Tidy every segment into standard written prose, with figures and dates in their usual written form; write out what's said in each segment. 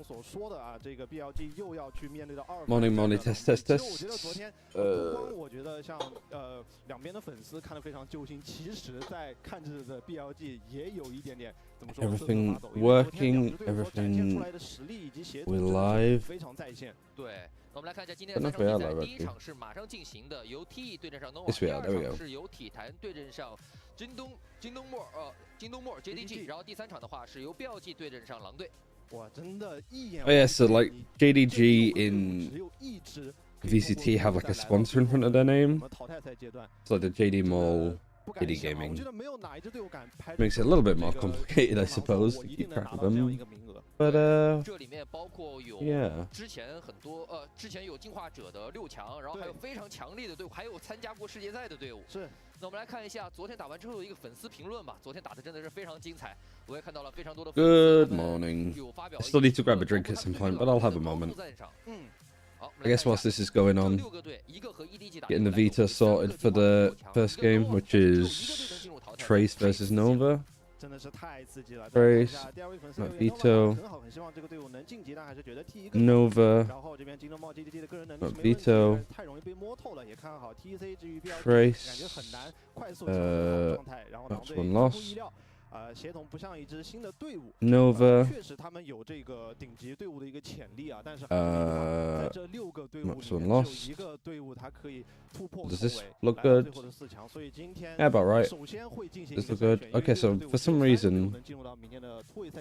所说的啊，这个 BLG 又要去面对到2 Morning, test. 我觉得昨天不光我觉得像两边的粉丝看得非常揪心，其实在看着的 BLG 也有一点点怎么说 everything working, everything we live. 非常在线。对。我们来看一下今天的3场比赛，第一场是马上进行的，由 TE 对阵上 Nova， 第二场是由体坛对阵上京东墨 JDG， 然后第3场的话是由 BLG 对阵上狼队。哇，真的一眼。Oh yeah, so like JDG in VCT have like a sponsor in front of their name. It's like the JD Mall Kiddie Gaming. Makes it a little bit more complicated, I suppose, to keep track of them. But 这里面包括有之前之前有进化者的6强，然后还有非常强力的队伍，还有参加过世界赛的队伍。是。那我们来看一下昨天打完之后的一个粉丝评论吧。昨天打的真的是非常精彩，我也看到了非常多的。Good morning. I still need to grab a drink at some point, but I'll have a moment. I guess whilst this is going on, getting the Veto sorted for the first game, which is Trace versus Nova. 真的是太刺激了。 Trace, Veto, Nova, Veto, Trace, that's one loss. 协同不像一支新的队伍 Nova 确实他们有这个顶级队伍的一个潜力啊，但是在这6个队伍里面有一个队伍它可以突破 Does this look good? 所以今天 Yeah, about right. 首先会进行 Does this look good? Okay, so for some reason,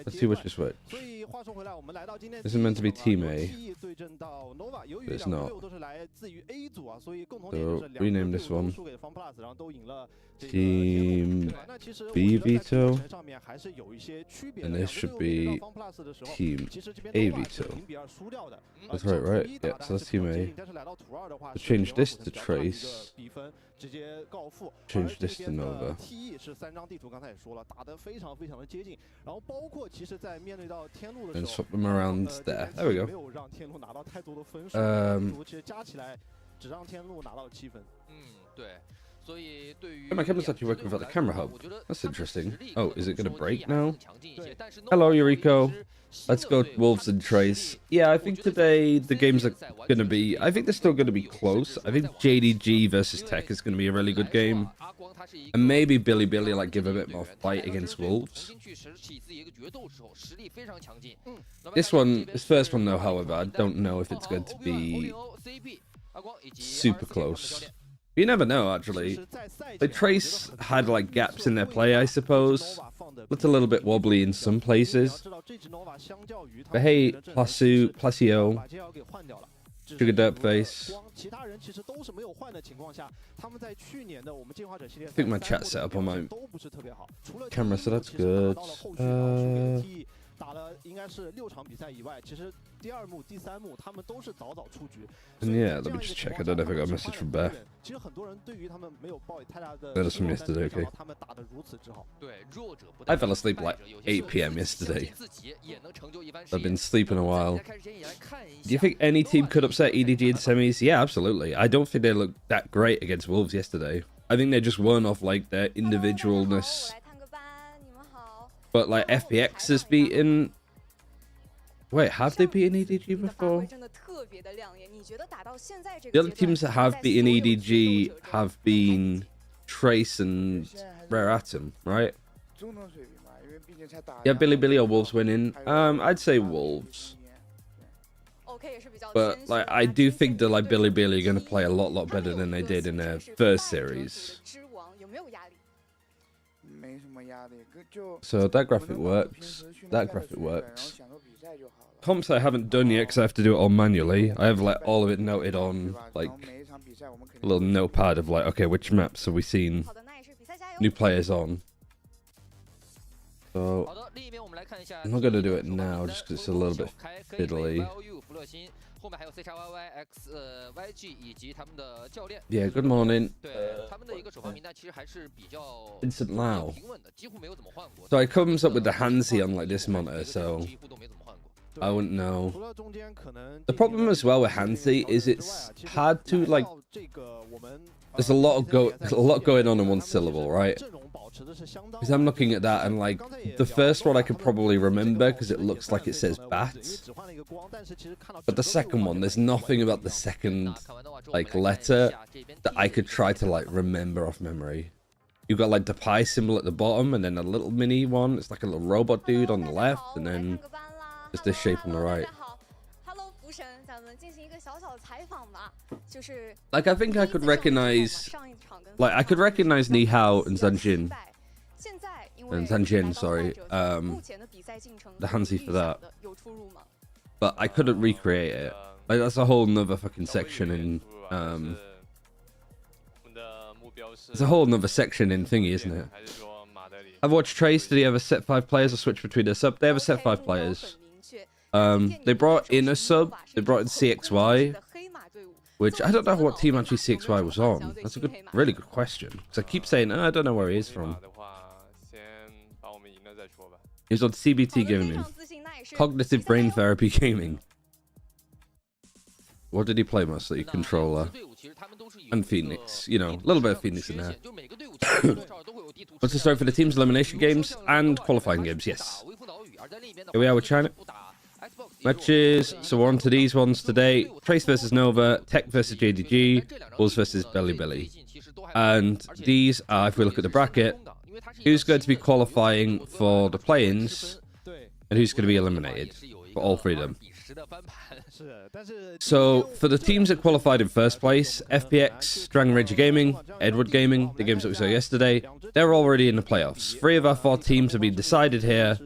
let's see which is which. 所以话说回来，我们来到今天 This is meant to be Team A. 对阵到 Nova， 由于 It's 两个 not. 队伍都是来自于 A 组啊，所以共同点就是 rename this one. 输给 FunPlus， 然后都赢了 Team B Veto, and this should be Team A Veto. That's right? Yeah, so that's Team A. Let's change this to Trace. Change this to Nova. And swap them around there. There we go. 只让天路拿到7分。对。 My camera's actually working without the camera hub. That's interesting. Oh, is it going to break now? Hello, Eureka. Let's go Wolves and Trace. Yeah, I think today the games are going to be... I think they're still going to be close. I think JDG versus Tech is going to be a really good game. And maybe Billy like give a bit more fight against Wolves. This first one though, however, I don't know if it's going to be super close. You never know, actually. Like, Trace had, like, gaps in their play, I suppose. Looked a little bit wobbly in some places. But hey, Placio, Sugar Dirtface. I think my chat's set up on my camera, so that's good. 打了应该是6场比赛以外，其实第2幕、第3幕他们都是早出局。 Yeah, let me just check. I don't know if I got a message from Bear. 其实很多人对于他们没有抱太大的。 That was from yesterday, okay. 他们打得如此之好。对，弱者不。 I fell asleep like 8 p.m. yesterday. I've been sleeping a while. Do you think any team could upset EDG in semis? Yeah, absolutely. I don't think they looked that great against Wolves yesterday. I think they just weren't off like their individualness. But like FPX has beaten. Wait, have they beaten EDG before? The other teams that have beaten EDG have been Trace and Rare Atom, right? Yeah, Billy or Wolves winning. I'd say Wolves. But like, I do think that like Billy are going to play a lot better than they did in their first series. So that graphic works. That graphic works. Comps I haven't done yet because I have to do it all manually. I have like all of it noted on like a little notepad of like, okay, which maps have we seen new players on? So I'm not gonna do it now just because it's a little bit fiddly. Yeah, good morning. Vincent Lau. So it comes up with the Hansi on like this monitor, so I wouldn't know. The problem as well with Hansi is it's hard to like. There's a lot going on in one syllable, right? Because I'm looking at that and like the first one I could probably remember because it looks like it says bats, but the second one, there's nothing about the second like letter that I could try to like remember off memory. You've got like the pi symbol at the bottom and then a little mini one. It's like a little robot dude on the left and then just this shape on the right. Like I think I could recognize, Ni Hao and Zanjin. And Zanjin, sorry. The Hansi for that. But I couldn't recreate it. Like that's a whole nother fucking section in it's a whole nother section in thingy, isn't it? I've watched Trace. Did he have a set 5 players or switch between their sub? They have a set 5 players. They brought in a sub. They brought in CXY, which I don't know what team actually CXY was on. That's a really good question. Because I keep saying, I don't know where he is from. He was on CBT Gaming. Cognitive Brain Therapy Gaming. What did he play mostly? Controller. And Phoenix. You know, a little bit of Phoenix in there. What's the story for the team's elimination games and qualifying games? Yes. Here we are with China. Matches. So we're on to these ones today. Trace versus Nova. Tech versus JDG. Bulls versus Belly Belly. And these are, if we look at the bracket, who's going to be qualifying for the play-ins and who's going to be eliminated for all 3 of them. So for the teams that qualified in first place, FPX, Dragon Ranger Gaming, Edward Gaming, the games that we saw yesterday, they're already in the playoffs. 3 of our 4 teams have been decided here,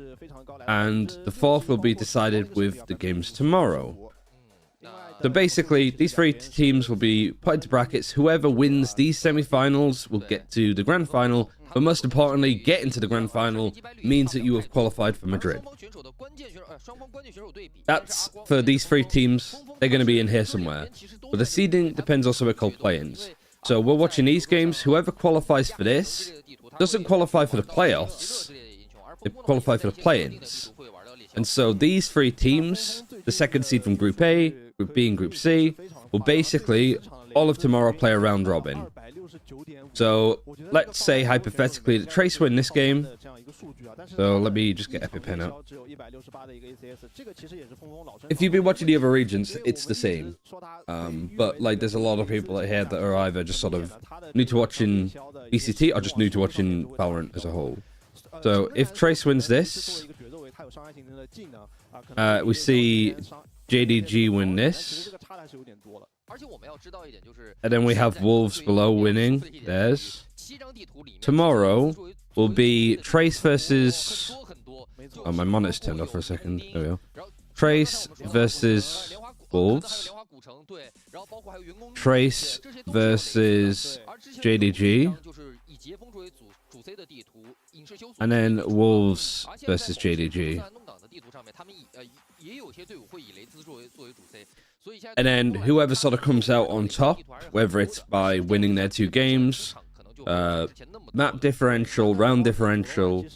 and the 4th will be decided with the games tomorrow. So basically, these 3 teams will be put into brackets. Whoever wins these semi-finals will get to the grand final, but most importantly, getting to the grand final means that you have qualified for Madrid. That's for these 3 teams. They're going to be in here somewhere. But the seeding depends also what called play-ins. So we're watching these games. Whoever qualifies for this doesn't qualify for the playoffs. They qualify for the play-ins. And so these 3 teams, the second seed from Group A, Group B and Group C, will basically all of tomorrow play a round robin. So let's say hypothetically that Trace win this game. So let me just get EpiPen out. If you've been watching the other regions, it's the same. But like there's a lot of people here that are either just sort of new to watching VCT or just new to watching Valorant as a whole. So if Trace wins this, we see JDG win this. And then we have Wolves below winning theirs. Tomorrow will be Trace versus... Oh, my monitor's turned off for a second. There we go. Trace versus Wolves. Trace versus JDG. And then Wolves versus JDG. And then whoever sort of comes out on top, whether it's by winning their 2 games, map differential, round differential,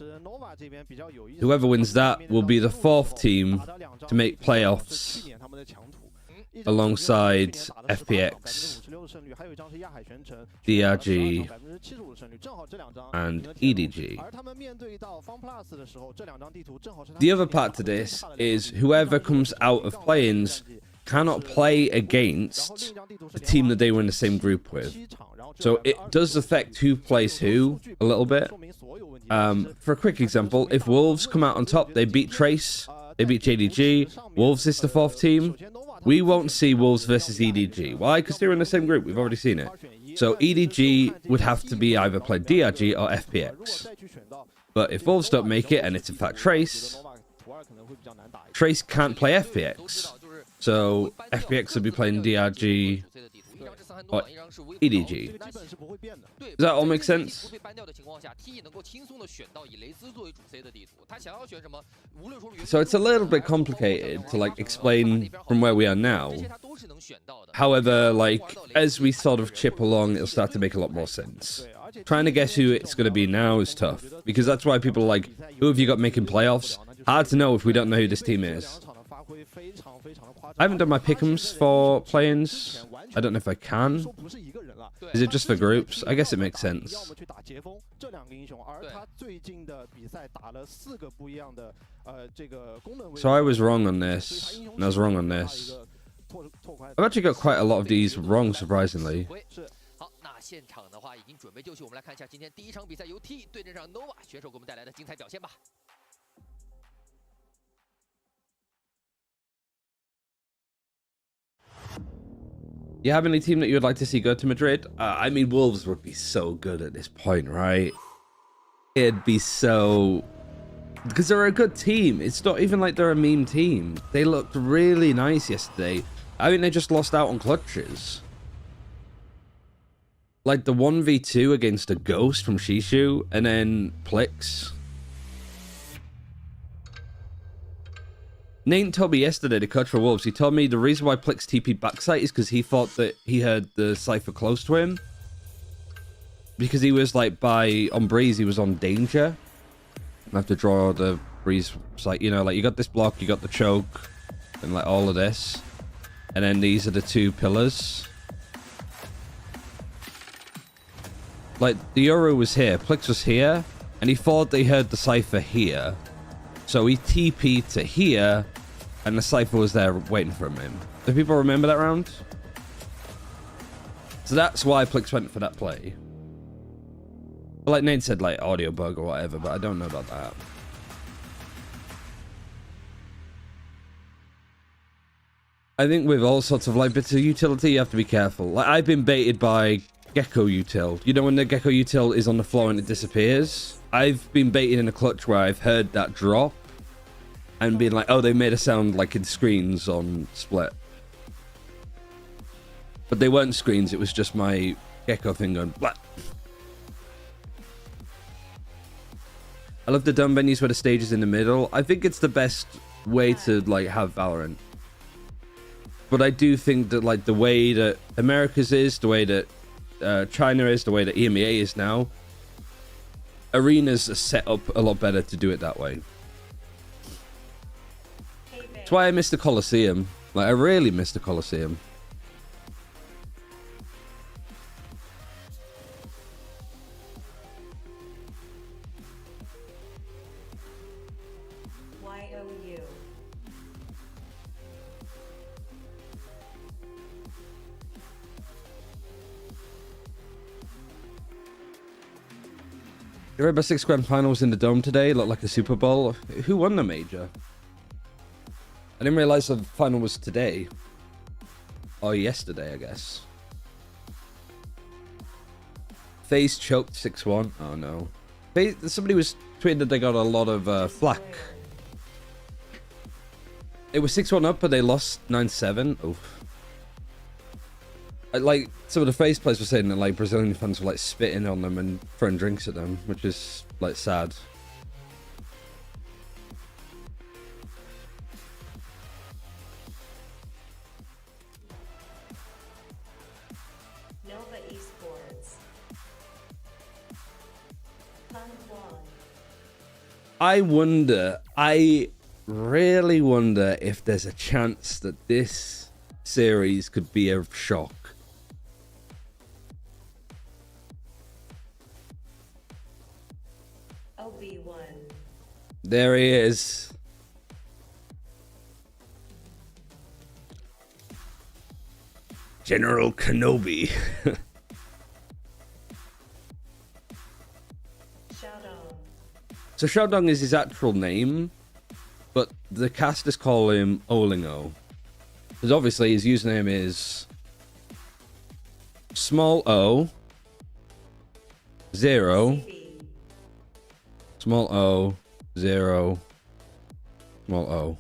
whoever wins that will be the 4th team to make playoffs alongside FPX, DRG, and EDG. The other part to this is whoever comes out of play-ins cannot play against the team that they were in the same group with. So it does affect who plays who a little bit. For a quick example, if Wolves come out on top, they beat Trace, they beat JDG, Wolves is the 4th team, we won't see Wolves versus EDG. Why? Because they're in the same group. We've already seen it. So EDG would have to be either play DRG or FPX. But if Wolves don't make it, and it's in fact Trace, Trace can't play FPX. So FPX will be playing DRG or EDG. Does that all make sense? So it's a little bit complicated to like explain from where we are now. However, like as we sort of chip along, it'll start to make a lot more sense. Trying to guess who it's going to be now is tough, because that's why people are like, who have you got making playoffs? Hard to know if we don't know who this team is. I haven't done my pick'ems for play-ins. I don't know if I can. Is it just for groups? I guess it makes sense. So I was wrong on this, and I was wrong on this. I've actually got quite a lot of these wrong, surprisingly. 好，那现场的话已经准备就绪，我们来看一下今天第一场比赛由 T 对阵上 Nova 选手给我们带来的精彩表现吧。You have any team that you would like to see go to Madrid? I mean, Wolves would be so good at this point, right? It'd be so... Because they're a good team. It's not even like they're a meme team. They looked really nice yesterday. I think they just lost out on clutches. Like the 1v2 against a Ghost from Shishu, and then Plix. Nate told me yesterday to coach for Wolves. He told me the reason why Plix TP'd backside is because he thought that he heard the Cypher close to him. Because he was like on Breeze, he was on danger. I have to draw the Breeze site, you know, like you got this block, you got the choke, and like all of this. And then these are the two pillars. Like the Yoru was here, Plix was here, and he thought they heard the Cypher here. So he TP'd to here, and the Cypher was there waiting for him. Do people remember that round? So that's why Plix went for that play. But like Nate said, like audio bug or whatever, but I don't know about that. I think with all sorts of like bits of utility, you have to be careful. Like I've been baited by Gecko util. You know when the Gecko util is on the floor and it disappears? I've been baited in a clutch where I've heard that drop and been like, oh, they made a sound like in screens on Split. But they weren't screens, it was just my Gecko thing going blah. I love the dumb venues where the stage is in the middle. I think it's the best way to like have Valorant. But I do think that like the way that America's is, the way that China is, the way that EMEA is now, arenas are set up a lot better to do it that way. That's why I miss the Coliseum. Like I really miss the Coliseum. The Rainbow Six Grand Finals in the Dome today looked like a Super Bowl. Who won the major? I didn't realize the final was today. Or yesterday, I guess. FaZe choked 6-1. Oh no. Somebody was tweeting that they got a lot of flack. It was 6-1 up, but they lost 9-7. Oof. Like, some of the FaZe players were saying that, like, Brazilian fans were, like, spitting on them and throwing drinks at them, which is, like, sad. Nova Esports. I really wonder if there's a chance that this series could be a shock. There he is. General Kenobi. So Xiaodong is his actual name, but the casters call him Olingo. Because obviously his username is small o 0 small o 0 small o.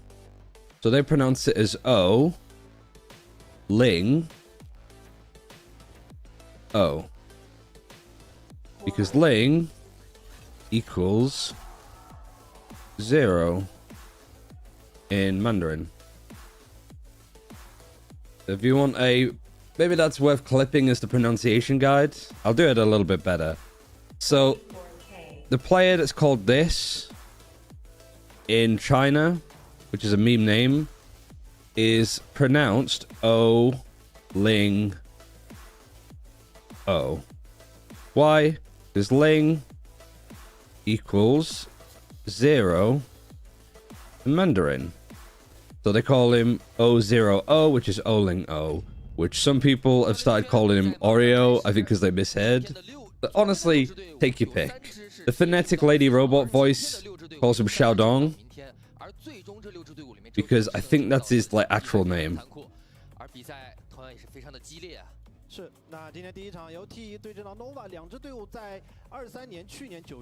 So they pronounce it as O Ling O, because Ling equals 0 in Mandarin. If you want a, maybe that's worth clipping as the pronunciation guide. I'll do it a little bit better. So the player that's called this in China, which is a meme name, is pronounced O-Ling-O. Why? Because Ling equals 0 in Mandarin. So they call him O0O, which is O-Ling-O, which some people have started calling him Oreo, I think because they misheard. But honestly, take your pick. The phonetic lady robot voice calls him Xiaodong, because I think that's his like actual name. So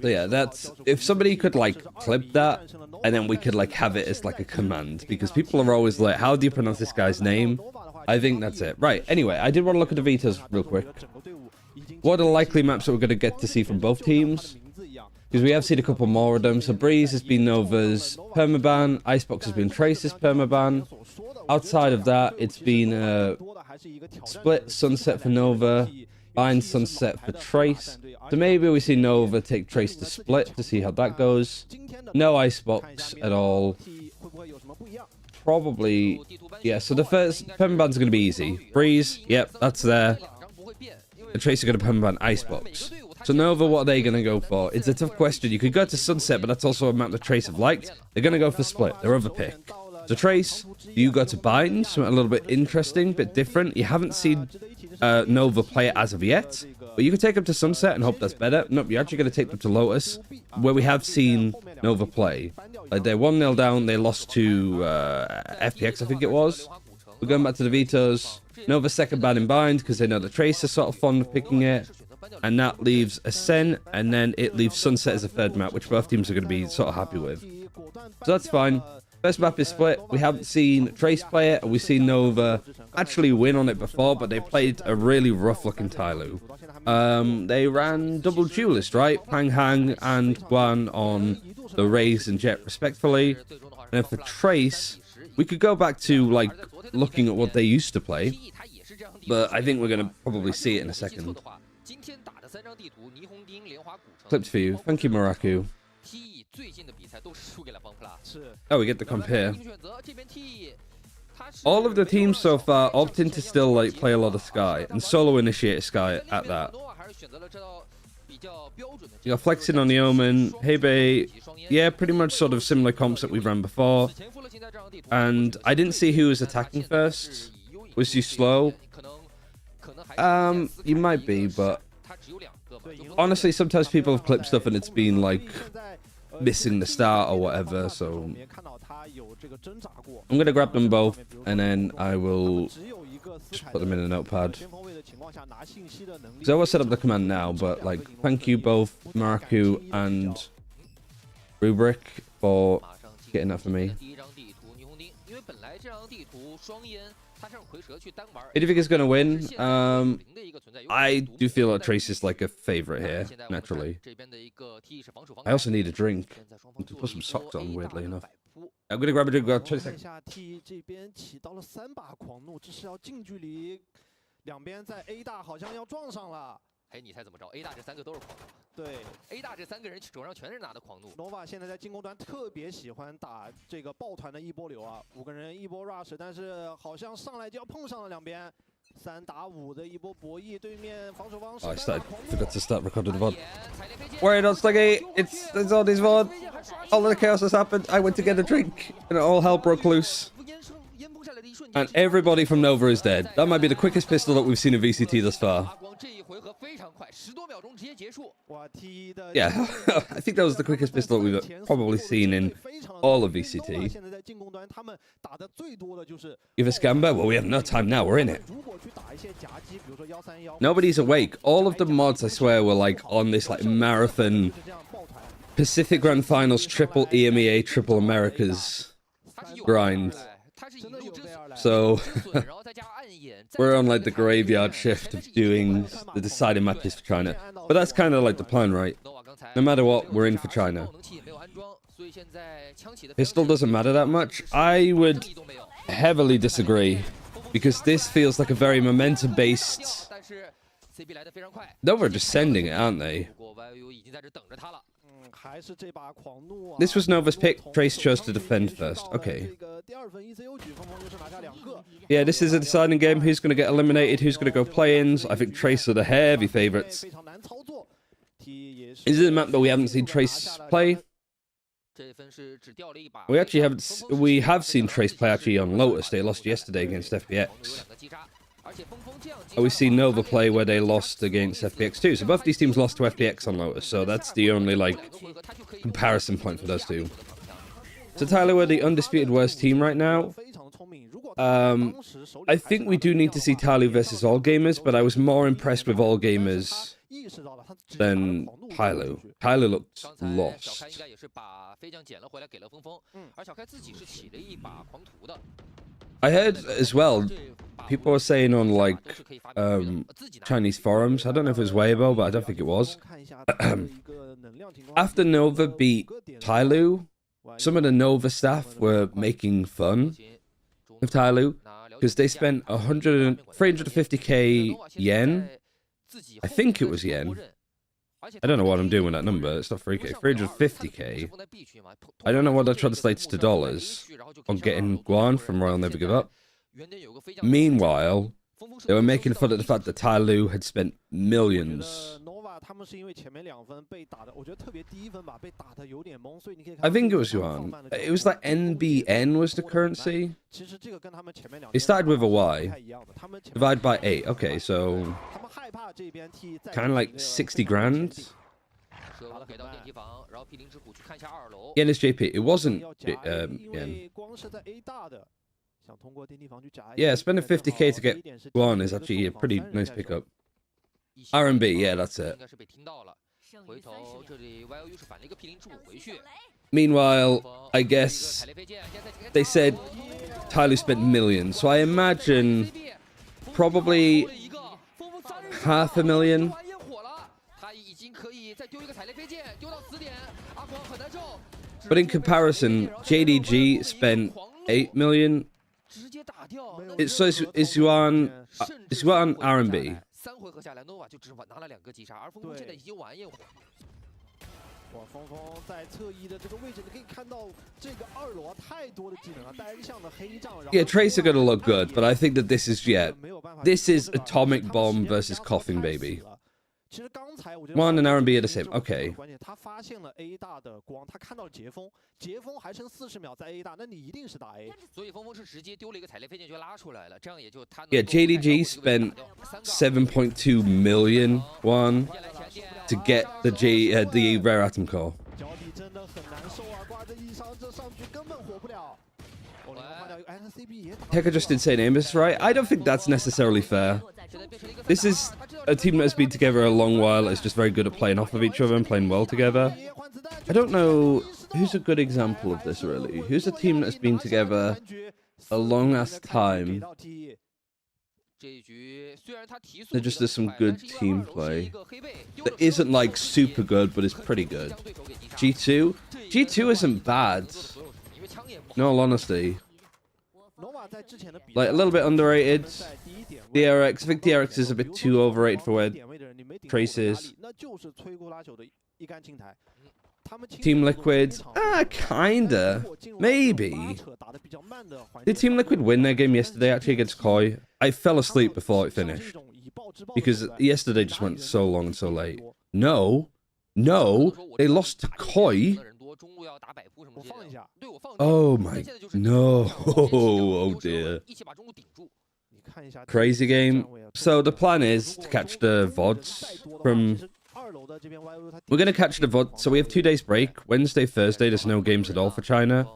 yeah, that's if somebody could like clip that and then we could like have it as like a command, because people are always like, how do you pronounce this guy's name? I think that's it. Right, anyway, I did want to look at the Vetos real quick. What are the likely maps that we're going to get to see from both teams? Because we have seen a couple more of them. So Breeze has been Nova's permaban, Icebox has been Trace's permaban. Outside of that, it's been Split, Sunset for Nova, Bind, Sunset for Trace. So maybe we see Nova take Trace to Split to see how that goes. No Icebox at all. Probably, yeah, so the first permaban's going to be easy. Breeze, yep, that's there. The Trace are going to permaban Icebox. So Nova, what are they going to go for? It's a tough question. You could go to Sunset, but that's also a map that Trace have liked. They're going to go for Split, their other pick. So Trace, you go to Bind, something a little bit interesting, bit different. You haven't seen Nova play it as of yet, but you could take them to Sunset and hope that's better. Nope, you're actually going to take them to Lotus, where we have seen Nova play. Like they're 1-0 down, they lost to FPX, I think it was. We're going back to the Vetoes. Nova second ban in Bind, because they know the Trace is sort of fond of picking it. And that leaves Ascent, and then it leaves Sunset as a third map, which both teams are going to be sort of happy with. So that's fine. First map is Split. We haven't seen Trace play it, and we've seen Nova actually win on it before, but they played a really rough-looking Tyloo. They ran double duelist, right? Pang Hang and Guan on the Raze and Jet, respectfully. And then for Trace, we could go back to, like, looking at what they used to play, but I think we're going to probably see it in a second. Clips for you. Thank you, Maraku. Oh, we get to compare. All of the teams so far opting to still like play a lot of Sky and solo initiate Sky at that. You got Flexing on the Omen, Hebe, yeah, pretty much sort of similar comps that we've run before. And I didn't see who was attacking first. Was you slow? You might be, but honestly, sometimes people have clipped stuff and it's been like missing the start or whatever, so I'm gonna grab them both and then I will just put them in a notepad. So I will set up the command now, but like thank you both Maraku and Rubric for getting that for me. Who do you think is going to win? I do feel like Trace is like a favorite here, naturally. I also need a drink. I need to put some socks on, weirdly enough. I'm going to grab a drink. 20 seconds. 哎，你猜怎么着 ？A 大这3个都是狂怒。对 ，A 大这3个人手上全是拿的狂怒。Nova 现在在进攻端特别喜欢打这个抱团的一波流啊，5个人一波 rush， 但是好像上来就要碰上了两边，3打5的一波博弈，对面防守方。I forgot to start recording the VOD. Worry not, Sluggy. It's on his VOD. All of the chaos has happened. I went to get a drink, and all hell broke loose. And everybody from Nova is dead. That might be the quickest pistol that we've seen in VCT thus far. Yeah, I think that was the quickest pistol that we've probably seen in all of VCT. Give a scamber? Well, we have no time now. We're in it. Nobody's awake. All of the mods, I swear, were like on this like marathon Pacific Grand Finals triple EMEA triple Americas grind. So we're on like the graveyard shift of doing the deciding matches for China. But that's kind of like the plan, right? No matter what, we're in for China. Pistol doesn't matter that much. I would heavily disagree, because this feels like a very momentum-based... No, we're just sending it, aren't they? This was Nova's pick. Trace chose to defend first. Okay. Yeah, this is a deciding game. Who's going to get eliminated? Who's going to go play-ins? I think Trace are the heavy favorites. This is a map that we haven't seen Trace play. We have seen Trace play actually on Lotus. They lost yesterday against FPX. And we've seen Nova play where they lost against FPX too. So both these teams lost to FPX on Lotus. So that's the only like comparison point for those two. So Tyler, we're the undisputed worst team right now. I think we do need to see Tyler versus All Gamers, but I was more impressed with All Gamers than Tyler. Tyler looked lost. I heard as well, people were saying on like Chinese forums, I don't know if it was Weibo, but I don't think it was. After Nova beat Tyloo, some of the Nova staff were making fun of Tyloo because they spent 350k yen. I think it was yen. I don't know what I'm doing with that number. It's not 3k. 350k. I don't know what that translates to dollars on getting Guan from Royal Never Give Up. Meanwhile, they were making fun of the fact that Tyloo had spent millions. I think it was yuan. It was like NBN was the currency. It started with a Y. Divided by 8. Okay, so kind of like 60 grand. Yen is JP. It wasn't yen. Yeah, spending 50k to get Guan is actually a pretty nice pickup. RMB, yeah, that's it. Meanwhile, I guess they said Tyloo spent millions, so I imagine probably 500,000. But in comparison, JDG spent 8 million. It's yuan RMB. Yeah, Trace are gonna look good, but I think that this is Atomic Bomb versus Coughing Baby. One and RMB are the same. Okay. Yeah, JDG spent 7.2 million won to get the rare atom core. Heka just did say name is right. I don't think that's necessarily fair. This is a team that has been together a long while. It's just very good at playing off of each other and playing well together. I don't know who's a good example of this really. Who's a team that's been together a long ass time? There just is some good team play. That isn't like super good, but is pretty good. G2? G2 isn't bad. In all honesty. Like a little bit underrated. DRX, I think DRX is a bit too overrated for where Trace is. Team Liquid, kinda, maybe. Did Team Liquid win their game yesterday actually against Koi? I fell asleep before it finished because yesterday just went so long and so late. No, they lost to Koi. Oh my, no, oh dear. Crazy game. So the plan is to catch the VODs from... We're going to catch the VOD. So we have 2 days break. Wednesday, Thursday, there's no games at all for China.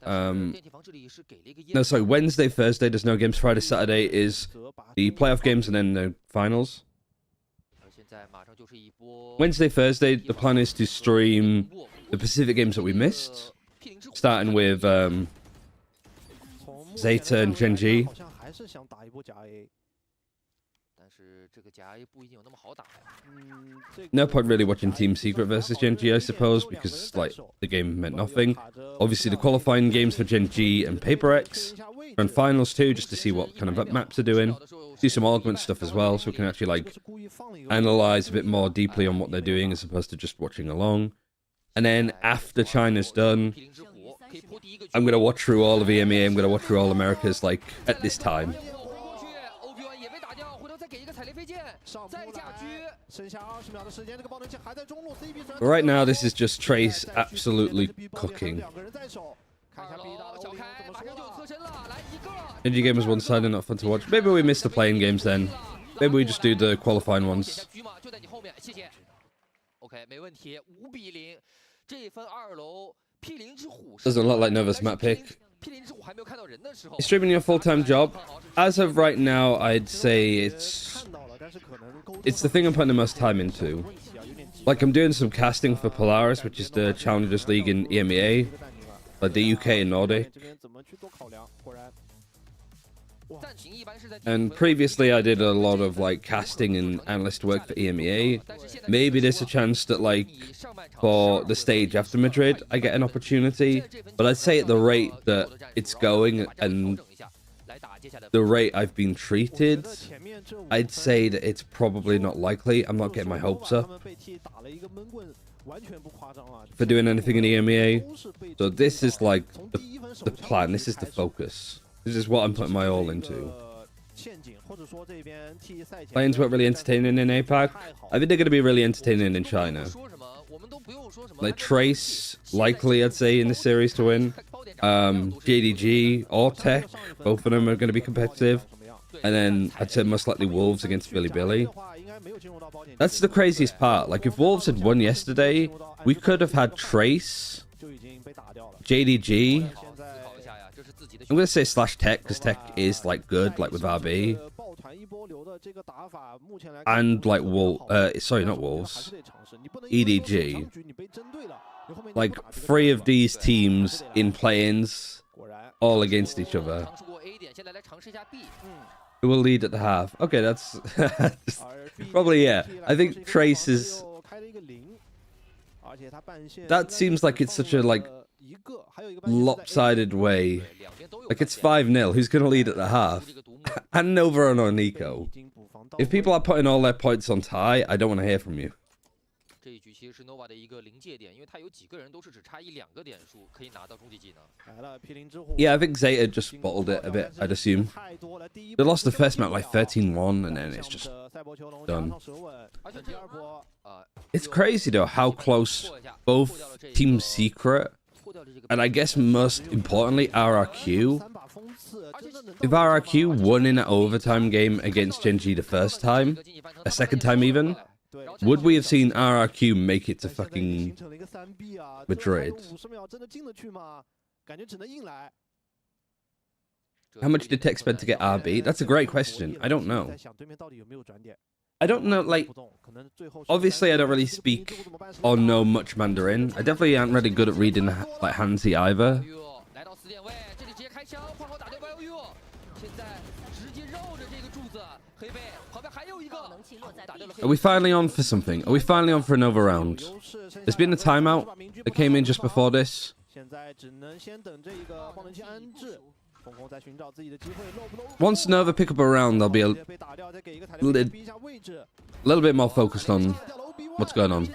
No, sorry, Wednesday, Thursday, there's no games. Friday, Saturday is the playoff games and then the finals. Wednesday, Thursday, the plan is to stream the Pacific games that we missed. Starting with Zeta and Gen G. No point really watching Team Secret versus Gen G, I suppose, because like the game meant nothing. Obviously, the qualifying games for Gen G and Paper X, and finals too, just to see what kind of maps are doing. Do some augment stuff as well, so we can actually like analyze a bit more deeply on what they're doing as opposed to just watching along. And then after China's done, I'm gonna watch through all of EMEA. I'm gonna watch through all Americas like at this time. But right now, this is just Trace absolutely cooking. NG game was one-sided, not fun to watch. Maybe we missed the playing games then. Maybe we just do the qualifying ones. Doesn't look like Nova's map pick. Is streaming your full-time job? As of right now, I'd say it's the thing I'm putting the most time into. Like, I'm doing some casting for Polaris, which is the Challengers League in EMEA, like the UK and Nordic. And previously I did a lot of like casting and analyst work for EMEA. Maybe there's a chance that like for the stage after Madrid I get an opportunity, but I'd say at the rate that it's going and the rate I've been treated, I'd say that it's probably not likely. I'm not getting my hopes up for doing anything in EMEA. So this is like the plan, this is the focus. This is what I'm putting my all into. Planes weren't really entertaining in APAC. I think they're going to be really entertaining in China. Like Trace, likely I'd say in this series to win. JDG or Tech, both of them are going to be competitive. And then I'd say most likely Wolves against Billy. That's the craziest part. Like if Wolves had won yesterday, we could have had Trace, JDG. I'm going to say slash Tech, because Tech is, like, good, like, with RB. And, like, sorry, not Wolves. EDG. Like, 3 of these teams in play-ins, all against each other. Who will lead at the half? Okay, that's... probably, yeah. I think Trace is... That seems like it's such a, like, lopsided way. Like, it's 5-0. Who's going to lead at the half? And Nova or Nico. If people are putting all their points on tie, I don't want to hear from you. Yeah, I think Zeta just bottled it a bit, I'd assume. They lost the first map like 13-1, and then it's just done. It's crazy, though, how close both Team Secret and I guess most importantly, RRQ. If RRQ won in an overtime game against Gen G the first time, a second time even, would we have seen RRQ make it to fucking Madrid? How much did Tech spend to get RB? That's a great question. I don't know. I don't know, like, obviously I don't really speak or know much Mandarin. I definitely aren't really good at reading, like, Hanzi either. Are we finally on for something? Are we finally on for another round? There's been a timeout that came in just before this. Once Nova pick up a round, they'll be a little bit more focused on what's going on.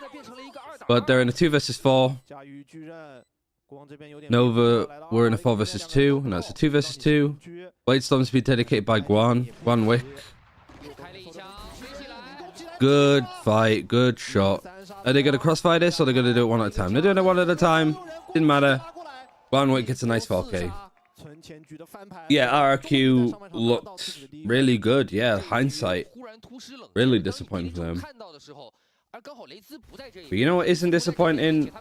But they're in a 2 versus 4. Nova, we're in a 4 versus 2. No, it's a 2 versus 2. Blade Storm's been dedicated by Guan Wick. Good fight, good shot. Are they going to crossfire this or are they going to do it one at a time? They're doing it one at a time. Didn't matter. Guan Wick gets a nice 4K. Yeah, RRQ looked really good. Yeah, hindsight. Really disappointing for them. But you know what isn't disappointing?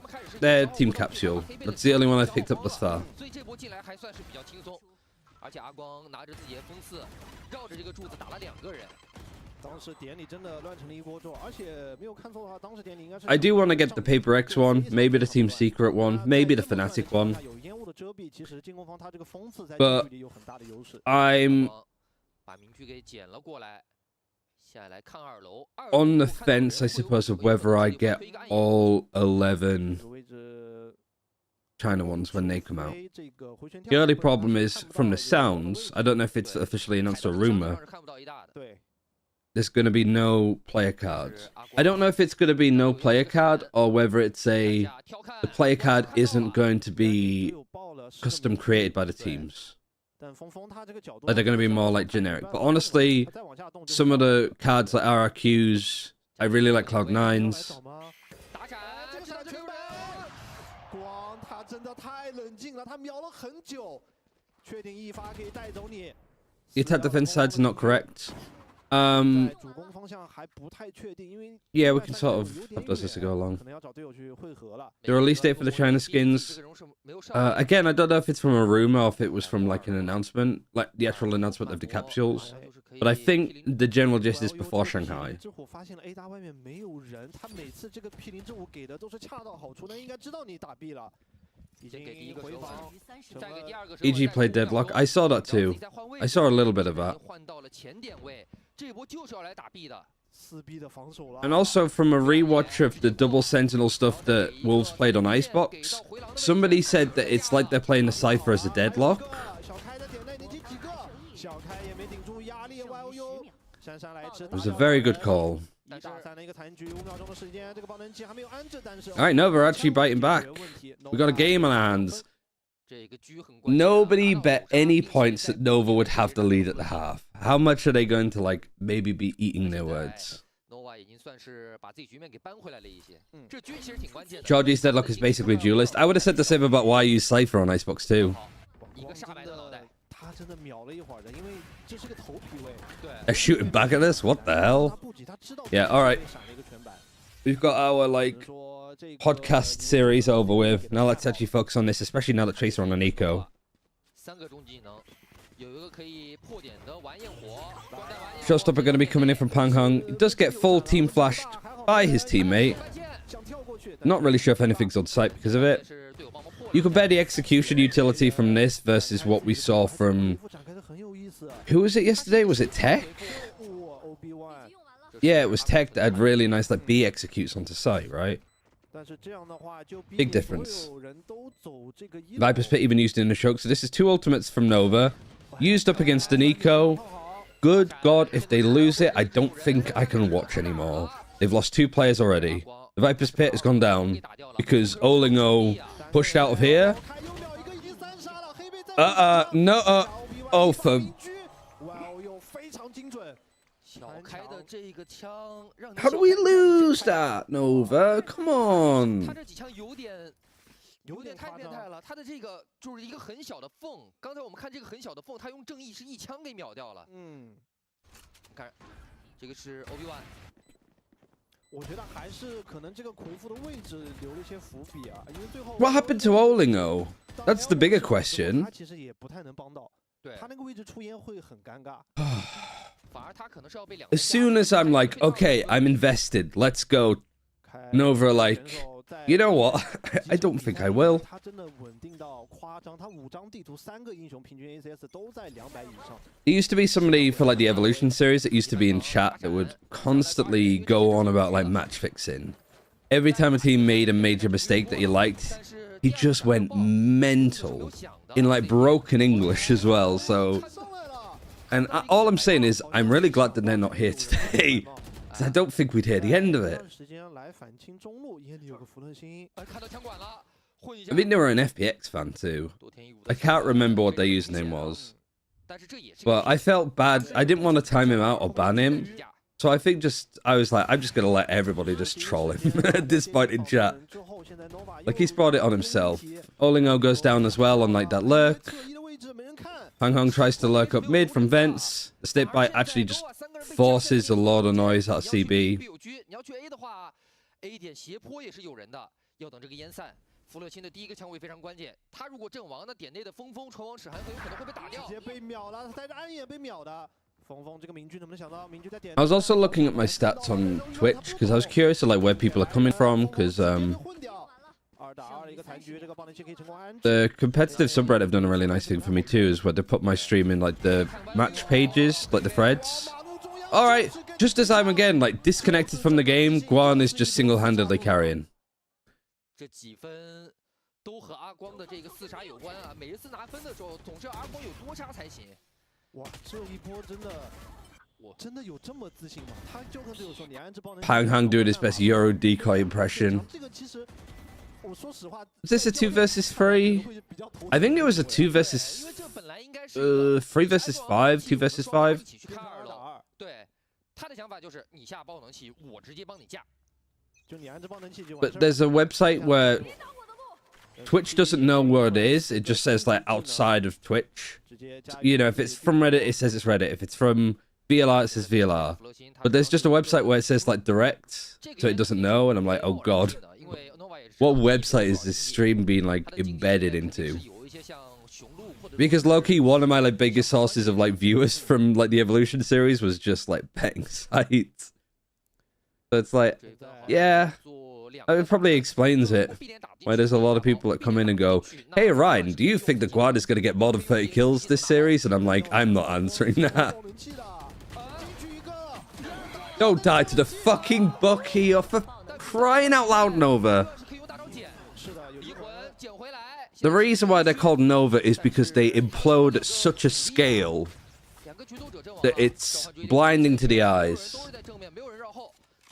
Their team capsule. That's the only one I've picked up thus far. I do want to get the Paper X one, maybe the Team Secret one, maybe the Fnatic one. But I'm on the fence, I suppose, of whether I get all 11 China ones when they come out. The only problem is, from the sounds, I don't know if it's officially announced or rumor, there's going to be no player cards. I don't know if it's going to be no player card or whether it's the player card isn't going to be custom created by the teams. Like they're going to be more like generic. But honestly, some of the cards like RRQs, I really like Cloud9's. The attack defense side's not correct. Yeah, we can sort of have this as we go along. The release date for the China skins. Again, I don't know if it's from a rumor or if it was from like an announcement, like the actual announcement of the capsules. But I think the general gist is before Shanghai. EG played Deadlock. I saw that too. I saw a little bit of that. And also from a rewatch of the double sentinel stuff that Wolves played on Icebox, somebody said that it's like they're playing the Cypher as a Deadlock. It was a very good call. Alright, Nova are actually biting back. We got a game on our hands. Nobody bet any points that Nova would have the lead at the half. How much are they going to, like, maybe be eating their words? Georgie's Deadlock is basically duelist. I would have said the same about why I use Cypher on Icebox too. They're shooting back at us? What the hell? Yeah, alright. We've got our, like, podcast series over with. Now let's actually focus on this, especially now that Tracer on an eco. Showstopper going to be coming in from Panghung. He does get full team flashed by his teammate. Not really sure if anything's on site because of it. You compare the execution utility from this versus what we saw from... Who was it yesterday? Was it Tech? Yeah, it was Tech that had really nice like B executes onto site, right? Big difference. Viper's Pit even used in the choke. So this is 2 ultimates from Nova. Used up against an eco. Good God, if they lose it, I don't think I can watch anymore. They've lost 2 players already. The Viper's Pit has gone down because Olingo pushed out of here. No, oh, for... How do we lose that, Nova? Come on. What happened to Olingo? That's the bigger question. As soon as I'm like, okay, I'm invested, let's go, Nova like, you know what? I don't think I will. There used to be somebody for like the Evolution series that used to be in chat that would constantly go on about like match fixing. Every time a team made a major mistake that he liked, he just went mental in like broken English as well. So, and all I'm saying is I'm really glad that they're not here today. I don't think we'd hear the end of it. I mean, they were an FPX fan too. I can't remember what their username was. But I felt bad. I didn't want to time him out or ban him. So I think I was like, I'm just going to let everybody just troll him at this point in chat. Like, he's brought it on himself. Olingo goes down as well on like that lurk. Hang Hong tries to lurk up mid from vents. The snip bite actually just forces a lot of noise out of CB. I was also looking at my stats on Twitch because I was curious to like where people are coming from because the competitive subreddit have done a really nice thing for me too, is where they put my stream in like the match pages, like the threads. All right, just as I'm again like disconnected from the game, Guan is just single-handedly carrying. 这几分都和阿光的这个4杀有关啊！每一次拿分的时候，总是要阿光有多杀才行。哇，这一波真的有这么自信吗？他就跟队友说，你按这帮人。Panghang doing his best Euro decoy impression. 这个其实，我说实话。Was this a 2 versus 3? I think it was a 2 versus 3 versus 5, 2 versus 5. 对，他的想法就是你下爆能器，我直接帮你架。 But there's a website where Twitch doesn't know where it is. It just says like outside of Twitch. You know, if it's from Reddit, it says it's Reddit. If it's from VLR, it says VLR. But there's just a website where it says like direct, so it doesn't know. And I'm like, oh god, what website is this stream being like embedded into? Because low-key, one of my like biggest sources of like viewers from like the Evolution series was just like betting sites. So it's like, yeah, it probably explains it. Why there's a lot of people that come in and go, hey Ryan, do you think the Quad is going to get more than 30 kills this series? And I'm like, I'm not answering that. Don't die to the fucking Bucky, or for crying out loud, Nova. The reason why they're called Nova is because they implode at such a scale that it's blinding to the eyes.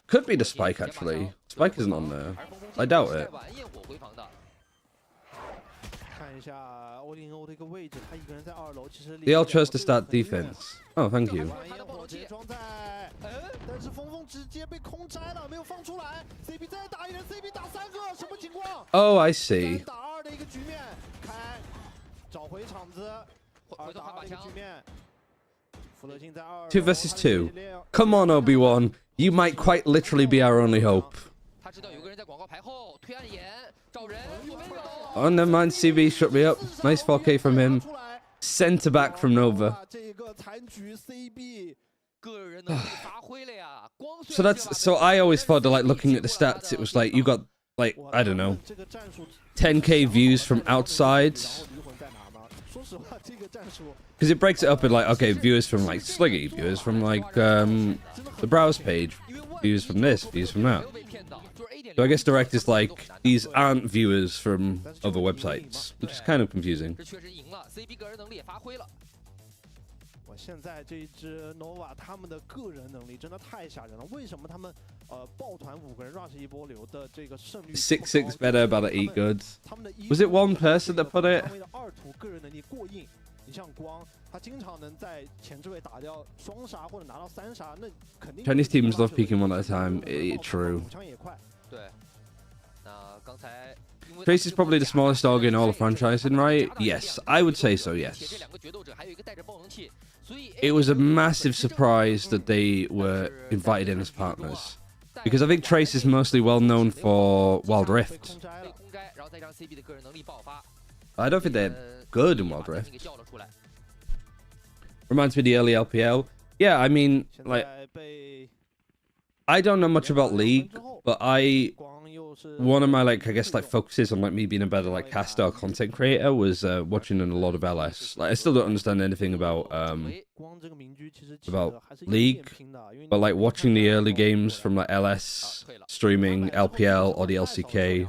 Could be the Spike, actually. Spike isn't on there. I doubt it. They all chose to start defense. Oh, thank you. Oh, I see. 2 versus 2. Come on, Obi-Wan. You might quite literally be our only hope. Oh, never mind. CB shut me up. Nice 4K from him. Centre back from Nova. So I always thought that, like, looking at the stats, it was like you got, like, I don't know, 10k views from outside. Because it breaks it up in like, okay, viewers from like Sliggy, viewers from like the browse page, views from this, views from that. So I guess direct is like, these aren't viewers from other websites, which is kind of confusing. 现在这支 Nova 他们的个人能力真的太吓人了。为什么他们抱团5个人 rush 一波流的这个胜率 6-6 better about to eat good. Was it one person that put it? 二图个人能力过硬，你像光，他经常能在前置位打掉双杀或者拿到3杀，那肯定。Chinese teams love peeking one at a time. True. 枪也快。对，那刚才。 Trace is probably the smallest dog in all of franchising, right? Yes, I would say so, yes. It was a massive surprise that they were invited in as partners. Because I think Trace is mostly well known for Wild Rift. I don't think they're good in Wild Rift. Reminds me of the early LPL. Yeah, I mean, like, I don't know much about League, but one of my, like, I guess, like, focuses on, like, me being a better, like, caster or content creator was watching a lot of LS. Like, I still don't understand anything about League, but, like, watching the early games from, like, LS, streaming, LPL, or the LCK.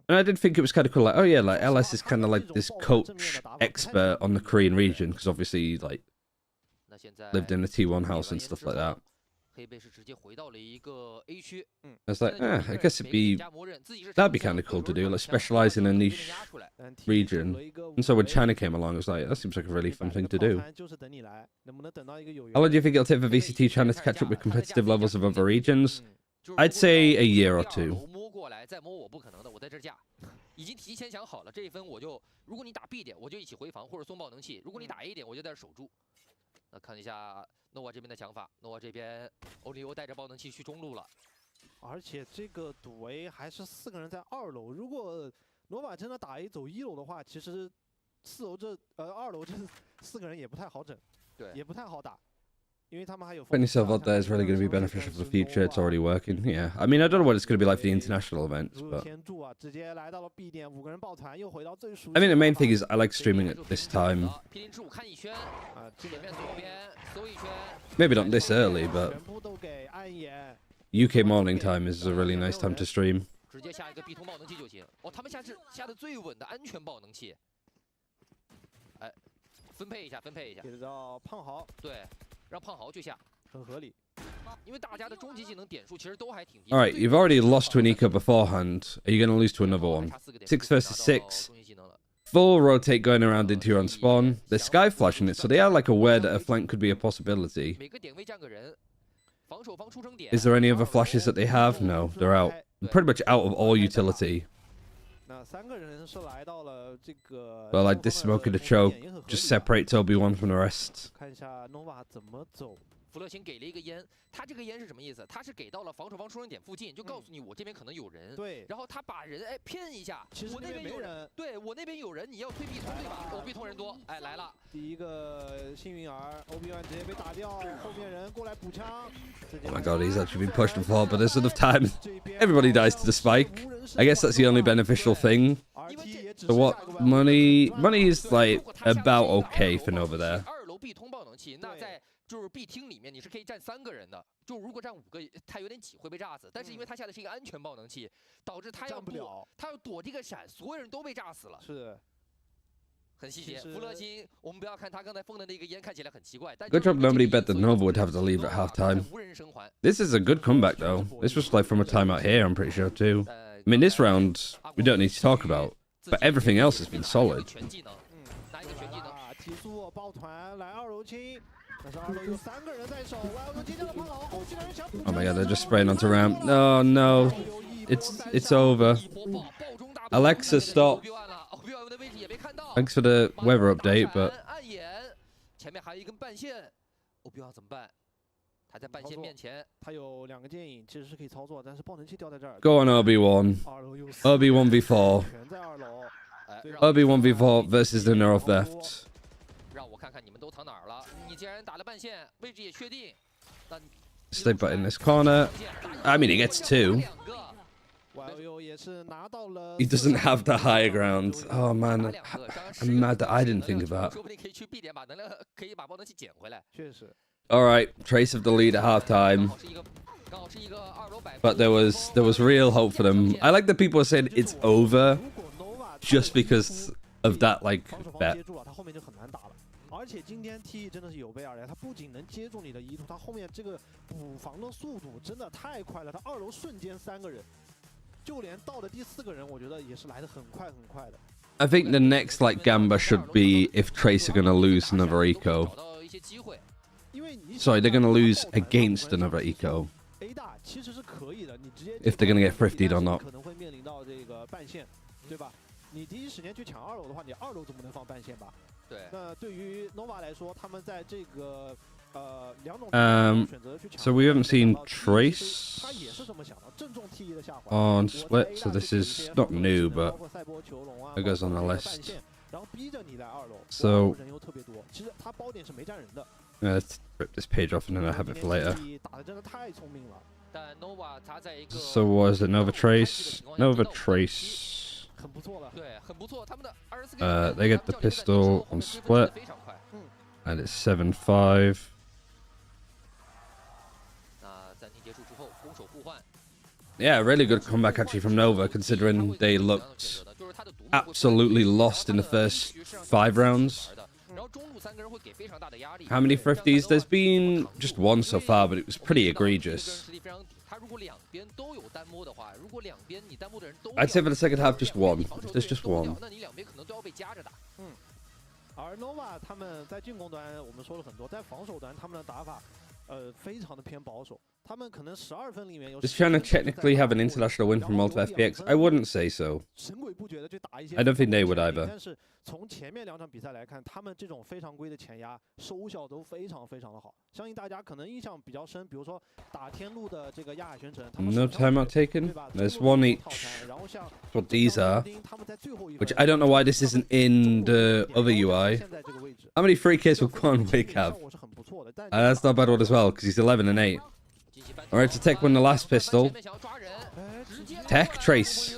And I did think it was kind of cool, like, oh yeah, like, LS is kind of like this coach expert on the Korean region, because obviously, like, lived in a T1 house and stuff like that. I was like, I guess that'd be kind of cool to do, like specialize in a niche region. And so when China came along, I was like, that seems like a really fun thing to do. How long do you think it'll take for VCT China to catch up with competitive levels of other regions? I'd say a year or two. 已经提前想好了，这一分我就，如果你打 B 点，我就一起回防或者送爆能器；如果你打 A 点，我就在这守住。那看一下 Nova 这边的想法 ，Nova 这边欧利欧带着爆能器去中路了，而且这个赌 A 还是4个人在2楼，如果 Nova 真的打 A 走1楼的话，其实2楼这4个人也不太好整，对，也不太好打。Putting yourself out there is really going to be beneficial for the future. It's already working. Yeah. I mean, I don't know what it's going to be like for the international events, but I mean, the main thing is I like streaming at this time. Maybe not this early, but UK morning time is a really nice time to stream. 直接下一个必通爆能器就行。哦，他们下的最稳的安全爆能器。哎，分配一下，分配一下。给到胖豪。对，让胖豪去下，很合理。因为大家的终极技能点数其实都还挺低。All right, you've already lost to an eco beforehand. Are you going to lose to another one? 6 versus 6. Full rotate going around into your own spawn. They're sky flashing it, so they are like aware that a flank could be a possibility. Is there any other flashes that they have? No, they're out. They're pretty much out of all utility. But like this smoke and the choke just separates Obi-Wan from the rest. 弗勒星给了一个烟，他这个烟是什么意思？他是给到了防守方出生点附近，就告诉你我这边可能有人。对。然后他把人骗一下，我那边有人。对我那边有人，你要推必通对吧？我必通人多，哎来了。第一个幸运儿 ，Obi-Wan 直接被打掉，后面人过来补枪。Oh my god, he's actually been pushed and fought, but there's enough time. Everybody dies to the spike. I guess that's the only beneficial thing. So what money is like about okay for Nova there. 2楼必通爆能器，那在。 就是必听里面你是可以站3个人的，就如果站5个，他有点挤会被炸死。但是因为他下的是一个安全爆能器，导致他要躲这个闪，所有人都被炸死了。是，很细节。弗勒星，我们不要看他刚才封的那个烟看起来很奇怪，但 good job nobody bet that Nova would have to leave at halftime. This is a good comeback though. This was like from a timeout here, I'm pretty sure too. I mean, this round we don't need to talk about, but everything else has been solid. Oh my god, they're just spraying onto ramp. No, no. It's over. Alexa, stop. Thanks for the weather update, but... Go on, Obi-Wan. Obi-Wan v4. Obi-Wan v4 versus the Neural Theft. 让我看看你们都藏哪儿了。你既然打了半线，位置也确定，那 Stay put in this corner. I mean, he gets 2. He doesn't have the higher ground. Oh man, I'm mad that I didn't think of that. All right, Trace of the lead at halftime. But there was real hope for them. I like that people are saying it's over just because of that like bet. 而且今天 T 真的是有备而来，他不仅能接住你的移图，他后面这个补防的速度真的太快了。他2楼瞬间3个人，就连到的第4个人，我觉得也是来得很快很快的。I think the next like Gamba should be if Trace are gonna lose another eco. Sorry, they're gonna lose against another eco. If they're gonna get thriftied or not. 可能会面临到这个半线，对吧？你第一时间去抢2楼的话，你2楼总不能放半线吧？ 对，那对于 Nova 来说，他们在这个两种选择去抢。So we haven't seen Trace on split, so this is not new, but it goes on the list. So let's rip this page off and then I have it for later. So what is it? Nova Trace? Nova Trace. They get the pistol on split, and it's 7-5. Yeah, really good comeback actually from Nova, considering they looked absolutely lost in the first 5 rounds. How many thrifties? There's been just 1 so far, but it was pretty egregious. I'd say for the second half, just 1. If there's just 1. 而 Nova 他们在进攻端我们说了很多，在防守端他们的打法非常的偏保守。他们可能12分里面有 Does China technically have an international win from Multi FPX? I wouldn't say so. I don't think they would either. 但是从前面2场比赛来看，他们这种非常规的前压收效都非常非常的好。相信大家可能印象比较深，比如说打天路的这个亚海宣城 ，No timeout taken. There's 1 each. What these are, which I don't know why this isn't in the other UI. How many free kills will Quan Wig have? That's not a bad one as well, because he's 11 and 8. Alright, to Tech won the last pistol. Tech, Trace.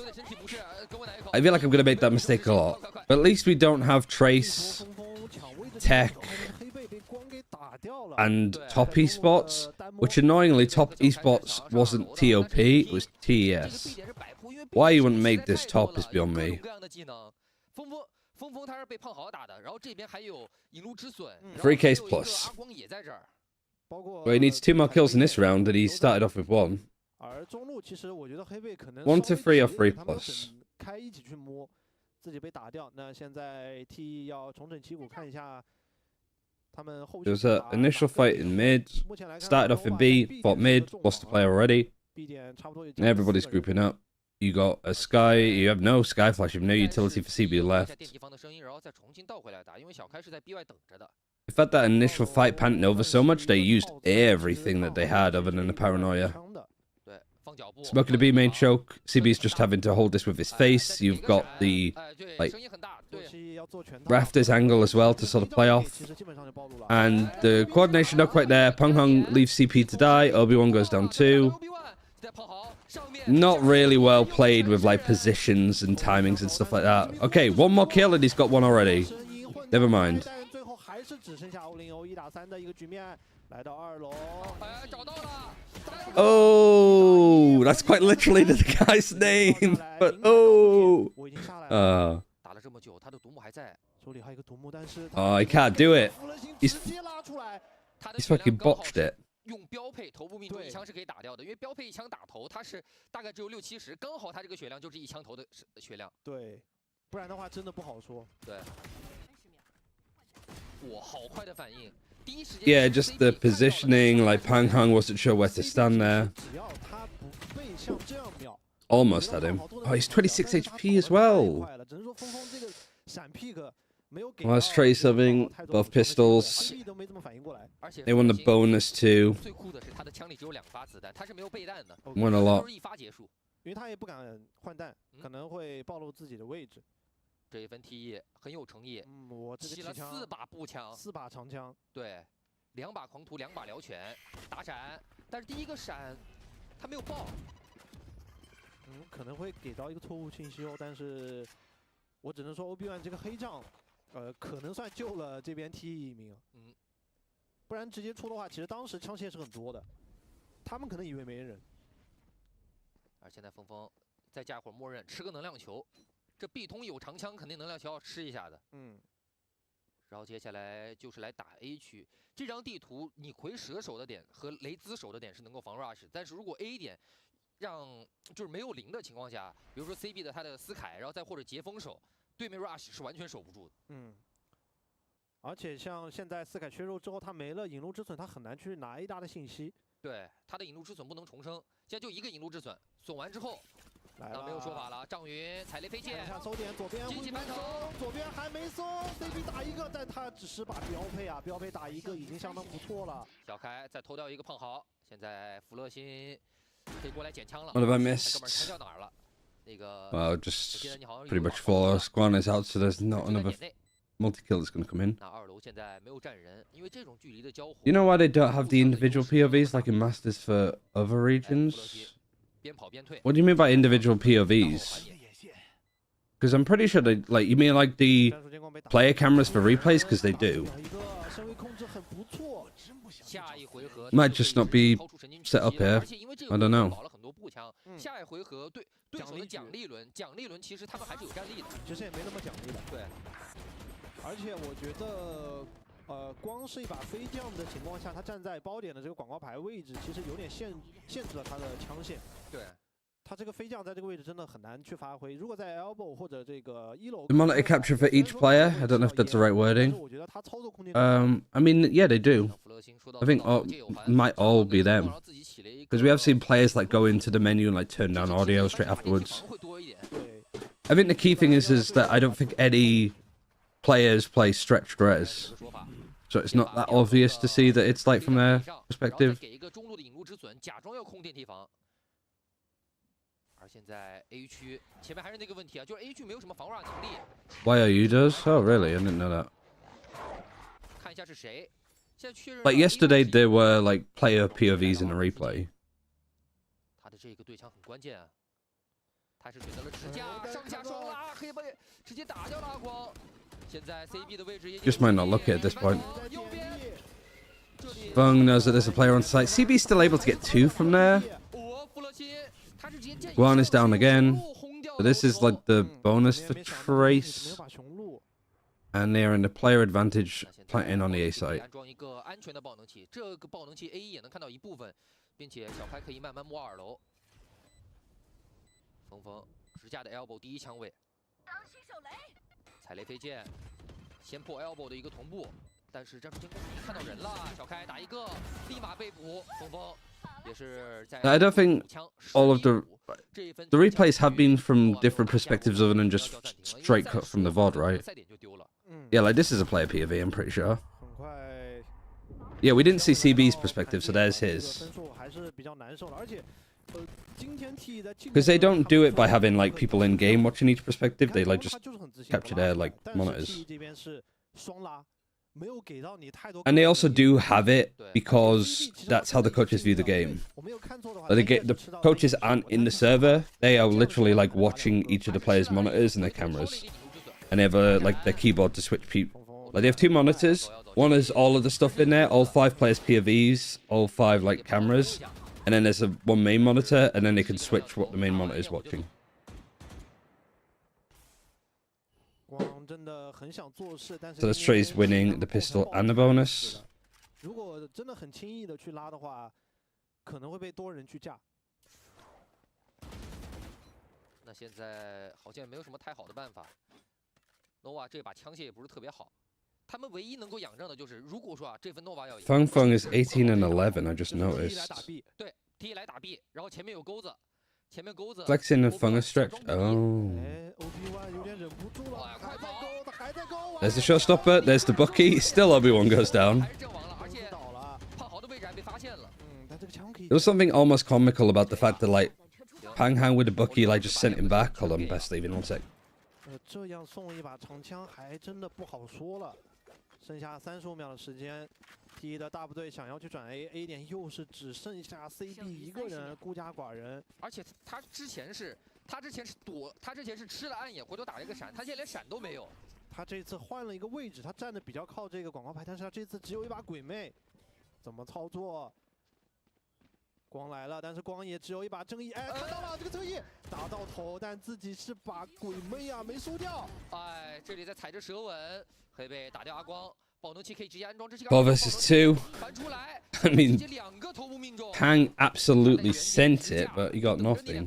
I feel like I'm going to make that mistake a lot. But at least we don't have Trace, Tech, and Top Esports. Which annoyingly, Top Esports wasn't TOP, it was TES. Why you wouldn't make this top is beyond me. 3K's plus. Well, he needs 2 more kills in this round, and he started off with 1. 1 to 3 or 3 plus. There was an initial fight in mid. Started off in B, fought mid, lost the player already. And everybody's grouping up. You got a Sky, you have no Sky Flash, you have no utility for CB left. In fact, that initial fight panned over so much, they used everything that they had other than the paranoia. Smoking a B main choke, CB's just having to hold this with his face. You've got the, like, rafters angle as well to sort of play off. And the coordination not quite there. Peng Hung leaves CP to die, Obi-Wan goes down 2. Not really well played with like positions and timings and stuff like that. Okay, 1 more kill and he's got 1 already. Never mind. Oh, that's quite literally the guy's name. But oh, he can't do it. He's fucking botched it. 用标配头部命中1枪是可以打掉的，因为标配1枪打头，它是大概只有60-70，刚好它这个血量就是1枪头的血量。对，不然的话真的不好说。对，哇，好快的反应，第一时间。Yeah, just the positioning, like Peng Hung wasn't sure where to stand there. Almost had him. Oh, he's 26 HP as well. Last Trace having both pistols. They won the bonus too. Won a lot. 因为他也不敢换弹，可能会暴露自己的位置。这一分 T 很有诚意，我这个起了4把步枪，4把长枪，对，2把狂徒，2把燎拳，打闪，但是第一个闪他没有爆，可能会给到一个错误信息哦，但是我只能说 Obi-Wan 这个黑杖。 可能算救了这边 T 一名，不然直接出的话，其实当时枪械是很多的，他们可能以为没人。而现在峰峰再加会儿默认吃个能量球，这 B 通有长枪，肯定能量球要吃一下的。然后接下来就是来打 A 区，这张地图你魁蛇守的点和雷兹守的点是能够防 rush， 但是如果 A 点让就是没有零的情况下，比如说 CB 的他的斯凯，然后再或者截锋手。 对面 rush 是完全守不住的。而且像现在斯凯缺肉之后，他没了引路之损，他很难去拿 A 大的信息。对，他的引路之损不能重生，现在就1个引路之损，损完之后，那没有说法了。张云踩雷飞剑，看收点，左边会翻手，左边还没收 ，CB 打1个，但他只是把标配啊，标配打1个已经相当不错了。小开再偷掉1个胖豪，现在福乐心可以过来捡枪了。 What have I missed? 哥们枪掉哪儿了？ Well, just pretty much 4 Squan is out, so there's not another multi-kill that's going to come in. You know why they don't have the individual POVs like in Masters for other regions? What do you mean by individual POVs? Because I'm pretty sure they, like, you mean like the player cameras for replays? Because they do. Might just not be set up here. I don't know. 下一回合对手的奖励轮其实他们还是有战力的，其实也没那么奖励的。对，而且我觉得，光是一把飞将的情况下，他站在包点的这个广告牌位置，其实有点限制了他的枪线。对。 他这个飞将在这个位置真的很难去发挥。如果在 elbow 或者这个1楼 ，the monitor capture for each player. I don't know if that's the right wording. I mean, yeah, they do. I think might all be them because we have seen players like go into the menu and like turn down audio straight afterwards. I think the key thing is that I don't think any players play stretched res, so it's not that obvious to see that it's like from their perspective. 而现在 A 区前面还是那个问题啊，就是 A 区没有什么防 rush 能力。YOU does? Oh really? I didn't know that. 看一下是谁， Like yesterday, there were like player POVs in the replay. 他的这个对枪很关键啊，他是选择了支架，上下双拉，可以被直接打掉了阿光。现在 CB 的位置也 Just might not look at this point. Feng knows that there's a player on site. CB's still able to get 2 from there. Guan is down again. So this is like the bonus for Trace. And they're in the player advantage planting on the A site. 安装一个安全的爆能器，这个爆能器 A1也能看到一部分，并且小开可以慢慢摸2楼。峰峰直架的 elbow 第一枪位，踩雷飞剑，先破 elbow 的一个同步，但是战术监控已经看到人了，小开打一个，立马被捕，峰峰也是在。I don't think all of the replays have been from different perspectives other than just straight cut from the VOD, right? Yeah, like this is a player POV, I'm pretty sure. Yeah, we didn't see CB's perspective, so there's his. Because they don't do it by having like people in game watching each perspective, they like just capture their like monitors. And they also do have it because that's how the coaches view the game. The coaches aren't in the server, they are literally like watching each of the players' monitors and their cameras. And they have like their keyboard to switch people. Like they have 2 monitors. One is all of the stuff in there, all 5 players POVs, all 5 like cameras. And then there's one main monitor, and then they can switch what the main monitor is watching. So this Trey's winning the pistol and the bonus. 如果真的很轻易的去拉的话，可能会被多人去架。那现在好像也没有什么太好的办法。Nova 这把枪械也不是特别好，他们唯一能够仰仗的就是，如果说啊这份 Nova 要赢。Feng Feng is 18 and 11. I just noticed. 对，第一来打 B， 然后前面有钩子，前面钩子。Flexing and Feng is stretched. Oh. There's the showstopper. There's the Bucky. Still Obi-Wan goes down. There was something almost comical about the fact that like Pang Hang with the Bucky like just sent him back. Hold on, best leave in 1 sec. 这样送一把长枪还真的不好说了。剩下35秒的时间 ，T 的大部队想要去转 A，A 点又是只剩下 CB 一个人，孤家寡人。而且他之前是吃了暗眼，回头打了一个闪，他现在连闪都没有。他这次换了一个位置，他站的比较靠这个广告牌，但是他这次只有一把鬼魅，怎么操作？ 光来了，但是光也只有一把正义。哎，看到了这个侧翼打到头，但自己是把鬼魅啊没收掉。哎，这里在踩着舌吻，可以被打掉阿光。爆能器可以直接安装，这是 4 versus 2. 翻出来 I mean, 2个头部命中。Pang absolutely sent it, but he got nothing.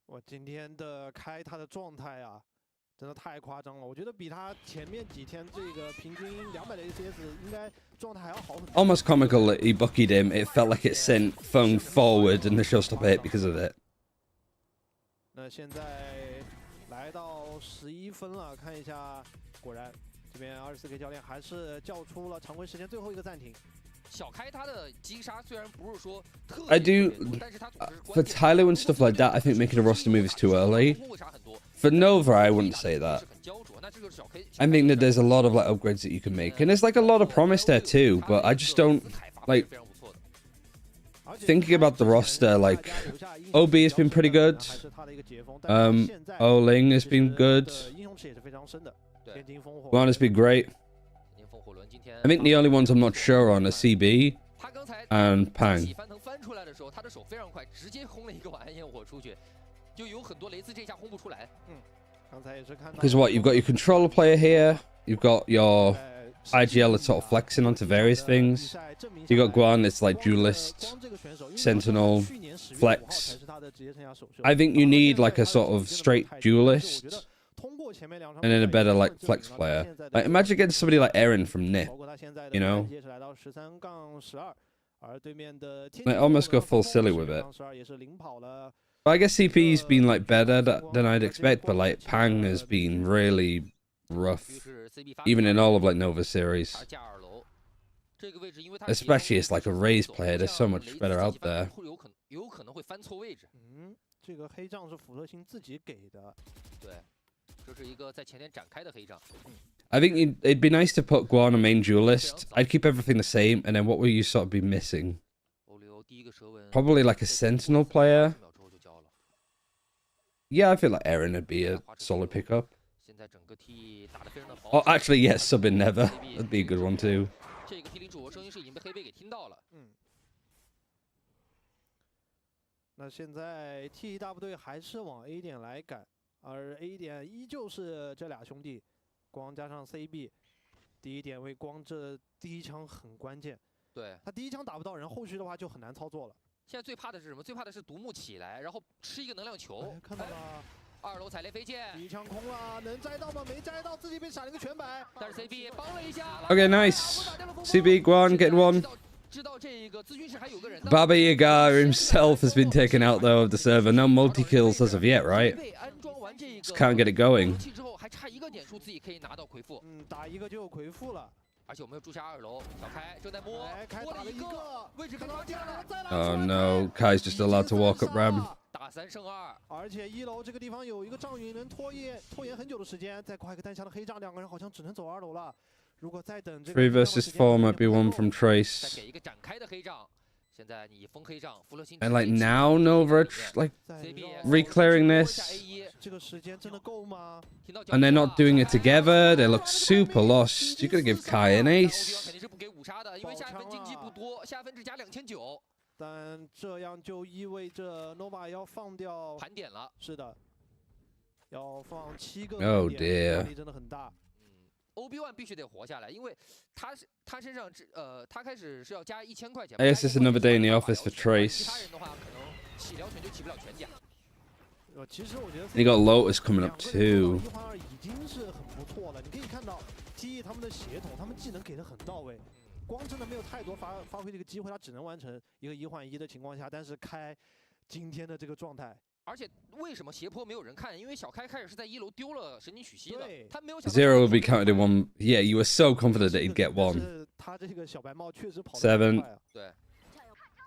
我今天的开他的状态啊，真的太夸张了。我觉得比他前面几天这个平均200的 ACS 应该状态还要好很多。Almost comical that he buckied him. It felt like it sent Feng forward and the showstopper hit because of it. 那现在来到11分了，看一下，果然这边24K 教练还是叫出了常规时间最后一个暂停。 小开他的击杀虽然不是说特 I do for Tyler and stuff like that. I think making a roster move is too early. For Nova, I wouldn't say that. I think that there's a lot of like upgrades that you can make, and there's like a lot of promise there too. But I just don't like thinking about the roster. Like OB has been pretty good. Oling has been good. Guan has been great. I think the only ones I'm not sure on are CB and Pang. Because what, you've got your controller player here, you've got your IGL that's sort of flexing onto various things. You got Guan, it's like duelist, sentinel, flex. I think you need like a sort of straight duelist. And then a better like flex player. Like imagine getting somebody like Aaron from NIP, you know? Like almost go full silly with it. But I guess CP's been like better than I'd expect, but like Pang has been really rough, even in all of like Nova series. Especially as like a Raze player, there's so much better out there. 这是一个在前天展开的黑仗。I think it'd be nice to put Guan on main duelist. I'd keep everything the same, and then what will you sort of be missing? Probably like a sentinel player. Yeah, I feel like Aaron would be a solid pickup. Oh, actually, yes, sub in Never. That'd be a good one too. 这个 T 领主播声音是已经被黑贝给听到了。那现在 T 大部队还是往 A 点来赶，而 A 点依旧是这俩兄弟，光加上 CB， 第一点位光这第一枪很关键。对，他第一枪打不到人，后续的话就很难操作了。现在最怕的是什么？最怕的是独木起来，然后吃一个能量球。看到了。 2楼踩雷飞剑，第一枪空了，能摘到吗？没摘到，自己被闪了一个全白。但是 CB 帮了一下。Okay, nice. CB Guan getting one. 知道这个咨询室还有个人。Baba Yaga himself has been taken out though of the server. No multi kills as of yet, right? Just can't get it going. 之后还差一个点数，自己可以拿到回复。打一个就有回复了。 而且我们又驻下2楼，小开正在摸，摸了一个，位置被抓掉了。Oh no, Kai's just allowed to walk up ramp. 打3胜2，而且1楼这个地方有一个障云能拖延很久的时间，再挂一个单向的黑障，两个人好像只能走2楼了。如果再等这个 3 versus 4 might be one from Trace. 再给一个展开的黑障。现在你封黑障，弗洛辛。 And like now Nova like reclearing this. 这个时间真的够吗？ And they're not doing it together. They look super lost. You gotta give Kai an ace. 肯定是不给5杀的，因为下分经济不多，下分只加2900。但这样就意味着 Nova 要放掉盘点了。是的，要放7个。 Oh dear. 压力真的很大。 OB1 必须得活下来，因为他身上他开始是要加1000块钱。I guess it's another day in the office for Trace. 其他人的话，可能起疗全就起不了全甲。其实我觉得 You got Lotus coming up too. 1换2已经是很不错了，你可以看到 T 他们的协同，他们技能给的很到位。光真的没有太多发挥的一个机会，他只能完成一个1换1的情况下，但是开今天的这个状态。 而且为什么斜坡没有人看？因为小开开始是在1楼丢了神经曲息的，他没有想到 Zero will be counted in one. Yeah, you were so confident that he'd get one. 他这个小白帽确实跑得 7. 对。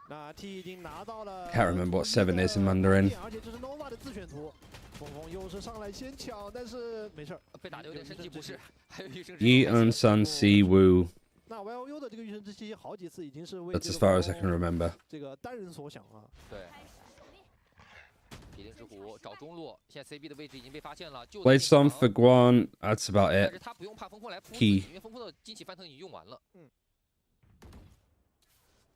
那 T 已经拿到了。 Can't remember what 7 is in Mandarin. 而且这是 Nova 的自选图，峰峰又是上来先抢，但是没事儿，被打的有点身体不适，还有一生。 Yi and Sun Si Wu. 那 YOU 的这个御神之息好几次已经是为 That's as far as I can remember. 这个单人所想了。对。 铁定之虎找中路，现在 CB 的位置已经被发现了。 Blade Storm for Guan. That's about 但 it. 是他不用怕峰峰来扑， Key. 因为峰峰的惊喜翻腾已经用完了。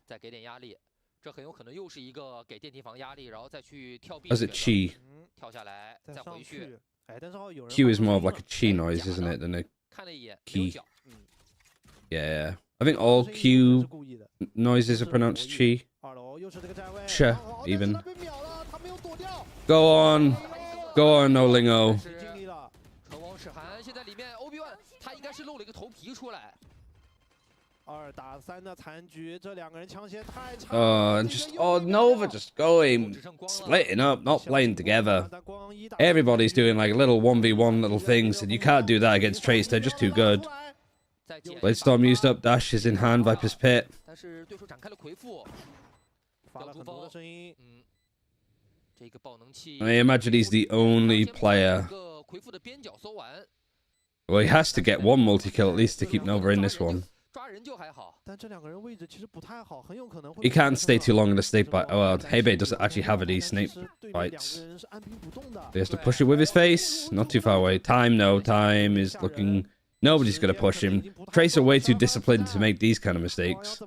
再给点压力，这很有可能又是一个给电梯房压力，然后再去跳壁。 As a chi. 跳下来，再回去。哎，但是有人 Q is more of like a chi noise, isn't it, than a 看了一眼 key? Yeah. I think all Q noises are pronounced chi. 2楼又是这个站位 Ch even. Go on. Go on, Olingo. 成王齿寒，现在里面 OB1 他应该是露了一个头皮出来。 2打3的残局，这两个人枪线太长。And just Nova just going, splitting up, not playing together. Everybody's doing like little 1v1 little things, and you can't do that against Trace. They're just too good. Blade Storm used up, Dash is in hand, Viper's Pit. 但是对手展开了回复，发了很多的声音。这个爆能器。 I imagine he's the only player. 回复的边角搜完。 Well, he has to get one multi-kill at least to keep Nova in this one. 抓人就还好，但这两个人位置其实不太好，很有可能会。 He can't stay too long in the snake bite. Oh, well, Hebe doesn't actually have any snake bites. He has to push it with his face. Not too far away. Time, no. Time is looking... Nobody's going to push him. Trace are way too disciplined to make these kind of mistakes.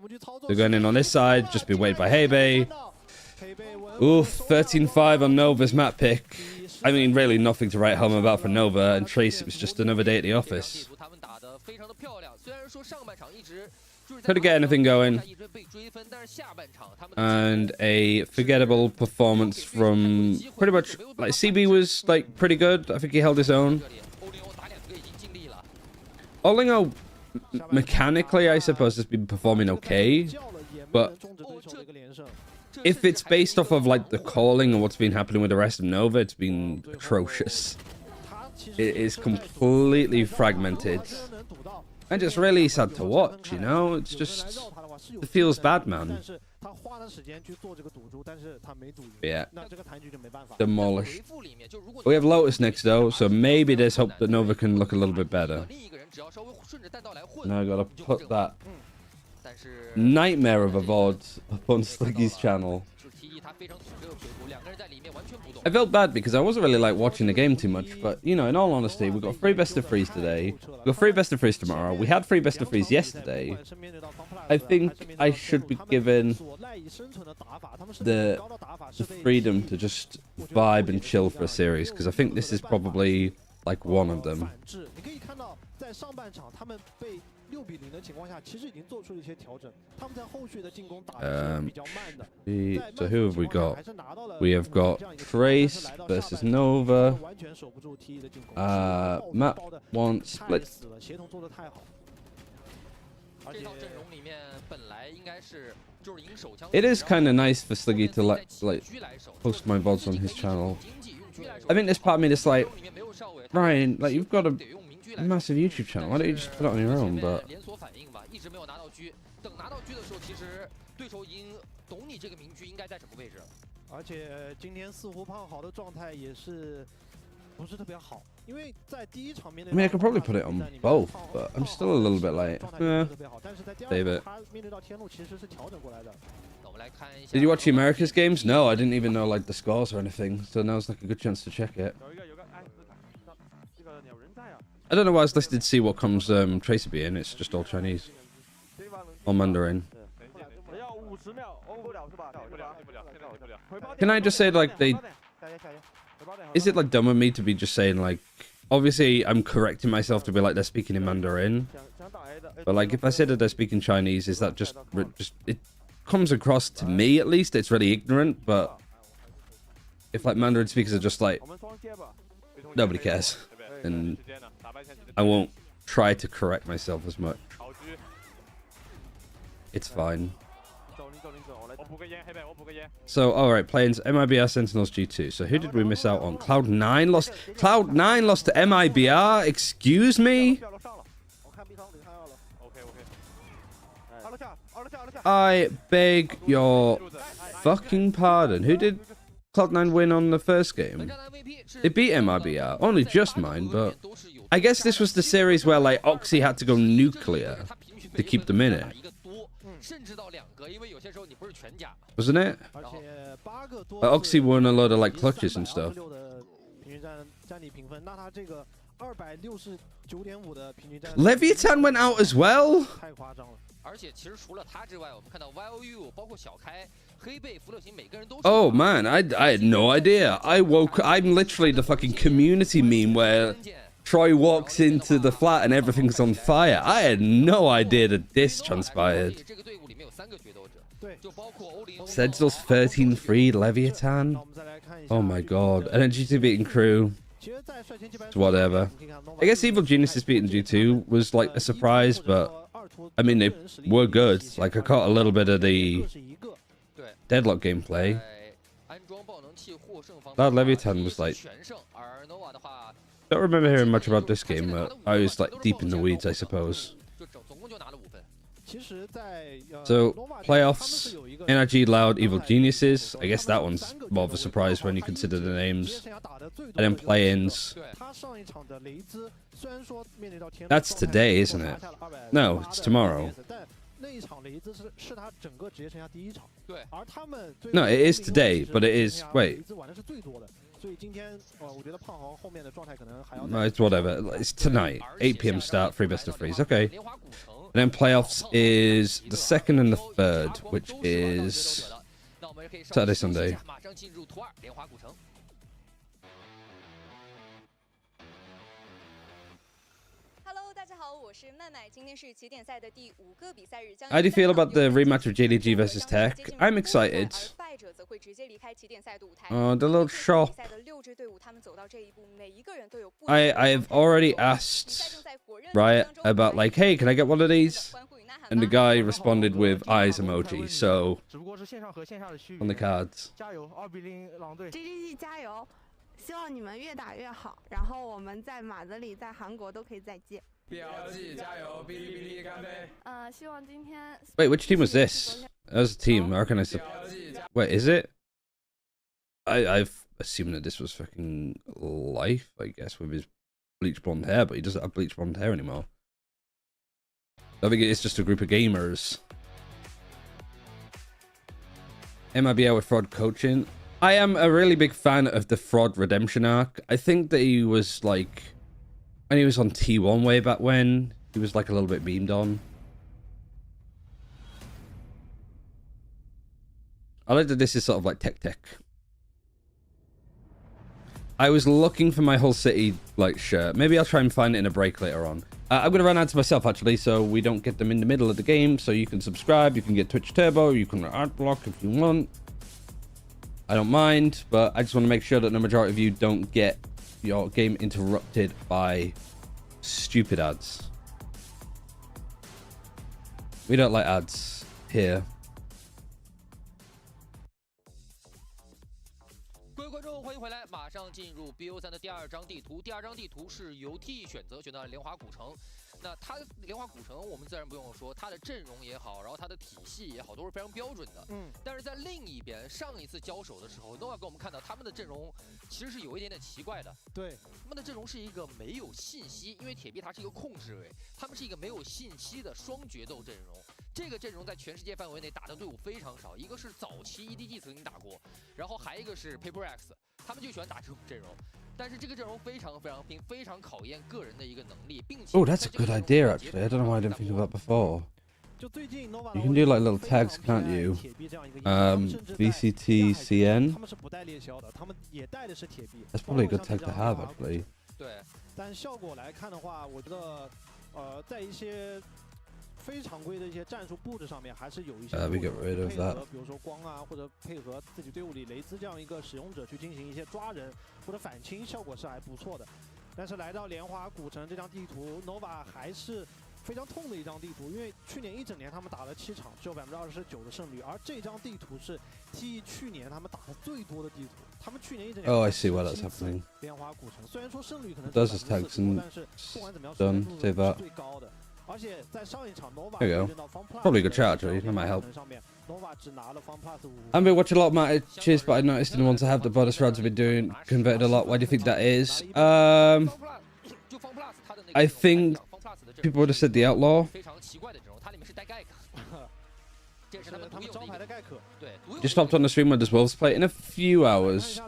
They're going in on this side. Just be waited by Hebe. Oof, 13-5 on Nova's map pick. I mean, really nothing to write home about for Nova. And Trace, it was just another day at the office. Couldn't get anything going. And a forgettable performance from pretty much... Like, CB was, like, pretty good. I think he held his own. Olingo, mechanically, I suppose, has been performing okay. But if it's based off of, like, the calling and what's been happening with the rest of Nova, it's been atrocious. It is completely fragmented. And just really sad to watch, you know? It's just... It feels bad, man. 他花了时间去做这个赌注，但是他没赌赢。Yeah. 那这个残局就没办法。Demolished. We have Lotus next though, so maybe there's hope that Nova can look a little bit better. Now I gotta put that nightmare of a VOD up on Sluggy's channel. I felt bad because I wasn't really like watching the game too much, but you know, in all honesty, we've got 3 best of 3s today. We've got 3 best of 3s tomorrow. We had 3 best of 3s yesterday. I think I should be given the freedom to just vibe and chill for a series, because I think this is probably like one of them. 6比0的情况下，其实已经做出了一些调整。他们在后续的进攻打的是比较慢的。So who have we got? We have got Trace versus Nova. 完全守不住 TE 的进攻。Map one split. 协同做得太好。这套阵容里面本来应该是就是赢手枪。It is kind of nice for Sluggy to like post my VODs on his channel. I think there's part of me that's like, Ryan, like you've got a massive YouTube channel. Why don't you just put it on your own? But 连锁反应吧，一直没有拿到车，等拿到车的时候，其实对手已经懂你这个明车应该在什么位置了。而且今天似乎胖好的状态也是不是特别好，因为在第一场面对 I mean, I could probably put it on both, but I'm still a little bit like, save it. 他面对到天路其实是调整过来的。 Did you watch the America's games? No, I didn't even know like the scores or anything. So now's like a good chance to check it. I don't know why I was listed to see what comes Tracer be in. It's just all Chinese or Mandarin. Can I just say like they? Is it like dumb of me to be just saying like? Obviously, I'm correcting myself to be like they're speaking in Mandarin, but like if I said that they're speaking Chinese, is that just it comes across to me at least? It's really ignorant, but if like Mandarin speakers are just like nobody cares, and I won't try to correct myself as much. It's fine. So, alright, planes, MIBR Sentinels G2. So, who did we miss out on? Cloud9 lost. Cloud9 lost to MIBR? Excuse me? I beg your fucking pardon. Who did Cloud9 win on the first game? They beat MIBR. Only just mine, but I guess this was the series where like Oxy had to go nuclear to keep them in it. Wasn't it? Oxy won a lot of like clutches and stuff. Leviathan went out as well? Oh man, I had no idea. I'm literally the fucking community meme where Troy walks into the flat and everything's on fire. I had no idea that this transpired. Sentinels 13-3 Leviathan. Oh my god. And then G2 beating crew. Whatever. I guess Evil Geniuses beating G2 was like a surprise, but I mean they were good. Like I caught a little bit of the Deadlock gameplay. That Leviathan was like, don't remember hearing much about this game, but I was like deep in the weeds, I suppose. So, playoffs, NRG, Loud, Evil Geniuses. I guess that one's more of a surprise when you consider the names. And then play-ins. That's today, isn't it? No, it's tomorrow. No, it is today, but it is... Wait. No, it's whatever. It's tonight. 8 PM start, 3 best of 3s. Okay. And then playoffs is the 2nd and the 3rd, which is Saturday, Sunday. How do you feel about the rematch of JDG versus Tech? I'm excited. The little shop. I've already asked Riot about like, hey, can I get one of these? And the guy responded with eyes emoji, so on the cards. 希望你们越打越好，然后我们在马德里、在韩国都可以再见。标记加油，哔哩哔哩干杯！希望今天。Wait, which team was this? As a team, I reckon I said... Wait, is it? I've assumed that this was fucking Life, I guess, with his bleach blonde hair, but he doesn't have bleach blonde hair anymore. I think it's just a group of gamers. MIBL with Fraud coaching. I am a really big fan of the Fraud redemption arc. I think that he was like... When he was on T1 way back when, he was like a little bit beamed on. I like that this is sort of like tech. I was looking for my Hull City like shirt. Maybe I'll try and find it in a break later on. I'm going to run ads myself actually, so we don't get them in the middle of the game. So you can subscribe, you can get Twitch Turbo, you can ad block if you want. I don't mind, but I just want to make sure that the majority of you don't get your game interrupted by stupid ads. We don't like ads here. 各位观众，欢迎回来！马上进入 BO3的第2张地图。第2张地图是由 T 选择到了莲花古城。那它莲花古城，我们自然不用说，它的阵容也好，然后它的体系也好，都是非常标准的。但是在另一边，上一次交手的时候 ，Nova 给我们看到他们的阵容其实是有一点点奇怪的。对，他们的阵容是一个没有信息，因为铁臂他是一个控制位，他们是一个没有信息的双决斗阵容。 这个阵容在全世界范围内打的队伍非常少，一个是早期 EDG 曾经打过，然后还一个是 FPX， 他们就喜欢打这种阵容。但是这个阵容非常拼，非常考验个人的一个能力，并且 Oh, that's a good idea actually. I don't know why I didn't think of that before. You can do like little tags, can't you? VCT CN. That's probably a good tag to have actually. 对，但效果来看的话，我觉得在一些 非常规的一些战术布置上面，还是有一些配合，比如说光啊，或者配合自己队伍里雷兹这样一个使用者去进行一些抓人或者反清，效果是还不错的。但是来到莲花古城这张地图 ，Nova 还是非常痛的一张地图，因为去年一整年他们打了7场，只有29%的胜率，而这张地图是 T 去年他们打的最多的地图。他们去年一整年 Oh, I see why that's happening. 莲花古城虽然说胜率可能 does his tags and 但是不管怎么样， done. Save that. 最高的。 There you go. Probably a good chat actually, that might help. I've been watching a lot of matches, but I noticed the ones that have the bonus rounds have been doing converted a lot. Why do you think that is? I think people would have said the outlaw. Just hopped on the stream when there's Wolves play in a few hours.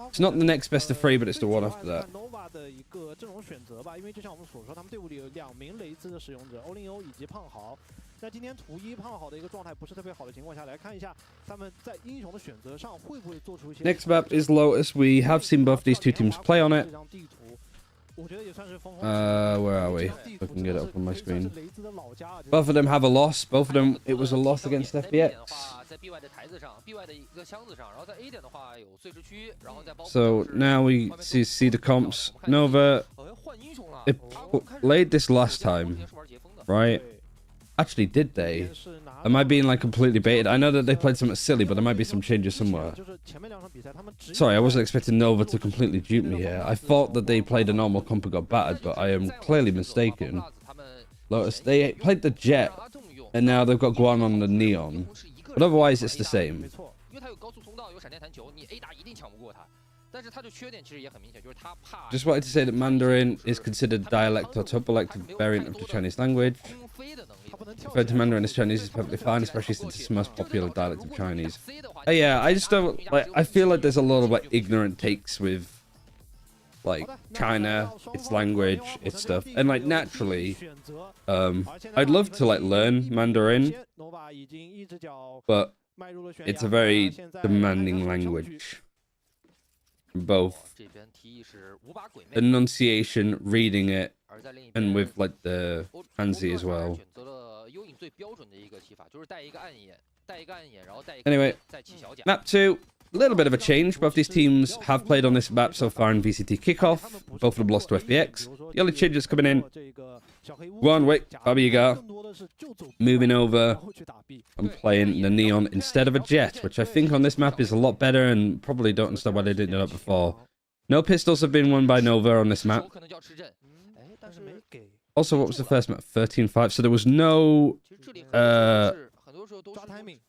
It's not the next best of 3, but it's the one after that. 的一个阵容选择吧，因为就像我们所说，他们队伍里有2名雷兹的使用者，欧林欧以及胖豪。在今天图一胖豪的一个状态不是特别好的情况下，来看一下他们在英雄的选择上会不会做出一些。Next map is Lotus. We have seen both these two teams play on it. 我觉得也算是锋锋。Where are we? If I can get it up on my screen. Both of them have a loss. Both of them, it was a loss against FPX. So now we see the comps. Nova, they played this last time, right? Actually, did they? Am I being like completely baited? I know that they played something silly, but there might be some changes somewhere. Sorry, I wasn't expecting Nova to completely dupe me here. I thought that they played a normal comp and got battered, but I am clearly mistaken. Lotus, they played the Jet, and now they've got Guan on the Neon. But otherwise, it's the same. Just wanted to say that Mandarin is considered dialect or top-elected variant of the Chinese language. Referred to Mandarin as Chinese is perfectly fine, especially since it's the most popular dialect of Chinese. Yeah, I just don't like. I feel like there's a lot of like ignorant takes with like China, its language, its stuff, and like naturally, I'd love to like learn Mandarin, but it's a very demanding language. Both enunciation, reading it, and with like the Hanzi as well. Anyway, map 2, a little bit of a change. Both these teams have played on this map so far in VCT Kickoff. Both of them lost to FPX. The only changes coming in. One, wait, Babiga moving over and playing the Neon instead of a Jet, which I think on this map is a lot better and probably don't understand why they didn't do that before. No pistols have been won by Nova on this map. Also, what was the first map? 13-5. So there was no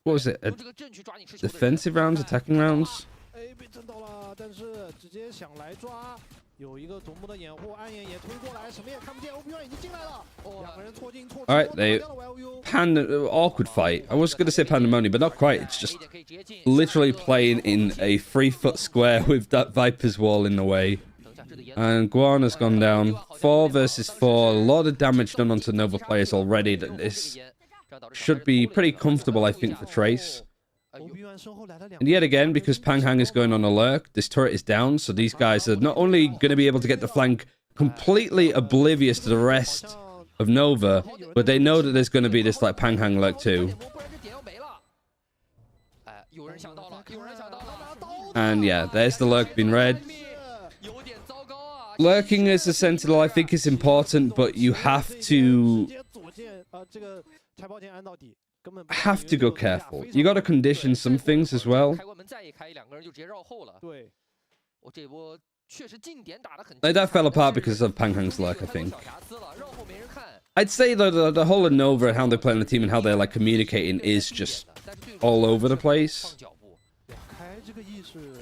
What was it? Defensive rounds, attacking rounds? Alright, they awkward fight. I was gonna say pandemonium, but not quite. It's just literally playing in a 3-foot square with that Viper's wall in the way. And Guan has gone down. 4 versus 4. A lot of damage done onto Nova players already. This should be pretty comfortable, I think, for Trace. And yet again, because Panghang is going on a lurk, this turret is down, so these guys are not only going to be able to get the flank completely oblivious to the rest of Nova, but they know that there's going to be this like Panghang lurk too. And yeah, there's the lurk being read. Lurking as a sentinel, I think, is important, but you have to go careful. You got to condition some things as well. Like, that fell apart because of Panghang's lurk, I think. I'd say though the whole of Nova and how they play on the team and how they're like communicating is just all over the place.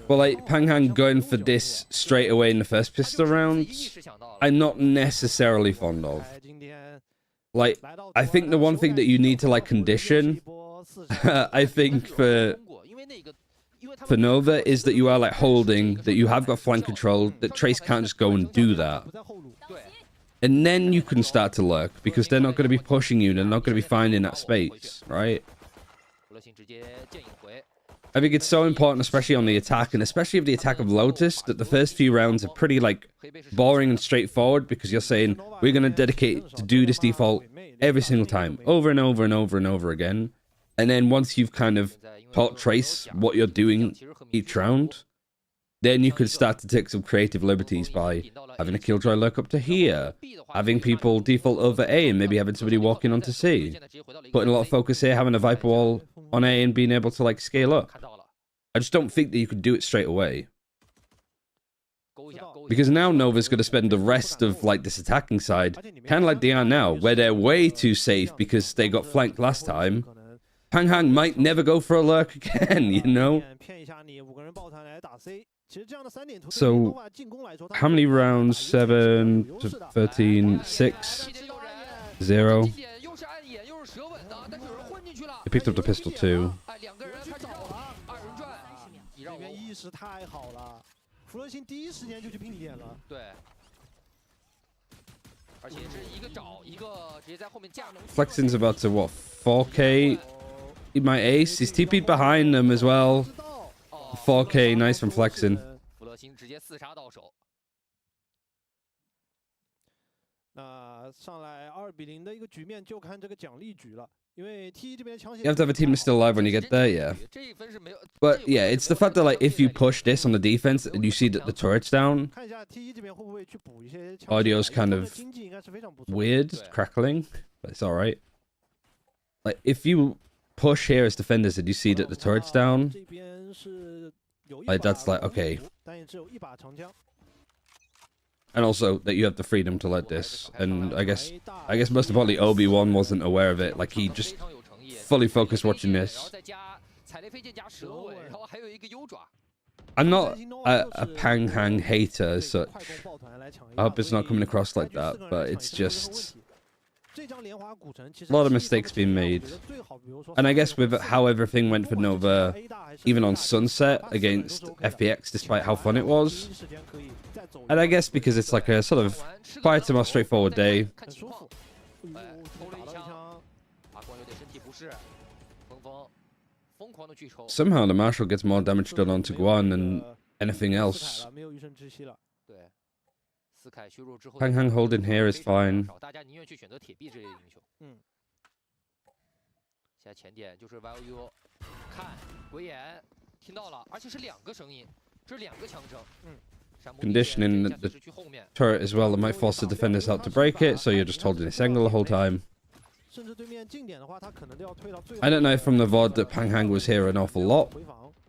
But like Panghang going for this straight away in the first pistol round, I'm not necessarily fond of. Like, I think the one thing that you need to like condition, I think for Nova, is that you are like holding, that you have got flank control, that Trace can't just go and do that. And then you can start to lurk, because they're not going to be pushing you, they're not going to be finding that space, right? I think it's so important, especially on the attack, and especially of the attack of Lotus, that the first few rounds are pretty, like, boring and straightforward, because you're saying, we're going to dedicate to do this default every single time, over and over and over and over again. And then once you've kind of taught Trace what you're doing each round, then you could start to take some creative liberties by having a Killjoy lurk up to here, having people default over A, and maybe having somebody walk in onto C, putting a lot of focus here, having a Viper wall on A, and being able to like scale up. I just don't think that you could do it straight away, because now Nova's going to spend the rest of like this attacking side kind of like they are now, where they're way too safe because they got flanked last time. Panghang might never go for a lurk again, you know? So, how many rounds? 7, 13, 6, 0. He picked up the pistol too. Flexing's about to, what, 4K? My ace. He's TP'd behind them as well. 4K, nice from Flexing. You have to have a team that's still alive when you get there, yeah. But yeah, it's the fact that like if you push this on the defense and you see that the turret's down, audio's kind of weird, crackling, but it's alright. Like if you push here as defenders and you see that the turret's down, like that's like okay. And also that you have the freedom to let this, and I guess most importantly Obi-Wan wasn't aware of it. Like he just fully focused watching this. I'm not a Panghang hater as such. I hope it's not coming across like that, but it's just a lot of mistakes being made. And I guess with how everything went for Nova, even on Sunset against FPX, despite how fun it was. And I guess because it's like a sort of quieter, more straightforward day. Somehow the Marshal gets more damage done onto Guan than anything else. Panghang holding here is fine. Conditioning the turret as well, that might force the defenders out to break it, so you're just holding this angle the whole time. I don't know from the VOD that Panghang was here an awful lot,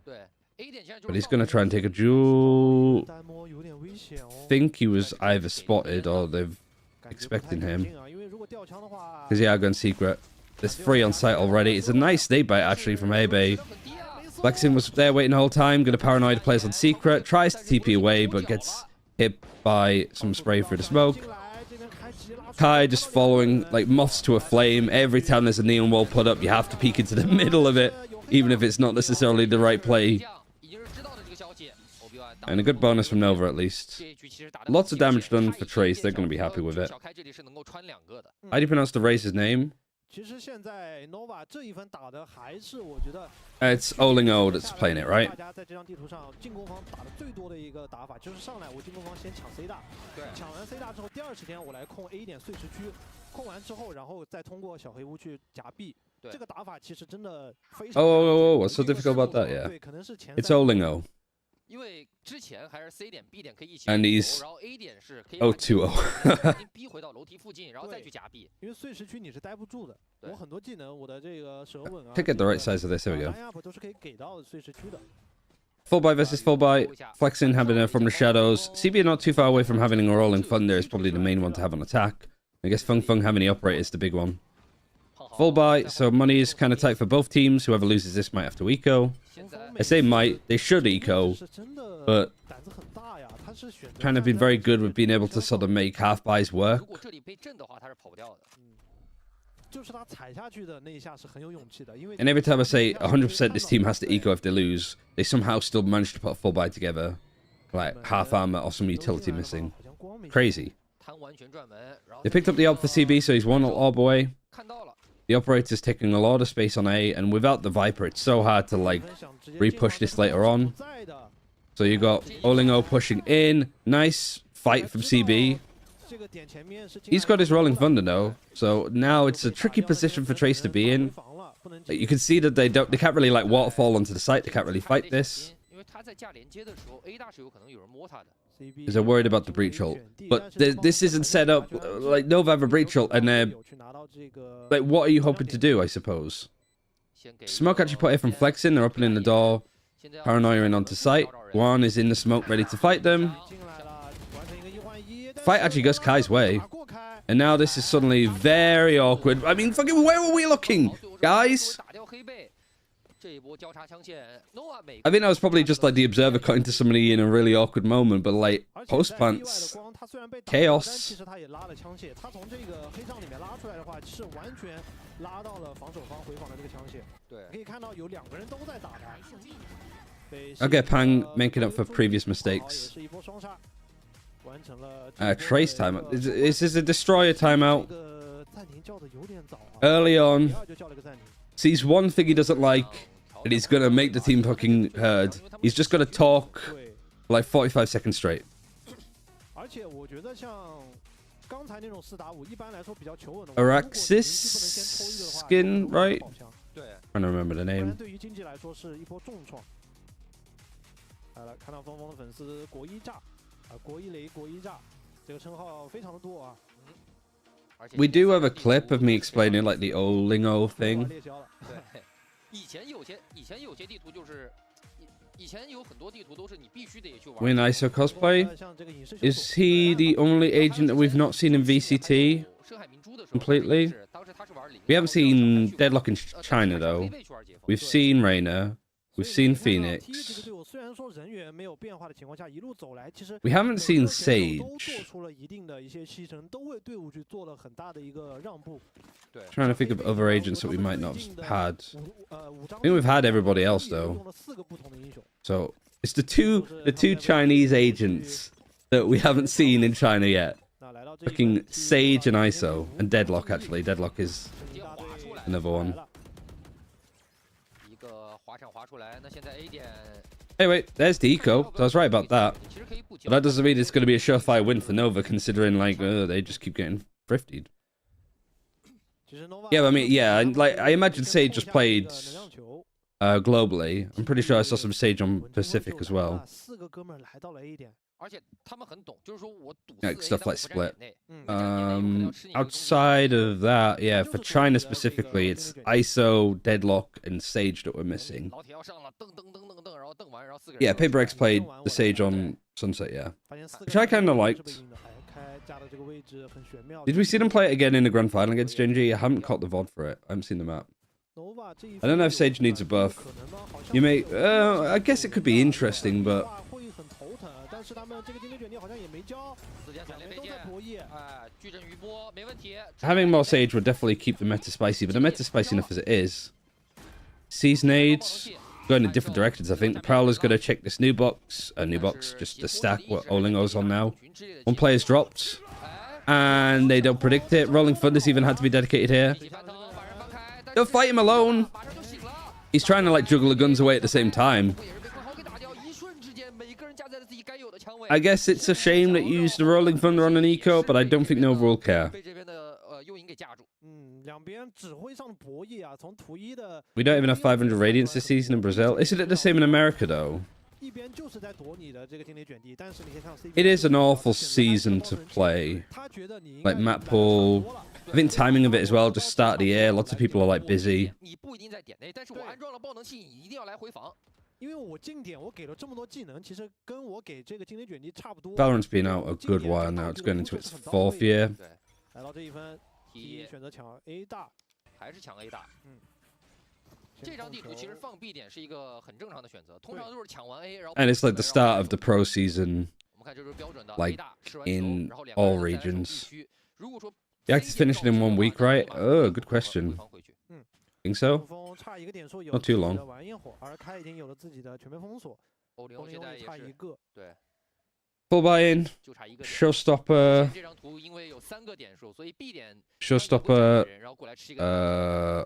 but he's going to try and take a duel. I think he was either spotted or they're expecting him. Because yeah, I've gone secret. There's 3 on site already. It's a nice snake bite, actually, from Abe. Flexing was there waiting the whole time. Gonna paranoid players on secret. Tries to TP away, but gets hit by some spray through the smoke. Kai just following like moths to a flame. Every time there's a neon wall put up, you have to peek into the middle of it, even if it's not necessarily the right play. And a good bonus from Nova, at least. Lots of damage done for Trace. They're going to be happy with it. How do you pronounce the race's name? It's Olingo that's playing it, right? Oh, what's so difficult about that? Yeah, it's Olingo. And he's 0-2-0. Could get the right size of this. Here we go. Full buy versus full buy. Flexing having her from the shadows. CB not too far away from having a rolling thunder is probably the main one to have on attack. I guess Feng Feng having the operator is the big one. Full buy, so money is kind of tight for both teams. Whoever loses this might have to eco. I say might, they should eco, but kind of been very good with being able to sort of make half buys work. And every time I say 100% this team has to eco if they lose, they somehow still manage to put a full buy together. Like half armor or some utility missing. Crazy. They picked up the orb for CB, so he's 1 orb away. The operator's taking a lot of space on A, and without the Viper, it's so hard to, like, re-push this later on. So you got Olingo pushing in. Nice fight from CB. He's got his Rolling Thunder, though. So now it's a tricky position for Trace to be in. You can see that they can't really, like, waterfall onto the site. They can't really fight this. Because they're worried about the breach ult. But this isn't set up like Nova have a breach ult, and they're like, what are you hoping to do, I suppose? Smoke actually put here from Flexing. They're opening the door. Paranoia in onto site. Guan is in the smoke ready to fight them. Fight actually goes Kai's way. And now this is suddenly very awkward. I mean, fucking where were we looking, guys? I think that was probably just like the observer cutting to somebody in a really awkward moment, but like post plants, chaos. Okay, Pang making up for previous mistakes. Trace timeout. This is a destroyer timeout. Early on, sees one thing he doesn't like, and he's gonna make the team fucking heard. He's just gonna talk for like 45 seconds straight. Araxis skin, right? Trying to remember the name. We do have a clip of me explaining like the Olingo thing. When ISO cosplay, is he the only agent that we've not seen in VCT completely? We haven't seen Deadlock in China though. We've seen Reina. We've seen Phoenix. We haven't seen Sage. Trying to think of other agents that we might not have had. I think we've had everybody else though. So it's the two Chinese agents that we haven't seen in China yet. Fucking Sage and ISO and Deadlock actually. Deadlock is another one. Hey, wait, there's the eco. So I was right about that. But that doesn't mean it's going to be a surefire win for Nova, considering, like, they just keep getting thrifted. Yeah, I mean, yeah, like, I imagine Sage just played globally. I'm pretty sure I saw some Sage on Pacific as well. Like, stuff like Split. Outside of that, yeah, for China specifically, it's ISO, Deadlock, and Sage that we're missing. Yeah, Paper X played the Sage on Sunset, yeah. Which I kind of liked. Did we see them play it again in the grand final against GNG? I haven't caught the VOD for it. I haven't seen the map. I don't know if Sage needs a buff. You may... I guess it could be interesting, but... Having more Sage would definitely keep the meta spicy, but the meta spicy enough as it is. Sees nades, going in different directions. I think the Prowler's going to check this new box, just the stack what Olingo's on now. One player's dropped, and they don't predict it. Rolling Thunder's even had to be dedicated here. Don't fight him alone. He's trying to like juggle the guns away at the same time. I guess it's a shame that you used the Rolling Thunder on an eco, but I don't think Nova will care. We don't even have 500 Radiance this season in Brazil. Isn't it the same in America, though? It is an awful season to play. Like, map pool. I think timing of it as well, just start of the year. Lots of people are, like, busy. Valorant's been out a good while now. It's going into its 4th year. And it's like the start of the pro season, like in all regions. The act is finishing in 1 week, right? Oh, good question. Think so? Not too long. Full buy-in. Showstopper.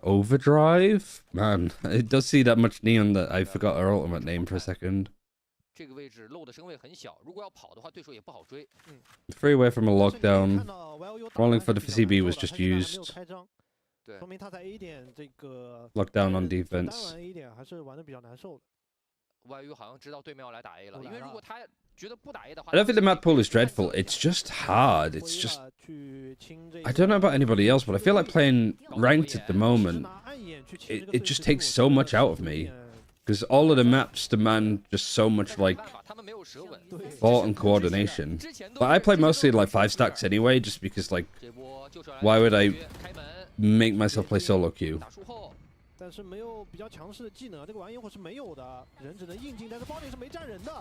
Overdrive? Man, it does see that much neon that I forgot our ultimate name for a second. 3 away from a lockdown. Rolling for the CB was just used. Lockdown on defense. I don't think the map pool is dreadful. It's just hard. It's just... I don't know about anybody else, but I feel like playing ranked at the moment, it just takes so much out of me. Because all of the maps demand just so much, like, thought and coordination. But I play mostly, like, 5 stacks anyway, just because, like, why would I make myself play solo queue? 但是没有比较强势的技能，这个玩意儿是没有的，人只能硬进，但是包点是没站人的，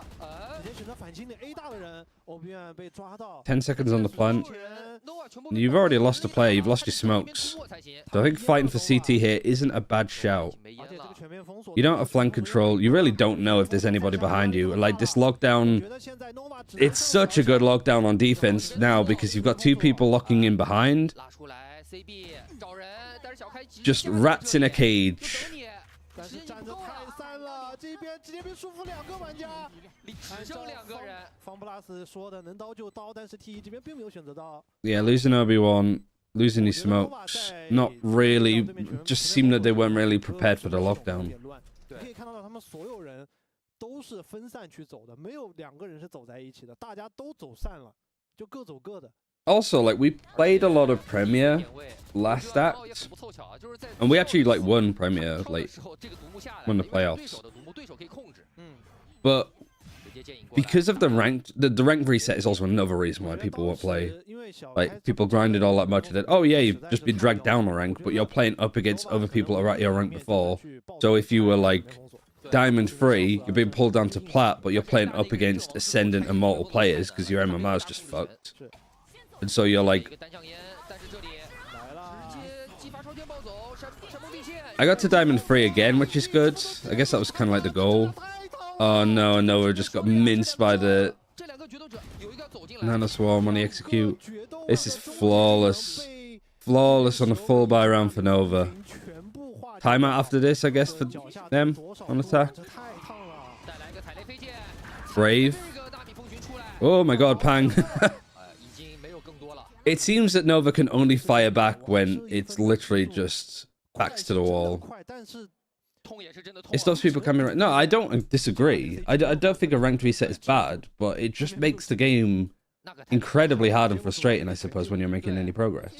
直接选择反清的 A 大的人，欧比安被抓到。10 seconds on the plant. You've already lost a player. You've lost your smokes. So I think fighting for CT here isn't a bad shout. You don't have flank control. You really don't know if there's anybody behind you. Like this lockdown, it's such a good lockdown on defense now because you've got 2 people locking in behind. Just rats in a cage. Yeah, losing Obi-Wan, losing his smokes, not really, just seemed that they weren't really prepared for the lockdown. Also, like, we played a lot of Premier last act, and we actually, like, won Premier, like, won the playoffs. But because of the rank reset is also another reason why people won't play. Like, people grinded all that much, and then, oh yeah, you've just been dragged down a rank, but you're playing up against other people that are at your rank before. So if you were, like, Diamond 3, you're being pulled down to Plat, but you're playing up against Ascendant and Mortal players, because your MMR's just fucked. And so you're like... I got to Diamond 3 again, which is good. I guess that was kind of like the goal. Oh no, Nova just got minced by the... Nano Swarm on the execute. This is flawless. Flawless on a full buy round for Nova. Timeout after this, I guess, for them on attack. Brave. Oh my god, Pang. It seems that Nova can only fire back when it's literally just backs to the wall. It stops people coming right. No, I don't disagree. I don't think a ranked reset is bad, but it just makes the game incredibly hard and frustrating, I suppose, when you're making any progress.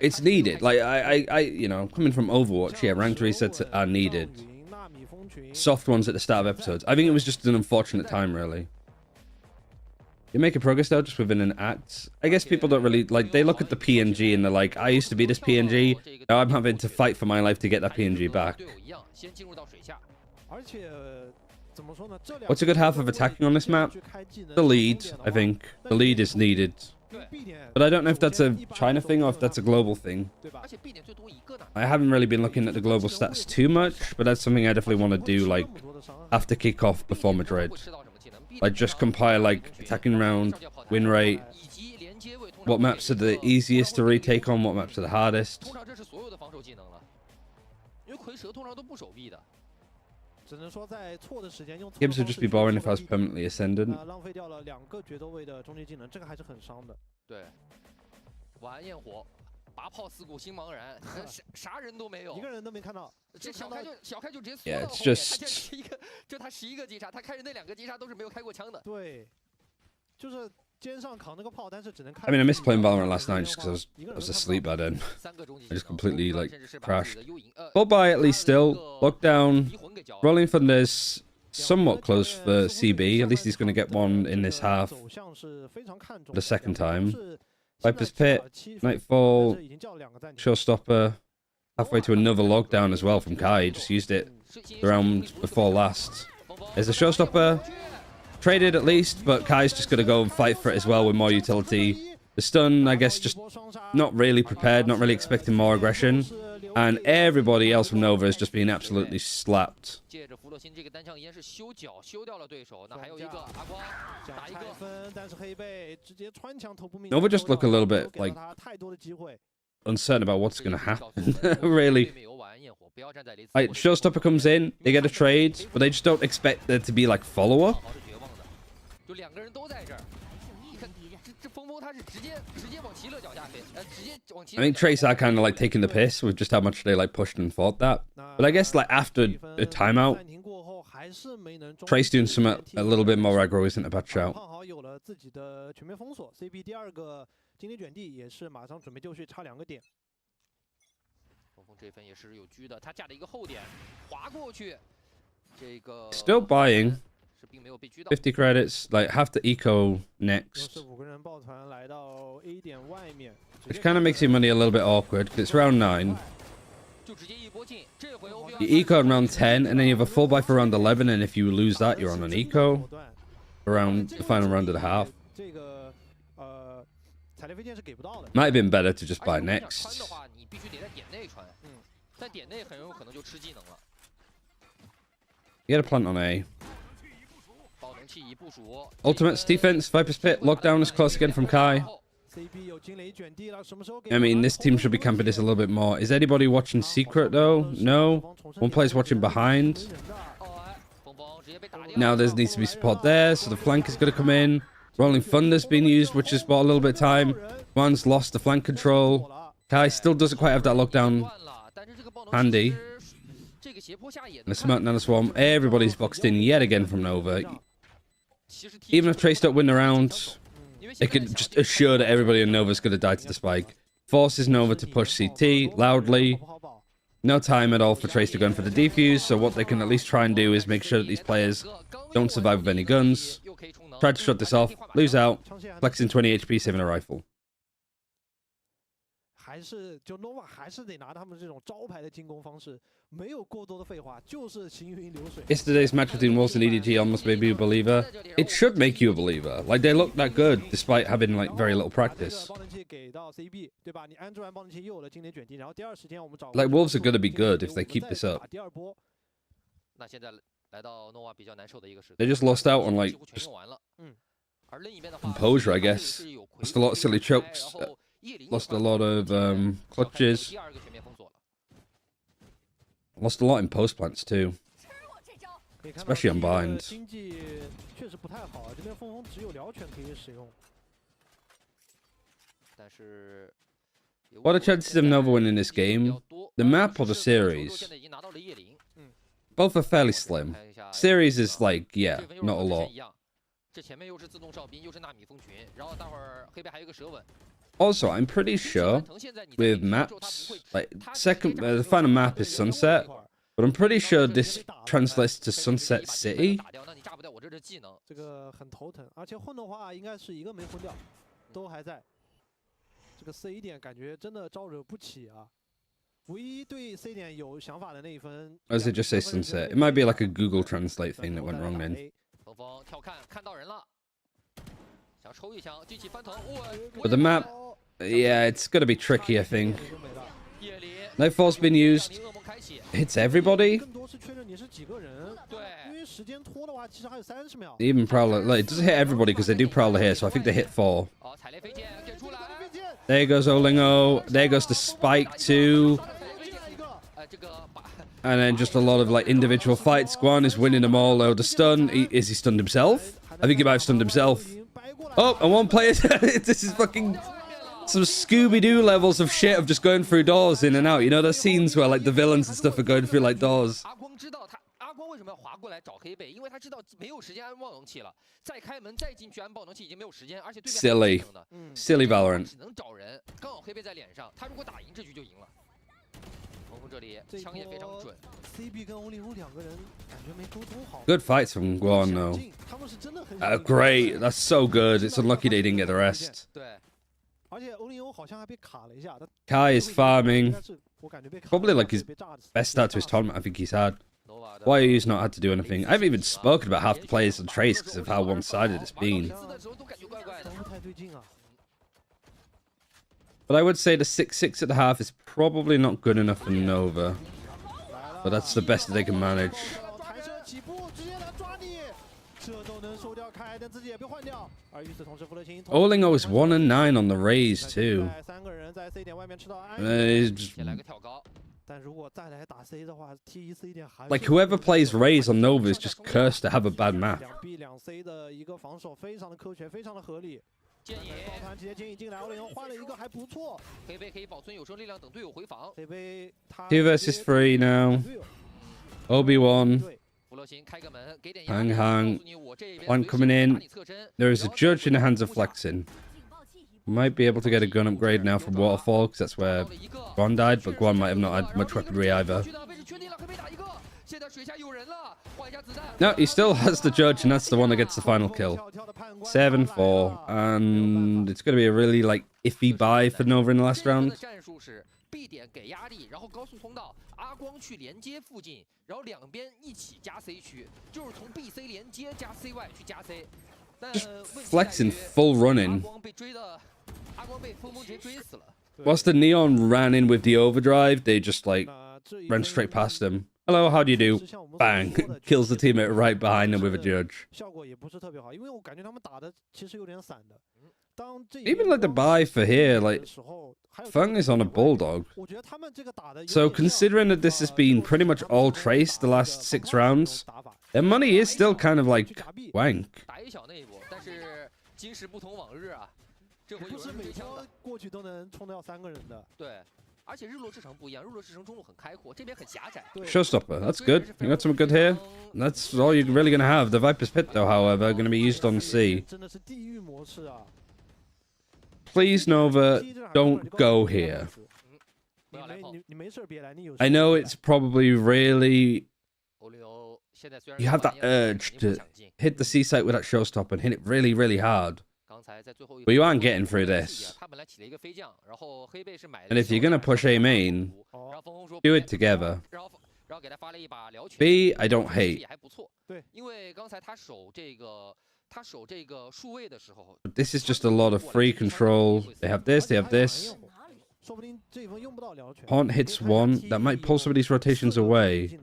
It's needed. Like I you know, coming from Overwatch, yeah, ranked resets are needed. Soft ones at the start of episodes. I think it was just an unfortunate time, really. You're making progress though, just within an act. I guess people don't really like. They look at the PNG and they're like, "I used to be this PNG. Now I'm having to fight for my life to get that PNG back." What's a good half of attacking on this map? The lead, I think. The lead is needed. But I don't know if that's a China thing or if that's a global thing. I haven't really been looking at the global stats too much, but that's something I definitely want to do, like, after kickoff before Madrid. Like, just compile, like, attacking round, win rate, what maps are the easiest to retake on, what maps are the hardest. Gibbs would just be boring if I was permanently ascendant. Yeah, it's just... I mean, I missed playing Valorant last night just because I was asleep by then. I just completely, like, crashed. But by at least still, lockdown, Rolling Thunder's somewhat close for CB. At least he's going to get one in this half for the second time. Viper's Pit, Nightfall, Showstopper, halfway to another lockdown as well from Kai. He just used it the round before last. There's a Showstopper. Traded at least, but Kai's just going to go and fight for it as well with more utility. The stun, I guess, just not really prepared, not really expecting more aggression. And everybody else from Nova is just being absolutely slapped. Nova just look a little bit, like, uncertain about what's going to happen, really. Like, Showstopper comes in, they get a trade, but they just don't expect there to be, like, follow-up. I think Trace are kind of like taking the piss with just how much they like pushed and fought that. But I guess like after a timeout, Trace doing something a little bit more aggro isn't a bad shout. Still buying. 50 credits, like have to eco next. Which kind of makes your money a little bit awkward, because it's round 9. You eco in round 10, and then you have a full buy for round 11, and if you lose that, you're on an eco around the final round of the half. Might have been better to just buy next. You get a plant on A. Ultimate's defense, Viper's Pit, lockdown is close again from Kai. I mean, this team should be camping this a little bit more. Is anybody watching Secret though? No. One player's watching behind. Now there needs to be support there, so the flank is going to come in. Rolling Thunder's been used, which has bought a little bit of time. One's lost the flank control. Kai still doesn't quite have that lockdown handy. And a Smart Nanoswarm. Everybody's boxed in yet again from Nova. Even if Trace don't win the round, they can just assure that everybody in Nova's going to die to the spike. Forces Nova to push CT loudly. No time at all for Trace to go in for the defuse, so what they can at least try and do is make sure that these players don't survive with any guns. Try to shut this off, lose out, flexing 20 HP, saving a rifle. Yesterday's match between Wolves and EDG almost made me a believer. It should make you a believer. Like, they look that good despite having like very little practice. Like, Wolves are going to be good if they keep this up. They just lost out on like just composure, I guess. Lost a lot of silly chokes. Lost a lot of clutches. Lost a lot in post plants too. Especially on bind. What are the chances of Nova winning this game? The map or the series? Both are fairly slim. Series is like, yeah, not a lot. Also, I'm pretty sure with maps, like the final map is Sunset, but I'm pretty sure this translates to Sunset City. 这个很头疼，而且混的话应该是一个没混掉，都还在。这个 C 点感觉真的招惹不起啊。唯一对 C 点有想法的那一分。Or does it just say Sunset? It might be like a Google Translate thing that went wrong then. But the map, yeah, it's gonna be tricky, I think. Nightfall's been used. Hits everybody. Even Prowler, like, it doesn't hit everybody because they do Prowler here, so I think they hit 4. There goes Olingo. There goes the Spike too. And then just a lot of like individual fights. Guan is winning them all. Oh, the stun. Is he stunned himself? I think he might have stunned himself. Oh, and one player. This is fucking some Scooby-Doo levels of shit of just going through doors in and out. You know those scenes where like the villains and stuff are going through like doors. Silly. Silly Valorant. Good fights from Guan though. Great. That's so good. It's unlucky they didn't get the rest. Kai is farming. Probably like his best start to his tournament I think he's had. YU's not had to do anything. I haven't even spoken about half the players on Trace because of how one-sided it's been. But I would say the 6-6 at the half is probably not good enough for Nova. But that's the best that they can manage. Olingo is 1-9 on the raise too. Like whoever plays Raze on Nova is just cursed to have a bad map. Two versus 3 now. Obi-Wan. Hang. One coming in. There is a judge in the hands of Flexin. Might be able to get a gun upgrade now from Waterfall, because that's where Guan died, but Guan might have not had much weaponry either. No, he still has the judge, and that's the one that gets the final kill. 7-4, and it's going to be a really, like, iffy buy for Nova in the last round. Just flexing full running. Whilst the Neon ran in with the overdrive, they just like ran straight past him. Hello, how do you do? Bang! Kills the teammate right behind him with a judge. Even like the buy for here, like Feng is on a Bulldog. So considering that this has been pretty much all Trace the last 6 rounds, their money is still kind of like wank. Showstopper, that's good. You got some good here. That's all you're really going to have. The Viper's Pit, though, however, going to be used on C. Please, Nova, don't go here. I know it's probably really... You have that urge to hit the C site with that showstopper and hit it really, really hard. But you aren't getting through this. And if you're going to push A main, do it together. B, I don't hate. But this is just a lot of free control. They have this, they have this. Haunt hits 1. That might pull some of these rotations away.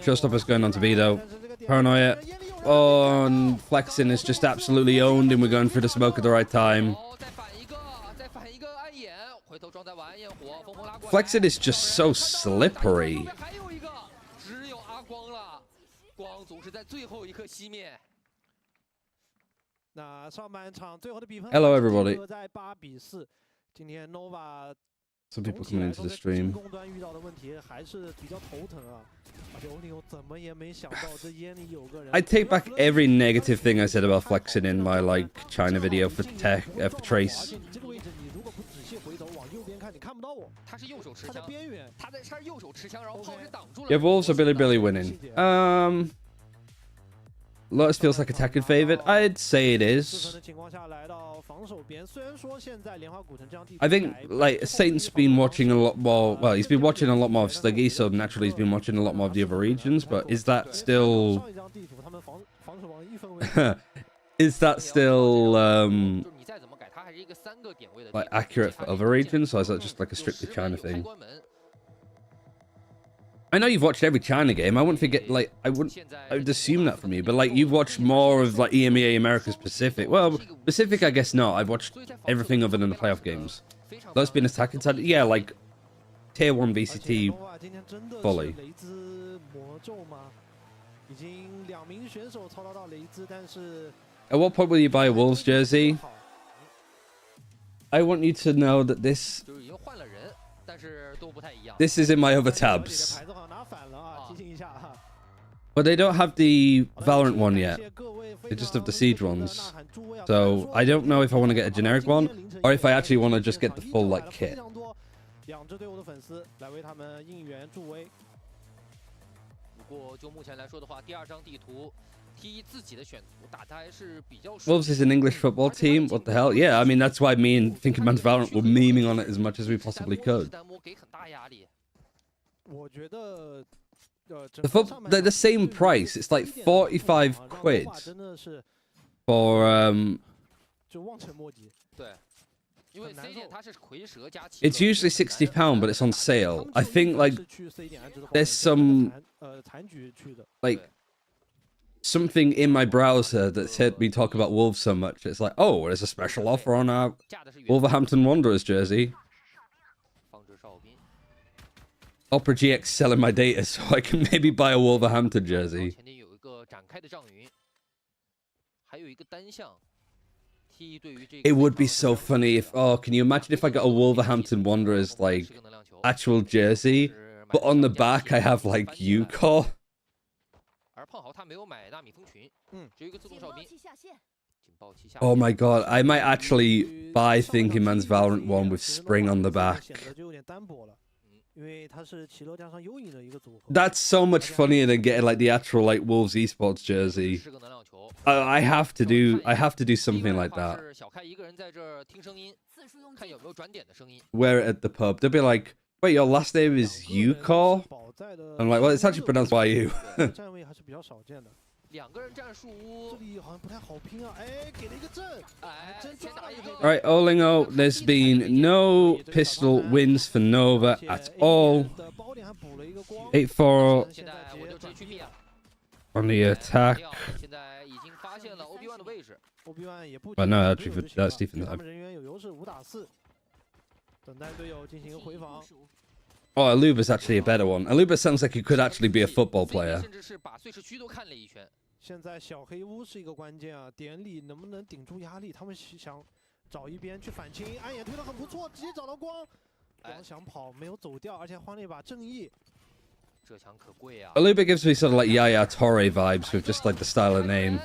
Showstopper's going on to Veto. Paranoia. Oh, and Flexin is just absolutely owned, and we're going through the smoke at the right time. Flexin is just so slippery. Hello, everybody. Some people coming into the stream. I take back every negative thing I said about flexing in my like China video for tech for Trace. Yeah, Wolves are Billy winning. Lotus feels like attacking favorite. I'd say it is. I think like Saint's been watching a lot more. Well, he's been watching a lot more of Sliggy, so naturally he's been watching a lot more of the other regions. But is that still? Is that still like accurate for other regions, or is that just like a strictly China thing? I know you've watched every China game. I wouldn't forget, like, I would assume that from you, but like you've watched more of like EMEA Americas Pacific. Well, Pacific, I guess not. I've watched everything other than the playoff games. That's been attacking side. Yeah, like tier 1 VCT fully. At what point will you buy a Wolves jersey? I want you to know that this is in my other tabs. But they don't have the Valorant one yet. They just have the Siege ones. So I don't know if I want to get a generic one or if I actually want to just get the full like kit. Wolves is an English football team. What the hell? Yeah, I mean that's why me and Thinking Man's Valorant were memeing on it as much as we possibly could. They're the same price. It's like 45 quid for It's usually £60, but it's on sale. I think like there's some like something in my browser that said me talk about Wolves so much. It's like, oh, there's a special offer on our Wolverhampton Wanderers jersey. Opera GX selling my data so I can maybe buy a Wolverhampton jersey. It would be so funny if, oh, can you imagine if I got a Wolverhampton Wanderers like actual jersey, but on the back I have like UCO. Oh my god, I might actually buy Thinking Man's Valorant one with Spring on the back. That's so much funnier than getting like the actual like Wolves esports jersey. I have to do something like that. Wear it at the pub. They'll be like, wait, your last name is Yuko? I'm like, well, it's actually pronounced by you. Alright, Olingo, there's been no pistol wins for Nova at all. 8-4 on the attack. But no, actually, that's defense. Oh, Aluba's actually a better one. Aluba sounds like he could actually be a football player. 现在小黑屋是一个关键啊，典礼能不能顶住压力？他们想找一边去反清，暗眼推得很不错，直接找到光，光想跑没有走掉，而且换了一把正义。这枪可贵啊 Aluba gives me sort of like Yaya Torre vibes with just like the style of name.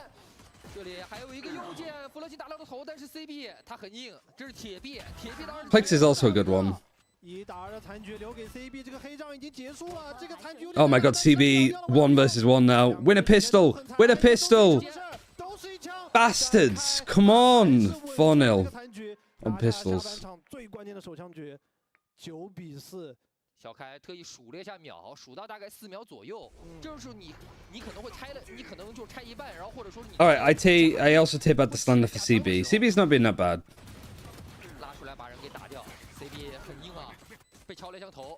这里还有一个右键，弗洛西打到了头，但是 CB 他很硬，这是铁臂，铁臂当然。Plex is also a good one. 1打2的残局留给 CB， 这个黑仗已经结束了。这个残局。Oh my god, CB 1 versus 1 now. Win a pistol! Win a pistol! Bastards! Come on! 4-0 on pistols. 最关键的手枪局，9比4。小开特意数了一下秒，数到大概4秒左右。就是你可能会拆了，你可能就拆一半，然后或者说你。All right, I also tip out the slander for CB. CB's not been that bad. 拉出来把人给打掉 ，CB 很硬啊，被敲了一枪头，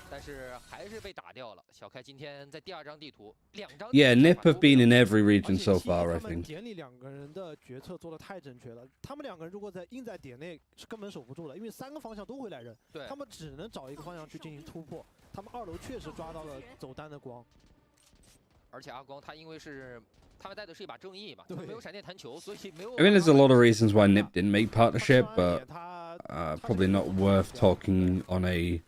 但是还是被打掉了。小开今天在第2张地图，2张。Yeah, Nip have been in every region so far, I think. 典礼2个人的决策做得太正确了，他们2个人如果硬在点内是根本守不住的，因为3个方向都会来人，他们只能找一个方向去进行突破。他们2楼确实抓到了走单的光，而且阿光他因为是。他们带的是一把正义嘛，没有闪电弹球，所以没有。I mean, there's a lot of reasons why Nip didn't make partnership, but probably not worth talking on a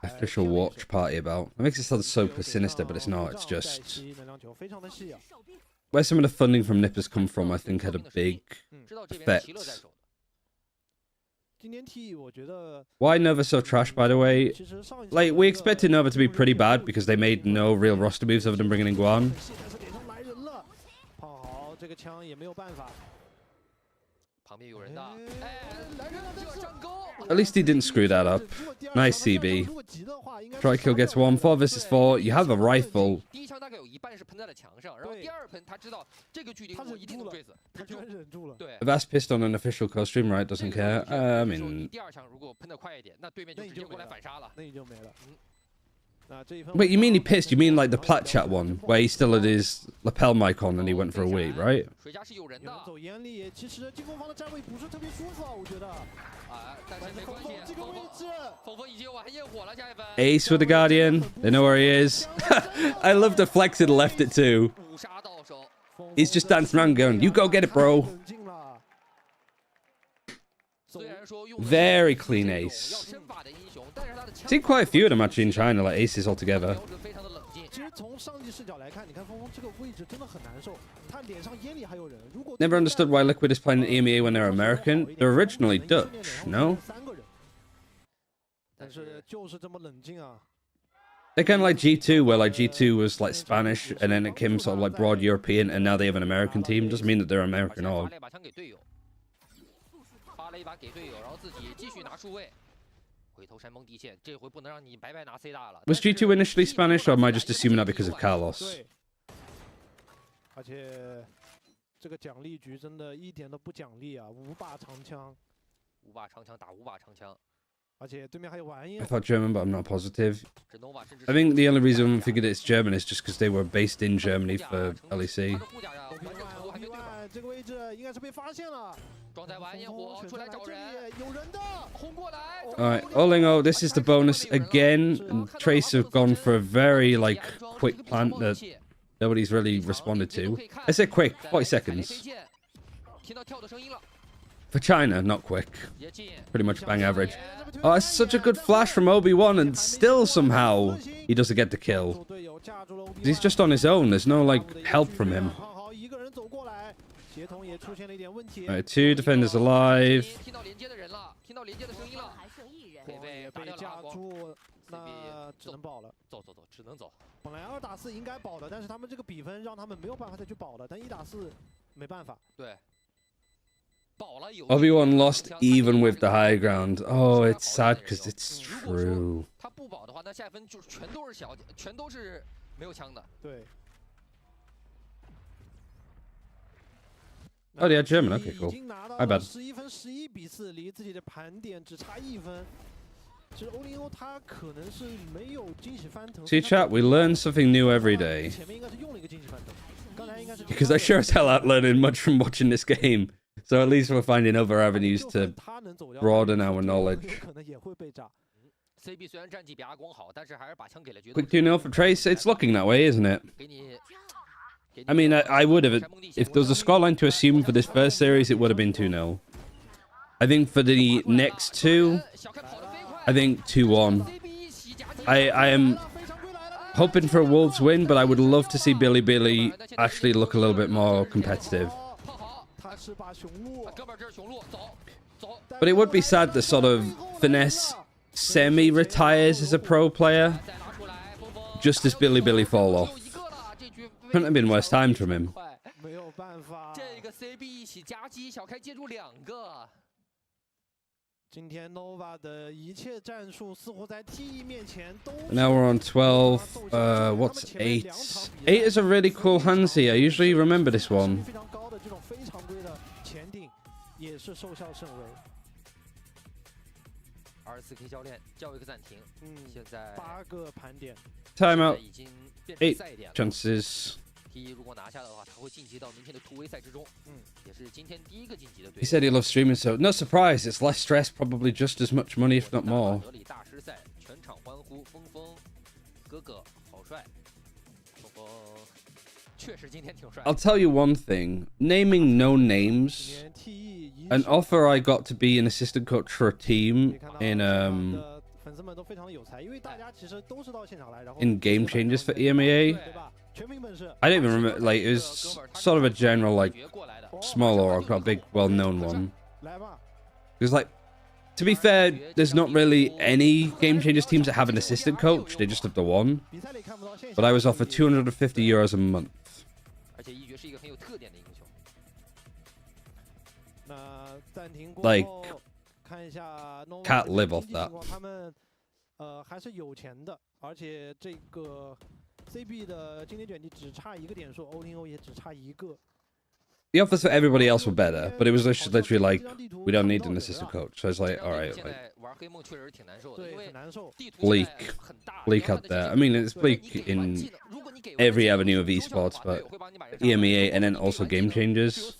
official watch party about. It makes it sound super sinister, but it's not. It's just where some of the funding from Nippers come from, I think, had a big effect. Why Nova so trash, by the way? Like, we expected Nova to be pretty bad because they made no real roster moves other than bringing in Guan. At least he didn't screw that up. Nice CB. Trikill gets 1, 4 versus 4. You have a rifle. Vast pissed on an official co-stream, right? Doesn't care. I mean... Wait, you mean he pissed? You mean like the plat chat one, where he still had his lapel mic on and he went for a wee, right? Ace with the Guardian. They know where he is. I love the flex and left it too. He's just dancing around going, you go get it, bro. Very clean ace. Seen quite a few of them actually in China, like aces altogether. Never understood why Liquid is playing EMEA when they're American. They're originally Dutch, no? They're kind of like G2, where like G2 was like Spanish, and then it came sort of like broad European, and now they have an American team. Doesn't mean that they're American org. Was G2 initially Spanish, or am I just assuming that because of Carlos? I thought German, but I'm not positive. I think the only reason I figured it's German is just because they were based in Germany for LEC. Alright, Olingo, this is the bonus again. And Trace have gone for a very, like, quick plant that nobody's really responded to. I say quick, 40 seconds. For China, not quick. Pretty much bang average. Oh, it's such a good flash from Obi-Wan, and still somehow he doesn't get the kill. He's just on his own. There's no, like, help from him. Alright, 2 defenders alive. Obi-Wan lost even with the high ground. Oh, it's sad because it's true. Oh, yeah, German. Okay, cool. My bad. See, chat, we learn something new every day. Because I sure as hell aren't learning much from watching this game. So at least we're finding other avenues to broaden our knowledge. Quick 2-0 for Trace. It's looking that way, isn't it? I mean, I would have... If there was a scoreline to assume for this first series, it would have been 2-0. I think for the next two, I think 2-1. I am hoping for a Wolves win, but I would love to see Billy actually look a little bit more competitive. But it would be sad that sort of Finesse semi-retires as a pro player, just as Billy fall off. Couldn't have been worse timed from him. Now we're on 12. What's 8? 8 is a really cool Hansi. I usually remember this one. Timeout. 8 chances. He said he loves streaming, so no surprise. It's less stress, probably just as much money, if not more. I'll tell you one thing. Naming no names. An offer I got to be an assistant coach for a team in Game Changers for EMEA. I don't even remember, like, it was sort of a general, like, small org, not a big, well-known one. Because, like, to be fair, there's not really any Game Changers teams that have an assistant coach. They just have the one. But I was offered €250 a month. Like, can't live off that. The offers for everybody else were better, but it was just literally like, we don't need an assistant coach. So I was like, all right, like, bleak out there. I mean, it's bleak in every avenue of esports, but EMEA and then also Game Changers.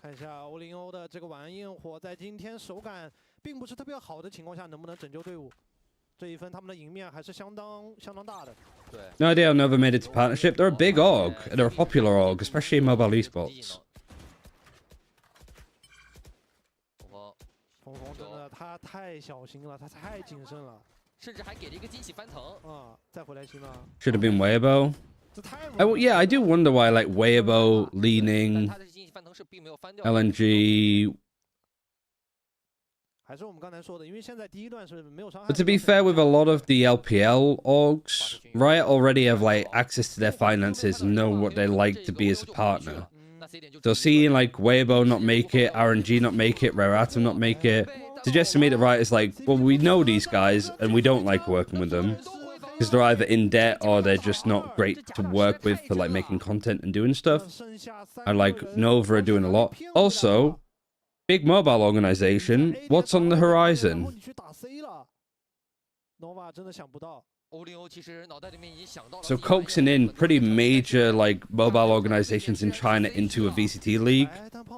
看一下欧林欧的这个晚安焰火，在今天手感并不是特别好的情况下，能不能拯救队伍？这一分他们的赢面还是相当大的。对。No idea how Nova made it to partnership. They're a big org. They're a popular org, especially in mobile esports. 冯冯真的他太小心了，他太谨慎了，甚至还给了一个惊喜翻腾。啊，再回来行吗 ？Should have been Weibo. Yeah, I do wonder why, like, Weibo, Leaning, LNG. But to be fair, with a lot of the LPL orgs, Riot already have, like, access to their finances and know what they like to be as a partner. So seeing, like, Weibo not make it, RNG not make it, Rare Atom not make it, suggests to me that Riot is like, well, we know these guys and we don't like working with them. Because they're either in debt or they're just not great to work with for, like, making content and doing stuff. And, like, Nova are doing a lot. Also, big mobile organization, what's on the horizon? So coaxing in pretty major, like, mobile organizations in China into a VCT league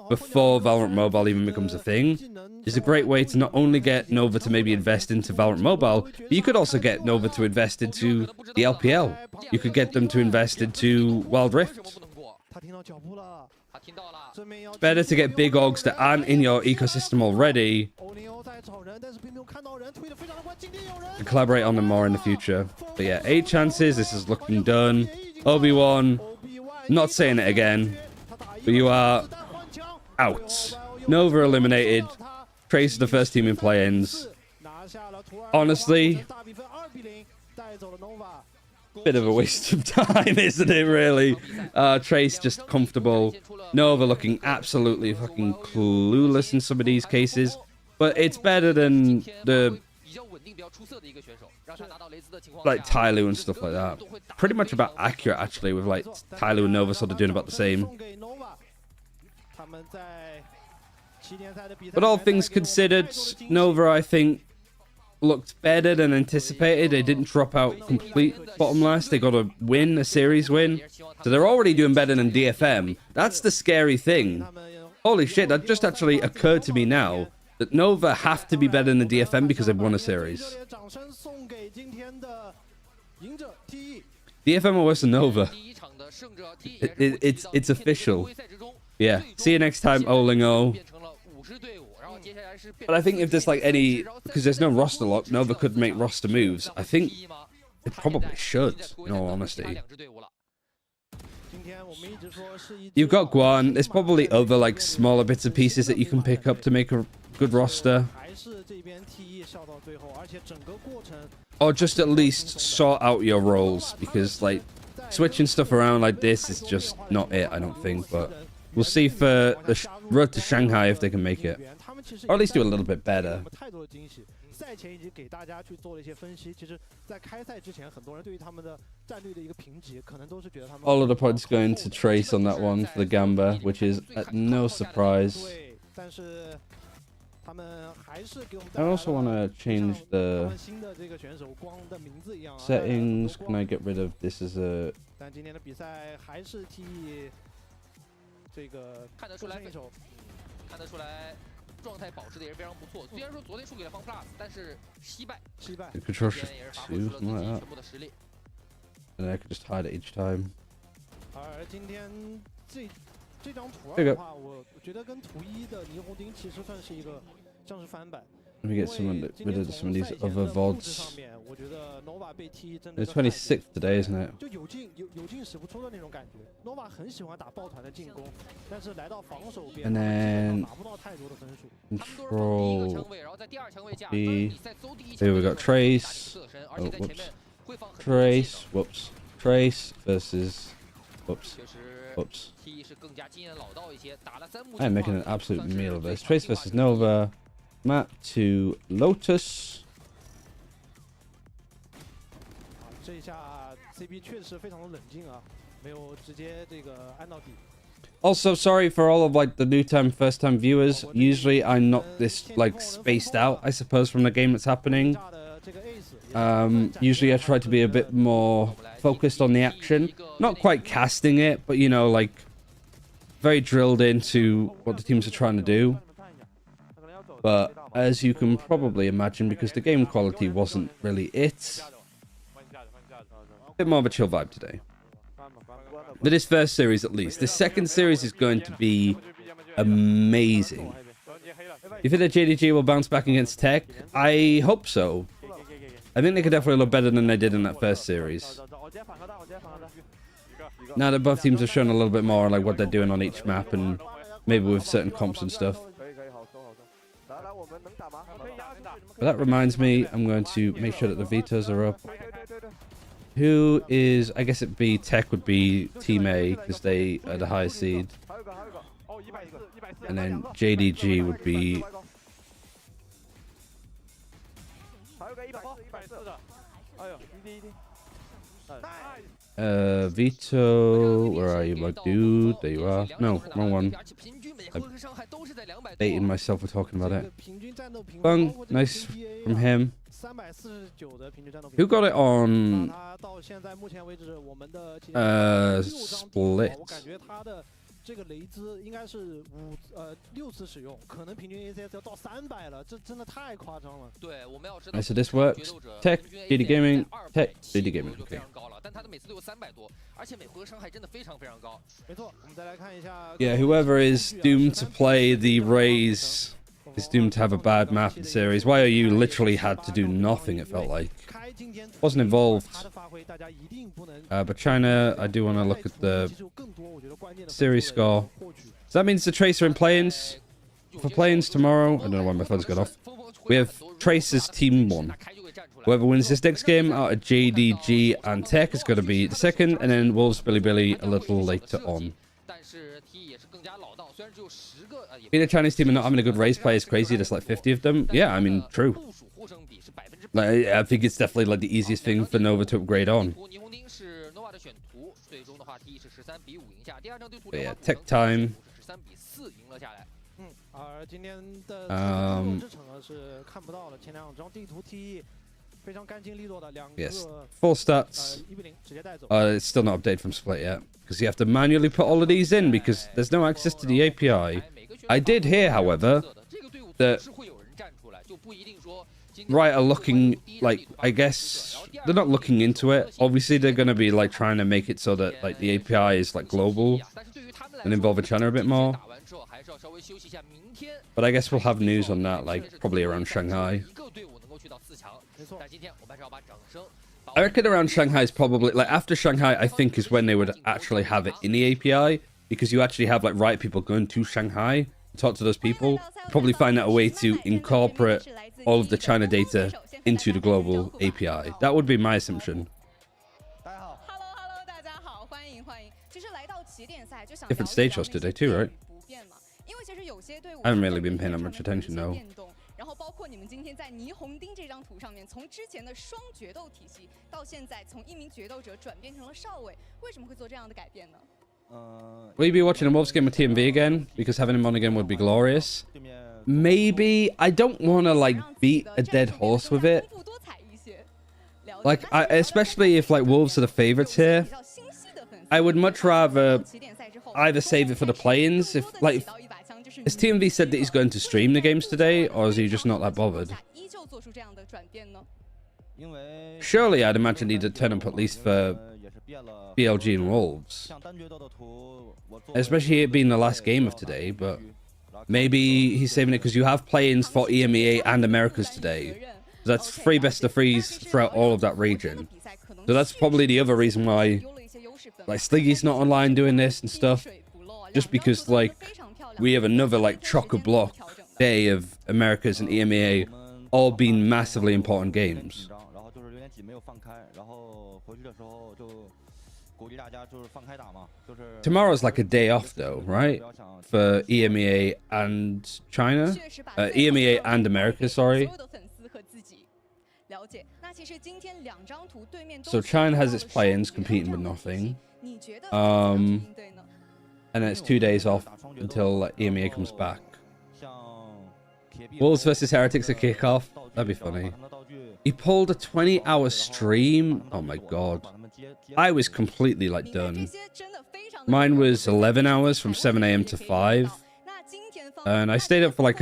before Valorant Mobile even becomes a thing is a great way to not only get Nova to maybe invest into Valorant Mobile, but you could also get Nova to invest into the LPL. You could get them to invest into Wild Rift. It's better to get big orgs that aren't in your ecosystem already and collaborate on them more in the future. But yeah, 8 chances. This is looking done. Obi-Wan, not saying it again, but you are out. Nova eliminated. Trace is the first team in play-ins. Honestly, bit of a waste of time, isn't it, really? Trace just comfortable. Nova looking absolutely fucking clueless in some of these cases. But it's better than the, like, Tyloo and stuff like that. Pretty much about accurate, actually, with, like, Tyloo and Nova sort of doing about the same. But all things considered, Nova, I think, looked better than anticipated. They didn't drop out complete bottom last. They got a win, a series win. So they're already doing better than DFM. That's the scary thing. Holy shit, that just actually occurred to me now. That Nova have to be better than the DFM because they've won a series. DFM are worse than Nova. It's official. Yeah. See you next time, Olingo. But I think if there's, like, any... Because there's no roster lock, Nova could make roster moves. I think it probably should, in all honesty. You've got Guan. There's probably other, like, smaller bits and pieces that you can pick up to make a good roster. Or just at least sort out your roles. Because, like, switching stuff around like this is just not it, I don't think. But we'll see for the road to Shanghai if they can make it. Or at least do a little bit better. All of the points going to Trace on that one for the Gamba, which is no surprise. I also want to change the settings. Can I get rid of this as a... 状态保持的也是非常不错。虽然说昨天输给了方 plus， 但是惜败。Control shift 2, something like that. And I could just hide it each time. 而今天这张图2的话，我觉得跟图1的霓虹钉其实算是一个像是翻版。 Let me get rid of some of these other VODs. 我觉得 Nova 被踢真 It's 26th today, isn't it? 就有进使不出的那种感觉。Nova 很喜欢打抱团的进攻，但是来到防守边，拿不到太多的分数。Control B. Here we got Trace. Oh, whoops. Trace. Whoops. Trace versus. Whoops. Whoops. I am making an absolute meal of this. Trace versus Nova. Map to Lotus. 这一下 CB 确实非常的冷静啊，没有直接这个按到底。Also, sorry for all of like the new time, first time viewers. Usually I'm not this like spaced out, I suppose, from the game that's happening. Usually I try to be a bit more focused on the action. Not quite casting it, but you know, like very drilled into what the teams are trying to do. But as you can probably imagine, because the game quality wasn't really it, a bit more of a chill vibe today. But this first series at least. The second series is going to be amazing. You think that JDG will bounce back against Tech? I hope so. I think they could definitely look better than they did in that first series. Now that both teams have shown a little bit more like what they're doing on each map and maybe with certain comps and stuff. But that reminds me, I'm going to make sure that the Vetos are up. Who is, I guess it'd be Tech would be Team A because they are the highest seed. And then JDG would be... Veto, where are you, my dude? There you are. No, wrong one. I'm baiting myself for talking about it. Bung, nice from him. Who got it on split? 这个雷兹应该是6次使用，可能平均 ACS 要到300了，这真的太夸张了。对，我们要知道。So this works. Tech, DD Gaming, Tech, DD Gaming. Okay. 但他的每次都有300多，而且每回合伤害真的非常非常高。没错，我们再来看一下。Yeah, whoever is doomed to play the Rays is doomed to have a bad map in the series. YOU literally had to do nothing, it felt like. Wasn't involved. But China, I do want to look at the series score. So that means the Tracer in play-ins. For play-ins tomorrow, I don't know why my phone's got off. We have Tracer's Team 1. Whoever wins this next game out of JDG and Tech is going to be the second, and then Wolves Billy a little later on. Being a Chinese team and not having a good race play is crazy. There's like 50 of them. Yeah, I mean, true. Like, I think it's definitely like the easiest thing for Nova to upgrade on. But yeah, Tech time. Yes, full stats. It's still not updated from Split yet because you have to manually put all of these in because there's no access to the API. I did hear, however, that Riot are looking, like, I guess they're not looking into it. Obviously, they're going to be like trying to make it so that like the API is like global and involve China a bit more. But I guess we'll have news on that like probably around Shanghai. I reckon around Shanghai is probably like after Shanghai. I think is when they would actually have it in the API because you actually have like Riot people going to Shanghai to talk to those people. Probably find out a way to incorporate all of the China data into the global API. That would be my assumption. Different stage hosts today too, right? I haven't really been paying that much attention though. 然后包括你们今天在霓虹钉这张图上面，从之前的双决斗体系到现在从一名决斗者转变成了少尉，为什么会做这样的改变呢？ Will you be watching a Wolves game with TMV again? Because having him on again would be glorious. Maybe. I don't want to like beat a dead horse with it. Like, especially if like Wolves are the favorites here. I would much rather either save it for the play-ins. If like Has TMV said that he's going to stream the games today, or is he just not that bothered? Surely I'd imagine he'd turn up at least for BLG and Wolves. Especially it being the last game of today, but maybe he's saving it because you have play-ins for EMEA and Americas today. That's 3 best of 3s throughout all of that region. So that's probably the other reason why, like, Sliggy's not online doing this and stuff. Just because, like, we have another, like, chock-a-block day of Americas and EMEA all being massively important games. Tomorrow's like a day off, though, right? For EMEA and China? EMEA and America, sorry. So China has its play-ins competing with nothing. And then it's 2 days off until EMEA comes back. Wolves versus Heretics at kickoff. That'd be funny. He pulled a 20-hour stream. Oh my god. I was completely like done. Mine was 11 hours from 7 AM to 5. And I stayed up for like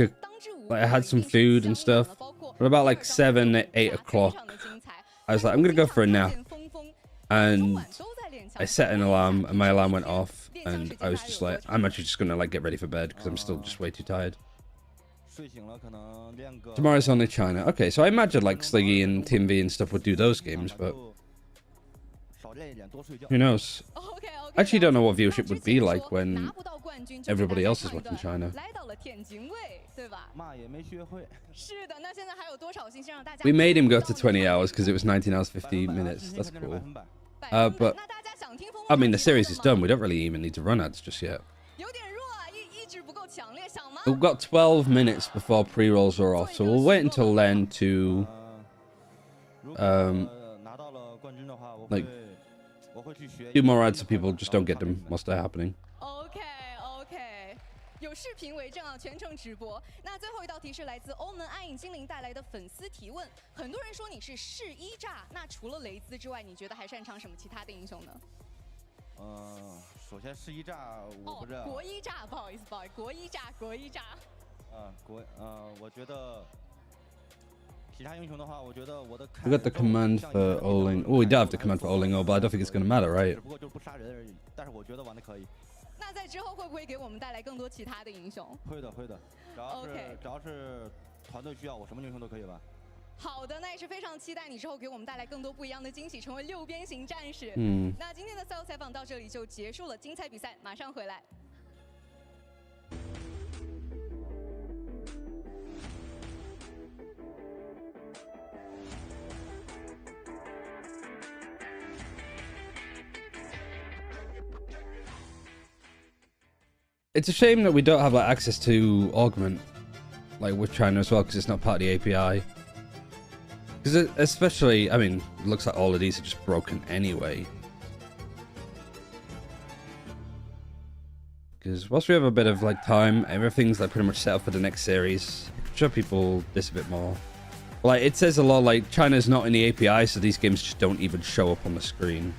I had some food and stuff. But about like 7, 8 o'clock, I was like, I'm gonna go for a nap. And I set an alarm and my alarm went off. And I was just like, I'm actually just gonna like get ready for bed because I'm still just way too tired. Tomorrow's only China. Okay, so I imagine like Sliggy and TMV and stuff would do those games, but who knows? I actually don't know what viewership would be like when everybody else is watching China. We made him go to 20 hours because it was 19 hours 50 minutes. That's cool. But I mean, the series is done. We don't really even need to run ads just yet. We've got 12 minutes before pre-rolls are off, so we'll wait until then to like do more ads so people just don't get them whilst they're happening. 有视频为证啊，全程直播。那最后一道题是来自欧门暗影精灵带来的粉丝提问，很多人说你是试一炸，那除了雷兹之外，你觉得还擅长什么其他的英雄呢？首先试一炸我不知道。国一炸，不好意思，国一炸。我觉得其他英雄的话，我觉得我的。We got the command for Oling. Oh, we do have the command for Oling, but I don't think it's going to matter, right? 只不过就是不杀人而已，但是我觉得玩的可以。 那在之后会不会给我们带来更多其他的英雄？会的，只要是团队需要，我什么英雄都可以玩。好的，那也是非常期待你之后给我们带来更多不一样的惊喜，成为6边形战士。那今天的赛后采访到这里就结束了，精彩比赛马上回来。 It's a shame that we don't have like access to augment, like with China as well, because it's not part of the API. Because especially, I mean, it looks like all of these are just broken anyway. Because whilst we have a bit of like time, everything's like pretty much set up for the next series. Show people this a bit more. Like it says a lot, like China's not in the API, so these games just don't even show up on the screen.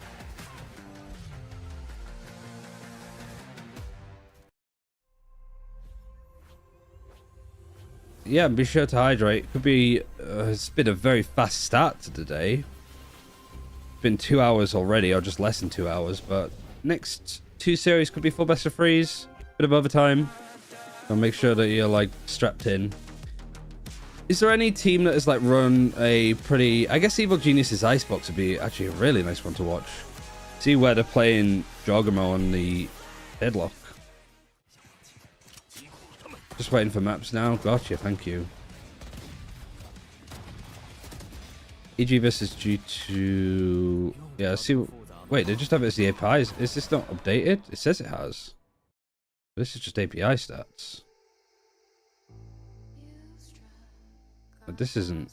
Yeah, be sure to hydrate. Could be it's been a very fast start to the day. It's been 2 hours already, or just less than 2 hours, but next 2 series could be full best of 3s, bit of overtime. So make sure that you're like strapped in. Is there any team that has like run a pretty, I guess Evil Genius's Icebox would be actually a really nice one to watch. See where they're playing Joggermo on the deadlock. Just waiting for maps now. Gotcha, thank you. EG versus G2. Yeah, see. Wait, they just have it as the APIs. Is this not updated? It says it has. This is just API stats. But this isn't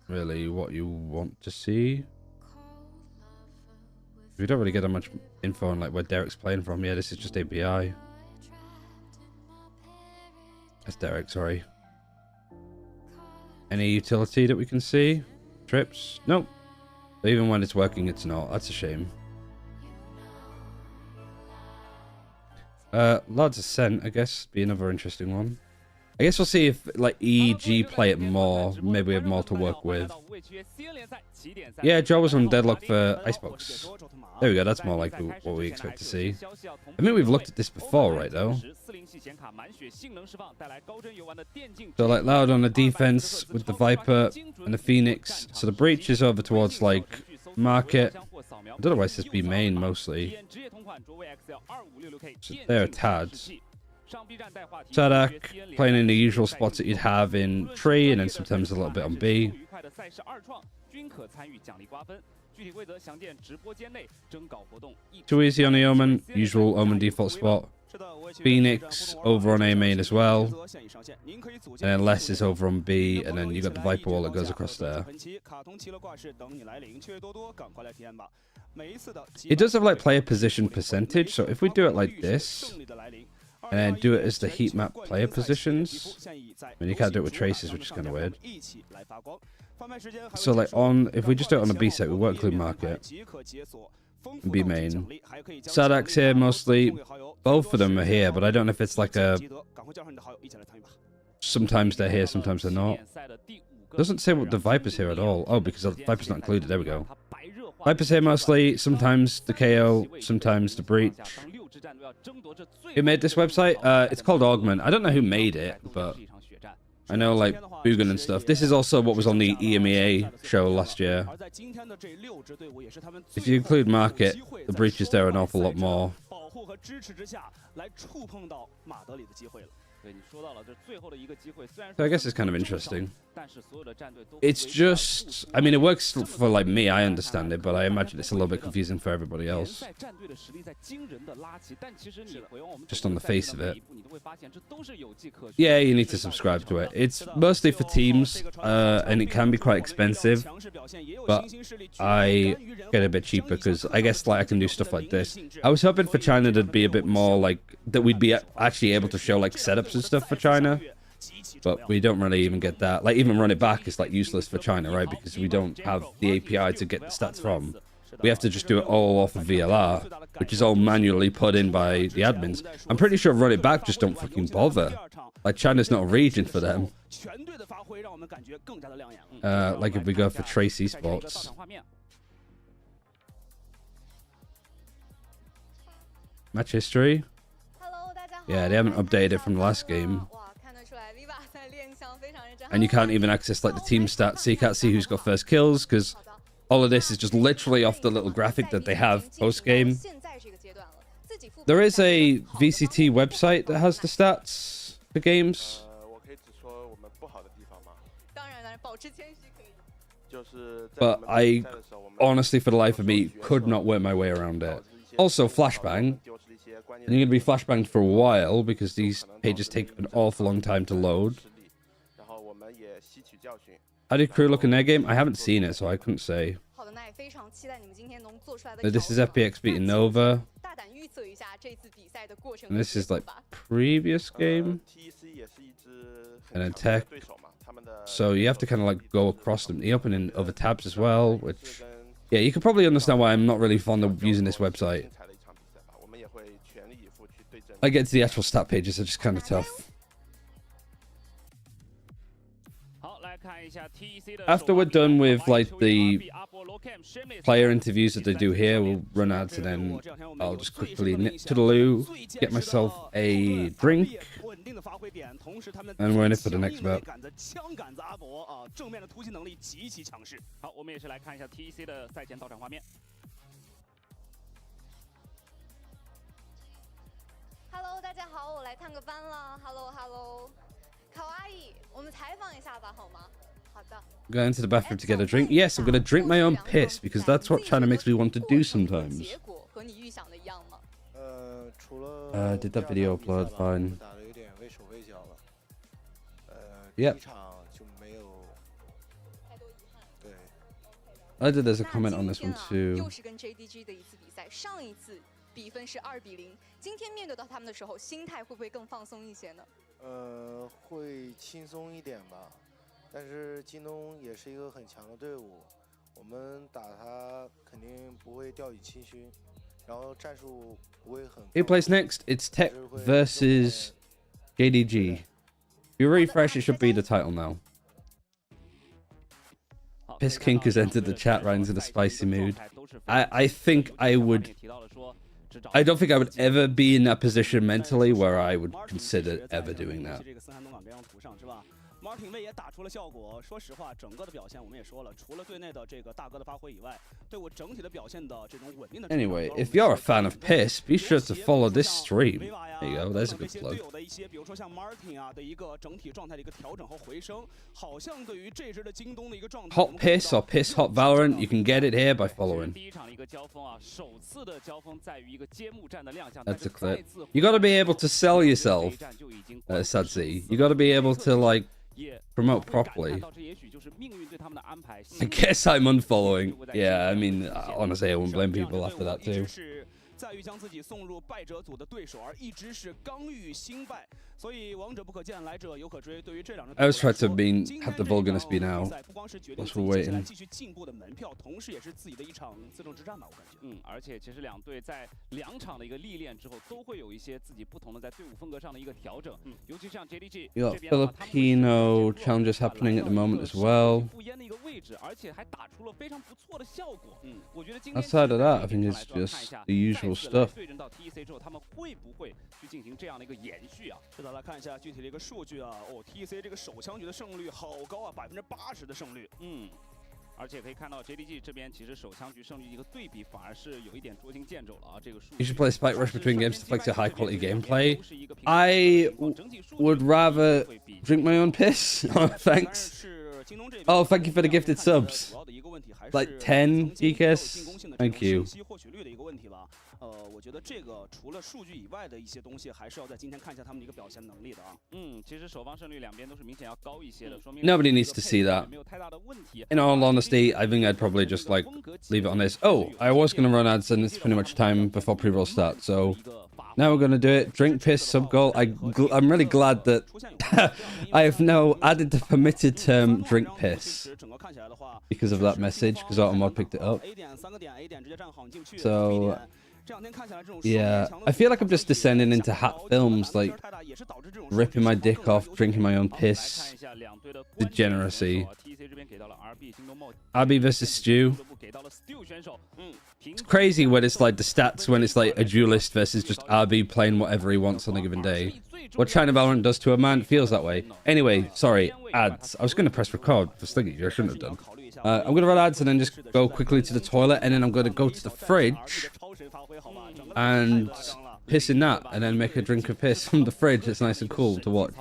really what you want to see. We don't really get that much info on like where Derek's playing from. Yeah, this is just API. That's Derek, sorry. Any utility that we can see? Trips? Nope. But even when it's working, it's not. That's a shame. Large Ascent, I guess, be another interesting one. I guess we'll see if like EG play it more. Maybe we have more to work with. Yeah, Joe was on deadlock for Icebox. There we go. That's more like what we expect to see. I mean, we've looked at this before, right? Though. So like Loud on the defense with the Viper and the Phoenix. So the breach is over towards like Market. I don't know why it says B main mostly. So they're Tads. Sadak playing in the usual spots that you'd have in Tree, and then sometimes a little bit on B. Too easy on the Omen, usual Omen default spot. Phoenix over on A main as well. And then Les is over on B, and then you got the Viper wall that goes across there. It does have like player position percentage, so if we do it like this, and then do it as the heat map player positions. I mean, you can't do it with traces, which is kind of weird. So like if we just do it on a B set, we won't include Market. B main. Sadak's here mostly. Both of them are here, but I don't know if it's like a... Sometimes they're here, sometimes they're not. It doesn't say what the Viper's here at all. Oh, because the Viper's not included. There we go. Viper's here mostly. Sometimes the KO, sometimes the breach. Who made this website? It's called Augment. I don't know who made it, but I know like Bugan and stuff. This is also what was on the EMEA show last year. If you include Market, the breach is there an awful lot more. So I guess it's kind of interesting. It's just, I mean, it works for like me, I understand it, but I imagine it's a little bit confusing for everybody else. Just on the face of it. Yeah, you need to subscribe to it. It's mostly for teams, and it can be quite expensive, but I get it a bit cheaper because I guess like I can do stuff like this. I was hoping for China to be a bit more like, that we'd be actually able to show like setups and stuff for China, but we don't really even get that. Like even run it back is like useless for China, right? Because we don't have the API to get the stats from. We have to just do it all off of VLR, which is all manually put in by the admins. I'm pretty sure run it back just don't fucking bother. Like China's not a region for them. Like if we go for Tracy Sports. Match history. Yeah, they haven't updated it from the last game. And you can't even access like the team stats, so you can't see who's got first kills, because all of this is just literally off the little graphic that they have post-game. There is a VCT website that has the stats for games. But I, honestly, for the life of me, could not work my way around it. Also, Flashbang. And you're going to be flashbanged for a while because these pages take an awful long time to load. How did crew look in their game? I haven't seen it, so I couldn't say. This is FPX beating Nova. And this is like previous game. And then Tech. So you have to kind of like go across them. The opening other tabs as well, which... Yeah, you can probably understand why I'm not really fond of using this website. I get to the actual stat pages, are just kind of tough. After we're done with like the player interviews that they do here, we'll run ads and then I'll just quickly nip to the loo, get myself a drink, and we're in it for the next map. Hello， 大家好，我来探个班了。Hello， 卡哇伊，我们采访一下吧，好吗？好的。Going to the bathroom to get a drink. Yes, I'm gonna drink my own piss because that's what China makes me want to do sometimes. Did that video upload? Fine. Yep. I did. There's a comment on this one too. 比分是2-0，今天面对到他们的时候，心态会不会更放松一些呢？会轻松一点吧，但是京东也是一个很强的队伍，我们打他肯定不会掉以轻心，然后战术不会很。Who plays next? It's Tech versus JDG. If you refresh, it should be the title now. Piss Kink has entered the chat right into the spicy mood. I think I would. I don't think I would ever be in that position mentally where I would consider ever doing that. Martin 也打出了效果。说实话，整个的表现我们也说了，除了队内的这个大哥的发挥以外，队伍整体的表现的这种稳定的。Anyway, if you're a fan of Piss, be sure to follow this stream. There you go. There's a good plug. 队友的一些，比如说像 Martin 啊的一个整体状态的一个调整和回升，好像对于这支的京东的一个状态。Hot Piss or Piss Hot Valorant, you can get it here by following. 第一场的一个交锋啊，首次的交锋在于一个揭幕战的亮相。 That's a clip. You got to be able to sell yourself, Sadzi. You got to be able to like. Promote properly. I guess I'm unfollowing. Yeah, I mean, honestly, I wouldn't blame people after that too. 在于将自己送入败者组的对手，而一直是刚遇兴败，所以王者不可见，来者犹可追。对于这两支， I was trying to have the Vulgarness be now. 不光是决定 We're waiting. 继续进步的门票，同时也是自己的一场自证之战吧，我感觉。而且其实两队在2场的一个历练之后，都会有一些自己不同的在队伍风格上的一个调整。尤其像 JDG You got Filipino challenges happening at the moment as well. 不烟的一个位置，而且还打出了非常不错的效果。我觉得今天 Outside of that, I think it's just the usual stuff. 对阵到 TEC 之后，他们会不会去进行这样的一个延续啊？是的，来看一下具体的一个数据啊。哦 ，TEC 这个手枪局的胜率好高啊，80%的胜率。而且可以看到 JDG 这边其实手枪局胜率一个对比反而是有一点捉襟见肘了啊。这个数。You should play Spike Rush between games to flex your high quality gameplay. I would rather drink my own piss. Thanks. Oh, thank you for the gifted subs. Like 10 DKs. Thank you. 我觉得这个除了数据以外的一些东西，还是要在今天看一下他们的一个表现能力的啊。其实守方胜率两边都是明显要高一些的，说明 Nobody needs to see that. In all honesty, I think I'd probably just like leave it on this. Oh, I was gonna run ads and it's pretty much time before pre-roll starts, so now we're gonna do it. Drink piss sub goal. I'm really glad that I have now added the permitted term drink piss because of that message, because Automod picked it up. So yeah, I feel like I'm just descending into hat films, like ripping my dick off, drinking my own piss. Degeneracy. RB versus Stu. It's crazy when it's like the stats when it's like a duelist versus just RB playing whatever he wants on a given day. What China Valorant does to a man feels that way. Anyway, sorry, ads. I was going to press record for Sliggy, I shouldn't have done. I'm going to run ads and then just go quickly to the toilet, and then I'm going to go to the fridge and piss in that, and then make a drink of piss from the fridge. It's nice and cool to watch.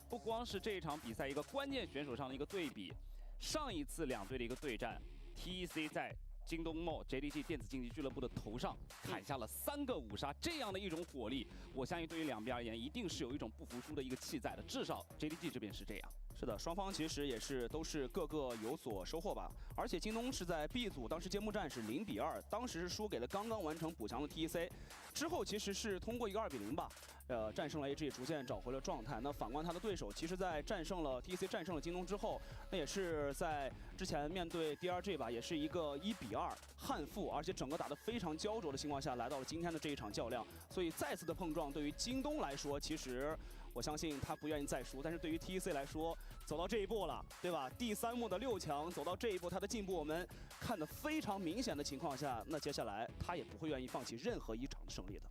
不光是这一场比赛一个关键选手上的一个对比，上一次两队的一个对战 ，TEC 在京东 Mall JDG 电子竞技俱乐部的头上砍下了3个5杀，这样的一种火力，我相信对于两边而言，一定是有一种不服输的一个气在的，至少 JDG 这边是这样。是的，双方其实也是都是各个有所收获吧。而且京东是在 B 组，当时揭幕战是0-2，当时是输给了刚刚完成补强的 TEC， 之后其实是通过一个2-0吧。战胜了 AG， 逐渐找回了状态。那反观他的对手，其实在战胜了 TEC 战胜了京东之后，那也是在之前面对 DRG 吧，也是一个1-2悍负，而且整个打得非常焦灼的情况下，来到了今天的这一场较量。所以再次的碰撞，对于京东来说，其实我相信他不愿意再输，但是对于 TEC 来说，走到这一步了，对吧？第3幕的6强走到这一步，他的进步我们看得非常明显的情况下，那接下来他也不会愿意放弃任何一场的胜利的。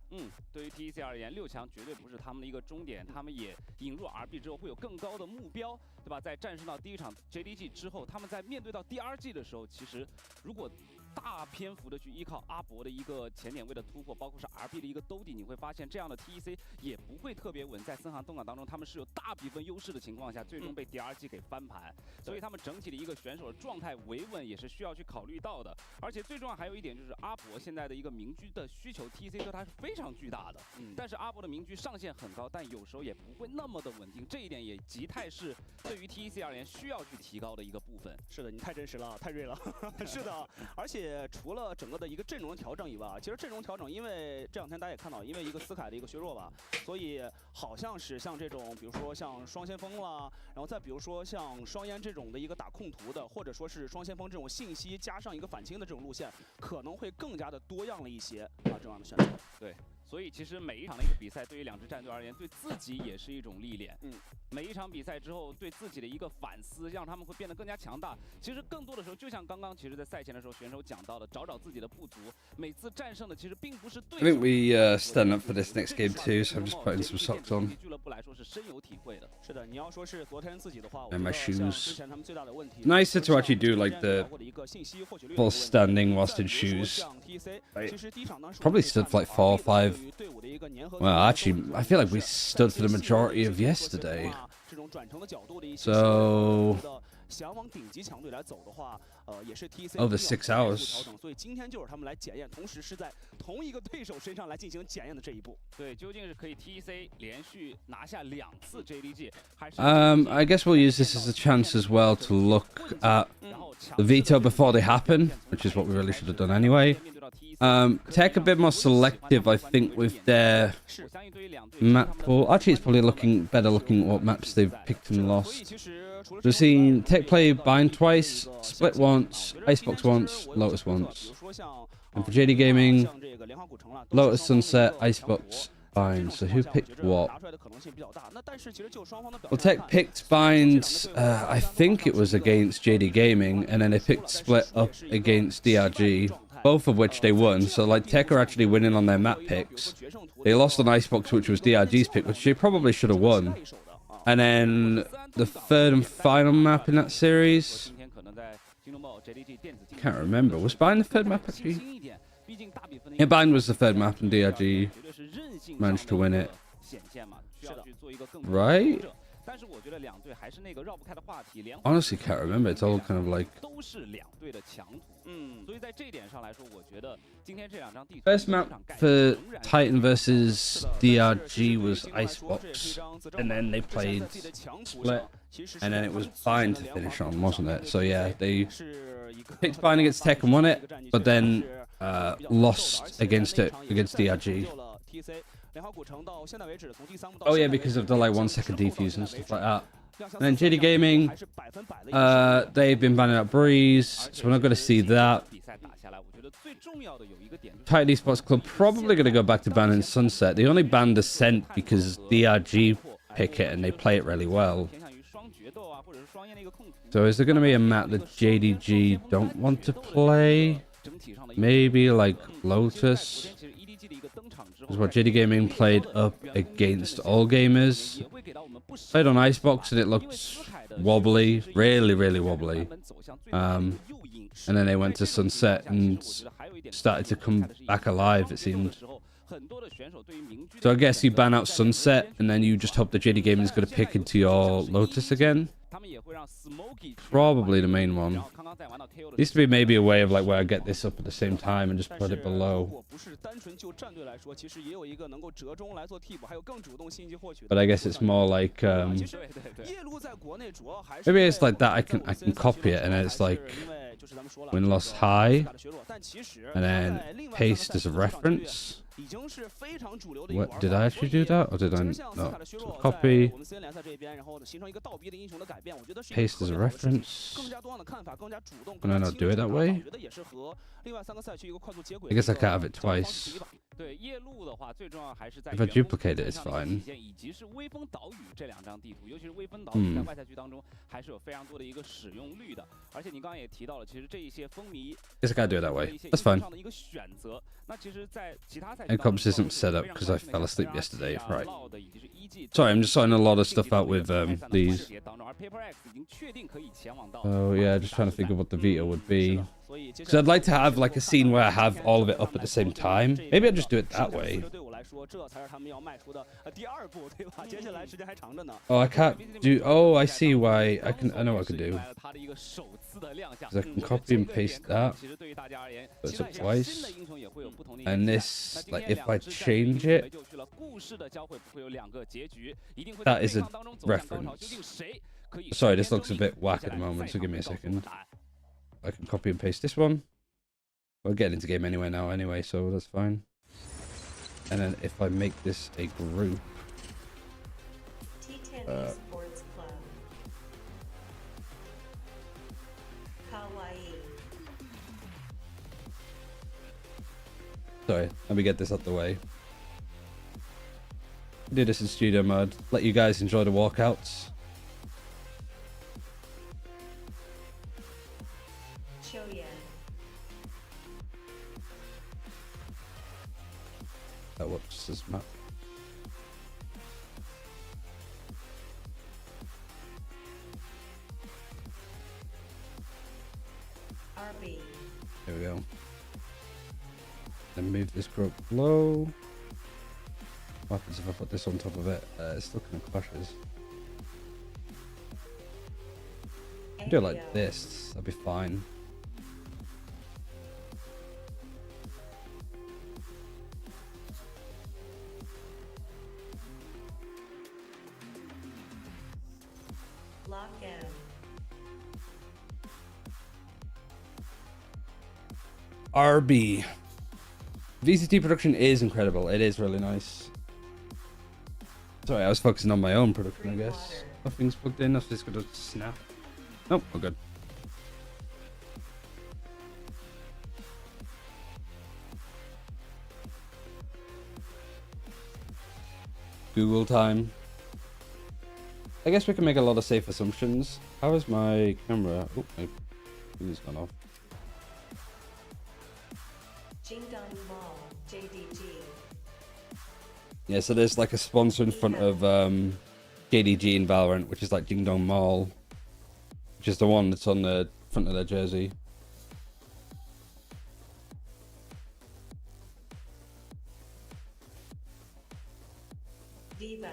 对于 TEC 而言，6强绝对不是他们的一个终点，他们也引入 RB 之后会有更高的目标，对吧？在战胜到第1场 JDG 之后，他们在面对到第2季的时候，其实如果大篇幅的去依靠阿博的一个前点位的突破，包括是 RB 的一个兜底，你会发现这样的 TEC 也不会特别稳。在森航东港当中，他们是有大比分优势的情况下，最终被DRG 给翻盘，所以他们整体的一个选手的状态维稳也是需要去考虑到的。而且最重要还有一点就是阿博现在的一个明居的需求 ，TEC 对他是非常巨大的。但是阿博的明居上限很高，但有时候也不会那么的稳定，这一点也极太是对于 TEC 而言需要去提高的一个部分。是的，你太真实了，太锐了。是的，而且且除了整个的一个阵容调整以外，其实阵容调整，因为这2天大家也看到，因为一个斯凯的一个削弱吧，所以好像是像这种，比如说像双先锋啦，然后再比如说像双烟这种的一个打控图的，或者说是双先锋这种信息加上一个反清的这种路线，可能会更加的多样了一些啊，这样的选择。对。 所以其实每一场的一个比赛，对于2支战队而言，对自己也是一种历练。每一场比赛之后，对自己的一个反思，让他们会变得更加强大。其实更多的时候，就像刚刚其实，在赛前的时候，选手讲到的，找自己的不足。每次战胜的其实并不是对手。I think we stand up for this next game too, so I'm just putting some socks on. 俱乐部来说是深有体会的。是的，你要说是昨天自己的话， And my shoes. 之前他们最大的问题 Nicer to actually do like the full standing whilst in shoes. Probably stood for like 4 or 5. Well, actually, I feel like we stood for the majority of yesterday. So over 6 hours. 所以今天就是他们来检验，同时是在同一个对手身上来进行检验的这一步。对，究竟是可以 TC 连续拿下2次 JDG， 还是 I guess we'll use this as a chance as well to look at the veto before they happen, which is what we really should have done anyway. Tech a bit more selective, I think, with their map pool. Actually, it's probably better looking at what maps they've picked and lost. We've seen Tech play Bind twice, Split once, Icebox once, Lotus once. And for JD Gaming, Lotus Sunset, Icebox, Bind. So who picked what? Well, Tech picked Bind, I think it was against JD Gaming, and then they picked Split up against DRG. Both of which they won, so like Tech are actually winning on their map picks. They lost on Icebox, which was DRG's pick, which they probably should have won. And then the 3rd and final map in that series, can't remember. Was Bind the 3rd map actually? Yeah, Bind was the 3rd map, and DRG managed to win it. Right? Honestly, can't remember. It's all kind of like. First map for Titan versus DRG was Icebox, and then they played Split, and then it was Bind to finish on, wasn't it? So yeah, they picked Bind against Tech and won it, but then lost against DRG. Oh yeah, because of the like 1 second defuse and stuff like that. And then JD Gaming, they've been banning out Breeze, so we're not going to see that. Titan Esports Club probably going to go back to banning Sunset. They only banned Ascent because DRG pick it and they play it really well. So is there going to be a map that JDG don't want to play? Maybe like Lotus? Is what JD Gaming played up against All Gamers. Played on Icebox and it looked wobbly, really wobbly. And then they went to Sunset and started to come back alive, it seemed. So I guess you ban out Sunset and then you just hope that JD Gaming is going to pick into your Lotus again. Probably the main one. Used to be maybe a way of like where I get this up at the same time and just put it below. But I guess it's more like maybe it's like that. I can copy it and it's like win loss high and then paste as a reference. What did I actually do that or did I not? So copy, paste as a reference. Can I not do it that way? I guess I can't have it twice. If I duplicate it, it's fine. Guess I can't do it that way. That's fine. And comps isn't set up because I fell asleep yesterday. Right. Sorry, I'm just sorting a lot of stuff out with these. Oh yeah, just trying to think of what the veto would be. Because I'd like to have like a scene where I have all of it up at the same time. Maybe I'll just do it that way. Oh, I can't do. Oh, I see why. I know what I can do. Because I can copy and paste that. So it's up twice. And this, like, if I change it, that is a reference. Sorry, this looks a bit whack at the moment, so give me a second. I can copy and paste this one. We're getting into game anyway now anyway, so that's fine. And then if I make this a group, Sports Club. Kawaii. sorry, let me get this out the way. Do this in studio mode. Let you guys enjoy the walkouts. What's this map? RB. There we go. Then move this group low. What happens if I put this on top of it? It still kind of clashes. Do it like this, that'd be fine. RB. VCT production is incredible. It is really nice. Sorry, I was focusing on my own production, I guess. Nothing's plugged in. Nothing's gonna snap. Nope, we're good. Google time. I guess we can make a lot of safe assumptions. How is my camera? Oh, my video's gone off. Yeah, so there's like a sponsor in front of JDG in Valorant, which is like Ding Dong Mall, which is the one that's on the front of their jersey. Viva.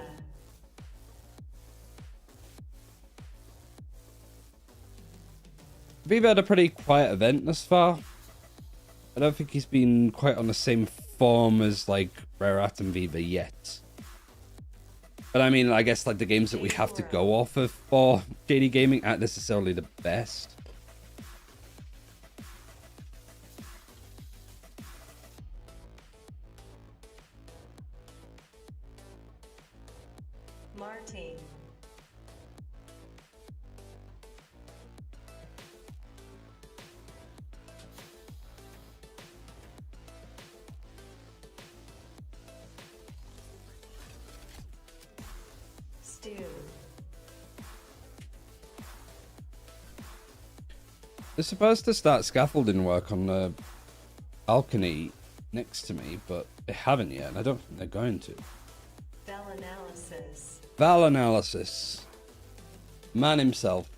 Viva had a pretty quiet event thus far. I don't think he's been quite on the same form as like Rare Atom Viva yet. But I mean, I guess like the games that we have to go off of for JD Gaming aren't necessarily the best. Martin. They're supposed to start scaffolding work on the balcony next to me, but they haven't yet, and I don't think they're going to. Val analysis. Val analysis. Man himself.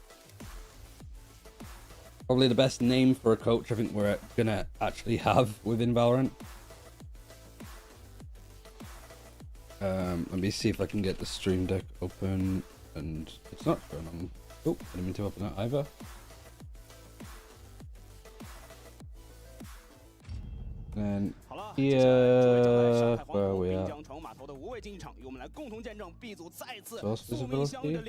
Probably the best name for a coach I think we're gonna actually have within Valorant. Let me see if I can get the stream deck open, and it's not going on. Oh, I didn't mean to open that either. And here, where are we at? Source visibility.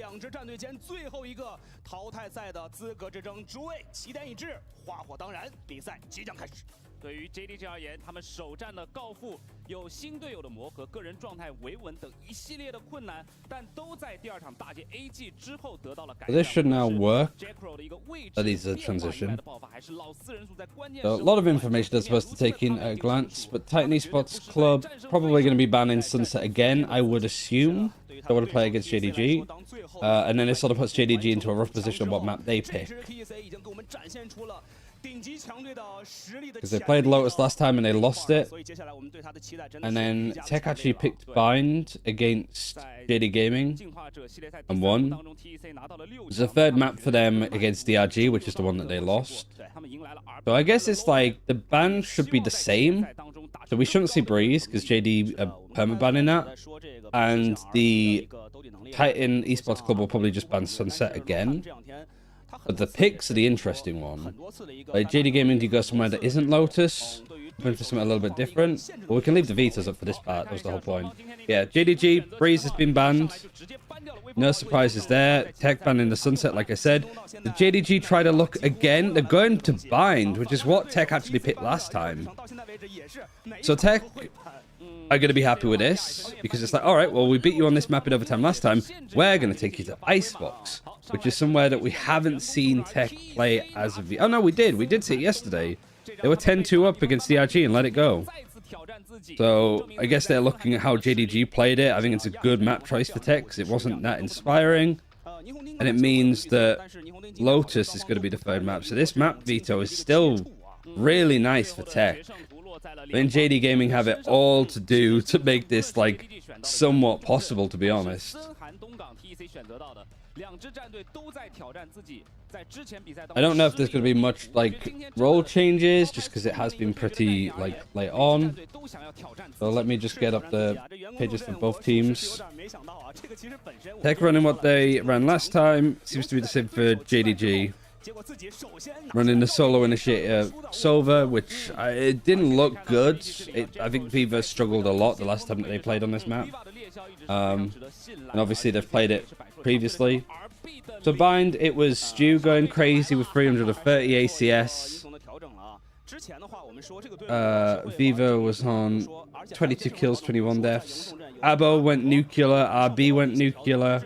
对于 JDG 而言，他们首战的告负有新队友的磨合、个人状态维稳等一系列的困难，但都在第二场大捷 AG 之后得到了改善。This should now work. That is a transition. So a lot of information they're supposed to take in at a glance, but Titan Esports Club probably going to be banning Sunset again, I would assume. They want to play against JDG, and then it sort of puts JDG into a rough position on what map they pick. Because they played Lotus last time and they lost it, and then Tech actually picked Bind against JD Gaming and won. There's a third map for them against DRG, which is the one that they lost. So I guess it's like the ban should be the same, so we shouldn't see Breeze because JD are permabanning that, and the Titan Esports Club will probably just ban Sunset again. But the picks are the interesting one. Like JD Gaming, do you go somewhere that isn't Lotus? Going for something a little bit different? Well, we can leave the Vetos up for this part. That was the whole point. Yeah, JDG, Breeze has been banned. No surprises there. Tech banned in the sunset, like I said. The JDG try to look again. They're going to bind, which is what Tech actually picked last time. So Tech are going to be happy with this, because it's like, all right, well, we beat you on this map in overtime last time. We're going to take you to Icebox, which is somewhere that we haven't seen Tech play as of the... Oh, no, we did. We did see it yesterday. They were 10-2 up against DRG and let it go. So I guess they're looking at how JDG played it. I think it's a good map choice for Tech because it wasn't that inspiring. And it means that Lotus is going to be the third map. So this map, Veto, is still really nice for Tech. And JD Gaming have it all to do to make this, like, somewhat possible, to be honest. I don't know if there's going to be much, like, role changes, just because it has been pretty, like, late on. So let me just get up the pages for both teams. Tech running what they ran last time. Seems to be the same for JDG. Running the solo initiator Sova, which it didn't look good. I think Viva struggled a lot the last time that they played on this map. And obviously they've played it previously. So bind, it was Stu going crazy with 330 ACS. Viva was on 22 kills, 21 deaths. Abo went nuclear, RB went nuclear.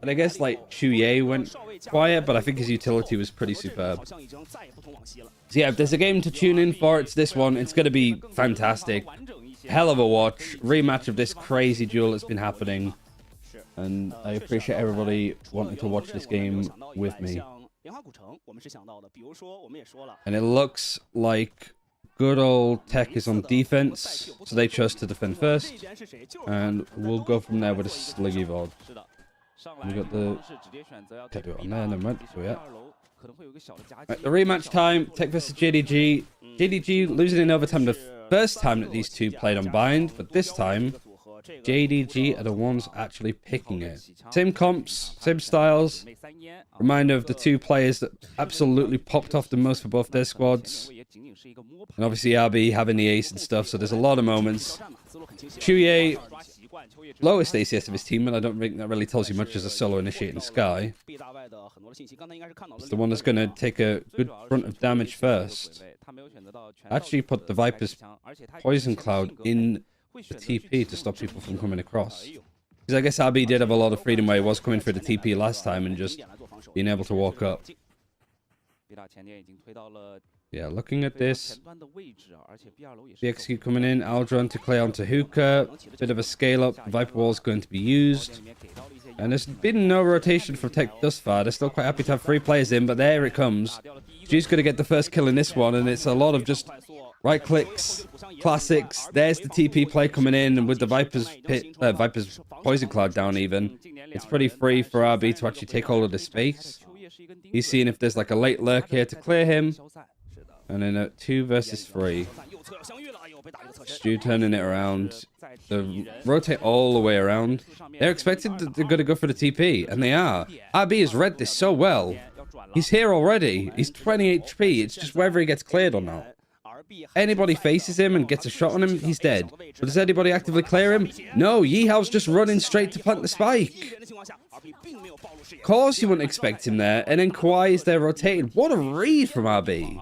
And I guess like Chuye went quiet, but I think his utility was pretty superb. So yeah, if there's a game to tune in for, it's this one. It's going to be fantastic. Hell of a watch. Rematch of this crazy duel that's been happening. And I appreciate everybody wanting to watch this game with me. And it looks like good old Tech is on defense, so they chose to defend first. And we'll go from there with a Sliggy VOD. We got the... Can't do it on there, never mind. So yeah. Right, the rematch time, Tech versus JDG. JDG losing in overtime the first time that these two played on Bind, but this time JDG are the ones actually picking it. Same comps, same styles. Reminder of the two players that absolutely popped off the most for both their squads. And obviously RB having the ace and stuff, so there's a lot of moments. Chuye, lowest ACS of his team, and I don't think that really tells you much as a solo initiating Sky. It's the one that's going to take a good brunt of damage first. Actually put the Viper's Poison Cloud in the TP to stop people from coming across. Because I guess RB did have a lot of freedom where he was coming through the TP last time and just being able to walk up. Yeah, looking at this. VXQ coming in, Aldron to clear onto Hookah. Bit of a scale up, Viper Wall is going to be used. And there's been no rotation from Tech thus far. They're still quite happy to have 3 players in, but there it comes. G's going to get the first kill in this one, and it's a lot of just right clicks, classics. There's the TP play coming in, and with the Viper's Poison Cloud down even, it's pretty free for RB to actually take hold of the space. He's seeing if there's like a late lurk here to clear him. And then a 2 versus 3. Stu turning it around. They rotate all the way around. They're expected they're going to go for the TP, and they are. RB has read this so well. He's here already. He's 20 HP. It's just whether he gets cleared or not. Anybody faces him and gets a shot on him, he's dead. But does anybody actively clear him? No, Yeehao's just running straight to plant the spike. Of course you wouldn't expect him there. And then Kawhi is there rotating. What a read from RB.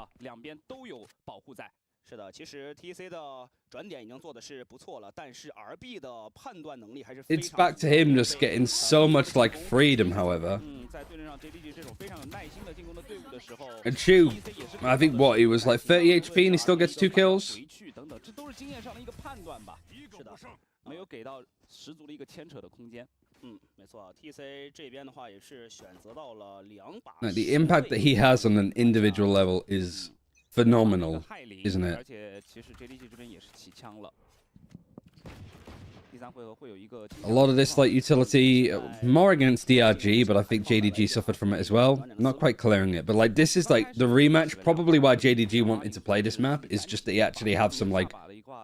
It's back to him just getting so much like freedom, however. And Chu, I think what, he was like 30 HP and he still gets 2 kills? Like, the impact that he has on an individual level is phenomenal, isn't it? A lot of this like utility, more against DRG, but I think JDG suffered from it as well. I'm not quite clearing it, but like this is like the rematch. Probably why JDG wanted to play this map is just that he actually have some like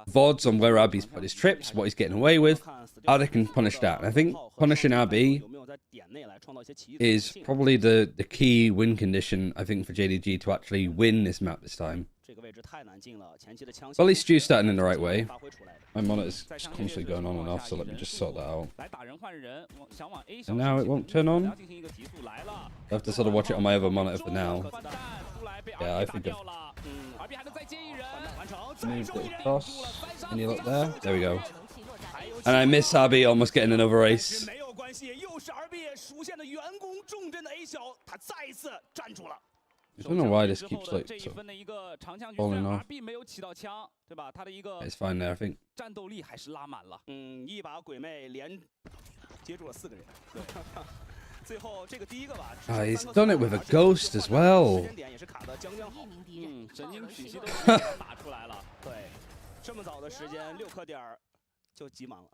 VODs on where RB's put his trips, what he's getting away with, how they can punish that. And I think punishing RB is probably the key win condition, I think, for JDG to actually win this map this time. Well, at least Stu's starting in the right way. My monitor's just constantly going on and off, so let me just sort that out. And now it won't turn on. I have to sort of watch it on my other monitor for now. Yeah, I think I've moved it across. Any look there? There we go. And I miss RB almost getting another race. I don't know why this keeps like sort of falling off. It's fine there, I think. Oh, he's done it with a ghost as well.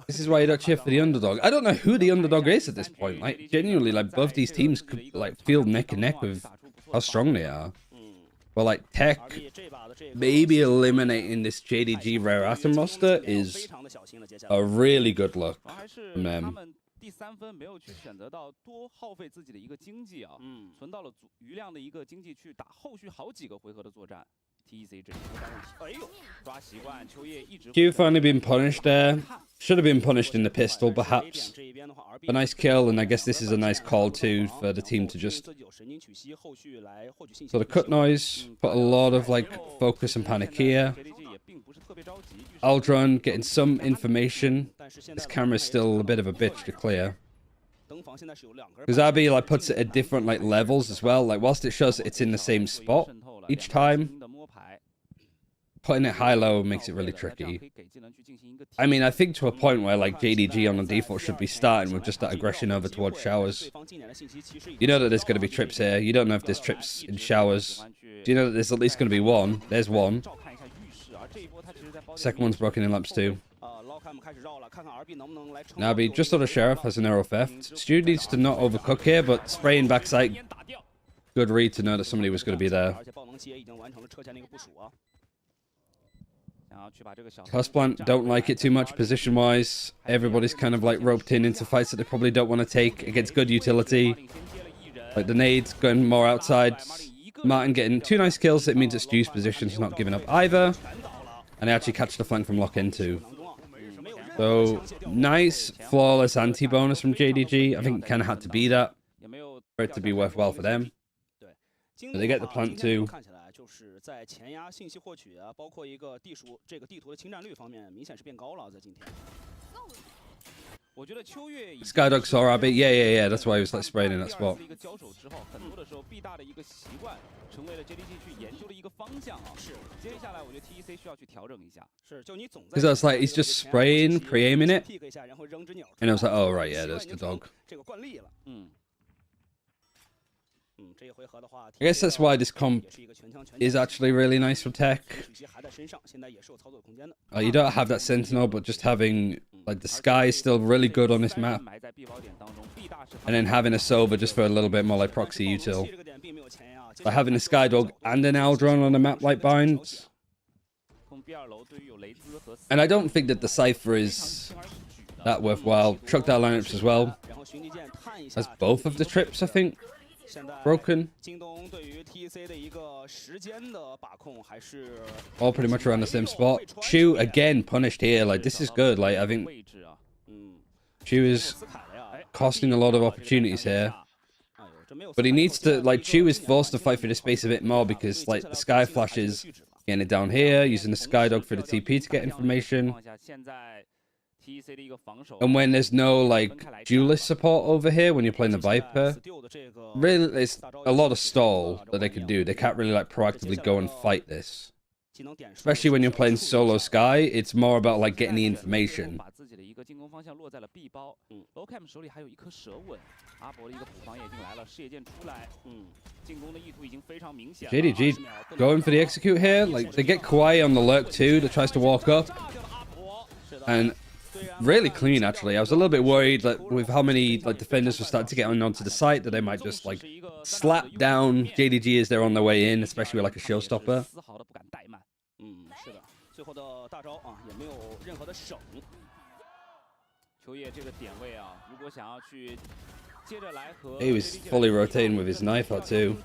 This is why you don't cheer for the underdog. I don't know who the underdog is at this point. Like, genuinely, like, both these teams could like feel neck and neck with how strong they are. But like Tech, maybe eliminating this JDG rare atom roster is a really good look from them. 第3分没有去选择到多耗费自己的一个经济啊，存到了余量的一个经济去打后续好几个回合的作战。TEC 这一个单问题，哎呦，抓习惯，秋叶一直。Q finally been punished there. Should have been punished in the pistol, perhaps. A nice kill, and I guess this is a nice call too for the team to just sort of cut noise, put a lot of like focus and panic here. Aldron getting some information. This camera is still a bit of a bitch to clear. Because RB like puts it at different like levels as well. Like whilst it shows that it's in the same spot each time, putting it high-low makes it really tricky. I mean, I think to a point where like JDG on the default should be starting with just that aggression over towards showers. You know that there's going to be trips here. You don't know if there's trips in showers. Do you know that there's at least going to be one? There's one. Second one's broken in laps 2. Nabi just on the sheriff has an arrow theft. Stu needs to not overcook here, but spraying backside. Good read to know that somebody was going to be there. Husband don't like it too much position-wise. Everybody's kind of like roped into fights that they probably don't want to take against good utility. Like the nades going more outside. Martin getting 2 nice kills. It means that Stu's position's not giving up either. And they actually catch the flank from lock-in too. So, nice, flawless anti-bonus from JDG. I think it kind of had to be that for it to be worthwhile for them. So they get the plant too. Skydog saw Rabbit. Yeah. That's why he was like spraying in that spot. Because I was like, he's just spraying, pre-aiming it. And I was like, oh, right, yeah, there's the dog. I guess that's why this comp is actually really nice for Tech. You don't have that Sentinel, but just having like the Sky is still really good on this map. And then having a Sova just for a little bit more like proxy util. By having a Skydog and an Aldron on a map like Binds. And I don't think that the Cypher is that worthwhile. Chucked out lineups as well. Has both of the trips, I think. Broken. All pretty much around the same spot. Chu again punished here. Like this is good. Like I think Chu is costing a lot of opportunities here. But he needs to like Chu is forced to fight for the space a bit more because like the Sky Flash is getting it down here, using the Skydog for the TP to get information. And when there's no like duelist support over here when you're playing the Viper, really there's a lot of stall that they can do. They can't really like proactively go and fight this. Especially when you're playing solo Sky, it's more about like getting the information. JDG going for the execute here. Like they get Kawaii on the lurk too that tries to walk up. And really clean actually. I was a little bit worried that with how many like defenders were starting to get onto the site that they might just like slap down JDG as they're on their way in, especially with like a showstopper. He was fully rotating with his knife out too.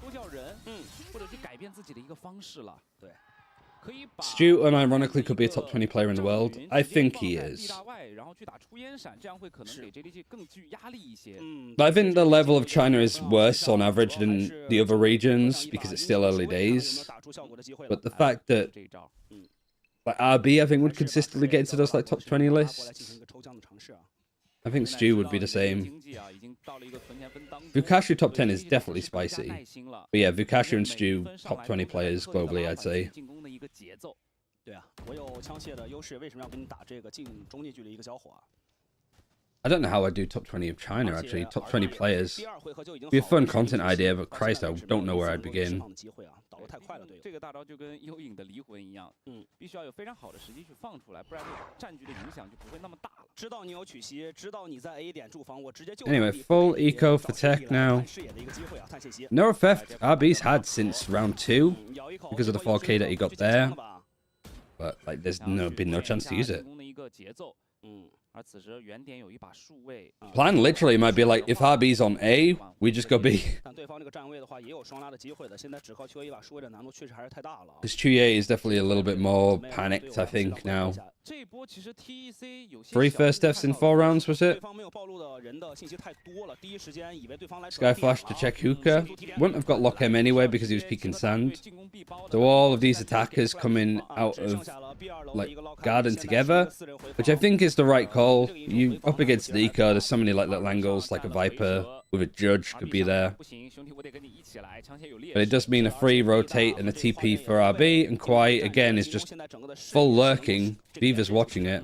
Stu unironically could be a top 20 player in the world. I think he is. But I think the level of China is worse on average than the other regions because it's still early days. But the fact that like RB, I think, would consistently get into those like top 20 lists. I think Stu would be the same. Vukashu top 10 is definitely spicy. But yeah, Vukashu and Stu, top 20 players globally, I'd say. I don't know how I'd do top 20 of China, actually. Top 20 players. Be a fun content idea, but Christ, I don't know where I'd begin. Anyway, full eco for tech now. No theft RB's had since round 2 because of the 4K that he got there. But like, there's been no chance to use it. Plan literally might be like, if RB's on A, we just go B. This Chuye is definitely a little bit more panicked, I think, now. 3 first deaths in 4 rounds, was it? Sky Flash to check hookah. Wouldn't have got Lock M anyway because he was peeking sand. So all of these attackers coming out of like garden together, which I think is the right call. You up against the eco, there's so many like little angles, like a Viper with a Judge could be there. But it does mean a free rotate and a TP for RB, and Kwai again is just full lurking. Viva's watching it.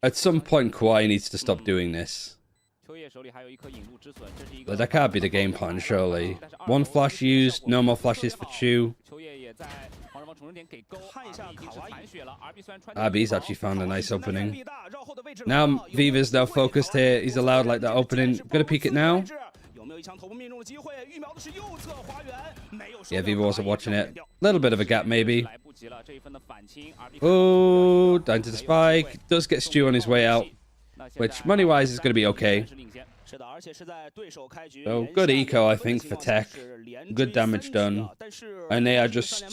At some point, Kwai needs to stop doing this. But that can't be the game plan, surely. 1 flash used, no more flashes for Chu. RB's actually found a nice opening. Now Viva's now focused here. He's allowed like that opening. Gonna peek it now. Yeah, Viva wasn't watching it. Little bit of a gap maybe. Oh, down to the spike. Does get Stu on his way out, which money-wise is going to be okay. So good eco, I think, for tech. Good damage done. And they are just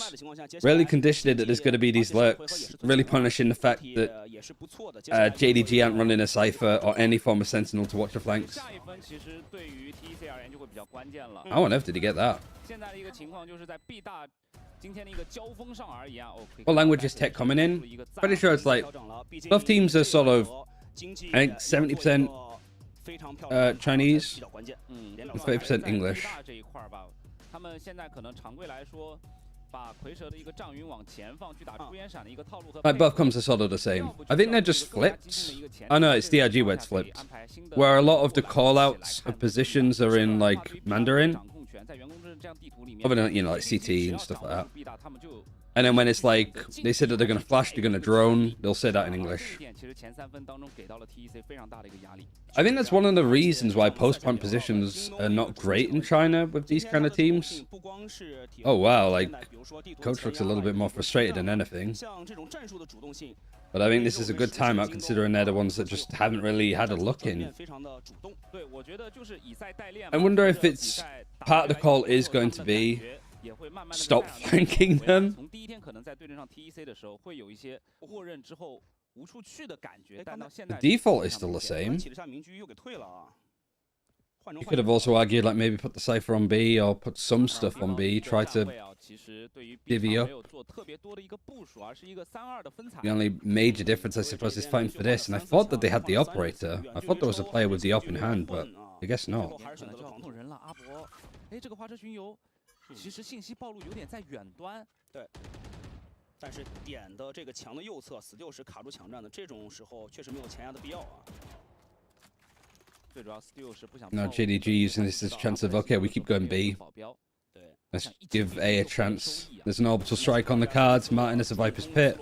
really conditioning that there's going to be these lurks. Really punishing the fact that JDG aren't running a Cypher or any form of Sentinel to watch the flanks. How on earth did he get that? What language is tech coming in? Pretty sure it's like both teams are sort of, I think 70% Chinese and 30% English. Like both comes are sort of the same. I think they're just flipped. Oh no, it's DRG where it's flipped. Where a lot of the callouts of positions are in like Mandarin. Other than, you know, like CT and stuff like that. And then when it's like, they said that they're going to flash, they're going to drone, they'll say that in English. I think that's one of the reasons why post-point positions are not great in China with these kind of teams. Oh wow, like, Coach looks a little bit more frustrated than anything. But I think this is a good timeout considering they're the ones that just haven't really had a look in. I wonder if it's, part of the call is going to be, stop flanking them. The default is still the same. You could have also argued like maybe put the Cypher on B or put some stuff on B, try to divvy up. The only major difference I suppose is fighting for this, and I thought that they had the operator. I thought there was a player with the op in hand, but I guess not. 其实信息暴露有点在远端。对，但是点的这个墙的右侧死就是卡住墙站的，这种时候确实没有前压的必要啊。最主要 Stu 是不想。Now JDG using this as a chance of okay, we keep going B. Let's give A chance. There's an orbital strike on the cards. Martin has a Viper's Pit.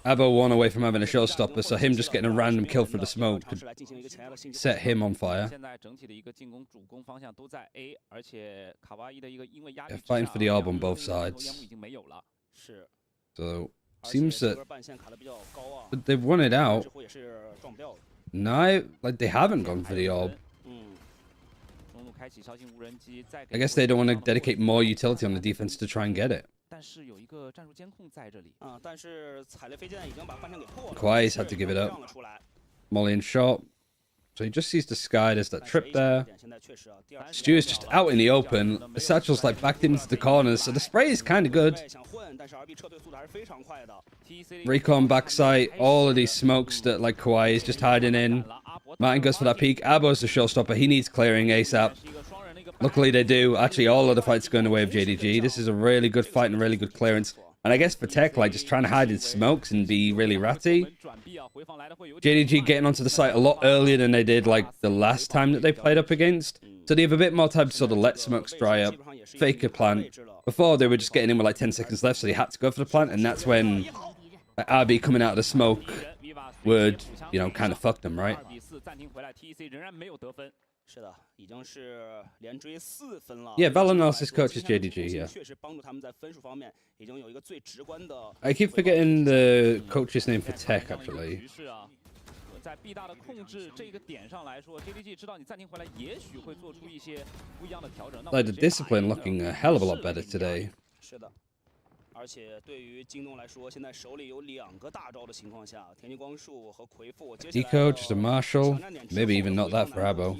Abo 1 away from having a showstopper, so him just getting a random kill through the smoke could set him on fire. They're fighting for the orb on both sides. So Seems that they've won it out. No, like they haven't gone for the orb. I guess they don't want to dedicate more utility on the defense to try and get it. Kawhi's had to give it up. Molly and shot. So he just sees the sky. There's that trip there. Stu is just out in the open. The satchel's like backed into the corners, so the spray is kind of good. Recon backside. All of these smokes that like Kawhi is just hiding in. Martin goes for that peek. Abo's the showstopper. He needs clearing ASAP. Luckily they do. Actually, all of the fights going the way of JDG. This is a really good fight and really good clearance. And I guess for Tech, like, just trying to hide in smokes and be really ratty. JDG getting onto the site a lot earlier than they did, like, the last time that they played up against. So they have a bit more time to sort of let smokes dry up, fake a plant. Before, they were just getting in with, like, 10 seconds left, so they had to go for the plant. And that's when RB coming out of the smoke would, you know, kind of fuck them, right? Yeah, Val Analysis coach is JDG, yeah. I keep forgetting the coach's name for Tech, actually. Like, the discipline looking a hell of a lot better today. Eco, just a Marshall. Maybe even not that for Abo.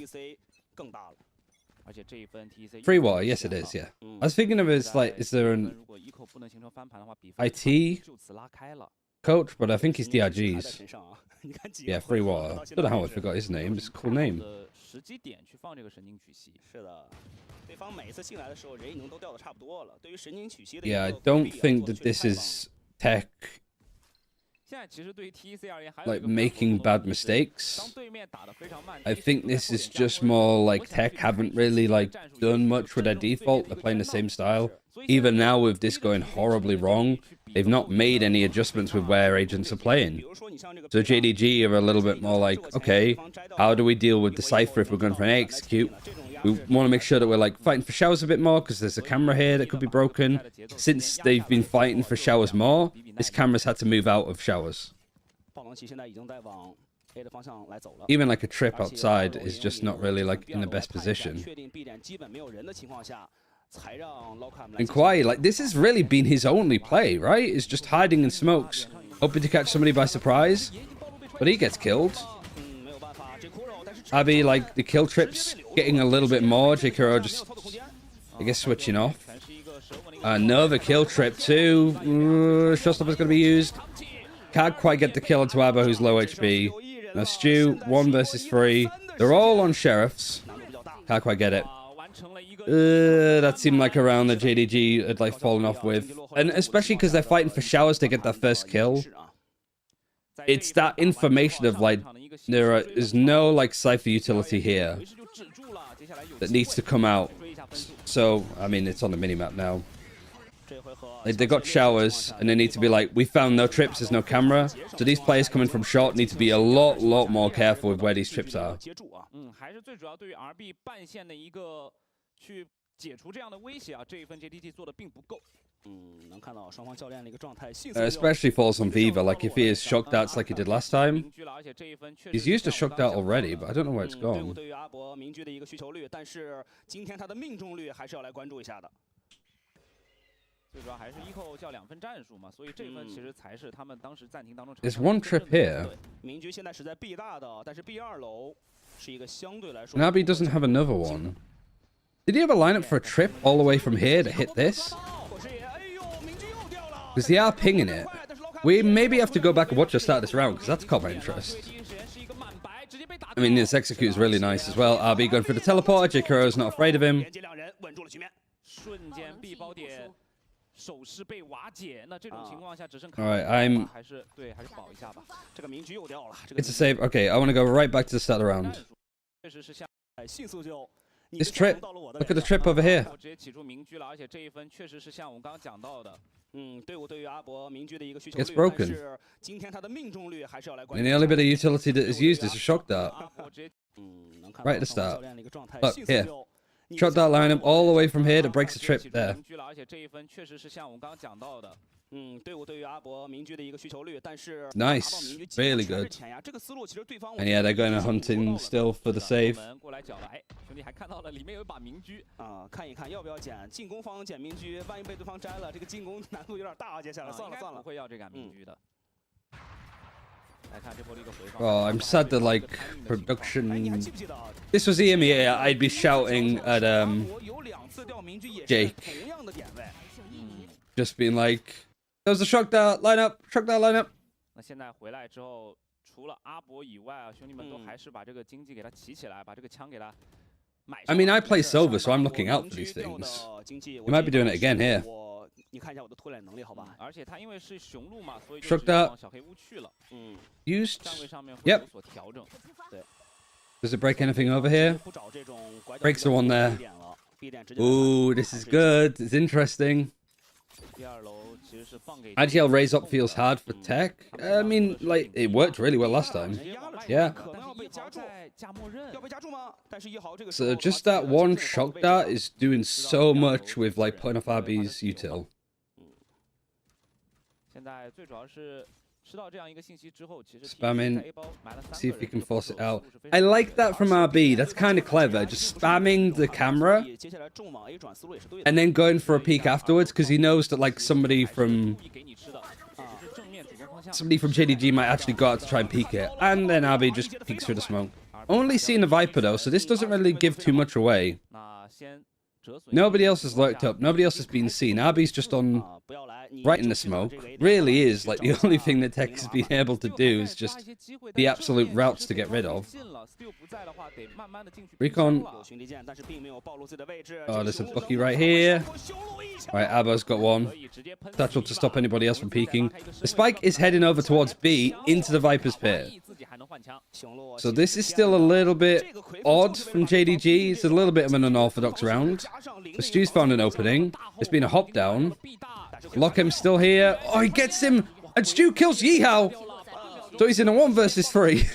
Free water, yes it is, yeah. I was thinking of it as like, is there an IT coach? But I think he's DRG's. Yeah, free water. I don't know how I forgot his name, it's a cool name. Yeah, I don't think that this is Tech like making bad mistakes. I think this is just more like Tech haven't really like done much with their default. They're playing the same style. Even now with this going horribly wrong, they've not made any adjustments with where agents are playing. So JDG are a little bit more like, okay, how do we deal with the Cypher if we're going for an A execute? We want to make sure that we're like fighting for showers a bit more because there's a camera here that could be broken. Since they've been fighting for showers more, this camera's had to move out of showers. Even like a trip outside is just not really like in the best position. And Kawhi, like this has really been his only play, right? Is just hiding in smokes, hoping to catch somebody by surprise. But he gets killed. Abby, like the kill trips getting a little bit more. J.K.R. just, I guess, switching off. Another kill trip too. Showstopper's going to be used. Can't quite get the kill onto Abba, who's low HP. Now Stu, 1 versus 3. They're all on sheriffs. Can't quite get it. That seemed like a round that JDG had like fallen off with. And especially because they're fighting for showers to get that first kill. It's that information of like, there is no like Cypher utility here that needs to come out. So, I mean, it's on the minimap now. Like, they got showers and they need to be like, we found no trips, there's no camera. So these players coming from short need to be a lot more careful with where these trips are. Especially falls on Viva, like if he is shock darts like he did last time. He's used a shock dart already, but I don't know where it's gone. There's one trip here. Nabi doesn't have another one. Did he have a lineup for a trip all the way from here to hit this? Because they are pinging it. We maybe have to go back and watch the start of this round, because that's caught my interest. I mean, this execute is really nice as well. RB going for the teleporter. J.K.R.'s not afraid of him. Alright, it's a save. Okay, I want to go right back to the start of the round. This trip. Look at the trip over here. It's broken. And the only bit of utility that is used is a shock dart. Right at the start. Look, here. Shock dart lineup all the way from here that breaks the trip there. Nice, really good. And yeah, they're going to hunting still for the save. 过来缴了，哎，兄弟还看到了里面有一把明狙啊，看一看要不要捡，进攻方捡明狙，万一被对方摘了，这个进攻难度有点大，接下来算了算了，不会要这杆明狙的。 Oh, I'm sad that like production. This was EMEA. I'd be shouting at Jake, just being like, "There's a shock dart lineup, shock dart lineup." 那现在回来之后，除了阿博以外啊，兄弟们都还是把这个经济给他起起来，把这个枪给他买。I mean, I play Silver, so I'm looking out for these things. You might be doing it again here. 你看一下我的拖脸能力，好吧？而且他因为是雄鹿嘛，所以 shock dart 小黑屋去了。Used. 站位上面会有所调整。对。 Does it break anything over here? Breaks the one there. Ooh, this is good. It's interesting. IGL raise up feels hard for tech. I mean, like, it worked really well last time. Yeah. So just that one shock dart is doing so much with, like, putting off RB's util. Spamming. See if he can force it out. I like that from RB. That's kind of clever. Just spamming the camera and then going for a peek afterwards because he knows that like somebody from JDG might actually go out to try and peek it. And then RB just peeks through the smoke. Only seen the Viper though, so this doesn't really give too much away. Nobody else has lurked up. Nobody else has been seen. RB's just on right in the smoke. Really is like the only thing that Tech has been able to do is just the absolute routes to get rid of. Recon. Oh, there's a Bucky right here. Alright, Abba's got one. Satchel to stop anybody else from peeking. The spike is heading over towards B into the Viper's pit. So this is still a little bit odd from JDG. It's a little bit of an unorthodox round. But Stu's found an opening. It's been a hop down. Lockham's still here. Oh, he gets him. And Stu kills Yeehaw. So he's in a 1 versus 3.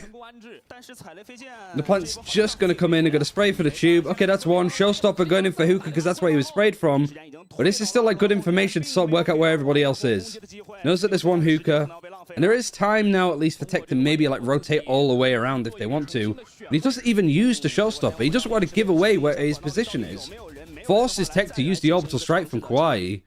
The plant's just going to come in and going to spray for the tube. Okay, that's one. Showstopper going in for Hookah because that's where he was sprayed from. But this is still like good information to sort of work out where everybody else is. Knows that there's one Hookah. And there is time now at least for Tech to maybe like rotate all the way around if they want to. And he doesn't even use the Showstopper. He doesn't want to give away where his position is. Forces Tech to use the orbital strike from Kawaii.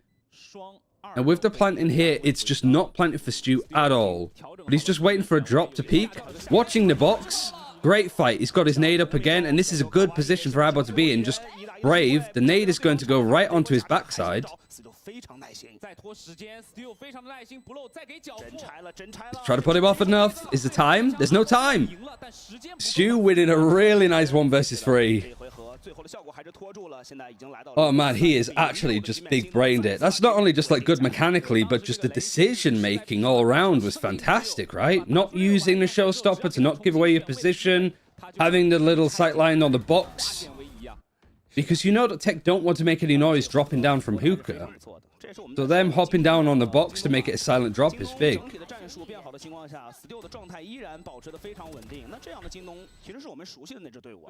And with the plant in here, it's just not planted for Stu at all. But he's just waiting for a drop to peak. Watching the box. Great fight. He's got his nade up again. And this is a good position for Abba to be in. Just brave. The nade is going to go right onto his backside. Try to put him off enough. Is the time? There's no time. Stu winning a really nice 1 versus 3. Oh man, he is actually just big-brained it. That's not only just like good mechanically, but just the decision-making all around was fantastic, right? Not using the showstopper to not give away your position, having the little sightline on the box. Because you know that Tech don't want to make any noise dropping down from Hookah. So them hopping down on the box to make it a silent drop is big.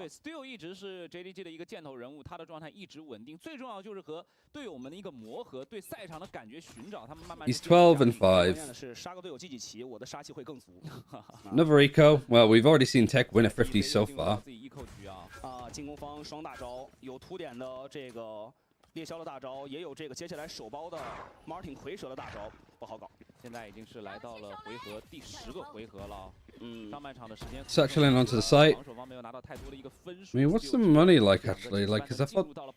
Still 一直是 JDG 的一个箭头人物，他的状态一直稳定。最重要就是和队友们的一个磨合，对赛场的感觉寻找，他们慢慢。He's 12 and 5. Another eco. Well, we've already seen Tech win a 50 so far. 进攻方双大招，有图点的这个猎枭的大招，也有这个接下来手包的 Martin 蝰蛇的大招，不好搞。现在已经是来到了回合第10个回合了。上半场的时间。Satcheling onto the site. I mean, what's the money like actually? Like, because I thought a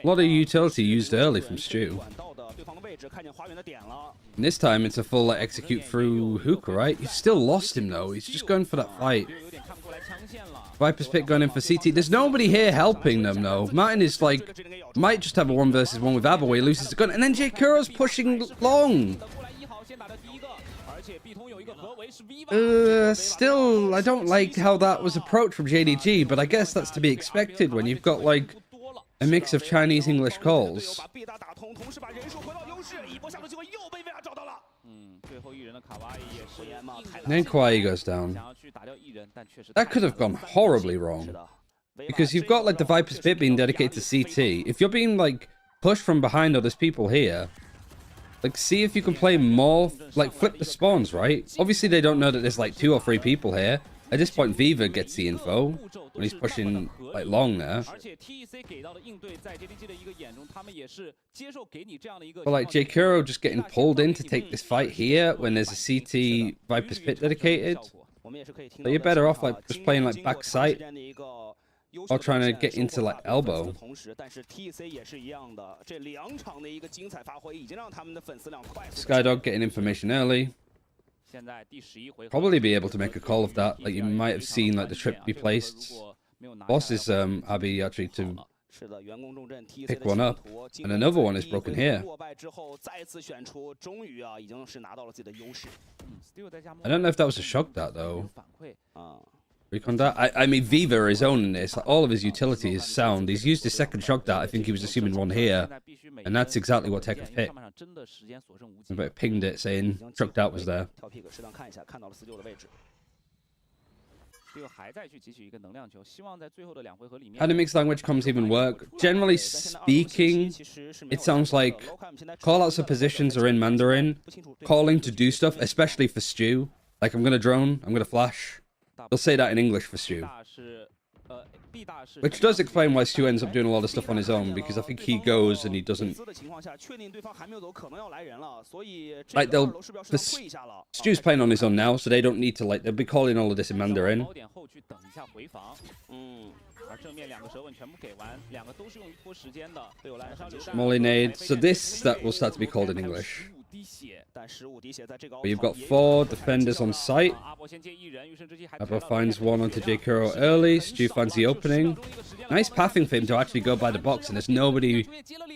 lot of utility used early from Stu. And this time it's a full like, execute through Hookah, right? He's still lost him though. He's just going for that fight. Viper's Pit going in for CT. There's nobody here helping them though. Martin is like, might just have a 1 versus 1 with Abba where he loses the gun. And then J. Kuro's pushing long. Still, I don't like how that was approached from JDG, but I guess that's to be expected when you've got like a mix of Chinese-English calls. And then Kawaii goes down. That could have gone horribly wrong. Because you've got like the Viper's Pit being dedicated to CT. If you're being like pushed from behind all these people here, Like, see if you can play more, like, flip the spawns, right? Obviously, they don't know that there's, like, 2 or 3 people here. At this point, Viva gets the info when he's pushing, like, long there. But, like, J. Kuro just getting pulled in to take this fight here when there's a CT Viper's Pit dedicated. So you're better off, like, just playing, like, back sight. Or trying to get into, like, elbow. Skydog getting information early. Probably be able to make a call of that. Like, you might have seen, like, the trip be placed. Boss is Abby actually to pick one up. And another one is broken here. I don't know if that was a shock dart, though. Recon dart? I mean, Viva is owning this. Like, all of his utility is sound. He's used his second shock dart. I think he was assuming one here. And that's exactly what Tech have picked. But pinged it saying shock dart was there. How do mixed language comms even work? Generally speaking, it sounds like callouts of positions are in Mandarin. Calling to do stuff, especially for Stu. Like, I'm going to drone, I'm going to flash. They'll say that in English for Stu. Which does explain why Stu ends up doing a lot of stuff on his own, because I think he goes and he doesn't... Like, Stu's playing on his own now, so they don't need to, like, they'll be calling all of this in Mandarin. Molly nade. So that will start to be called in English. But you've got 4 defenders on site. Abba finds one onto J. Kuro early. Stu finds the opening. Nice pathing for him to actually go by the box, and there's nobody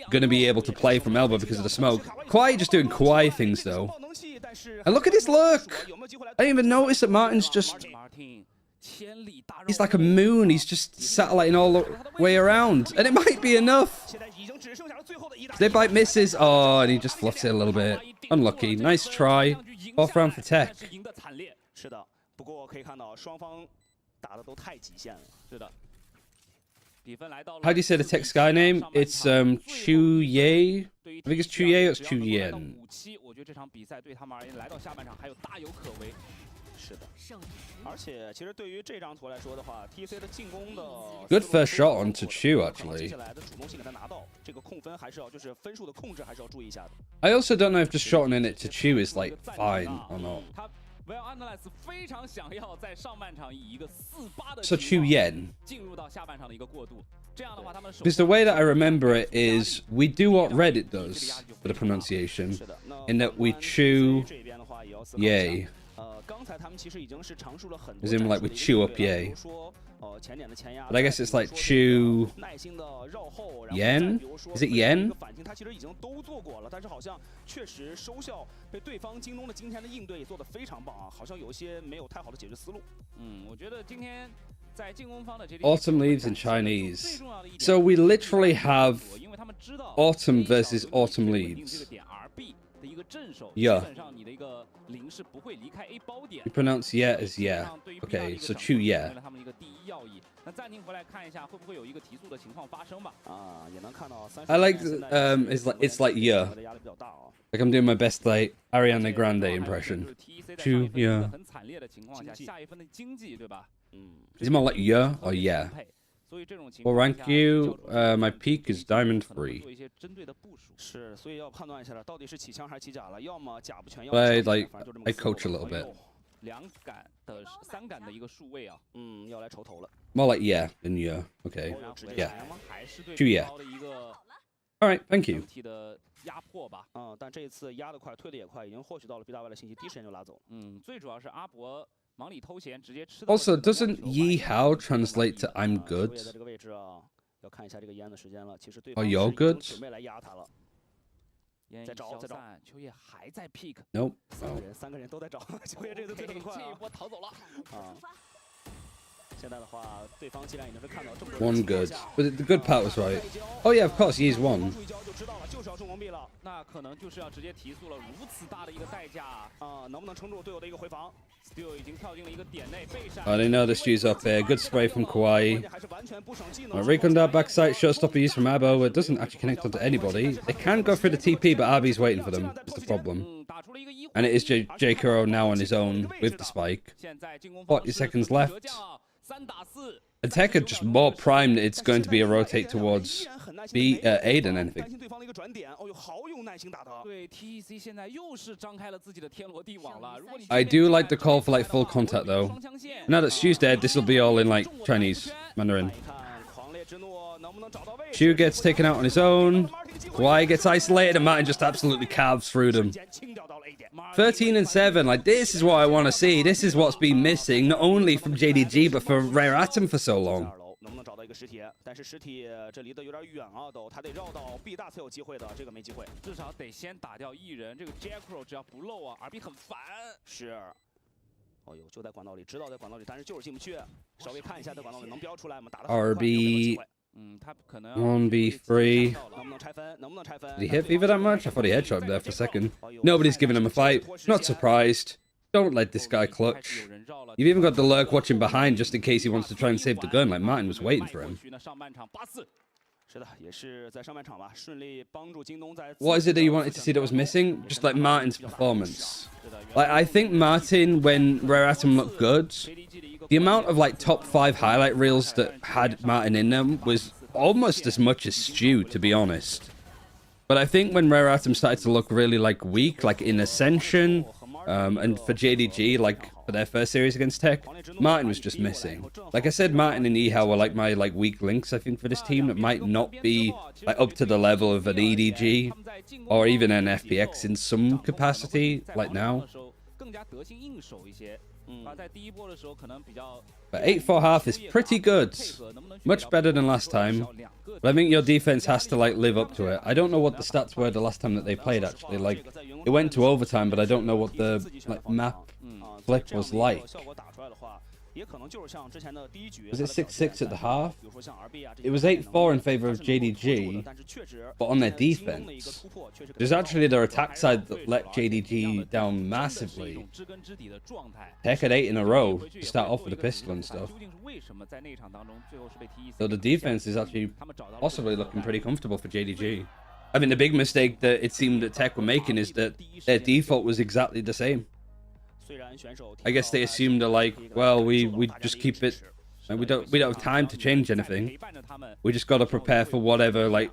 going to be able to play from elbow because of the smoke. Kawaii just doing Kawaii things, though. And look at his look! I didn't even notice that Martin's just... He's like a moon. He's just satelliting all the way around. And it might be enough. Their bite misses. Oh, and he just fluffs it a little bit. Unlucky. Nice try. 4th round for Tech. How do you say the Tech Sky name? It's Chu Ye. I think it's Chu Ye or it's Chu Yen. Good first shot onto Chu, actually. I also don't know if just shotting in it to Chu is, like, fine or not. So Chu Yen. Because the way that I remember it is, we do what Reddit does for the pronunciation, in that we chew yay. As in, like, we chew up yay. But I guess it's like chew yen? Is it yen? Autumn leaves in Chinese. So we literally have autumn versus autumn leaves. Yeah. You pronounce yeah as yeah. Okay, so chew yeah. I like it's like yeah. Like I'm doing my best like Ariana Grande impression. Chew yeah. Is it more like yeah or yeah? Well, rank you, my peak is Diamond 3. But I coach a little bit. More like yeah than yeah. Okay. Yeah. Chew yeah. Alright, thank you. Also, doesn't Yi Hao translate to I'm good? Or you're good? Nope. Oh. One good. But the good part was right. Oh yeah, of course, Yi's one. 是要中王币了，那可能就是要直接提速了，如此大的一个代价啊，能不能撑住队友的一个回防 ？Still 已经跳进了一个点内，背闪。I didn't know this G's up here. Good spray from Kawaii. Recon that backside showstopper use from Abo. It doesn't actually connect onto anybody. They can go through the TP, but RB's waiting for them. Is the problem. And it is J Kuro now on his own with the spike. 40 seconds left. And Tech are just more primed. It's going to be a rotate towards A than anything. I do like the call for like full contact though. Now that Shu's dead, this will be all in like Chinese Mandarin. Shu gets taken out on his own. Kawaii gets isolated and Martin just absolutely carves through them. 13 and 7, like this is what I want to see. This is what's been missing, not only from JDG but for Rare Atom for so long. 能不能找到一个实体？但是实体这离得有点远啊，都他得绕到 B 大才有机会的，这个没机会。至少得先打掉一人，这个 Jackro 只要不漏啊 ，RB 很烦。是。哦呦，就在管道里，知道在管道里，但是就是进不去。稍微看一下在管道里能标出来吗？打得很快。RB 1v3. Did he hit Viva that much? I thought he headshot him there for a second. Nobody's giving him a fight. Not surprised. Don't let this guy clutch. You've even got the lurk watching behind just in case he wants to try and save the gun, like Martin was waiting for him. What is it that you wanted to see that was missing? Just like Martin's performance. Like, I think Martin, when Rare Atom looked good, the amount of like top 5 highlight reels that had Martin in them was almost as much as Stu, to be honest. But I think when Rare Atom started to look really like weak, like in Ascension, and for JDG, like for their first series against Tech, Martin was just missing. Like I said, Martin and Ehao were like my weak links, I think, for this team that might not be like up to the level of an EDG or even an FPX in some capacity, like now. But 8-4 half is pretty good. Much better than last time. But I think your defense has to like live up to it. I don't know what the stats were the last time that they played actually. Like it went to overtime, but I don't know what the like map flip was like. Was it 6-6 at the half? It was 8-4 in favor of JDG, but on their defense. It was actually their attack side that let JDG down massively. Tech had 8 in a row to start off with a pistol and stuff. So the defense is actually possibly looking pretty comfortable for JDG. I mean, the big mistake that it seemed that Tech were making is that their default was exactly the same. I guess they assumed they're like, well, we just keep it, and we don't have time to change anything. We just got to prepare for whatever like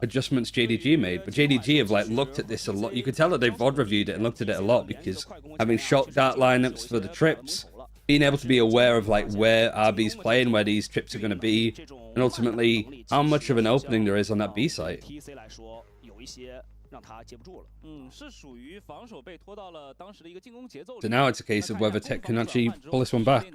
adjustments JDG made. But JDG have like looked at this a lot. You could tell that they've VOD reviewed it and looked at it a lot, because having shot dart lineups for the trips, being able to be aware of like where RB's playing, where these trips are going to be, and ultimately how much of an opening there is on that B site. So now it's a case of whether Tech can actually pull this one back.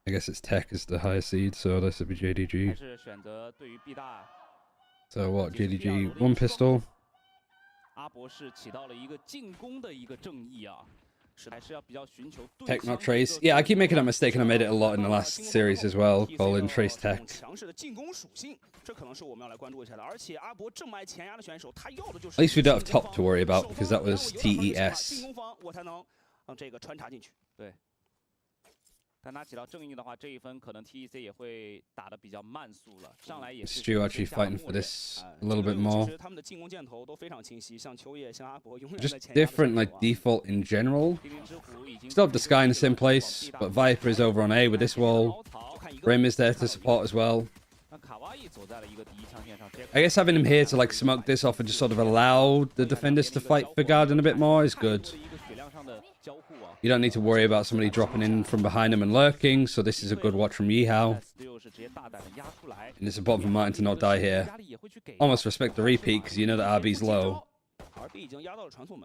I guess it's Tech as the higher seed, so this would be JDG. So what, JDG, 1 pistol. Tech not Trace. Yeah, I keep making that mistake and I made it a lot in the last series as well, calling Trace Tech. At least we don't have top to worry about, because that was TES. Stu actually fighting for this a little bit more. Just different like default in general. Still have the Sky in the same place, but Viper is over on A with this wall. Rim is there to support as well. I guess having him here to like smoke this off and just sort of allow the defenders to fight for Garden a bit more is good. You don't need to worry about somebody dropping in from behind him and lurking, so this is a good watch from Ehao. And it's important for Martin to not die here. Almost respect the repeat, because you know that RB's low.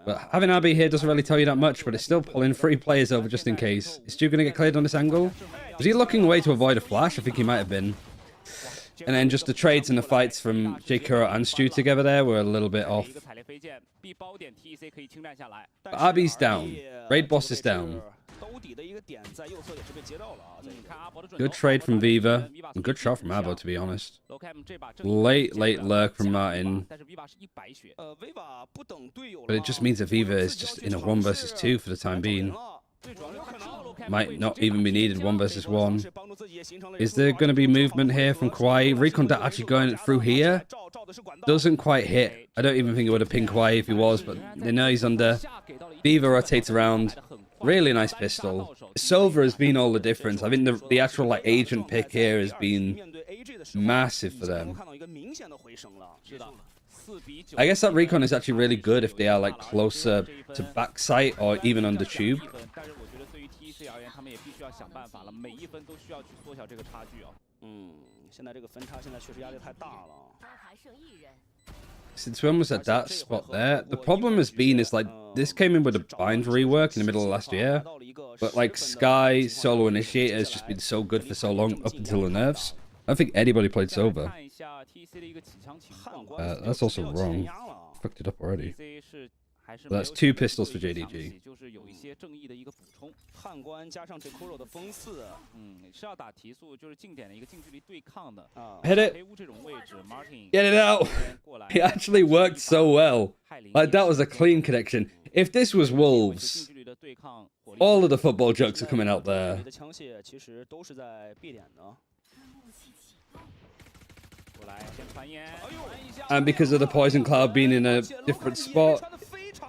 But having RB here doesn't really tell you that much, but it's still pulling 3 players over just in case. Is Stu going to get cleared on this angle? Was he looking away to avoid a flash? I think he might have been. And then just the trades and the fights from J Kuro and Stu together there were a little bit off. But RB's down. Raid boss is down. Good trade from Viva. And good shot from Abo, to be honest. Late lurk from Martin. But it just means that Viva is just in a 1 versus 2 for the time being. Might not even be needed 1 versus 1. Is there going to be movement here from Kwai? Recon actually going through here. Doesn't quite hit. I don't even think it would have pinged Kwai if he was, but they know he's under. Viva rotates around. Really nice pistol. Silver has been all the difference. I think the actual like agent pick here has been massive for them. I guess that recon is actually really good if they are like closer to backside or even under tube. Since when was at that spot there? The problem has been is like this came in with a bind rework in the middle of last year, but like Sky Solo Initiator has just been so good for so long up until the nerfs. I don't think anybody played Silver. That's also wrong. Fucked it up already. But that's 2 pistols for JDG. Hit it! Get it out! It actually worked so well. Like, that was a clean connection. If this was Wolves, all of the football jokes are coming out there. And because of the poison cloud being in a different spot,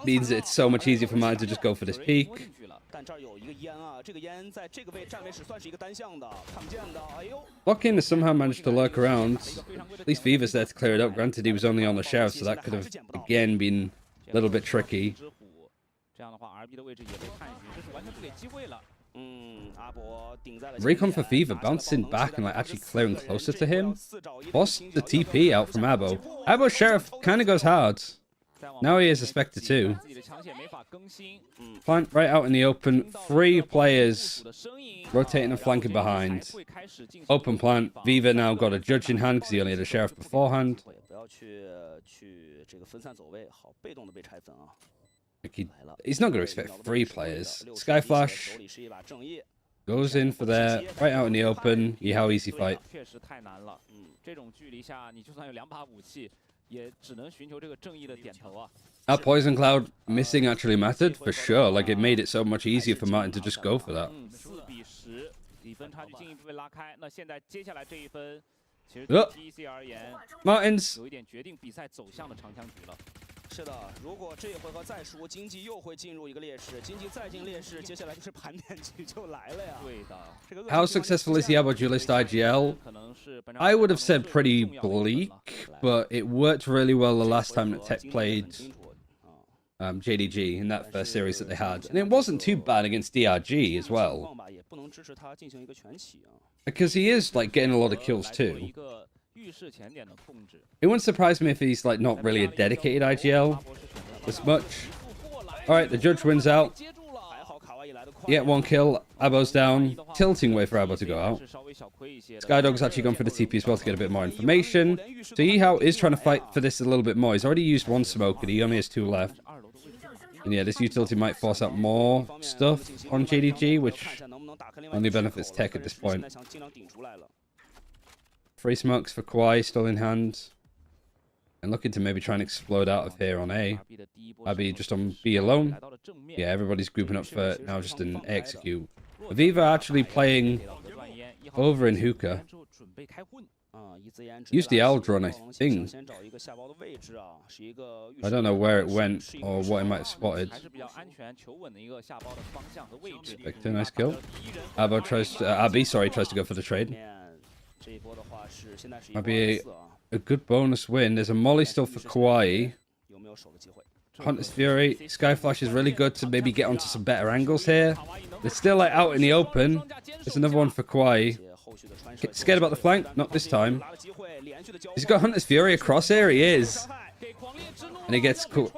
means it's so much easier for mine to just go for this peak. Lock-in has somehow managed to lurk around. At least Viva's there to clear it up. Granted, he was only on the sheriff, so that could have, again, been a little bit tricky. Recon for Viva, bouncing back and like actually clearing closer to him. Forced the TP out from Abo. Abo's sheriff kind of goes hard. Now he is a Spectre too. Plant right out in the open. 3 players rotating and flanking behind. Open plant. Viva now got a judge in hand because he only had a sheriff beforehand. He's not going to expect 3 players. Skyflash goes in for there, right out in the open. Yeah, how easy fight. That poison cloud missing actually mattered for sure. Like, it made it so much easier for Martin to just go for that. Oh. Martins. How successful is the Abo Duelist IGL? I would have said pretty bleak, but it worked really well the last time that Tech played JDG in that first series that they had. And it wasn't too bad against DRG as well. Because he is like getting a lot of kills too. It wouldn't surprise me if he's like not really a dedicated IGL as much. Alright, the judge wins out. Yeah, 1 kill. Abo's down. Tilting way for Abo to go out. Skydog's actually gone for the TP as well to get a bit more information. So Yeehao is trying to fight for this a little bit more. He's already used 1 smoke and he only has 2 left. And yeah, this utility might force out more stuff on JDG, which only benefits Tech at this point. 3 smokes for Kwai still in hand. And looking to maybe try and explode out of here on A. Abby just on B alone. Yeah, everybody's grouping up for now just an A execute. Viva actually playing over in hookah. Used the owl drone, I think. I don't know where it went or what it might have spotted. Spectre, nice kill. Abo tries to, Abby, sorry, tries to go for the trade. Might be a good bonus win. There's a molly still for Kawaii. Hunter's Fury. Skyflash is really good to maybe get onto some better angles here. They're still like out in the open. There's another one for Kawaii. Scared about the flank? Not this time. He's got Hunter's Fury across here. He is. And he gets cool.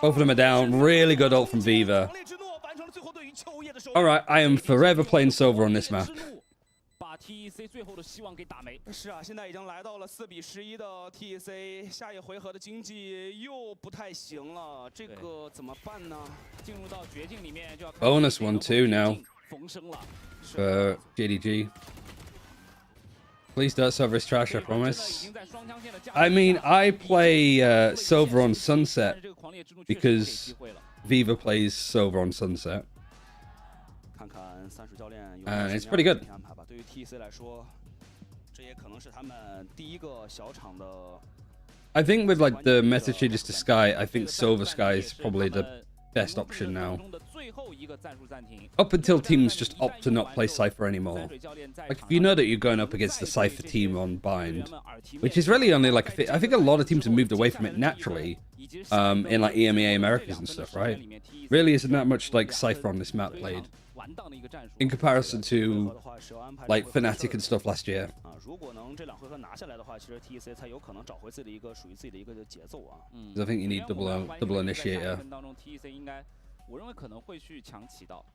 Both of them are down. Really good ult from Viva. Alright, I am forever playing Silver on this map. TEC 最后的希望给打没。是啊，现在已经来到了4比11的 TEC， 下一回合的经济又不太行了，这个怎么办呢？进入到绝境里面就要 bonus 1-2 now 逢生了 for JDG. Please don't serve his trash, I promise. I mean, I play Silver on Sunset because Viva plays Silver on Sunset. And it's pretty good. 对于 TEC 来说，这也可能是他们第一个小场的。I think with like the meta changes to Sky, I think Silver Sky is probably the best option now. Up until teams just opt to not play Cypher anymore. Like, if you know that you're going up against the Cypher team on Bind, which is really only like I think a lot of teams have moved away from it naturally, in like EMEA Americas and stuff, right? Really isn't that much like Cypher on this map played in comparison to like Fnatic and stuff last year. 如果能这2回合拿下来的话，其实 TEC 才有可能找回自己的一个属于自己的一个节奏啊。I think you need double initiator. 当中 TEC 应该，我认为可能会去抢起到。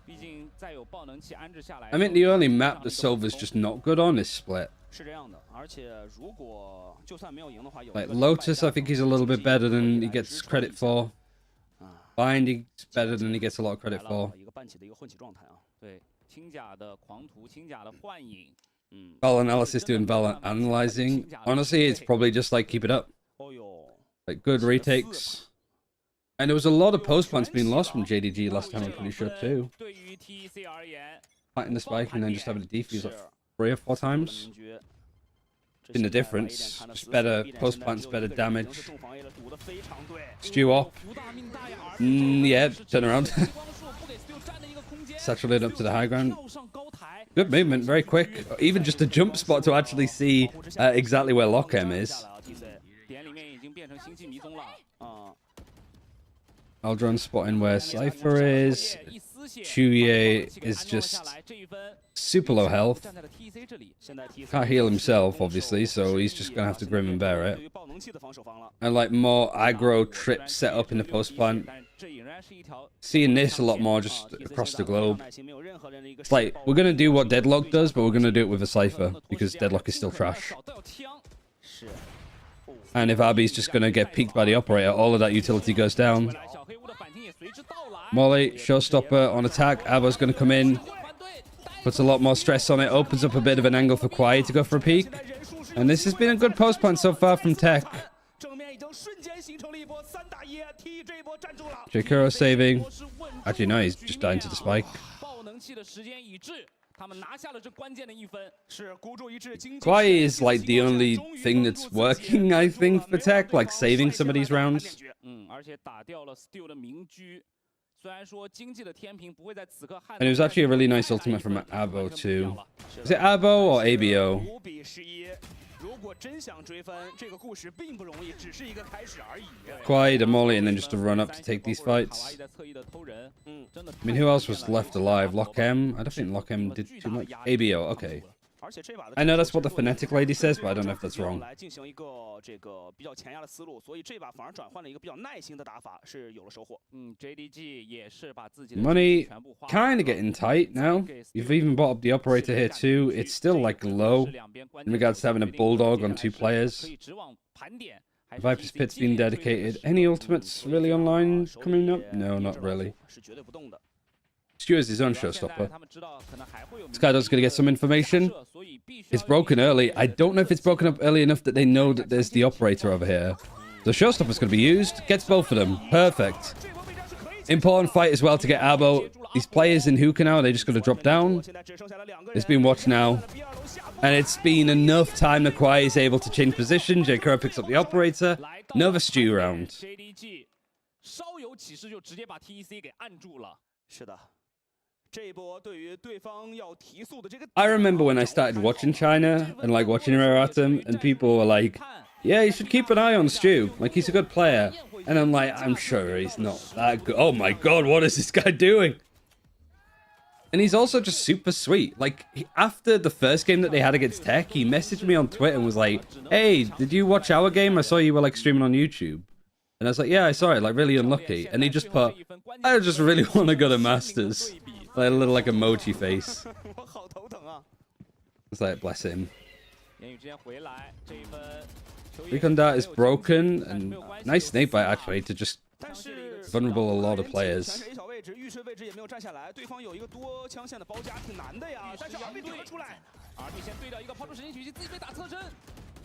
毕竟再有爆能器安置下来。I mean, the only map that Silver's just not good on is Split. 是这样的，而且如果就算没有赢的话，有 like Lotus, I think he's a little bit better than he gets credit for. Bind, he's better than he gets a lot of credit for. 一个半起的一个混起状态啊。对。 轻甲的狂徒，轻甲的幻影。Val analysis doing Val analyzing. Honestly, it's probably just like keep it up. Like good retakes. And there was a lot of post plants being lost from JDG last time, I'm pretty sure too. Fighting the spike and then just having a defuse like 3 or 4 times. In the difference, just better post plants, better damage. Stew off. Yeah, turn around. Saturated up to the high ground. Good movement, very quick. Even just a jump spot to actually see exactly where Lockham is. Aldron spotting where Cypher is. Chuye is just super low health. Can't heal himself, obviously, so he's just gonna have to grim and bear it. And like more aggro trips set up in the post plant. Seeing this a lot more just across the globe. It's like, we're gonna do what Deadlock does, but we're gonna do it with a Cypher, because Deadlock is still trash. And if Abby's just gonna get peeked by the operator, all of that utility goes down. Molly, showstopper on attack. Abba's gonna come in. Puts a lot more stress on it. Opens up a bit of an angle for Kwai to go for a peek. And this has been a good post plant so far from Tech. Jakuro saving. Actually, no, he's just dying to the spike. Kwai is like the only thing that's working, I think, for Tech, like saving some of these rounds. And it was actually a really nice ultimate from Abo too. Is it Abo or ABO? Quite a molly and then just a run up to take these fights. I mean, who else was left alive? Lockham? I don't think Lockham did too much. ABO, okay. I know that's what the Fnatic lady says, but I don't know if that's wrong. Money kind of getting tight now. You've even bought up the operator here too. It's still like low in regards to having a bulldog on 2 players. Viper's Pit's been dedicated. Any ultimates really online coming up? No, not really. Stu is his own showstopper. Skydog's going to get some information. It's broken early. I don't know if it's broken up early enough that they know that there's the operator over here. The showstopper's going to be used. Gets both of them. Perfect. Important fight as well to get Abo. These players in hookah now, are they just going to drop down? It's been watched now. And it's been enough time that Kwai is able to change position. Jakuro picks up the operator. Another stew round. I remember when I started watching China and like watching Raratum, and people were like, yeah, you should keep an eye on Stu. Like, he's a good player. And I'm like, I'm sure he's not that good. Oh my god, what is this guy doing? And he's also just super sweet. Like, after the first game that they had against Tech, he messaged me on Twitter and was like, hey, did you watch our game? I saw you were like streaming on YouTube. And I was like, yeah, I saw it, like really unlucky. And he just put, I just really want to go to Masters. Like a little like emoji face. 我好头疼啊。 It's like bless him. 言语之间回来，这一分。 Recon Dart is broken and nice snake bite actually to just vulnerable a lot of players. 全是 A 小位置，预设位置也没有站下来，对方有一个多枪线的包夹，挺难的呀。但是 RB 顶了出来，RB 先对掉一个抛出神经狙击，自己被打侧身。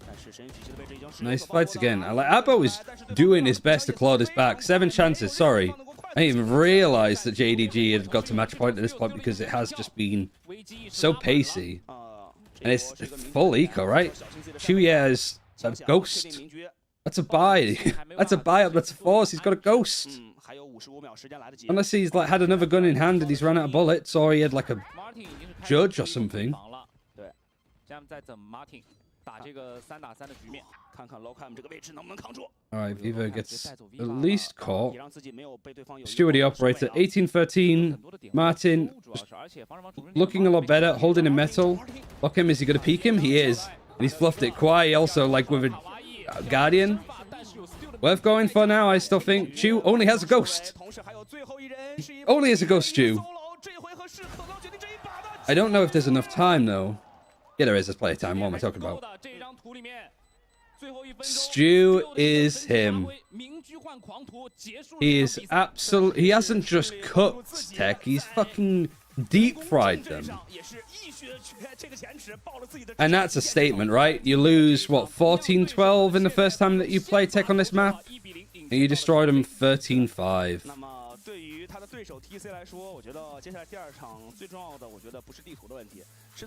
但是神经狙击的位置已经是 Nice fights again. I like Abo is doing his best to claw this back. 7 chances. Sorry, I didn't even realize that JDG had got to match point at this point because it has just been so pacey. And it's full eco, right? 2 years. A ghost. That's a buy. That's a buy up. That's a force. He's got a ghost. Unless he's like had another gun in hand and he's run out of bullets, or he had like a judge or something. Alright, Vivo gets at least caught. Stewart the operator, 18-13. Martin looking a lot better, holding a metal. Lock him, is he gonna peek him? He is. And he's fluffed it. Kwai also like with a Guardian. Worth going for now, I still think. Chu only has a ghost. Only has a ghost, Chu. I don't know if there's enough time though. Yeah, there is. There's plenty of time. What am I talking about? Stu is him. He is absolutely. He hasn't just cooked tech. He's fucking deep fried them. And that's a statement, right? You lose what 14-12 in the first time that you play tech on this map, and you destroyed them 13-5.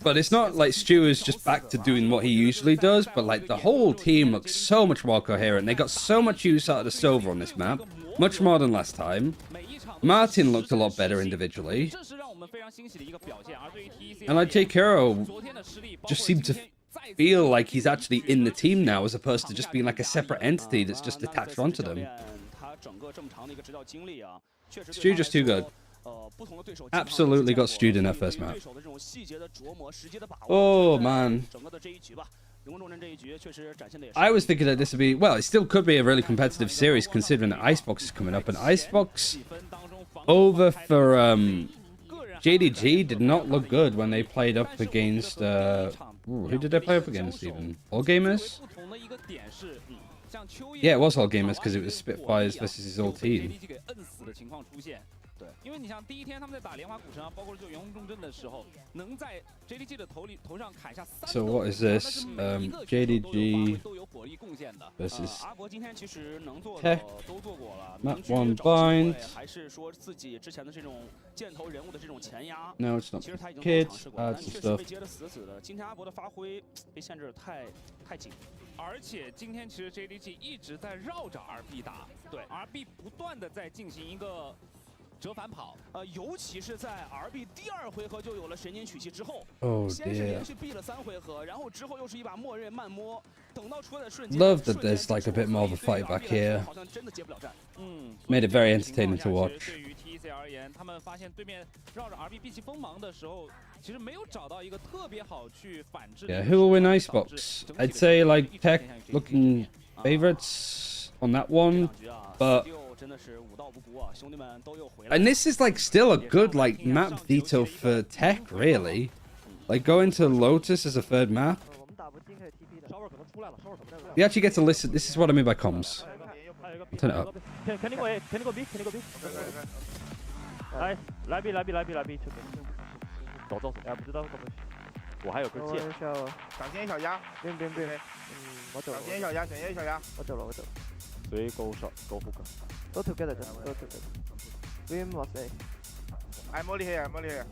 But it's not like Stu is just back to doing what he usually does, but like the whole team looks so much more coherent. They got so much use out of the Silver on this map, much more than last time. Martin looked a lot better individually. And like Jake Hero just seemed to feel like he's actually in the team now, as opposed to just being like a separate entity that's just attached onto them. Stu just too good. Absolutely got Stu in that first map. Oh man. I was thinking that this would be, well, it still could be a really competitive series considering that Icebox is coming up, and Icebox over for JDG did not look good when they played up against who did they play up against even? All Gamers? Yeah, it was All Gamers because it was Spitfires versus his old team. So what is this? JDG versus Tech. Map 1 bind. No, it's not. Kids, add some stuff. 而且今天其实 JDG 一直在绕着 RB 打，对 RB 不断的在进行一个折返跑，尤其是在 RB 第2回合就有了神经取气之后，先是连续避了3回合，然后之后又是一把默认慢摸，等到出来的瞬间 Love that there's like a bit more of a fight back here. Made it very entertaining to watch. 对于 TEC 而言，他们发现对面绕着 RB 避其锋芒的时候，其实没有找到一个特别好去反制。Yeah, who will win Icebox? I'd say like Tech looking favorites on that one, but. And this is like still a good like map veto for Tech, really. Like going to Lotus as a third map. You actually get to listen. This is what I mean by comms. Turn it up. Can you go A? Can you go B? Can you go B? Nice. 来 B 来 B 来 B 来 B 走走，哎，不知道怎么，我还有根剑。挡箭小鸭，别，我走了。挡箭小鸭，选 A 小鸭。我走了。随 go shot go hook。Go together, just go together. Win was A. I'm only here, I'm only here.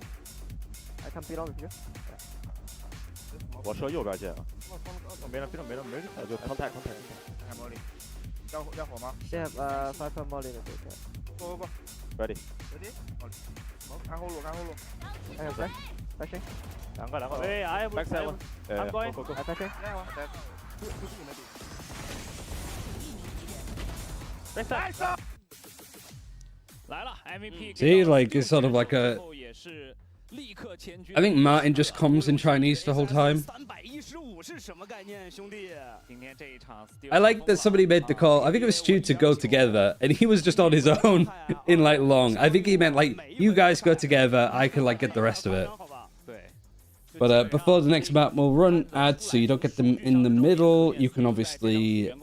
I can belong with you. 我射右边剑啊。没了，就 contact. I'm only. 要火吗？ They have 5 molly 的对战。Go. Ready. Ready. 看后路。I have flash. Flashing. 两个。喂 I have backside one. I'm going. Go. I flashing. Backside. 来了 MVP. See, like it's sort of like a. I think Martin just comms in Chinese the whole time. I like that somebody made the call. I think it was Stu to go together, and he was just on his own in like long. I think he meant like, you guys go together, I can like get the rest of it. But before the next map, we'll run ads so you don't get them in the middle. You can obviously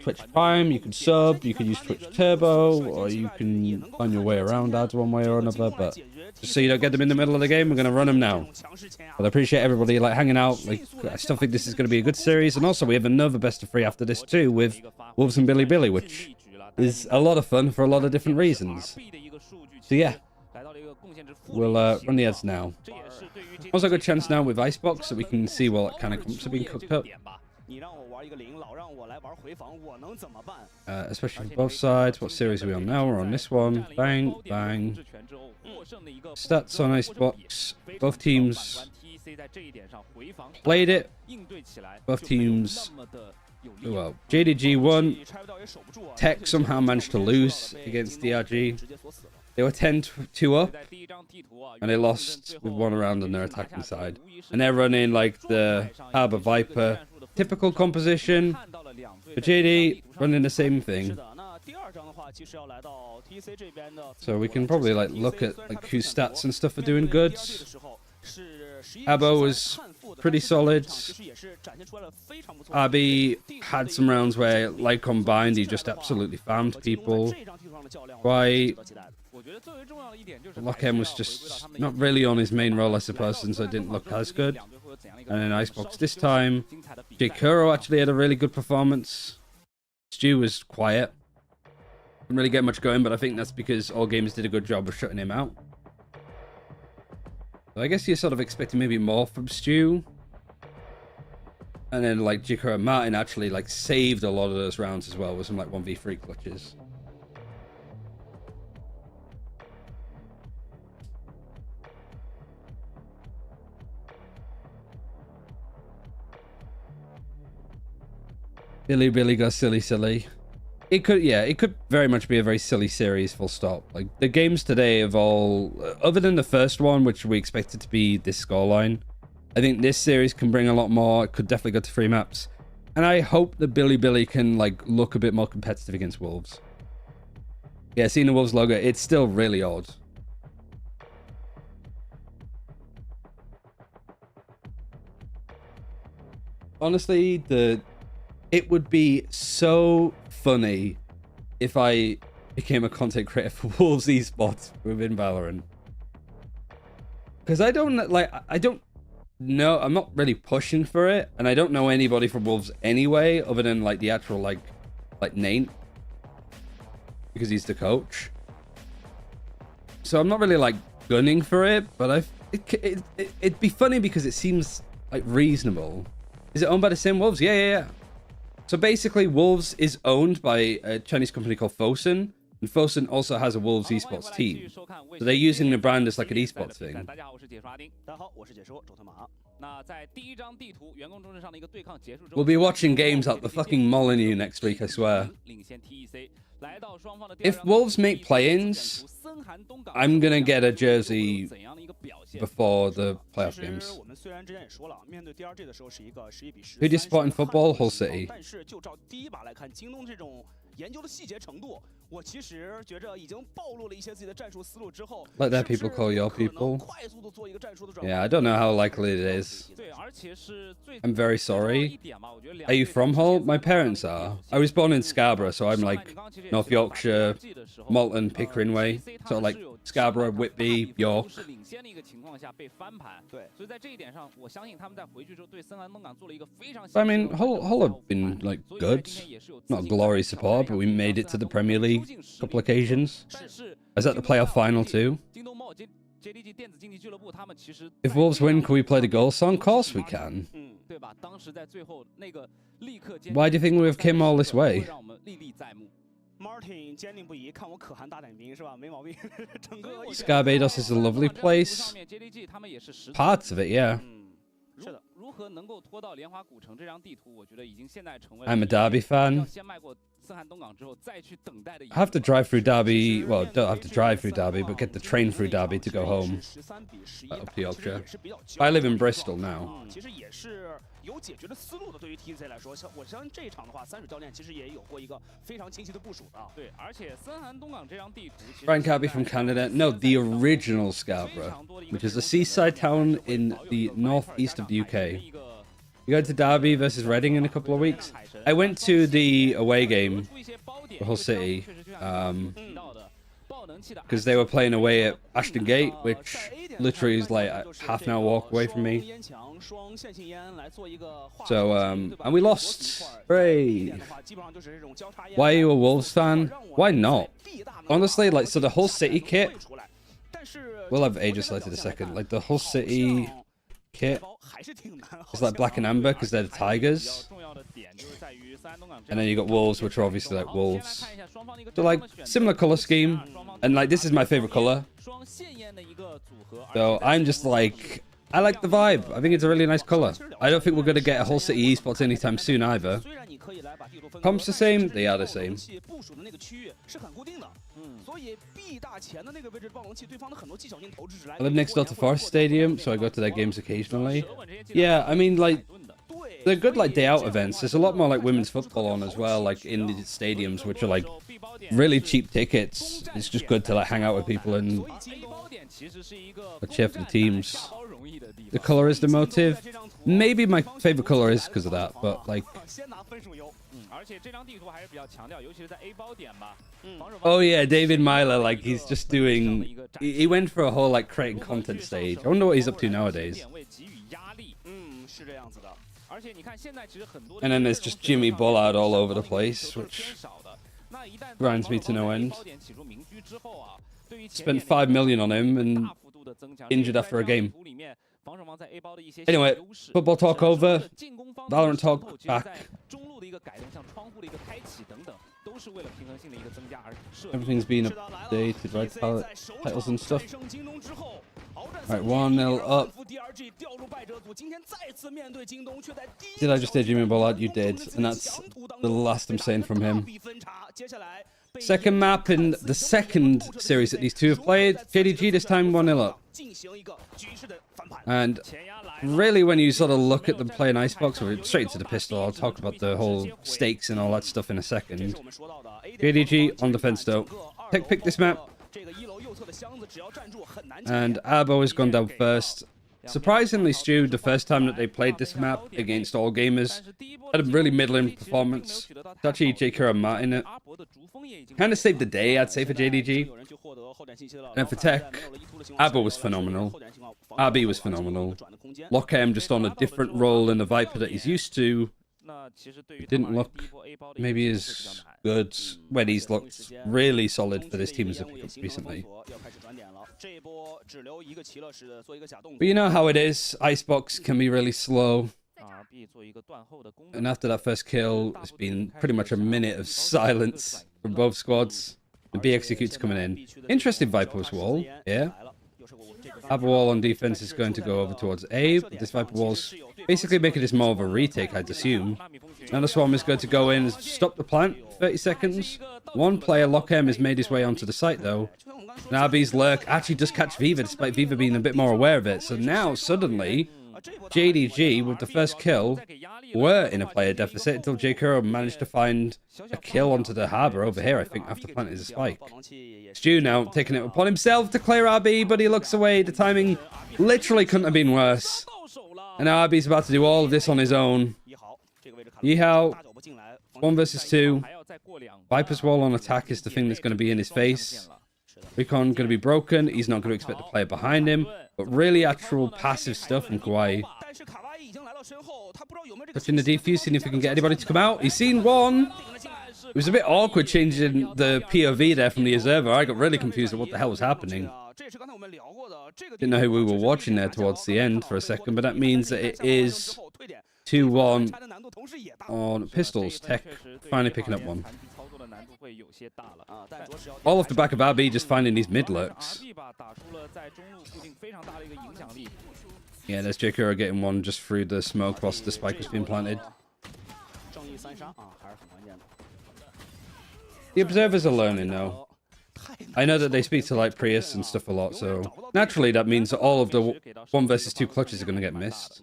Twitch Prime, you can sub, you can use Twitch Turbo, or you can find your way around ads one way or another. But just so you don't get them in the middle of the game, we're going to run them now. But I appreciate everybody like hanging out. Like, I still think this is going to be a good series. And also, we have another best of 3 after this too with Wolves and Billy Billy, which is a lot of fun for a lot of different reasons. So yeah, we'll run the ads now. Also, a good chance now with Icebox so we can see what kind of comps are being cooked up. Especially for both sides. What series are we on now? We're on this one. Bang, bang. Stats on Icebox. Both teams played it. Both teams... Well, JDG won. Tech somehow managed to lose against DRG. They were 10-2 up, and they lost with 1 round on their attacking side. And they're running like the Harbor Viper typical composition. For JD, running the same thing. So we can probably like look at like whose stats and stuff are doing good. Abo was pretty solid. RB had some rounds where, like combined, he just absolutely farmed people. Why? Lockham was just not really on his main role as a person, so it didn't look as good. And then Icebox this time. J. Kuro actually had a really good performance. Stu was quiet. Didn't really get much going, but I think that's because All Games did a good job of shutting him out. So I guess you're sort of expecting maybe more from Stu. And then like Jikko and Martin actually like saved a lot of those rounds as well with some like 1v3 clutches. Billy got silly. It could very much be a very silly series, full stop. Like, the games today have all, other than the first one, which we expected to be this scoreline, I think this series can bring a lot more. It could definitely go to 3 maps. And I hope that Billy can, like, look a bit more competitive against Wolves. Yeah, seeing the Wolves logo, it's still really odd. Honestly, it would be so funny if I became a content creator for Wolves esports within Valorant. Because I don't know, I'm not really pushing for it, and I don't know anybody from Wolves anyway, other than like the actual like Nate, because he's the coach. So I'm not really like gunning for it, but it'd be funny because it seems like reasonable. Is it owned by the same Wolves? Yeah. So basically, Wolves is owned by a Chinese company called Fosun, and Fosun also has a Wolves esports team. So they're using the brand as like an esports thing. We'll be watching games at the fucking Molyneux next week, I swear. If Wolves make play-ins, I'm gonna get a jersey before the playoff games. Who do you support in football? Hull City. Let their people call your people. Yeah, I don't know how likely it is. I'm very sorry. Are you from Hull? My parents are. I was born in Scarborough, so I'm like North Yorkshire, Malton, Pickering way. So like Scarborough, Whitby, York. I mean, Hull have been like good. Not a glory support, but we made it to the Premier League a couple occasions. I was at the playoff final too. If Wolves win, can we play the goal song? Of course we can. Why do you think we've come all this way? Scarbados is a lovely place. Parts of it, yeah. I'm a Derby fan. I have to drive through Derby. Well, don't have to drive through Derby, but get the train through Derby to go home. Up to Yorkshire. I live in Bristol now. 有解决的思路的。对于 TC 来说，我相信这一场的话，三水教练其实也有过一个非常清晰的部署啊。对，而且森韩东港这张地图其实 Frank Abbey from Canada. No, the original Scarborough, which is a seaside town in the northeast of the UK. You go to Derby versus Reading in a couple of weeks. I went to the away game for Hull City because they were playing away at Ashton Gate, which literally is like a half an hour walk away from me. So, and we lost. Hooray! Why are you a Wolves fan? Why not? Honestly, like, so the Hull City kit, we'll have Aegis selected in a second. Like, the Hull City kit is like black and amber because they're the Tigers. And then you got Wolves, which are obviously like Wolves. So, like, similar color scheme. And, like, this is my favorite color. So, I'm just like, I like the vibe. I think it's a really nice color. I don't think we're going to get a Hull City esports anytime soon either. Comps the same? They are the same. I live next door to Forest Stadium, so I go to their games occasionally. Yeah, I mean, like, they're good, like, day out events. There's a lot more, like, women's football on as well, like, in the stadiums, which are, like, really cheap tickets. It's just good to, like, hang out with people and cheer for the teams. The color is the motive. Maybe my favorite color is because of that, but, like... Oh yeah, David Myler, like, he's just doing... He went for a whole, like, creating content stage. I wonder what he's up to nowadays. And then there's just Jimmy Bullard all over the place, which grinds me to no end. Spent 5 million on him and injured after a game. Anyway, football talk over. Valorant talk back. Everything's been updated, right? Titles and stuff. Alright, 1-0 up. Did I just say Jimmy Bullard? You did. And that's the last I'm saying from him. Second map in the second series that these two have played. JDG this time 1-0 up. And really, when you sort of look at them playing Icebox, we're straight to the pistol. I'll talk about the whole stakes and all that stuff in a second. JDG on defense though. Tech picked this map. And Abo has gone down first. Surprisingly, Stu, the first time that they played this map against all gamers, had a really middling performance. It's actually JK and Martin it. Kind of saved the day, I'd say, for JDG. And for Tech, Abo was phenomenal. RB was phenomenal. Lockham just on a different role in the Viper that he's used to. Didn't look maybe as good when he's looked really solid for this team as a pickup recently. But you know how it is. Icebox can be really slow. And after that first kill, it's been pretty much a minute of silence from both squads. The B executes coming in. Interesting Viper's wall, yeah. Viper wall on defense is going to go over towards A. But this Viper wall's basically making this more of a retake, I'd assume. Now the Swarm is going to go in, stop the plant, 30 seconds. One player, Lockham, has made his way onto the site though. Now RB's lurk actually does catch Viva, despite Viva being a bit more aware of it. So now, suddenly, JDG, with the first kill, were in a player deficit until J. Kuro managed to find a kill onto the harbour over here, I think, after planting a spike. Stu now taking it upon himself to clear RB, but he looks away. The timing literally couldn't have been worse. And now RB's about to do all of this on his own. Yeehao, 1 versus 2. Viper's wall on attack is the thing that's going to be in his face. Recon going to be broken. He's not going to expect the player behind him. But really actual passive stuff from Kawaii. Touching the defuse, seeing if he can get anybody to come out. He's seen one. It was a bit awkward changing the POV there from the observer. I got really confused at what the hell was happening. Didn't know who we were watching there towards the end for a second, but that means that it is 2-1 on pistols. Tech finally picking up one. All off the back of RB just finding these mid lurks. Yeah, there's Jakura getting one just through the smoke whilst the spike was being planted. The observers are learning though. I know that they speak to like Prius and stuff a lot, so naturally that means that all of the 1 versus 2 clutches are going to get missed.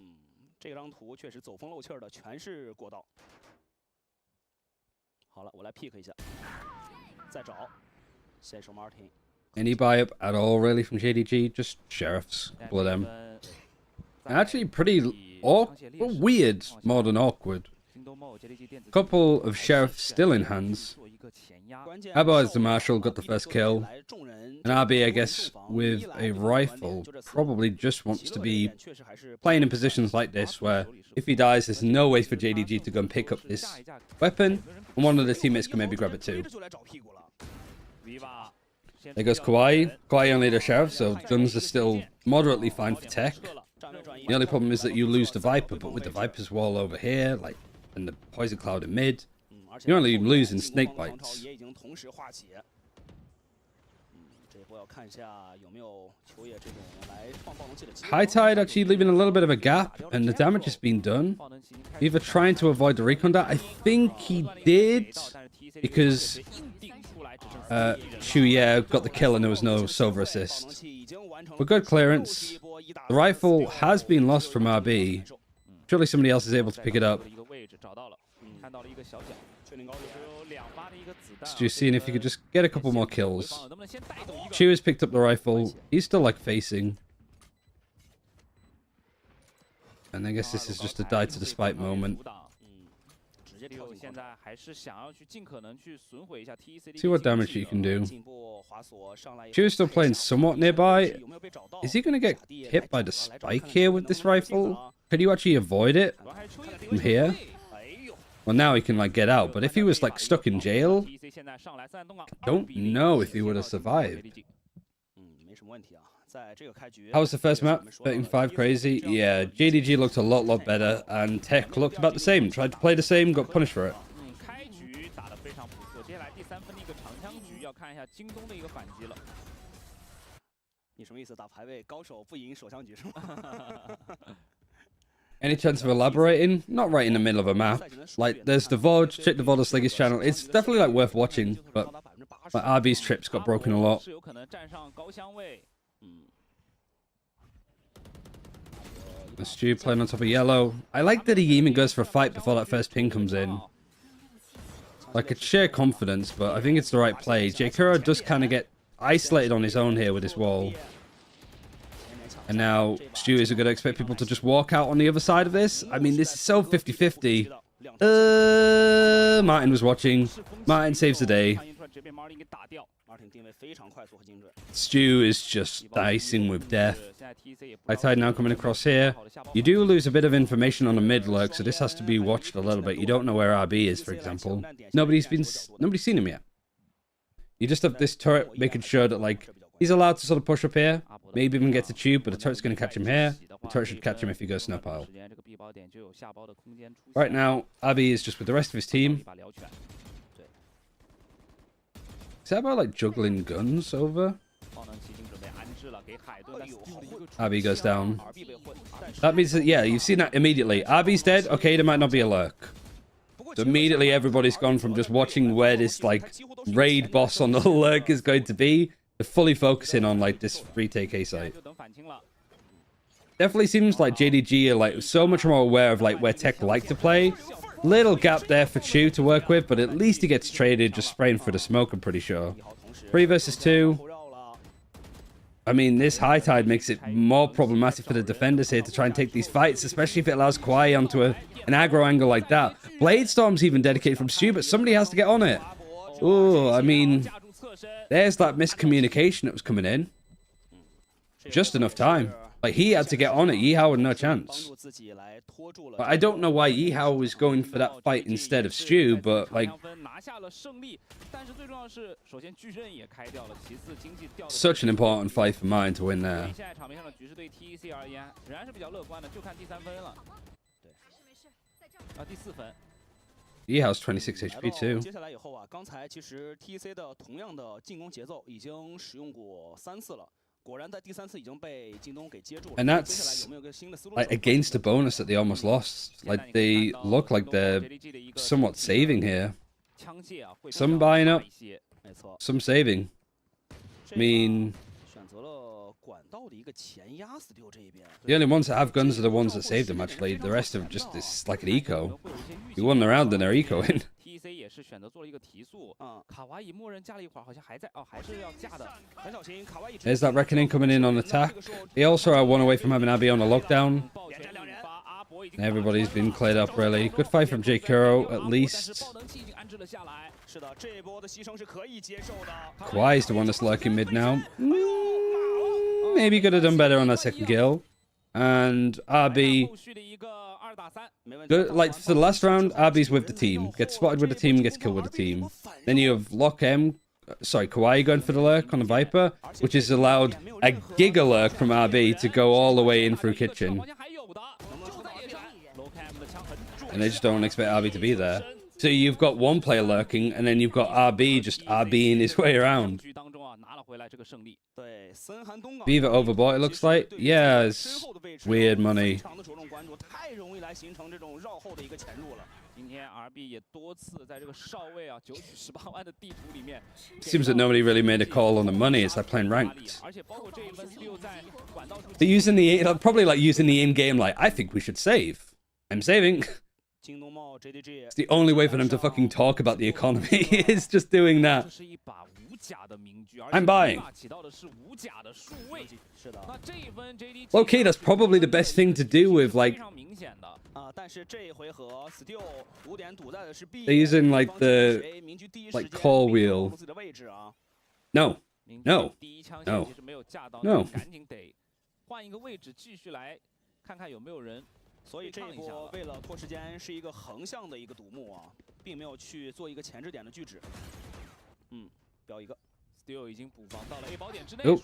这张图确实走风漏气儿的全是过道。好了，我来 pick 一下，再找，先手 Martin。 Any buy up at all really from JDG? Just sheriffs, couple of them. Actually, pretty weird more than awkward. Couple of sheriffs still in hands. Abo as the marshal got the first kill. And RB, I guess, with a rifle, probably just wants to be playing in positions like this where if he dies, there's no way for JDG to go and pick up this weapon, and one of the teammates can maybe grab it too. There goes Kawaii. Kawaii only the sheriff, so guns are still moderately fine for tech. The only problem is that you lose the Viper, but with the Viper's wall over here, like, and the Poison Cloud in mid, you're only losing snake bites. High Tide actually leaving a little bit of a gap, and the damage has been done. Either trying to avoid the recon dart. I think he did, because Shu got the kill and there was no silver assist. But good clearance. The rifle has been lost from RB. Surely somebody else is able to pick it up. Stu seeing if he could just get a couple more kills. Shu has picked up the rifle. He's still like facing. And I guess this is just a die to the spite moment. See what damage he can do. Shu is still playing somewhat nearby. Is he going to get hit by the spike here with this rifle? Could you actually avoid it from here? Well, now he can like get out, but if he was like stuck in jail, I don't know if he would have survived. How was the first map? 13-5 crazy? Yeah, JDG looked a lot better, and Tech looked about the same. Tried to play the same, got punished for it. Any chance of elaborating? Not right in the middle of a map. Like, there's the VOD, check the VOD Sliggy's channel. It's definitely like worth watching, but like RB's trips got broken a lot. The Stu playing on top of yellow. I like that he even goes for a fight before that first ping comes in. Like, it's sheer confidence, but I think it's the right play. J-Kuro does kind of get isolated on his own here with his wall. And now, Stu, is it going to expect people to just walk out on the other side of this? I mean, this is so 50-50. Martin was watching. Martin saves the day. Stu is just dicing with death. High Tide now coming across here. You do lose a bit of information on the mid lurk, so this has to be watched a little bit. You don't know where RB is, for example. Nobody's seen him yet. You just have this turret making sure that, like, he's allowed to sort of push up here. Maybe even get to tube, but the turret's going to catch him here. The turret should catch him if he goes snow pile. Right now, RB is just with the rest of his team. Is that about like juggling guns over? RB goes down. That means that, yeah, you've seen that immediately. RB's dead. Okay, there might not be a lurk. So immediately everybody's gone from just watching where this like raid boss on the lurk is going to be to fully focusing on like this retake A site. Definitely seems like JDG are like so much more aware of like where Tech like to play. Little gap there for Chu to work with, but at least he gets traded just spraying for the smoke, I'm pretty sure. 3 versus 2. I mean, this High Tide makes it more problematic for the defenders here to try and take these fights, especially if it allows Kawaii onto an aggro angle like that. Blade Storm's even dedicated from Stu, but somebody has to get on it. Oh, I mean, there's that miscommunication that was coming in. Just enough time. Like, he had to get on it. Yihao had no chance. But I don't know why Yihao was going for that fight instead of Stu, but, like... Such an important fight for mine to win there. Yihao's 26 HP too. And that's like against a bonus that they almost lost. Like they look like they're somewhat saving here. Some buying up, some saving. I mean, The only ones that have guns are the ones that saved them, actually. The rest of just is like an eco. You won the round and they're ecoing. TC 也是选择做了一个提速，卡哇伊默认架了一会儿，好像还在，还是要架的，很小心。卡哇伊 There's that Reckoning coming in on attack. They also are one away from having Abby on a lockdown. Everybody's been cleared up, really. Good fight from J. Kuro, at least. Kawhi's the one that's lurking mid now. Maybe could have done better on that second kill. And RB... Good, like, for the last round, RB's with the team. Gets spotted with the team, gets killed with the team. Then you have Kawhi going for the lurk on the Viper, which has allowed a giga lurk from RB to go all the way in through kitchen. And they just don't expect RB to be there. So you've got one player lurking, and then you've got RB just RBing his way around. Beaver overbought, it looks like. Yeah, it's weird money. Seems that nobody really made a call on the money. It's like playing ranked. They're using probably like using the in-game, like, I think we should save. I'm saving. It's the only way for them to fucking talk about the economy is just doing that. I'm buying. Okay, that's probably the best thing to do with, like... They're using, like, the... Like, call wheel. No. No. No. No. 所以这一波为了拖时间，是一个横向的一个独木啊，并没有去做一个前置点的拒止。标一个。Oh,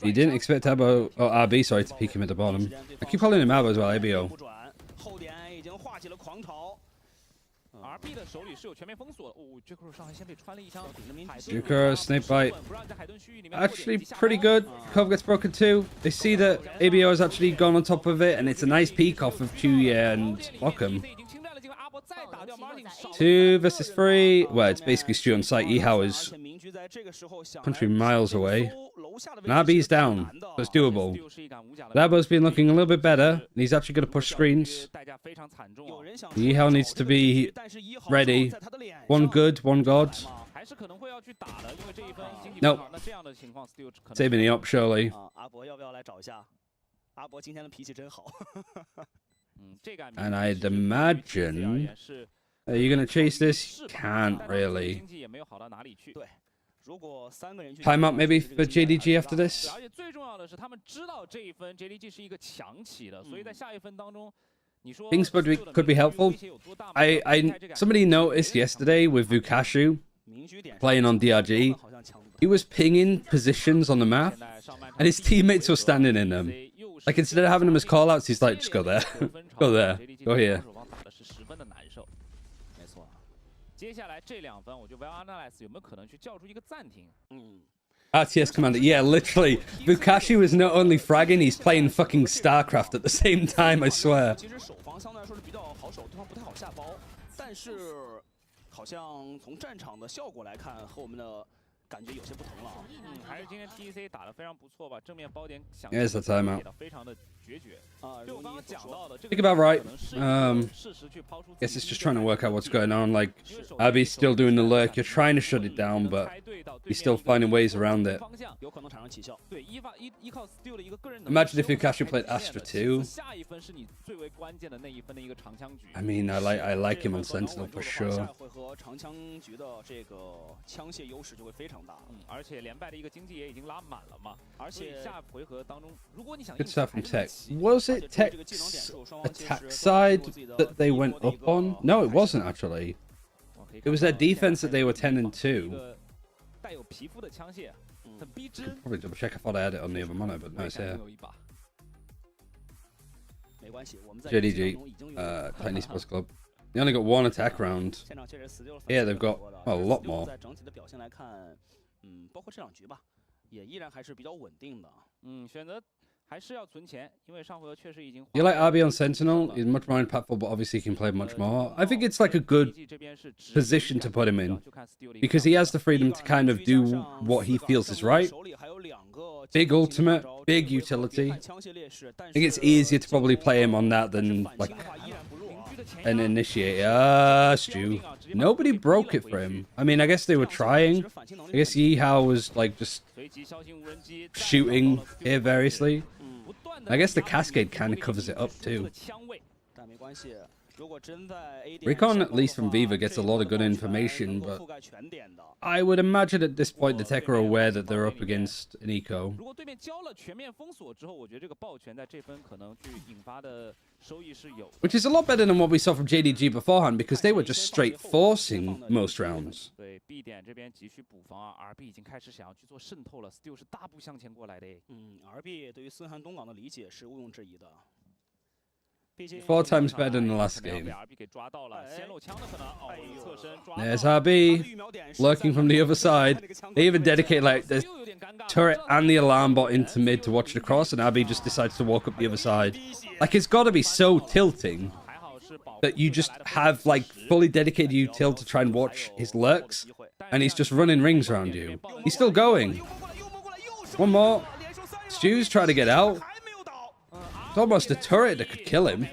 you didn't expect Abo or RB, sorry, to peek him at the bottom. I keep calling him Abo as well, ABO. 后点已经画起了狂潮。 RB 的手里是有全面封锁的。哦 ，Jukuro 上来先被穿了一枪。Jukuro snake bite. Actually, pretty good. Cove gets broken too. They see that ABO has actually gone on top of it, and it's a nice peek off of Chuya and Ockham. 2 versus 3. Well, it's basically Stu on site. Ehao is country miles away. And RB's down, so it's doable. Labo's been looking a little bit better, and he's actually going to push screens. Ehao needs to be ready. One good, one god. Nope. Saving the up, surely. And I'd imagine... Are you going to chase this? Can't really. Time up maybe for JDG after this? Things could be helpful. Somebody noticed yesterday with Vukashu playing on DRG, he was pinging positions on the map, and his teammates were standing in them. Like, instead of having them as callouts, he's like, just go there, go there, go here. RTS Commander, yeah, literally. Vukashu is not only fragging, he's playing fucking StarCraft at the same time, I swear. 感觉有些不同了啊。还是今天 TEC 打得非常不错吧，正面包点想 Here's the timeout. 非常的决绝。就我刚刚讲到的， Think about right. Guess it's just trying to work out what's going on. Like, Abby's still doing the lurk. You're trying to shut it down, but he's still finding ways around it. Imagine if Vukashu played Astra 2. I mean, I like him on Sentinel for sure. 而且连败的一个经济也已经拉满了嘛，而且下回合当中，如果你想 Good stuff from Tech. Was it Tech's attack side that they went up on? No, it wasn't actually. It was their defense that they were 10 and 2. 带有皮肤的枪械，很逼真。 Probably double check. I thought I had it on the other monitor, but no, it's here. JDG, Tiny Sports Club. They only got one attack round. Yeah, they've got a lot more. 包括这两局吧，也依然还是比较稳定的。选择还是要存钱，因为上回合确实已经。You like RB on Sentinel? He's much more impactful, but obviously he can play much more. I think it's like a good position to put him in because he has the freedom to kind of do what he feels is right. big ultimate, big utility. I think it's easier to probably play him on that than like an initiator. Stu. Nobody broke it for him. I mean, I guess they were trying. I guess Yihao was like just shooting here variously. I guess the cascade kind of covers it up too. Recon, at least from Viva, gets a lot of good information, but I would imagine at this point the tech are aware that they're up against an eco. Which is a lot better than what we saw from JDG beforehand, because they were just straight forcing most rounds. Four times better than the last game. There's RB, lurking from the other side. They even dedicate like the turret and the alarm bot into mid to watch the cross, and RB just decides to walk up the other side. Like, it's got to be so tilting that you just have like fully dedicated util to try and watch his lurks, and he's just running rings around you. He's still going. One more. Stu's trying to get out. It's almost a turret that could kill him.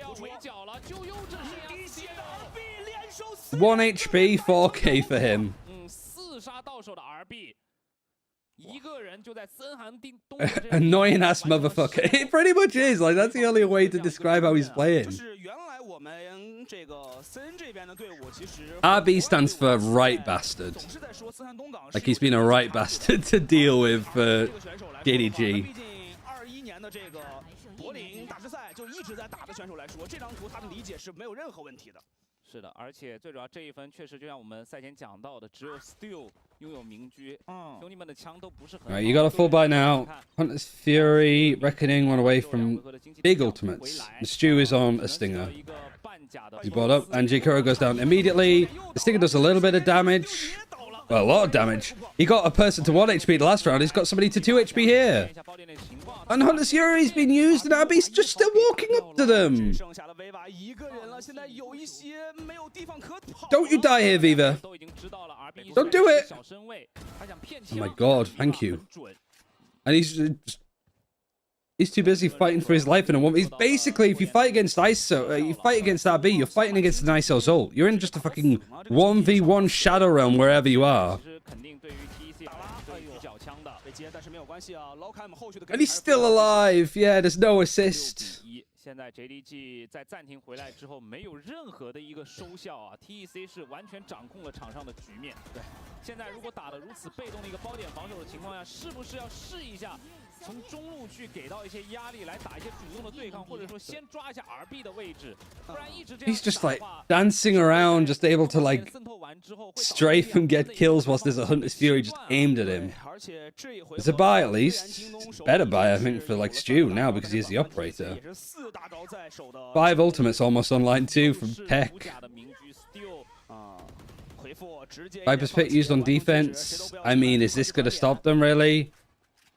1 HP, 4K for him. Annoying ass motherfucker. It pretty much is. Like, that's the only way to describe how he's playing. RB stands for right bastard. Like, he's been a right bastard to deal with for JDG. 柏林大师赛就一直在打的选手来说，这张图他们理解是没有任何问题的。是的，而且最主要这一分确实就像我们赛前讲到的，只有 Steel 拥有明狙，兄弟们的枪都不是很好。Right, you got a full buy now. Hunter's Fury, Reckoning, one away from big ultimates. And Stu is on a Stinger. He's brought up, and Jikuro goes down immediately. The Stinger does a little bit of damage. Well, a lot of damage. He got a person to 1 HP the last round. He's got somebody to 2 HP here. And Hunter's Fury's been used, and Abby's just still walking up to them. Don't you die here, Viva. Don't do it. Oh my god, thank you. And he's too busy fighting for his life in a woman. He's basically, if you fight against ISO, you fight against RB, you're fighting against an ISO's ult. You're in just a fucking 1v1 Shadow Realm wherever you are. And he's still alive. Yeah, there's no assist. 现在 JDG 在暂停回来之后，没有任何的一个收效啊 ，TEC 是完全掌控了场上的局面。对，现在如果打得如此被动的一个包点防守的情况下，是不是要试一下从中路去给到一些压力，来打一些主动的对抗，或者说先抓一下 RB 的位置，不然一直这样。He's just like dancing around, just able to like strafe and get kills whilst there's a Hunter's Fury just aimed at him. It's a buy at least. It's a better buy, I think, for like Stu now because he is the operator. 5 ultimates almost online too from Tech. Viper's Pit used on defense. I mean, is this going to stop them really?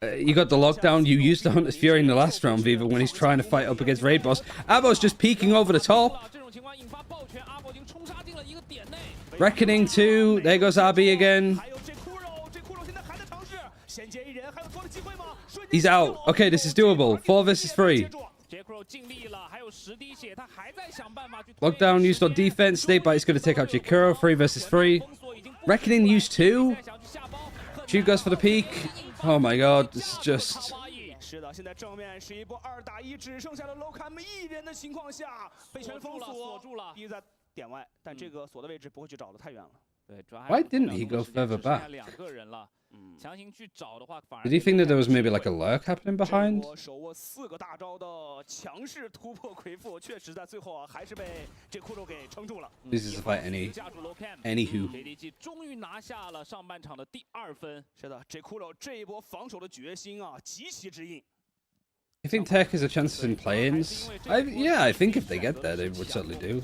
You got the lockdown. You used the Hunter's Fury in the last round, Viva, when he's trying to fight up against Raid Boss. Abo's just peeking over the top. Reckoning 2. There goes RB again. He's out. Okay, this is doable. 4 versus 3. Lockdown used on defense. Snakebite is going to take out Jikuro. 3 versus 3. Reckoning used 2. Chu goes for the peak. Oh my god, this is just... 是的，现在正面是一波2打1，只剩下了 Lowcam 1人的情况下，被全封锁住了，逼在点外，但这个锁的位置不会去找的太远了。对，主要还 Why didn't he go further back? 2个人了。 强行去找的话，反而 Did he think that there was maybe like a lurk happening behind? 手握4个大招的强势突破魁父，确实在最后啊，还是被这骷髅给撑住了。 This is a fight anywho. JDG 终于拿下了上半场的第2分。是的，这骷髅这一波防守的决心啊，极其之硬。 You think Tech has a chance in play-ins? Yeah, I think if they get there, they would certainly do.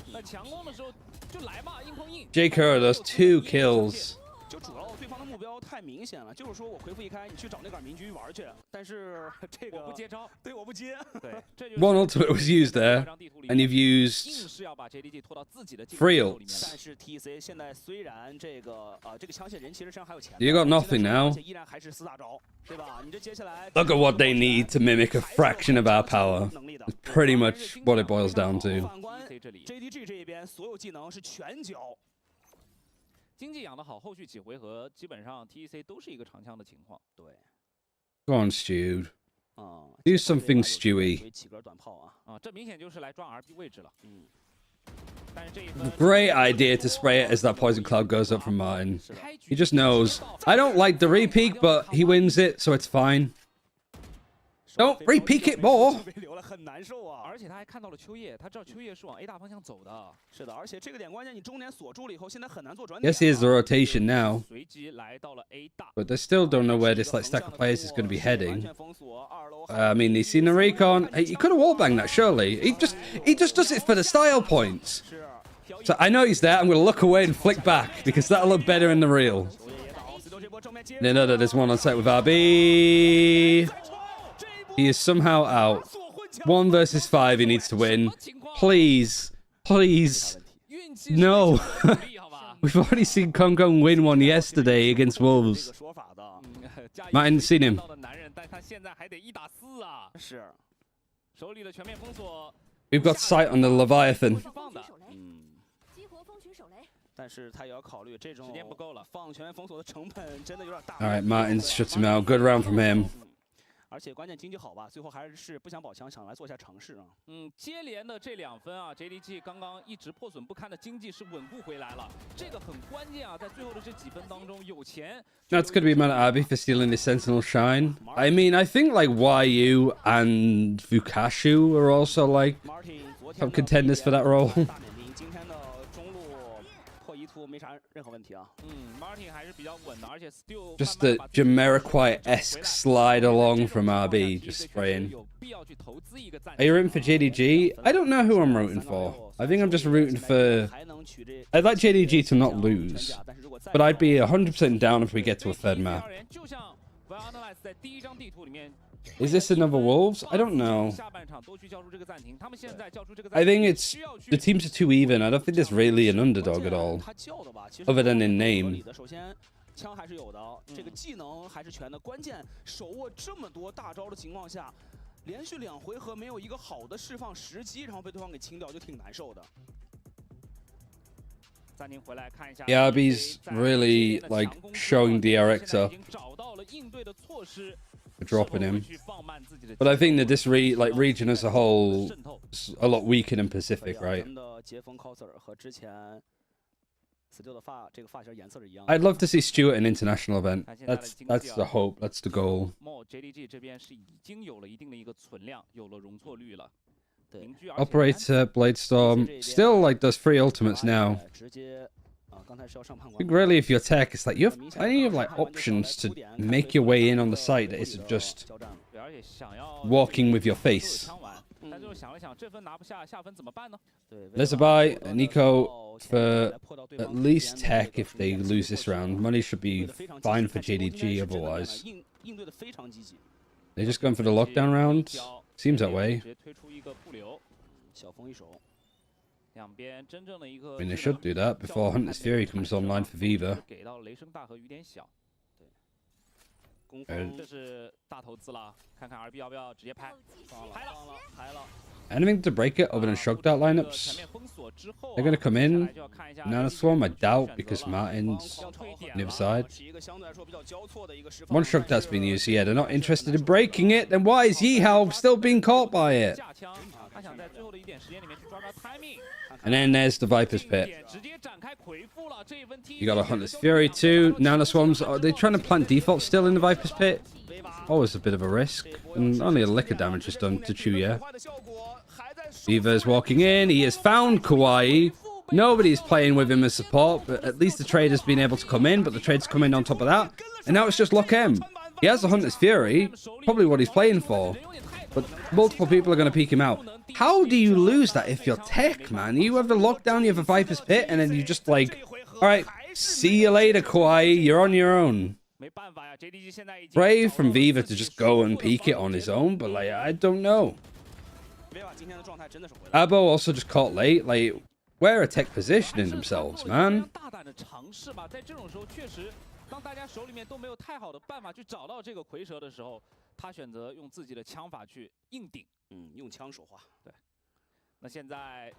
Jikuro does 2 kills. 就主要对方的目标太明显了，就是说我回复一开，你去找那杆民居玩去，但是这个我不接招，对，我不接。对，这就 One ultimate was used there, and you've used 硬是要把 JDG 拖到自己的 3 ults. 但是 TC 现在虽然这个枪械人其实身上还有钱， You got nothing now. 依然还是4大招，对吧？你这接下来 Look at what they need to mimic a fraction of our power. It's pretty much what it boils down to. 反观 JDG 这一边所有技能是全交。 经济养得好，后续几回合基本上 TEC 都是一个长枪的情况。对。Go on, Stu. Do something, Stewie. 几根短炮啊！啊，这明显就是来抓 RB 位置了。嗯。但是这一分 Great idea to spray it as that poison cloud goes up from Martin. He just knows. I don't like the re-peek, but he wins it, so it's fine. Don't re-peek it more. 留了很难受啊！而且他还看到了秋叶，他知道秋叶是往 A 大方向走的。是的，而且这个点关键，你中点锁住了以后，现在很难做转点。 Yes, here's the rotation now. 随即来到了 A 大。 But they still don't know where this like stack of players is going to be heading. I mean, he's seen the recon. He could have wallbanged that, surely. He just does it for the style points. So I know he's there. I'm going to look away and flick back because that'll look better in the real. No, there's one on site with RB. He is somehow out. 1 versus 5 he needs to win. Please. Please. No. We've already seen Kong Kong win one yesterday against Wolves. Martin's seen him. We've got sight on the Leviathan. 但是他也要考虑这种时间不够了，放权封锁的成本真的有点大。 All right, Martin shuts him out. Good round from him. 而且关键经济好吧，最后还是不想保强，想来做一下尝试啊。接连的这2分啊 ，JDG 刚刚一直破损不堪的经济是稳固回来了，这个很关键啊，在最后的这几分当中有钱。That's going to be mad at RB for stealing the Sentinel Shine. I mean, I think like YU and Vukashu are also like some contenders for that role. 今天的中路破1图没啥任何问题啊。Martin 还是比较稳的，而且 Still Just the Jamiroquai-esque slide along from RB, just spraying. Are you rooting for JDG? I don't know who I'm rooting for. I think I'm just rooting for... I'd like JDG to not lose, but I'd be 100% down if we get to a 3rd map. Is this another Wolves? I don't know. I think it's... The teams are too even. I don't think there's really an underdog at all, other than in name. 枪还是有的，这个技能还是全的。关键手握这么多大招的情况下，连续2回合没有一个好的释放时机，然后被对方给清掉，就挺难受的。 Yeah, RB's really like showing DRX up for dropping him. But I think that this region as a whole is a lot weaker than Pacific, right? I'd love to see Stuart in an international event. That's the hope. That's the goal. Operator, Bladestorm, still like does 3 ultimates now. I think really if you're tech, it's like you have plenty of like options to make your way in on the site that isn't just walking with your face. There's a buy, Nico, for at least tech if they lose this round. Money should be fine for JDG otherwise. They're just going for the lockdown round? Seems that way. I mean, they should do that before Hunter's Fury comes online for Viva. Anything to break it other than Shug Dart lineups? They're going to come in. Nano Swarm, I doubt, because Martin's on the other side. One Shug Dart's been used, so yeah, they're not interested in breaking it. Then why is Yeehao still being caught by it? And then there's the Viper's Pit. You got a Hunter's Fury too. Nano Swarms, are they trying to plant default still in the Viper's Pit? Always a bit of a risk. And only a lick of damage is done to Chuya. Viva's walking in. He has found Kawaii. Nobody's playing with him as support, but at least the trade has been able to come in, but the trade's come in on top of that. And now it's just Lock M. He has the Hunter's Fury, probably what he's playing for. But multiple people are going to peek him out. How do you lose that if you're tech, man? You have the lockdown, you have a Viper's Pit, and then you just like, all right, See you later, Kawhi. You're on your own. Brave from Viva to just go and peek it on his own, but like, I don't know. Abo also just caught late. Like, where are Tech positioning themselves, man? 当大家手里面都没有太好的办法去找到这个蝰蛇的时候，他选择用自己的枪法去硬顶，用枪说话。对，那现在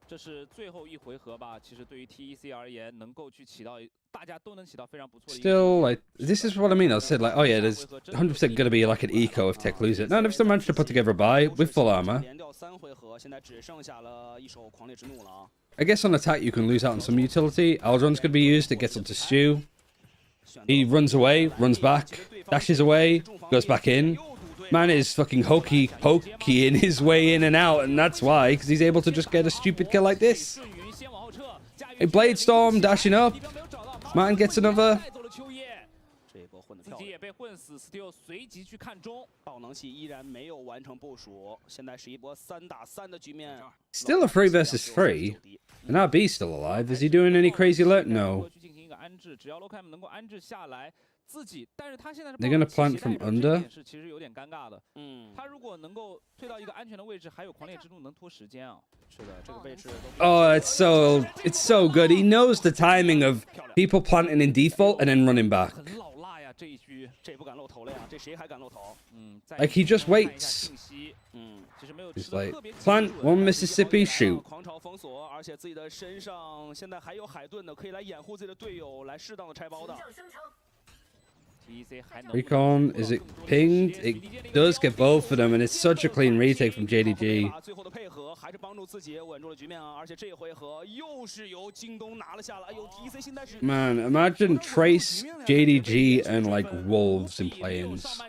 这是最后一回合吧？其实对于 TEC 而言，能够去起到大家都能起到非常不错的。Still, like, this is what I mean. I said, like, oh yeah, there's 100% going to be like an eco if Tech lose it. No, they've still managed to put together a buy with full armor. I guess on attack you can lose out on some utility. Aldron's going to be used. It gets onto Stu. He runs away, runs back, dashes away, goes back in. Man is fucking hokeying his way in and out, and that's why, because he's able to just get a stupid kill like this. A Blade Storm dashing up. Man gets another. Still a 3 versus 3. And RB still alive. Is he doing any crazy alert? No. They're gonna plant from under. Oh, it's so good. He knows the timing of people planting in default and then running back. Like, he just waits. He's like, plant, one Mississippi, shoot. Recon, is it pinged? It does get both of them, and it's such a clean retake from JDG. Man, imagine Trace, JDG, and like Wolves in play-ins.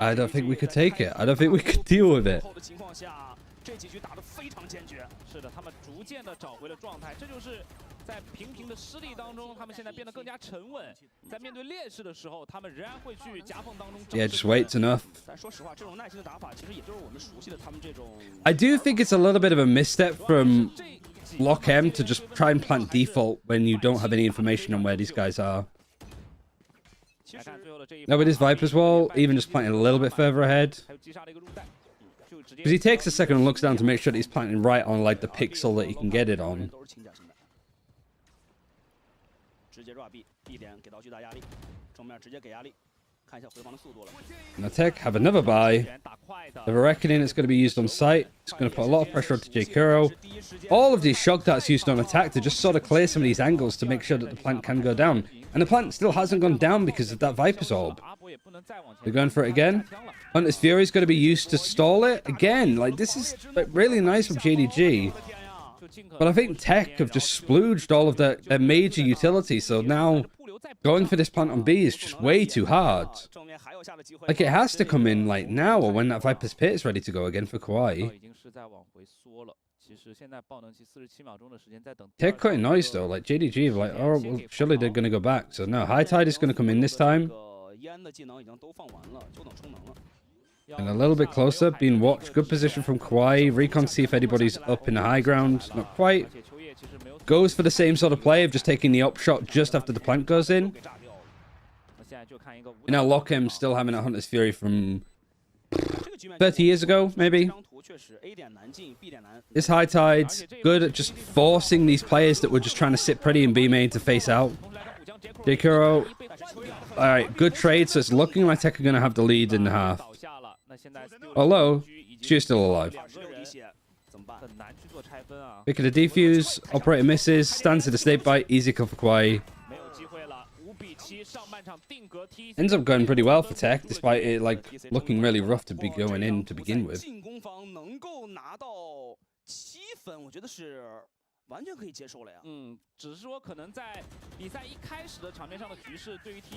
I don't think we could take it. I don't think we could deal with it. 这几局打得非常坚决，是的，他们逐渐的找回了状态，这就是在频频的失利当中，他们现在变得更加沉稳，在面对劣势的时候，他们仍然会去夹缝当中。Yeah, just wait's enough. 但说实话，这种耐心的打法，其实也就是我们熟悉的他们这种。I do think it's a little bit of a misstep from Lock M to just try and plant default when you don't have any information on where these guys are. No, it is Viper's wall, even just planting a little bit further ahead. Because he takes a second and looks down to make sure that he's planting right on like the pixel that he can get it on. Now Tech have another buy. They have a reckoning it's going to be used on site. It's going to put a lot of pressure onto J. Kuro. All of these shock darts used on attack to just sort of clear some of these angles to make sure that the plant can go down. And the plant still hasn't gone down because of that Viper's orb. They're going for it again. Hunter's Fury is going to be used to stall it again. Like, this is like really nice from JDG. But I think Tech have just splooged all of their major utility. So now going for this plant on B is just way too hard. Like, it has to come in like now or when that Viper's Pit is ready to go again for Kawhi. Tech cutting noise though. Like, JDG are like, oh, well, surely they're going to go back. So no, High Tide is going to come in this time. And a little bit closer, being watched. Good position from Kawhi. Recon, see if anybody's up in the high ground. Not quite. Goes for the same sort of play of just taking the up shot just after the plant goes in. And now Lockham still having a Hunter's Fury from 30 years ago, maybe. This High Tide's good at just forcing these players that were just trying to sit pretty in B main to face out. J. Kuro. Alright, good trade, so it's looking like Tech are going to have the lead in the half. Although, she's still alive. Pick of the defuse, operator misses, stands to the snake bite, easy kill for Kawhi. Ends up going pretty well for Tech, despite it like looking really rough to be going in to begin with.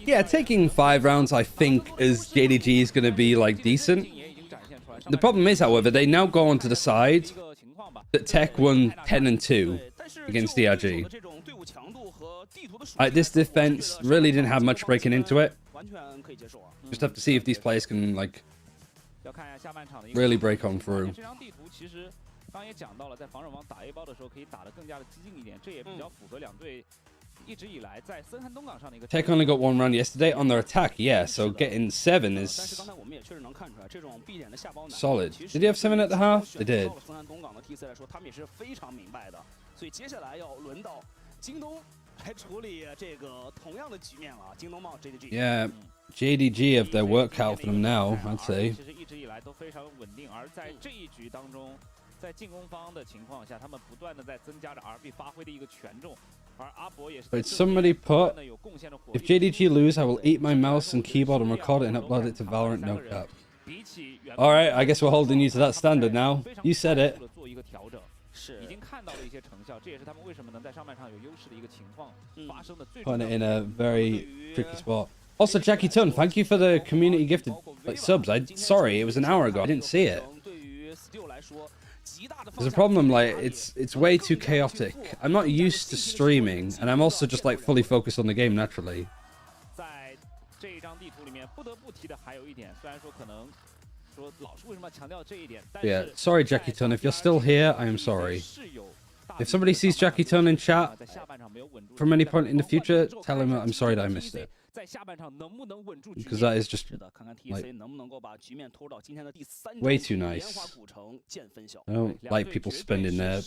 Yeah, taking 5 rounds, I think, as JDG is going to be like decent. The problem is, however, they now go onto the side that Tech won 10-2 against DRG. This defense really didn't have much breaking into it. Just have to see if these players can like really break on through. 刚刚也讲到了，在防守方打 A 包的时候，可以打得更加的激进一点，这也比较符合两队一直以来在森汉东港上的一个。Tech only got 1 round yesterday on their attack, yeah. So getting 7 is solid. Did you have 7 at the half? They did. 森汉东港的 TC 来说，他们也是非常明白的，所以接下来要轮到京东来处理这个同样的局面了。京东帽 JDG。Yeah, JDG have their work cut out for them now, I'd say. 其实一直以来都非常稳定，而在这一局当中，在进攻方的情况下，他们不断的在增加着 RB 发挥的一个权重。 But somebody put, if JDG lose, I will eat my mouse and keyboard and record it and upload it to Valorant no cap. Alright, I guess we're holding you to that standard now. You said it. 已经看到了一些成效，这也是他们为什么能在上半场有优势的一个情况发生的最。Putting it in a very tricky spot. Also, Jackie Tun, thank you for the community gifted subs. Sorry, it was an hour ago. I didn't see it. There's a problem, like, it's way too chaotic. I'm not used to streaming, and I'm also just, like, fully focused on the game naturally. 在这一张地图里面，不得不提的还有一点，虽然说可能说老师为什么要强调这一点，但是 Yeah, sorry, Jackie Tun. If you're still here, I am sorry. If somebody sees Jackie Tun in chat from any point in the future, tell him I'm sorry that I missed it. Because that is just like way too nice. I don't like people spending their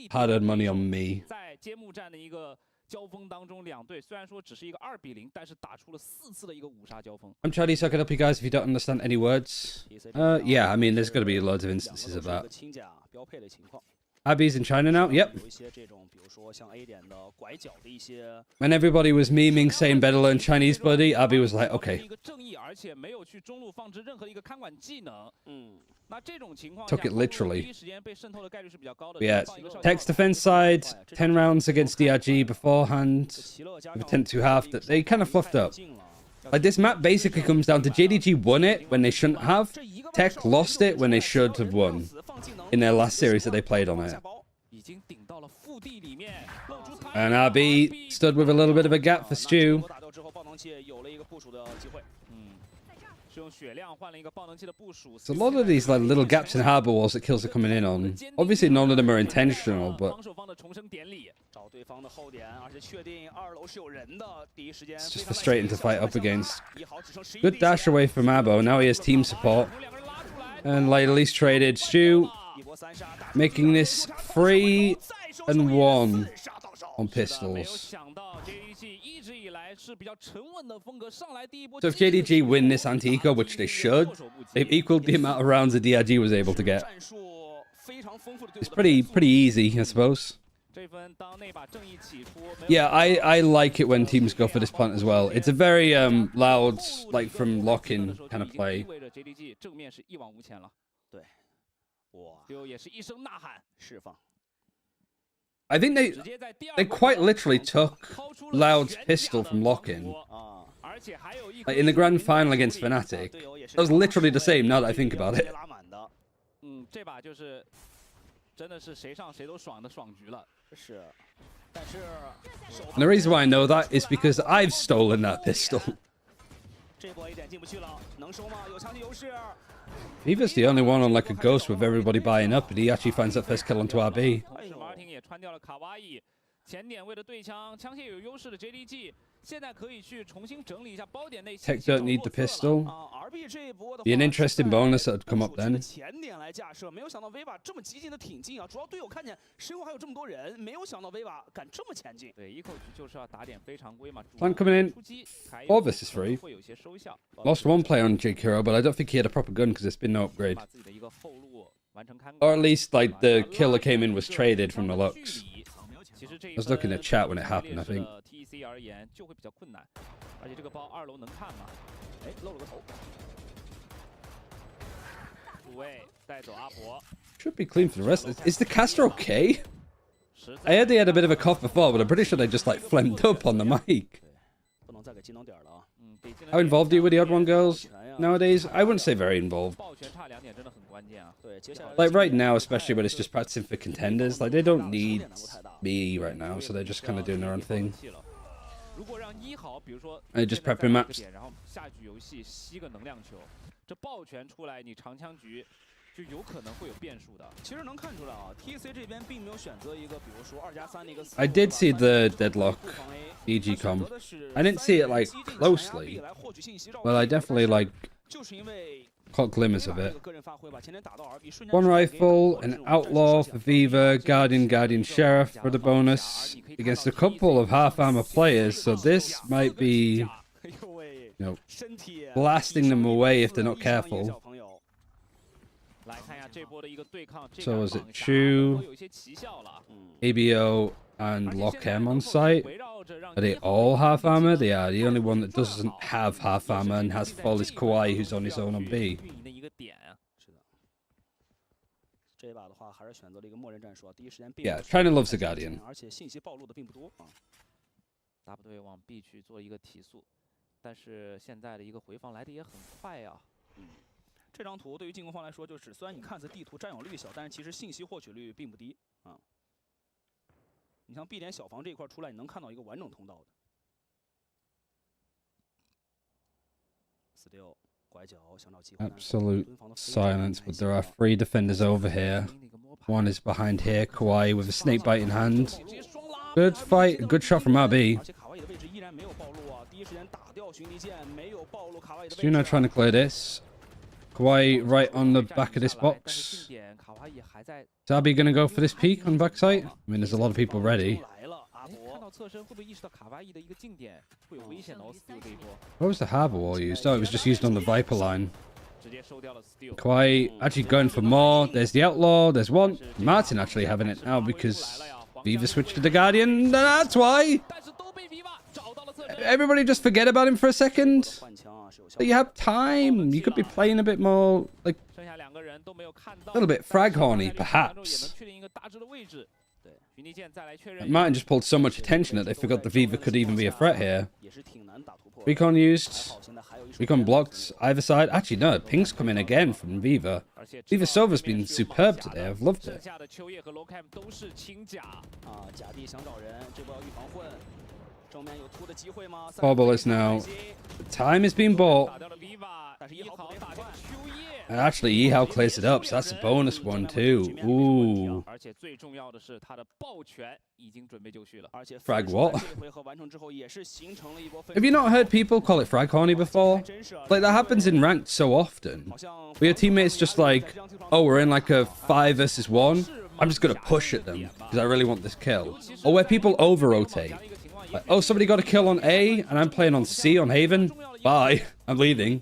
hard-earned money on me. 在揭幕战的一个交锋当中，两队虽然说只是一个2比0，但是打出了4次的一个5杀交锋。 I'm Charlie, suck it up, you guys, if you don't understand any words. Yeah, I mean, there's got to be loads of instances of that. Abby's in China now? Yep. When everybody was memeing saying better learn Chinese, buddy, Abby was like, okay. Took it literally. But yeah, Tech's defense side, 10 rounds against DRG beforehand, with a 10-2 half, that they kind of fluffed up. Like, this map basically comes down to JDG won it when they shouldn't have. Tech lost it when they should have won in their last series that they played on it. And RB stood with a little bit of a gap for Stu. It's a lot of these like little gaps in harbor walls that kills are coming in on. Obviously, none of them are intentional, but it's just frustrating to fight up against. Good dash away from Abo. Now he has team support. And like at least traded Stu, making this 3-1 on pistols. So if JDG win this anti-eco, which they should, they've equaled the amount of rounds that DRG was able to get. It's pretty easy, I suppose. Yeah, I like it when teams go for this plant as well. It's a very loud, like from lock-in kind of play. I think they quite literally took Loud's pistol from lock-in. Like in the grand final against Fnatic, that was literally the same now that I think about it. And the reason why I know that is because I've stolen that pistol. Viva's the only one on like a ghost with everybody buying up, and he actually finds that first kill onto RB. Tech don't need the pistol. Be an interesting bonus that would come up then. Plan coming in. 4 versus 3. Lost 1 player on Jake Hero, but I don't think he had a proper gun because there's been no upgrade. Or at least like the killer came in was traded from the looks. I was looking at chat when it happened, I think. Should be clean for the rest. Is the caster okay? I heard they had a bit of a cough before, but I'm pretty sure they just like phlegmed up on the mic. How involved are you with the Odd One girls nowadays? I wouldn't say very involved. Like right now, especially when it's just practicing for contenders, like they don't need me right now, so they're just kind of doing their own thing. And just prepping maps. 就有可能会有变数的。其实能看出来啊 ，TEC 这边并没有选择一个，比如说2+3的一个。I did see the deadlock EG comp. I didn't see it like closely. Well, I definitely like caught glimmers of it. One rifle, an outlaw for Viva, guardian, sheriff for the bonus against a couple of half armor players. So this might be, you know, blasting them away if they're not careful. So is it Chu, ABO, and Lochem on site? Are they all half armor? They are. The only one that doesn't have half armor and has full is Kawhi, who's on his own on B. Yeah, China loves the Guardian. 大部队往 B 去做一个提速，但是现在的一个回防来的也很快呀。这张图对于进攻方来说，就是虽然你看似地图占有率小，但是其实信息获取率并不低啊。你像 B 点小房这一块出来，你能看到一个完整通道的。Still 拐角想找机会。Absolute silence, but there are 3 defenders over here. One is behind here, Kawhi with a snake bite in hand. Good fight, a good shot from RB. Juno trying to clear this. Kawhi right on the back of this box. Is RB going to go for this peek on backside? I mean, there's a lot of people ready. What was the Harbor Wall used? Oh, it was just used on the Viper line. Kawhi actually going for more. There's the Outlaw. There's one. Martin actually having it now because Viva switched to the Guardian. That's why. Everybody just forget about him for a second. But you have time. You could be playing a bit more, like, a little bit frag horny, perhaps. Martin just pulled so much attention that they forgot the Viva could even be a threat here. Recon used. Recon blocked either side. Actually, no. Ping's come in again from Viva. Viva Sova's been superb today. I've loved it. Bobble is now. Time is being bought. And actually, Yihao clears it up, so that's a bonus one too. Ooh. Frag what? Have you not heard people call it frag horny before? Like, that happens in ranked so often. Where your teammates just like, oh, we're in like a 5 versus 1. I'm just gonna push at them because I really want this kill. Or where people over-rotate. Like, oh, somebody got a kill on A, and I'm playing on C on Haven. Bye. I'm leaving.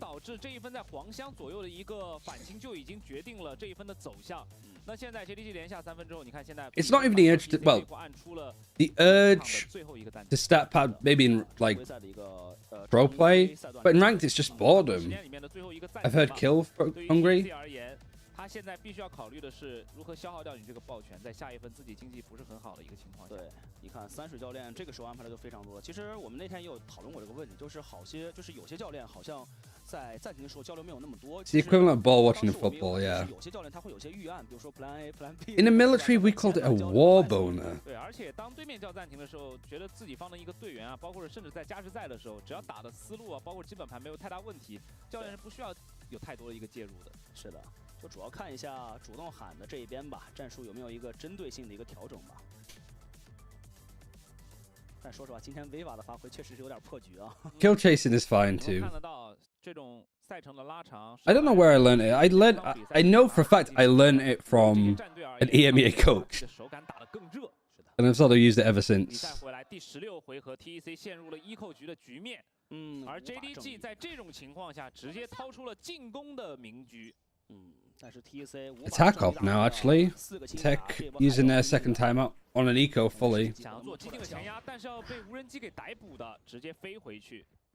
It's not even the urge to, well, the urge to stat pad maybe in, like, pro play, but in ranked it's just boredom. I've heard kill hungry. 他现在必须要考虑的是如何消耗掉你这个爆权，在下一分自己经济不是很好的一个情况下。对，你看三水教练这个时候安排的就非常多。其实我们那天也有讨论过这个问题，就是有些教练好像在暂停的时候交流没有那么多。It's the equivalent of ball watching in football, yeah. 有些教练他会有些预案，比如说 Plan A、Plan B。In the military, we called it a war boner. 对，而且当对面叫暂停的时候，觉得自己方的一个队员啊，包括甚至在加时赛的时候，只要打的思路啊，包括基本盘没有太大问题，教练是不需要有太多的一个介入的。是的。 就主要看一下主动喊的这一边吧，战术有没有一个针对性的一个调整吧。但说实话，今天 Viva 的发挥确实是有点破局啊。Kill chasing is fine too. I don't know where I learned it. I know for a fact I learned it from an EMEA coach, and I've sort of used it ever since. 第16回合 ，TEC 陷入了1-0局的局面。而 JDG 在这种情况下直接掏出了进攻的明局。 Attack up now, actually. Tech using their second timeout on an eco fully.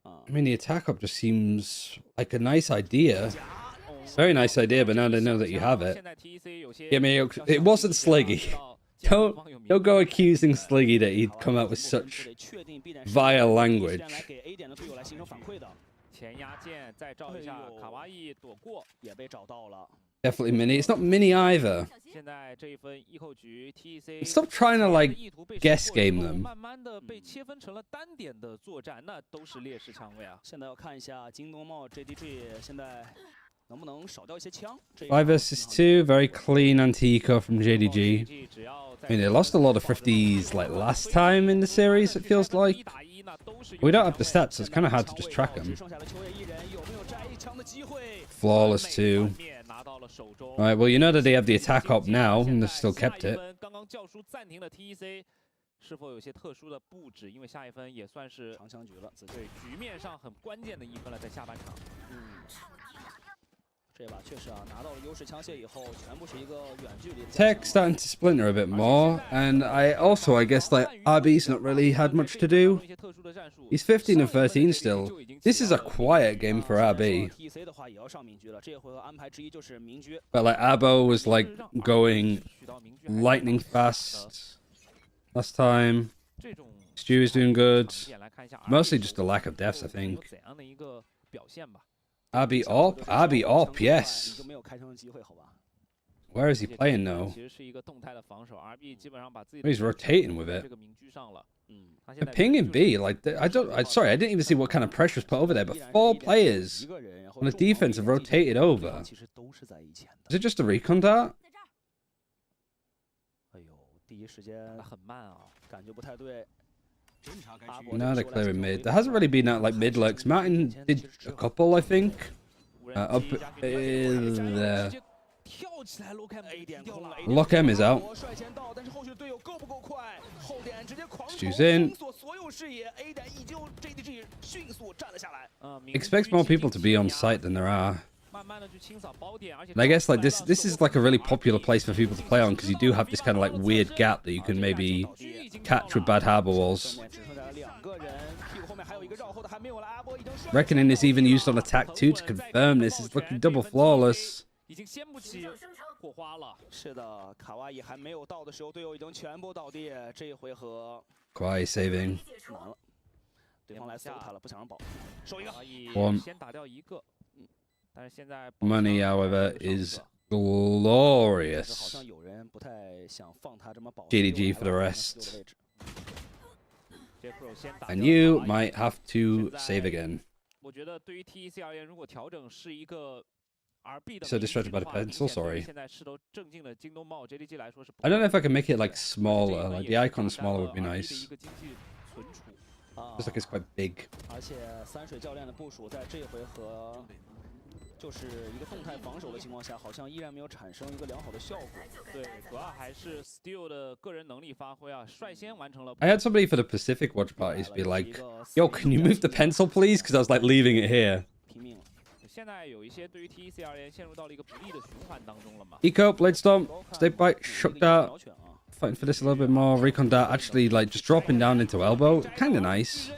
I mean, the attack up just seems like a nice idea. Very nice idea, but now they know that you have it. Yeah, I mean, it wasn't Sliggy. Don't go accusing Sliggy that he'd come out with such vile language. 前压键再照一下，卡哇伊躲过也被找到了。 Definitely mini. It's not mini either. 现在这一分一扣局 ，TEC Stop trying to like guess game them. 慢慢的被切分成了单点的作战，那都是劣势枪位啊。现在要看一下京东茂 JDG 现在能不能少掉一些枪5 versus 2, very clean anti-eco from JDG. I mean, they lost a lot of thrifties like last time in the series, it feels like. We don't have the stats, so it's kind of hard to just track them. Flawless too. Alright, well, you know that they have the attack up now, and they've still kept it. 是否有些特殊的布置？因为下一分也算是长枪局了，对局面上很关键的一分了，在下半场。这把确实啊，拿到了优势枪械以后，全部是一个远距离。Tech starting to splinter a bit more, and I guess like RB's not really had much to do. He's 15 and 13 still. This is a quiet game for RB. But like Abo was like going lightning fast last time. Stu is doing good. Mostly just a lack of deaths, I think. RB up, yes. Where is he playing now? He's rotating with it. And ping and B, like, sorry, I didn't even see what kind of pressure was put over there, but 4 players on the defense have rotated over. Is it just a recon dart? No, they're clearing mid. There hasn't really been that like mid lurks. Martin did a couple, I think. Up there. Lock M is out. Stu's in. Expects more people to be on site than there are. And I guess like this is like a really popular place for people to play on because you do have this kind of like weird gap that you can maybe catch with bad harbor walls. Reckoning is even used on attack 2 to confirm this. It's looking double flawless. Kawhi saving. One. Money, however, is glorious. GDG for the rest. And you might have to save again. So distracted by the pencil, sorry. I don't know if I can make it like smaller, like the icon smaller would be nice. Looks like it's quite big. 就是一个动态防守的情况下，好像依然没有产生一个良好的效果。对，主要还是 Steel 的个人能力发挥啊，率先完成了。I had somebody for the Pacific watch parties be like, "Yo, can you move the pencil, please?" Because I was like leaving it here. 现在有一些对于 TEC 而言陷入到了一个不利的循环当中了嘛。Eco, Blade Storm, stay bite, shook dart. Fighting for this a little bit more. Recon dart actually like just dropping down into elbow. Kind of nice.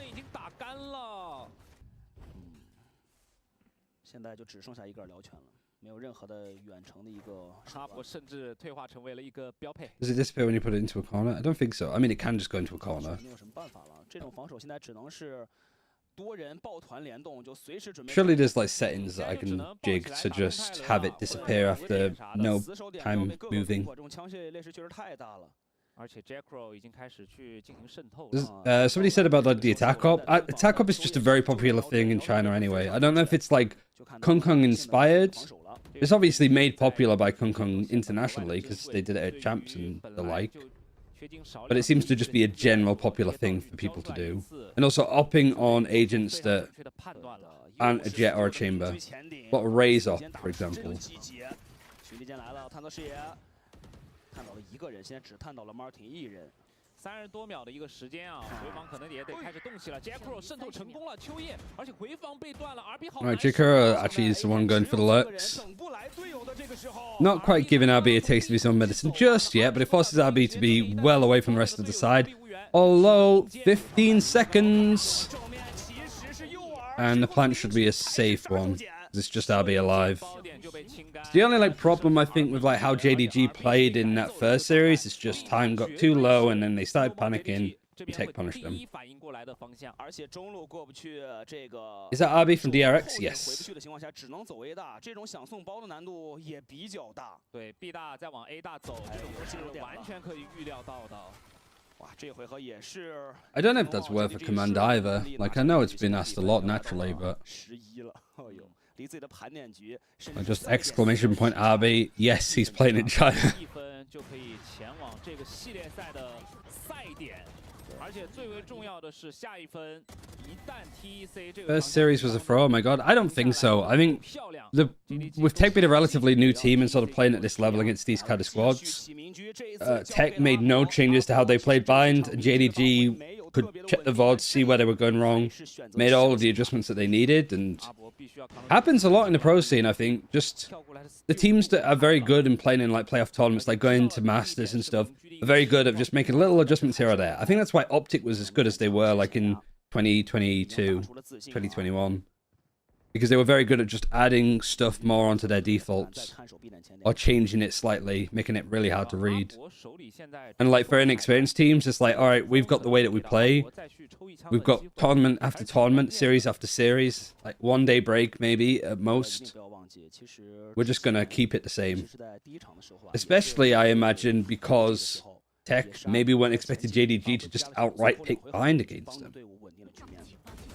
现在就只剩下一个疗拳了，没有任何的远程的一个。哈勃甚至退化成为了一个标配。Does it disappear when you put it into a corner? I don't think so. I mean, it can just go into a corner. 没有什么办法了，这种防守现在只能是多人抱团联动，就随时准备。Surely there's like settings that I can jig to just have it disappear after no time moving. 这种枪械劣势确实太大了。 Somebody said about like the attack up. Attack up is just a very popular thing in China anyway. I don't know if it's like Kung Kung inspired. It's obviously made popular by Kung Kung internationally because they did it at Champs and the like. But it seems to just be a general popular thing for people to do. And also upping on agents that aren't a jet or a chamber. What a raise up, for example. 看到了一个人，现在只看到了 Martin 一人。 30多秒的一个时间啊，回防可能也得开始动起了。Jackro 渗透成功了，秋叶，而且回防被断了。RB 好。Alright, Jackro actually is the one going for the lurks. Not quite giving RB a taste of his own medicine just yet, but it forces RB to be well away from the rest of the side. Although 15 seconds, and the plant should be a safe one. It's just RB alive. It's the only like problem I think with like how JDG played in that first series is just time got too low and then they started panicking and Tech punished them. Is that RB from DRX? Yes. 对 B 大再往 A 大走，这种是完全可以预料到的。 I don't know if that's worth a command either. Like I know it's been asked a lot naturally, but 离自己的盘点局，甚 I 至 just exclamation point RB. Yes, he's playing in China. 1分就可以前往这个系列赛的赛点，而且最为重要的是下一分，一旦 TEC 这个 First series was a throw. Oh my god, I don't think so. I think with Tech being a relatively new team and sort of playing at this level against these kind of squads, Tech made no changes to how they played bind, and JDG could check the VODs, see where they were going wrong, made all of the adjustments that they needed, and happens a lot in the pro scene, I think. Just the teams that are very good in playing in like playoff tournaments, like going to Masters and stuff, are very good at just making little adjustments here or there. I think that's why Optic was as good as they were like in 2022, 2021. Because they were very good at just adding stuff more onto their defaults or changing it slightly, making it really hard to read. And like for inexperienced teams, it's like, all right, we've got the way that we play. We've got tournament after tournament, series after series, like 1 day break maybe at most. We're just going to keep it the same. Especially, I imagine, because Tech maybe weren't expecting JDG to just outright pick bind against them.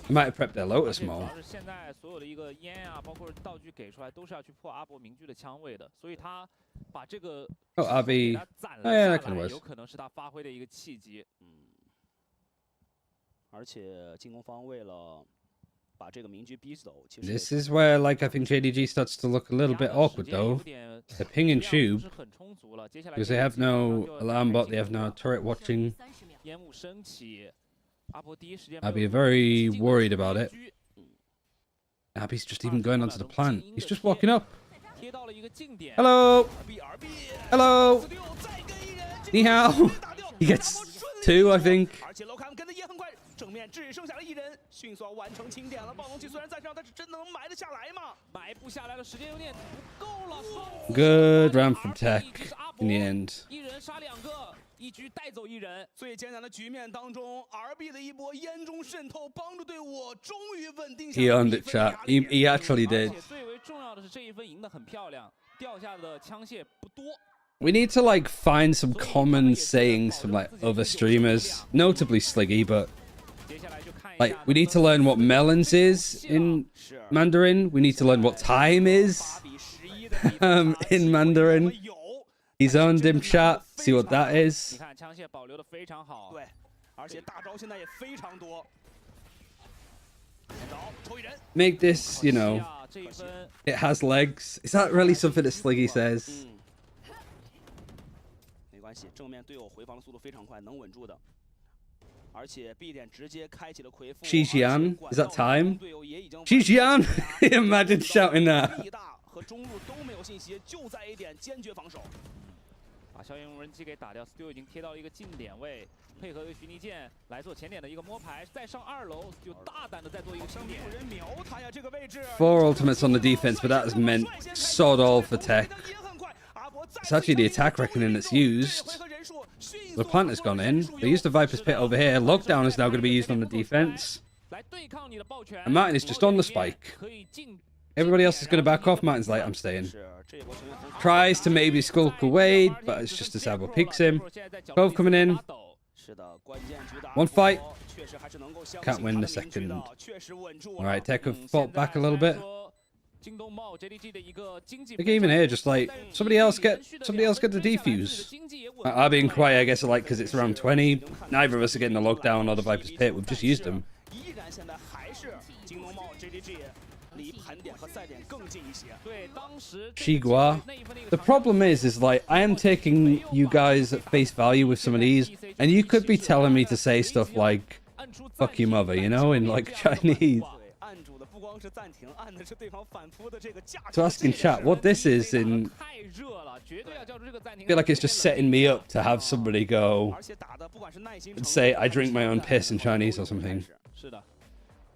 They might have prepped their Lotus more. 现在所有的一个烟啊，包括道具给出来，都是要去破阿伯明居的枪位的，所以他把这个 Oh, RB. 攒 Oh, 了 yeah, 下 that kind of 来， works. 有可能是他发挥的一个契机。而且进攻方为了把这个明居逼走，其实 This is where, like, I think JDG starts to look a little bit awkward, though. They're pinging tube because they have no alarm bot, they have no turret watching. 烟雾升起，阿伯第一时间 I'd be very worried about it. Abby's just even going onto the plant. He's just walking up. 贴到了一个近点。 Hello. Hello. Ni hao. He gets 2, I think. 而且楼卡跟的也很快，正面只剩下了1人，迅速要完成清点了。暴龙骑虽然在上，但是真的能埋得下来吗？埋不下来的时间有点不够了。 Good round from Tech in the end. 一人杀2个。 一局带走1人，最艰难的局面当中 ，RB 的一波烟中渗透，帮助队伍终于稳定下来。 He earned it, chat. He actually did. 而且最为重要的是这一分赢得很漂亮，掉下的枪械不多。 We need to like find some common sayings from like other streamers, notably Sliggy, but like we need to learn what melons is in Mandarin. We need to learn what time is in Mandarin. He's earned him, chat. See what that is. 你看枪械保留的非常好，对，而且大招现在也非常多。抽一人 Make this, you know, it has legs. Is that really something that Sliggy says? 没关系，正面队友回防的速度非常快，能稳住的。而且 B 点直接开启了回复。Qijian? Is that time? Qijian? Imagine shouting that. 力大和中路都没有信息，就在 A 点坚决防守。 把硝烟无人机给打掉 ，Stu 已经贴到了一个近点位，配合一个徐逆剑来做前点的一个摸排，再上2楼就大胆的再做一个清点。 4 ultimates on the defense, but that has meant sod all for Tech. It's actually the attack reckoning that's used. The plant has gone in. They used the Viper's Pit over here. Lockdown is now going to be used on the defense. And Martin is just on the spike. Everybody else is going to back off. Martin's like, I'm staying. Tries to maybe skulk away, but it's just as Sabo picks him. 12 coming in. 1 fight. Can't win the second. Alright, Tech have fought back a little bit. Like even here, just like somebody else get the defuse. I'll be quiet, I guess, like because it's around 20. Neither of us are getting the lockdown or the Viper's Pit. We've just used them. Shigua. The problem is like I am taking you guys at face value with some of these, and you could be telling me to say stuff like "fuck your mother," you know, in like Chinese. So ask in chat what this is in. I feel like it's just setting me up to have somebody go and say I drink my own piss in Chinese or something.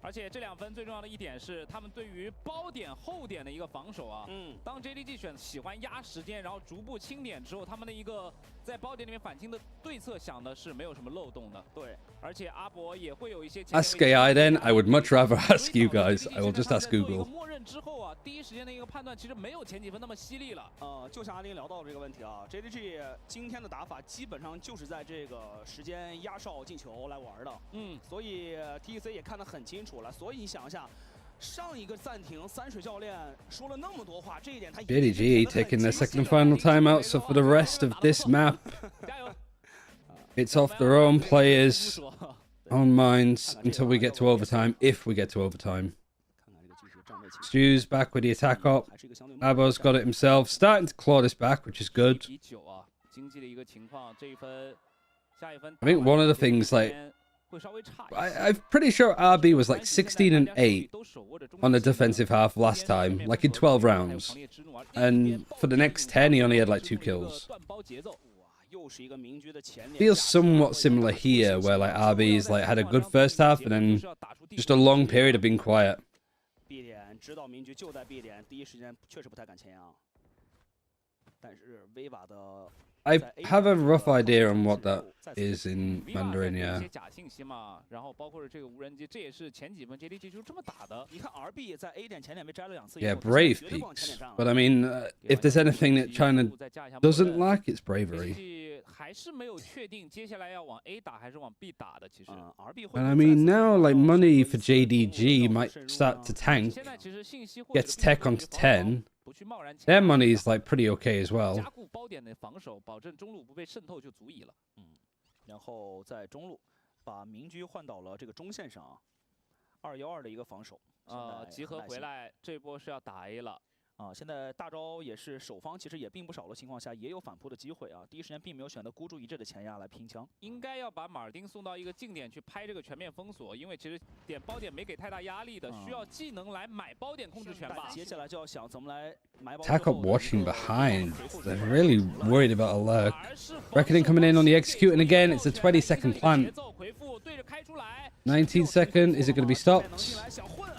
而且这2分最重要的一点是，他们对于包点后点的一个防守啊。当 JDG 喜欢压时间，然后逐步清点之后，他们的一个在包点里面反清的对策想的是没有什么漏洞的。对，而且阿伯也会有一些。Ask AI then. I would much rather ask you guys. I will just ask Google. 默认之后啊，第一时间的一个判断其实没有前几分那么犀利了。就像阿林聊到这个问题啊 ，JDG 今天的打法基本上就是在这个时间压哨进球来玩的。所以 TEC 也看得很清楚了。所以你想一下， JDG taking their second and final timeout, so for the rest of this map, it's off their own players, own minds, until we get to overtime, if we get to overtime. Stu's back with the attack up. Abo's got it himself, starting to claw this back, which is good. I think one of the things, like, I'm pretty sure RB was like 16 and 8 on the defensive half last time, like in 12 rounds. And for the next 10, he only had like 2 kills. Feels somewhat similar here, where like RB's like had a good first half and then just a long period of being quiet. I have a rough idea on what that is in Mandarin, yeah. Yeah, brave peaks. But I mean, if there's anything that China doesn't like, it's bravery. And I mean, now, like, money for JDG might start to tank. Gets tech onto 10. Their money is like pretty okay as well. 然后在中路把民居换到了这个中线上，2-1-2的一个防守。集合回来，这波是要打 A 了。现在大招也是守方，其实也并不少的情况下，也有反扑的机会啊。第一时间并没有选择孤注一掷的前压来拼枪，应该要把马尔丁送到一个近点去拍这个全面封锁，因为其实点包点没给太大压力的，需要技能来买包点控制权吧。接下来就要想怎么来买包。Attack up watching behind. They're really worried about a lurk. Reckoning coming in on the executing again. It's a 20-second plant. 19-second. Is it going to be stopped?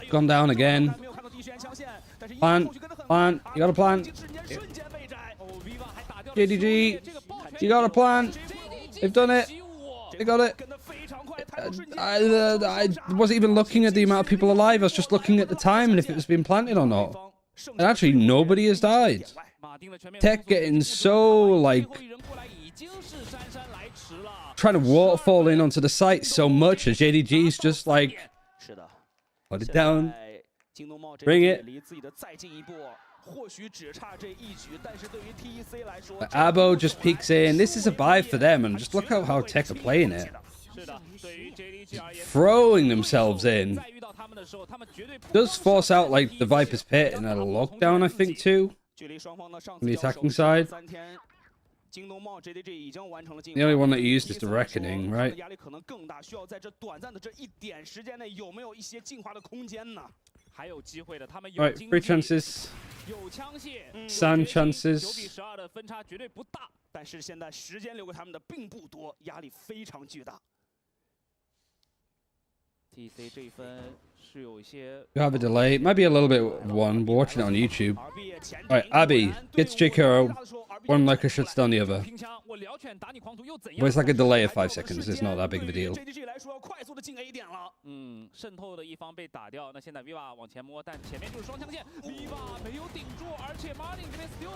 Gone down again. Plant. Plant. You got a plant. JDG. You got a plant. They've done it. They got it. I wasn't even looking at the amount of people alive. I was just looking at the time and if it was being planted or not. And actually, nobody has died. Tech getting so, like, trying to waterfall in onto the site so much as JDG's just like, put it down, bring it. But Abo just peeks in. This is a buy for them, and just look at how Tech are playing it. Throwing themselves in. Does force out like the Viper's Pit and a lockdown, I think, too. On the attacking side. The only one that you used is the Reckoning, right? Right, 3 chances. Sand chances. You have a delay. Maybe a little bit of one. We're watching it on YouTube. Alright, Abby gets J.K.O. One Leica shuts down the other. But it's like a delay of 5 seconds. It's not that big of a deal.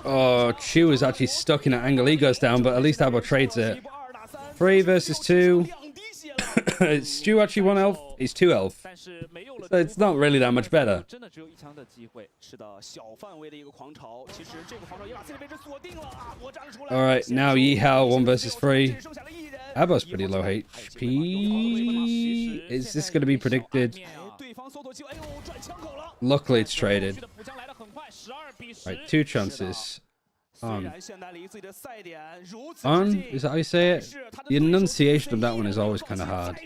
Oh, Chu is actually stuck in an angle. He goes down, but at least Abo trades it. 3 versus 2. Stu actually 1 health. He's 2 health. So it's not really that much better. Alright, now Yihao 1 versus 3. Abo's pretty low HP. Is this going to be predicted? Luckily it's traded. Right, 2 chances. On. Is that how you say it? The enunciation of that one is always kind of hard.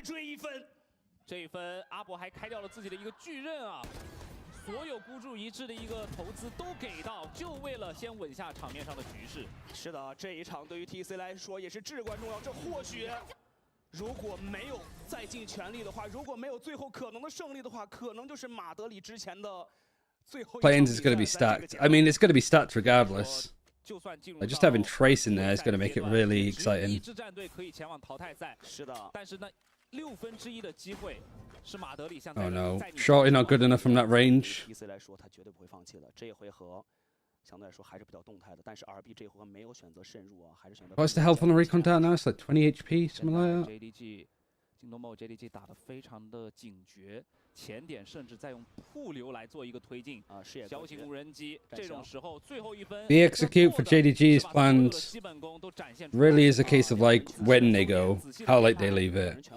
Plains is going to be stacked. I mean, it's going to be stacked regardless. Just having Trace in there is going to make it really exciting. Oh no, shorty not good enough from that range. What's the health on the recon down now? It's like 20 HP, something like that. 前点，甚至再用瀑流来做一个推进啊，小型无人机。这种时候，最后一分 The execute for JDG's planned really is a case of like when they go, how late they leave it.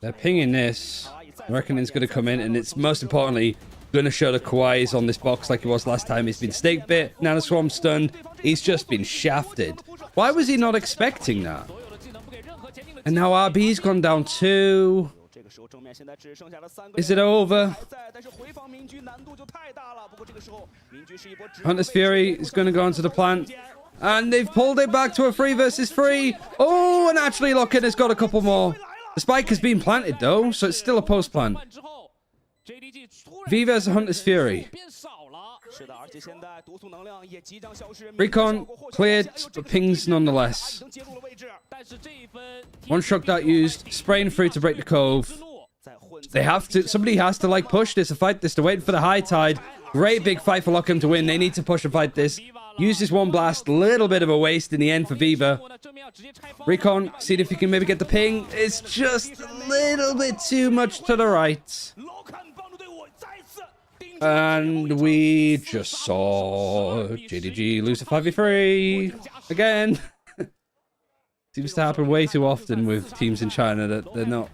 They're pinging this. I reckon it's going to come in, and it's most importantly going to show the Kawhi's on this box like he was last time. He's been stake bit, Nanoswarm stunned. He's just been shafted. Why was he not expecting that? And now RB's gone down 2. Is it over? Hunter's Fury is going to go onto the plant. And they've pulled it back to a 3 versus 3. Oh, and actually Lock-in has got a couple more. The spike has been planted though, so it's still a post plant. V versus Hunter's Fury. Recon cleared, but pings nonetheless. One shock dart used, spraying through to break the cove. They have to, somebody has to like push this, to fight this, to wait for the high tide. Great big fight for Lockham to win. They need to push and fight this. Use this one blast, little bit of a waste in the end for Viva. Recon, see if you can maybe get the ping. It's just a little bit too much to the right. And we just saw JDG lose a 5v3 again. Seems to happen way too often with teams in China that they're not.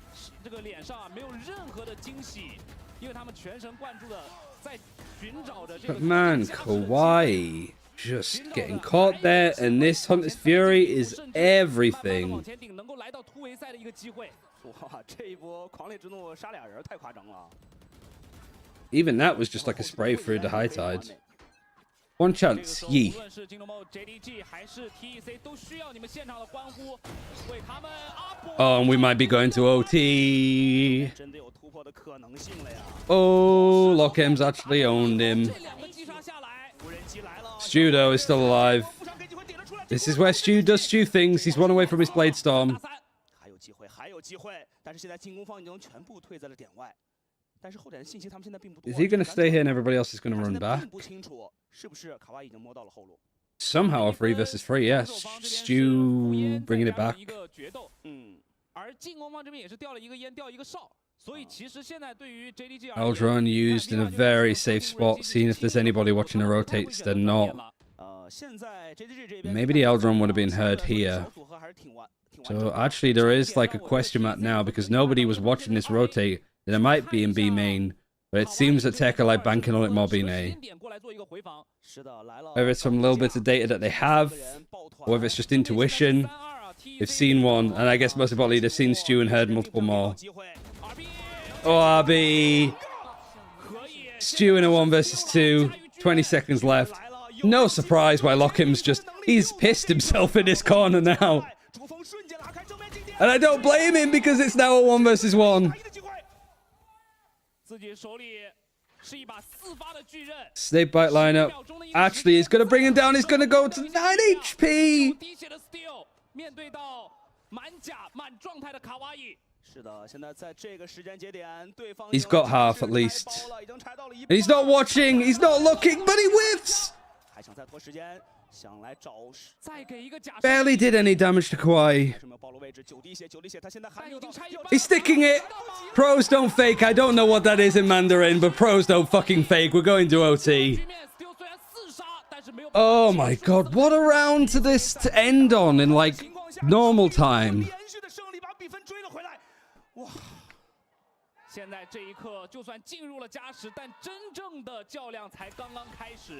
But man, Kawhi just getting caught there, and this Hunter's Fury is everything. Even that was just like a spray through the high tide. One chance, Yi. Oh, and we might be going to OT. Oh, Lockham's actually owned him. Stu, though, is still alive. This is where Stu does Stu things. He's run away from his Blade Storm. Is he going to stay here and everybody else is going to run back? Somehow a 3 versus 3, yes. Stu bringing it back. Aldron used in a very safe spot, seeing if there's anybody watching the rotates. They're not. Maybe the Aldron would have been heard here. So actually there is like a question mark now because nobody was watching this rotate. There might be in B main, but it seems that Tech are like banking on it more being A. Whether it's from little bits of data that they have, or whether it's just intuition. They've seen one, and I guess most importantly, they've seen Stu and heard multiple more. Oh, RB. Stu in a 1 versus 2. 20 seconds left. No surprise why Lockham's just... He's pissed himself in this corner now. And I don't blame him because it's now a 1 versus 1. Snakebite lineup. Actually, he's going to bring him down. He's going to go to 9 HP. He's got half at least. And he's not watching. He's not looking, but he whiffs. Barely did any damage to Kawhi. He's sticking it. Pros don't fake. I don't know what that is in Mandarin, but pros don't fucking fake. We're going to OT. Oh my god, what a round to this to end on in like normal time.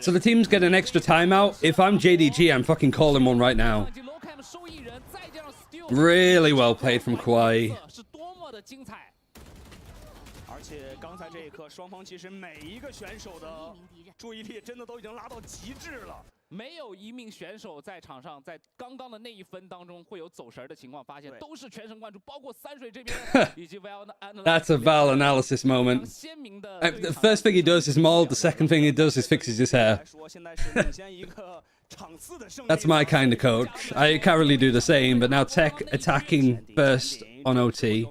So the teams get an extra timeout. If I'm JDG, I'm fucking calling one right now. Really well played from Kawhi. That's a Val analysis moment. The first thing he does is mold, the second thing he does is fixes his hair. That's my kind of coach. I can't really do the same, but now Tech attacking first on OT.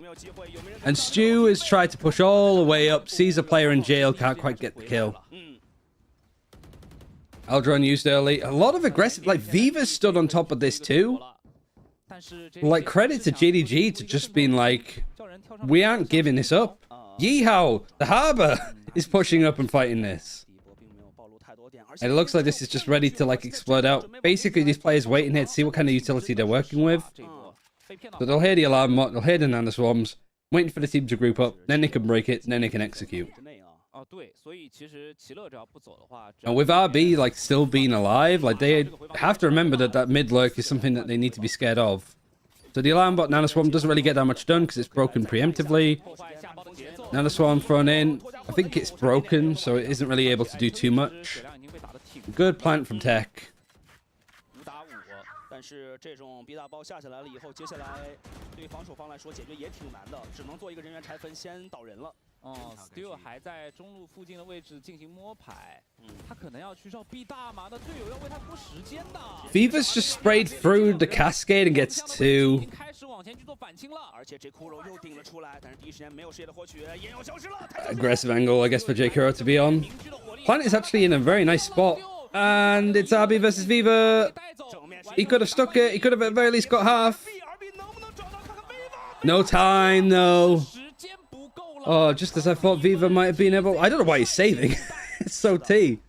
And Stu has tried to push all the way up, sees a player in jail, can't quite get the kill. Aldron used early. A lot of aggressive... Like, Viva stood on top of this too. Like, credit to JDG to just being like, we aren't giving this up. Yeehaw! The Harbor is pushing up and fighting this. And it looks like this is just ready to like explode out. Basically, these players waiting here to see what kind of utility they're working with. So they'll hear the alarm bot, they'll hear the nano swarms, waiting for the team to group up, then they can break it, and then they can execute. And with RB like still being alive, like they have to remember that that mid lurk is something that they need to be scared of. So the alarm bot nano swarm doesn't really get that much done because it's broken preemptively. Nano swarm thrown in. I think it's broken, so it isn't really able to do too much. Good plant from Tech. 但是这种 B 大包下起来了以后，接下来对于防守方来说解决也挺难的，只能做一个人员拆分，先倒人了。Still 还在中路附近的位置进行摸牌，他可能要去绕 B 大嘛，那队友要为他拖时间的。Viva's just sprayed through the cascade and gets 2. 开始往前去做反清了，而且这骷髅又顶了出来，但是第一时间没有视野的获取，也要消失了。Aggressive angle, I guess, for J Kuro to be on. Plant is actually in a very nice spot. And it's RB versus Viva. He could have stuck it. He could have at the very least got half. No time, though. Oh, just as I thought Viva might have been able... I don't know why he's saving. It's so T.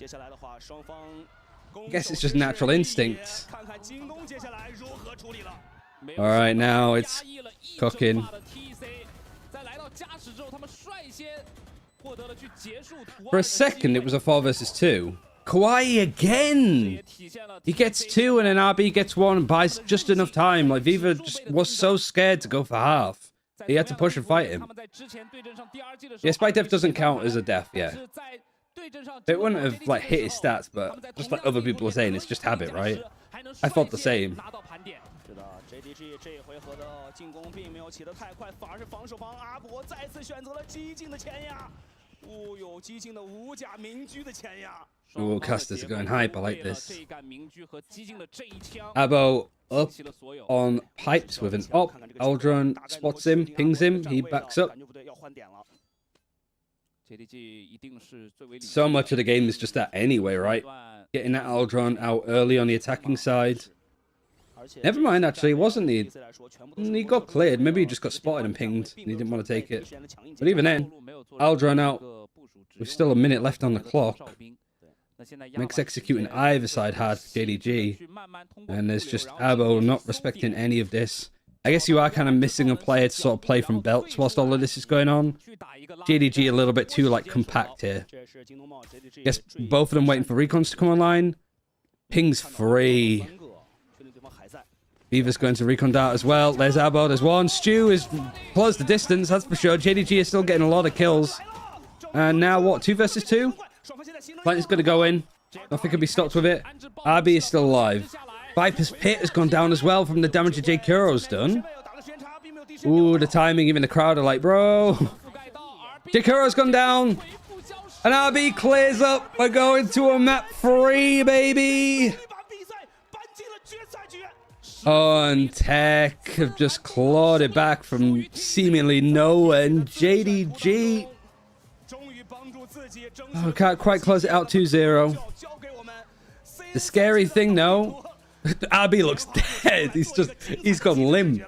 I guess it's just natural instinct. Alright, now it's cooking. For a second, it was a 4 versus 2. Kawaii again! He gets 2 and then RB gets 1 and buys just enough time. Like, Viva just was so scared to go for half. He had to push and fight him. Yeah, Spike Death doesn't count as a death, yeah. It wouldn't have, like, hit his stats, but just like other people were saying, it's just habit, right? I thought the same. JDG 这回合的进攻并没有起得太快，反而是防守方阿博再次选择了激进的前压。哦哟，激进的五甲明居的前压。 Ooh, casters are going hype. I like this. Abo up on pipes with an op. Aldron spots him, pings him. He backs up. So much of the game is just that anyway, right? Getting that Aldron out early on the attacking side. Never mind, actually, it wasn't he. He got cleared. Maybe he just got spotted and pinged. And he didn't want to take it. But even then, Aldron out. With still a minute left on the clock. Makes executing either side hard for JDG. And there's just Abo not respecting any of this. I guess you are kind of missing a player to sort of play from belts whilst all of this is going on. JDG a little bit too, like, compact here. Guess both of them waiting for recons to come online. Ping's free. Viva's going to recon dart as well. There's Abo, there's one. Stu is closed the distance, that's for sure. JDG is still getting a lot of kills. And now what, 2 versus 2? Plant is going to go in. Nothing can be stopped with it. RB is still alive. Viper's Pit has gone down as well from the damage that J Kuro's done. Ooh, the timing, even the crowd are like, bro. J Kuro's gone down. And RB clears up. We're going to a map 3, baby. Oh, and Tech have just clawed it back from seemingly nowhere. And JDG... Oh, can't quite close it out 2-0. The scary thing, though, RB looks dead. He's gone limp.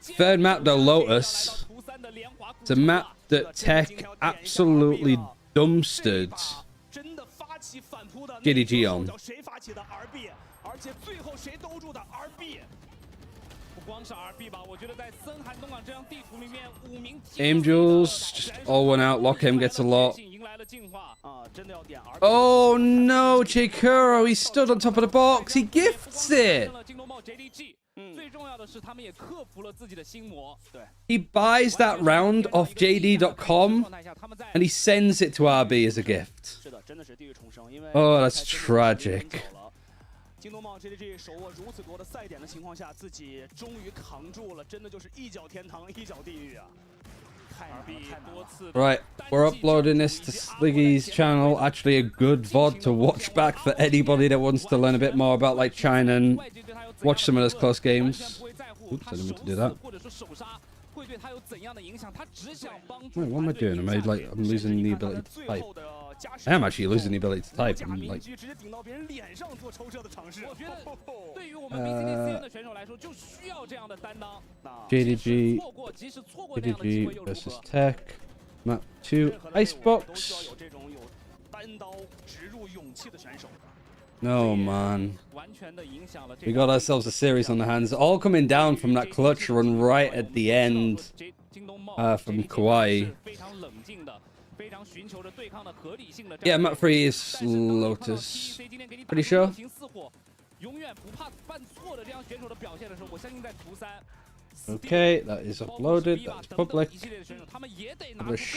Third map, though, Lotus. It's a map that Tech absolutely dumpstered JDG on. Angels just all went out. Lockham gets a lot. Oh no, J Kuro, he stood on top of the box. He gifts it. He buys that round off JD.com and he sends it to RB as a gift. Oh, that's tragic. 京东茂 JDG 手握如此多的赛点的情况下，自己终于扛住了，真的就是一脚天堂，一脚地狱啊！ Right, we're uploading this to Sliggy's channel. Actually, a good VOD to watch back for anybody that wants to learn a bit more about like China and watch some of those close games. Oops, I didn't mean to do that. 会对他有怎样的影响？他只想帮助。 Wait, what am I doing? Am I like I'm losing the ability to type? I am actually losing the ability to type. I'm like. 我觉得对于我们 VCT CN 的选手来说，就需要这样的担当。 JDG versus Tech. Map 2 Icebox. No man. We got ourselves a series on the hands. All coming down from that clutch run right at the end from Kauai. Yeah, map 3 is Lotus. Pretty sure. Okay, that is uploaded. That is public. Publish.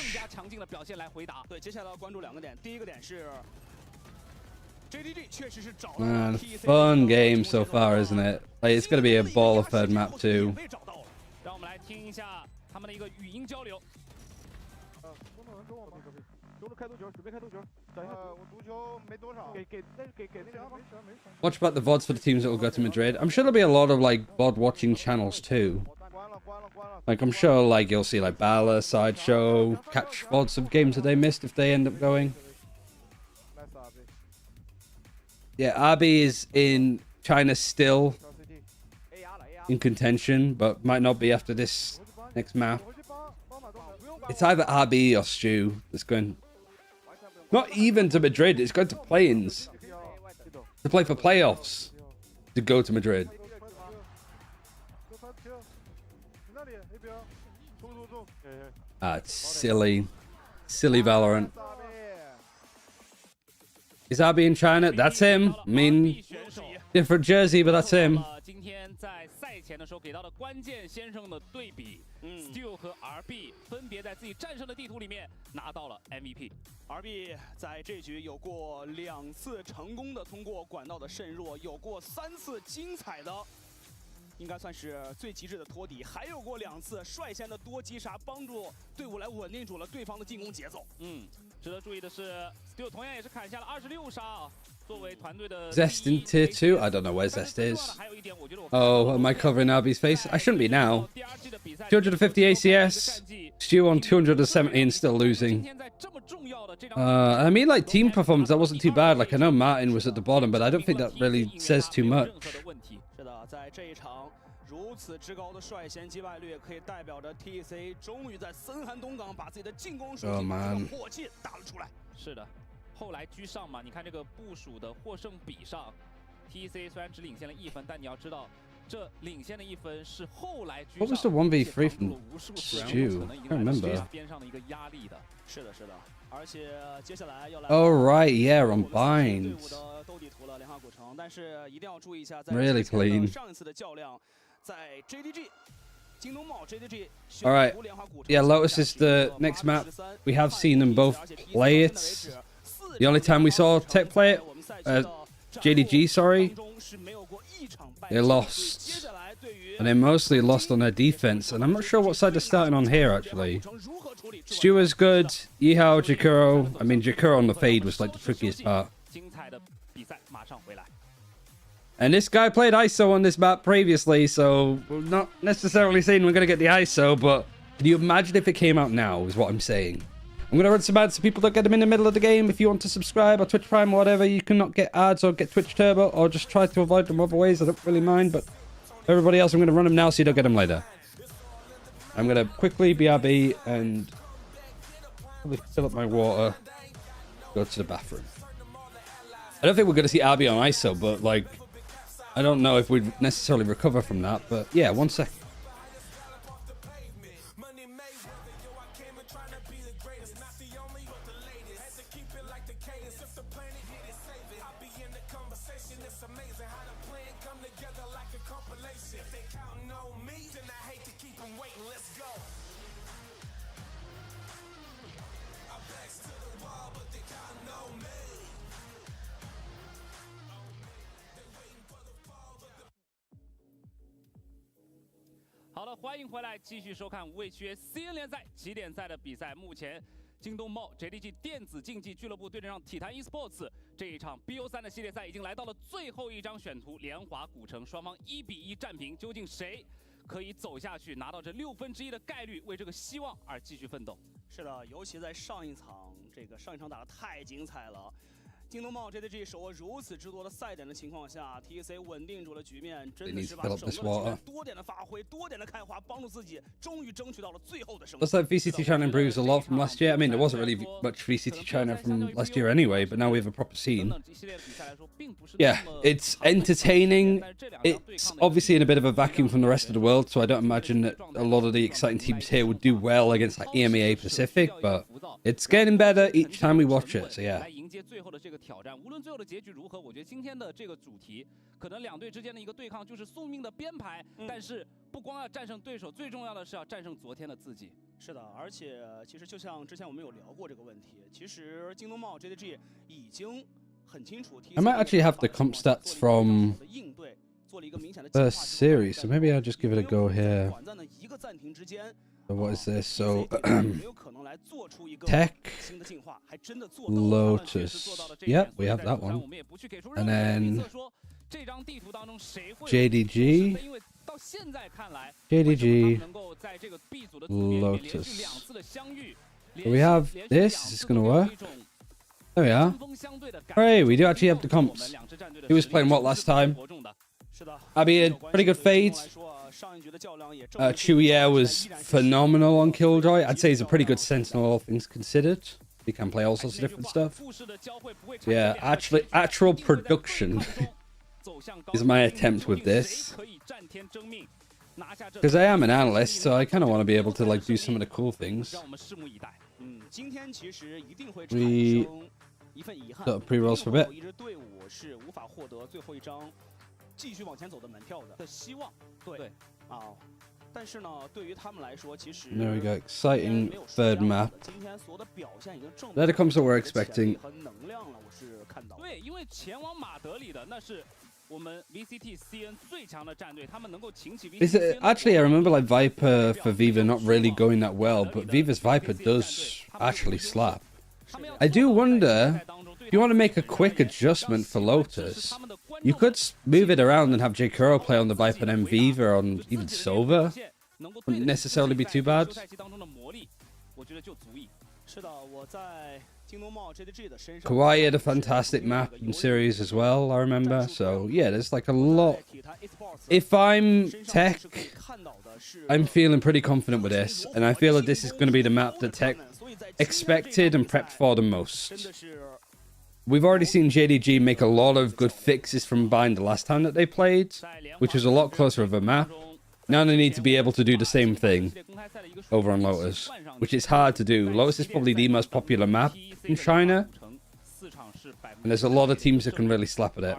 Man, fun game so far, isn't it? Like, it's gonna be a ball of third map too. Watch about the VODs for the teams that will go to Madrid. I'm sure there'll be a lot of like VOD watching channels too. Like I'm sure like you'll see like Bala, Sideshow, catch VODs of games that they missed if they end up going. Yeah, RB is in China still in contention, but might not be after this next map. It's either RB or Stu that's going. Not even to Madrid, it's going to play-ins. To play for playoffs. To go to Madrid. Ah, it's silly. Silly Valorant. Is RB in China? That's him. I mean, different jersey, but that's him. 前的时候给到的关键先生的对比 ，Stu 和 RB 分别在自己战胜的地图里面拿到了 MVP。RB 在这局有过2次成功的通过管道的渗入，有过3次精彩的，应该算是最极致的托底，还有过2次率先的多击杀，帮助队伍来稳定住了对方的进攻节奏。值得注意的是 ，Stu 同样也是砍下了26杀啊。 Zest in tier 2? I don't know where Zest is. Oh, am I covering RB's face? I shouldn't be now. 250 ACS. Stu on 270 and still losing. I mean, like, team performance, that wasn't too bad. Like, I know Martin was at the bottom, but I don't think that really says too much. 如此之高的率先击败率，可以代表着 TC 终于在森寒东港把自己的进攻属性火气打了出来。是的。 后来居上嘛，你看这个部署的获胜比上 ，TC 虽然只领先了1分，但你要知道，这领先的1分是后来居上。What was the 1v3 from Stu? I can't remember. 边上的一个压力的。是的，是的，而且接下来要来。Oh right, yeah, on Bind. 斗地图了莲花古城，但是一定要注意一下，在 Really clean. 上一次的较量，在 JDG。 All right, yeah, Lotus is the next map. We have seen them both play it. The only time we saw Tech play it, JDG, sorry, they lost. And they mostly lost on their defense. And I'm not sure what side they're starting on here, actually. Stu is good. Yihao, Jakuro. I mean, Jakuro on the fade was like the trickiest part. And this guy played ISO on this map previously, so we're not necessarily saying we're going to get the ISO, but can you imagine if it came out now, is what I'm saying. I'm going to run some ads so people don't get them in the middle of the game. If you want to subscribe or Twitch Prime or whatever, you cannot get ads or get Twitch Turbo or just try to avoid them other ways. I don't really mind, but everybody else, I'm going to run them now so you don't get them later. I'm going to quickly BRB and probably fill up my water, go to the bathroom. I don't think we're going to see RB on ISO, but like, I don't know if we'd necessarily recover from that, but yeah, 1 second.欢迎回来，继续收看无畏区 CN 联赛起点赛的比赛。目前，京东茂 JDG 电子竞技俱乐部对阵上体坛 eSports 这一场 BO3 的系列赛已经来到了最后一张选图——莲华古城，双方1比1战平。究竟谁可以走下去，拿到这1/6的概率，为这个希望而继续奋斗。是的，尤其在上一场打得太精彩了。京东茂 JDG 手握如此之多的赛点的情况下 ，TC 稳定住了局面，真的是把整个局面多点的发挥、多点的开花，帮助自己终于争取到了最后的胜利。Looks like VCT China improves a lot from last year. I mean, there wasn't really much VCT China from last year anyway, but now we have a proper scene. Yeah, it's entertaining. It's obviously in a bit of a vacuum from the rest of the world, so I don't imagine that a lot of the exciting teams here would do well against like EMEA Pacific, but it's getting better each time we watch it, so yeah. 最后的这个挑战，无论最后的结局如何，我觉得今天的这个主题，可能两队之间的一个对抗就是宿命的编排。但是不光要战胜对手，最重要的是要战胜昨天的自己。是的，而且其实就像之前我们有聊过这个问题，其实京东茂 JDG 已经很清楚。I might actually have the comp stats from the series, so maybe I'll just give it a go here. So what is this? So Tech, Lotus. Yep, we have that one. And then JDG, Lotus. So we have this. Is this going to work? There we are. Hooray, we do actually have the comps. Who was playing what last time? Abby had pretty good fades. Chuya was phenomenal on Killjoy. I'd say he's a pretty good sentinel, all things considered. He can play all sorts of different stuff. So yeah, actual production is my attempt with this. Because I am an analyst, so I kind of want to be able to like do some of the cool things. We got pre-rolls for a bit. 继续往前走的门票的希望，对啊，但是呢，对于他们来说，其实 There we go, exciting third map. 今天所有的表现已经证明 That comes to what we're expecting. 和能量了，我是看到。对，因为前往马德里的那是我们 VCT CN 最强的战队，他们能够请起 VCT。 Actually, I remember like Viper for Viva not really going that well, but Viva's Viper does actually slap. I do wonder if you want to make a quick adjustment for Lotus. You could move it around and have J. Kuro play on the Viper and M Viva on even Silver. Wouldn't necessarily be too bad. Kawaii had a fantastic map and series as well, I remember. So yeah, there's like a lot. If I'm Tech, I'm feeling pretty confident with this. And I feel that this is going to be the map that Tech expected and prepped for the most. We've already seen JDG make a lot of good fixes from Bind the last time that they played, which was a lot closer of a map. Now they need to be able to do the same thing over on Lotus, which is hard to do. Lotus is probably the most popular map in China, and there's a lot of teams that can really slap at it.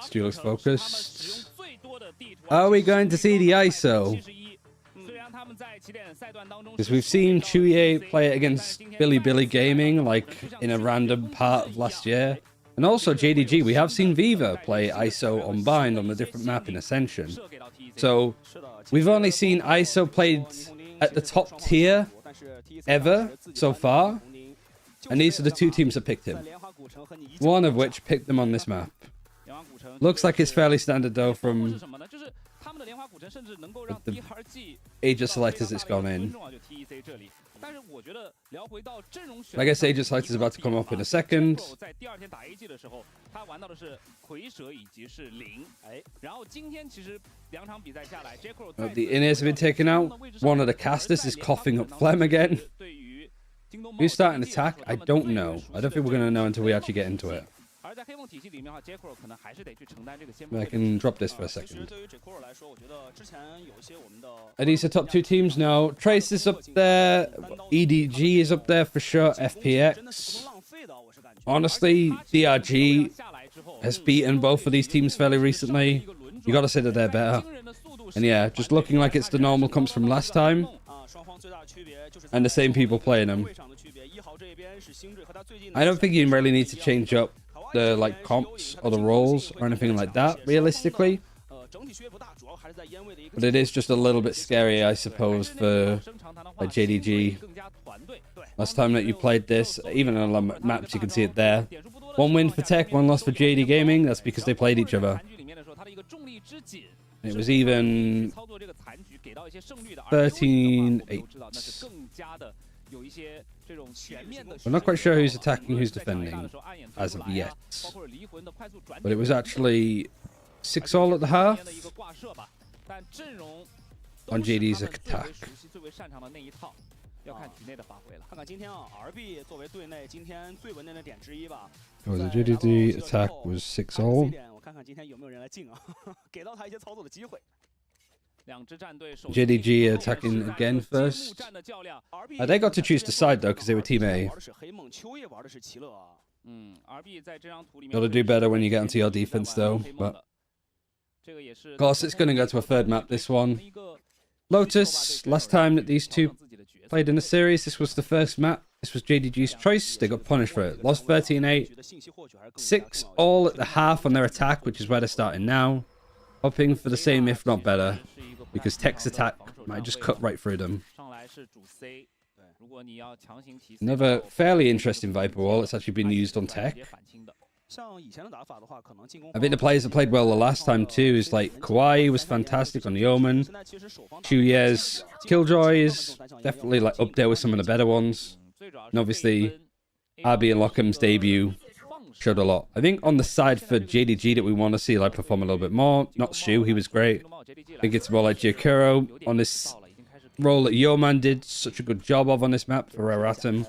Stu looks focused. Are we going to see the ISO? Because we've seen Chuye play it against Billy Gaming, like in a random part of last year. And also JDG, we have seen Viva play ISO on Bind on a different map in Ascension. So we've only seen ISO played at the top tier ever so far. And these are the two teams that picked him. One of which picked them on this map. Looks like it's fairly standard though from the age of selectors that's gone in. I guess age of selectors is about to come up in a second. The in-ears have been taken out. One of the casters is coughing up phlegm again. Who's starting to attack? I don't know. I don't think we're going to know until we actually get into it. I can drop this for a second. Are these the top two teams? No. Trace is up there. EDG is up there for sure. FPX. Honestly, DRG has beaten both of these teams fairly recently. You got to say that they're better. And yeah, just looking like it's the normal comps from last time. And the same people playing them. I don't think you really need to change up the like comps or the roles or anything like that realistically, but it is just a little bit scary, I suppose, for like JDG. Last time that you played this, even on the maps you can see it there, 1 win for Tech, 1 loss for JD Gaming. That's because they played each other. It was even 13-8. I'm not quite sure who's attacking, who's defending as of yet. But it was actually 6-all at the half on JD's attack. 要看局内的发挥了。看看今天啊 ，RB 作为队内今天最稳定的点之一吧。The JDG attack was 6-all. 我看看今天有没有人来进啊，给到他一些操作的机会。 JDG attacking again first. They got to choose the side though because they were Team A. Got to do better when you get onto your defense though. But of course, it's going to go to a third map. This one, Lotus. Last time that these two played in a series, this was the first map. This was JDG's choice. They got punished for it. Lost 13-8. 6-all at the half on their attack, which is where they're starting now. Hoping for the same, if not better, because Tech's attack might just cut right through them. Another fairly interesting Viper wall that's actually been used on Tech. I think the players that played well the last time too is like Kawaii was fantastic on the Omen. Chuyer's Killjoy is definitely like up there with some of the better ones. And obviously, RB and Lockham's debut showed a lot. I think on the side for JDG that we want to see like perform a little bit more. Not Shu, he was great. I think it's more like Giokuro on this role that Yeoman did such a good job of on this map for Eratim.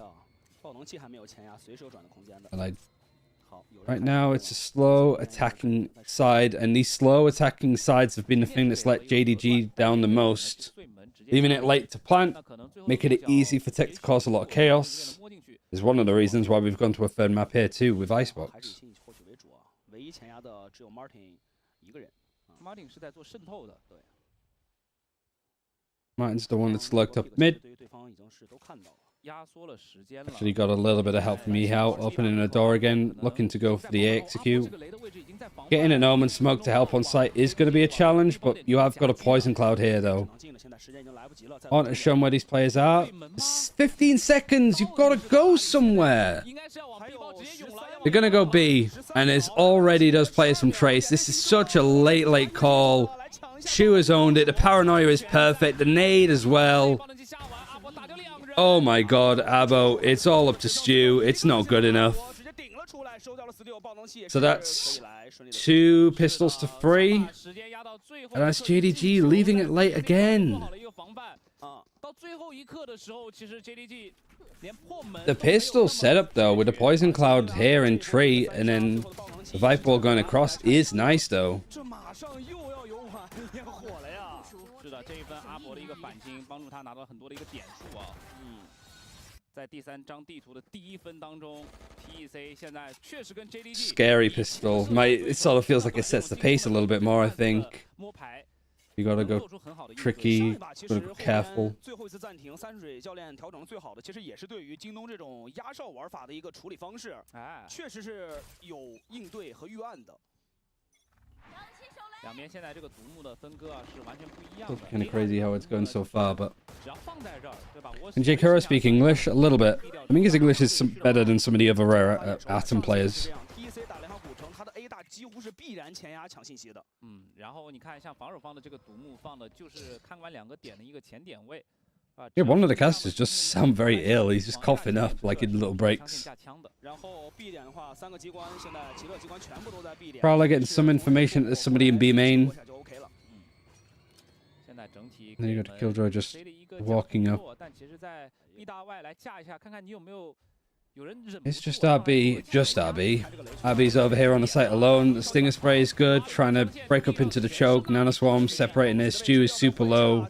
And right now it's a slow attacking side, and these slow attacking sides have been the thing that's let JDG down the most. Leaving it late to plant, making it easy for Tech to cause a lot of chaos, is one of the reasons why we've gone to a third map here too with Icebox. Martin's the one that's lurked up mid. Actually got a little bit of help from Ehao, opening the door again, looking to go for the A execute. Getting an Omen smoke to help on site is going to be a challenge, but you have got a poison cloud here though. I want to show them where these players are. It's 15 seconds, you've got to go somewhere. They're going to go B, and there's already those players from Trace. This is such a late call. Shu has owned it, the paranoia is perfect, the nade as well. Oh my god, Abo, it's all up to Stu. It's not good enough. So that's 2 pistols to 3. And that's JDG leaving it late again. The pistol setup though, with the poison cloud here and tree, and then the Viper ball going across is nice though. 在第3张地图的第1分当中 ，TEC 现在确实跟 JDG scary pistol. It sort of feels like it sets the pace a little bit more. I think you gotta go tricky, gotta go careful. 最后一次暂停，三水教练调整最好的，其实也是对于京东这种压哨玩法的一个处理方式，确实是有应对和预案的。 It's kind of crazy how it's going so far, but can Giokuro speak English? A little bit. I think his English is better than some of the other Atom players. 他的 A 大几乎是必然前压抢信息的。然后你看，像防守方的这个独木放的就是看管2个点的一个前点位。 Yeah, one of the casters just sound very ill. He's just coughing up like in little breaks. Probably getting some information that there's somebody in B main. Then you got Killjoy just walking up. It's just RB, just RB. RB's over here on the site alone. The Stinger Spray is good, trying to break up into the choke. Nanoswarm separating this. Stu is super low.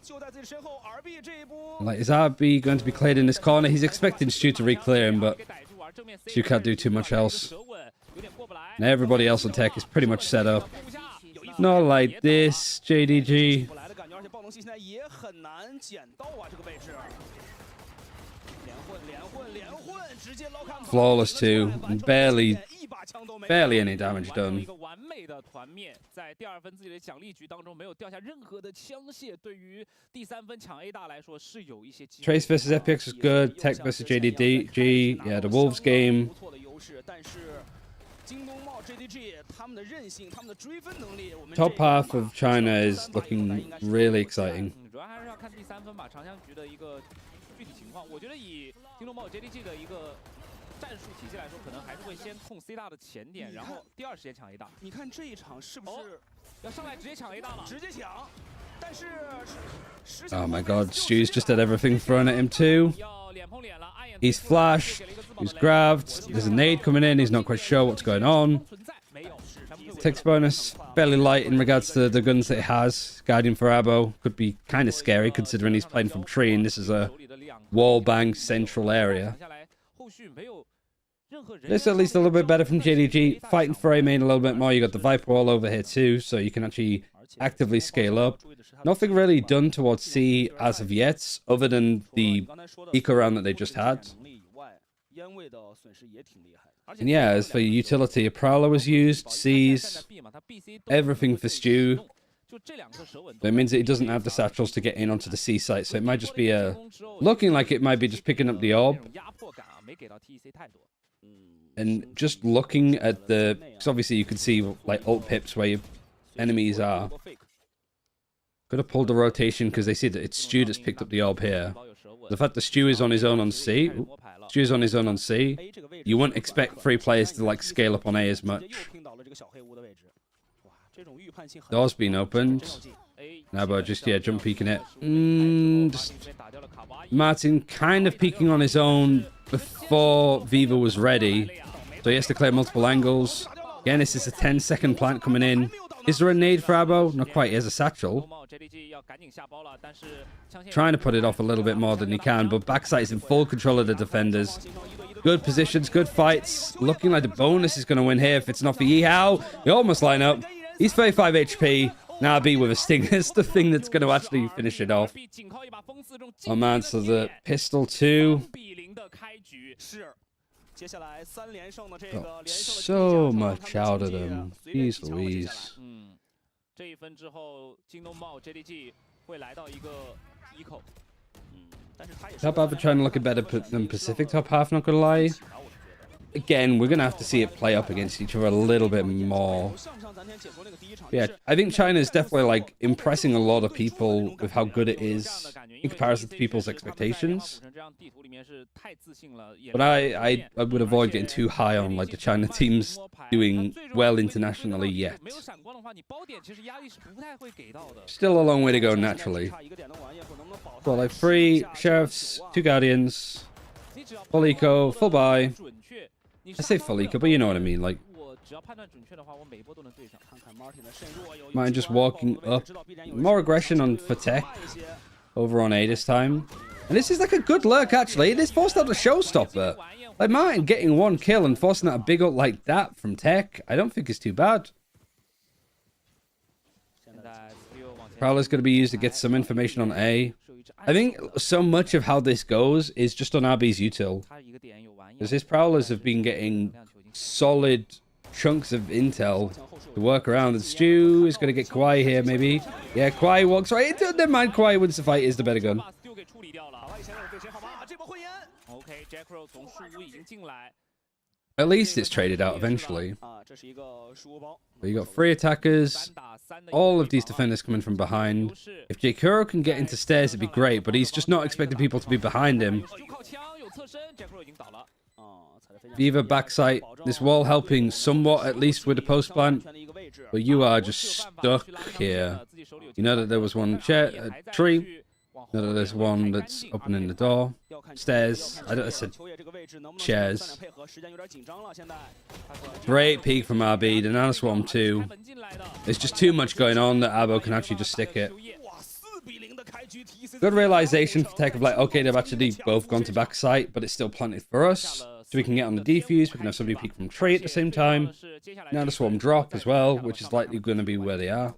Like, is RB going to be cleared in this corner? He's expecting Stu to re-clear him, but Stu can't do too much else. And everybody else on Tech is pretty much set up. Not like this, JDG. Flawless too, and barely any damage done. Trace versus FPX was good. Tech versus JDG. Yeah, the Wolves game Top half of China is looking really exciting. 主要还是要看第3分吧，长相局的一个具体情况。我觉得以京东茂 JDG 的一个战术体系来说，可能还是会先控 C 大的前点，然后第2时间抢 A 大。你看这一场是不是要上来直接抢 A 大了？直接抢，但是 Oh my god, Stu's just had everything thrown at him too. He's flashed, he's grabbed, there's a nade coming in, he's not quite sure what's going on. Takes bonus, fairly light in regards to the guns that he has. Guardian for Abo could be kind of scary considering he's playing from tree and this is a wall bang central area. This at least a little bit better from JDG. Fighting for A main a little bit more. You got the Viper wall over here too, so you can actually actively scale up. Nothing really done towards C as of yet, other than the eco round that they just had. And yeah, as for utility, a Prowler was used, C's, everything for Stu. That means that he doesn't have the satchels to get in onto the C site, so it might just be looking like it might be just picking up the orb. And just looking at the, because obviously you can see like ult pips where your enemies are. Could have pulled the rotation because they see that it's Stu that's picked up the orb here. The fact that Stu is on his own on C, Stu is on his own on C, you wouldn't expect 3 players to like scale up on A as much. Door's been opened. Nabo just, yeah, jump peeking it. Just Martin kind of peeking on his own before Viva was ready. So he has to clear multiple angles. Again, this is a 10-second plant coming in. Is there a nade for Abo? Not quite. He has a satchel. Trying to put it off a little bit more than he can, but backside is in full control of the defenders. Good positions, good fights. Looking like the bonus is going to win here if it's not for Yihao. We almost line up. He's 35 HP. Now B with a sting. It's the thing that's going to actually finish it off. Oh man, so the pistol too. Got so much out of them. Jeez Louise. 这一分之后，京东茂 JDG 会来到一个 eco。Top half are trying to look better than Pacific top half, not gonna lie. Again, we're gonna have to see it play up against each other a little bit more. Yeah, I think China is definitely like impressing a lot of people with how good it is in comparison to people's expectations. But I would avoid getting too high on like the China teams doing well internationally yet. Still a long way to go naturally. Well, like 3 sheriffs, 2 guardians, full eco, full buy. I say full eco, but you know what I mean. Like, Martin just walking up. More aggression on for tech over on A this time. And this is like a good lurk, actually. It is forced out a showstopper. Like, Martin getting 1 kill and forcing out a big ult like that from tech, I don't think is too bad. Prowler's going to be used to get some information on A. I think so much of how this goes is just on RB's util. Because his Prowlers have been getting solid chunks of intel to work around. And Stu is going to get Kwai here, maybe. Yeah, Kwai walks right into it. Never mind, Kwai wins the fight, is the better gun. At least it's traded out eventually. But you got 3 attackers. All of these defenders coming from behind. If J-Kuro can get into stairs, it'd be great, but he's just not expecting people to be behind him. Viva backside. This wall helping somewhat, at least with the post plant. But you are just stuck here. You know that there was one tree. You know that there's one that's opening the door. Stairs. I said chairs. Great peek from RB. The Nano Swarm too. There's just too much going on that Abo can actually just stick it. Good realization for Tech of like, okay, they've actually both gone to backside, but it's still planted for us. So we can get on the defuse, we can have somebody peek from tree at the same time. Now the swarm drop as well, which is likely going to be where they are.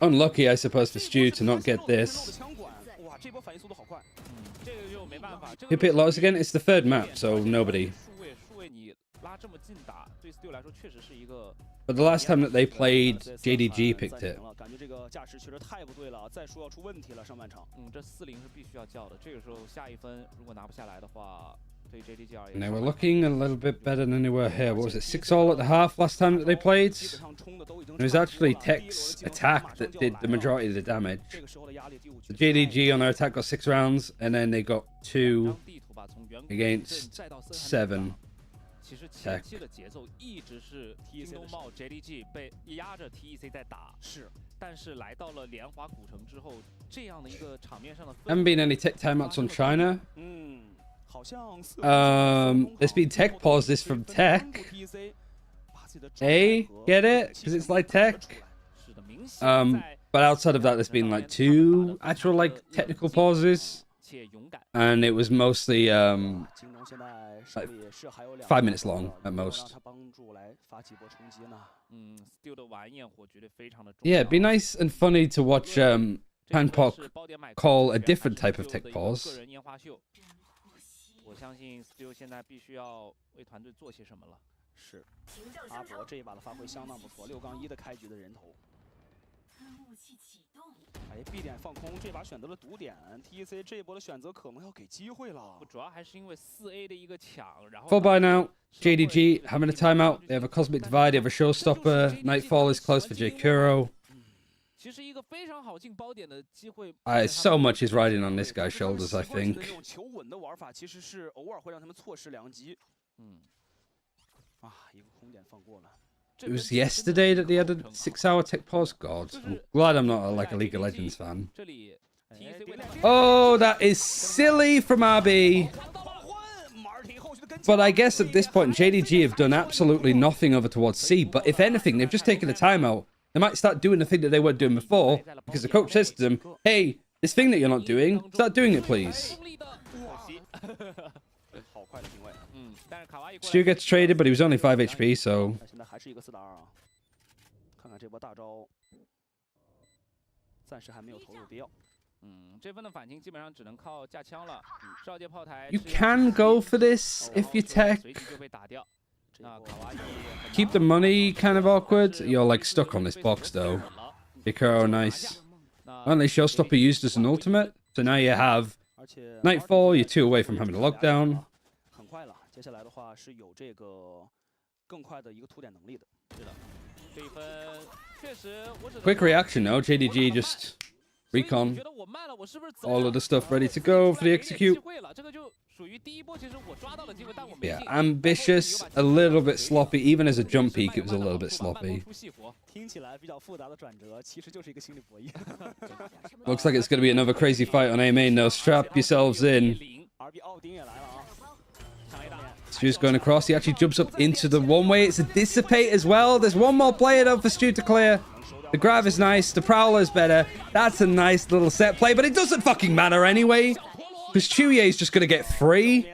Unlucky, I suppose, for Stu to not get this. Hip it lows again. It's the 3rd map, so nobody. But the last time that they played, JDG picked it. 感觉这个架势确实太不对了，再说要出问题了。上半场，这40是必须要叫的。这个时候下一分如果拿不下来的话，对 JDG 而言 And they were looking a little bit better than they were here. What was it, 6-all at the half last time that they played? It was actually Tech's attack that did the majority of the damage. The JDG on their attack got 6 rounds, and then they got 2 against 7. 其实前期的节奏一直是京东茂 JDG 被压着 TEC 在打，但是来到了莲华古城之后，这样的一个场面上的。Haven't been any tech timeouts on China. 好像 There's been tech pauses from tech. Get it? Because it's like tech. But outside of that, there's been like 2 actual like technical pauses. And it was mostly like 5 minutes long at most. Yeah, it'd be nice and funny to watch Panpok call a different type of tech pause. 我相信 Still 现在必须要为团队做些什么了。是，阿博这一把的发挥相当不错，6-1的开局的人头。哎 ，B 点放空，这把选择了毒点 ，TEC 这一波的选择可能要给机会了。主要还是因为4A 的一个抢，然后。 Full buy now. JDG having a timeout. They have a cosmic divide. They have a showstopper. Nightfall is close for J Kuro. 其实一个非常好进包点的机会。So much is riding on this guy's shoulders, I think. 这种求稳的玩法其实是偶尔会让他们错失良机。一个空点放过了。 It was yesterday that they had a 6-hour tech pause. God, I'm glad I'm not like a League of Legends fan. Oh, that is silly from RB. But I guess at this point, JDG have done absolutely nothing over towards C. But if anything, they've just taken a timeout. They might start doing the thing that they weren't doing before, because the coach says to them, hey, this thing that you're not doing, start doing it, please. Stu gets traded, but he was only 5 HP, so... 现在还是一个4打2啊，看看这波大招，暂时还没有投入必要。这分的反清基本上只能靠架枪了。少界炮台。 You can go for this if you tech. Keep the money kind of awkward. You're like stuck on this box though. Hikaru, nice. Only showstopper used as an ultimate, so now you have Nightfall. You're 2 away from having a lockdown. 很快了，接下来的话是有这个更快的一个突点能力的。是的，这一分确实我只。 Quick reaction though. JDG just recon. All of the stuff ready to go for the execute. Yeah, ambitious, a little bit sloppy. Even as a jump peak, it was a little bit sloppy. Looks like it's going to be another crazy fight on A main though. Strap yourselves in. Stu's going across. He actually jumps up into the one-way. It's a dissipate as well. There's one more player though for Stu to clear. The grab is nice. The prowler is better. That's a nice little set play, but it doesn't fucking matter anyway. Because Chuye is just going to get 3.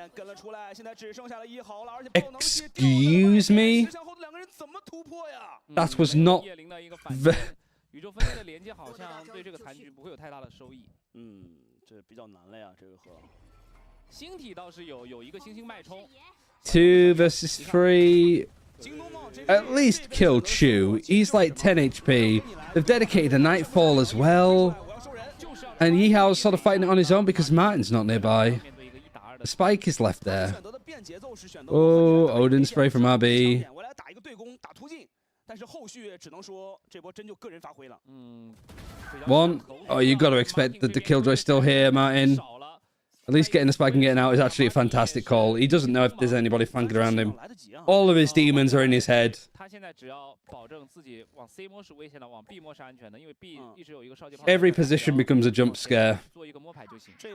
Excuse me? That was not... 宇宙分队的连接好像对这个残局不会有太大的收益。这比较难了呀，这个和。星体倒是有一个星星脉冲。 2 versus 3. At least kill Chu. He's like 10 HP. They've dedicated a Nightfall as well. And Yihao's sort of fighting it on his own because Martin's not nearby. The spike is left there. Oh, Odin spray from RB. 1. Oh, you got to expect that the Killjoy's still here, Martin. At least getting the spike and getting out is actually a fantastic call. He doesn't know if there's anybody flanking around him. All of his demons are in his head. Every position becomes a jump scare.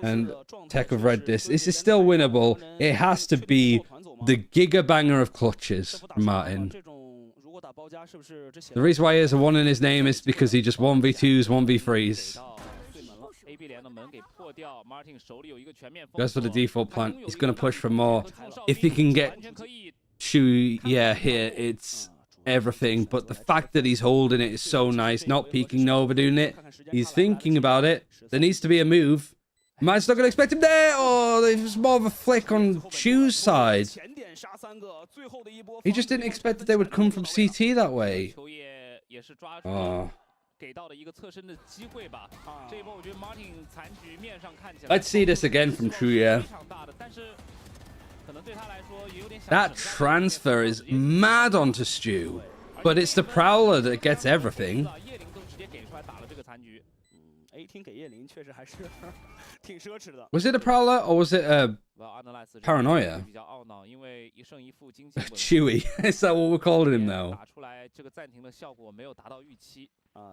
And Tech have read this. This is still winnable. It has to be the giga banger of clutches from Martin. The reason why he has a 1 in his name is because he just 1v2s, 1v3s. Goes for the default plant. He's going to push for more. If he can get Shu, yeah, here, it's everything. But the fact that he's holding it is so nice. Not peeking, no overdoing it. He's thinking about it. There needs to be a move. Man's not going to expect him there. Oh, there's more of a flick on Shu's side. He just didn't expect that they would come from CT that way. Oh. Let's see this again from Truya. That transfer is mad onto Stu, but it's the Prowler that gets everything. Was it a Prowler or was it a Paranoia? Chewy. Is that what we're calling him now?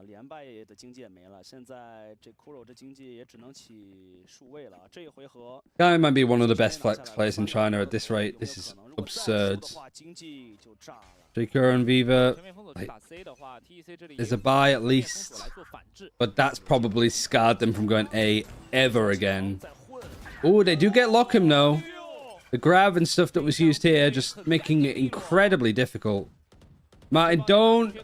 连败的经济也没了，现在这骷髅这经济也只能起数位了。这一回合 Guy might be one of the best flex players in China at this rate. This is absurd. Shaker and Viva. There's a buy at least, but that's probably scarred them from going A ever again. Oh, they do get lock him though. The grab and stuff that was used here just making it incredibly difficult. Martin, don't.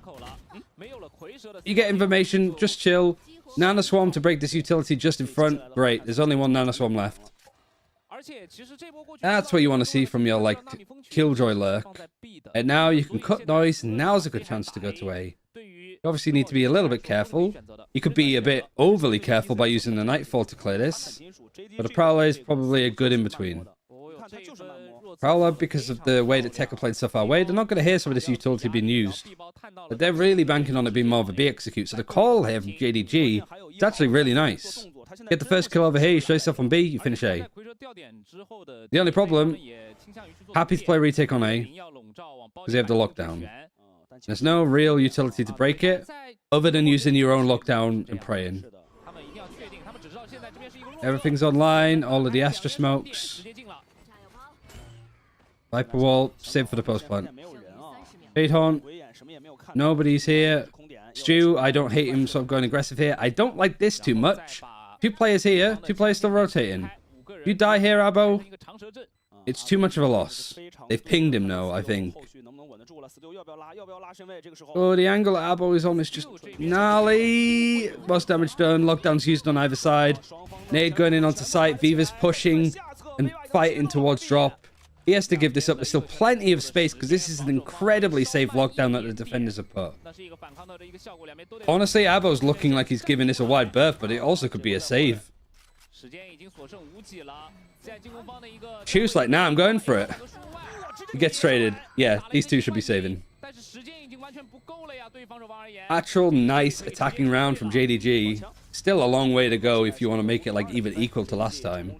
You get information, just chill. Nana Swarm to break this utility just in front. Great, there's only one Nana Swarm left. That's what you want to see from your, like, Killjoy lurk. And now you can cut noise, and now's a good chance to go to A. You obviously need to be a little bit careful. You could be a bit overly careful by using the Nightfall to clear this. But a Prowler is probably a good in-between. Prowler, because of the way that Tech are playing stuff our way, they're not going to hear some of this utility being used. But they're really banking on it being more of a B execute. So the call here from JDG is actually really nice. Get the first kill over here, you show yourself on B, you finish A. The only problem, happy to play retake on A, because they have the lockdown. There's no real utility to break it, other than using your own lockdown and praying. Everything's online, all of the Astra smokes. Viper wall, save for the post plant. Veto, nobody's here. Stu, I don't hate him, so I'm going aggressive here. I don't like this too much. 2 players here, 2 players still rotating. If you die here, Abo, it's too much of a loss. They've pinged him now, I think. Oh, the angle at Abo is almost just gnarly. Most damage done, lockdown's used on either side. Nade going in onto site, Viva's pushing and fighting towards drop. He has to give this up. There's still plenty of space because this is an incredibly safe lockdown that the defenders have put. Honestly, Abo's looking like he's giving this a wide berth, but it also could be a save. Choose like, nah, I'm going for it. He gets traded. Yeah, these two should be saving. Actual nice attacking round from JDG. Still a long way to go if you want to make it like even equal to last time.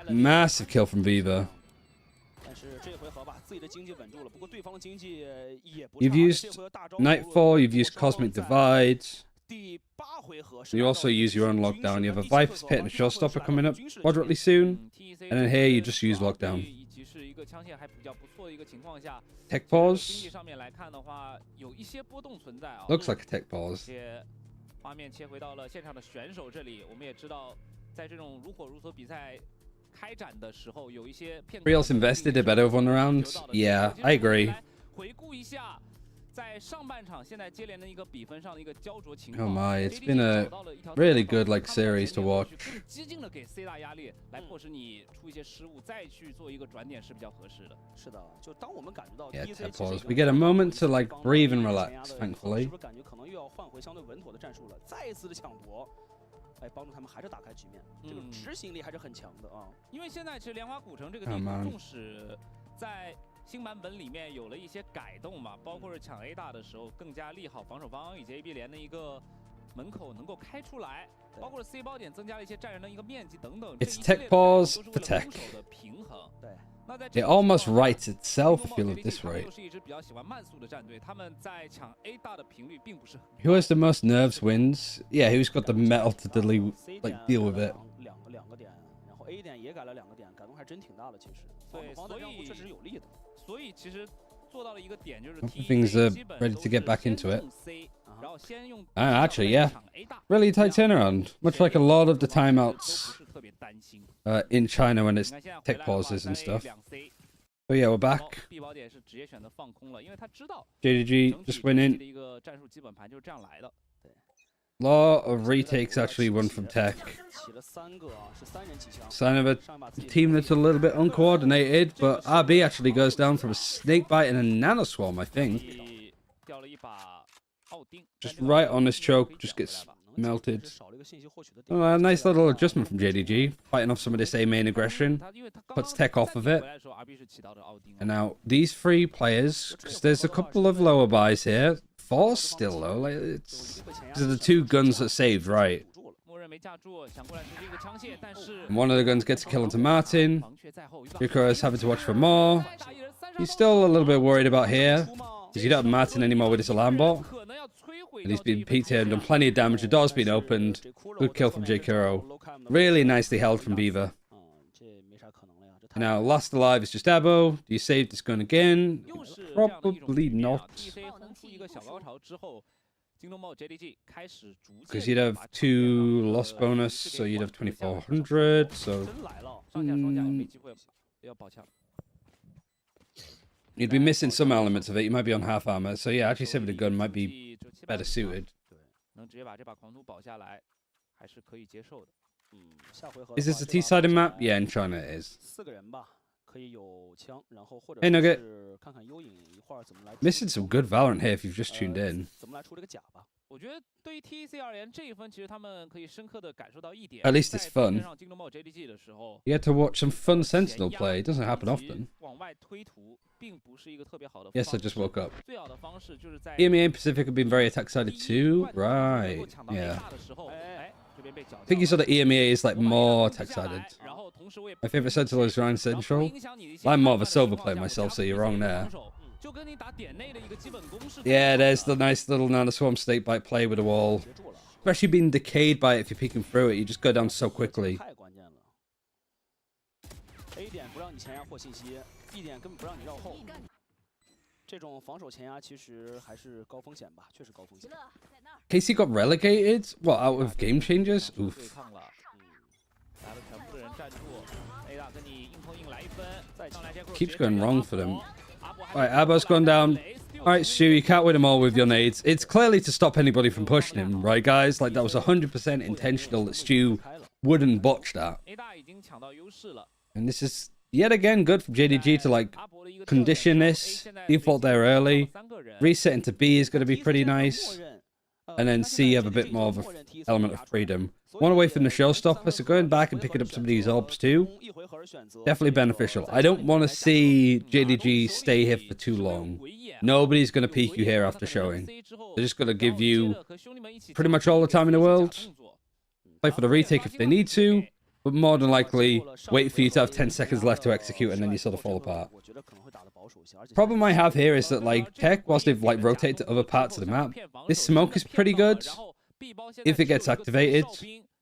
Massive kill from Viva. You've used Nightfall, you've used Cosmic Divide. You also use your own lockdown. You have a Viper's Pit and a Showstopper coming up moderately soon. And then here you just use lockdown. Tech pause. Looks like a tech pause. Real's invested, they better have won the round. Yeah, I agree. Oh my, it's been a really good like series to watch. Yeah, tech pause. We get a moment to like breathe and relax, thankfully. Oh man. 新版本里面有了一些改动嘛，包括是抢 A 大的时候更加利好防守方以及 AB 连的一个门口能够开出来，包括 C 包点增加了一些战人的一个面积等等。It's tech pause for tech. It almost writes itself if you look this way. Who has the most nerves wins? Yeah, who's got the metal to delete, like deal with it. A 点也改了2个点，改动还真挺大的，其实。防的让步确实有利的。所以其实做到了一个点，就是 things are ready to get back into it. Actually, yeah, really tight turnaround. Much like a lot of the timeouts in China when it's tech pauses and stuff. But yeah, we're back. JDG just went in. Lot of retakes actually won from Tech. Sign of a team that's a little bit uncoordinated, but RB actually goes down from a snake bite and a nanoswarm, I think. Just right on this choke, just gets melted. Oh, a nice little adjustment from JDG, fighting off some of this A main aggression. Puts Tech off of it. And now these three players, because there's a couple of lower buys here. 4 still low. Like these are the 2 guns that saved, right? And one of the guns gets a kill onto Martin. Yukura is having to watch for more. He's still a little bit worried about here, because you don't have Martin anymore with his alarm bot. And he's been peeked here and done plenty of damage. The door's been opened. Good kill from J-Kuro. Really nicely held from Beaver. Now, last alive is just Abo. Do you save this gun again? Probably not. Because you'd have 2 loss bonus, so you'd have 2400. So you'd be missing some elements of it. You might be on half armor. So yeah, actually saving the gun might be better suited. Is this a T-sided map? Yeah, in China it is. Hey Nugget. Missing some good Valorant here if you've just tuned in. At least it's fun. You get to watch some fun Sentinel play. It doesn't happen often. Yes, I just woke up. EMEA and Pacific have been very attack-sided too? Right. Yeah. I think you saw that EMEA is like more attack-sided. My favorite Sentinel is Ryan Central. I'm more of a Silver player myself, so you're wrong there. Yeah, there's the nice little nanoswarm snake bite play with the wall. Especially being decayed by it if you're peeking through it, you just go down so quickly. Casey got relegated? What, out of game changers? Oof. Keeps going wrong for them. Alright, Abo's gone down. Alright, Stu, you can't win them all with your nades. It's clearly to stop anybody from pushing him, right, guys? Like, that was 100% intentional that Stu wouldn't botch that. And this is, yet again, good from JDG to, like, condition this. Default there early. Reset into B is going to be pretty nice. And then C have a bit more of an element of freedom. One away from the showstopper, so going back and picking up some of these orbs too. Definitely beneficial. I don't want to see JDG stay here for too long. Nobody's going to peek you here after showing. They're just going to give you pretty much all the time in the world. Play for the retake if they need to, but more than likely wait for you to have 10 seconds left to execute and then you sort of fall apart. Problem I have here is that, like, Tech, whilst they've like rotated to other parts of the map, this smoke is pretty good if it gets activated,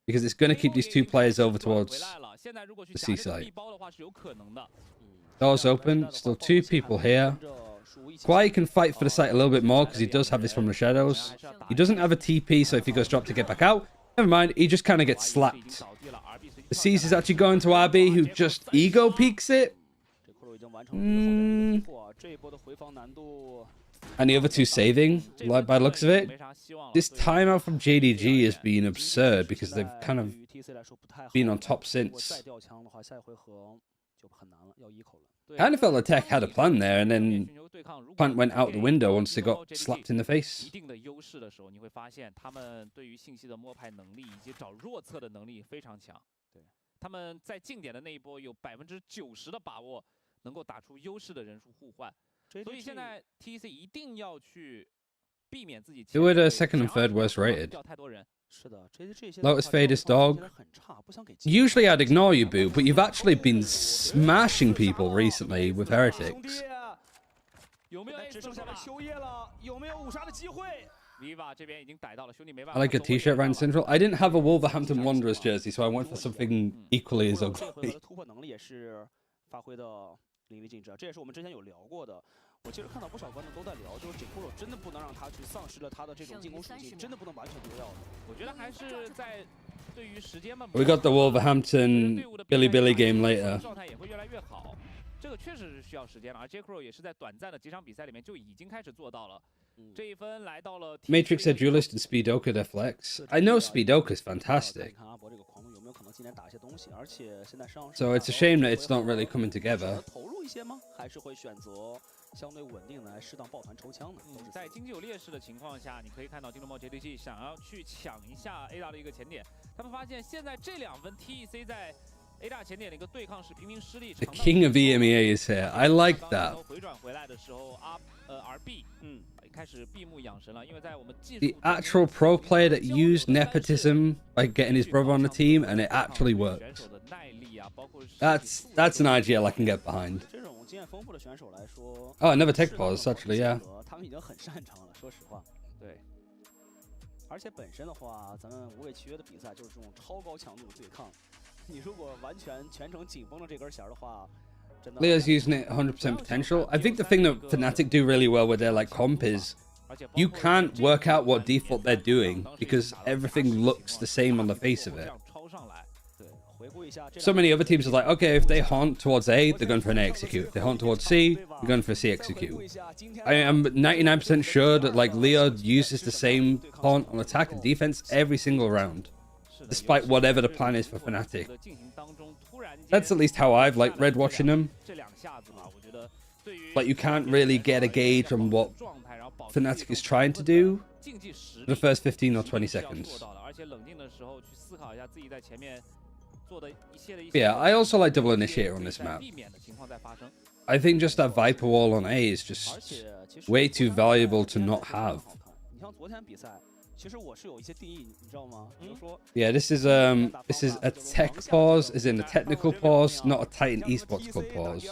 because it's going to keep these 2 players over towards the C site. Doors open, still 2 people here. Quiet can fight for the site a little bit more because he does have this from the shadows. He doesn't have a TP, so if he goes drop to get back out, never mind, he just kind of gets slapped. The C's is actually going to RB, who just ego peeks it. And the other 2 saving, like by the looks of it. This timeout from JDG has been absurd because they've kind of been on top since. Kind of felt like Tech had a plan there, and then plan went out the window once they got slapped in the face. Who were the 2nd and 3rd worst rated? Lotus Fadus Dog. Usually I'd ignore you, Boo, but you've actually been smashing people recently with Heretics. I like a t-shirt Ryan Central. I didn't have a Wolverhampton Wanderers jersey, so I went for something equally as ugly. 我其实看到不少观众都在聊，就是J-Kuro真的不能让他去丧失了他的这种进攻属性，真的不能完全丢掉的。我觉得还是在对于时间慢慢。We got the Wolverhampton Billy game later. 状态也会越来越好，这个确实是需要时间了。而J-Kuro也是在短暂的几场比赛里面就已经开始做到了。Matrix said Duelist and Speedoka Deflex. I know Speedoka's fantastic. So it's a shame that it's not really coming together. 相对稳定的来适当抱团抽枪的。在经济有劣势的情况下，你可以看到京东猫 JDG 想要去抢一下 A 大的一个前点，他们发现现在这2分 TEC 在 A 大前点的一个对抗是频频失利。 The king of EMEA is here. I like that. 回转回来的时候，RB 开始闭目养神了，因为在我们技术 The actual pro player that used nepotism by getting his brother on the team, and it actually worked. That's an IGL I can get behind. 经验丰富的选手来说 Oh, I never take pause actually, yeah. 他们已经很擅长了，说实话。对。而且本身的话，咱们无畏契约的比赛就是这种超高强度的对抗。你如果完全全程紧绷着这根弦的话，真的。Leo's using it 100% potential. I think the thing that Fnatic do really well with their like comp is you can't work out what default they're doing because everything looks the same on the face of it. So many other teams are like, okay, if they haunt towards A, they're going for an A execute. If they haunt towards C, they're going for a C execute. I am 99% sure that like Leo uses the same haunt on attack and defense every single round, despite whatever the plan is for Fnatic. That's at least how I've like read watching them. Like you can't really get a gauge on what Fnatic is trying to do for the first 15 or 20 seconds. Yeah, I also like double initiator on this map. I think just that Viper wall on A is just way too valuable to not have. Yeah, this is a tech pause, as in a technical pause, not a Titan Esports Club pause.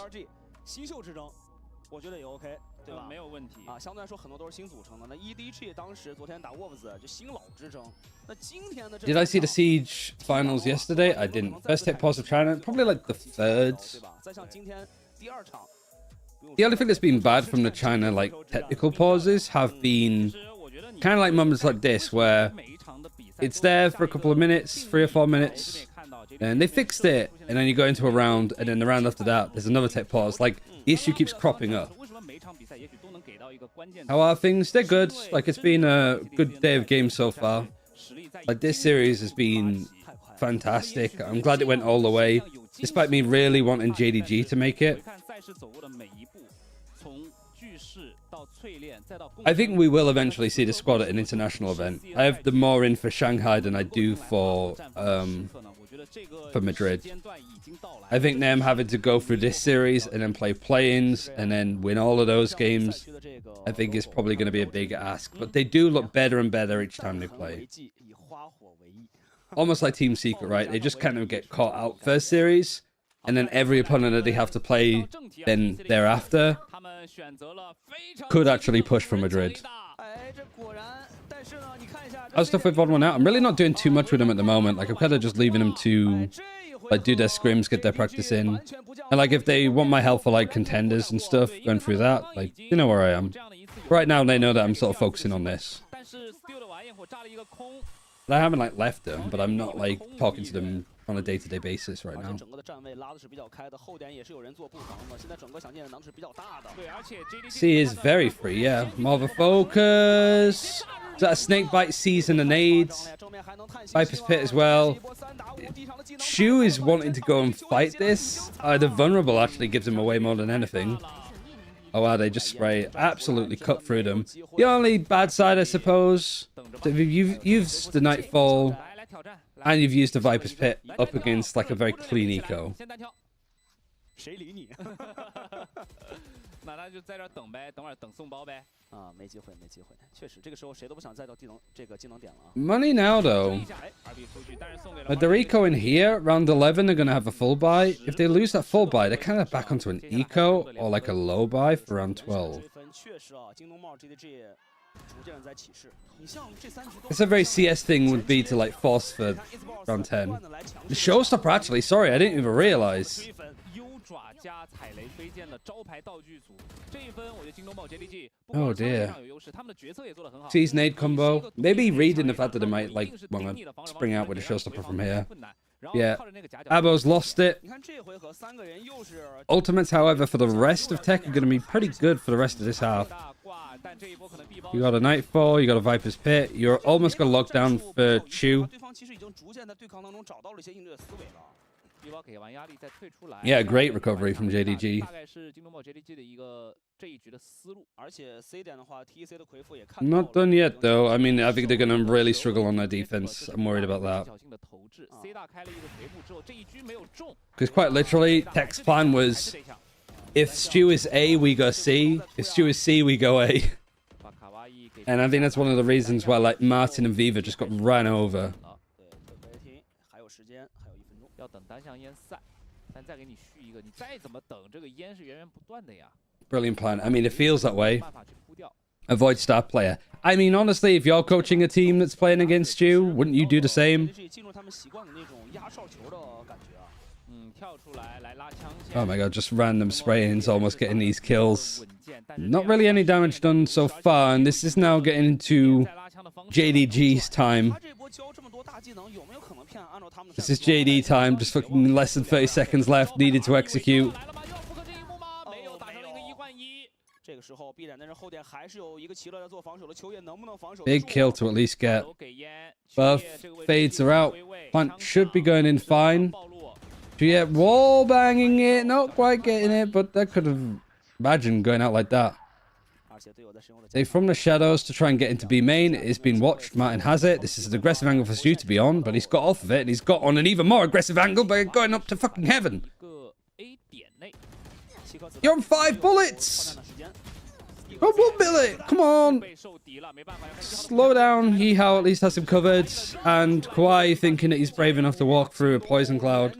我觉得也 OK， 对吧？没有问题啊，相对来说很多都是新组成的。那 EDG 当时昨天打 Wolves 就新老之争。那今天的 Did I see the Siege finals yesterday? I didn't. First tech pause of China, probably like the third. 对吧？再像今天第2场。The only thing that's been bad from the China like technical pauses have been kind of like moments like this where it's there for a couple of minutes, 3 or 4 minutes, and they fixed it, and then you go into a round, and then the round after that, there's another tech pause. Like the issue keeps cropping up. How are things? They're good. Like it's been a good day of games so far. Like this series has been fantastic. I'm glad it went all the way, despite me really wanting JDG to make it. I think we will eventually see the squad at an international event. I have the more in for Shanghai than I do for Madrid. I think them having to go through this series and then play play-ins and then win all of those games, I think is probably going to be a big ask. But they do look better and better each time they play. Almost like Team Secret, right? They just kind of get caught out first series, and then every opponent that they have to play then thereafter could actually push for Madrid. How's stuff with VOD1 out? I'm really not doing too much with them at the moment. Like I'm kind of just leaving them to like do their scrims, get their practice in, and like if they want my help for like contenders and stuff, going through that, like you know where I am. Right now they know that I'm sort of focusing on this. I haven't like left them, but I'm not like talking to them on a day-to-day basis right now. C is very free, yeah. More of a focus. Is that a snakebite season and nades? Viper's Pit as well. Shu is wanting to go and fight this. The vulnerable actually gives him away more than anything. Oh wow, they just spray absolutely cut through them. The only bad side, I suppose, you've used the Nightfall and you've used the Viper's Pit up against like a very clean eco. 谁理你？那他就在这等呗，等会儿等送包呗。啊，没机会，没机会，确实，这个时候谁都不想再到这个技能点了啊。Money now though. With the eco in here, round 11 they're gonna have a full buy. If they lose that full buy, they're kind of back onto an eco or like a low buy for round 12. It's a very CS thing would be to like force for round 10. The showstopper actually, sorry, I didn't even realize. Oh dear. C's nade combo. Maybe reading the fact that it might like want to spring out with a showstopper from here. Yeah, Abo's lost it. Ultimates, however, for the rest of Tech are going to be pretty good for the rest of this half. You got a Nightfall, you got a Viper's Pit, you're almost got a lockdown for Chu. Yeah, great recovery from JDG. Not done yet, though. I mean, I think they're going to really struggle on their defense. I'm worried about that. Because quite literally, Tech's plan was, if Stu is A, we go C. If Stu is C, we go A. And I think that's one of the reasons why, like, Martin and Viva just got ran over. Brilliant plan. I mean, it feels that way. Avoid star player. I mean, honestly, if you're coaching a team that's playing against you, wouldn't you do the same? Oh my god, just random spray-ins, almost getting these kills. Not really any damage done so far, and this is now getting into JDG's time. This is JD time, just fucking less than 30 seconds left, needed to execute. Big kill to at least get. Both fades are out. Plant should be going in fine. Yeah, wall banging it, not quite getting it, but that could have imagined going out like that. They from the shadows to try and get into B main. It's been watched. Martin has it. This is an aggressive angle for Stu to be on, but he's got off of it, and he's got on an even more aggressive angle by going up to fucking heaven. You're on 5 bullets! Oh, 1 bullet! Come on! Slow down. Hee-How at least has him covered, and Kawhi thinking that he's brave enough to walk through a poison cloud.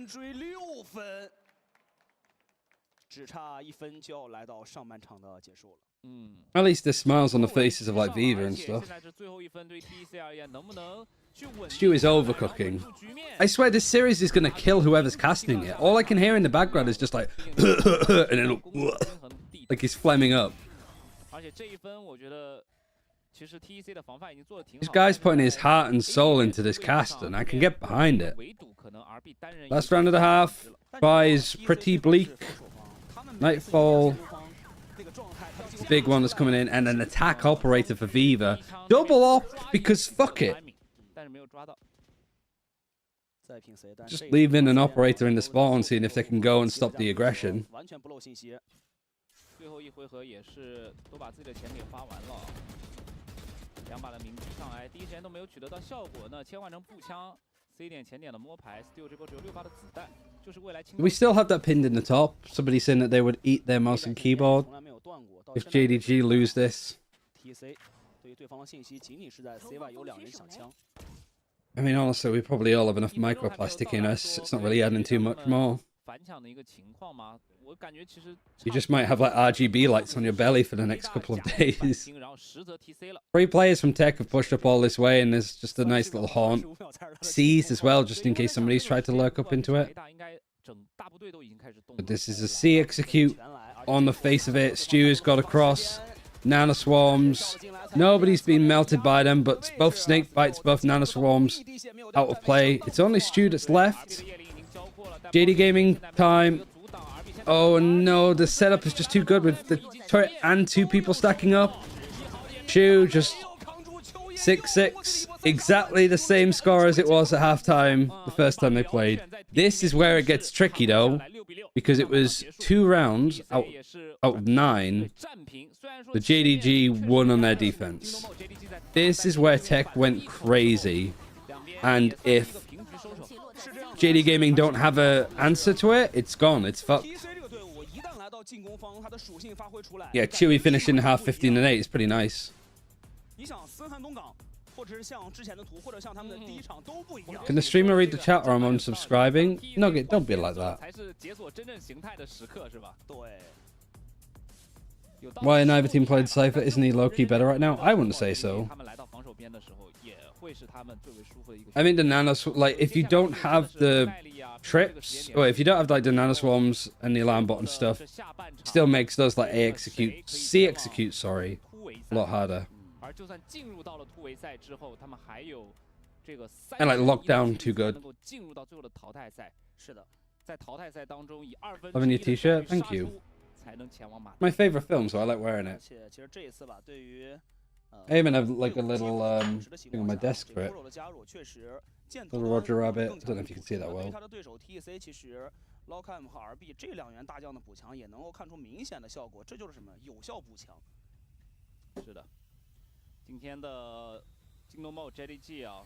At least there's smiles on the faces of like Viva and stuff. Stu is overcooking. I swear this series is going to kill whoever's casting it. All I can hear in the background is just like and then like he's flaming up. This guy's putting his heart and soul into this cast, and I can get behind it. Last round of the half. Bye is pretty bleak. Nightfall. Big one that's coming in, and an attack operator for Viva. Double op, because fuck it. Just leaving an operator in the spawn, seeing if they can go and stop the aggression. We still have that pinned in the top. Somebody saying that they would eat their mouse and keyboard if JDG lose this. I mean, honestly, we probably all have enough microplastic in us. It's not really adding too much more. You just might have like RGB lights on your belly for the next couple of days. 3 players from Tech have pushed up all this way, and there's just a nice little haunt. C's as well, just in case somebody's tried to lurk up into it. But this is a C execute on the face of it. Stu has got across. Nano Swarms. Nobody's been melted by them, but both Snake Bites, both Nano Swarms out of play. It's only Stu that's left. JD Gaming time. Oh no, the setup is just too good with the turret and 2 people stacking up. Chu just 6-6. Exactly the same score as it was at halftime the first time they played. This is where it gets tricky though, because it was 2 rounds out of 9. The JDG won on their defense. This is where Tech went crazy, and if JD Gaming don't have an answer to it, it's gone. It's fucked. Yeah, Chewy finishing half 15-8 is pretty nice. Can the streamer read the chat or I'm unsubscribing? No, don't be like that. Why neither team played Cypher? Isn't he low-key better right now? I wouldn't say so. I mean, the nanos, like, if you don't have the trips, or if you don't have like the nano swarms and the alarm bot and stuff, still makes those like C execute, sorry, a lot harder. And like lockdown too good. 能够进入到最后的淘汰赛。是的，在淘汰赛当中以2分 Loving your t-shirt, thank you. 才能前往马。My favorite film, so I like wearing it. 其实这一次吧，对于 I even have like a little thing on my desk for it. Little Roger Rabbit. I don't know if you can see that well. 他的对手 TEC 其实 Lockham 和 RB 这2员大将的补强也能够看出明显的效果，这就是什么有效补强。是的，今天的京东 Mode JDG 啊。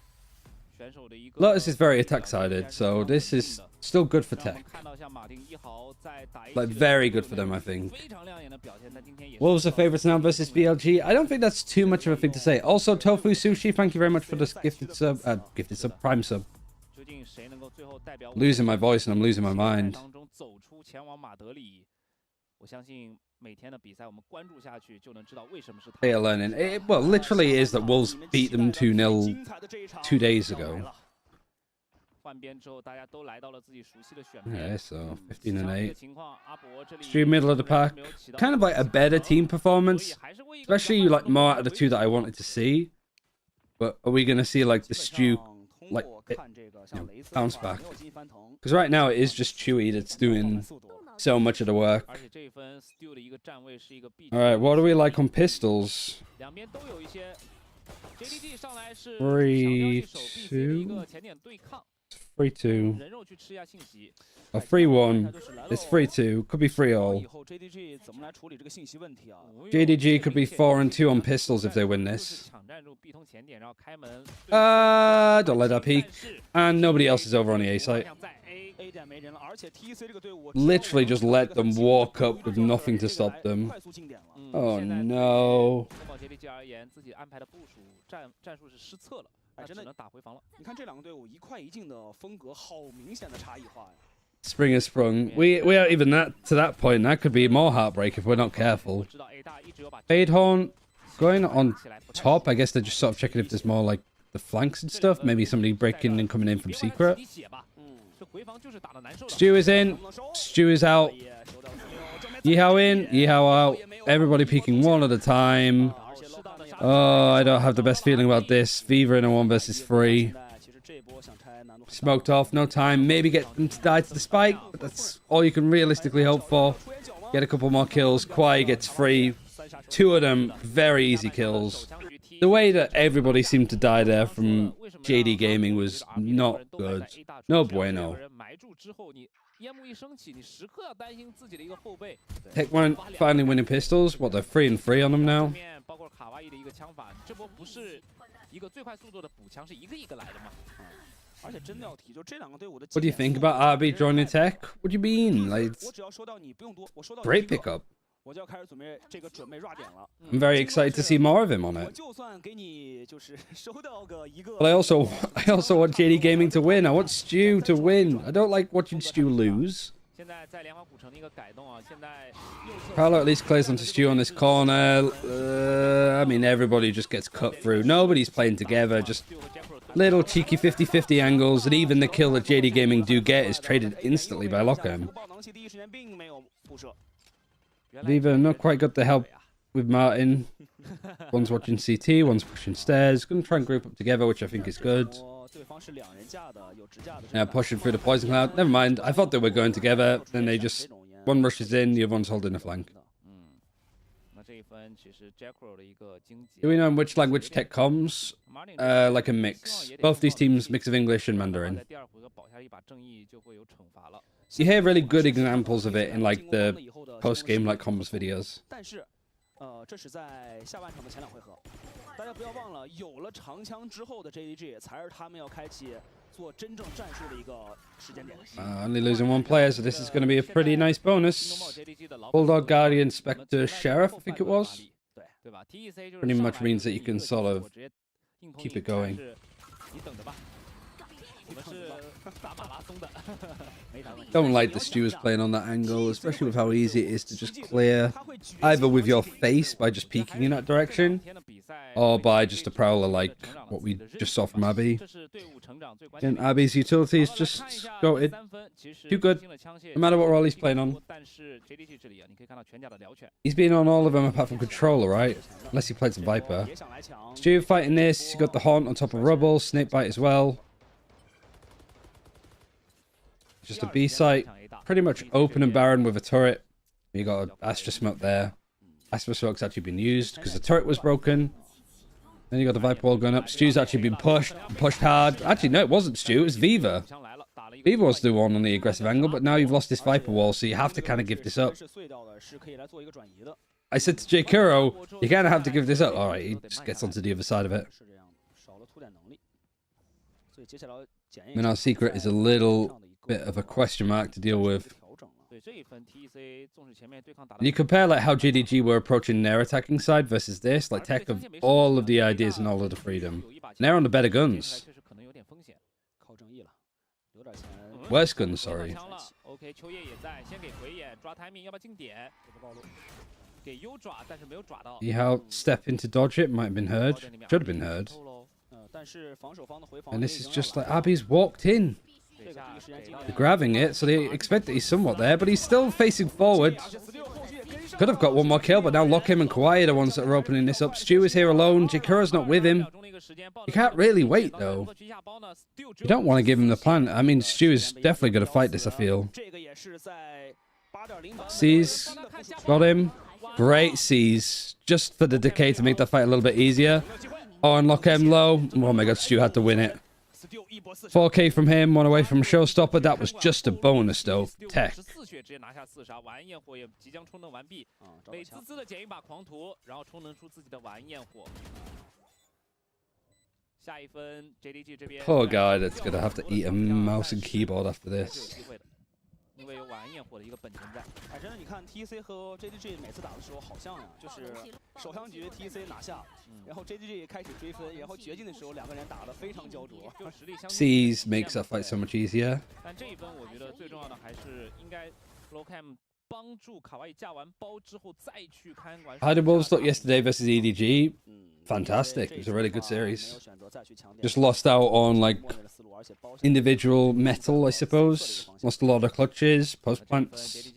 Lotus is very attack-sided, so this is still good for tech. Like, very good for them, I think. Wolves are favourites now versus VLG. I don't think that's too much of a thing to say. Also, Tofu Sushi, thank you very much for this gifted sub, prime sub. Losing my voice and I'm losing my mind. 我相信每天的比赛我们关注下去就能知道为什么是 They are learning. Well, literally it is that Wolves beat them 2-0 2 days ago. 换边之后大家都来到了自己熟悉的选 Yeah, so 15-8. Extreme middle of the pack. Kind of like a better team performance. Especially like more out of the two that I wanted to see. But are we going to see like the Stew like bounce back? Because right now it is just Chewy that's doing so much of the work. Alright, what do we like on pistols? 3-2. 3-2. A 3-1. It's 3-2. Could be 3-all. JDG could be 4-2 on pistols if they win this. Don't let that peek. And nobody else is over on the A site. Literally just let them walk up with nothing to stop them. Oh no. 真的打回防了。你看这2个队伍一快一进的风格，好明显的差异化呀。 Spring has sprung. We aren't even to that point. That could be more heartbreak if we're not careful. Fadehorn going on top. I guess they're just sort of checking if there's more like the flanks and stuff. Maybe somebody breaking and coming in from secret. Stew is in. Stew is out. Yihao in. Yihao out. Everybody peeking one at a time. Oh, I don't have the best feeling about this. Fever in a 1 versus 3. Smoked off, no time. Maybe get them to die to the spike, but that's all you can realistically hope for. Get a couple more kills. Kwai gets free. 2 of them, very easy kills. The way that everybody seemed to die there from JD Gaming was not good. No bueno. Tech weren't finally winning pistols. What, they're 3-3 on them now? What do you think about RB joining Tech? What do you mean? Like, great pickup. I'm very excited to see more of him on it. But I also want JD Gaming to win. I want Stew to win. I don't like watching Stew lose. Paolo at least clears onto Stew on this corner. I mean, everybody just gets cut through. Nobody's playing together. Just little cheeky 50-50 angles. And even the kill that JD Gaming do get is traded instantly by Lockham. Viva not quite got the help with Martin. One's watching CT, one's pushing stairs. Gonna try and group up together, which I think is good. Yeah, pushing through the poison cloud. Never mind. I thought they were going together. Then they just one rushes in, the other one's holding the flank. Do we know in which language Tech comes? Like a mix. Both these teams mix of English and Mandarin. You hear really good examples of it in like the post-game like comms videos. 这是在下半场的前2回合，大家不要忘了，有了长枪之后的 JDG 才是他们要开启做真正战术的一个时间点。Only losing 1 player, so this is going to be a pretty nice bonus. Bulldog, Guardian, Spectre, Sheriff, I think it was. Pretty much means that you can sort of keep it going. Don't like the Stew is playing on that angle, especially with how easy it is to just clear, either with your face by just peeking in that direction, or by just a prowler like what we just saw from Abby. And Abby's utility is just goated. Too good, no matter what role he's playing on. He's been on all of them apart from Controller, right? Unless he played some Viper. Stew fighting this, you got the Haunt on top of Rubble, Snakebite as well. Just a B site, pretty much open and barren with a turret. You got an Astra Smoke there. Astra Smoke's actually been used because the turret was broken. Then you got the Viper Wall going up. Stew's actually been pushed hard. Actually, no, it wasn't Stew, it was Viva. Viva was the one on the aggressive angle, but now you've lost this Viper Wall, so you have to kind of give this up. I said to J. Kuro, you kind of have to give this up. Alright, he just gets onto the other side of it. I mean, our secret is a little bit of a question mark to deal with. You compare like how JDG were approaching their attacking side versus this, like Tech of all of the ideas and all of the freedom. And they're on the better guns. Worse guns, sorry. See how step into dodge it might have been heard. Should have been heard. And this is just like Abby's walked in. They're grabbing it, so they expect that he's somewhat there, but he's still facing forward. Could have got one more kill, but now Lockham and Kawaii are the ones that are opening this up. Stew is here alone. Jikura's not with him. You can't really wait, though. You don't want to give him the plan. I mean, Stew is definitely going to fight this, I feel. Sees. Got him. Great Sees. Just for the decay to make that fight a little bit easier. Oh, and Lockham low. Oh my god, Stew had to win it. 4K from him, one away from Showstopper. That was just a bonus, though. Tech. Poor guy that's gonna have to eat a mouse and keyboard after this. 因为有晚安焰火的一个本钱在。哎，真的，你看 TC 和 JDG 每次打的时候好像呀，就是首枪局 TC 拿下，然后 JDG 开始追分，然后绝境的时候两个人打得非常焦灼。Seas makes that fight so much easier. 但这一分我觉得最重要的还是应该 Lockham 帮助卡哇伊架完包之后再去看管。How did Wolves look yesterday versus EDG? Fantastic. It was a really good series. Just lost out on like individual metal, I suppose. Lost a lot of clutches, post plants.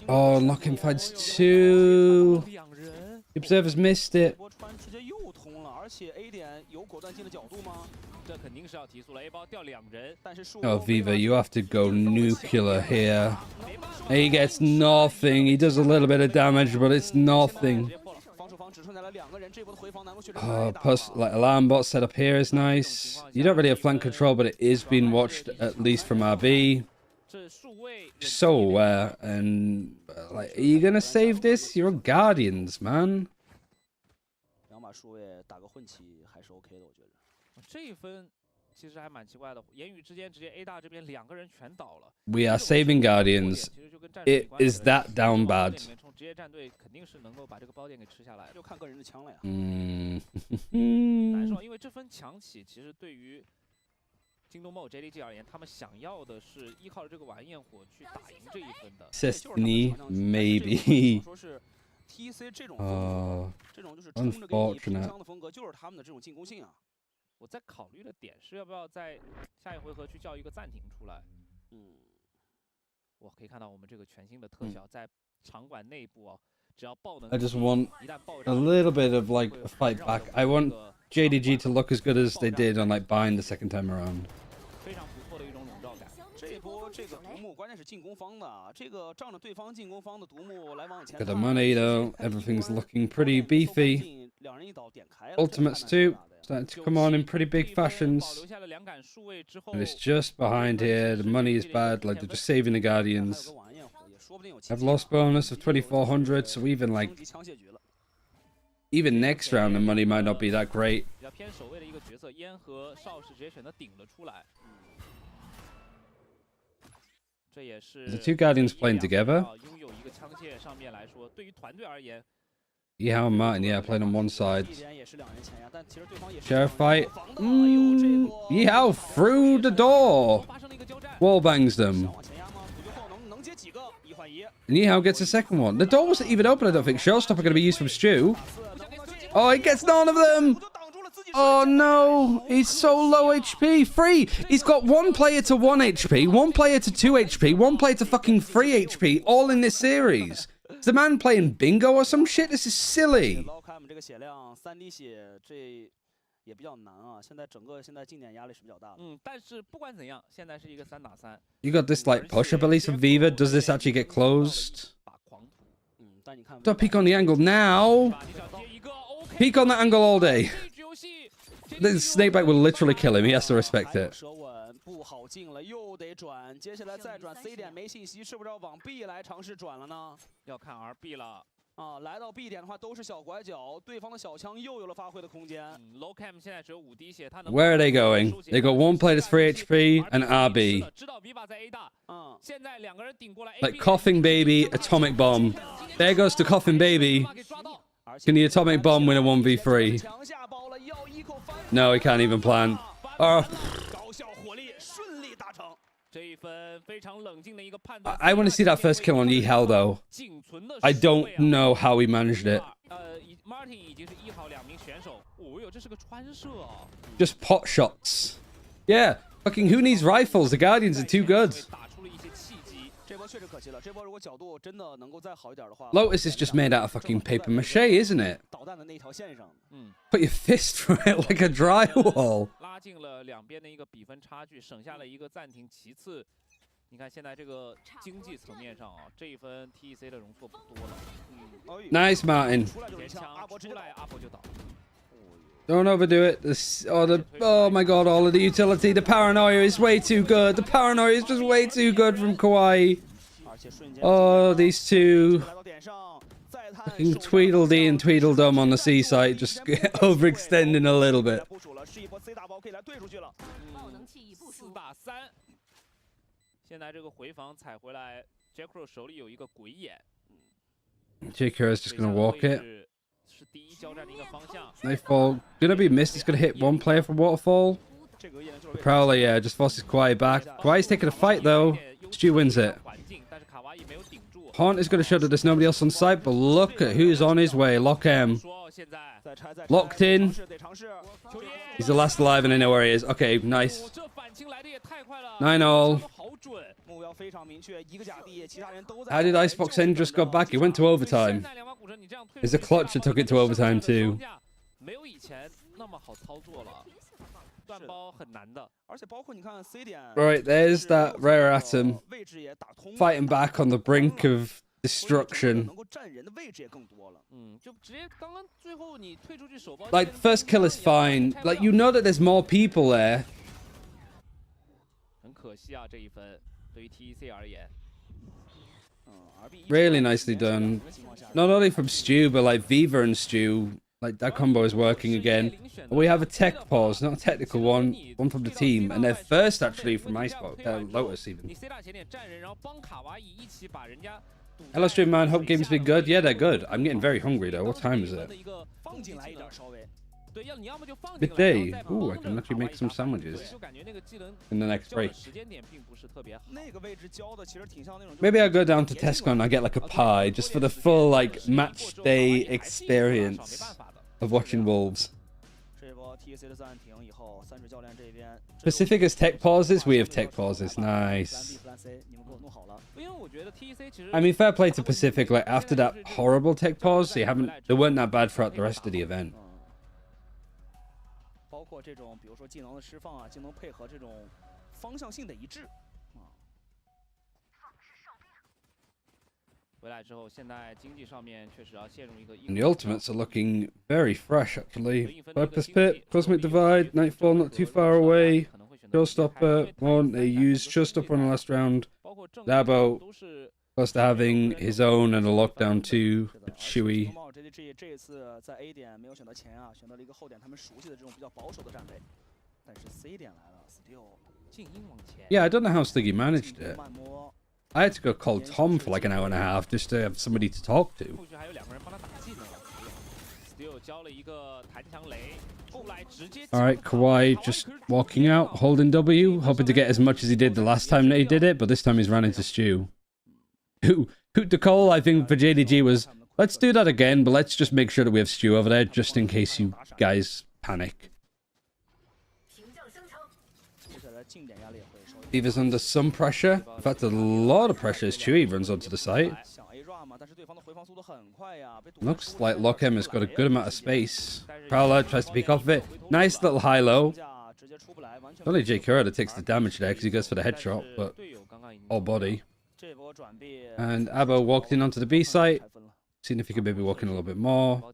Oh, Lockham fights two. The observers missed it. Oh, Viva, you have to go nuclear here. He gets nothing. He does a little bit of damage, but it's nothing. Oh, plus, like, alarm bot set up here is nice. You don't really have flank control, but it is being watched, at least from RB. So aware, and, like, are you gonna save this? You're Guardians, man. We are saving Guardians. It is that down bad. 京东梦 JDG 而言，他们想要的是依靠着这个晚焰火去打赢这一分的。Destiny, maybe. 说是 TC 这种风格，这种就是冲着给你拼枪的风格，就是他们的这种进攻性啊。我在考虑的点是要不要在下一回合去叫一个暂停出来。我可以看到我们这个全新的特效在场馆内部啊，只要爆能。I just want a little bit of like a fight back. I want JDG to look as good as they did on like Bind the second time around. 非常不错的一种笼罩感。这一波这个独木关键是进攻方的，这个仗着对方进攻方的独木来往前。Got the money though. Everything's looking pretty beefy. Ultimates too. Starting to come on in pretty big fashions. And it's just behind here. The money is bad. Like they're just saving the Guardians. Have lost bonus of 2400, so even like even next round the money might not be that great. The two Guardians playing together. 个枪械上面来说，对于团队而言。 Yeah, and Martin, yeah, playing on one side. Sheriff fight. Yeehaw, through the door. Wall bangs them. And Yeehaw gets a second one. The door wasn't even open, I don't think. Showstopper going to be used from Stu. Oh, he gets none of them. Oh, no. He's so low HP. Free. He's got one player to 1 HP, one player to 2 HP, one player to fucking 3 HP, all in this series. Is the man playing bingo or some shit? This is silly. You got this like push-up at least from Viva. Does this actually get closed? Don't peek on the angle now. Peek on that angle all day. This snakebite will literally kill him. He has to respect it. 不好进了，又得转，接下来再转 C 点没信息，是不是要往 B 来尝试转了呢？要看 RB 了啊，来到 B 点的话都是小拐角，对方的小枪又有了发挥的空间。Low Cam 现在只有5滴血，他能。 Where are they going? They got one player that's 3 HP and RB. 知道 Viva 在 A 大，现在2个人顶过来 Like coughing baby, atomic bomb. There goes the coughing baby. Can the atomic bomb win a 1v3? No, he can't even plant. Oh. I want to see that first kill on Yeehaw though. I don't know how he managed it. Just pot shots. Yeah, fucking who needs rifles? The Guardians are too good. Lotus is just made out of fucking paper mache, isn't it? Put your fist through it like a drywall. 你看现在这个经济层面上啊，这一分 TEC 的容错不多了。Nice, Martin. 前枪出来，阿伯就倒。 Don't overdo it. Oh my god, all of the utility. The paranoia is way too good. The paranoia is just way too good from Kawaii. Oh, these two. Fucking Tweedledee and Tweedledum on the C site just overextending a little bit. 4打3。现在这个回防踩回来 ，Jackro 手里有一个鬼眼。J.K. is just gonna walk it. Nightfall gonna be missed. He's gonna hit one player from Waterfall. Prowler, yeah, just forces Kawaii back. Kawaii's taking a fight though. Stu wins it. Haunt is gonna show that there's nobody else on site, but look at who's on his way. Lock M. Locked in. He's the last alive and I know where he is. Okay, nice. 9-all. How did Icebox End just got back? He went to overtime. There's a clutch that took it to overtime too. Right, there's that rare atom fighting back on the brink of destruction. Like, first kill is fine. Like, you know that there's more people there. Really nicely done. Not only from Stu, but like Viva and Stu. Like, that combo is working again. We have a tech pause, not a technical one. One from the team. And their first, actually, from Icebox. Lotus, even. Hello, stream man. Hope games been good. Yeah, they're good. I'm getting very hungry, though. What time is it? Midday. Ooh, I can actually make some sandwiches in the next break. Maybe I'll go down to Tesco and I'll get like a pie just for the full like match day experience of watching Wolves. Pacific has tech pauses. We have tech pauses. Nice. I mean, fair play to Pacific. Like after that horrible tech pause, they weren't that bad throughout the rest of the event. 包括这种，比如说技能的释放啊，技能配合这种方向性的一致啊。回来之后，现在经济上面确实要陷入一个。And the ultimates are looking very fresh, actually. Viper's Pit, Cosmic Divide, Nightfall not too far away. Showstopper, one they used Showstopper on the last round. Dabo close to having his own and a lockdown too. Chewy. 这次在 A 点没有选择前啊，选择了一个后点他们熟悉的这种比较保守的站位，但是 C 点来了 ，Still 静音往前。Yeah, I don't know how Stiggy managed it. I had to go call Tom for like an hour and a half just to have somebody to talk to. Alright, Kawhi just walking out, holding W, hoping to get as much as he did the last time that he did it, but this time he's ran into Stu. Hoot to call, I think, for JDG was, let's do that again, but let's just make sure that we have Stu over there, just in case you guys panic. Viva's under some pressure. In fact, a lot of pressure as Chewy runs onto the site. Looks like Lockham has got a good amount of space. Prowler tries to peek off of it. Nice little high-low. Only Jake Kurata takes the damage there because he goes for the headshot, but all body. And Abbo walked in onto the B site. Seeing if he can maybe walk in a little bit more.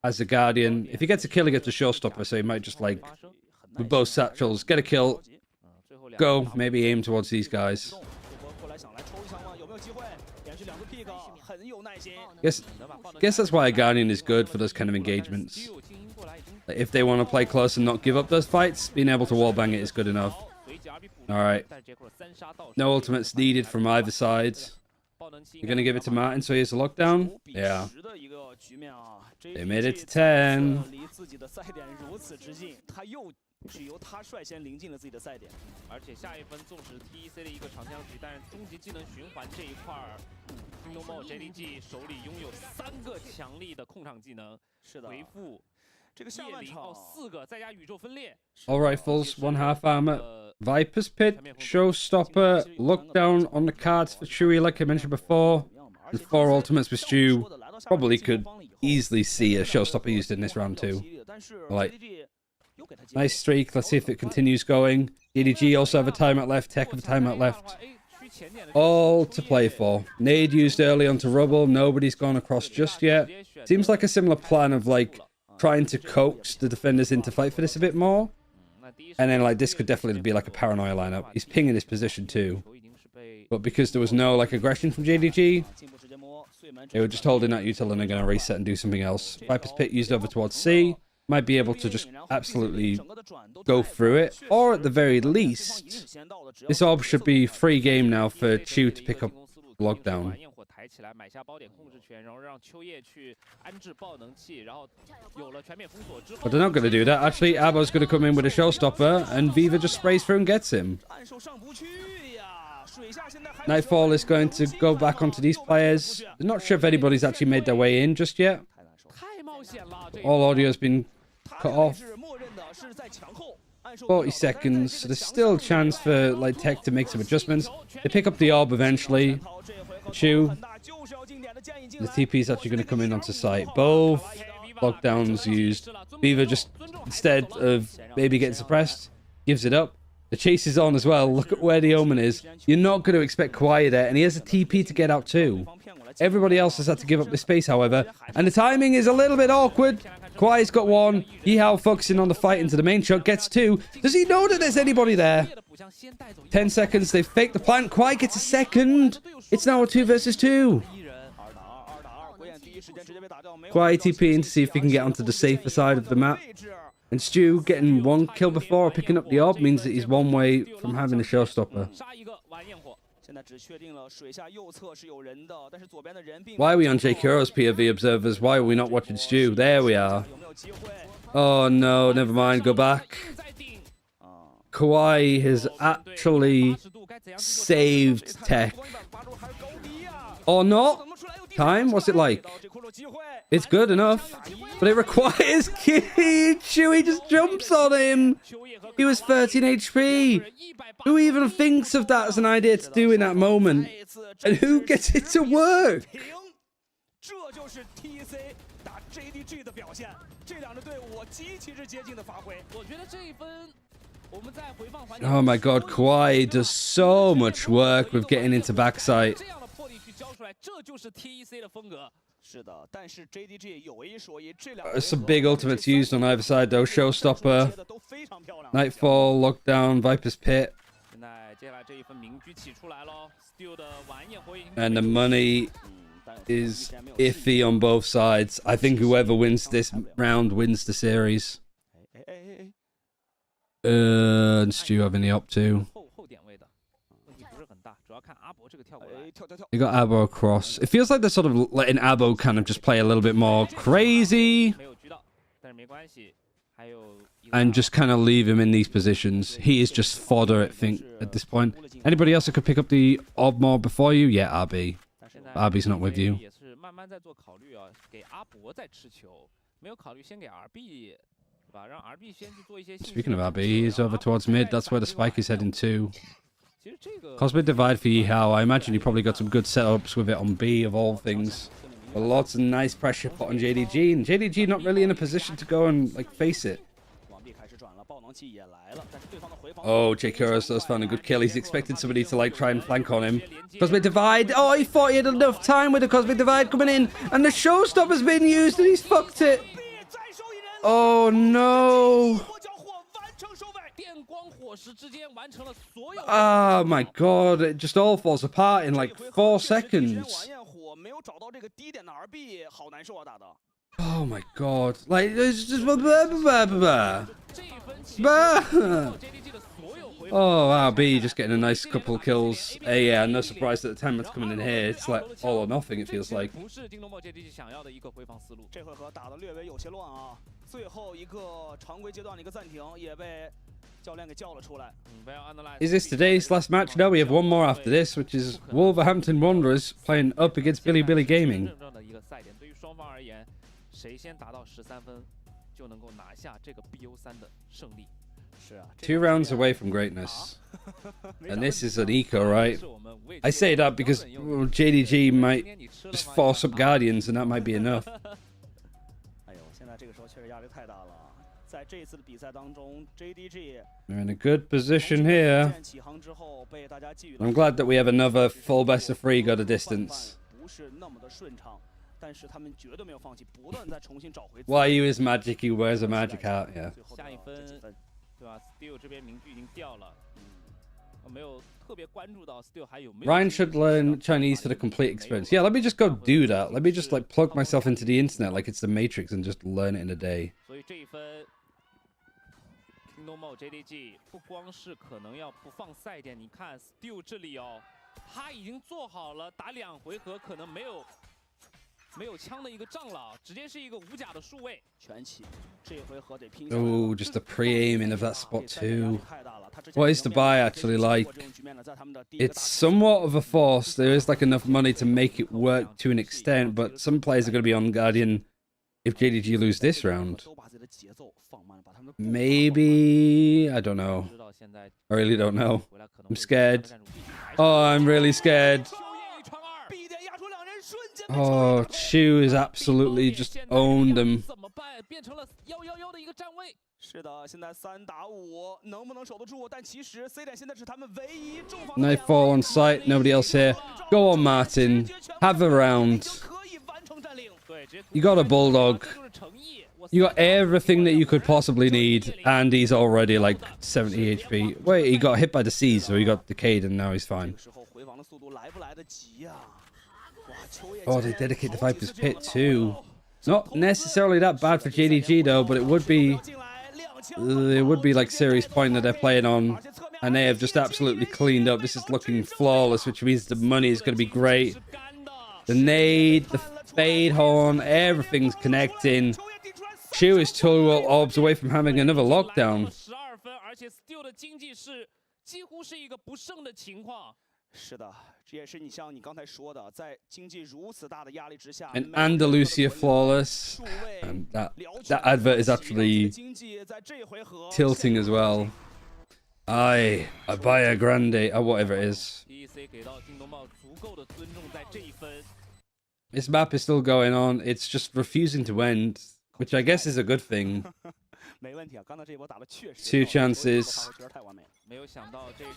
As the Guardian, if he gets a kill, he gets a showstopper, so he might just, like, with both satchels, get a kill, go, maybe aim towards these guys. Guess that's why a Guardian is good for those kind of engagements. Like, if they want to play close and not give up those fights, being able to wallbang it is good enough. Alright. No ultimates needed from either side. You're going to give it to Martin, so he has a lockdown? Yeah. They made it to 10. 是由他率先临近了自己的赛点，而且下一分纵使 TEC 的一个长枪局，但是终极技能循环这一块，Kingdom JDG 手里拥有3个强力的控场技能，是的，回复这个下半场4个，再加宇宙分裂。All rifles, 1 half armor, Viper's Pit, Showstopper, Lockdown on the cards for Chewy, like I mentioned before, and 4 ultimates with Stu. Probably could easily see a Showstopper used in this round too. Like. Nice streak. Let's see if it continues going. DDG also have a timeout left. Tech have a timeout left. All to play for. Nade used early onto Rubble. Nobody's gone across just yet. Seems like a similar plan of like trying to coax the defenders into fight for this a bit more. And then like this could definitely be like a paranoia lineup. He's pinging his position too. But because there was no like aggression from JDG, they were just holding that util and they're going to reset and do something else. Viper's Pit used over towards C. Might be able to just absolutely go through it. Or at the very least, this orb should be free game now for Chew to pick up Lockdown. But they're not going to do that. Actually, Abbo's going to come in with a showstopper, and Viva just sprays through and gets him. Nightfall is going to go back onto these players. I'm not sure if anybody's actually made their way in just yet. All audio has been cut off. 40 seconds. So there's still a chance for like Tech to make some adjustments. They pick up the orb eventually. Chew. The TP is actually going to come in onto site. Both lockdowns used. Beaver just, instead of maybe getting suppressed, gives it up. The chase is on as well. Look at where the Omen is. You're not going to expect Kawhi there, and he has a TP to get out too. Everybody else has had to give up the space, however. And the timing is a little bit awkward. Kawhi's got 1. Yihao focusing on the fight into the main shot. Gets 2. Does he know that there's anybody there? 10 seconds. They fake the plant. Kawhi gets a second. It's now a 2 versus 2. Kawhi TPing to see if he can get onto the safer side of the map. And Stu getting 1 kill before picking up the orb means that he's 1 way from having a showstopper. Why are we on Jake Hero's POV observers? Why are we not watching Stu? There we are. Oh no, never mind, go back. Kawhi has actually saved Tech. Or not? Time? What's it like? It's good enough. But it requires key. Chewy just jumps on him. He was 13 HP. Who even thinks of that as an idea to do in that moment? And who gets it to work? Oh my god, Kawhi does so much work with getting into backside. Some big ultimates used on either side though. Showstopper, Nightfall, Lockdown, Viper's Pit. And the money is iffy on both sides. I think whoever wins this round wins the series. And Stu having the op too. You got Abo across. It feels like they're sort of letting Abo kind of just play a little bit more crazy. And just kind of leave him in these positions. He is just fodder, I think, at this point. Anybody else that could pick up the Ob Mob before you? Yeah, RB. RB's not with you. Speaking of RB, he's over towards mid. That's where the spike is heading to. Cosmic Divide for Yihao. I imagine he probably got some good setups with it on B, of all things. But lots of nice pressure put on JDG. And JDG not really in a position to go and, like, face it. Oh, J. Kuros does found a good kill. He's expected somebody to, like, try and flank on him. Cosmic Divide. Oh, he thought he had enough time with the Cosmic Divide coming in. And the showstopper's been used and he's fucked it. Oh, no. Oh, my God. It just all falls apart in, like, 4 seconds. Oh, my God. Like, it's just... Oh, RB just getting a nice couple of kills. Yeah, no surprise that the 10 man's coming in here. It's like all or nothing, it feels like. Is this today's last match? No, we have one more after this, which is Wolverhampton Wanderers playing up against Billy Billy Gaming. 2 rounds away from greatness. And this is an eco, right? I say that because JDG might just force up Guardians and that might be enough. We're in a good position here. I'm glad that we have another full best of 3 got a distance. Why you is magic, he wears a magic hat, yeah. Ryan should learn Chinese for the complete experience. Yeah, let me just go do that. Let me just like plug myself into the internet like it's the Matrix and just learn it in a day. Oh, just the pre-aiming of that spot too. What is the buy actually like? It's somewhat of a force. There is like enough money to make it work to an extent, but some players are going to be on Guardian if JDG lose this round. Maybe, I don't know. I really don't know. I'm scared. Oh, I'm really scared. Oh, Chu is absolutely just owned them. Nightfall on site, nobody else here. Go on, Martin. Have a round. You got a Bulldog. You got everything that you could possibly need, and he's already like 70 HP. Wait, he got hit by the Seas, so he got decayed, and now he's fine. Oh, they dedicate the Viper's Pit too. Not necessarily that bad for JDG though, but it would be like serious point that they're playing on, and they have just absolutely cleaned up. This is looking flawless, which means the money is going to be great. The nade, the fade horn, everything's connecting. Chu is 2 orbs away from having another lockdown. And Andalusia flawless. And that advert is actually tilting as well. I buy a grande, or whatever it is. This map is still going on. It's just refusing to end, which I guess is a good thing. 2 chances.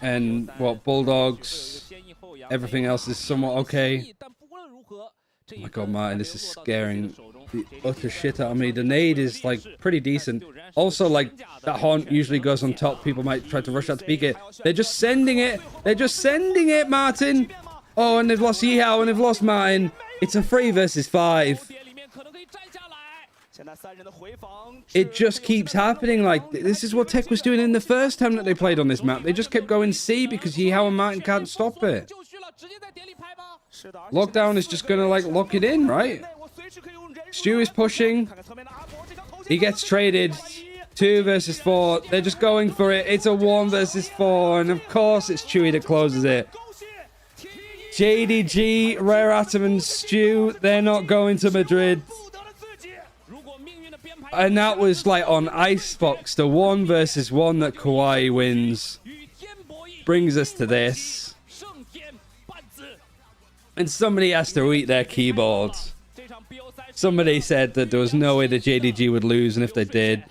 And what, Bulldogs? Everything else is somewhat okay. Oh my god, Martin, this is scaring the utter shit out of me. The nade is like pretty decent. Also, like, that haunt usually goes on top. People might try to rush out to peek it. They're just sending it. They're just sending it, Martin. Oh, and they've lost Yihao and they've lost Martin. It's a 3 versus 5. It just keeps happening. Like, this is what Tech was doing in the first time that they played on this map. They just kept going C because Yihao and Martin can't stop it. Lockdown is just gonna like lock it in, right? Stu is pushing. He gets traded. 2 versus 4. They're just going for it. It's a 1 versus 4, and of course it's Chewy that closes it. JDG, Rare Atom, and Stu, they're not going to Madrid. And that was like on Icebox, the 1 versus 1 that Kawhi wins. Brings us to this. And somebody has to eat their keyboard. Somebody said that there was no way that JDG would lose, and if they did...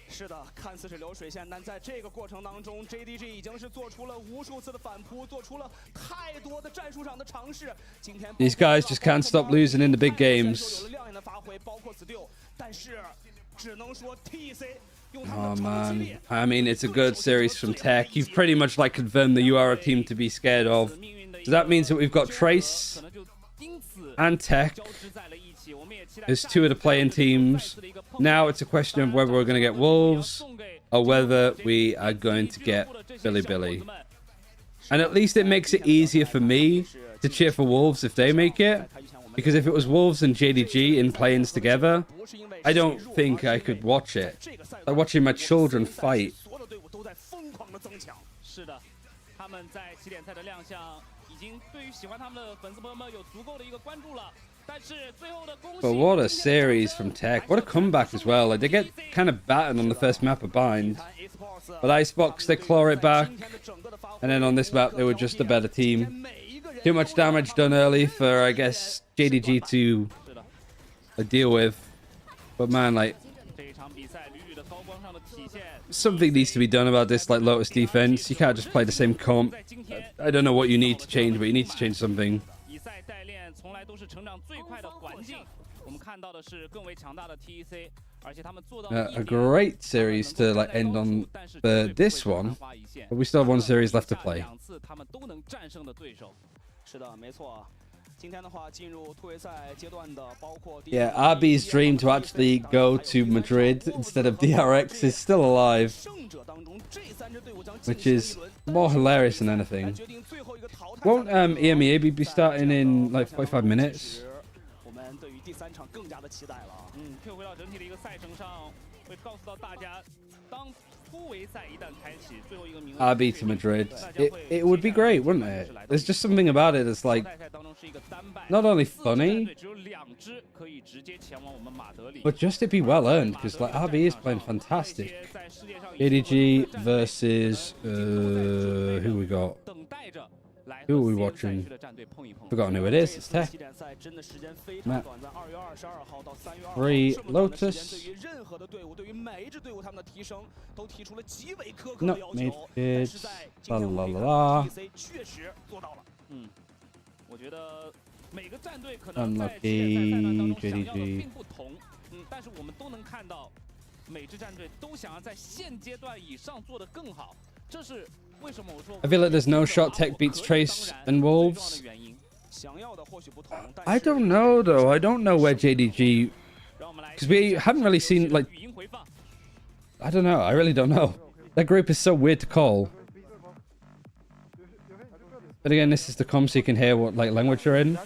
是的，看似是流水线，但在这个过程当中 ，JDG 已经是做出了无数次的反扑，做出了太多的战术上的尝试。今天 These guys just can't stop losing in the big games. 有了亮眼的发挥，包括 Stu， 但是只能说 TEC 用他 Oh 们的长期 man, I mean it's a good series from Tech. You've pretty much like confirmed that you are a team to be scared of. So that means that we've got Trace and Tech as 2 of the playing teams. Now it's a question of whether we're going to get Wolves or whether we are going to get Billy. And at least it makes it easier for me to cheer for Wolves if they make it. Because if it was Wolves and JDG in play-ins together, I don't think I could watch it. Like watching my children fight. But what a series from Tech. What a comeback as well. Like they get kind of battered on the first map of Bind. But Icebox, they claw it back. And then on this map, they were just a better team. Too much damage done early for, I guess, JDG to deal with. But man, like... something needs to be done about this, like Lotus defense. You can't just play the same comp. I don't know what you need to change, but you need to change something. A great series to like end on this one, but we still have 1 series left to play. Yeah, RB's dream to actually go to Madrid instead of DRX is still alive, which is more hilarious than anything. Won't EMEA be starting in like 45 minutes? RB to Madrid. It would be great, wouldn't it? There's just something about it that's like not only funny, but just it'd be well earned because like RB is playing fantastic. ADG versus who we got? Who are we watching? Forgotten who it is. It's Tech. Map 3 Lotus. No, made it. La la la la. Unlucky. JDG. I feel like there's no shot Tech beats Trace and Wolves. I don't know though. I don't know where JDG, because we haven't really seen like. I don't know. I really don't know. That group is so weird to call. But again, this is the comm, so you can hear what like language you're in.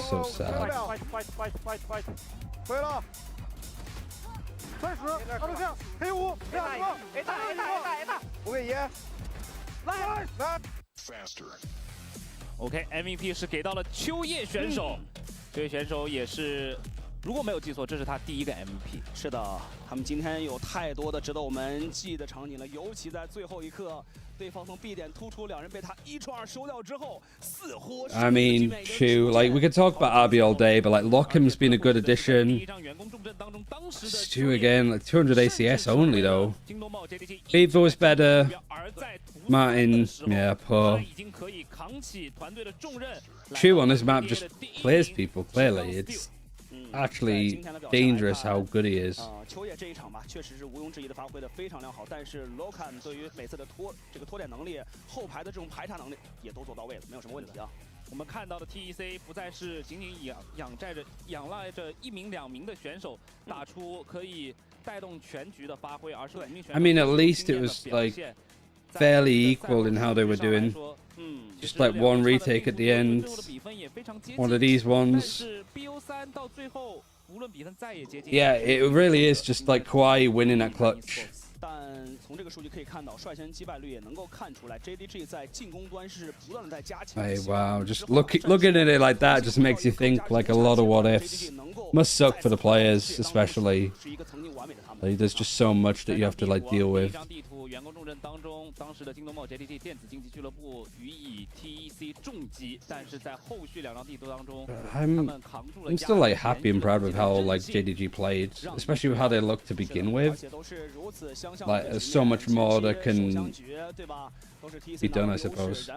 So sad. OK, MVP 是给到了秋叶选手，这位选手也是，如果没有记错，这是他第1个 MVP。是的，他们今天有太多的值得我们记忆的场景了，尤其在最后一刻，对方从 B 点突出，两人被他1传2收掉之后，似乎。I mean, true. Like we could talk about RB all day, but like Lockham's been a good addition. Stu again, like 200 ACS only though. Veto is better. Martin, yeah, poor. Chew on this map just plays people, clearly. It's actually dangerous how good he is. 秋叶这一场吧，确实是毋庸置疑的发挥的非常良好。但是 Lokan 对于每次的拖点能力、后排的这种排查能力也都做到位了，没有什么问题啊。我们看到的 TEC 不再是仅仅仰赖着1名2名的选手打出可以带动全局的发挥，而是5名选手。I mean, at least it was like fairly equal in how they were doing. Just like one retake at the end. One of these ones. Yeah, it really is just like Kawhi winning that clutch. 但从这个数据可以看到，率先击败率也能够看出来 ，JDG 在进攻端是不断的在加强。 Hey, wow, just looking at it like that just makes you think like a lot of what ifs. Must suck for the players, especially. Like, there's just so much that you have to like deal with. 员工重镇当中，当时的京东梦 JDG 电子竞技俱乐部予以 TEC 重击，但是在后续2场地图当中，他们扛住了。 I'm still like happy and proud with how like JDG played, especially with how they look to begin with. Like there's so much more that can be done, I suppose.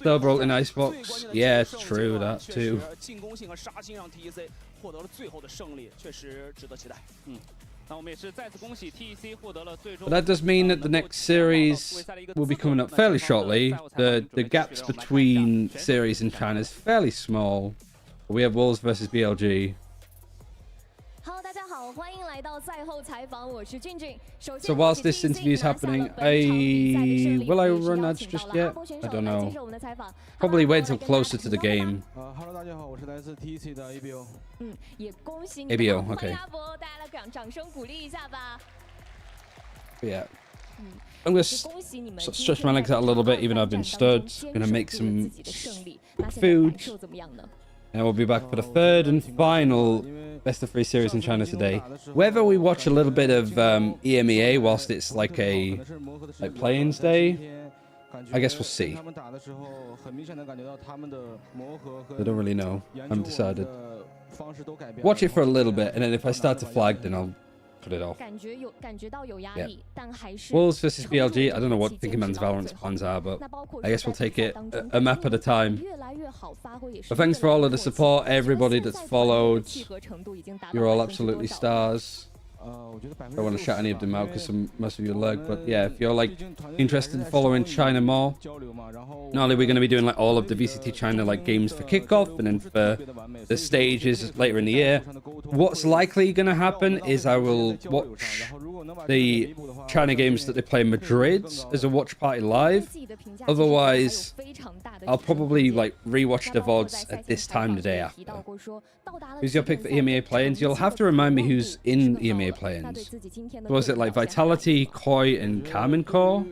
Double in icebox, yeah, true that too. 进攻性和杀心让 TEC 获得了最后的胜利，确实值得期待。那我们也是再次恭喜 TEC 获得了最终。 But that does mean that the next series will be coming up fairly shortly. The gaps between series in China is fairly small. We have Wolves versus BLG. Hello， 大家好，欢迎来到赛后采访，我是俊俊。首先 So whilst this interview is happening, will I run ads just yet? I don't know. Probably wait until closer to the game. Hello， 大家好，我是来自 TEC 的 ABO。也恭喜你。 ABO, okay. 欢迎阿博，大家来掌声鼓励一下吧。 Yeah. I'm gonna stretch my legs out a little bit, even though I've been stood. Gonna make some food. And we'll be back for the third and final best of 3 series in China today. Whether we watch a little bit of EMEA whilst it's like a play-ins day, I guess we'll see. I don't really know. I'm decided. Watch it for a little bit, and then if I start to flag, then I'll put it off. Yeah. Wolves versus BLG. I don't know what Thinking Man's Valorant's plans are, but I guess we'll take it a map at a time. But thanks for all of the support, everybody that's followed. You're all absolutely stars. I don't want to shout any of them out because most of you are lag, but yeah, if you're like interested in following China more, not only are we going to be doing like all of the VCT China like games for kickoff and then for the stages later in the year, what's likely going to happen is I will watch the China games that they play in Madrid as a watch party live. Otherwise, I'll probably like rewatch the VODs at this time the day after. Who's your pick for EMEA play-ins? You'll have to remind me who's in EMEA play-ins. Was it like Vitality, Koi, and Carmen Core?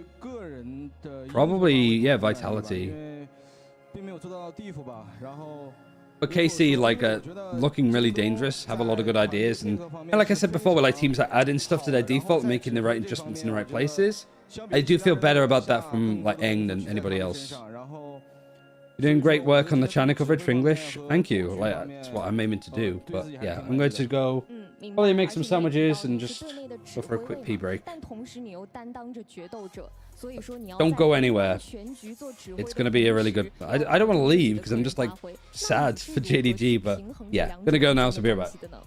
Probably, yeah, Vitality. But KC, like, looking really dangerous, have a lot of good ideas, and like I said before, with like teams that adding stuff to their default, making the right adjustments in the right places, I do feel better about that from like ENG than anybody else. You're doing great work on the China coverage for English. Thank you. Like, that's what I'm aiming to do. But yeah, I'm going to go probably make some sandwiches and just go for a quick pee break. Don't go anywhere. It's going to be a really good... I don't want to leave because I'm just like sad for JDG, but yeah, I'm going to go now, so be right back.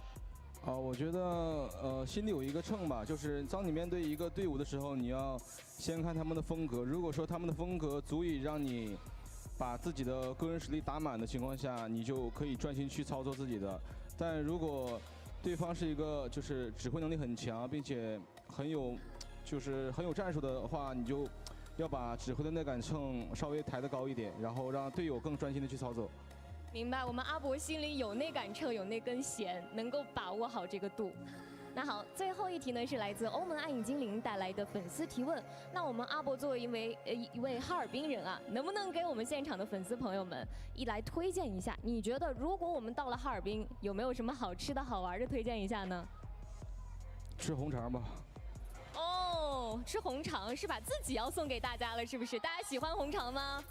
我觉得心里有一个秤吧，就是当你面对一个队伍的时候，你要先看他们的风格。如果说他们的风格足以让你把自己的个人实力打满的情况下，你就可以专心去操作自己的。但如果对方是一个就是指挥能力很强，并且很有战术的话，你就要把指挥的那杆秤稍微抬得高一点，然后让队友更专心的去操作。 明白，我们阿博心里有那杆秤，有那根弦，能够把握好这个度。那好，最后一题呢是来自欧盟暗影精灵带来的粉丝提问。那我们阿博作为一位哈尔滨人啊，能不能给我们现场的粉丝朋友们来推荐一下？你觉得如果我们到了哈尔滨，有没有什么好吃的好玩的推荐一下呢？吃红肠吧。哦，吃红肠是把自己要送给大家了，是不是？大家喜欢红肠吗？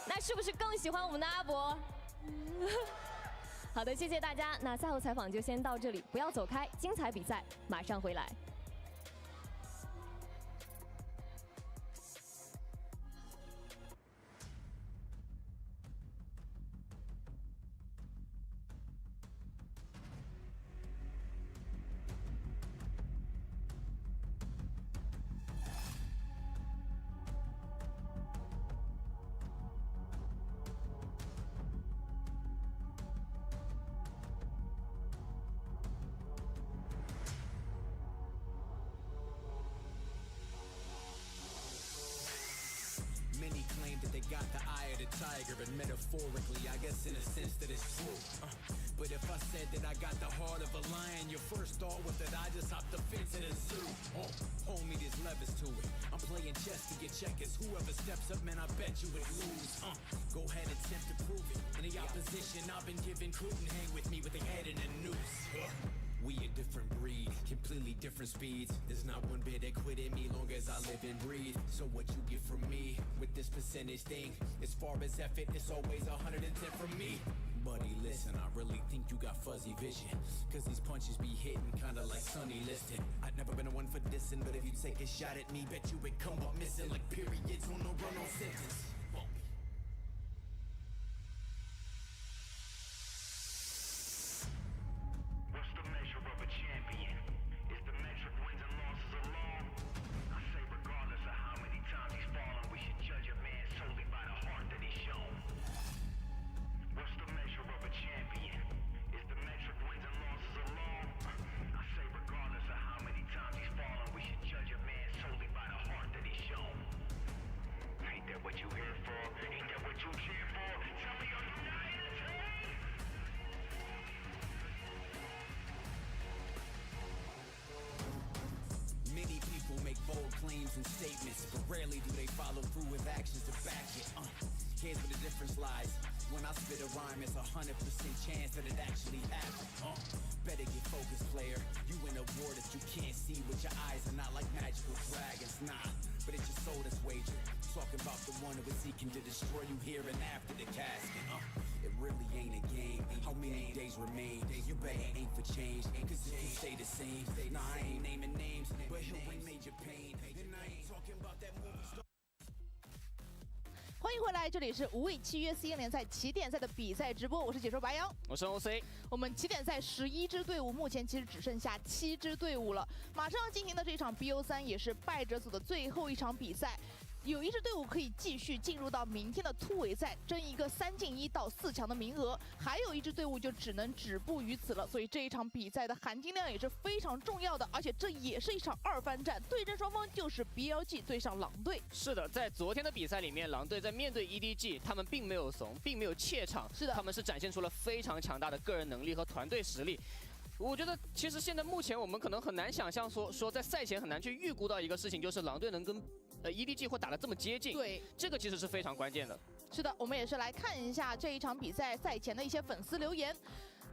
那是不是更喜欢我们的阿博？好的，谢谢大家。那赛后采访就先到这里，不要走开，精彩比赛马上回来。that they got the eye of the tiger, and metaphorically, I guess in a sense that it's true. But if I said that I got the heart of a lion, your first thought was that I just hopped the fence in a zoo. Homie, there's levers to it. I'm playing chess to get checkers. Whoever steps up, man, I bet you would lose. Go ahead and attempt to prove it. In the opposition, I've been given crew and hang with me with a head in a noose. We a different breed, completely different speeds. There's not one bit that quit in me long as I live and breathe. So what you get from me with this percentage thing? As far as effort, it's always 110 from me. Buddy, listen, I really think you got fuzzy vision, cause these punches be hitting kinda like Sonny Liston. I've never been a one for dissing, but if you take a shot at me, bet you would come up missing like periods on no run-on sentence. What's the measure of a champion? Is the metric wins and losses alone? I say regardless of how many times he's fallen, we should judge a man solely by the heart that he's shown. What's the measure of a champion? Is the metric wins and losses alone? I say regardless of how many times he's fallen, we should judge a man solely by the heart that he's shown. Ain't that what you here for? Ain't that what you cheer for? Tell me, are you not entertained? Many people make bold claims and statements, but rarely do they follow through with actions to back it. Here's where the difference lies. When I spit a rhyme, it's 100% chance that it actually happened. Better get focused, player. You in a war that you can't see with your eyes and not like magical dragons, nah. But it's your soul that's wagered. Talking about the one who was seeking to destroy you here and after the casket. It really ain't a game. How many days remain? You better aim for change, cause if you stay the same, nah, I ain't naming names, but he'll bring major pain. And I ain't talking about that movie star. 欢迎回来，这里是无畏契约 CN 联赛起点赛的比赛直播，我是解说白羊，我是 OC。我们起点赛11支队伍，目前其实只剩下7支队伍了。马上要进行的这场 BO3 也是败者组的最后一场比赛。有一支队伍可以继续进入到明天的突围赛，争一个3进1到4强的名额；还有一支队伍就只能止步于此了。所以这一场比赛的含金量也是非常重要的，而且这也是一场2番战，对阵双方就是 BLG 对上狼队。是的，在昨天的比赛里面，狼队在面对 EDG， 他们并没有怂，并没有怯场，是的，他们是展现出了非常强大的个人能力和团队实力。我觉得其实现在目前我们可能很难想象说在赛前很难去预估到一个事情，就是狼队能跟EDG 会打得这么接近。对，这个其实是非常关键的。是的，我们也是来看一下这一场比赛赛前的一些粉丝留言。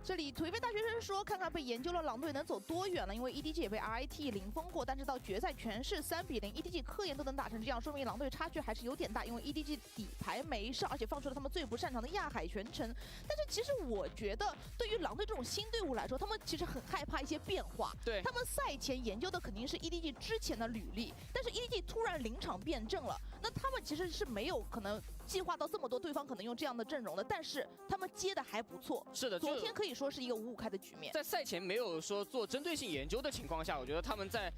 这里颓废大学生说，看看被研究了狼队能走多远了，因为 EDG 也被 RIT 零封过，但是到决赛全是3比0，EDG 科研都能打成这样，说明狼队差距还是有点大，因为 EDG 底牌没上，而且放出了他们最不擅长的亚海全程。但是其实我觉得，对于狼队这种新队伍来说，他们其实很害怕一些变化。对，他们赛前研究的肯定是 EDG 之前的履历，但是 EDG 突然临场变阵了，那他们其实是没有可能计划到这么多对方可能用这样的阵容的，但是他们接的还不错。是的，昨天可以说是一个5-5开的局面。在赛前没有说做针对性研究的情况下，我觉得他们在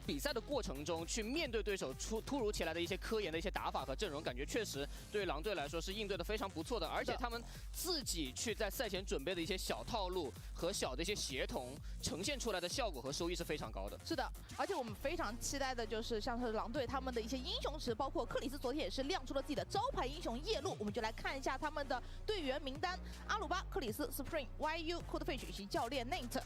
比赛的过程中去面对对手突如其来的一些科研的一些打法和阵容，感觉确实对狼队来说是应对的非常不错的，而且他们自己去在赛前准备的一些小套路和小的一些协同呈现出来的效果和收益是非常高的。是的，而且我们非常期待的就是像是狼队他们的一些英雄池，包括克里斯昨天也是亮出了自己的招牌英雄夜路，我们就来看一下他们的队员名单：阿鲁巴、克里斯、Spring、YU、Codefish 以及教练 Nate。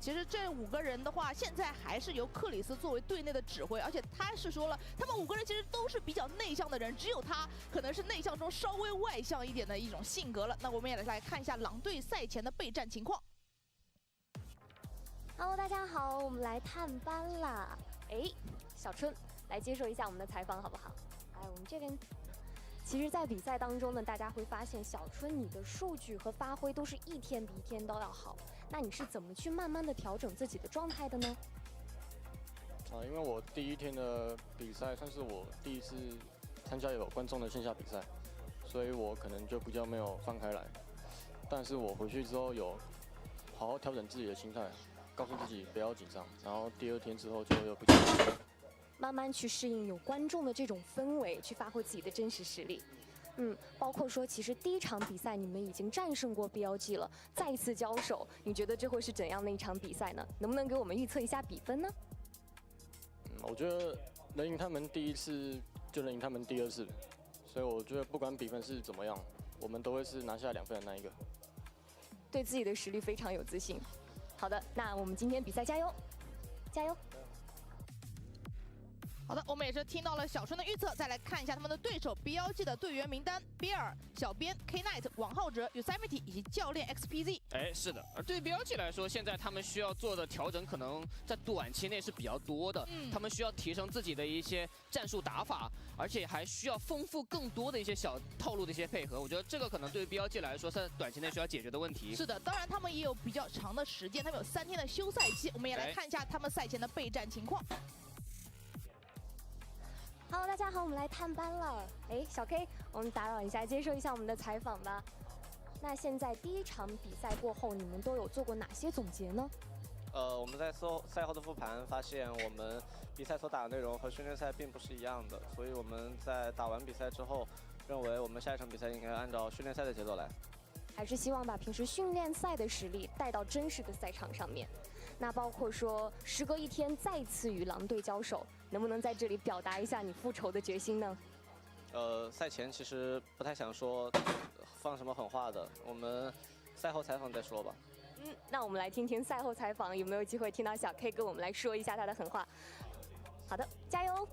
其实这5个人的话，现在还是由克里斯作为队内的指挥，而且他是说了，他们5个人其实都是比较内向的人，只有他可能是内向中稍微外向一点的一种性格了。那我们也来看一下狼队赛前的备战情况。Hello， 大家好，我们来探班啦。小春来接受一下我们的采访好不好？我们这边。其实，在比赛当中呢，大家会发现小春你的数据和发挥都是一天比一天都要好。那你是怎么去慢慢的调整自己的状态的呢？因为我第一天的比赛算是我第一次参加有观众的线下比赛，所以我可能就比较没有放开来。但是我回去之后有好好调整自己的心态，告诉自己不要紧张，然后第2天之后就有比较慢慢去适应有观众的这种氛围，去发挥自己的真实实力。包括说，其实第1场比赛你们已经战胜过 BLG 了，再一次交手，你觉得这会是怎样的一场比赛呢？能不能给我们预测一下比分呢？我觉得能赢他们第1次就能赢他们第2次，所以我觉得不管比分是怎么样，我们都会是拿下2分的那一个。对自己的实力非常有自信。好的，那我们今天比赛加油，加油！好的，我们也是听到了小春的预测，再来看一下他们的对手 BLG 的队员名单：比尔、小编、K Knight、王浩哲、Yosemite 以及教练 XPZ。哎，是的。而对于 BLG 来说，现在他们需要做的调整可能在短期内是比较多的。他们需要提升自己的一些战术打法，而且还需要丰富更多的一些小套路的一些配合。我觉得这个可能对于 BLG 来说，在短期内需要解决的问题。是的，当然他们也有比较长的时间，他们有3天的休赛期。我们也来看一下他们赛前的备战情况。Hello， 大家好，我们来探班了。哎，小 K， 我们打扰一下，接受一下我们的采访吧。那现在第1场比赛过后，你们都有做过哪些总结呢？我们在赛后的复盘发现，我们比赛所打的内容和训练赛并不是一样的，所以我们在打完比赛之后，认为我们下一场比赛应该按照训练赛的节奏来。还是希望把平时训练赛的实力带到真实的赛场上面。那包括说，时隔1天再次与狼队交手，能不能在这里表达一下你复仇的决心呢？赛前其实不太想说放什么狠话的，我们赛后采访再说吧。那我们来听听赛后采访，有没有机会听到小 K 跟我们来说一下他的狠话？好的，加油！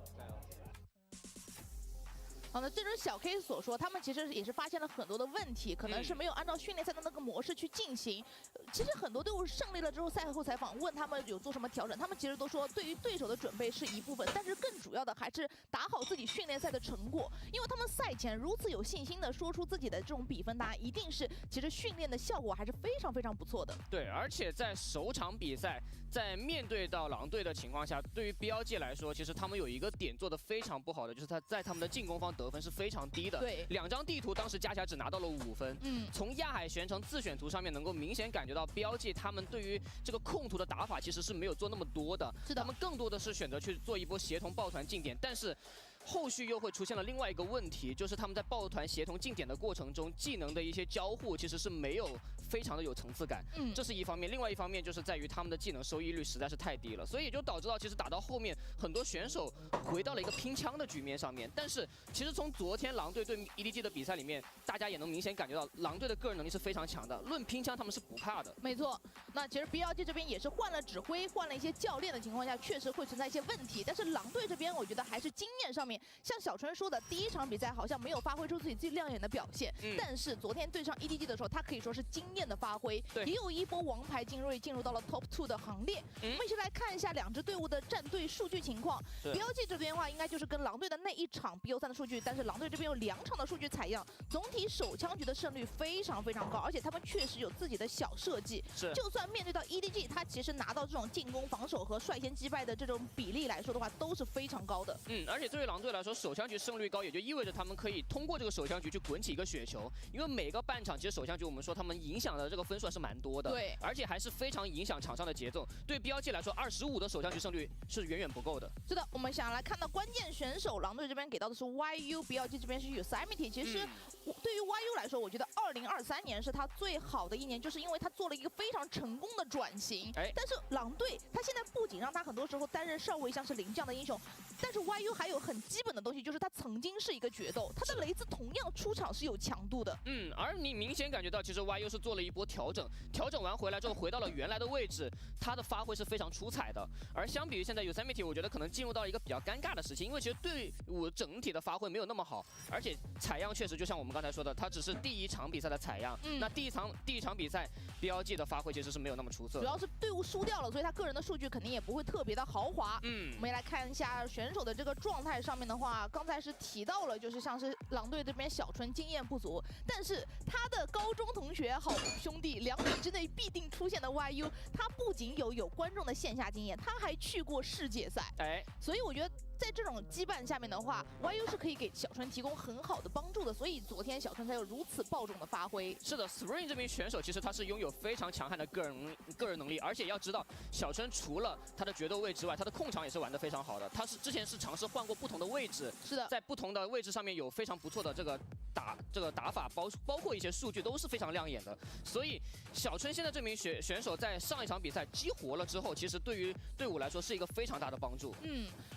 好的，正如小 K 所说，他们其实也是发现了很多的问题，可能是没有按照训练赛的那个模式去进行。其实很多队伍胜利了之后，赛后采访问他们有做什么调整，他们其实都说对于对手的准备是一部分，但是更主要的还是打好自己训练赛的成果。因为他们赛前如此有信心的说出自己的这种比分，大家一定是其实训练的效果还是非常非常不错的。对，而且在首场比赛，在面对到狼队的情况下，对于 BLG 来说，其实他们有一个点做得非常不好的，就是他们的进攻方得分是非常低的。对，2张地图当时加起来只拿到了5分。从亚海悬城自选图上面能够明显感觉到 BLG 他们对于这个控图的打法其实是没有做那么多的。是的，他们更多的是选择去做一波协同抱团进点，但是后续又会出现了另外一个问题，就是他们在抱团协同进点的过程中，技能的一些交互其实是没有非常的有层次感。这是一方面，另外一方面就是在于他们的技能收益率实在是太低了，所以也就导致到其实打到后面很多选手回到了一个拼枪的局面上面。但是其实从昨天狼队对 EDG 的比赛里面，大家也能明显感觉到狼队的个人能力是非常强的，论拼枪他们是不怕的。没错，那其实 BLG 这边也是换了指挥，换了一些教练的情况下，确实会存在一些问题。但是狼队这边我觉得还是经验上面，像小春说的，第1场比赛好像没有发挥出自己最亮眼的表现，但是昨天对上 EDG 的时候，他可以说是惊艳的发挥，也有一波王牌精锐进入到了 Top 2的行列。我们一起来看一下2支队伍的战队数据情况。BLG 这边的话，应该就是跟狼队的那一场 BO3 的数据，但是狼队这边有2场的数据采样，总体手枪局的胜率非常非常高，而且他们确实有自己的小设计。就算面对到 EDG， 他其实拿到这种进攻、防守和率先击败的这种比例来说的话，都是非常高的。而且对于狼队来说，手枪局胜率高，也就意味着他们可以通过这个手枪局去滚起一个雪球。因为每个半场其实手枪局我们说他们影响的这个分数还是蛮多的，对，而且还是非常影响场上的节奏。对 BLG 来说，25的手枪局胜率是远远不够的。是的，我们想来看到关键选手，狼队这边给到的是 YU，BLG 这边是 Yosemite。其实对于 YU 来说，我觉得2023年是他最好的一年，就是因为他做了一个非常成功的转型。但是狼队他现在不仅让他很多时候担任上位像是零这样的英雄，但是 YU 还有很基本的东西，就是他曾经是一个决斗，他的雷兹同样出场是有强度的。而你明显感觉到，其实 YU 是做了一波调整，调整完回来之后回到了原来的位置，他的发挥是非常出彩的。而相比于现在 Yosemite， 我觉得可能进入到一个比较尴尬的时期，因为其实队伍整体的发挥没有那么好，而且采样确实就像我们刚才说的，他只是第1场比赛的采样。那第一场比赛 BLG 的发挥其实是没有那么出色的，主要是队伍输掉了，所以他个人的数据肯定也不会特别的豪华。我们也来看一下选手的这个状态上面的话，刚才是提到了，就是像是狼队这边小春经验不足，但是他的高中同学好兄弟2米之内必定出现的 YU， 他不仅有观众的线下经验，他还去过世界赛。所以我觉得在这种羁绊下面的话 ，YU 是可以给小春提供很好的帮助的，所以昨天小春才有如此爆种的发挥。是的 ，Spring 这名选手其实他是拥有非常强悍的个人能力，而且要知道，小春除了他的决斗位之外，他的控场也是玩得非常好的。他之前是尝试换过不同的位置，是的，在不同的位置上面有非常不错的这个打法，包括一些数据都是非常亮眼的。所以小春现在这名选手在上一场比赛激活了之后，其实对于队伍来说是一个非常大的帮助。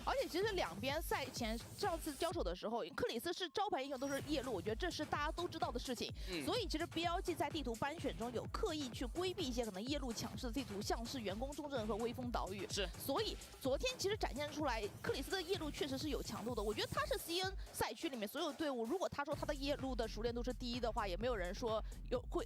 而且其实实两边赛前上次交手的时候，克里斯是招牌英雄都是夜路，我觉得这是大家都知道的事情。所以其实 BLG 在地图班选中有刻意去规避一些可能夜路强势的地图，像是员工重镇和微风岛屿。是。所以昨天其实展现出来，克里斯的夜路确实是有强度的。我觉得他是 CN 赛区里面所有队伍，如果他说他的夜路的熟练度是第一的话，也没有人说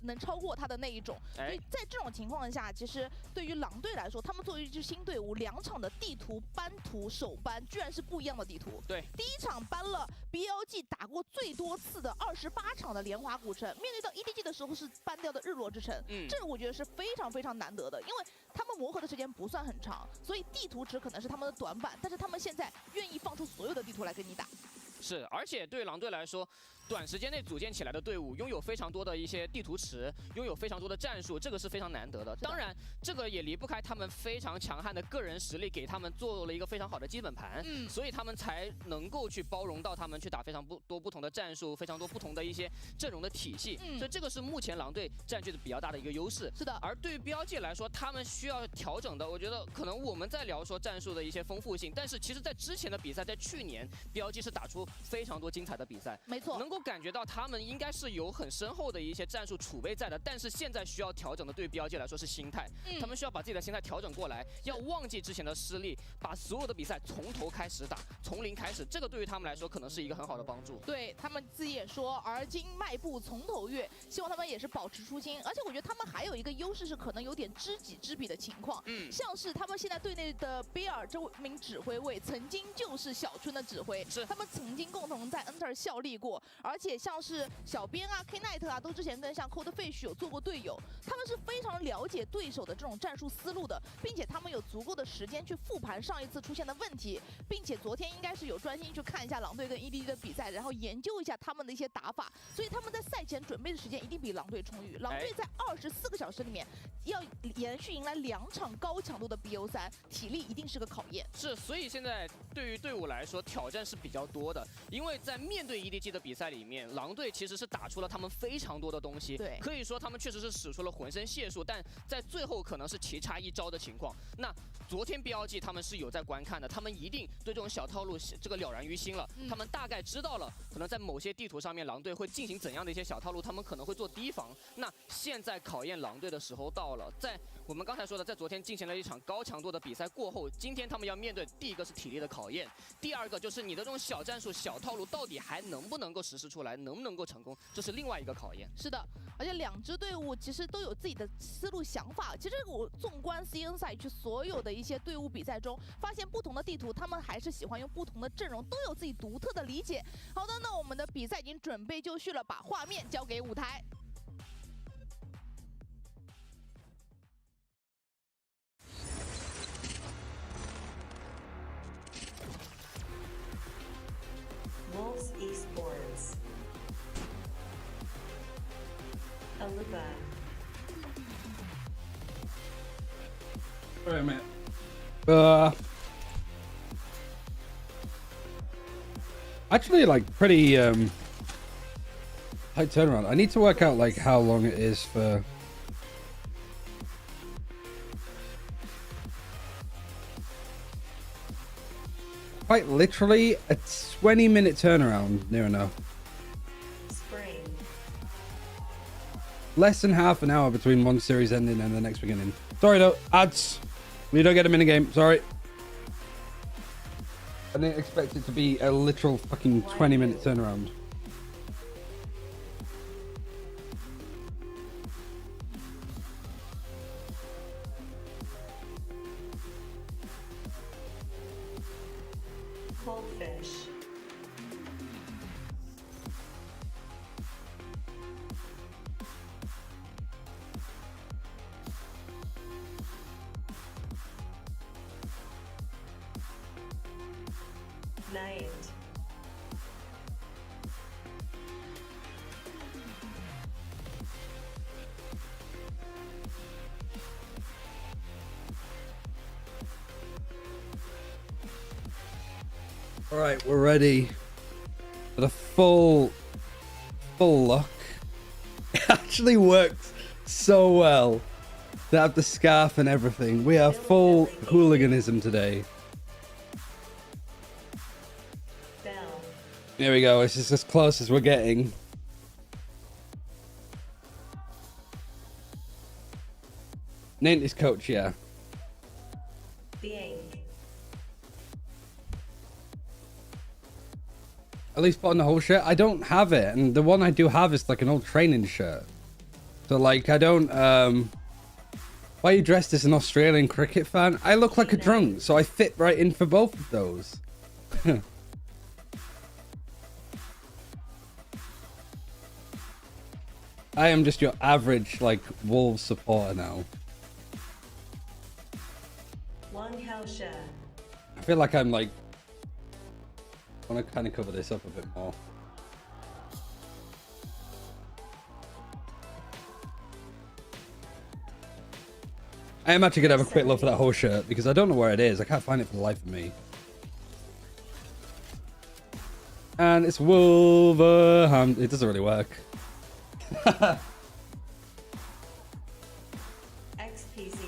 能超过他的那一种。所以在这种情况下，其实对于狼队来说，他们作为一支新队伍，2场的地图班图首班居然是不一样的地图。对，第一场搬了 BLG 打过最多次的28场的莲华古城，面对到 EDG 的时候是搬掉的日落之城。这个我觉得是非常非常难得的，因为他们磨合的时间不算很长，所以地图值可能是他们的短板，但是他们现在愿意放出所有的地图来跟你打。是，而且对于狼队来说，短时间内组建起来的队伍，拥有非常多的一些地图池，拥有非常多的战术，这个是非常难得的。当然，这个也离不开他们非常强悍的个人实力，给他们做了一个非常好的基本盘，所以他们才能够去包容到他们去打非常多不同的战术，非常多不同的一些阵容的体系。所以这个是目前狼队占据的比较大的一个优势。是的。而对于 BLG 来说，他们需要调整的，我觉得可能我们在聊说战术的一些丰富性，但是其实在之前的比赛，在去年 BLG 是打出非常多精彩的比赛，没错，能够感觉到他们应该是有很深厚的一些战术储备在的。但是现在需要调整的，对于 BLG 来说是心态，他们需要把自己的心态调整过来，要忘记之前的失利，把所有的比赛从头开始打，从零开始，这个对于他们来说可能是一个很好的帮助。对他们自己也说，而今迈步从头越，希望他们也是保持初心。而且我觉得他们还有一个优势是可能有点知己知彼的情况，像是他们现在队内的比尔这名指挥位曾经就是小春的指挥，他们曾经共同在 Enter 效力过，而且像是小编啊、K Night 啊，都之前跟像 Cold Fish 有做过队友，他们是非常了解对手的这种战术思路的，并且他们有足够的时间去复盘上一次出现的问题，并且昨天应该是有专心去看一下狼队跟 EDG 的比赛，然后研究一下他们的一些打法，所以他们在赛前准备的时间一定比狼队充裕。狼队在24个小时里面要连续迎来2场高强度的 BO3，体力一定是个考验。是，所以现在对于队伍来说挑战是比较多的，因为在面对 EDG 的比赛里面，狼队其实是打出了他们非常多的东西，对，可以说他们确实是使出了浑身解数，但在最后可能是棋差一招的情况。那昨天 BLG 他们是有在观看的，他们一定对这种小套路这个了然于心了，他们大概知道了可能在某些地图上面狼队会进行怎样的一些小套路，他们可能会做提防。那现在考验狼队的时候到了，在我们刚才说的，在昨天进行了一场高强度的比赛过后，今天他们要面对第一个是体力的考验，第二个就是你的这种小战术、小套路到底还能不能够实施出来，能不能够成功，这是另外一个考验。是的，而且2支队伍其实都有自己的思路想法。其实我纵观 CN 赛区所有的一些队伍比赛中，发现不同的地图，他们还是喜欢用不同的阵容，都有自己独特的理解。好的，那我们的比赛已经准备就绪了，把画面交给舞台。Wolves Esports. Aluba. Wait a minute. Actually, like pretty high turnaround. I need to work out like how long it is for. Quite literally a 20-minute turnaround, near enough. Spring. Less than half an hour between one series ending and the next beginning. Sorry though, ads. We don't get a minigame, sorry. I didn't expect it to be a literal fucking 20-minute turnaround. Cold Fish. Night. All right, we're ready for the full look. It actually worked so well to have the scarf and everything. We are full hooliganism today. Here we go. This is as close as we're getting. Name this coach, yeah. The ENG. At least put on the whole shirt. I don't have it, and the one I do have is like an old training shirt. So like I don't why are you dressed as an Australian cricket fan? I look like a drunk, so I fit right in for both of those. I am just your average like Wolves supporter now. One house share. I feel like I'm like I want to kind of cover this up a bit more. I am actually gonna have a quick look for that whole shirt because I don't know where it is. I can't find it for the life of me. And it's Wolverhampton. It doesn't really work. XPZ.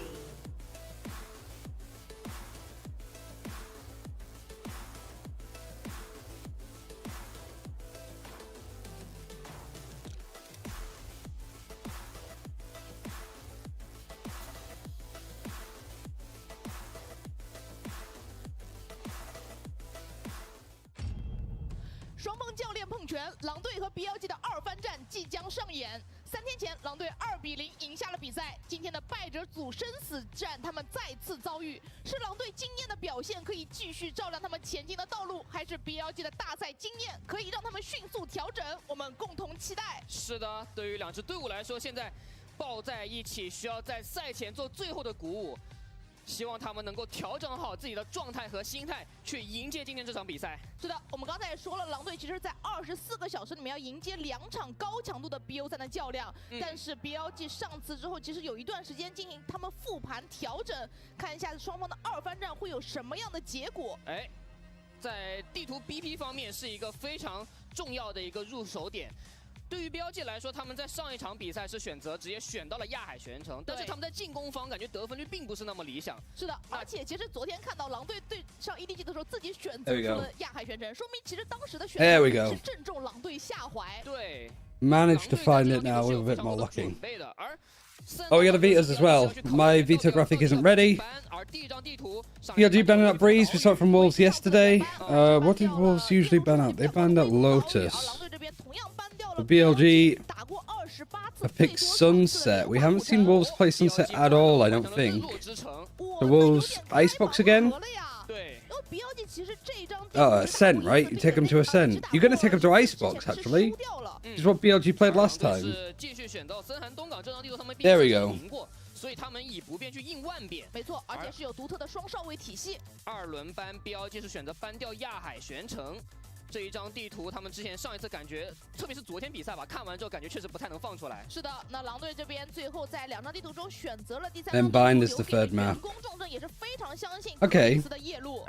双方教练碰拳，狼队和 BLG 的二番战即将上演。3天前，狼队2比0赢下了比赛。今天的败者组生死战，他们再次遭遇，是狼队惊艳的表现可以继续照亮他们前进的道路，还是 BLG 的大赛经验可以让他们迅速调整？我们共同期待。是的，对于两支队伍来说，现在抱在一起，需要在赛前做最后的鼓舞。希望他们能够调整好自己的状态和心态，去迎接今天这场比赛。是的，我们刚才也说了，狼队其实在24个小时里面要迎接2场高强度的 BO3的较量，但是 BLG 上次之后，其实有一段时间进行他们复盘调整，看一下双方的二番战会有什么样的结果。哎，在地图 BP 方面是一个非常重要的一个入手点。对于 BLG 来说，他们在上一场比赛是选择直接选到了亚海玄城，但是他们在进攻方感觉得分率并不是那么理想。是的，而且其实昨天看到狼队对上 EDG 的时候，自己选择出了亚海玄城，说明其实当时的选择是正中狼队下怀。对 Managed to find it now with a bit more lucky. Oh, we got the Vetos as well. My Veto graphic isn't ready. BLG banned out Breeze. We saw it from Wolves yesterday. What did Wolves usually ban out? They banned out Lotus. The BLG have picked Sunset. We haven't seen Wolves play Sunset at all, I don't think. The Wolves Icebox again? Oh, Ascent, right? You take them to Ascent. You're going to take them to Icebox, actually. Which is what BLG played last time. There we go. 所以他们以不变去应万变，没错，而且是有独特的双少位体系。2轮班 BLG 是选择搬掉亚海玄城。这一张地图，他们之前上一次感觉，特别是昨天比赛吧，看完之后感觉确实不太能放出来。是的，那狼队这边最后在2张地图中选择了第3 Then Bind is the third map. 公众证也是非常相信 Okay. 的夜路。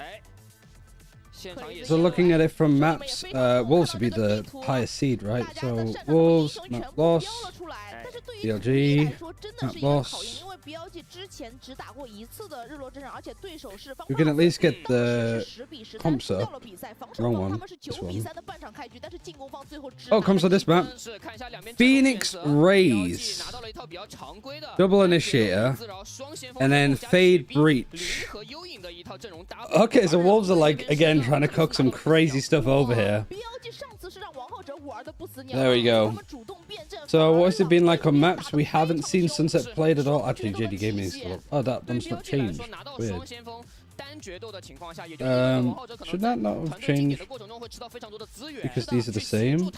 So looking at it from maps, Wolves would be the highest seed, right? So Wolves, map loss, BLG, map loss. We can at least get the Comsa. Wrong one. This one. Oh, Comsa this map. Phoenix Rays. Double Initiator. And then Fade Breach. Okay, so Wolves are like, again, trying to cook some crazy stuff over here. There we go. So what has it been like on maps? We haven't seen Sunset played at all. Actually, JD Gaming is still up. Oh, that one's not changed. Weird. Should that not have changed? Because these are the same?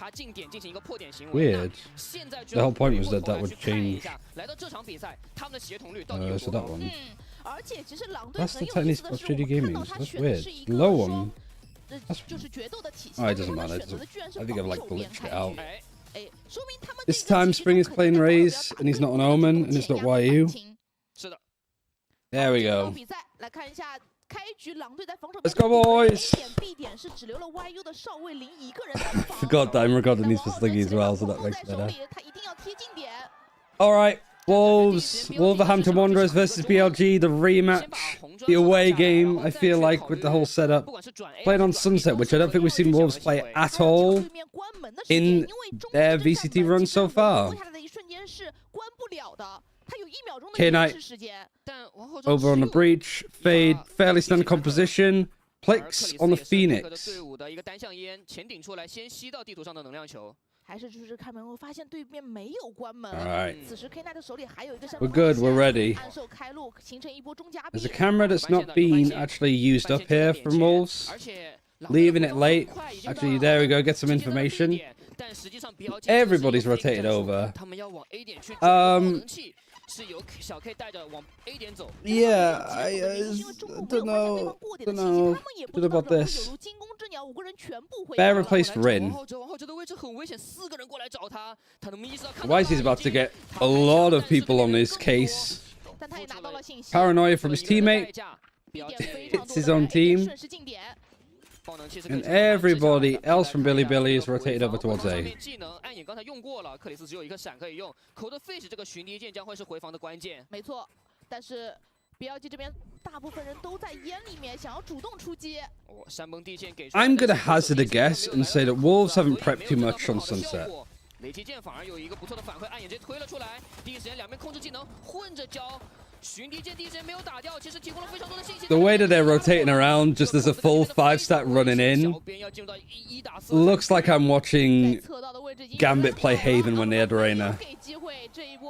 Weird. The whole point was that that would change. So that one. That's the tiny spot JD Gaming. That's weird. Low one. That's... Oh, it doesn't matter. I think I've like glitched it out. This time Spring is playing Rays and he's not an Omen and it's not YU. There we go. Let's go, boys! Forgot that I'm recording these for Sliggy as well, so that makes it better. Alright, Wolves, Wolverhampton Wanderers versus BLG, the rematch. the away game, I feel like, with the whole setup. Played on Sunset, which I don't think we've seen Wolves play at all in their VCT run so far. K-Knight over on the breach. Fade, fairly standard composition. Plex on the Phoenix. Alright. We're good, we're ready. There's a camera that's not being actually used up here from Wolves. Leaving it late. Actually, there we go, get some information. Everybody's rotated over. Yeah, I don't know about this. Bear replaced Rin. Wisey's about to get a lot of people on his case. Paranoia from his teammate. Hits his own team. And everybody else from Billy is rotated over towards A. 没错，但是 BLG 这边大部分人都在烟里面，想要主动出击。I'm gonna hazard a guess and say that Wolves haven't prepped too much on Sunset. 雷击剑反而有一个不错的反馈，暗眼直接推了出来，第一时间两边控制技能混着交。 The way that they're rotating around, just as a full 5-stat running in, looks like I'm watching Gambit play Haven when they had Reina.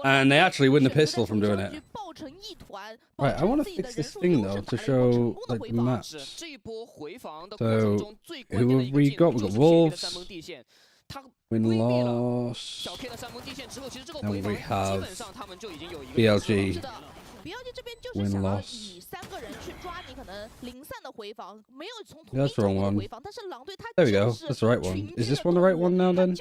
And they actually win the pistol from doing it. Right, I want to fix this thing though to show like the maps. So, who have we got? We've got Wolves. Win-loss. And we have BLG. Win-loss. That's the wrong one. There we go. That's the right one. Is this one the right one now then?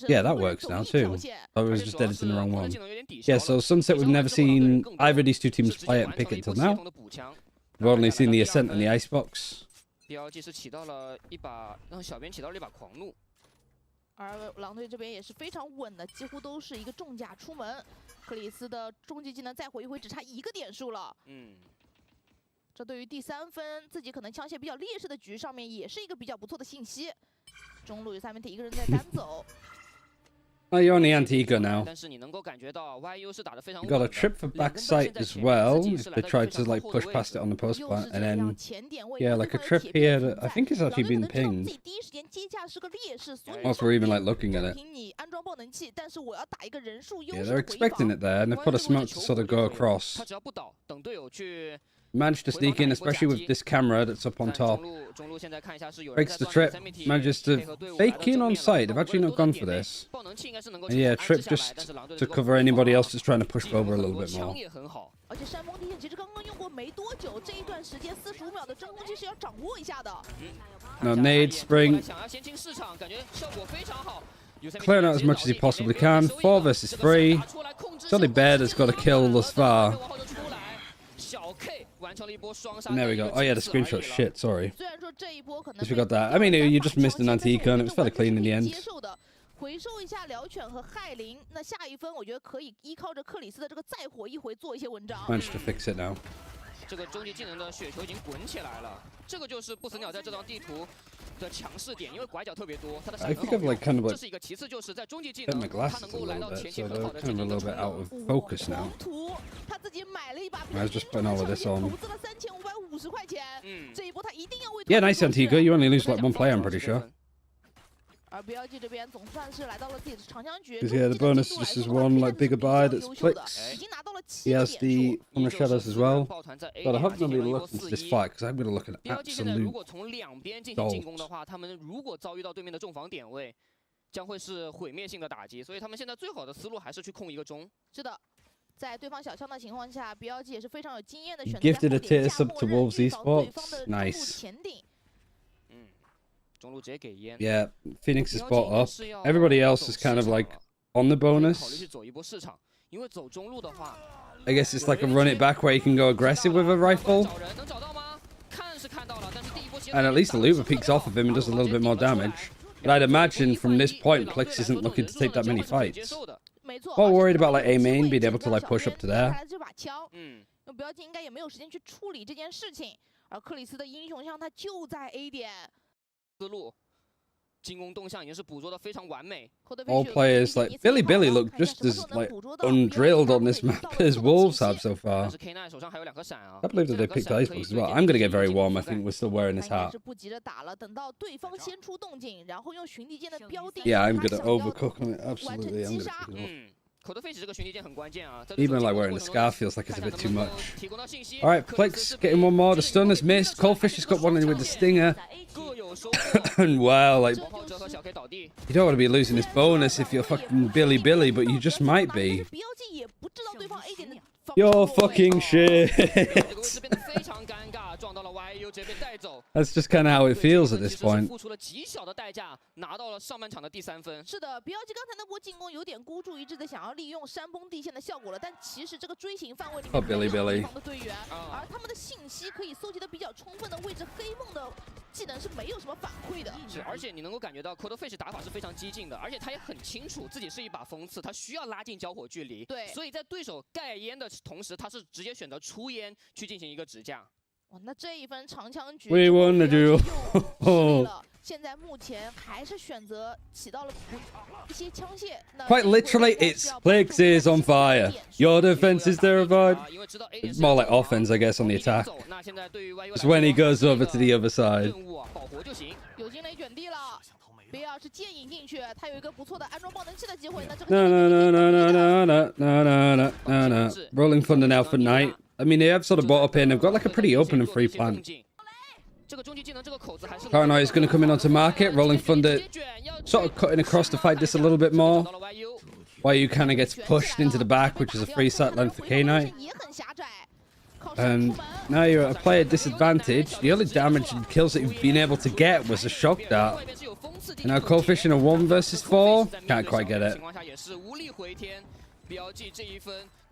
Yeah, that works now too. I was just editing the wrong one. Yeah, so Sunset, we've never seen either of these two teams play it and pick it until now. We've only seen the Ascent and the Icebox. 而狼队这边也是非常稳的，几乎都是一个重甲出门。克里斯的终极技能再回一回，只差1个点数了。这对于第3分自己可能枪械比较劣势的局上面，也是一个比较不错的信息。中路有3名一个人在单走。Oh, you're on the Antigua now. You got a trip for backside as well. If they tried to like push past it on the post plant, and then yeah, like a trip here that I think is actually being pinged. Whilst we're even like looking at it. Yeah, they're expecting it there, and they've put a smoke to sort of go across. Managed to sneak in, especially with this camera that's up on top. Breaks the trip, manages to fake in on site. They've actually not gone for this. And yeah, trip just to cover anybody else that's trying to push over a little bit more. No nade, spring. Clearing out as much as he possibly can. 4 versus 3. It's only Bear that's got a kill thus far. And there we go. Oh yeah, the screenshot. Shit, sorry. Disregard that. I mean, you just missed an anti-eco and it was fairly clean in the end. 回收一下辽犬和害灵，那下一分我觉得可以依靠着克里斯的这个再火一回做一些文章。 Managed to fix it now. 这个终极技能的雪球已经滚起来了，这个就是不死鸟在这张地图的强势点，因为拐角特别多，它的闪很好用。这是一个，其次就是在终极技能，它能够来到前期很好的进行的out of focus now. 他自己买了一把， I was just putting all of this on. 投资了3550块钱，这一波他一定要为。 Yeah, nice Antigua. You only lose like 1 player, I'm pretty sure. 而 BLG 这边总算是来到了自己的长枪局。 Because yeah, the bonus just is one like bigger buy that's Plex. He has the on the shadows as well. But I hope nobody looks into this fight because I'm going to look at absolute 如果从两边进行进攻的话，他们如果遭遇到对面的重防点位，将会是毁灭性的打击。所以他们现在最好的思路还是去控一个中。是的。 在对方小枪的情况下 ，BLG 也是非常有经验的选择。 Gifted a tier sub to Wolves Esports. Nice. Yeah, Phoenix is bought up. Everybody else is kind of like on the bonus. I guess it's like a run it back where you can go aggressive with a rifle. And at least the Luba peeks off of him and does a little bit more damage. But I'd imagine from this point, Plex isn't looking to take that many fights. More worried about like A main being able to like push up to there. 那不要紧应该也没有时间去处理这件事情。而克里斯的英雄像他就在 A 点，思路。 进攻动向已经是捕捉的非常完美。 All players like Billy look just as like undrilled on this map as Wolves have so far. I believe that they picked Icebox as well. I'm gonna get very warm. I think we're still wearing this hat. Yeah, I'm gonna overcook on it. Absolutely, I'm gonna pick it off. 口头 face 这个巡离剑很关键啊。 Even like wearing the scarf feels like it's a bit too much. Alright, Plix getting one more. The stun has missed. Coldfish has got one with the stinger. And wow, like you don't want to be losing this bonus if you're fucking Billy, but you just might be. You're fucking shit. That's just kind of how it feels at this point. 付出了极小的代价，拿到了上半场的第3分。是的 ，BLG 刚才那波进攻有点孤注一掷的想要利用山崩地陷的效果了，但其实这个追行范围里面没有对方的队员，而他们的信息可以搜集的比较充分的位置，黑梦的技能是没有什么反馈的。是，而且你能够感觉到 Cold Face 打法是非常激进的，而且他也很清楚自己是一把锋刺，他需要拉近交火距离。对，所以在对手盖烟的同时，他是直接选择出烟去进行一个直架。 哇，那这一分长枪局 We won the duel. 现在目前还是选择起到了一些枪械。 Quite literally, it's Plix is on fire. Your defense is terrified. It's more like offense, I guess, on the attack. It's when he goes over to the other side. 有惊雷卷地了 ，BL 是剑引进去，他有一个不错的安装爆能器的机会。那这个 No. Rolling Thunder now for Knight. I mean, they have sort of bought up in. They've got like a pretty open and free plan. Paranoia is going to come in onto market. Rolling Thunder sort of cutting across to fight this a little bit more. YU kind of gets pushed into the back, which is a free sight length for K-Knight. And now you're at a player disadvantage. The only damage and kills that you've been able to get was a shock dart. And now Coldfish in a 1 versus 4. Can't quite get it.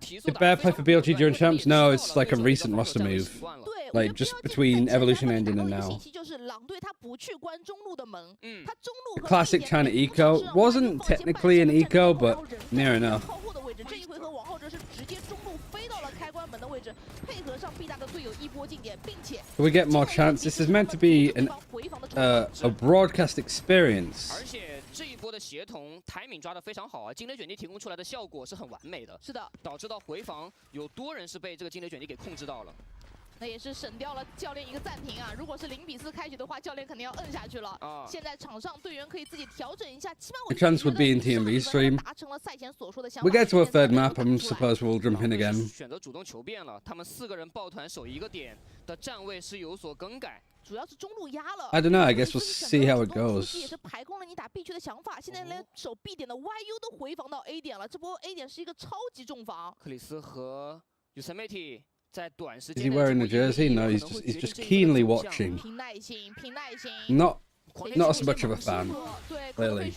Did Bear play for BLG during champs? No, it's like a recent roster move. Like just between Evolution ending and now. The classic China eco wasn't technically an eco, but near enough. So we get more chance. This is meant to be a broadcast experience. 这一波的协同 timing 抓得非常好啊，惊雷卷地提供出来的效果是很完美的。是的，导致到回防有多人是被这个惊雷卷地给控制到了。那也是省掉了教练一个暂停啊！如果是0比4开局的话，教练肯定要摁下去了。啊！现在场上队员可以自己调整一下，起码我 The chance would be in TMV stream. 达成了赛前所说的想法。We get to a third map. I'm supposed we'll jump in again. 选择主动求变了，他们4个人抱团守一个点的站位是有所更改。 主要是中路压了。 I don't know. I guess we'll see how it goes. 也是排空了你打 B 区的想法，现在连守 B 点的 YU 都回防到 A 点了，这波 A 点是一个超级重防。克里斯和 Yosemite 在短时 Is 间 he wearing the jersey? No, he's just keenly watching. 凭耐心，凭耐心。Not as much of a fan. Clearly.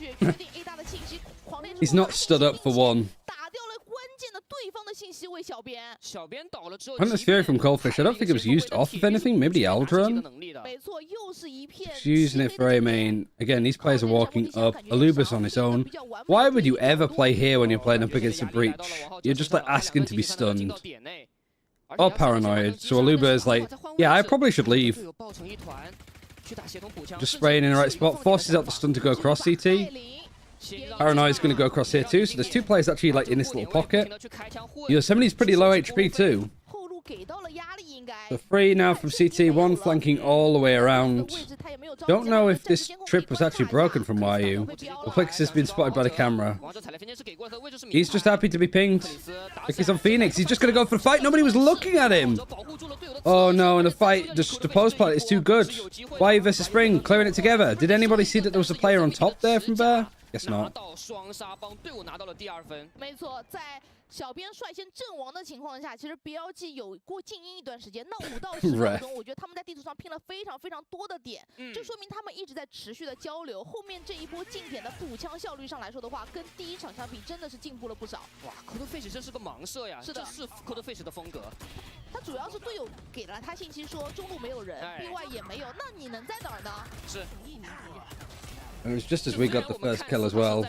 He's not stood up for one. 打掉了关键的对方的信息为小编。小编倒了之后 Hunter's Fury from Coldfish. I don't think it was used off of anything. Maybe the Aldron. 没错，又是一片。 He's using it for a main. Again, these players are walking up. Aluba's on his own. Why would you ever play here when you're playing up against a breach? You're just like asking to be stunned. Or paranoid. So Aluba is like, yeah, I probably should leave. Just spraying in the right spot. Forces out the stun to go across CT. Paranoia is going to go across here too. So there's 2 players actually like in this little pocket. Yosemite's pretty low HP too. So 3 now from CT, 1 flanking all the way around. Don't know if this trip was actually broken from YU. The Plix has been spotted by the camera. He's just happy to be pinged. Like he's on Phoenix. He's just going to go for the fight. Nobody was looking at him. Oh no, and the fight, the post play is too good. YU versus Spring, clearing it together. Did anybody see that there was a player on top there from Bear? Guess not. 没错，在小编率先阵亡的情况下，其实 BLG 有过静音一段时间。那5到10分钟，我觉得他们在地图上拼了非常多的点，这说明他们一直在持续的交流。后面这一波进点的补枪效率上来说的话，跟第1场相比，真的是进步了不少。哇 ，Cold Face 这是个盲射呀，是的，这是 Cold Face 的风格。他主要是队友给了他信息说中路没有人，B 外也没有，那你能在哪儿呢？是。It was just as we got the first kill as well.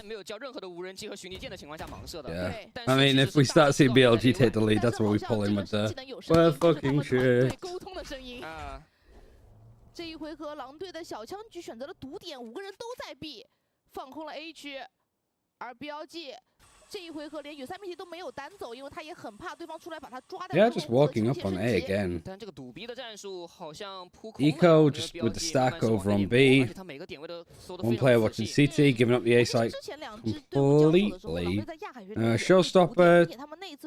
Yeah. I mean, if we start seeing BLG take the lead, that's what we pull in with the. Well, fucking shit. 这一回合，狼队的小枪局选择了毒点，5个人都在 B， 放空了 A 区，而 BLG 这一回合连有3命题都没有单走，因为他也很怕对方出来把他抓掉。 Yeah, just walking up on A again. 但这个赌 B 的战术好像扑空了。 Eco just with the stack over on B. One player watching CT, giving up the A site completely. Showstopper,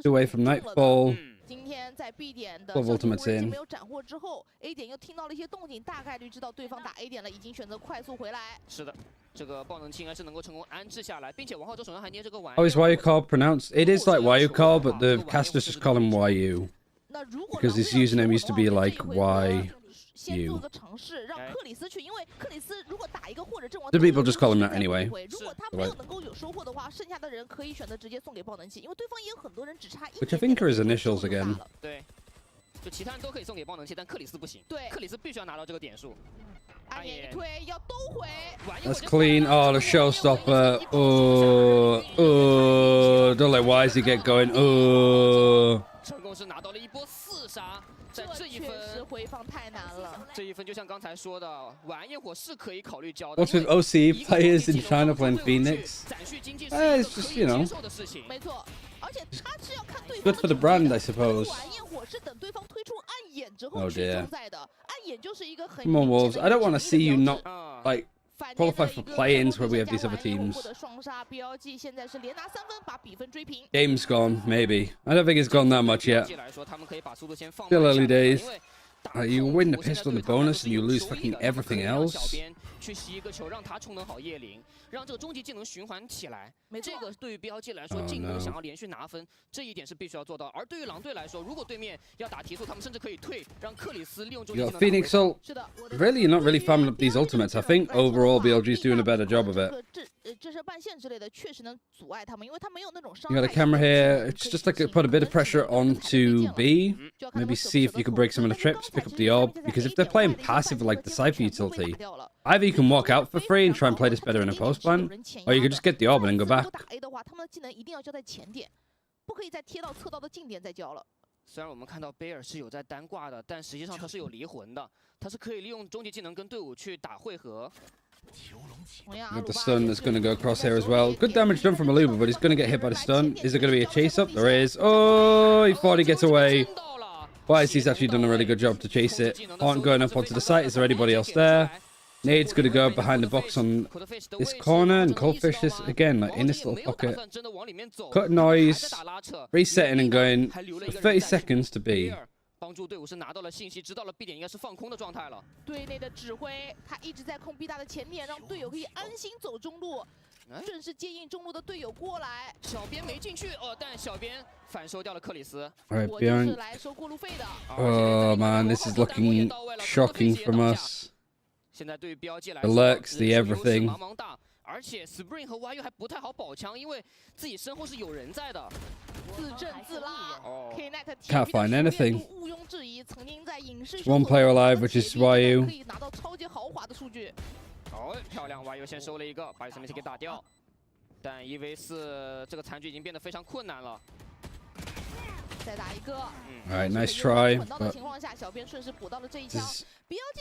away from Nightfall. 今天在 B 点的 ultimates in. 没有斩获之后 ，A 点又听到了一些动静，大概率知道对方打 A 点了，已经选择快速回来。是的，这个爆能器应该是能够成功安置下来，并且王浩洲手上还捏这个玩意。 How is Wayucall pronounced? It is like Wayucall, but the casters just call him YU. Because his username used to be like YU. The people just call him that anyway. 如果他没有能够有收获的话，剩下的人可以选择直接送给爆能器，因为对方也有很多人只差一。 Which I think are his initials again. 对，就其他人都可以送给爆能器，但克里斯不行。对，克里斯必须要拿到这个点数。暗眼一推，要兜回。 That's clean. Oh, the showstopper. Don't let Wisey get going. 成功是拿到了一波4杀。 在这一分回放太难了。这一分就像刚才说的，晚焰火是可以考虑交的。 What's with OC players in China playing Phoenix? It's just, you know. 没错，而且他是要看对方。 Good for the brand, I suppose. 晚焰火是等对方推出暗眼之后 Oh 去 dear. 中在的，暗眼就是一个很。 Come on, Wolves. I don't want to see you not like qualify for play-ins where we have these other teams. Game's gone, maybe. I don't think it's gone that much yet. Still early days. You win the pistol and the bonus and you lose fucking everything else. 去吸一个球，让他充能好叶灵，让这个终极技能循环起来。这个对于 BLG 来说，进攻想要连续拿分，这一点是必须要做到。而对于狼队来说，如果对面要打提速，他们甚至可以退，让克里斯利用终极技 You 能。 got Phoenix ult. Really, you're not really farming up these ultimates. I think overall BLG's doing a better job of it. 震慑半线之类的确实能阻碍他们，因为他没有那种伤 You got a camera here. It's just like put a bit of pressure onto B. Maybe see if you can break some of the trips, pick up the orb. Because if they're playing passive like the Cypher utility, either you can walk out for free and try and play this better in a post plan, or you can just get the orb and then go back. 打 A 的话，他们的技能一定要交在前点，不可以再贴到侧道的近点再交了。 虽然我们看到贝尔是有在单挂的，但实际上他是有离魂的，他是可以利用终极技能跟队伍去打汇合。 With the stun that's going to go across here as well. Good damage done from Aluba, but he's going to get hit by the stun. Is there going to be a chase up? There is. Oh, he thought he gets away. Wisey's actually done a really good job to chase it. Aren't going up onto the site. Is there anybody else there? Nade's going to go behind the box on this corner, and Coldfish is again like in this little pocket. Cut noise, resetting and going for 30 seconds to B. 帮助队伍是拿到了信息，知道了 B 点应该是放空的状态了。队内的指挥，他一直在控 B 大的前点，让队友可以安心走中路，顺势接应中路的队友过来。小编没进去，但小编反收掉了克里斯。我就是来收过路费的。Oh man, this is looking shocking from us. 现在对于标记来 The 说， lurks, the everything. 茫茫大，而且 Spring 和 YU 还不太好保枪，因为自己身后是有人在的。 自震自拉 Can't find anything. 毋庸置疑，曾经在影视 One player alive, which is YU. 可以拿到超级豪华的数据。漂亮 ，YU 先收了一个，把3枚给打掉。但1v4这个残局已经变得非常困难了。 再打一个。 Alright, nice try. 稳当的情况下，小编顺势补到了这一枪。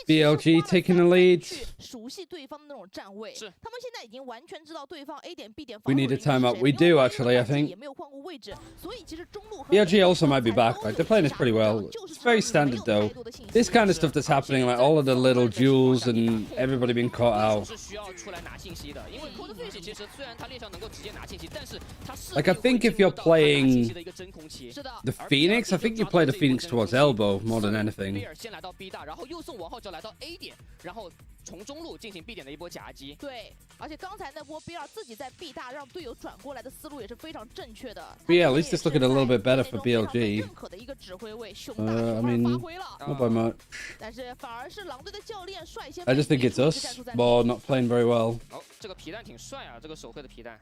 BLG taking the lead. 熟悉对方的那种站位，他们现在已经完全知道对方 A 点、B 点。 We need a timeout. We do actually, I think. 也没有换过位置，所以其实中路。 BLG also might be back. Like they're playing this pretty well. It's very standard though. This kind of stuff that's happening, like all of the little duels and everybody being caught out. 是需要出来拿信息的，因为 Coldfish 其实虽然他链上能够直接拿信息，但是他是 Like I think if you're playing the Phoenix, I think you play the Phoenix towards elbow more than anything. 贝尔先来到 B 大，然后又送王浩哲来到 A 点，然后从中路进行 B 点的一波夹击。对，而且刚才那波 BL 自己在 B 大让队友转过来的思路也是非常正确的。But yeah, at least it's looking a little bit better for BLG. 认可的一个指挥位，熊 I mean, not by much. 但是反而是狼队的教练率先。 I just think it's us, but not playing very well. 这个皮蛋挺帅啊，这个手绘的皮蛋。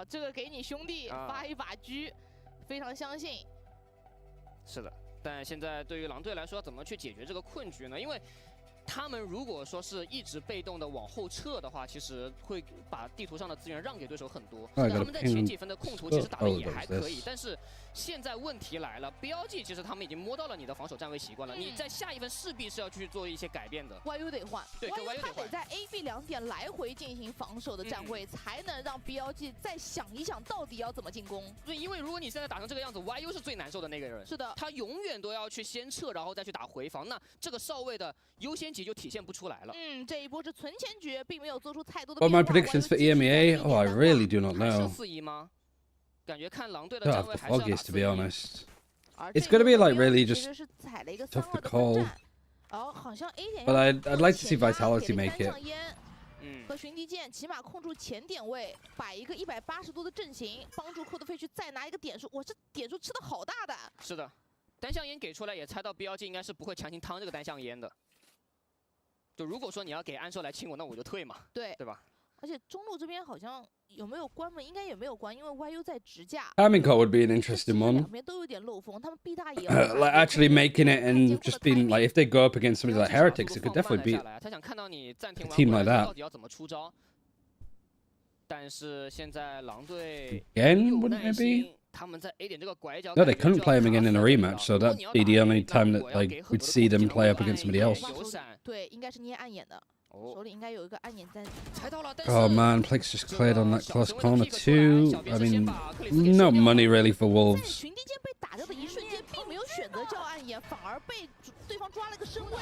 这个给你兄弟发一把狙，非常相信。是的。 但现在对于狼队来说，怎么去解决这个困局呢？因为他们如果说是一直被动的往后撤的话，其实会把地图上的资源让给对手很多。他们在前几分的控图其实打的也还可以，但是现在问题来了，标记其实他们已经摸到了你的防守站位习惯了，你在下一分势必是要去做一些改变的。YU 得换，对 ，YU 他得在 A、B 两点来回进行防守的站位，才能让 BLG 再想一想到底要怎么进攻。对，因为如果你现在打成这个样子 ，YU 是最难受的那个人。是的，他永远都要去先撤，然后再去打回防，那这个少尉的优先级就体现不出来了。这一波是存钱局，并没有做出太多的 What are my predictions for EMEA? Oh, I really do not know. 4-1吗？感觉看狼队的 I 站 don't 位 have 还 the 是要打 foggiest, to be honest. 而 It's gonna be like really 其 just 实是踩了一个 tough 3-2 to 的 call. 分站。好像 A 点 But I'd like to see Vitality make it. 和巡敌舰起码控住前点位，摆一个180度的阵型，帮助 Coldfish 再拿一个点数。我这点数吃的好大的。是的，单向烟给出来也猜到 BLG 应该是不会强行趟这个单向烟的。就如果说你要给安寿来亲我，那我就退嘛，对吧？而且中路这边好像有没有关门？应该也没有关，因为 YU 在直架。Timing call would be an interesting one. 两边都有点漏风，他们 B 大也 Like actually making it and just being like, if they go up against somebody like Heretics, it could definitely beat 他想看到你暂停 a team like that. 到底要怎么出招。但是现在狼队 Again, wouldn't it be? 他们在 A 点这个拐角 No, they couldn't play him again in a rematch, so that'd be the only time that like we'd see them play up against somebody else. 对，应该是捏暗眼的。手里应该有一个暗眼在。 Oh man, Plex just cleared on that close corner too. I mean, no money really for Wolves. 巡敌舰被打掉的一瞬间，并没有选择叫暗眼，反而被对方抓了个身位。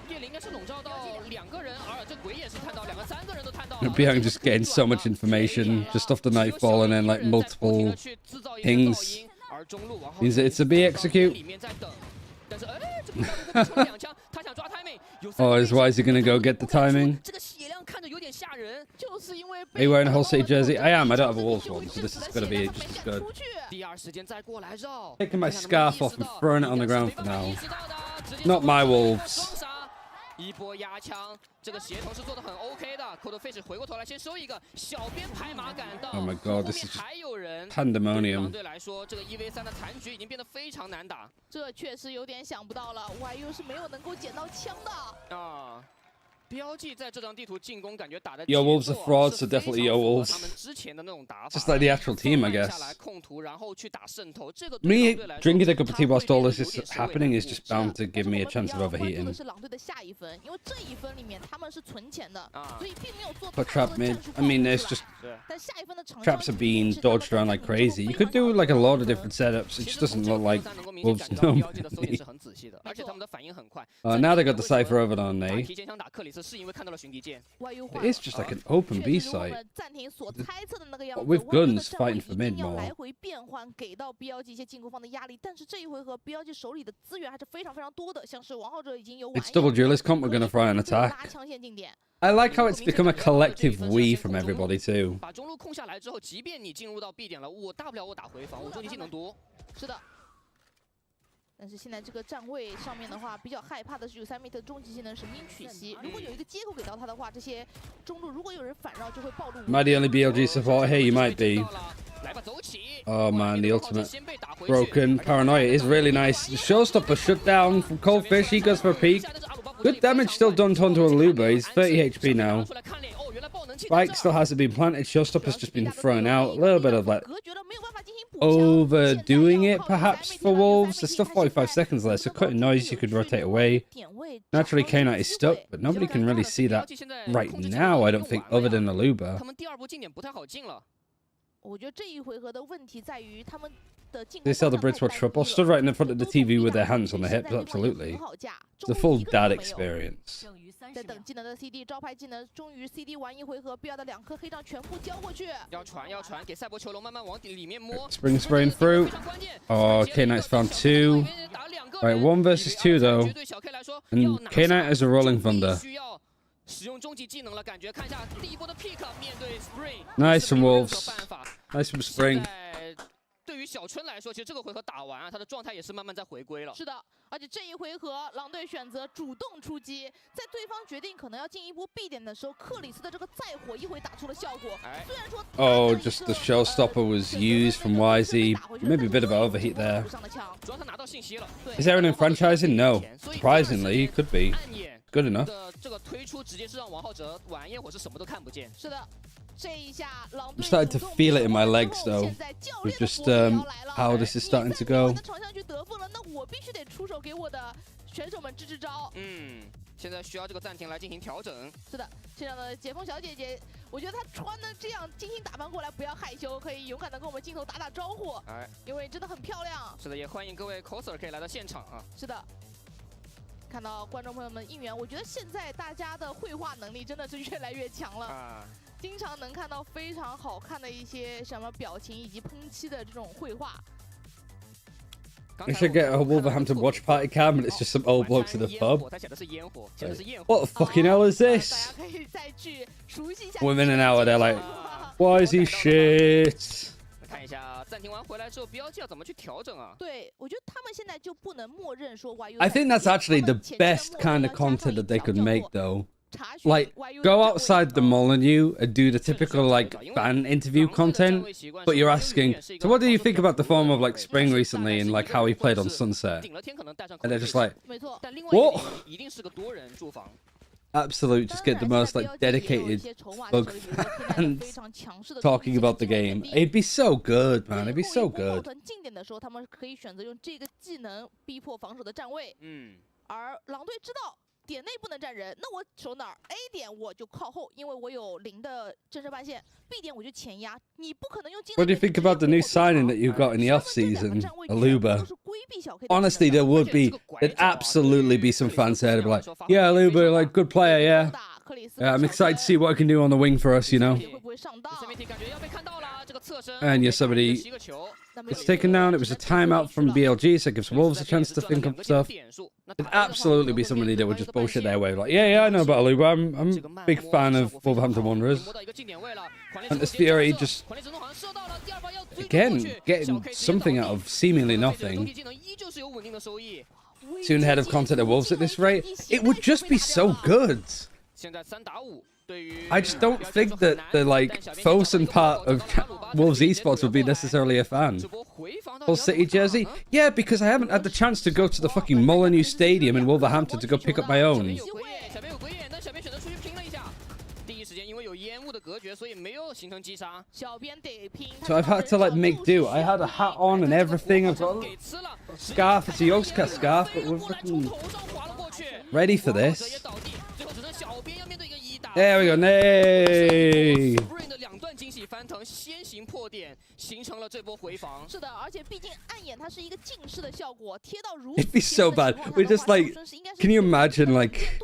叶灵应该是笼罩到2个人，而这鬼也是看到2个3个人都看到了。Biang just getting so much information just off the nightfall and then like multiple pings. Means that it's a B execute. Oh, is why is he gonna go get the timing? Are you wearing a Hull City jersey? I am. I don't have a Wolves one, so this is gonna be just as good. Taking my scarf off and throwing it on the ground for now. Not my Wolves. 一波压枪，这个协同是做的很 OK 的。Coldfish 回过头来先收一个，小边拍马赶到。 Oh my god, this is 还有人。 pandemonium. 狼队来说，这个1v3的残局已经变得非常难打。这确实有点想不到了 ，YU 是没有能够捡到枪的。啊。 标记在这张地图进攻感觉打的 Your Wolves are frauds, so definitely your Wolves. 他们之前的那种打法 Just like the actual team, I guess. 下来控图，然后去打渗透。这个 Me drinking a cup of tea whilst all this is happening is just bound to give me a chance of overheating. 是狼队的下一分，因为这一分里面他们是存钱的，所以并没有做。 Put trap mid. I mean, there's just 但下一分的 traps are being dodged around like crazy. You could do like a lot of different setups. It just doesn't look like Wolves know me. Now they got the Cypher over on A. 提前想打克里斯是因为看到了巡敌舰。 It's just like an open B site. With guns fighting for mid more. 来回变换，给到 BLG 一些进攻方的压力。但是这一回合 BLG 手里的资源还是非常非常多的，像是王浩哲已经有。 It's double duelist comp. We're gonna try and attack. I like how it's become a collective we from everybody too. 把中路控下来之后，即便你进入到 B 点了，我大不了我打回防，我终极技能多。是的。 但是现在这个站位上面的话，比较害怕的是有3m的终极技能神兵取息。如果有一个接口给到他的话，这些中路如果有人反绕，就会暴露。Am I the only BLG support here? You might be. Oh man, the ultimate broken. Paranoia is really nice. The showstopper shut down from Coldfish. He goes for a peek. Good damage still done to Aluba. He's 30 HP now. Spike still hasn't been planted. Showstopper's just been thrown out. A little bit of like overdoing it perhaps for Wolves. There's still 45 seconds left, so cutting noise you could rotate away. Naturally, K-Knight is stuck, but nobody can really see that right now, I don't think, other than Aluba. 他们第2波进点不太好进了。我觉得这一回合的问题在于他们的进攻。 They sell the Brits watch football, stood right in front of the TV with their hands on their hips, absolutely. It's a full dad experience. 在等技能的 CD 招牌技能，终于 CD 玩一回合 ，BL 的2颗黑杖全部交过去。要传，给赛博球龙慢慢往里面摸。Spring spraying through. Oh, K-Knight's found 2. Right, 1 versus 2 though. And K-Knight has a rolling thunder. 使用终极技能了，感觉看一下第1波的 pick 面对 Spring。 Nice from Wolves. Nice from Spring. 对于小春来说，其实这个回合打完啊，他的状态也是慢慢在回归了。是的，而且这一回合狼队选择主动出击，在对方决定可能要进一波 B 点的时候，克里斯的这个再火一回打出了效果。虽然说 Oh, just the showstopper was used from YZ. Maybe a bit of an overheat there. 主要他拿到信息了。 Is there an enfranchising? No. Surprisingly, it could be. good enough. 这个推出直接是让王浩哲晚宴火是什么都看不见。是的。 这一下，狼 I'm starting to feel it in my legs though. With just how this is starting to go. 场上去得分了，那我必须得出手给我的选手们支支招。现在需要这个暂停来进行调整。是的，现场的解封小姐姐，我觉得她穿的这样精心打扮过来，不要害羞，可以勇敢的跟我们镜头打打招呼。哎，因为真的很漂亮。是的，也欢迎各位 coser 可以来到现场啊。是的。 看到观众朋友们应援，我觉得现在大家的绘画能力真的是越来越强了啊！经常能看到非常好看的一些什么表情以及喷漆的这种绘画。 We should get a Wolverhampton watch party cam, and it's just some old blokes in the pub. What the fucking hell is this? Women an hour, they're like, why is he shit? 看一下暂停完回来之后，标记要怎么去调整啊？对，我觉得他们现在就不能默认说 YU。 I think that's actually the best kind of content that they could make, though. Like, go outside the Molyneux and do the typical, like, fan interview content, but you're asking, so what do you think about the form of, like, Spring recently and, like, how he played on Sunset? And they're just like, what? Absolute, just get the most, like, dedicated bug fans talking about the game. It'd be so good, man. It'd be so good. 近点的时候，他们可以选择用这个技能逼迫防守的站位。而狼队知道。 点内不能站人，那我守哪儿 ？A 点我就靠后，因为我有0的震慑半线。B 点我就前压，你不可能用。What do you think about the new signing that you got in the off season, Aluba? Honestly, there would be, there'd absolutely be some fans there to be like, yeah, Aluba, like good player, yeah. Yeah, I'm excited to see what I can do on the wing for us, you know. And yeah, somebody gets taken down. It was a timeout from BLG, so it gives Wolves a chance to think of stuff. There'd absolutely be somebody that would just bullshit their way, like, yeah, I know about Aluba. I'm a big fan of Wolverhampton Wanderers. And this Fury just, again, getting something out of seemingly nothing. Soon ahead of content of Wolves at this rate, it would just be so good. I just don't think that the like Fosun part of Wolves esports would be necessarily a fan. Hull City jersey? Yeah, because I haven't had the chance to go to the fucking Molyneux Stadium in Wolverhampton to go pick up my own. So I've had to like make do. I had a hat on and everything. I've got a scarf. It's a Yogscast scarf, but we're fucking ready for this. There we go, nay! 是的，而且毕竟暗眼它是一个近视的效果，贴到如 It'd be so bad. We're just like, can you imagine like,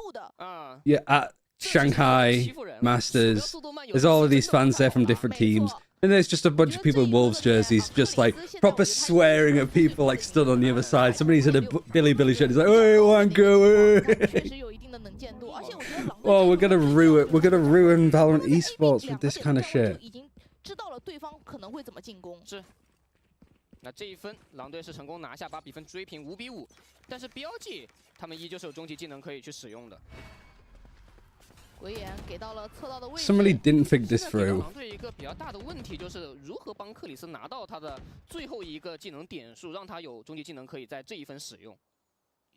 yeah, at Shanghai Masters, there's all of these fans there from different teams. And there's just a bunch of people in Wolves jerseys, just like proper swearing at people, like stood on the other side. Somebody's in a Billy shirt. He's like, "Hey, wanko!" Oh, we're gonna ruin Valorant esports with this kind of shit. 知道了对方可能会怎么进攻。是。那这一分，狼队是成功拿下，把比分追平5比5。但是标记他们依旧是有终极技能可以去使用的。 Somebody didn't think this through.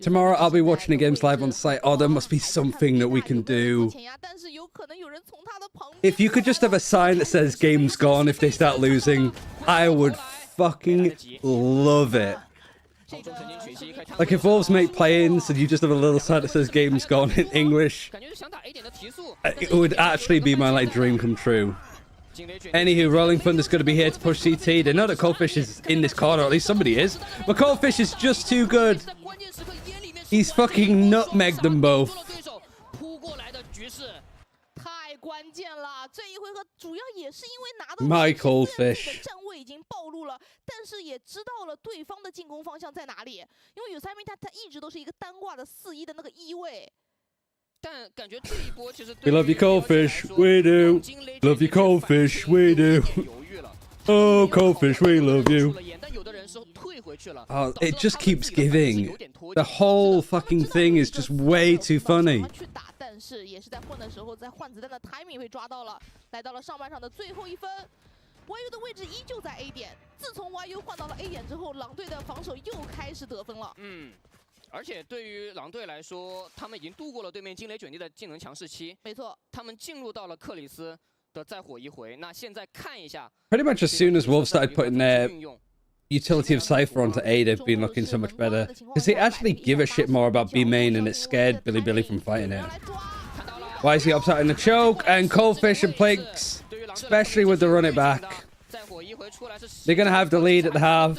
Tomorrow I'll be watching the games live on site. Oh, there must be something that we can do. If you could just have a sign that says game's gone if they start losing, I would fucking love it. Like if Wolves make play-ins and you just have a little sign that says game's gone in English, it would actually be my like dream come true. Anywho, Rolling Thunder's going to be here to push CT. They know that Coldfish is in this corner, or at least somebody is. But Coldfish is just too good. He's fucking nutmegged them both. 关键了，这一回合主要也是因为拿到 My Coldfish 站位已经暴露了，但是也知道了对方的进攻方向在哪里。因为有3名他一直都是一个单挂的4-1的那个1位。但感觉这一波其实 We love you, Coldfish. We do. Love you, Coldfish. We do. Oh, Coldfish, we love you. Oh, it just keeps giving. The whole fucking thing is just way too funny. 但是也是在混的时候，在换子弹的 timing 被抓到了，来到了上半场的最后1分。YU 的位置依旧在 A 点，自从 YU 换到了 A 点之后，狼队的防守又开始得分了。而且对于狼队来说，他们已经度过了对面惊雷卷地的技能强势期。没错，他们进入到了克里斯的再火一回。那现在看一下 Pretty much as soon as Wolves started putting their utility of Cypher onto A, they've been looking so much better. Because they actually give a shit more about B main, and it scared Billy from fighting it. Why is he upset in the choke? And Coldfish and Plinks, especially with the run it back. They're going to have the lead at the half.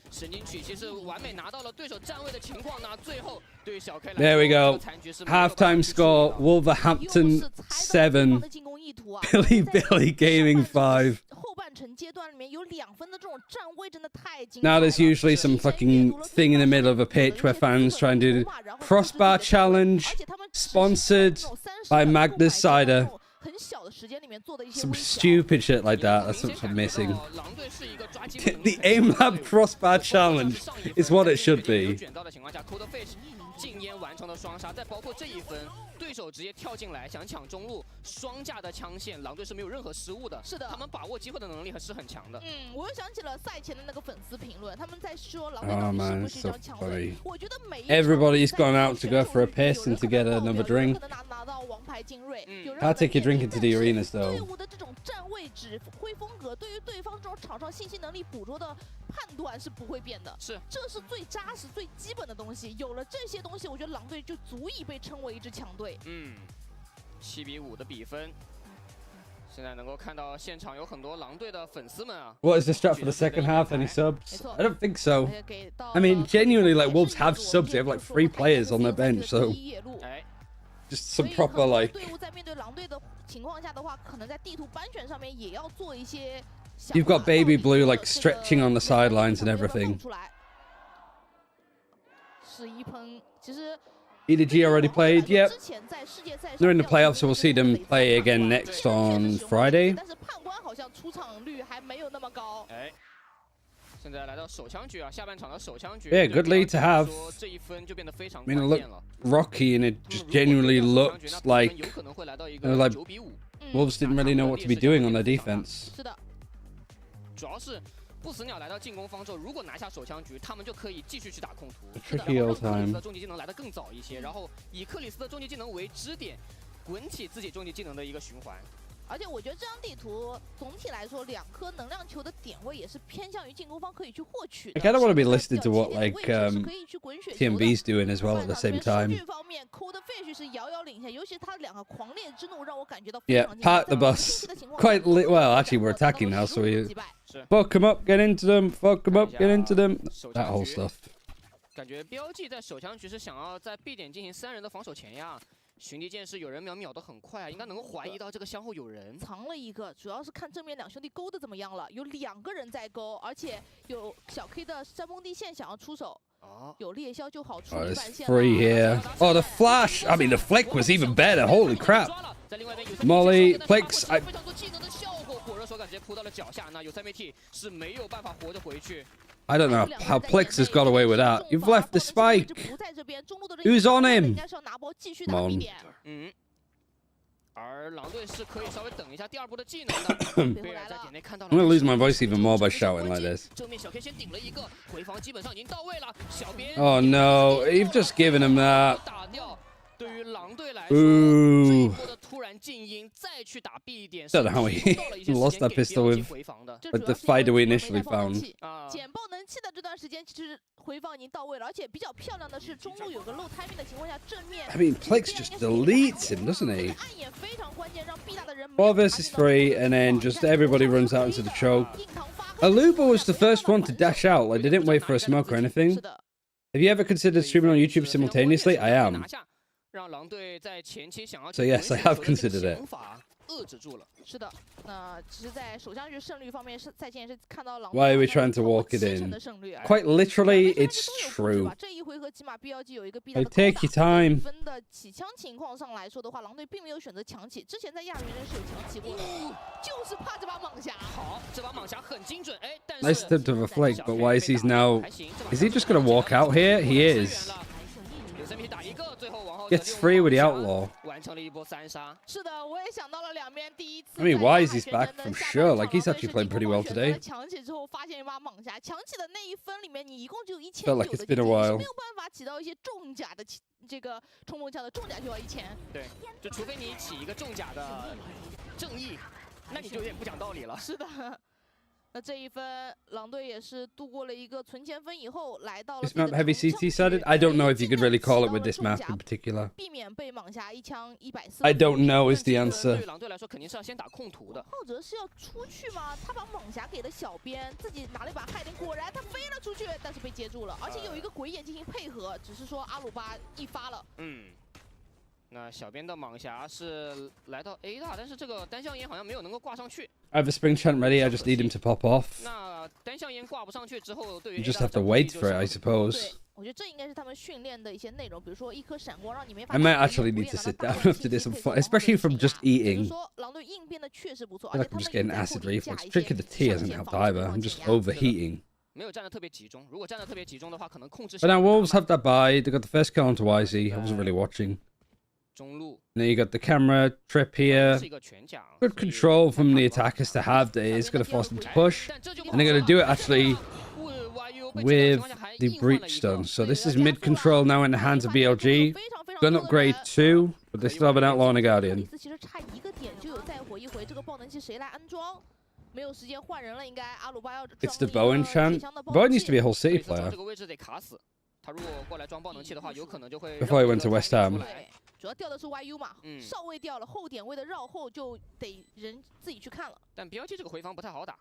神经曲其实完美拿到了对手站位的情况呢，最后对于小 K 来说 There we go. Halftime score, Wolverhampton 7, Billy Gaming 5. 后半程阶段里面有2分的这种站位真的太精彩 Now 了。 there's usually some fucking thing in the middle of a pitch where fans try and do crossbar challenge, sponsored by Magnus Cider. Some stupid shit like that. That's what's missing. The aim lab crossbar challenge is what it should be. 禁烟完成了双杀，再包括这一分，对手直接跳进来想抢中路，双架的枪线，狼队是没有任何失误的。是的，他们把握机会的能力还是很强的。我又想起了赛前的那个粉丝评论，他们在说狼队到底是不是一张强队？我觉得每一 Everybody's gone out to go for a piss and to get another drink. 拿到王牌精锐， I'll take your drink into the arenas 队 though. 伍的这种站位指挥风格，对于对方这种场上信息能力捕捉的判断是不会变的。是，这是最扎实、最基本的东西。有了这些东西，我觉得狼队就足以被称为一支强队。 7比5的比分，现在能够看到现场有很多狼队的粉丝们啊。 What is the strat for the second half? Any subs? I don't think so. I mean, genuinely, like Wolves have subs. They have like 3 players on their bench, so just some proper like. 队伍在面对狼队的情况下的话，可能在地图搬选上面也要做一些。 You've got Baby Blue like stretching on the sidelines and everything. 是一喷，其实。 EDG already played, yep. They're in the playoffs, so we'll see them play again next on Friday. 但是判官好像出场率还没有那么高。现在来到手枪局啊，下半场的手枪局。 Yeah, good lead to have. 这一分就变得非常 I mean, 关 it 键了。 looked rocky and it just genuinely looked like, Wolves didn't really know what to be doing on their defense. 是的。主要是。 不死鸟来到进攻方之后，如果拿下手枪局，他们就可以继续去打控图。 Tricky old 克里斯 time. 的终极技能来得更早一些，然后以克里斯的终极技能为支点，滚起自己终极技能的一个循环。 而且我觉得这张地图总体来说，2颗能量球的点位也是偏向于进攻方可以去获取的。 I kind of want to be listed to what like TMB's doing as well at the same time. 方面 ，Coldfish 是遥遥领先，尤其他2个狂烈之怒让我感觉到 Yeah, park the bus. Quite well, actually, we're attacking now, so we fuck them up, get into them, fuck them up, get into them. That whole stuff. 感觉标记在手枪局是想要在 B 点进行3人的防守前压。 寻敌剑士有人秒得很快啊，应该能够怀疑到这个箱后有人。藏了一个，主要是看正面2兄弟勾的怎么样了，有2个人在勾，而且有小 K 的山崩地线想要出手。有猎枭就好处理半线。 Free here. Oh, the flash! I mean, the flick was even better. Holy crap! Molly, Plex. 非常多技能的效果，火热手感直接扑到了脚下，那有3BT 是没有办法活着回去。 I don't know how Plex has got away with that. You've left the spike. Who's on him? Come on. 而狼队是可以稍微等一下第2波的技能的。贝尔在点内看到了。 I'm gonna lose my voice even more by shouting like this. 正面小 K 先顶了一个，回防基本上已经到位了。小编 Oh no! You've just given him that. 打掉。对于狼队来说，这一波的突然静音，再去打 B 点， Don't know how he lost that pistol with the fighter we initially found. 简报能气的这段时间，其实回防已经到位了，而且比较漂亮的是中路有个漏 timing 的情况下，正面。 I mean, Plex just deletes him, doesn't he? 暗眼非常关键，让 B 大的人。 4 versus 3, and then just everybody runs out into the choke. Aluba was the first one to dash out. Like they didn't wait for a smoke or anything. Have you ever considered streaming on YouTube simultaneously? I am. 让狼队在前期想要 So yes, I have considered it. 遏制住了。是的，那其实，在首枪局胜率方面，是赛前也是看到狼。 Why are we trying to walk it in? Quite literally, it's true. 这一回合起码 BLG 有一个 B 大 I 的 take your time. 分的起枪情况上来说的话，狼队并没有选择强起，之前在亚运人是有强起过的，就是怕这把猛侠。好，这把猛侠很精准，哎，但是 Nice attempt to reflect, but why is he now? Is he just gonna walk out here? He is. 有3BT打一个，最后往后 gets free with the outlaw. 完成了一波3杀。是的，我也想到了两边第一次。 I mean, Wise is back from sure. Like he's actually playing pretty well today. 强起之后发现一把猛侠，强起的那一分里面，你一共只有1900 Felt like it's been a while. 没有办法起到一些重甲的这个冲锋枪的重甲就要1000。对，就除非你起一个重甲的正义，那你就有点不讲道理了。是的。 那这一分，狼队也是度过了一个存钱分以后，来到了 This map heavy CT sided. I don't know if you could really call it with this map in particular. 避免被莽侠一枪140。I don't know is the 对 answer. 于狼队来说，肯定是要先打控图的。浩哲是要出去吗？他把莽侠给了小编，自己拿了一把害灵，果然他飞了出去，但是被接住了，而且有一个鬼眼进行配合，只是说阿鲁巴一发了。那小编的莽侠是来到 A 大，但是这个单向烟好像没有能够挂上去。 I have a spring chant ready. I just need him to pop off. 那单向烟挂不上去之后，对于 You just have to wait for it, I suppose. 我觉得这应该是他们训练的一些内容，比如说一颗闪光让你没法。 I might actually need to sit down after this, especially from just eating. 说狼队应变的确实不错， I feel like I'm just getting acid reflux. Drinking the tea hasn't helped either. I'm just overheating. 没有站得特别集中，如果站得特别集中的话，可能控制。 But now Wolves have that buy. They got the first kill onto YZ. I wasn't really watching. 中路。 Now you got the camera trip here. Good control from the attackers to have that is going to force them to push. And they're going to do it actually with the breach stone. So this is mid control now in the hands of BLG. Gun upgrade 2, but they still have an outlaw and a guardian. 其实差一个点就有再火一回，这个爆能器谁来安装？没有时间换人了，应该阿鲁巴要。 It's the bow enchant. Bow needs to be a whole city player. 这个位置得卡死，他如果过来装爆能器的话，有可能就会。 Before he went to West Ham. 主要掉的是 YU 嘛，稍微掉了，后点位的绕后就得人自己去看了。但 BLG 这个回防不太好打，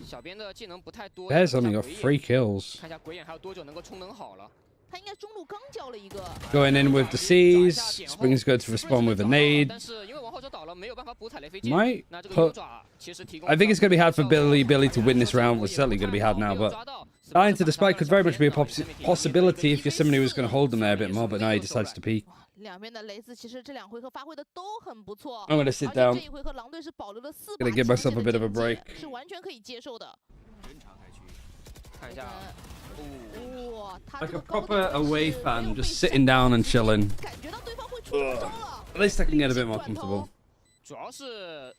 小编的技能不太多。 Bears only got 3 kills. 看一下鬼眼还有多久能够充能好了。他应该中路刚交了一个。 Going in with the C's. Spring's good to respond with a nade. 但是因为王浩哲倒了，没有办法补踩雷飞机。 Might 那这个 put. 爪其实提供。 I think it's going to be hard for Billy to win this round. It's certainly going to be hard now, but dying to the spike could very much be a possibility if you're somebody who's going to hold them there a bit more. But now he decides to peek. 两边的雷兹其实这2回合发挥的都很不错。 I'm gonna sit down. 这一回合狼队是保留了4把。 Gonna give myself a bit of a break. 是完全可以接受的。看一下。 Like a proper away fan, just sitting down and chilling. At least I can get a bit more comfortable. 主要是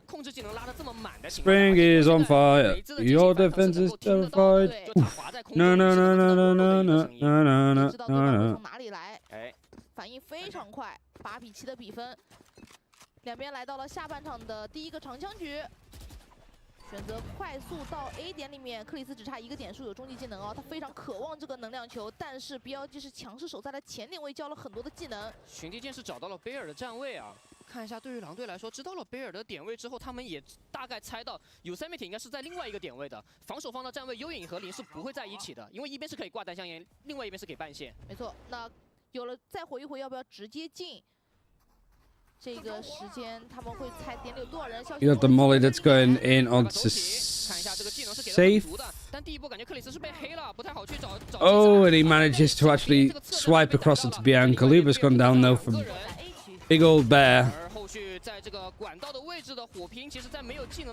控制技能拉得这么满的情况。 Spring is on fire. Your defense is terrified. No, no, no, no, no, no, no, no, no, no, 知道对方会 no. 从哪里来，反应非常快，8比7的比分。两边来到了下半场的第一个长枪局。 选择快速到 A 点里面，克里斯只差1个点数有终极技能哦，他非常渴望这个能量球，但是 BLG 是强势守在了前点位，交了很多的技能。寻敌剑士找到了贝尔的站位啊，看一下对于狼队来说，知道了贝尔的点位之后，他们也大概猜到有Yosemite应该是在另外一个点位的，防守方的站位幽影和林是不会在一起的，因为一边是可以挂单向烟，另外一边是给半线。没错，那有了再火一回，要不要直接进？ 这个时间他们会猜点里有多少人？ You got the molly that's going in onto safe. Oh, and he manages to actually swipe across into Bianca. Luba's gone down though from big old bear.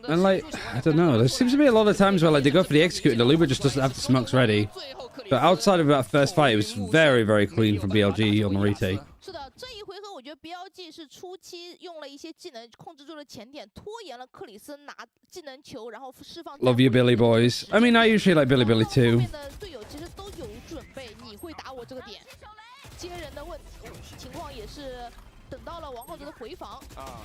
And like, I don't know, there seems to be a lot of times where like they go for the execute and the Luba just doesn't have the smokes ready. But outside of that first fight, it was very, very clean from BLG on the retake. 是的，这一回合我觉得 BLG 是初期用了一些技能控制住了前点，拖延了克里斯拿技能球，然后释放。 Love you, Billy boys. I mean, I usually like Billy too. 后面的队友其实都有准备，你会打我这个点，接人的情况也是等到了王浩哲的回防啊。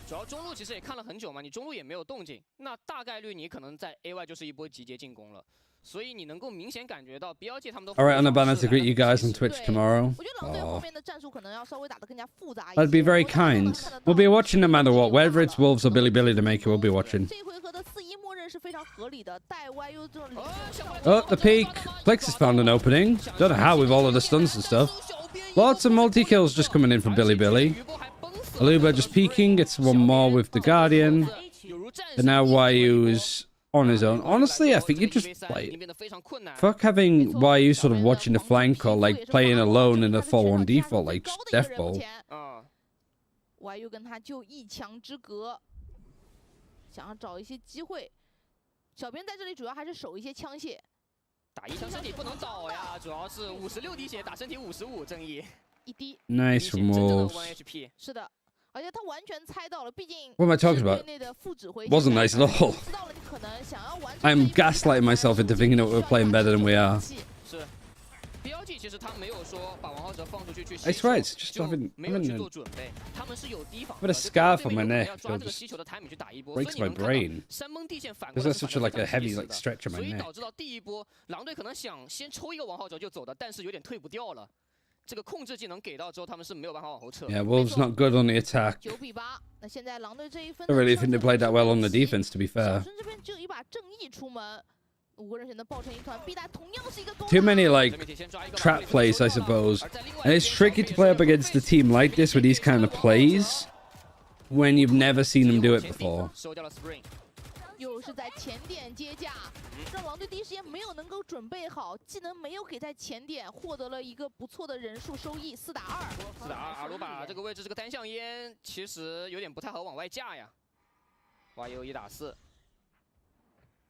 主要中路其实也看了很久嘛，你中路也没有动静，那大概率你可能在 A 外就是一波集结进攻了。 所以你能够明显感觉到 BLG 他们都。All right, on the banner to greet you guys on Twitch tomorrow. 我觉得狼队后面的战术可能要稍微打得更加复杂一 I'd be very kind. We'll be watching no matter what, whether it's Wolves or Billy to make it. We'll be watching. 这回合的4-1默认是非常合理的，带 YU 这种。 Oh, the peak. Plex has found an opening. Don't know how with all of the stuns and stuff. Lots of multi kills just coming in from Billy. Aluba just peeking, gets one more with the Guardian. And now YU's on his own. Honestly, I think you just like fuck having YU sort of watching the flank or like playing alone in a 4-1 default, like just death ball. YU 跟他就1强之隔，想要找一些机会。小编在这里主要还是守一些枪械。打1枪身体不能倒呀，主要是56滴血打身体55，正义。Nice from Wolves. 是的，而且他完全猜到了，毕竟 What am I talking about? Wasn't nice at all. I'm gaslighting myself into thinking that we're playing better than we are. 是 ，BLG 其实他没有说把王浩哲放出去去 I swear it's just having 没有去做准备，他们是有提防。 I've got a scarf on my neck. 要抓这个吸球的 timing 去打一波， Breaks my brain. 山崩地陷反过 There's 来 such a like a heavy like stretch on my 所以 neck. 导致到第一波狼队可能想先抽一个王浩哲就走的，但是有点退不掉了。这个控制技能给到之后，他们是没有办法往后撤。 Yeah, Wolves not good on the attack. 9比8，那现在狼队这一分 I don't really think they played that well on the defense, to be 小 fair. 春这边只有一把正义出门，5个人选择抱成一团，B 大同样是一个勾。 Too many like trap plays, I suppose. And it's tricky to play up against a team like this with these kind of plays when you've never seen them do it before. 收掉了 Spring。 又是在前点接驾，让狼队第一时间没有能够准备好，技能没有给在前点，获得了一个不错的人数收益，4打2。4打2，阿鲁把这个位置这个单向烟其实有点不太好往外架呀。YU 1打4，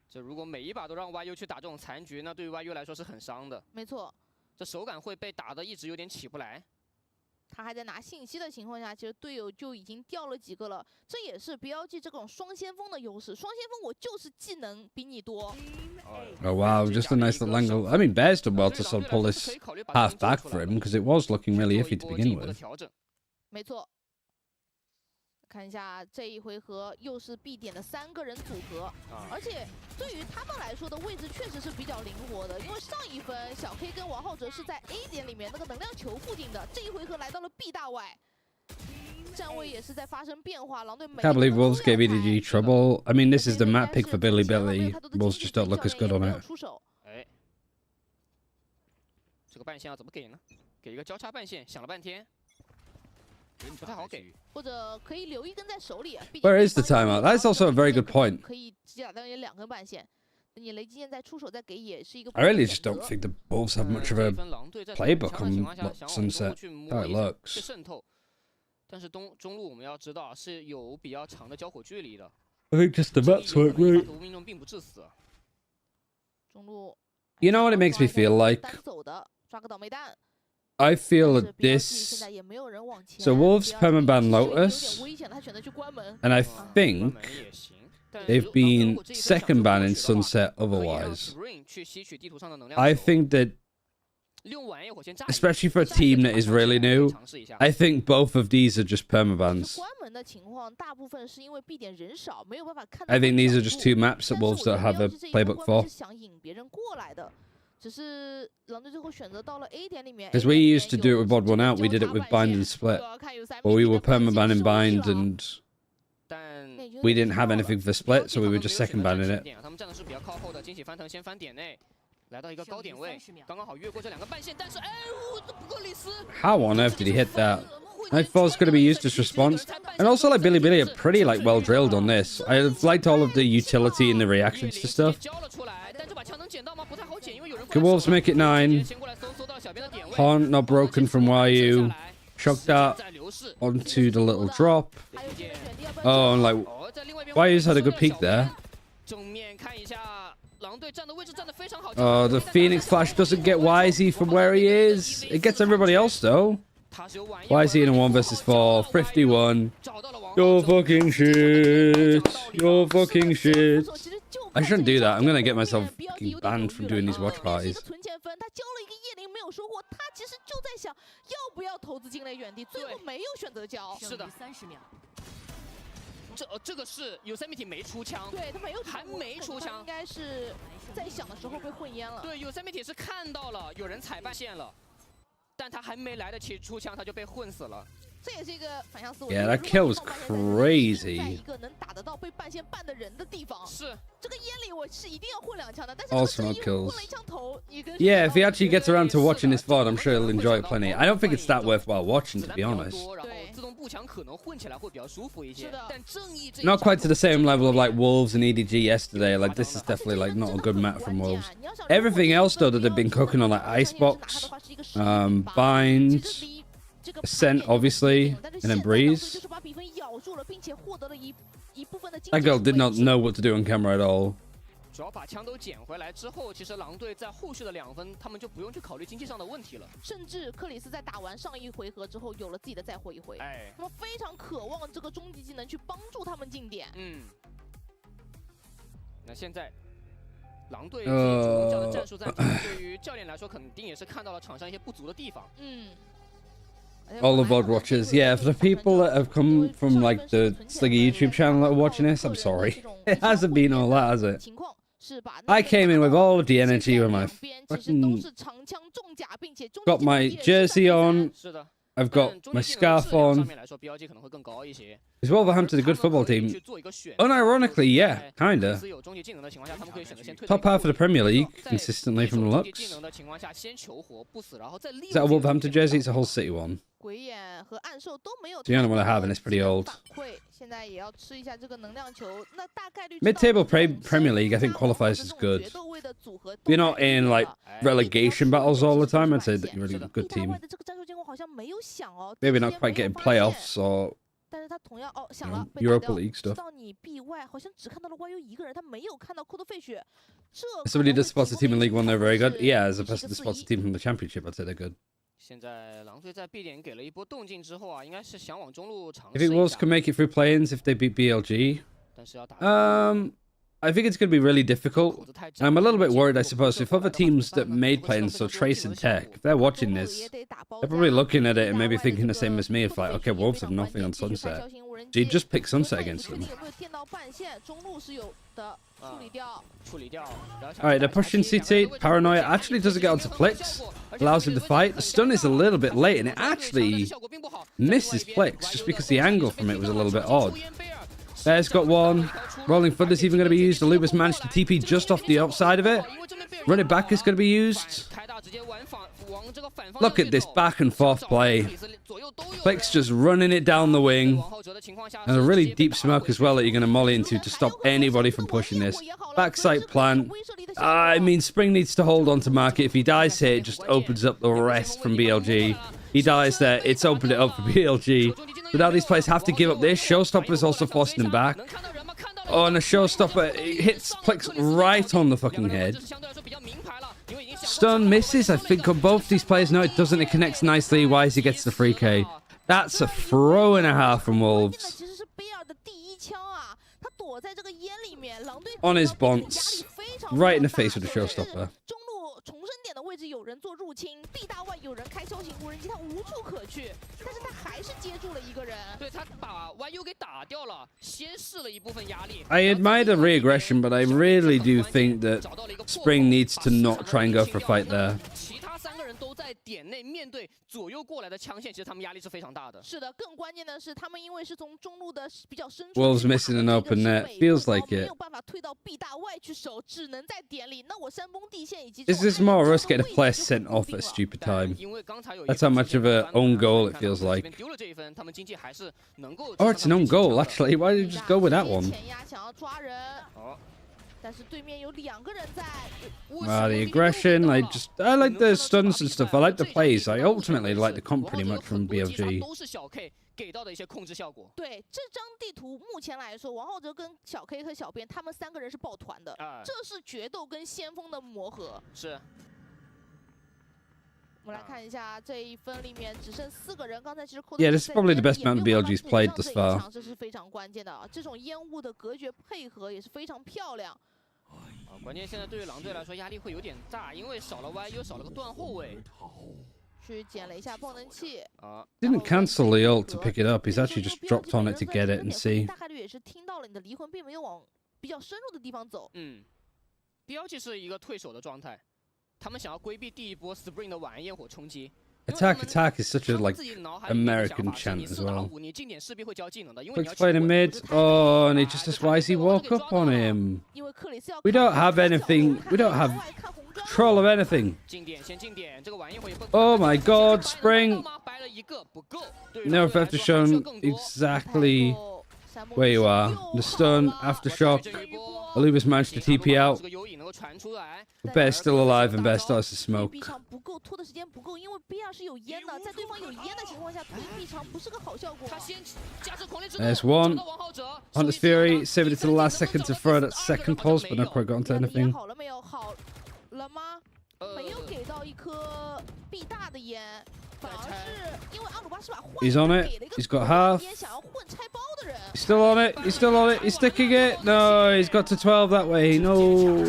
这如果每一把都让 YU 去打这种残局，那对于 YU 来说是很伤的。没错，这手感会被打的一直有点起不来。 他还在拿信息的情况下，其实队友就已经掉了几个了。这也是 BLG 这种双先锋的优势。双先锋我就是技能比你多。 Oh wow, just a nice little angle. I mean, Bears did well to sort of pull this half back for him because it was looking really iffy to begin with. 没错。看一下这一回合又是 B 点的3个人组合，而且对于他们来说的位置确实是比较灵活的，因为上一分小 K 跟王浩哲是在 A 点里面那个能量球附近的，这一回合来到了 B 大外，站位也是在发生变化。狼队 Can't believe Wolves gave EDG trouble. I mean, this is the map pick for Billy Billy. Wolves just don't look as good on it. 哎，这个半线要怎么给呢？给一个交叉半线，想了半天。 不太好给，或者可以留一根在手里。 Where is the timeout? That's also a very good point. 可以直接打到2根半线，你雷击剑再出手再给也是一个。 I really just don't think the Wolves have much of a playbook on Sunset. How it looks. 渗透，但是中路我们要知道是有比较长的交火距离的。 I think just the mats work great. 无命中并不致死。中路。 You know what it makes me feel like? 单走的，抓个倒霉蛋。 I feel that this. So Wolves permaban Lotus, and I think they've been second ban in Sunset otherwise. I think that, especially for a team that is really new, I think both of these are just permabans. I think these are just two maps that Wolves don't have a playbook for. Because we used to do it with odd one out, we did it with bind and split. Or we were permabanning bind and we didn't have anything for split, so we were just second banning it. How on earth did he hit that? I thought it was going to be used as response. And also, like, Billy Billy are pretty, like, well drilled on this. I've liked all of the utility and the reactions to stuff. Can Wolves make it 9? Haunt not broken from YU. Chuck that onto the little drop. Oh, and like, YU's had a good peek there. Oh, the Phoenix Flash doesn't get YZ from where he is. It gets everybody else, though. YZ in a 1 versus 4. 51. You're fucking shit. You're fucking shit. I shouldn't do that. I'm gonna get myself banned from doing these watch parties. 这个是有3米没出枪，对他没有还没出枪，应该是在想的时候被混淹了。对，有3米是看到了有人踩半线了，但他还没来得及出枪，他就被混死了。 这也是一个反向思维。 Yeah, that kill was crazy. 在一个能打得到被半线半的人的地方。是。这个烟里我是一定要混2枪的，但是 Ultimate kills. Yeah, if he actually gets around to watching this VOD, I'm sure he'll enjoy it plenty. I don't think it's that worthwhile watching, to be honest. Not quite to the same level of like Wolves and EDG yesterday. Like this is definitely like not a good map from Wolves. Everything else though that they've been cooking on, like Icebox, Bind. Ascent, obviously, and then Breeze. That girl did not know what to do on camera at all. 主要把枪都捡回来之后，其实狼队在后续的2分，他们就不用去考虑经济上的问题了。甚至克里斯在打完上一回合之后，有了自己的再活一回，哎，他们非常渴望这个终极技能去帮助他们进点。那现在狼队自己主动这样的战术战术，对于教练来说，肯定也是看到了场上一些不足的地方。All the VOD watchers, yeah, for the people that have come from like the Sliggy YouTube channel that are watching this, I'm sorry. It hasn't been all that, has it? I came in with all of the energy with my fucking... Got my jersey on. I've got my scarf on. Is Wolverhampton a good football team? Unironically, yeah, kinda. Top half of the Premier League, consistently from the looks. Is that a Wolverhampton jersey? It's a Hull City one. The only one I have, and it's pretty old. Mid-table Premier League, I think, qualifies as good. You're not in, like, relegation battles all the time. I'd say that you're a really good team. Maybe not quite getting playoffs or Europa League stuff. If somebody does spot a team in League One, they're very good. Yeah, as a person that spots a team from the Championship, I'd say they're good. 现在狼队在 B 点给了一波动静之后啊，应该是想往中路尝试 I think Wolves can make it through play-ins if they beat BLG. I think it's going to be really difficult. And I'm a little bit worried, I suppose, if other teams that made play-ins, so Trace and Tech, if they're watching this, they're probably looking at it and maybe thinking the same as me. It's like, okay, Wolves have nothing on Sunset. So you just pick Sunset against them. Alright, they're pushing CT. Paranoia actually doesn't get onto Plix. Allows him to fight. The stun is a little bit late and it actually misses Plix just because the angle from it was a little bit odd. Bear's got one. Rolling Thunder's even going to be used. Anubis managed to TP just off the outside of it. Run it back is going to be used. Look at this back and forth play. Plix just running it down the wing. And a really deep smoke as well that you're going to molly into to stop anybody from pushing this. Backside plant. I mean, Spring needs to hold on to market. If he dies here, it just opens up the rest from BLG. He dies there. It's opened it up for BLG. But now these players have to give up this. Showstopper is also forcing them back. Oh, and the Showstopper hits Plix right on the fucking head. Stun misses, I think, on both these players. No, it doesn't. It connects nicely. Wisey gets the free K. That's a throw and a half from Wolves. On his bonce. Right in the face with the Showstopper. 点的位置有人做入侵 ，B 大外有人开枭型无人机，他无处可去，但是他还是接住了一个人。对他把 YU 给打掉了，先试了一部分压力。I admire the re-aggression, but I really do think that Spring needs to not try and go for a fight there. 其他3个人都在点内面对左右过来的枪线，其实他们压力是非常大的。是的，更关键的是他们因为是从中路的比较深处 Wolves missing an open net. Feels like it. 没有办法退到 B 大外去守，只能在点里。那我山崩地陷以及 This is more of us getting a player sent off at a stupid time. That's how much of an own goal it feels like. Oh, it's an own goal, actually. Why did you just go with that one? The aggression, I like the stuns and stuff. I like the plays. I ultimately like the comp pretty much from BLG. 给到的一些控制效果。对这张地图目前来说，王浩哲跟小 K 和小编他们3个人是抱团的，这是决斗跟先锋的磨合。是。我们来看一下这一分里面只剩4个人，刚才其实 Yeah, this is probably the best amount BLG's played thus far. 这是非常关键的啊！这种烟雾的隔绝配合也是非常漂亮。关键现在对于狼队来说压力会有点大，因为少了 YU， 少了个断后卫。 去捡了一下爆能器 Didn't cancel the ult to pick it up. He's actually just dropped on it to get it and see. 大概率也是听到了你的离魂，并没有往比较深入的地方走。BLG 是一个退守的状态，他们想要规避第一波 Spring 的晚安焰火冲击。 Attack is such a like American chant as well. 你进点势必会交技能的，因为 Quick play in mid. Oh, and he just as Wisey walk up on him. We don't have anything. We don't have control of anything. Oh my God, Spring. Now I've to show exactly where you are. The stun, aftershock. Alubis managed to TP out. Bear's still alive and Bear starts to smoke. 避场不够，拖的时间不够，因为 BR 是有烟的，在对方有烟的情况下推避场不是个好效果。There's one. Hunter's Fury saved it to the last second to throw that second pulse, but not quite got onto anything. 好了没有？好了吗？没有给到一颗 B 大的烟，反而是因为阿鲁巴是把换 He's on it. He's got half. 烟想要混拆包的人。 He's still on it. He's still on it. He's sticking it. No, he's got to 12 that way. No.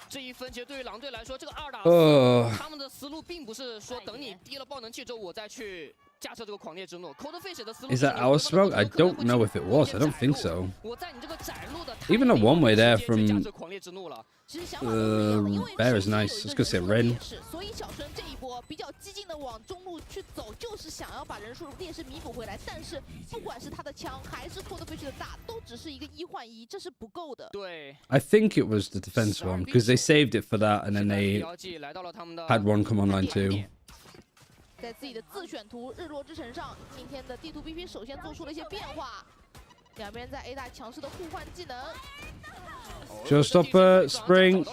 这一分其实对于狼队来说，这个2打4，他们的思路并不是说等你低了爆能器之后我再去架设这个狂烈之怒。Coldfish 的思路 Is that our smoke? I don't know if it was. I don't think so. Even a one-way there from Bear is nice. Let's go say Ren. 所以小春这一波比较激进的往中路去走，就是想要把人数劣势弥补回来。但是不管是他的枪还是 Coldfish 的大，都只是一个1换1，这是不够的。对。 I think it was the defense one because they saved it for that and then they had one come online too. 在自己的自选图日落之城上，今天的地图 BP 首先做出了一些变化，两边在 A 大强势的互换技能。Showstopper, Spring.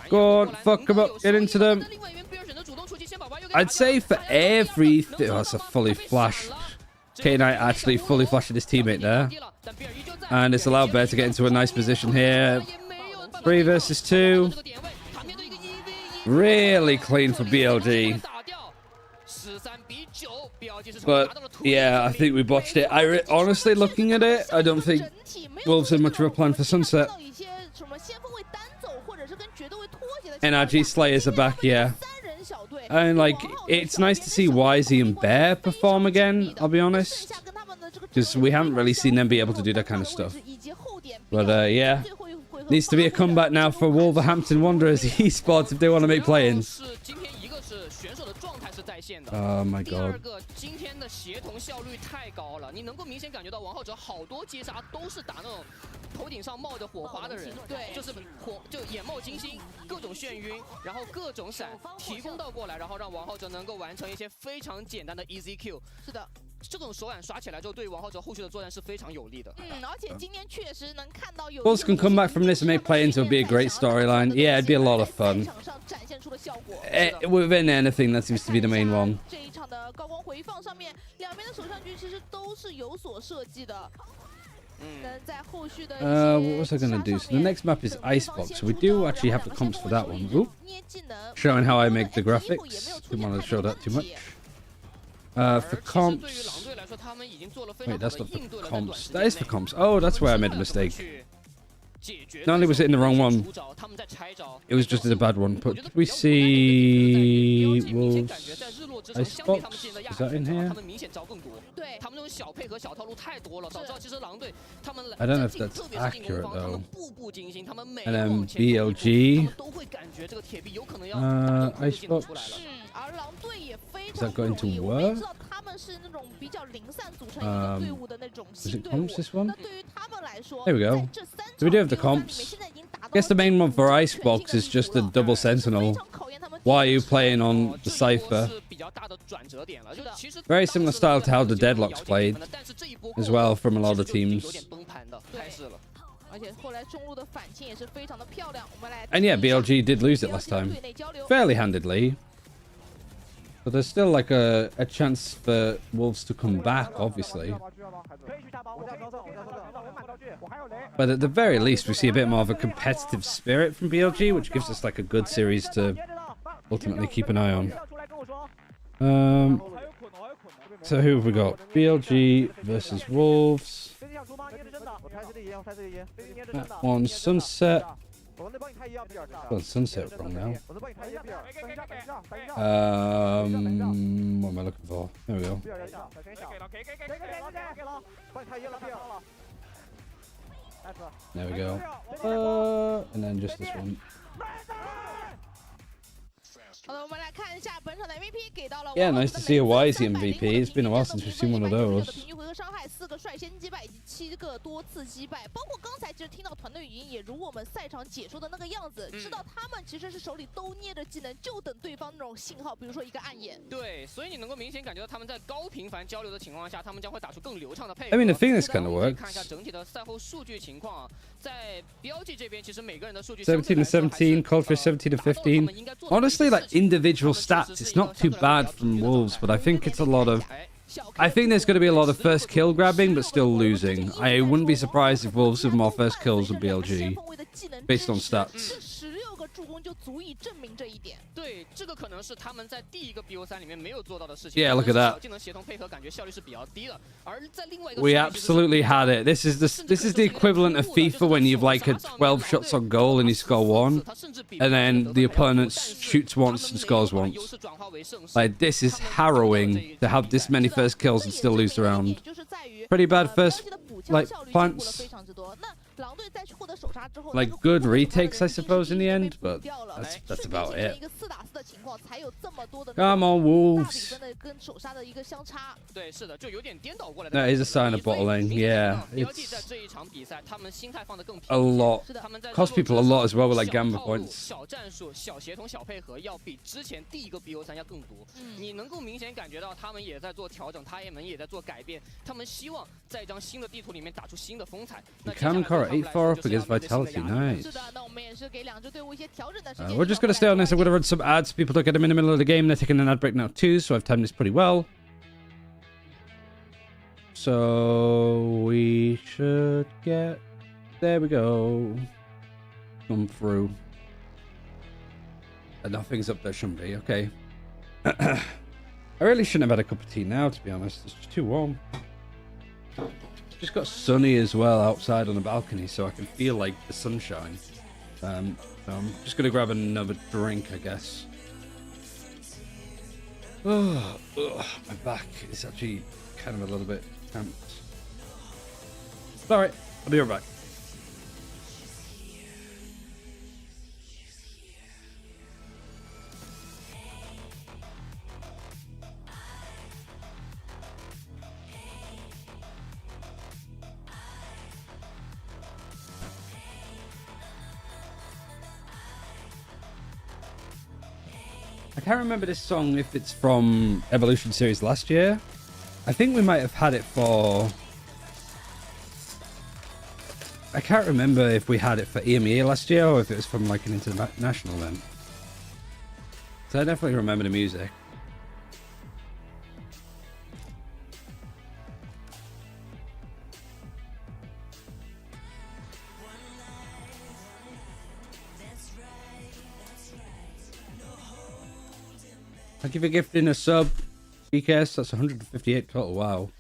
Go on, fuck them up, get into them. I'd say for everything. Oh, that's a fully flashed. K-Knight actually fully flashing his teammate there. And it's allowed Bear to get into a nice position here. 3 versus 2. Really clean for BLG. But yeah, I think we botched it. Honestly, looking at it, I don't think Wolves had much of a plan for Sunset. NRG Slayers are back, yeah. And like, it's nice to see Wisey and Bear perform again, I'll be honest. Because we haven't really seen them be able to do that kind of stuff. But yeah, needs to be a comeback now for Wolverhampton Wanderers esports if they want to make play-ins. Oh my god. 今天的协同效率太高了，你能够明显感觉到王浩哲好多接杀都是打那种头顶上冒着火花的人，对，就是就眼冒金星，各种眩晕，然后各种闪，提供到过来，然后让王浩哲能够完成一些非常简单的 easy kill。是的。 这种手感刷起来之后，对于王浩哲后续的作战是非常有利的。而且今天确实能看到有 Wolves can come back from this and make play-ins. It'll be a great storyline. Yeah, it'd be a lot of fun. Within anything, that seems to be the main one. 这一场的高光回放上面，两边的手上局其实都是有所设计的。What was I gonna do? So the next map is Icebox. So we do actually have the comps for that one. Ooh. Showing how I make the graphics. Didn't want to show that too much. For comps. Wait, that's not for comps. That is for comps. Oh, that's where I made a mistake. Not only was it in the wrong one, it was just in a bad one. But did we see Wolves Icebox? Is that in here? I don't know if that's accurate though. And then BLG. Icebox. Is that going to work? Is it comps, this one? There we go. So we do have the comps. I guess the main one for Icebox is just the double sentinel. Why are you playing on the Cypher? Very similar style to how the Deadlocks played as well from a lot of the teams. And yeah, BLG did lose it last time. Fairly handedly. But there's still like a chance for Wolves to come back, obviously. But at the very least, we see a bit more of a competitive spirit from BLG, which gives us like a good series to ultimately keep an eye on. So who have we got? BLG versus Wolves. That one, Sunset. Well, Sunset wrong now. What am I looking for? There we go. There we go. And then just this one. Yeah, nice to see a Wisey MVP. It's been a while since we've seen one of those. 7个多次击败，包括刚才其实听到团队语音也如我们赛场解说的那个样子，知道他们其实是手里都捏着技能，就等对方那种信号，比如说一个暗眼。对，所以你能够明显感觉到他们在高频繁交流的情况下，他们将会打出更流畅的配合。I mean, I think this kind of works. 看一下整体的赛后数据情况，在标记这边，其实每个人的数据17 to 17, Culture 17 to 15. Honestly, like individual stats, it's not too bad from Wolves, but I think it's a lot of. I think there's going to be a lot of first kill grabbing, but still losing. I wouldn't be surprised if Wolves have more first kills than BLG, based on stats. 16个助攻就足以证明这一点。对，这个可能是他们在第一个 BO3 里面没有做到的事情。 Yeah, look at that. 技能协同配合感觉效率是比较低的，而在另外一个 We absolutely had it. This is the equivalent of FIFA when you've like had 12 shots on goal and you score 1, and then the opponent shoots once and scores once. Like this is harrowing to have this many first kills and still lose the round. Pretty bad first like plants. Like good retakes, I suppose, in the end, but that's about it. Come on, Wolves. That is a sign of bottling. Yeah, it's a lot. Cost people a lot as well with like gamma points. 小战术、小协同、小配合要比之前第一个 BO3 要更多。你能够明显感觉到他们也在做调整，他们也在做改变，他们希望在一张新的地图里面打出新的风采。 Cannon Core 8-4 up against Vitality, nice. We're just going to stay on this. I'm going to run some ads. People don't get them in the middle of the game. They're taking an ad break now too, so I've timed this pretty well. So we should get... There we go. Come through. Nothing's up there, shouldn't be. Okay. I really shouldn't have had a cup of tea now, to be honest. It's just too warm. Just got sunny as well outside on the balcony, so I can feel like the sunshine. So I'm just gonna grab another drink, I guess. Oh, my back is actually kind of a little bit tense. All right, I'll be right back. I can't remember this song if it's from Evolution Series last year. I think we might have had it for... I can't remember if we had it for EMEA last year or if it was from like an international event. So I definitely remember the music. Thank you for gifting a sub, BKS. That's 158 total. Wow.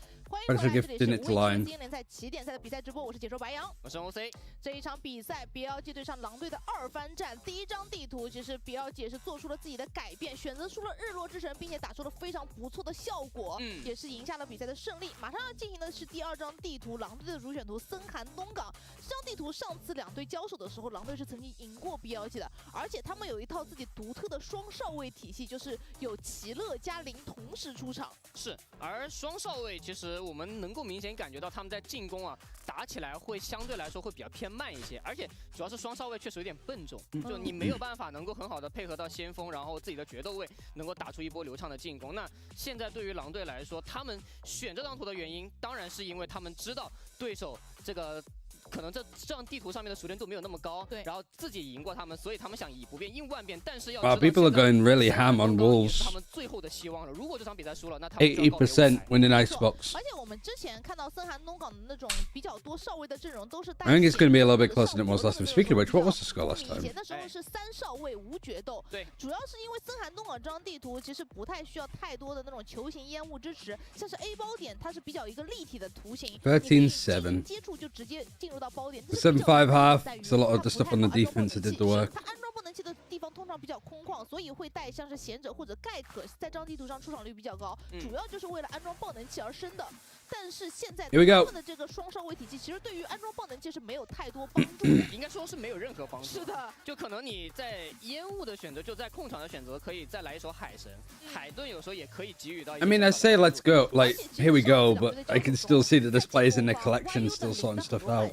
Thanks for gifting it to Line. 今年在起点赛的比赛直播，我是解说白羊，我是 OC。这一场比赛 ，BLG 对上狼队的2番战，第一张地图其实 BLG 也是做出了自己的改变，选择出了日落之神，并且打出了非常不错的效果，也是赢下了比赛的胜利。马上要进行的是第2张地图，狼队的主选图森寒东港。这张地图上次2队交手的时候，狼队是曾经赢过 BLG 的，而且他们有一套自己独特的双少位体系，就是有奇乐加林同时出场。是，而双少位其实我们能够明显感觉到他们在进攻啊打起来会相对来说会比较偏慢一些，而且主要是双少位确实有点笨重，就你没有办法能够很好的配合到先锋，然后自己的决斗位能够打出一波流畅的进攻。那现在对于狼队来说，他们选这张图的原因，当然是因为他们知道对手这个。可能这张地图上面的熟练度没有那么高，然后自己赢过他们，所以他们想以不变应万变。但是要 Wow, people are going really ham on Wolves. 他们最后的希望了。如果这场比赛输了，那他们 80% win an Xbox. 而且我们之前看到森寒东港的那种比较多少位的阵容都是。I think it's going to be a little bit closer than it was last time. Speaking of which, what was the score last time? 以前的时候是3少位无决斗，对，主要是因为森寒东港这张地图其实不太需要太多的那种球形烟雾支持，像是 A 包点它是比较一个立体的图形13-7. 接触就直接进入到包点。 7-5 half. It's a lot of the stuff on the defense that did the work. 它安装不能器的地方通常比较空旷，所以会带像是贤者或者盖可在这张地图上出场率比较高，主要就是为了安装爆能器而生的。但是现在他们的这个双烧尾体系，其实对于安装爆能器是没有太多帮助的，应该说是没有任何帮助。是的，就可能你在烟雾的选择，就在控场的选择，可以再来一手海神，海盾有时候也可以给予到。I mean, I say let's go, like here we go, but I can still see that this player's in the collection, still sorting stuff out.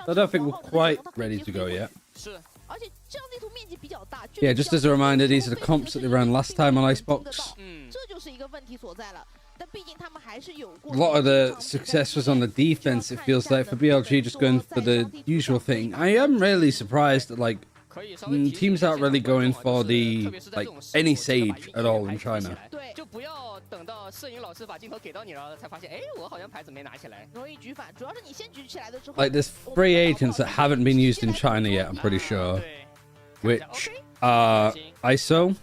I don't think we're quite ready to go yet. Yeah, just as a reminder, these are the comps that they ran last time on Icebox. A lot of the success was on the defense, it feels like, for BLG just going for the usual thing. I am really surprised that, like, teams aren't really going for the, like, any Sage at all in China. Like, there's 3 agents that haven't been used in China yet, I'm pretty sure. Which are ISO,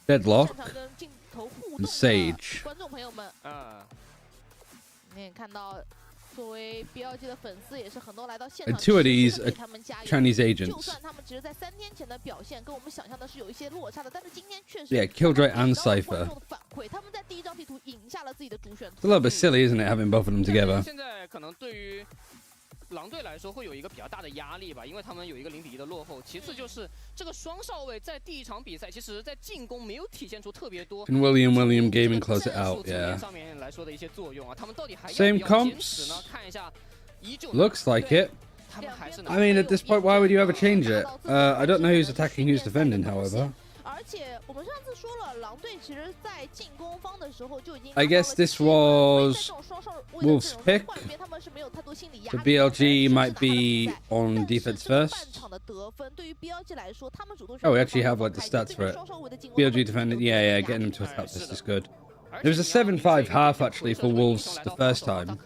Deadlock, and Sage. And 2 of these are Chinese agents. Yeah, Killjoy and Cypher. It's a little bit silly, isn't it, having both of them together? 狼队来说会有一个比较大的压力吧，因为他们有一个0比1的落后。其次就是这个双少位在第一场比赛，其实在进攻没有体现出特别多。And William Gaming close it out, yeah. Same comps. Looks like it. I mean, at this point, why would you ever change it? I don't know who's attacking, who's defending, however. I guess this was Wolves' pick. The BLG might be on defense first. Oh, we actually have like the stats for it. BLG defended, yeah, getting them to attack this is good. There was a 7-5 half actually for Wolves the first time.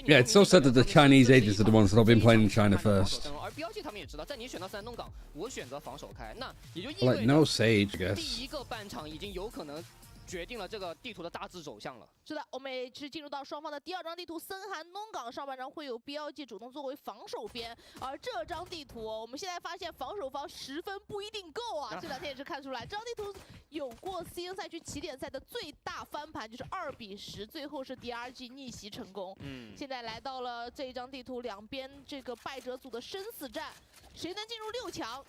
Yeah, it's so sad that the Chinese agents are the ones that have been playing in China first. Like, no Sage, I guess. 决定了这个地图的大致走向了。是的，我们也是进入到双方的第2张地图，森寒东港上半场会有 BLG 主动作为防守边，而这张地图我们现在发现防守方10分不一定够啊。这2天也是看出来，这张地图有过 CN 赛区起点赛的最大翻盘，就是2比10，最后是 DRG 逆袭成功。现在来到了这一张地图，两边这个败者组的生死战，谁能进入6强？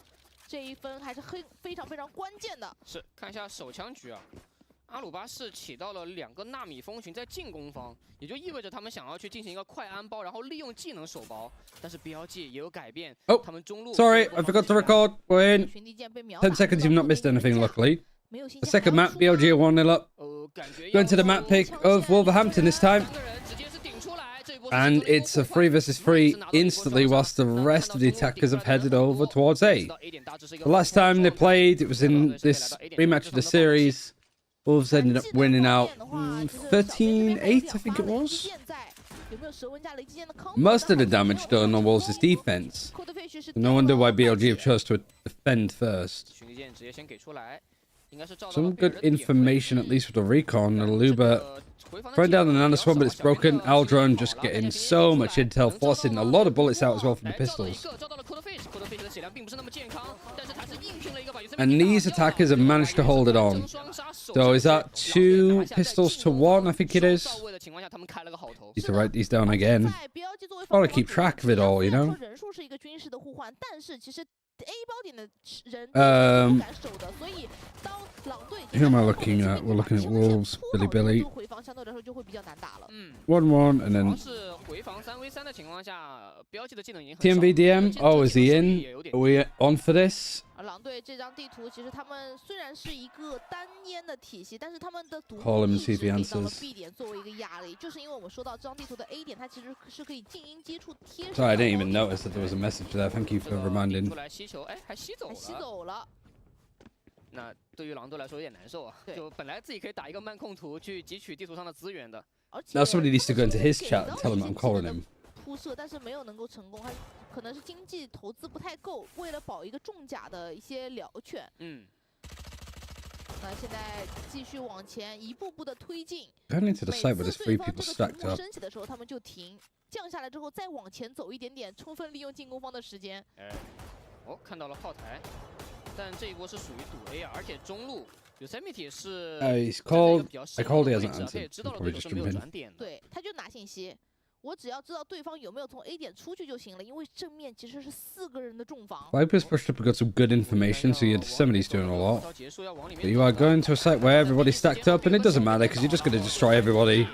这一分还是非常关键的。是，看一下手枪局啊。 阿鲁巴是起到了2个纳米风群在进攻方，也就意味着他们想要去进行一个快安包，然后利用技能守包。但是 BLG 也有改变，他们中路。Sorry, I forgot to record. We're in 10 seconds. You've not missed anything, luckily. The second map, BLG are 1-0 up. Going to the map pick of Wolverhampton this time. And it's a 3 versus 3 instantly, whilst the rest of the attackers have headed over towards A. The last time they played, it was in this rematch of the series. Wolves ended up winning out 13-8, I think it was. Most of the damage done on Wolves' defense. No wonder why BLG have chose to defend first. Some good information, at least with the recon. Aluba throwing down the nano swarm, but it's broken. Aldrone just getting so much intel, forcing a lot of bullets out as well from the pistols. And these attackers have managed to hold it on. So is that 2 pistols to 1? I think it is. Need to write these down again. Gotta keep track of it all, you know. Who am I looking at? We're looking at Wolves, Billy. 1-1 and then TMVDM. Oh, is he in? Are we on for this? 狼队这张地图，其实他们虽然是一个单烟的体系，但是他们的独 Call him and see if he 立到了 answers. B 点作为一个压力，就是因为我们说到这张地图的 A 点，它其实是可以静音接触贴身。 Sorry, I didn't even notice that there was a message there. Thank you for reminding. 出来吸球，哎，还吸走了。那对于狼队来说有点难受啊，就本来自己可以打一个慢控图去汲取地图上的资源的。 Now somebody needs to go into his chat and tell him I'm calling him. 铺设，但是没有能够成功，他可能是经济投资不太够，为了保一个重甲的一些疗犬。那现在继续往前，一步步的推进。 Going into the site where there's 3 people stacked up. 升起的时候，他们就停，降下来之后再往前走一点点，充分利用进攻方的时间。哎，哦，看到了炮台，但这一波是属于赌 A 啊，而且中路 Yosemite 是 He's called. I called. He hasn't answered. 知道了 Probably 对 just 手是没有 jumped 转 in. 点的。对，他就拿信息。 我只要知道对方有没有从 A 点出去就行了，因为正面其实是4个人的重防。 Viper's pushed up and got some good information, so Yosemite's doing a lot. But you are going to a site where everybody's stacked up, and it doesn't matter because you're just going to destroy everybody.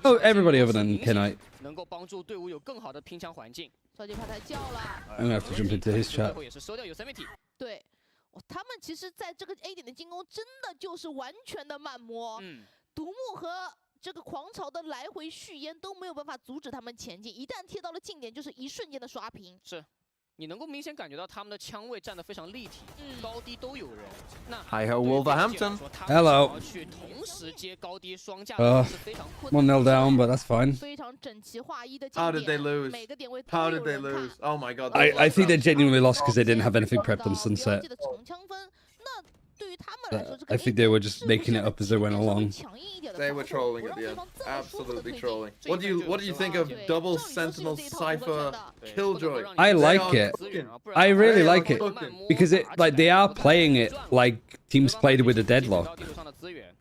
Oh, everybody other than Knight. 能够帮助队伍有更好的拼枪环境。超级炮台叫了。 I'm gonna have to jump into his chat. 也是收掉 Yosemite。对，他们其实在这个 A 点的进攻真的就是完全的慢摸。独木和 这个狂潮的来回续烟都没有办法阻止他们前进，一旦贴到了近点，就是一瞬间的刷屏。是，你能够明显感觉到他们的枪位站得非常立体，高低都有人。那 Hi ho Wolverhampton. Hello. 去同时接高低双架是非常困 1-0 down, but that's fine. 非常整齐划一的 How did they lose? 每个点位 How did they lose? Oh my god. I think they genuinely lost because they didn't have anything prepped on Sunset. 的长枪分，那对于他们来说，这个 I think they were just making it up as they went along. They were trolling at the end. Absolutely trolling. What do you think of double sentinel cipher killjoy? I like it. I really like it because they are playing it like teams played with a deadlock.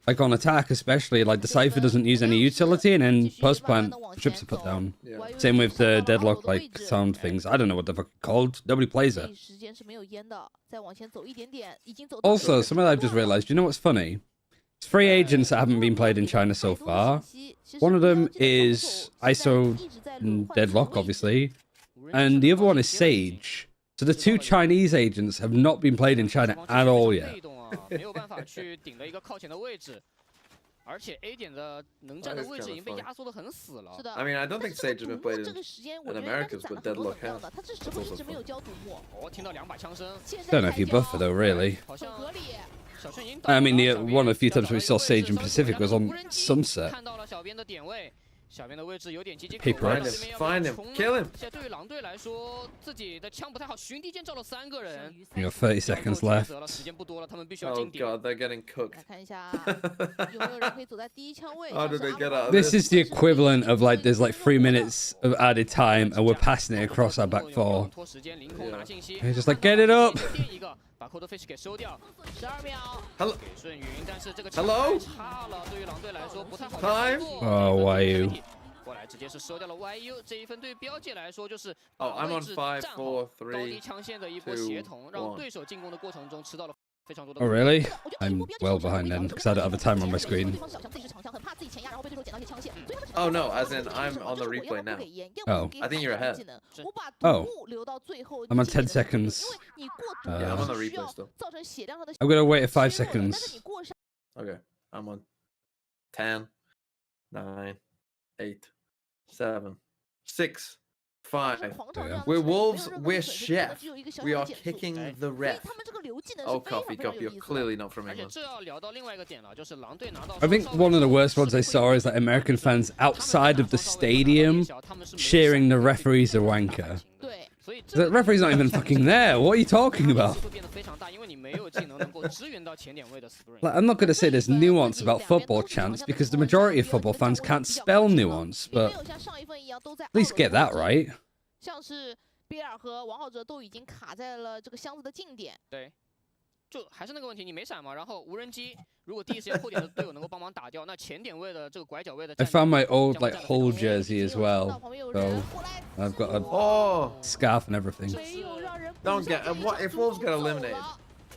Like on attack especially, like the Cypher doesn't use any utility and then post plant ships are put down. Same with the deadlock like sound things. I don't know what the fuck it's called. Nobody plays it. Also, something I've just realized, you know what's funny? It's 3 agents that haven't been played in China so far. One of them is ISO Deadlock, obviously, and the other one is Sage. So the 2 Chinese agents have not been played in China at all yet. 没有办法去顶的一个靠前的位置，而且 A 点的能站的位置已经被压缩得很死了。是的。 I mean, I don't think Sage has been played in Americas, but Deadlock has. 他这时候一直没有交独木。我听到2把枪声。 Don't know if you buffer though, really. I mean, one of the few times we saw Sage in Pacific was on Sunset. 看到了小编的点位。 小边的位置有点岌岌可 Paper 危， Find him, kill him. 现在对于狼队来说，自己的枪不太好，寻敌舰照了3个人。 You got 30 seconds left. 时间不多了，他们必须要 Oh 进点。 god, they're getting cooked. 来看一下有没有人可以走在第1枪位。 How did they get out of This is the equivalent of like there's like 3 minutes of added time and we're passing it across our back 4. They're just like, get it up. 把 Cold Fish 给收掉，12秒。 Hello. 给顺云，但是这个 Hello. 差了，对于狼队来说不太好。 Time. Oh, why you? 过来直接是收掉了 YU 这一分，对标界来说就是Oh, I'm on 5, 4, 高低 3, 枪线的一波协同，让对手进攻的过程中吃到了非常多的。 Oh, really? I'm well behind then because I don't have a timer on my screen. Oh no, as in I'm on the replay now. Oh. I think you're ahead. Oh. I'm on 10 seconds. Yeah, I'm on the replay still. I'm gonna wait 5 seconds. Okay, I'm on 10, 9, 8, 7, 6, 5. We're Wolves, we're Chef. We are kicking the ref. Oh, Coffee Cup, you're clearly not from England. I think one of the worst ones I saw is that American fans outside of the stadium cheering the referees a wanker. The referee's not even fucking there. What are you talking about? Like, I'm not going to say there's nuance about football chants because the majority of football fans can't spell nuance, but at least get that right. 像是比尔和王浩哲都已经卡在了这个箱子的近点。对，就还是那个问题，你没闪嘛，然后无人机如果第一时间后点的队友能够帮忙打掉，那前点位的这个拐角位的。I found my old like Hull jersey as well, so I've got a scarf and everything. Don't get what if Wolves get eliminated?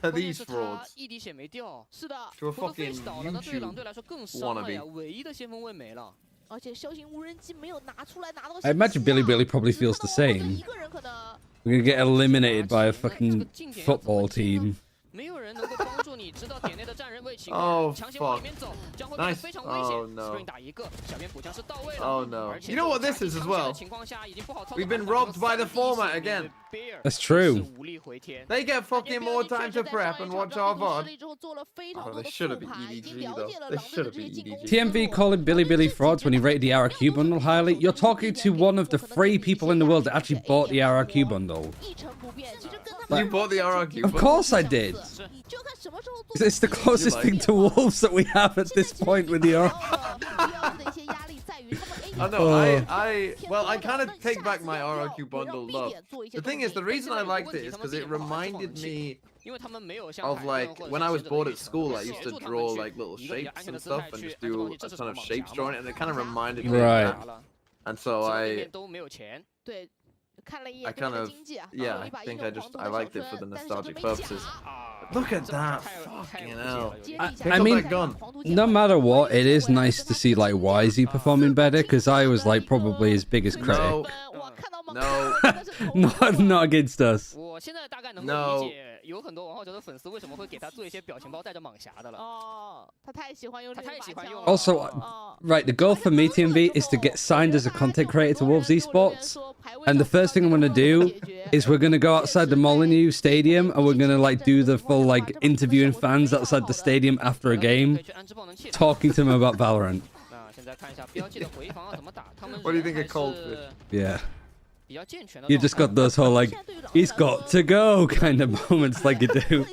To these frauds. 一滴血没掉，是的。 To a fucking YouTube 狼队来说更伤了呀，唯一的先锋位没了。 而且小型无人机没有拿出来，拿到。 I imagine Billy probably feels the same. We're gonna get eliminated by a fucking football team. 没有人能够帮助你知道点内的站人位情 Oh 强行往里 fuck. 面走，将会变得非常危险。 Oh no. Screen 打一个，小边补枪是到位了。 Oh no. You know what this is as well? We've been robbed by the format again. That's true. They get fucking more time to prep and watch our VOD. Oh, they should have been EDG though. They should have been EDG. TMV calling Billy frauds when he rated the RRQ bundle highly. You're talking to one of the 3 people in the world that actually bought the RRQ bundle. You bought the RRQ bundle? Of course I did. It's the closest thing to Wolves that we have at this point with the Oracle. Oh no, well, I kind of take back my RRQ bundle love. The thing is, the reason I liked it is because it reminded me of like when I was bored at school. I used to draw like little shapes and stuff and just do a ton of shapes drawing, and it kind of reminded me of that. And so I kind of, yeah, I think I liked it for the nostalgic purposes. Look at that, fucking hell. I mean, no matter what, it is nice to see like YZ performing better, because I was like probably his biggest critic. No. Not against us. No. 有很多王浩哲的粉丝为什么会给他做一些表情包带着蟒侠的了？哦，他太喜欢用这个把枪了。 Also, right, the goal for me, TMV, is to get signed as a content creator to Wolves Esports. And the first thing I'm going to do is we're going to go outside the Molyneux Stadium and we're going to like do the full like interviewing fans outside the stadium after a game, talking to them about Valorant. What do you think of Coldfish? Yeah. You just got those whole like, he's got to go kind of moments like you do.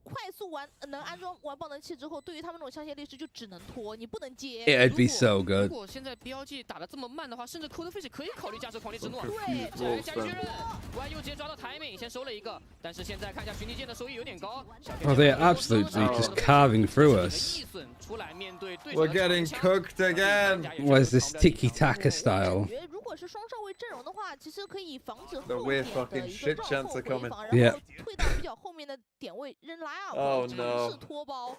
快速完能安装完爆能器之后，对于他们这种枪械劣势就只能拖，你不能接。It'd be so good. 如果现在标记打得这么慢的话，甚至 Coldfish 可以考虑驾驶狂烈之怒。对，加确认 ，YU 直接抓到 timing， 先收了一个，但是现在看一下巡敌舰的收益有点高。Oh, they're absolutely just carving through us. We're getting cooked again. What is this tiki-taka style? 如果是双少位阵容的话，其实可以防止 The 后 weird 点 fucking 的一 shit 个 chance are 绕后 coming. 回防， Yeah. 然后退到比较后面的点位扔拉尔 Oh 尝 no. 试拖包。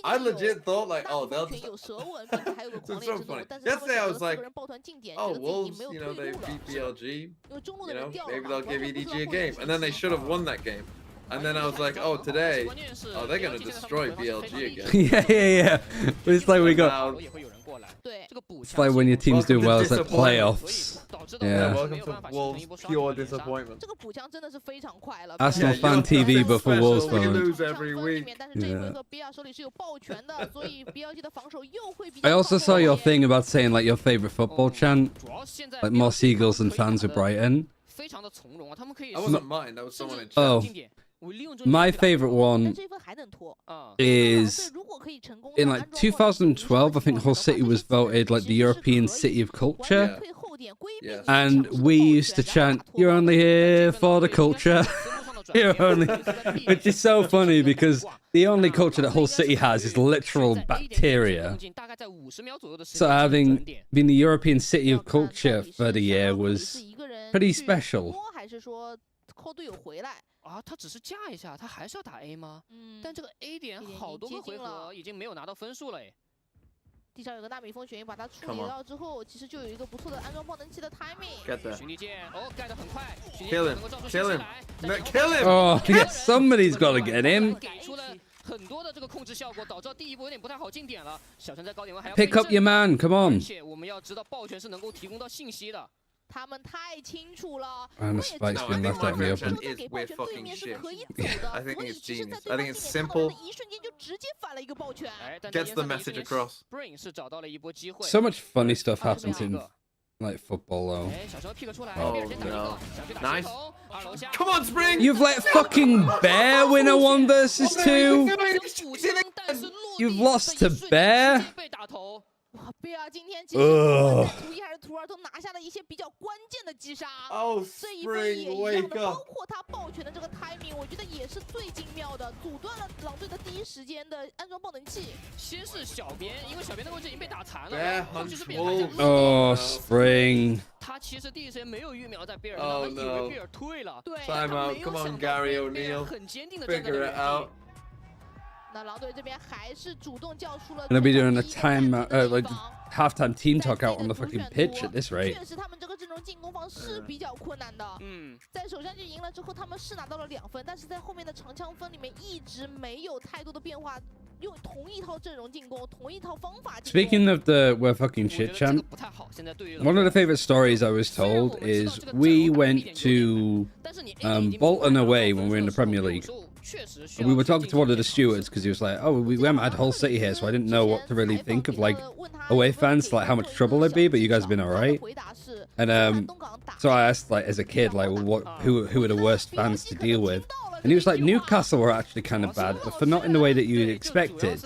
I legit thought like, oh, they'll. 有舌吻，并且还有个狂 It's 烈 so 之怒， funny. 但是他们 Yesterday I 选 was 择4 like, 个人抱团进点， oh, 觉得自己已 Wolves, 经没有 you know, 退 they 路了， beat BLG. 因为中路 You 的 know, 人掉了 maybe 嘛， they'll 完 give 全不知道 EDG a 后 game, 面 and then they 是 should have won that game. And then I was like, oh, today, oh, they're gonna destroy BLG again. yeah. It's like we got. Wow. It's like when your team's doing well, it's like Disappointment. playoffs. Yeah, Yeah. welcome to Wolves, pure disappointment. 这个补枪真的是非常快了。 Arsenal fan TV, but for Wolves We fan. lose every week. 但是这一回合比尔手里是有爆拳的，所以 BLG 的防守又会比 I 较 also saw your thing about saying like your favorite football chant, like more seagulls than fans of Brighton. 非常的从容啊，他们可以。 That wasn't mine. That was someone in chat. Oh, my favorite one is in like 2012. I think Hull City was voted like the European City of Culture, Yeah. and we used to chant, "You're only here for the culture." You're only, which is so funny because the only culture that Hull City has is literal bacteria. So having been the European City of Culture for the year was pretty special. 还是说扣队友回来？ 啊，他只是架一下，他还是要打 A 吗？但这个 A 点好多个回合已经没有拿到分数了诶。地上有个大米风旋翼，把它处理到之后，其实就有一个不错的安装爆能器的 timing。 Get there. 巡敌舰哦，盖得很快， Kill him. Kill him. No, kill him. Oh, yeah, somebody's got to get him. 给出了很多的这个控制效果，导致第一波有点不太好进点了。小陈在高点位还要 Pick up your man, come on. 而且我们要知道爆拳是能够提供到信息的。 他们太清楚了。 And the spike's been left out in the open. Is we're fucking shit. I think it's genius. I think it's simple. 一瞬间就直接反了一个爆拳。 Gets the message across. Spring 是找到了一波机会。 So much funny stuff happens in like football though. 哎，小陈 pick 出来， Oh 别人先打一个， no. 想去打 Nice. 接头，二楼下。 Come on, Spring. You've let fucking Bear win a 1 versus 2. You've lost to Bear. 被打头。 哇，贝尔今天其实不管在图1还是图2都拿下了一些比较关键的击杀。Oh, 这一分也一样 Spring, 的， wake 包 up. 括他爆拳的这个 timing， 我觉得也是最精妙的，阻断了狼队的第一时间的安装爆能器。先是小编，因为小编的位置已经被打残 Yeah, 了，后续是被 Oh, Spring. 他其实第一时间没有预瞄在贝尔 Oh 上，他以 no. 为贝尔退了。对 Time out. Come on, Gary O'Neill. 很坚定的站在 Figure it out. 那狼队这边还是主动叫出了。 Gonna be doing a like halftime team talk out on the fucking pitch at this rate. 确实，他们这个阵容进攻方是比较困难的。在首战就赢了之后，他们是拿到了2分，但是在后面的长枪分里面一直没有太多的变化，用同一套阵容进攻，同一套方法进攻。 Speaking of the we're fucking shit chant, one of the favorite stories I was told is we went to Bolton away when we were in the Premier League. And we were talking to one of the stewards because he was like, "Oh, we haven't had Hull City here, so I didn't know what to really think of like away fans, like how much trouble they'd be. But you guys have been all right." And so I asked, like, as a kid, like, well, who are the worst fans to deal with? And he was like, Newcastle were actually kind of bad, but for not in the way that you'd expected.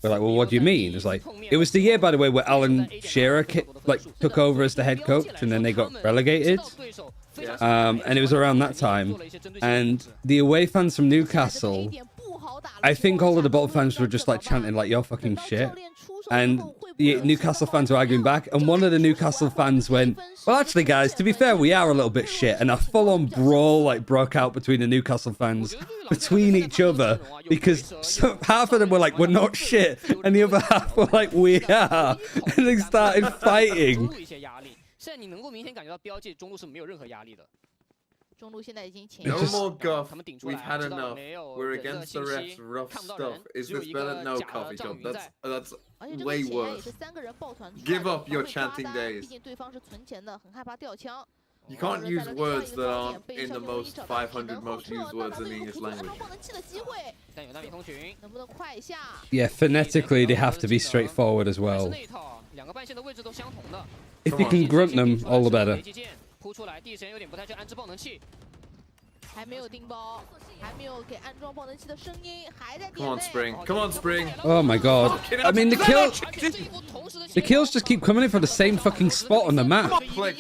We're like, well, what do you mean? It was like, it was the year, by the way, where Alan Shearer took over as the head coach, and then they got relegated. And it was around that time. And the away fans from Newcastle, I think all of the Bolton fans were just like chanting like, "You're fucking shit." And the Newcastle fans were arguing back, and one of the Newcastle fans went, "Well, actually, guys, to be fair, we are a little bit shit." And a full-on brawl like broke out between the Newcastle fans, between each other, because half of them were like, "We're not shit," and the other half were like, "We are," and they started fighting. 现在你能够明显感觉到标记中路是没有任何压力的。 中路现在已经前 No more guff. We've had enough. We're against the refs. Rough stuff. Is this better? No coffee shop. That's way worse. Give up your chanting days. 毕竟对方是存钱的，很害怕掉枪。 You can't use words that aren't in the most 500 most used words in the English language. 能不能快一下？ Yeah, phonetically they have to be straightforward as well. If you can grunt them, all the better. 扑出来，第一时间有点不太确，安置爆能器，还没有定包，还没有给安装爆能器的声音，还在点 Come on, Spring. Come on, Spring. Oh my god. I mean, the kills just keep coming in from the same fucking spot on the map. Like,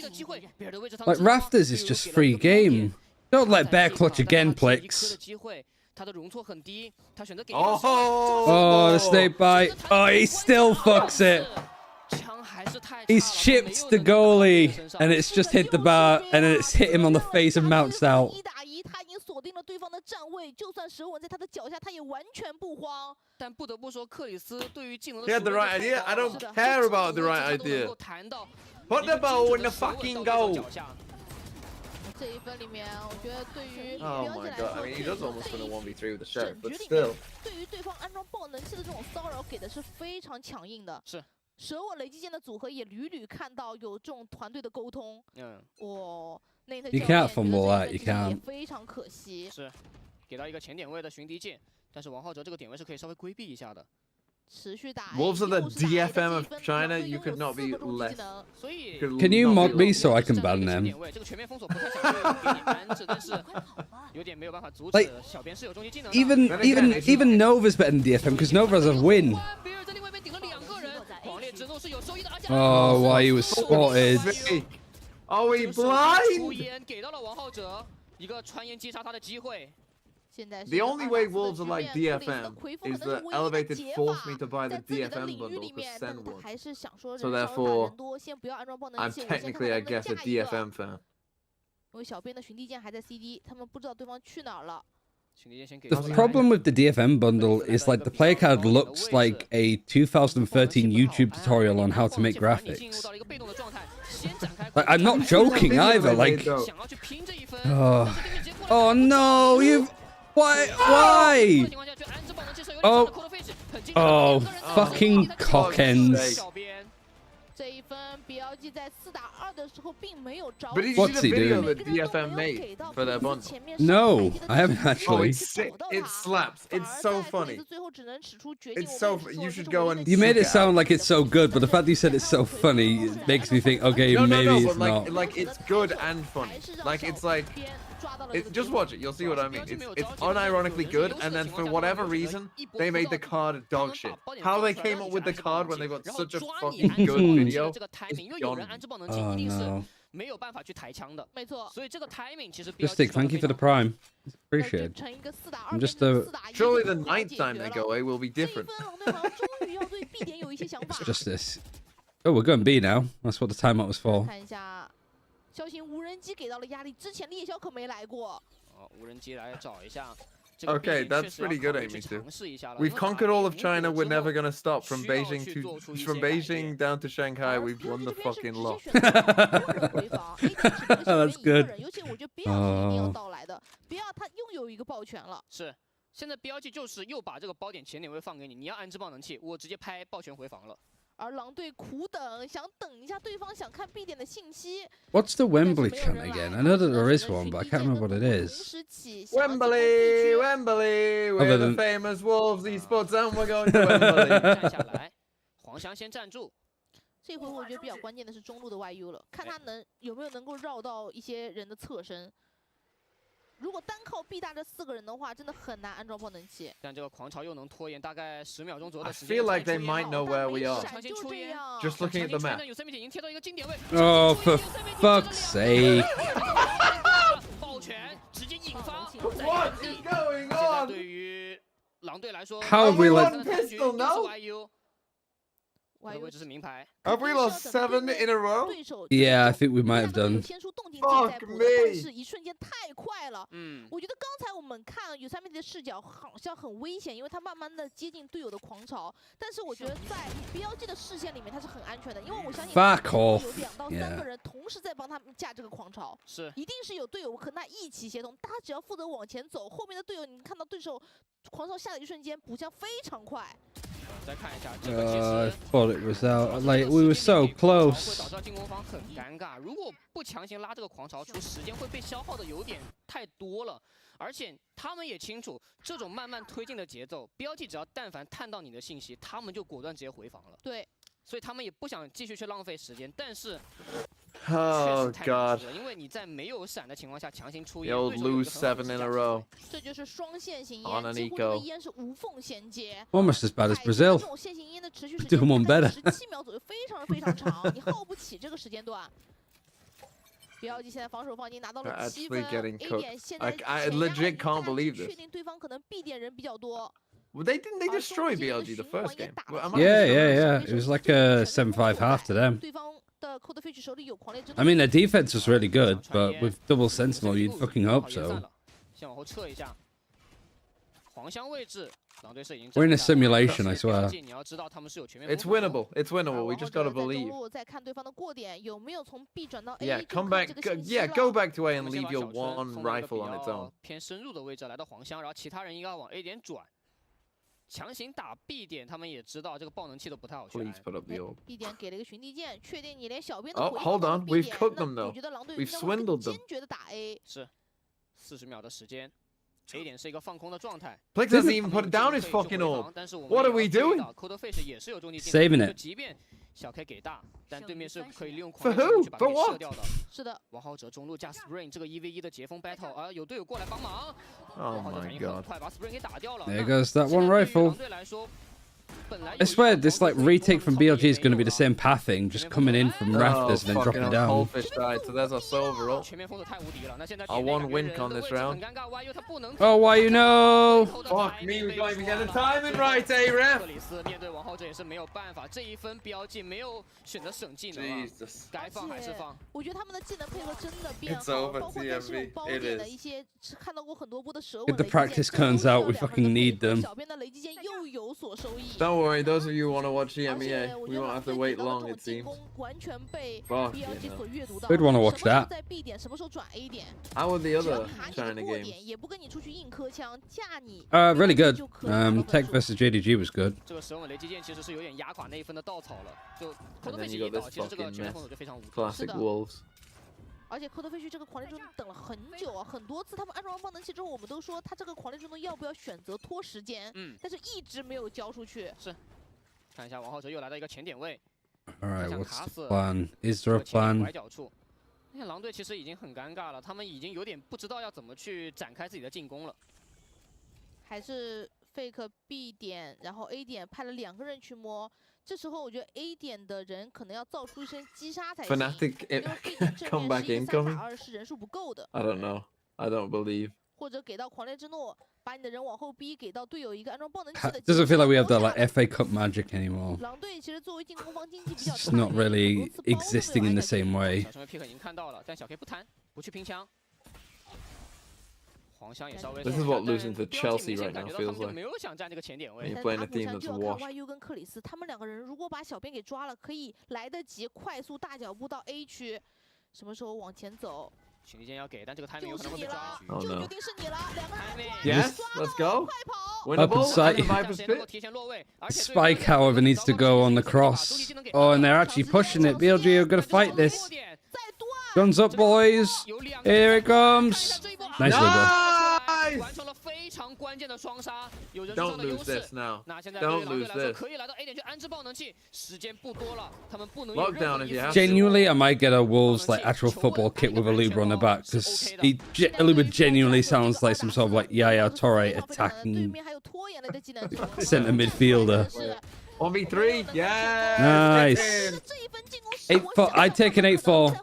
Rafters is just free game. Don't let Bear clutch again, Plix. Oh, the snake bite. Oh, he still fucks it. He's chipped the goalie, and it's just hit the bar, and then it's hit him on the face and mounts out. 1打1，他已经锁定了对方的站位，就算蛇吻在他的脚下，他也完全不慌。但不得不说，克里斯对于技能的 He had the right idea. I don't care about the right idea. Put the ball in the fucking goal. 这一分里面，我觉得对于 Oh my god! I mean, he does almost win a 1v3 with the sheriff, but still. 对于对方安装爆能器的这种骚扰，给的是非常强硬的。是。 蛇吻雷击剑的组合也屡屡看到有这种团队的沟通。哦，那 You can't fumble that. You can't. 非常可惜。是，给到一个前点位的寻敌剑，但是王浩哲这个点位是可以稍微规避一下的。持续打。Wolves are the DFM of China. You could not be less. Can you mod me so I can ban them? 这个全面封锁不太想给你安置，但是有点没有办法阻止。小编是有终极技能。Even Nova's better than DFM because Nova has a win. Oh, why he was spotted. Are we blind? The only way Wolves are like DFM is that Elevated forced me to buy the DFM bundle to send one. So therefore, I'm technically, I guess, a DFM fan. 因为小编的寻敌剑还在 CD， 他们不知道对方去哪儿了。 The problem with the DFM bundle is like the player card looks like a 2013 YouTube tutorial on how to make graphics. Like, I'm not joking either. Like, oh no, you've why? Oh, fucking cockends. 这一分 BLG 在4打2的时候并没有着。 But did you see the video that DFM made for their bundle? No, I haven't actually. Oh, it's sick. It slaps. It's so funny. It's so. You should go and. You made it sound like it's so good, but the fact that you said it's so funny it makes me think, okay, maybe it's not. Like it's good and funny. Like it's like. Just watch it. You'll see what I mean. It's unironically good, and then for whatever reason, they made the card dog shit. How they came up with the card when they got such a fucking good video is beyond me. Oh no. 没有办法去抬枪的，没错。所以这个 timing 其实 Justic, thank you for the prime. Appreciate it. I'm just Surely the 9th time they go away will be different. It's just this. Oh, we're going B now. That's what the timeout was for. 看一下，小型无人机给到了压力，之前猎枭可没来过。哦，无人机来找一下。 Okay, that's pretty good, Amy too. We've conquered all of China. We're never gonna stop from Beijing down to Shanghai. We've won the fucking lot. That's good. 尤其我觉得不要一定要到来的，不要他拥有一个爆权了。是，现在标记就是又把这个包点前点位放给你，你要安置爆能器，我直接拍爆权回防了。 而狼队苦等，想等一下对方想看 B 点的信息。 What's the Wembley chant again? I know that there is one, but I can't remember what it is. Wembley, Wembley, we're the famous Wolves esports, and we're going to Wembley. 站下来，黄翔先站住。这回我觉得比较关键的是中路的 YU 了，看他有没有能够绕到一些人的侧身。如果单靠 B 大这4个人的话，真的很难安装爆能器。但这个狂潮又能拖延大概10秒钟左右 I 的时间。 feel like they might know where we are. 强行出烟 Just looking at the map. 有3米已经贴到一个经典位。 Oh, for fuck's sake. 爆拳直接引发。 What is going on? 对于狼队来说 How have we let- Pistol, no? 我的位置是名牌。 Have we lost 7 in a row? Yeah, I think we might have done. Fuck me. 但是一瞬间太快了。我觉得刚才我们看有3米的视角好像很危险，因为他慢慢的接近队友的狂潮。但是我觉得在 BLG 的视线里面他是很安全的，因为我相信 Fuck 有 off. 2到3个人同时在帮他们架这个狂潮，是一定是有队友和他一起协同，他只要负责往前走，后面的队友你看到对手狂潮下的一瞬间补枪非常快。 再看一下这个，其 I 实 thought it was out. Like, we were so 会 close. 导致进攻方很尴尬。如果不强行拉这个狂潮出，时间会被消耗的有点太多了。而且他们也清楚这种慢慢推进的节奏，标记只要但凡探到你的信息，他们就果断直接回防了。对，所以他们也不想继续去浪费时间，但是。 Oh 太 god. 因为你在没有闪的情况下强行出 You'll 烟， lose 7 in a row. 这就是双线型 On 烟， an 几乎这个 eco. 烟是无缝衔接。 Almost as bad as 这 Brazil. 种线性烟的持续时 Do 间 one better. 17秒左右，非常长，你耗不起这个时间段。BLG 现在防守方已经拿到了7 Actually 分 getting ，A cooked. 点现在 I legit can't believe 确 this. 定对方可能 B 点人比较多。 Well, didn't they destroy BLG the first game? Well, am I Yeah, mistaken? yeah, yeah. It was like a 7-5 half to them. 对方的 Codefish 手里有狂烈之怒。 I mean, their defense was really good, but with double sentinel, you'd fucking hope so. 先往后撤一下，黄香位置，狼队是已经。 We're in a simulation, I swear. 你要知道他们是有全面。 It's winnable. It's winnable. We just gotta 中 believe. 路再看对方的过点有没有从 B 转到 A。 Yeah, come back. Yeah, go back to A and leave your one rifle on its own. 偏深入的位置来到黄香，然后其他人应该往 A 点转。 强行打 B 点，他们也知道这个爆能器都不太好选。 Please put up the orb. B 点给了一个寻地剑，确定你连小编的 Oh, hold on. We've cooked them 我 though. 觉得狼队 We've swindled them. 坚决的打 A。是，40秒的时间 ，A 点是一个放空的状态。 Plex doesn't even put down his fucking orb. What are we doing? Codefish 也是有中继进 Saving it. 即便小 K 给大，但对面是可以利用 For 狂 who? 去把它 For 给 what? 射掉的。是的，王浩哲中路加 Spring 这个1v1的截锋 battle， 而有队友过来帮忙。 Oh 王浩哲 my 反应很 god. 快，把 Spring 给打掉了。 There goes that one 现在对于 rifle. 狼队来说 I swear, this like retake from BLG is going to be the same pathing, just coming in from rafters and then dropping fucking down. Goldfish died, so there's our silver ult. 全面封锁太无敌了。那现在 Our one win con this 很 round. 尴尬 ，YU 他不能。 Oh, why you know? Fuck me, we can't even get the timing right, A ref. 克里斯面对王浩哲也是没有办法，这一分标记没有选择省技能啊， Jesus. 该放还是放。我觉得他们的技能配合真的变 It's 好， over, 包括在这种 TMV. 包 It 点的 is. 一些看到过很多波的蛇 If 吻 the 雷击剑 practice turns out, we fucking need them. 小编的雷击剑又有所收益。 Don't worry, those of you who want to watch 而且 EMEA, 我 we 觉得 won't 狼 have to 队 wait 给到的 long, 这种 it 进 seems. 攻完全被 Fuck BLG yeah. 所阅读到。 We'd wanna watch 什么时候 that. 在 B 点，什么时候转 A 点？ How are the 只要 other 卡你 China 的过 games? 点，也不跟你出去硬磕枪，架你。 Really good. Tech versus JDG was good. 这个蛇吻雷击剑其实是有点压垮那一分的稻草了，就 And then Codefish you 一 got 倒， this 其实这个 fucking 全面 mess. 封锁就非常无敌。 Classic Wolves. 而且科特菲旭这个狂烈中等了很久啊，很多次他们安装完爆能器之后，我们都说他这个狂烈中要不要选择拖时间，但是一直没有交出去。是，看一下王浩哲又来到一个前点位， Alright, what's the plan? Is there a plan? 拐角处。那狼队其实已经很尴尬了，他们已经有点不知道要怎么去展开自己的进攻了。还是 fake B 点，然后 A 点派了2个人去摸。这时候我觉得 A 点的人可能要造出一声击杀才行。Fnatic 因为 B 点正 come 面 back 是一个 incoming? 3打2是人数不够的。 I don't know. I don't believe. 或者给到狂烈之怒，把你的人往后逼，给到队友一个安装爆能器的。 Doesn't feel like we have that like FA Cup magic anymore. 狼队其实作为进攻方经济比较 It's not really existing in the same way. 小陈 pick 已经看到了，但小 K 不弹，不去拼枪。黄香也稍微。 This is what losing to Chelsea right now feels like. 没有想占这个前点位。 You're playing a team that's 就要 washed. 看 YU 跟克里斯，他们2个人如果把小编给抓了，可以来得及快速大脚步到 A 区，什么时候往前走？ 群间要给，但这个 timing 有可能会被抓。Oh no. 决定是你了，2个人 Yes, let's go. Up Winnable. inside. Viper's pit. Spike, however, needs to go on the cross. Oh, and they're actually pushing it. BLG are going to fight this. Guns up, boys. Here it comes. Nice little. 完成了非常关关键的双杀，有人 Don't 数上的优 lose 势 this now. 那现在对于 Don't 狼队 lose 来说， this. 可以来到 A 点去安置爆能器，时间不多了，他们不能 Lockdown if you have to. Genuinely, I might get a Wolves like actual football kit with a Libra on the back because Libra genuinely sounds like some sort of like Yaya Toure attacking centre midfielder. 1v3, yeah. Nice. 8-4. I take an 8-4.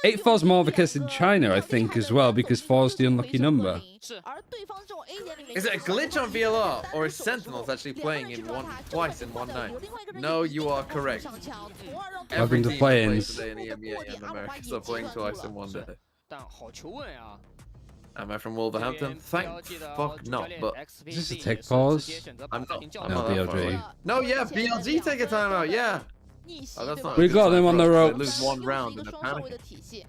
8-4's more of a case in China, I think, as well, because 4's the unlucky number. Is it a glitch on VLR, or is Sentinels actually playing in twice in one night? No, you are correct. Welcome to play-ins. Today in EMEA and America, so playing twice in one day. Am I from Wolverhampton? Thank fuck not, but... Is this a take pause? I'm not. I'm No, not that far away. BLG. No, yeah, BLG take a timeout, yeah. Oh, that's not a We good got sign them for on the us, 'cause they ropes. lose one round and they're panicking.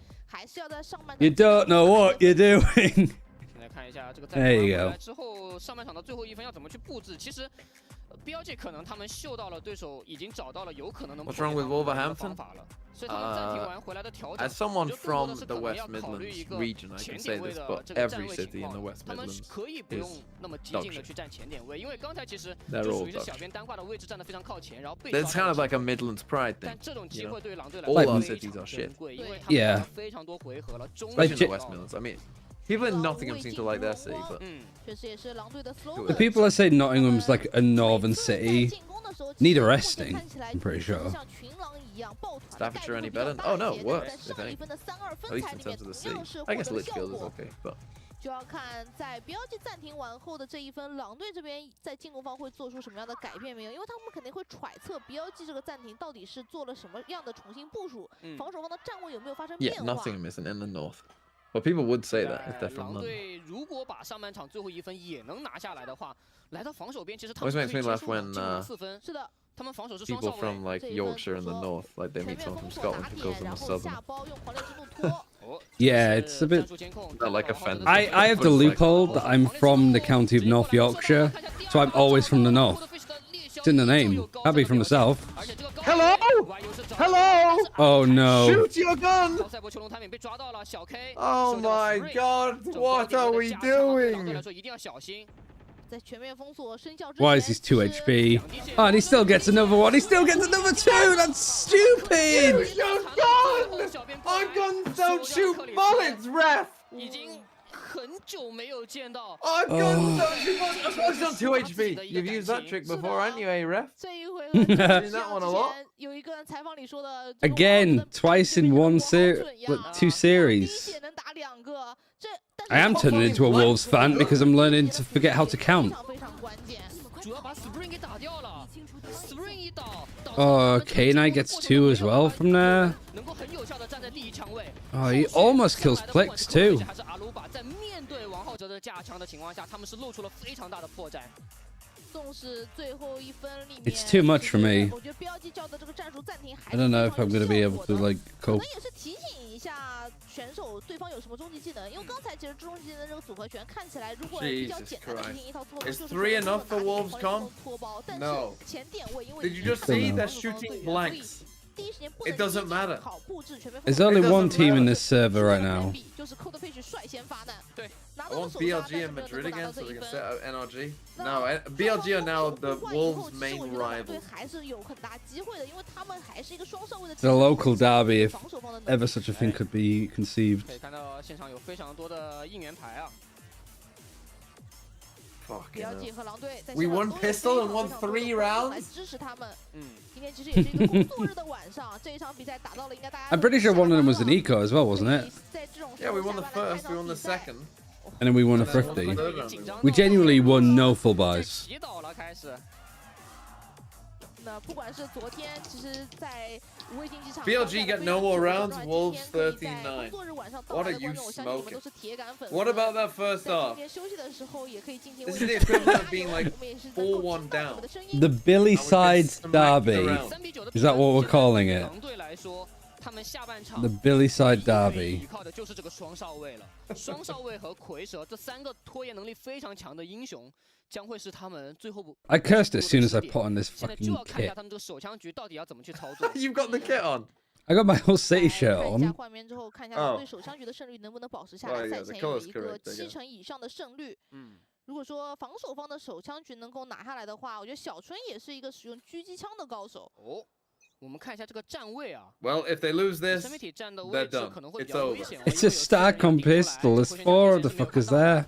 You don't know what you're doing. 来看一下这个 There you go. 之后上半场的最后1分要怎么去布置？其实 BLG 可能他们嗅到了对手已经找到了有可能能 What's wrong with Wolverhampton? 法了，所以他们暂停完回来的调整。 As someone from the West Midlands region, I can say this, but every city in the West 他们 Midlands 可以不用 is 那么激 dog 进的 shit. 去占前点位，因为刚才其实 They're 就 all 属于是 dog 小边单挂的位置站得非常靠前，然后被 It's kind of like a Midlands pride thing. 但这种机 You 会 know? 对于狼队来 All 说 our 非 cities 常 are 珍 shit. 贵，因为他们 Yeah. 打了非常多回合了，终 Especially in 于 the West Midlands. I mean, people in Nottingham seem to like their city, but... 确实也是狼队的 The people that say Nottingham's like a northern city need arresting, I'm pretty sure. Staffordshire any better? Oh no, worse, if any. At least in terms of the city. I guess Litchfield is okay, but... 就要看在标记暂停完后的这一分，狼队这边在进攻方会做出什么样的改变没有？因为他们肯定会揣测标记这个暂停到底是做了什么样的重新部署，防守方的站位有没有发生变 Yeah, 化？ Nottingham isn't in the north. But people would say that if they're from 狼 London. 队如果把上半场最后1分也能拿下来的话，来到防守边，其实他 Always 们可 makes 以 me 结 laugh 束 when 进攻4分。是的，他们防守是双 People 少 from 卫。 like Yorkshire in the north, like they meet someone from Scotland who goes from the southern. Yeah, it's a bit. Not like offended. I have the loophole that I'm from the county of North Yorkshire, so I'm always from the north. It's in the name. I'll be from the south. Hello? Hello? Oh no. Shoot your gun! Oh my god, what are we doing? Why is he 2 HP? Oh, and he still gets another one. He still gets another 2. That's stupid. Shoot your gun! Our guns don't shoot bullets, ref! 已经很久没有见到。 Our guns don't shoot bullets. Our guns on 2 HP. You've used that trick before, haven't you, eh, ref? 这一回 Seen that one a lot. 有一个人采访里说的 Again, twice in 2 series. I am turning into a Wolves fan because I'm learning to forget how to count. 主要把 Spring 给打掉了 ，Spring 一倒。 Oh, K9 gets 2 as well from there. 能够很有效的站在第一枪位。 Oh, he almost kills Plix too. 还是阿鲁巴在面对王浩哲的架枪的情况下，他们是露出了非常大的破绽。 纵使最后1分里面 It's too much for me. 我觉得标记叫的这个战术暂停还 I don't know if I'm gonna be able to like 可 cope. 能也是提醒一下选手对方有什么终极技能，因为刚才其实终极技能这个组合拳看起来如果比较 Jesus 简单的进行一套错包， Is 就是 3 enough for Wolves comp? 脱包，但是 No. 前点位因为 Did you just see they're shooting blanks? 第一时间不 It 能 doesn't matter. 好布置全面 There's only one team in this server right now. 就是 Code Page 率先发难，对， I want BLG and Madrid again so they can set up NRG. No, BLG are now the Wolves' main rival. 还是有很大机会的，因为他们还是一个双上位的 The local derby, if ever such a thing could be conceived. 可以看到现场有非常多的应援牌啊。 Fucking 标记和狼队在 We won pistol and won 3 rounds. 来支持他们。今天其实也是一个工作日的晚上，这一场比赛打到了应该大家 I'm pretty sure one of them was an eco as well, wasn't it? Yeah, we won the first, we won the second. And then we won a thrifty. We genuinely won no full buys. 祈祷了，开始。 那不管是昨天，其实，在无畏竞技场 BLG get no more rounds, Wolves 39. What are you smoking? What about that first half? This is the equivalent of being like 4-1 down. The Billy Sides Derby. Is that what we're calling it? 队来说，他们下半场 The Billy Side Derby. 依靠的就是这个双少卫了。双少卫和蝰蛇这3个拖延能力非常强的英雄，将会是他们最后。 I cursed it as soon as I put on this 现在就 fucking 要看一下 kit. 他们这个手枪局到底要怎么去操作。 You've got the kit on. I got my whole city shirt 看一下 on. 画面之后，看一下狼队首枪局的胜率能不能保持下来。赛前有一个70%以上的胜率。如果说防守方的手枪局能够拿下来的话，我觉得小春也是一个使用狙击枪的高手。哦，我们看一下这个站位啊。 Well, if they lose this, 生命体站的 they're 位置 done. 可能会 It's 比较 over. 危险。 It's a stack on pistol. There's 4 of the fuckers there.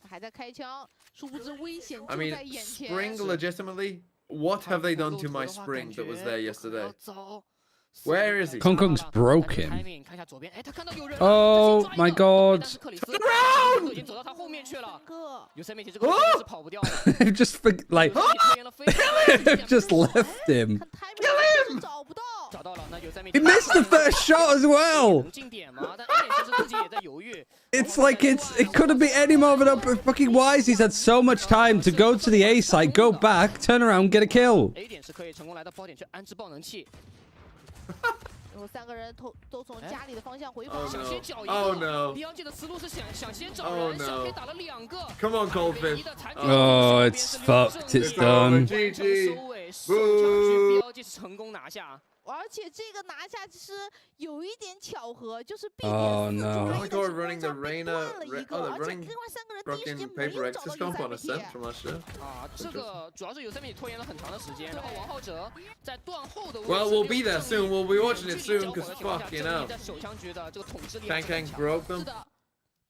还在开枪，殊不知危险 I 就 mean, 在眼前。 Spring legitimately. What have they done to my Spring that was there yesterday? Where is he? Kong Kong's broke him. 看一下左边，哎，他看到有人。 Oh my god. 都已经走到他后面去了。有生命体这个位置是跑不掉的。They've just like they've just left him. 找不到。找到了，那有生命 He missed the first shot as well. 进点吗？但 A 点其实自己也在犹豫。 It's like it couldn't be any more of an up. Fucking Wise, he's had so much time to go to the A site, go back, turn around, get a kill. A 点是可以成功来到包点去安置爆能器。然后3个人都从家里的方向回防， Oh 想 no. 先找一 Oh 个。 no. BLG 的思路是想先找 Oh 人，小 no. K 打了2个。 Come on, Goldfish. Oh, it's fucked. It's done. GG. 手枪局 BLG 是成功拿下。 而且这个拿下其实有一点巧合，就是 B 点 Oh Oh my no. god, running the Reina. 一 Oh, 个， they're 而且 running 另外3个人第一时间 fucking 没 Paper 有 X 找到 comp 有 on a 赛 scent from us. 啊，这个主要是有生命拖延了很长的时间，然后王浩哲在断后的位置。 Well, we'll be there soon. We'll be watching it soon, cause 距离较 fuck, 短的 you 情况下 know. 在手枪局的这个统治力 Kang Kang broke them.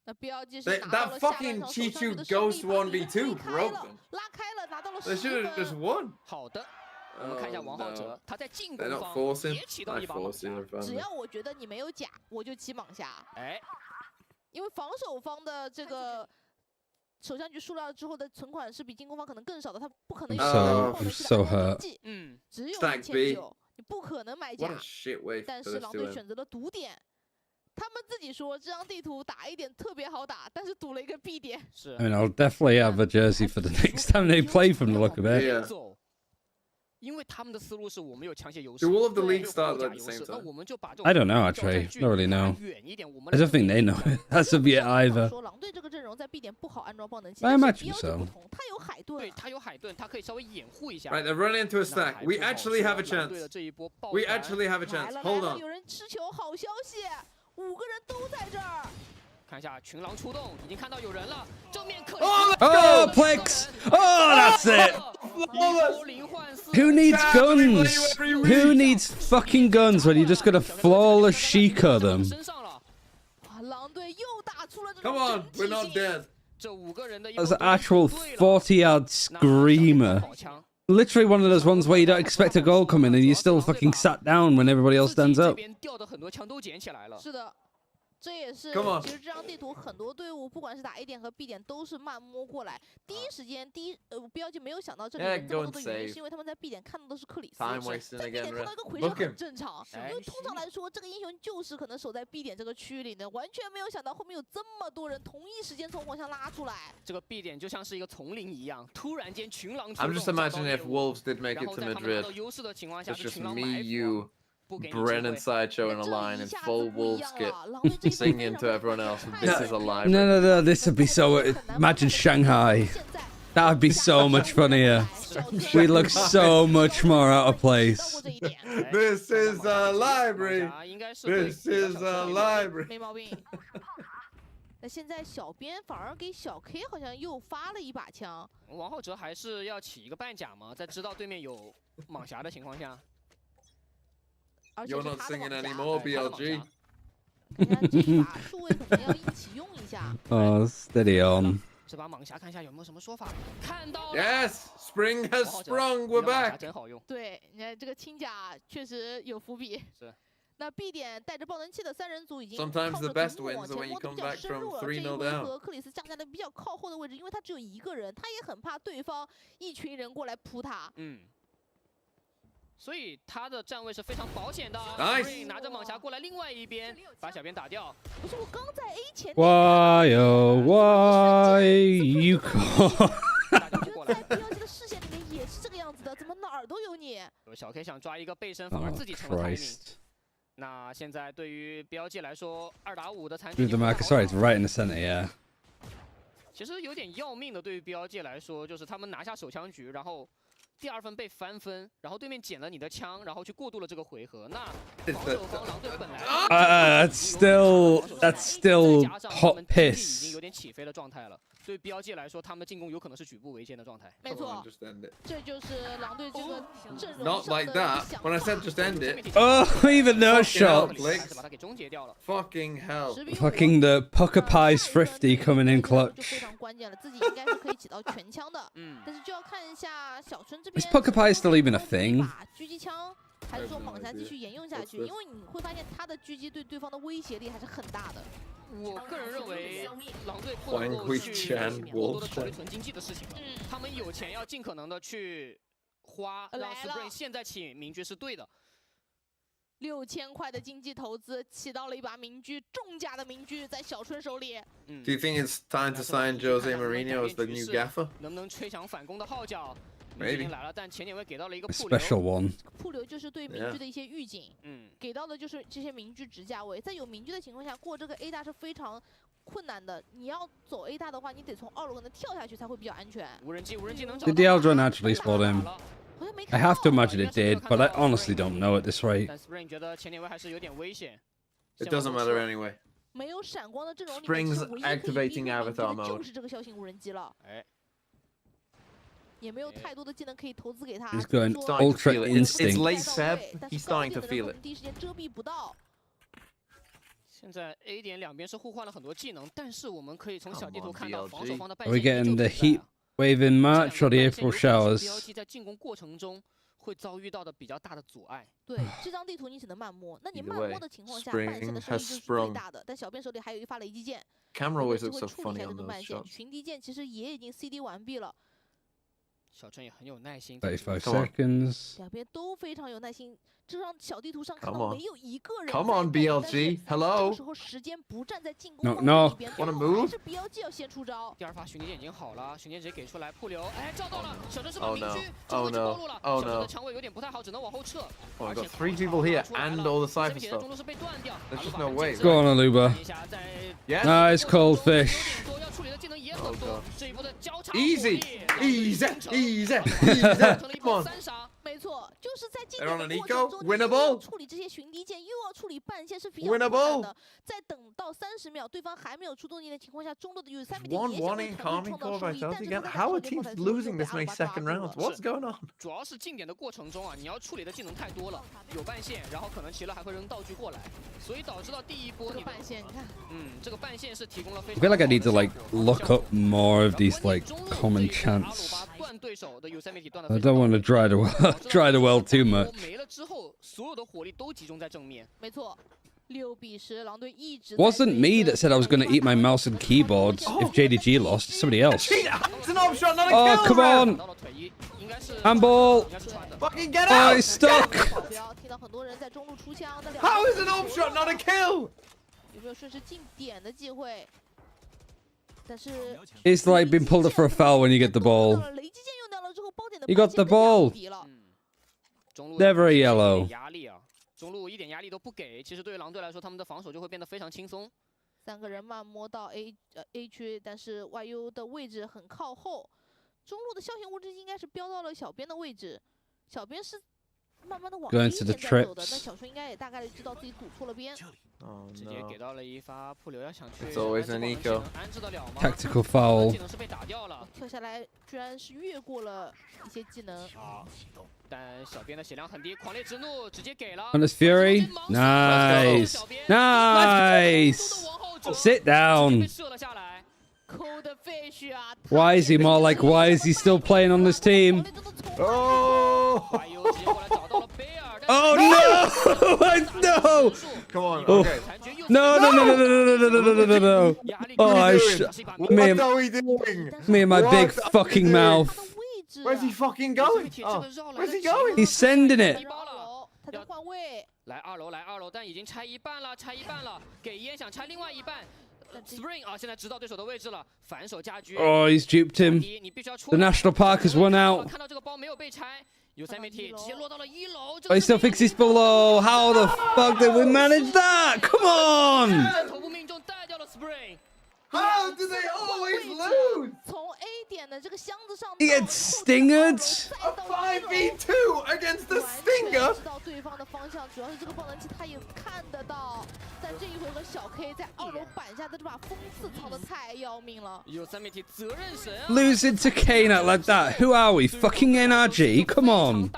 那 BLG 是拿到 That 了下半 fucking 场手枪局 Chichu 的胜利， Ghost 1v2 broke them. 拉开了，拿到了 They 10 should have 分。 just won. 好的，我们看一下王浩哲，他在进 They're 攻 not 方 forcing. 也起到 I 一把猛 forced it. 只 if 要我觉得你没有假，我就起莽下。哎，因为防守方的这个手枪局输了之后的存款是比进攻方可能更少的，他不可能有 I'm so hurt. 只有 Stack B 1900，你不可能买 What 假 a。shit way 但 for 是 this 狼 to 队 win. 选择了赌点，他们自己说这张地图打一点特别好打，但是赌了一个 B 点。是。 I mean, I'll definitely have a jersey for the next time they play from the look of it. Yeah. 因为他们的思路是我们有强械优势， Do all of the 对 leagues start 有 at 后 the 甲优 same 势，那 time? 我们就把这种 I don't know actually. Don't really know. I don't think they know it as of yet either. 说狼队这个阵容在 B 点不好安装爆能器， I 但是 imagine BLG so. 不同，他有海盾，对，他有海盾，他可以稍微掩护一下。 Right, they're running into a stack. We actually have a 狼队的 chance. 这一波爆 We 传 actually have a 来 chance. 了 Hold 来了， on. 有人吃球，好消息，5个人都在这儿。看一下群狼出动，已经看到有人了，正面克。 Oh, Plex! Oh, that's it. Who needs guns? Who needs fucking guns when you just got to flawless Sheikah them? 狼队又打出了这 Come on, we're not dead. 这5个人的 That's an actual 40-yard screamer. Literally one of those ones where you don't expect a goal coming and you still fucking sat down when everybody else stands up. 掉的很多枪都捡起来了。是的。这也是， Come on 其实这张地图很多队伍，不管是打 A 点和 B 点，都是慢摸过来。第一时间，BLG没有想到这里人这么多的原因，是因为他们在 B 点看到的是克里斯， Time wasting 在 B 点 again, 看到一个 Red. 魁是 Look 很 him. 正常，因为通常来说，这个英雄就是可能守在 B 点这个区域里的，完全没有想到后面有这么多人同一时间从网上拉出来。这个 B 点就像是一个丛林一样，突然间群狼出 I'm 动。 just imagining if Wolves did make 然 it 后 to 在他们拿 Madrid. 到优势的情况下， It's 是 just 群狼埋 me, 伏。 you, 不给你 Bren 机 and 会。 Sideshow in a line in full Wolves kit, singing to everyone else. This is a live. No. This would be so. Imagine Shanghai. That would be so much funnier. We look so much more out of place. This is a library. This is a library. 没毛病。那现在小编反而给小 K 好像又发了一把枪。王浩哲还是要起一个半甲吗？在知道对面有蟒侠的情况下。 You're not singing anymore, BLG. Oh, steady on. 这把蟒侠看一下有没有什么说法。看到 Yes, Spring has sprung. We're back. 真好用。对，你看这个轻甲确实有伏笔。是。那 B 点带着爆能器的3人组已经 Sometimes the best wins are when you come back from 3-0 down. 和克里斯站在了比较靠后的位置，因为他只有1个人，他也很怕对方一群人过来扑他。所以他的站位是非常保险的。 Nice 拿着蟒侠过来，另外一边把小编打掉。不是我刚在 A 前。 Why oh why you call? 在 BLG 的视线里面也是这个样子的，怎么哪儿都有你？小 K 想抓一个背身，反而自己成了排名。那现在对于 BLG 来说，2打5的残局。 Dude, the marker, sorry, it's right in the center, yeah. 其实有点要命的，对于 BLG 来说，就是他们拿下手枪局，然后第2分被翻分，然后对面捡了你的枪，然后去过渡了这个回合。那防守方狼队本来that's still hot 已经 piss. 有点起飞的状态了。对 BLG 来说，他们进攻有可能是举步维艰的状态。没错，这就是狼队这个阵容 Not like that. When I said just end it. Oh, even no shot. 把它给终结掉了。 Fucking hell. Fucking the Pucker Pie Thrifty coming in 就 clutch. 非常关键了，自己应该是可以起到全枪的。但是就要看一下小春这边 Is Pucker Pie still even a thing? 把狙击枪，还是说绑架继续沿用下去？因为你会发现他的狙击对对方的威胁力还是很大的。我个人认为，狼队不能够去过多的考虑纯经济的事情了。他们有钱要尽可能的去花，让 Spring 现在起名爵是对的。 6000块的经济投资，起到了一把名狙，重价的名狙在小春手里。Do you think it's time to sign Jose Mourinho as the new gaffer? 能不能吹响反攻的号角？ Maybe 来了，但前点位给到了一个 special one. 铺流就是对名狙的一些预警，给到的就是这些名狙直价位。在有名狙的情况下，过这个 A 大是非常困难的。你要走 A 大的话，你得从2楼可能跳下去才会比较安全。无人机能找 Did the Eldron actually spot him? I have to imagine it did, but I honestly don't know at this rate. 但 Spring 觉得前点位还是有点危险。 It doesn't matter anyway. 没有闪光的阵容里 Spring's activating avatar mode. 就是这个枭星无人机了。也没有太多的技能可以投资给他。 He's going ultra instinct. It's late Feb. He's starting to feel it. 第一时间遮蔽不到。 现在 A 点两边是互换了很多技能，但是我们可以从小地图看到防守方的半 Are we 线 getting the heat wave in March or the April showers? BLG 在进攻过程中会遭遇到的比较大的阻碍。对，这张地图你只能慢摸，那你慢摸的情况下，半线的收益就是最大的。但小编手里还有一发雷击剑， Camera always looks so 处理一 funny 下这 on 个 those 慢线。 shots. 群敌剑其实也已经 CD 完毕了。 小春也很有耐心。 35 seconds. 两边都非常有耐心。这张小地图上看到没有一个人。 Come on, BLG. Hello. 这时候时间不站在进攻 No. 里边， Wanna move? 还是 BLG 要先出招。第2发巡敌剑已经好了，巡敌直接给出来铺流，哎，照到了。小春是把 Oh 民 no. 居，这 Oh 个就 no. 暴露了。 Oh 小春 no. 的枪位有点不太好，只能往后撤。 Oh, I've got 3 people here and all the cypher 这边 stuff. 中路是被断掉。 There's just no way. Go on, Aluba. Yes. Nice cold fish. 要处理的技能也很多。这一波的交叉 Easy. Easy. Come on. 没错，就是在进 They're on 攻 an 的过 eco. 程中， Winnable. 处理这些巡敌剑，又要处理半线，是比较困难的。在等到30秒，对方还没有出动力的情况下，中路的有3米的也想为团队创造收益，但是 How are teams losing this many second rounds? What's going on? 主要是近点的过程中啊，你要处理的技能太多了，有半线，然后可能齐乐还会扔道具过来，所以导致到第一波你半线，你看，这个半线是提供了非 I 常。 feel like I need to like look up more of these like common chants. 断对手的有3媒体断的。 I don't want to dry the well too much. 没了之后，所有的火力都集中在正面。没错。 6比10，狼队一直 Wasn't me that said I was going to eat my mouse and keyboards if JDG lost. It's somebody else. It's an option, not a Oh, kill. come on. Handball. Fucking get Oh, out. he's stuck. 听到很多人在中路出枪。 How is an option not a kill? 有没有顺势进点的机会？但是 It's like being pulled up for a foul when you get the ball. 雷击剑用掉了之后，包点的 You got the ball. Never a yellow. 压力啊，中路一点压力都不给，其实对于狼队来说，他们的防守就会变得非常轻松。 3个人慢摸到 A 区，但是 YU 的位置很靠后。中路的枭雄无人机应该是飙到了小编的位置，小编是慢慢的往 A 线在走的。那小春应该也大概率知道自己赌错了边。直接给到了一发铺流，要想去。 It's always an eco. 安置得了吗 Tactical foul. 技能是被打掉了，跳下来居然是越过了一些技能。但小编的血量很低，狂烈之怒直接给了。 Honest Fury. Nice. Nice. Sit down. Why is he more like, why is he still playing on this team? Oh! Oh no! No! Come on, Oh. okay. No, no, no, no, no, no, no, no, no, no, no. Oh, What are we doing? Me and my big fucking mouth. Where's he fucking going? Oh, where's he going? He's sending it. 他在换位。来2楼，来2楼，但已经拆一半了，拆一半了，给烟想拆另外一半。Spring 啊，现在知道对手的位置了，反手加狙。Oh, he's duped him. The national park has won out. 看到这个包没有被拆，有3媒体直接落到了1楼。 Oh, he still thinks he's below. How the fuck did we manage that? Come on! 头部命中带掉了 Spring。 How do they always lose? 从 A He gets stingered. A 5v2 against the stinger. 知道对方的方向，主要是这个爆能器他也看得到。但这一回合小 K 在2楼板下的这把风刺藏的太要命了。有三媒体责任神 Losing to Kana like that. Who are we? Fucking NRG? Come on.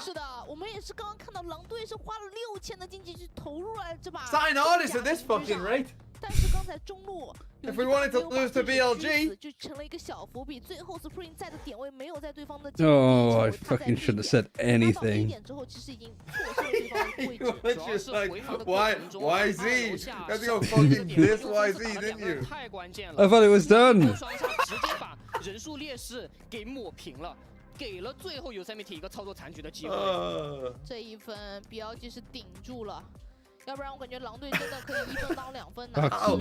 是的，我们也是刚刚看到狼队是花了6000的经济去投入了这把。Sign artists at this fucking rate. 但是刚才中路 If we wanted to lose to BLG, 就成了一个小伏笔。最后 Supreme 在的点位没有在对方的 Oh, I fucking should have said anything. 点之后其实已经错失了对方的位置。 Just like, why YZ? That's your fucking this YZ, didn't you? I thought it was done. 直接把人数劣势给抹平了。 给了最后有三媒体一个操作残局的机会。这一分 BLG 是顶住了，要不然我感觉狼队真的可以1分当2分拿。How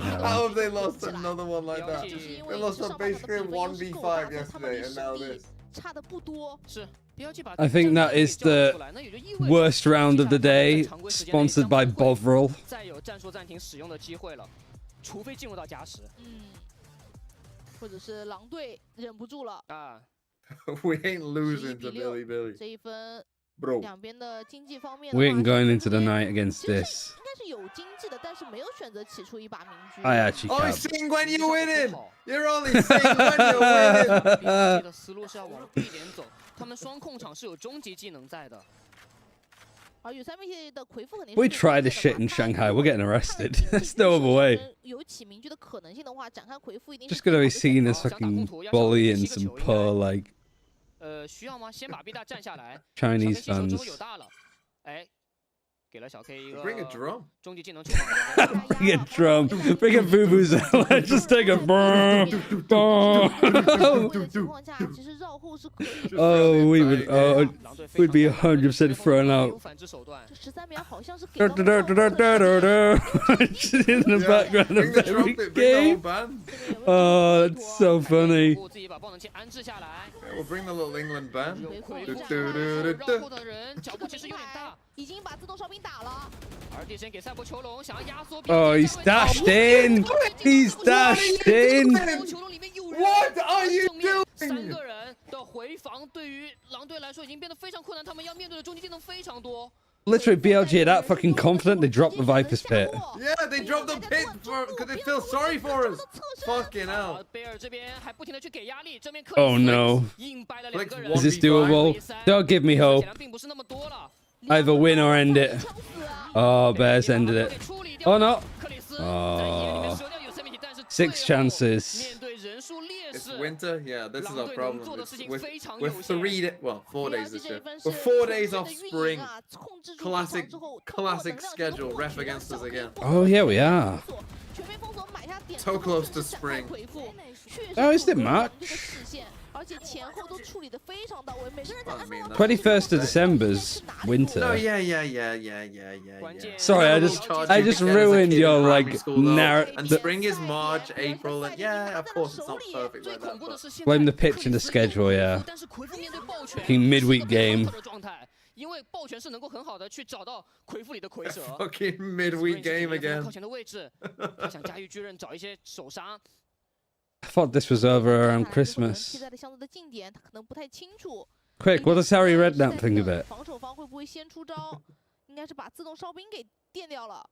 have they lost another one like that? They lost basically 1v5 yesterday, and now this. 差的不多。是。 I think that is the worst round of the day, sponsored by Bovril. 再有战术暂停使用的机会了，除非进入到加时。或者是狼队忍不住了啊。 We ain't losing to Billy Billy. 这一分 Bro. 两边的经济方面 We ain't going into the night against this. 应该是有经济的，但是没有选择起出一把明局。 I actually Oh, can't. sing when you winning. You're only sing when you're winning. 的思路是要往 B 点走，他们双控场是有终极技能在的。 We tried this shit in Shanghai. We're getting arrested. There's no other way. Just gonna be seen as fucking bullying some poor like Chinese fans. 给了小 K 一个 Bring a drum. 终极技能 Bring a drum. Bring a vuvuzela. Just take a boom. Oh, we would. We'd be 100% thrown out. Just in the background of every game. Oh, that's so funny. We'll bring the little England band. 已经把自动哨兵打了。 Oh, he's dashed in. He's dashed in. What are you doing? 3个人的回防对于狼队来说已经变得非常困难，他们要面对的终极技能非常多。 Literally, BLG are that fucking confident they dropped the Viper's Pit. Yeah, they dropped the pit because they feel sorry for us. Fucking hell. Oh no. Is this doable? Don't give me hope. Either win or end it. Oh, Bears ended it. Oh no. Oh. 6 chances. It's winter, yeah, this is our problem. We're 4 days this year. We're 4 days off spring. Classic schedule. Ref against us again. Oh yeah, we are. So close to spring. Oh, is it March? 21st of December's winter. No, yeah. Sorry, I just ruined your like narrative. And spring is March, April, and yeah, of course it's not perfect like that. But... Blame the pitch in the schedule, yeah. Fucking midweek game. 因为抱拳是能够很好的去找到魁父里的蝰蛇。Fucking midweek game again. 靠前的位置，他想驾驭巨刃找一些手杀。 I thought this was over around Christmas. Quick, what does Harry Redknapp think of it? 防守方会不会先出招？应该是把自动哨兵给电掉了。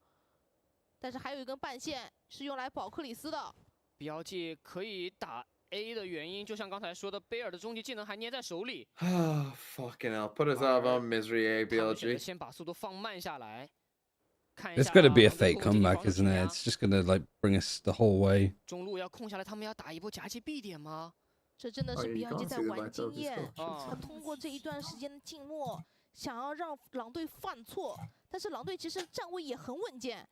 但是还有一根半线是用来保克里斯的。BLG 可以打 A 的原因，就像刚才说的，贝尔的终极技能还捏在手里。Ah, fucking hell! Put us out of our misery, A BLG. 先把速度放慢下来。 It's gonna be a fake comeback, isn't it? It's just gonna like bring us the whole way. 中路要空下来，他们要打一波夹击 B 点吗？这真的是 BLG 在玩经验，他通过这一段时间的静默，想要让狼队犯错，但是狼队其实站位也很稳健。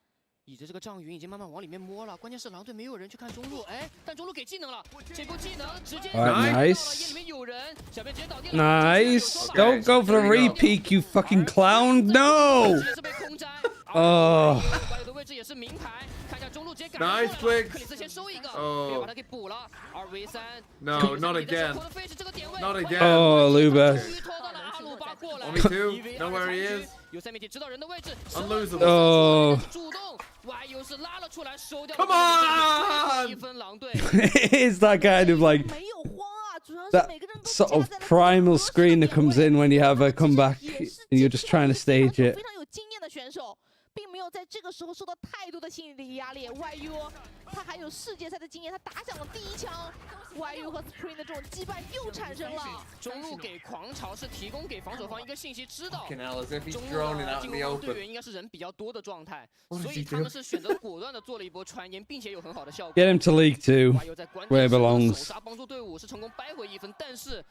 倚着这个障云已经慢慢往里面摸了，关键是狼队没有人去看中路，哎，但中路给技能了，这波技能直接 nice. 里面有人，小编直接倒地了 Nice. Don't go for the re-peek, you fucking clown. No. Oh. Nice flick. Oh. No, not again. Not again. Oh, Luba. Only 2. Know where he is. Oh. Come on! It's that kind of like that sort of primal screen that comes in when you have a comeback and you're just trying to stage it. 并没有在这个时候受到太多的心理的压力。YU 他还有世界赛的经验，他打响了第一枪。YU 和 Spring 的这种羁绊又产生了。中路给狂潮是提供给防守方一个信息，知道中路的进攻队员应该是人比较多的状态，所以他们是选择果断的做了一波传言，并且有很好的效果。Get him to League 2, where it belongs. 手杀帮助队伍是成功掰回一分，但是。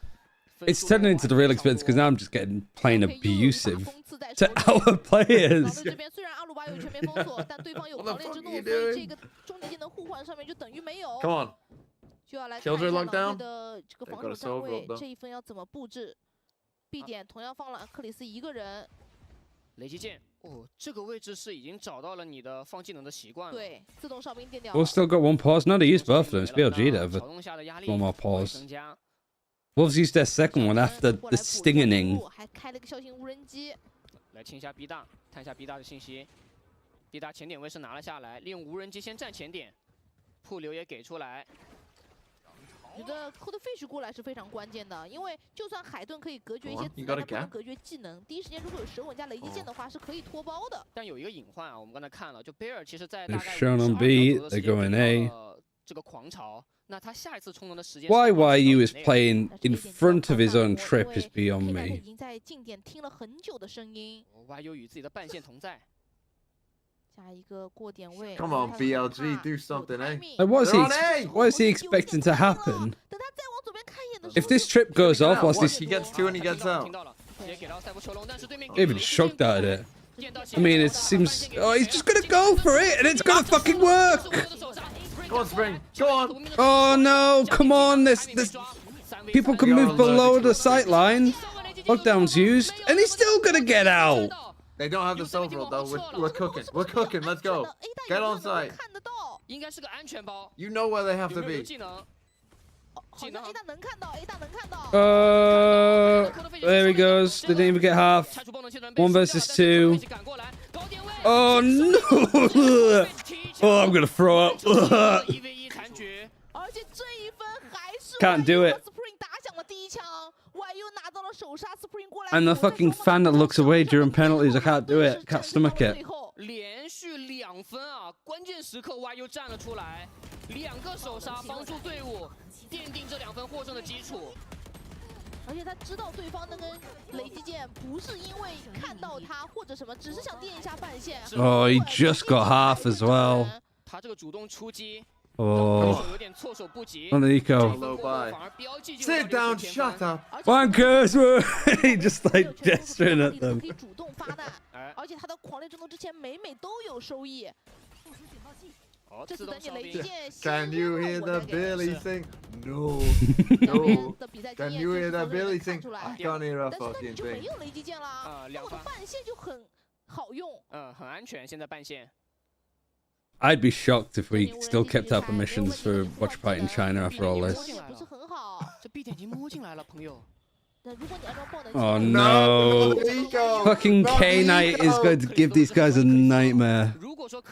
It's turning into the real experience because now I'm just getting plain abusive to our players. 这边虽然阿鲁巴有全面封锁，但对方有狂烈之怒，所以这个终极技能互换上面就等于没有。 Come on. 就要来看一下狼队的这个防守站位，这一分要怎么布置 ？B 点同样放了克里斯一个人。雷击剑，哦，这个位置是已经找到了你的放技能的习惯了。对，自动哨兵电掉。 We've still got one pause. No, they used both of them. It's BLG there, but one more pause. Wolves used their second one after the stinging. 还开了个小型无人机。来清一下 B 大，看一下 B 大的信息。B 大前点位是拿了下来，利用无人机先占前点，铺流也给出来。我觉得 Codefish 过来是非常关键的，因为就算海顿可以隔绝一些子弹，不能隔绝技能。第一时间如果有舌吻加雷击剑的话，是可以脱包的。但有一个隐患啊，我们刚才看了，就贝尔其实在大概 Shown on B, they go in A. 这个狂潮。 那他下一次充能的时间 Why YU is playing in front of his own trip is beyond me. 已经在近点听了很久的声音。YU 与自己的半线同在。加一个过点位。 Come on, BLG, do something, eh? Like, what is he expecting to happen? If this trip goes off, what's this? He gets 2 and he gets out. Even shocked at it. I mean, it seems. Oh, he's just gonna go for it, and it's gonna fucking work. Go on, Spring. Go on. Oh no! Come on! This people can move below the sight line. Lockdown's used, and he's still gonna get out. They don't have the silver roll though. We're cooking. We're cooking. Let's go. Get on site. You know where they have to be. There he goes. They didn't even get half. 1 versus 2. Oh no! Oh, I'm gonna throw up. Can't do it. I'm the fucking fan that looks away during penalties. I can't do it. Can't stomach it. 连续2分啊！关键时刻 YU 站了出来，2个手杀帮助队伍奠定这2分获胜的基础。而且他知道对方那根雷击剑不是因为看到他或者什么，只是想垫一下半线。Oh, he just got half as well. 他这个主动出击。 Oh, on the eco. Sit down, shut up. Wankers were he just like gesturing at them. 可以主动发弹，而且他的狂烈之怒之前每都有收益。这次等你雷击剑。Can you hear the Billy sing? No, no. Can you hear the Billy sing? I can't hear a fucking thing. 没有雷击剑了，那我的半线就很好用。很安全，现在半线。 I'd be shocked if we still kept our permissions for Watch Party in China after all this. Oh no! Fucking K Knight is going to give these guys a nightmare.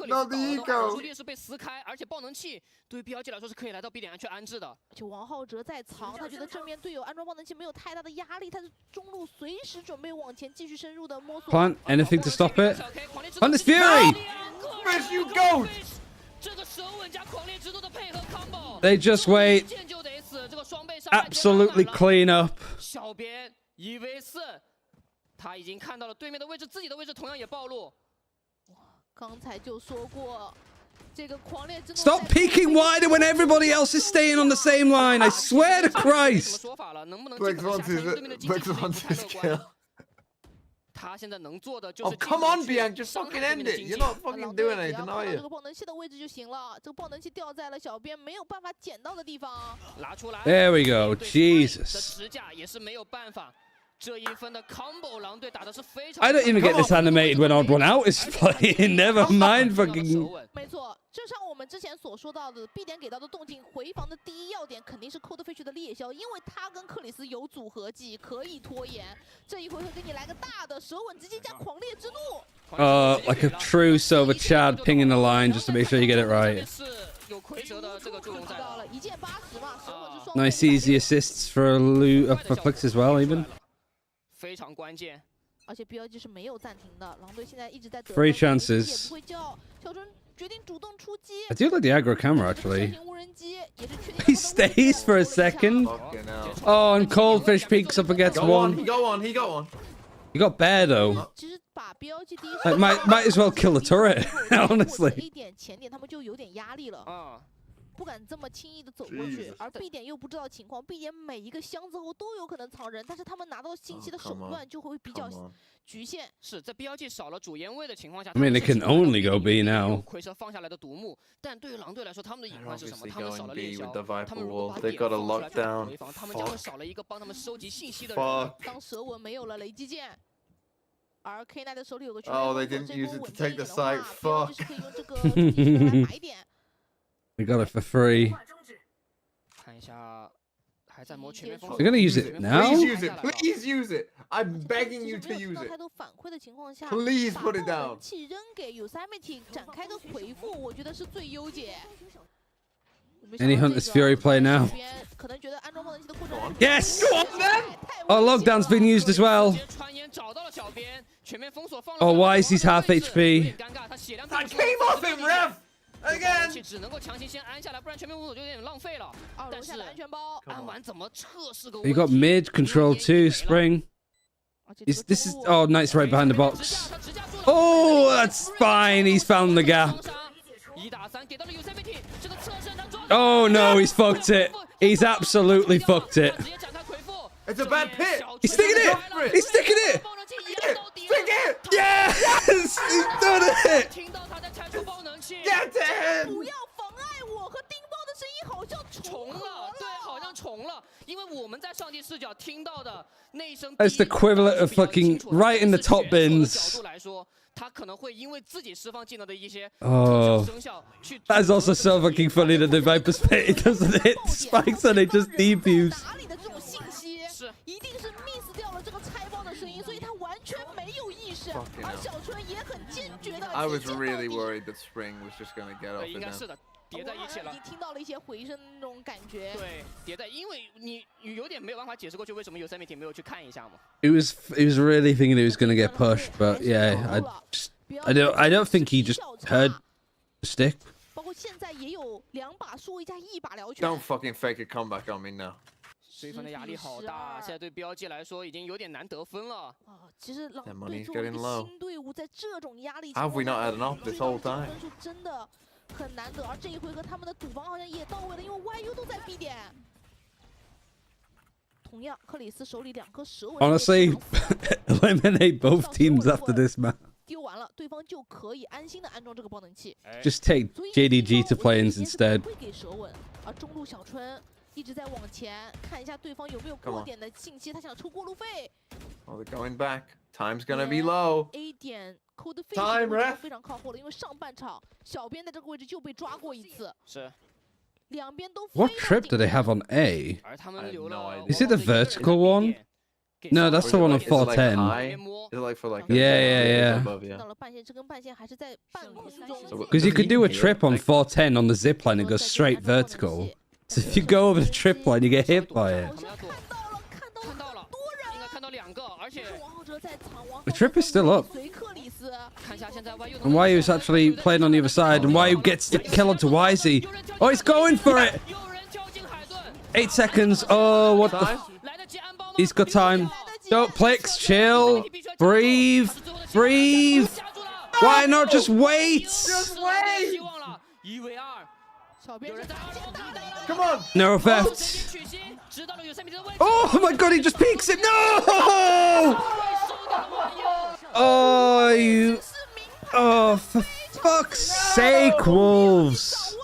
Not the eco. 主力是被撕开，而且爆能器对于 BLG 来说是可以来到 B 点安全安置的。就王浩哲在藏，他觉得正面队友安装爆能器没有太大的压力，他是中路随时准备往前继续深入的摸索。 Plant anything to stop it? Plant this Fury! Where's you go? They just wait. Absolutely clean up. 小编1v4，他已经看到了对面的位置，自己的位置同样也暴露。刚才就说过，这个狂烈之怒。 Stop peeking wider when everybody else is staying on the same line. I swear to Christ. Flex wants his kill. 他现在能做的就是 Oh, come on, Bianc, just fucking end it. You're not fucking doing anything, are you? 这个爆能器的位置就行了，这个爆能器掉在了小编没有办法捡到的地方。拿出来。 There we go. Jesus. 持架也是没有办法。这一分的 combo 狼队打的是非常。 I don't even get this animated when odd one out is playing. Never mind fucking. 没错，就像我们。们之前所说到的 B 点给到的动静，回防的第一要点肯定是 Coldfish 的猎枭，因为他跟克里斯有组合技，可以拖延。这一回合给你来个大的舌吻，直接加狂烈之怒。Like a true silver Chad pinging the line just to make sure you get it right. Nice easy assists for for Flix as well, even. 非常关键。而且 BLG 是没有暂停的，狼队现在一直在得 Three chances. 也不会叫。小春决定主动出击。I do like the aggro camera actually. He stays for a second. Oh, and Coldfish peeks up against one. He got one. He got one. He got bear though. Like, might as well kill the turret, honestly. 一点前点他们就有点压力了。不敢这么轻易的走过去，而 B 点又不知道情况 ，B 点每一个箱子后都有可能藏人，但是他们拿到信息的手段就会比较局限。是在 BLG 少了主烟位的情况下 I mean, they can only go B now. 蝰蛇放下来的独木，但对于狼队来说，他们的隐患是什么？他们少了猎枭，他们如果把 They got a lockdown. 回防，他们将会少了一个帮他们收集信息的人。当蛇纹没有了雷击剑。 而 K9 的手里有个 Oh, they didn't use it to take the site. Fuck. We got it for free. 看一下，还在磨全面封锁。 They're gonna use it now. Please use it. Please use it. I'm begging you to use it. Please put it down. 气扔给 Yosemite 展开的回复，我觉得是最优解。 Any Hunter's Fury play now? Yes! Oh, lockdown's been used as well. Oh, why is he half HP? That came off him, ref! Again! 只能够强行先安下来，不然全面封锁就有点浪费了。但是安完怎么测试个问 You 题？ got mid control too, Spring. This is oh, Knight's right behind the box. Oh, that's fine. He's found the gap. Oh no, he's fucked it. He's absolutely fucked it. It's a bad pit. He's sticking it. He's sticking it. Stick it. Yes, he's done it. Get him. 不要妨碍我和叮包的声音，好像重了，对，好像重了，因为我们在上帝视角听到的那一声。 That's the equivalent of fucking right in the top bins. 他可能会因为自己释放技能的一些 Oh, 生效去。 that's also so fucking funny that the Viper's pit doesn't hit spikes and it just defuse. 打理的这种信息是一定是 miss 掉了这个拆包的声音，所以他完全没有意识。而小春也很坚决的。I was really worried that Spring was just gonna get off 应该是的。 叠在一起了，已经听到了一些回声那种感觉。对，叠在，因为你有点没有办法解释过去为什么Yosemite没有去看一下嘛。It was really thinking he was gonna get pushed, but yeah, I don't think he just heard the stick. 包括现在也有2把数位加1把疗拳。 Don't fucking fake a comeback on me now. 追分的压力好大，现在对BLG来说已经有点难得分了。其实狼队作为一个新队伍，在这种压力 Have we not had enough this whole time? 分数真的。 很难得，而这一回合他们的赌方好像也到位了，因为 YU 都在 B 点。同样，克里斯手里2颗蛇纹。Honestly, eliminate both teams after this map. 丢完了，对方就可以安心的安装这个爆能器。Just take JDG to play-ins instead. 会给蛇纹，而中路小春一直在往前看一下对方有没有过点的信息，他想抽过路费。 Oh, they're going back. Time's gonna be low. A 点 Code Time, ref. 非常靠后了，因为上半场小编在这个位置就被抓过一次。是。 两边都 What trip do they have on A? Is it the vertical one? No, that's the one on 410. Is it like for like yeah. Because you could do a trip on 410 on the zip line and go straight vertical. So if you go over the trip line, you get hit by it. The trip is still up. And Waiyu's actually playing on the other side, and Waiyu gets the kill onto YZ. Oh, he's going for it! 8 seconds. Oh, what the... He's got time. Don't Plex, chill. Breathe. Breathe. Why not just wait? Just wait! Come on! No theft. Oh my god, he just peeks it. No! Oh, you... Oh, for fuck's sake, Wolves.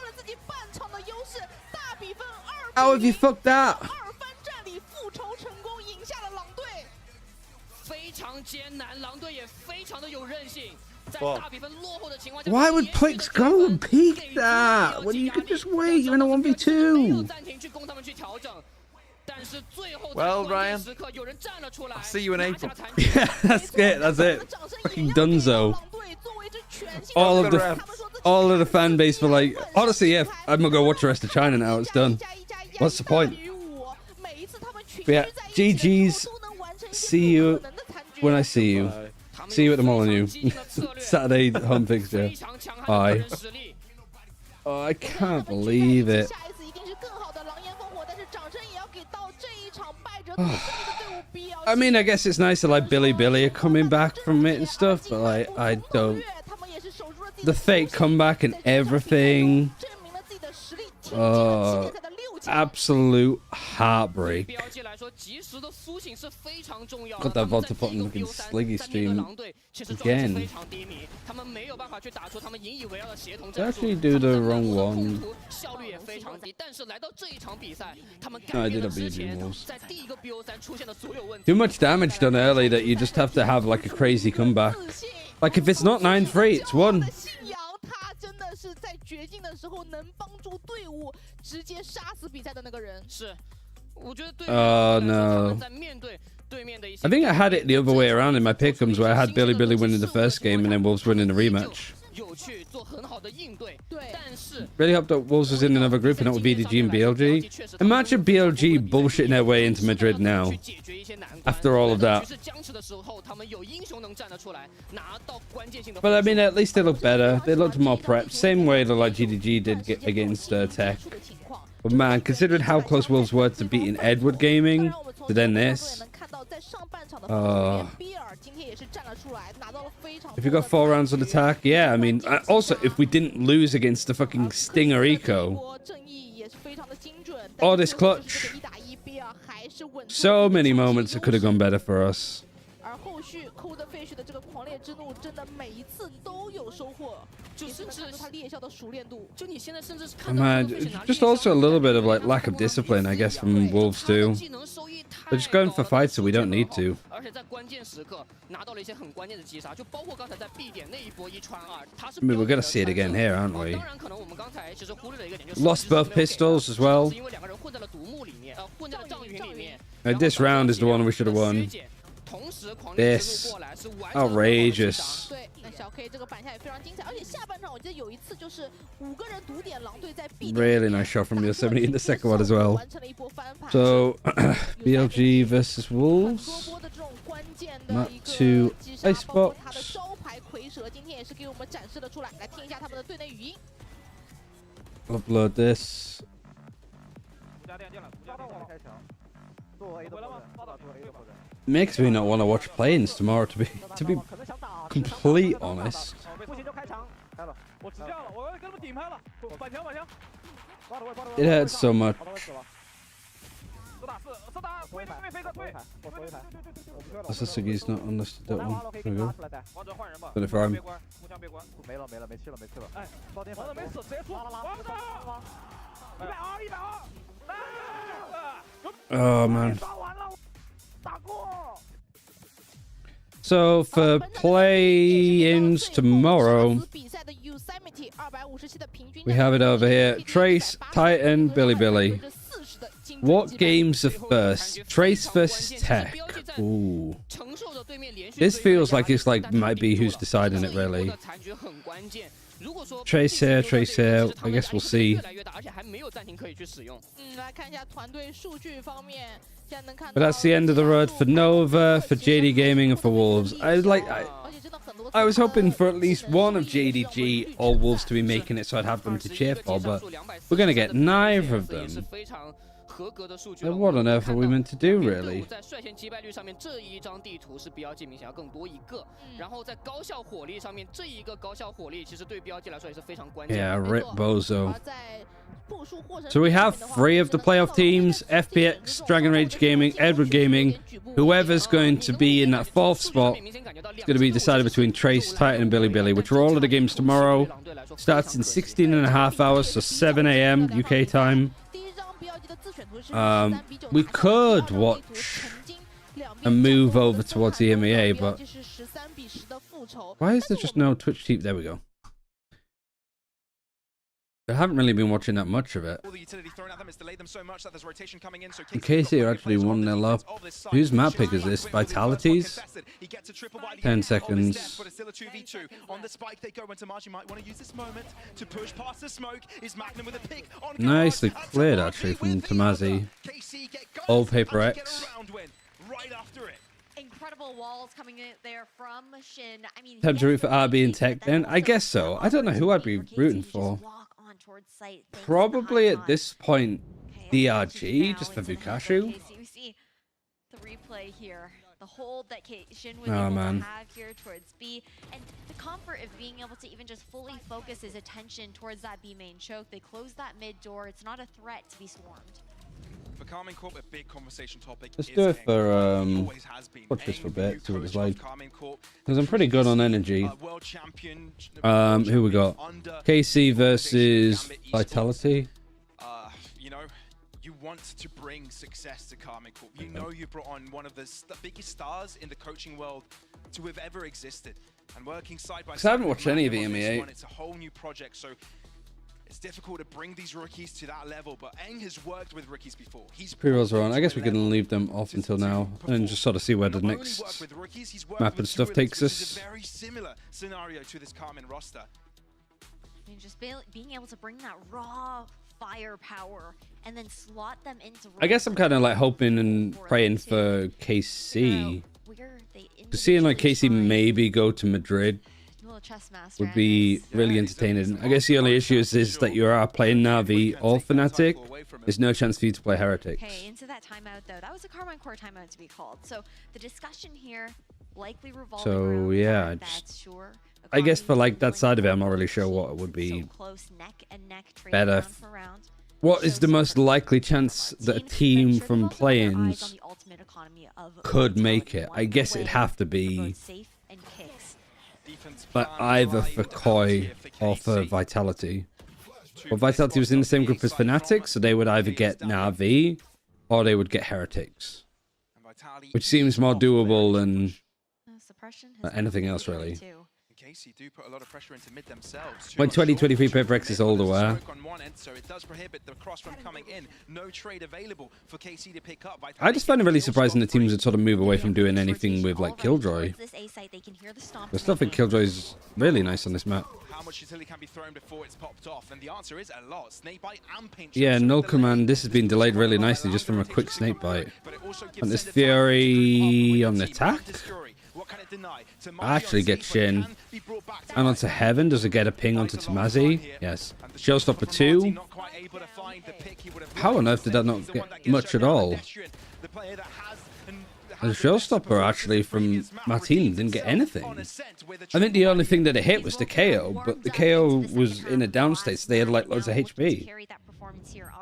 How have you fucked that? 非常艰难，狼队也非常的有韧性。Why would Plix go and peek that when you could just wait? You're in a 1v2. Well, Ryan, I'll see you in April. Yeah, that's it. That's it. Fucking Dunzo. All of the fan base were like, honestly, yeah, I'm gonna go watch the rest of China now. It's done. What's the point? But yeah, GG's. See you when I see you. See you at the Molyneux. Saturday home fixture. Bye. Oh, I can't believe it. I mean, I guess it's nice that like Billy are coming back from it and stuff, but like I don't. The fake comeback and everything. Absolute heartbreak. Got that VOD to put in looking Sliggy stream again. Did I actually do the wrong one? No, I did a BG Wolves. Too much damage done early that you just have to have like a crazy comeback. Like if it's not 9-3, it's 1. 是在绝境的时候能帮助队伍直接杀死比赛的那个人。是，我觉得对。No. I think I had it the other way around in my pick'ems where I had Billy winning the first game and then Wolves winning the rematch. Really hope that Wolves was in another group and not with BDG and BLG. Imagine BLG bullshitting their way into Madrid now. After all of that. But I mean, at least they look better. They looked more prepped. Same way that like GDG did against Tech. But man, considering how close Wolves were to beating Edward Gaming, to then this. If you got 4 rounds on attack, yeah, I mean, also, if we didn't lose against the fucking Stinger Eco. Oh, this clutch. So many moments that could have gone better for us. Man, just also a little bit of like lack of discipline, I guess, from Wolves too. They're just going for fights so we don't need to. I mean, we're gonna see it again here, aren't we? Lost both pistols as well. This round is the one we should have won. This. Outrageous. Really nice shot from Yosemite in the second one as well. So, BLG versus Wolves. Map 2 Icebox. Upload this. Makes me not want to watch planes tomorrow, to be complete honest. It hurts so much. Sasuke's not understood that one. There we go. But if I'm... Oh man. So for play-ins tomorrow, we have it over here. Trace, Titan, Billy. What games are first? Trace versus Tech. Ooh. This feels like it's like might be who's deciding it really. Trace here. I guess we'll see. But that's the end of the road for Nova, for JD Gaming, and for Wolves. I was hoping for at least one of JDG or Wolves to be making it so I'd have them to cheer for, but we're going to get neither of them. Then what on earth are we meant to do, really? Yeah, rip Bozo. So we have 3 of the playoff teams: FPX, Dragon Rage Gaming, Edward Gaming. Whoever's going to be in that 4th spot is going to be decided between Trace, Titan, and Billy, which are all of the games tomorrow. Starts in 16.5 hours, so 7 AM UK time. We could watch and move over towards the EMEA, but 仇。 Why is there just no Twitch TV? There we go. I haven't really been watching that much of it. KC are actually 1-0 up. Whose map pick is this? Vitality's? 10 seconds. Nicely cleared actually from Tamazi. Old Paper X. Incredible walls coming in there from Shin. I mean, Time to root for RB and Tech then? I guess so. I don't know who I'd be rooting for. Probably at this point, DRG, just for Vukashu. We see the replay here. The hold that Shin was able to have here towards B, and the comfort of being able to even just fully focus his attention towards that B main choke. They close that mid door. It's not a threat to be swarmed. For Carmine Corp, a big conversation topic. Let's do it for watch this for a bit, see what it's like. Because I'm pretty good on energy. Who we got? KC versus Vitality. You know, you want to bring success to Carmine Corp. You know you brought on one of the biggest stars in the coaching world to have ever existed. And working side by side. I haven't watched any of EMEA. It's a whole new project, so it's difficult to bring these rookies to that level, but ENG has worked with rookies before. Pre-rolls are on. I guess we can leave them off until now and just sort of see where the next map and stuff takes us. Very similar scenario to this Carmine roster. I mean, just being able to bring that raw firepower and then slot them into. I guess I'm kind of like hoping and praying for KC. Because seeing like KC maybe go to Madrid would be really entertaining. I guess the only issue is that you are playing Na'Vi or Fnatic. There's no chance for you to play Heretics. Okay, into that timeout though. That was a Carmine Core timeout to be called. So the discussion here likely revolves So yeah, I guess for like that side of it, I'm not really sure what would be better. What is the most likely chance that a team from play-ins could make it? I guess it'd have to be but either for Koi or for Vitality. Well, Vitality was in the same group as Fnatic, so they would either get Na'Vi or they would get Heretics. Which seems more doable than anything else, really. Do put a lot of pressure into mid themselves. When 2023 Paper X is older, where? So it does prohibit the cross from coming in. No trade available for KC to pick up. I just find it really surprising that teams would sort of move away from doing anything with like Killjoy. The stuff in Killjoy is really nice on this map. How much utility can be thrown before it's popped off? And the answer is a lot. Snakebite and pinch. Yeah, Null Command, this has been delayed really nicely just from a quick snakebite. And this Fury on the attack. Actually get Shin. And onto Heaven. Does it get a ping onto Tamazi? Yes. Showstopper 2. How on earth did that not get much at all? The Showstopper actually from Martin didn't get anything. I think the only thing that it hit was the KO, but the KO was in a down state, so they had like loads of HP.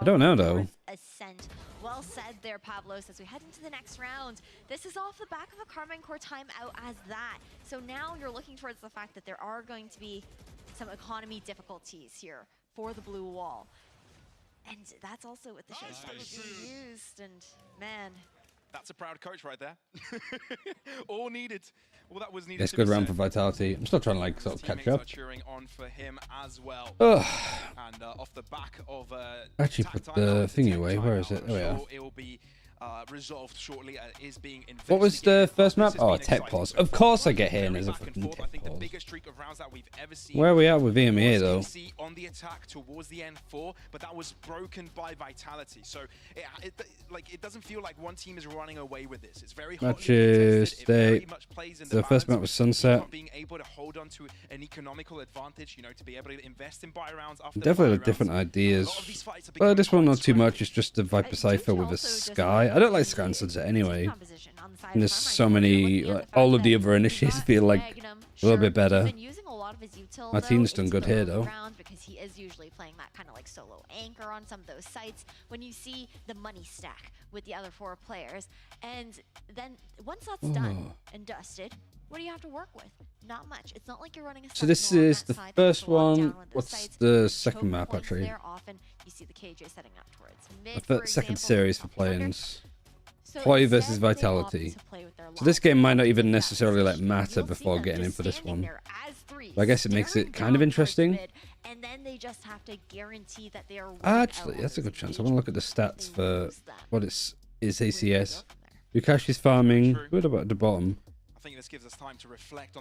I don't know though. Well said there, Pavlos, as we head into the next round. This is off the back of a Carmine Core timeout as that. So now you're looking towards the fact that there are going to be some economy difficulties here for the blue wall. And that's also what the showstoppers being used, and man. That's a proud coach right there. All needed. Well, that was needed. It's a good round for Vitality. I'm still trying to like sort of catch up. Cheering on for him as well. And off the back of actually put the thingy away. Where is it? There we are. It will be resolved shortly. Is being what was the first map? Oh, Tech Pause. Of course I get here and there's a fucking Tech Pause. Where are we at with EMEA though? On the attack towards the N4, but that was broken by Vitality. So it doesn't feel like one team is running away with this. It's very matches. The first map was Sunset. Being able to hold on to an economical advantage, you know, to be able to invest in buy rounds after definitely different ideas. Well, this one not too much. It's just a Viper Cypher with a Sky. I don't like Sky and Sunset anyway. And there's so many, like, all of the other initiatives feel like a little bit better. Martin's done good here though. Because he is usually playing that kind of like solo anchor on some of those sites when you see the money stack with the other 4 players. And then once that's done and dusted, what do you have to work with? Not much. It's not like you're running a so this is the first one. What's the second map actually? Often you see the KJ setting up towards mid, the second series for play-ins. Poi versus Vitality. So this game might not even necessarily like matter before getting in for this one. But I guess it makes it kind of interesting. And then they just have to guarantee that they are Actually, that's a good chance. I want to look at the stats for what is ACS. Lukash is farming. Good about the bottom.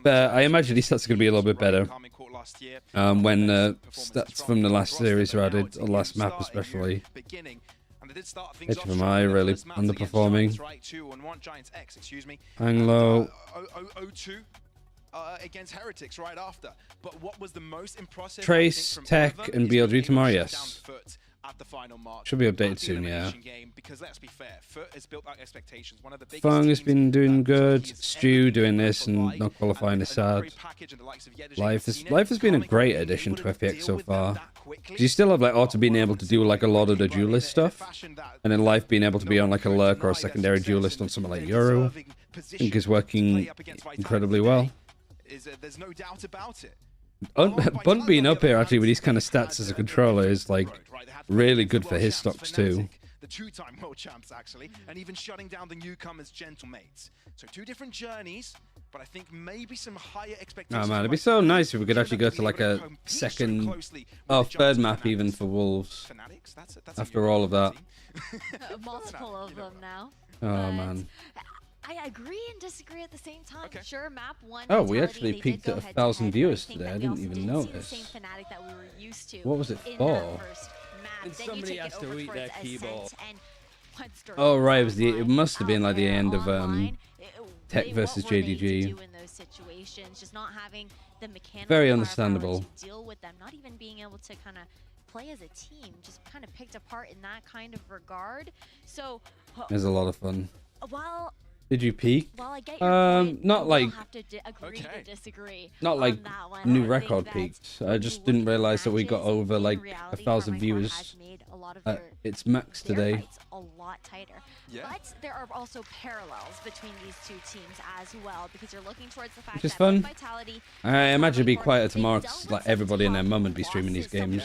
But I imagine these stats are going to be a little bit better when stats from the last series are added, or last map especially. HMI really underperforming. Hang low. Against Heretics right after. But what was the most impressive? Trace, Tech, and BLG tomorrow, yes. At the final mark. Should be updated soon, yeah. Because let's be fair, Foot has built out expectations. One of the biggest Fung has been doing good. Stu doing this and not qualifying is sad. Life has been a great addition to FPX so far. You still have like Otto being able to do like a lot of the duelist stuff, and then Life being able to be on like a lurk or a secondary duelist on something like Euro. I think is working incredibly well. There's no doubt about it. Bunt being up here actually with these kind of stats as a controller is like really good for his stocks too. The two-time world champs actually, and even shutting down the newcomers' gentle mates. So two different journeys, but I think maybe some higher expectations. Oh man, it'd be so nice if we could actually go to like a third map even for Wolves. After all of that. Multiple of them now. Oh man. I agree and disagree at the same time. Sure, map 1. Oh, we actually peaked at 1,000 viewers today. I didn't even notice. What was it for? And somebody has to eat their keyboard. Oh right, it must have been like the end of Tech versus JDG. Very understandable. Deal with them, not even being able to kind of play as a team, just kind of picked apart in that kind of regard. So there's a lot of fun. While did you peak? Well, I get your point. Not like agree to disagree not like new record peaks. I just didn't realize that we got over like 1,000 viewers. It's max today. A lot tighter. But there are also parallels between these two teams as well, because you're looking towards the fact Which is that fun. Vitality I imagine it'd be quieter tomorrow because like everybody and their mum would be streaming these games.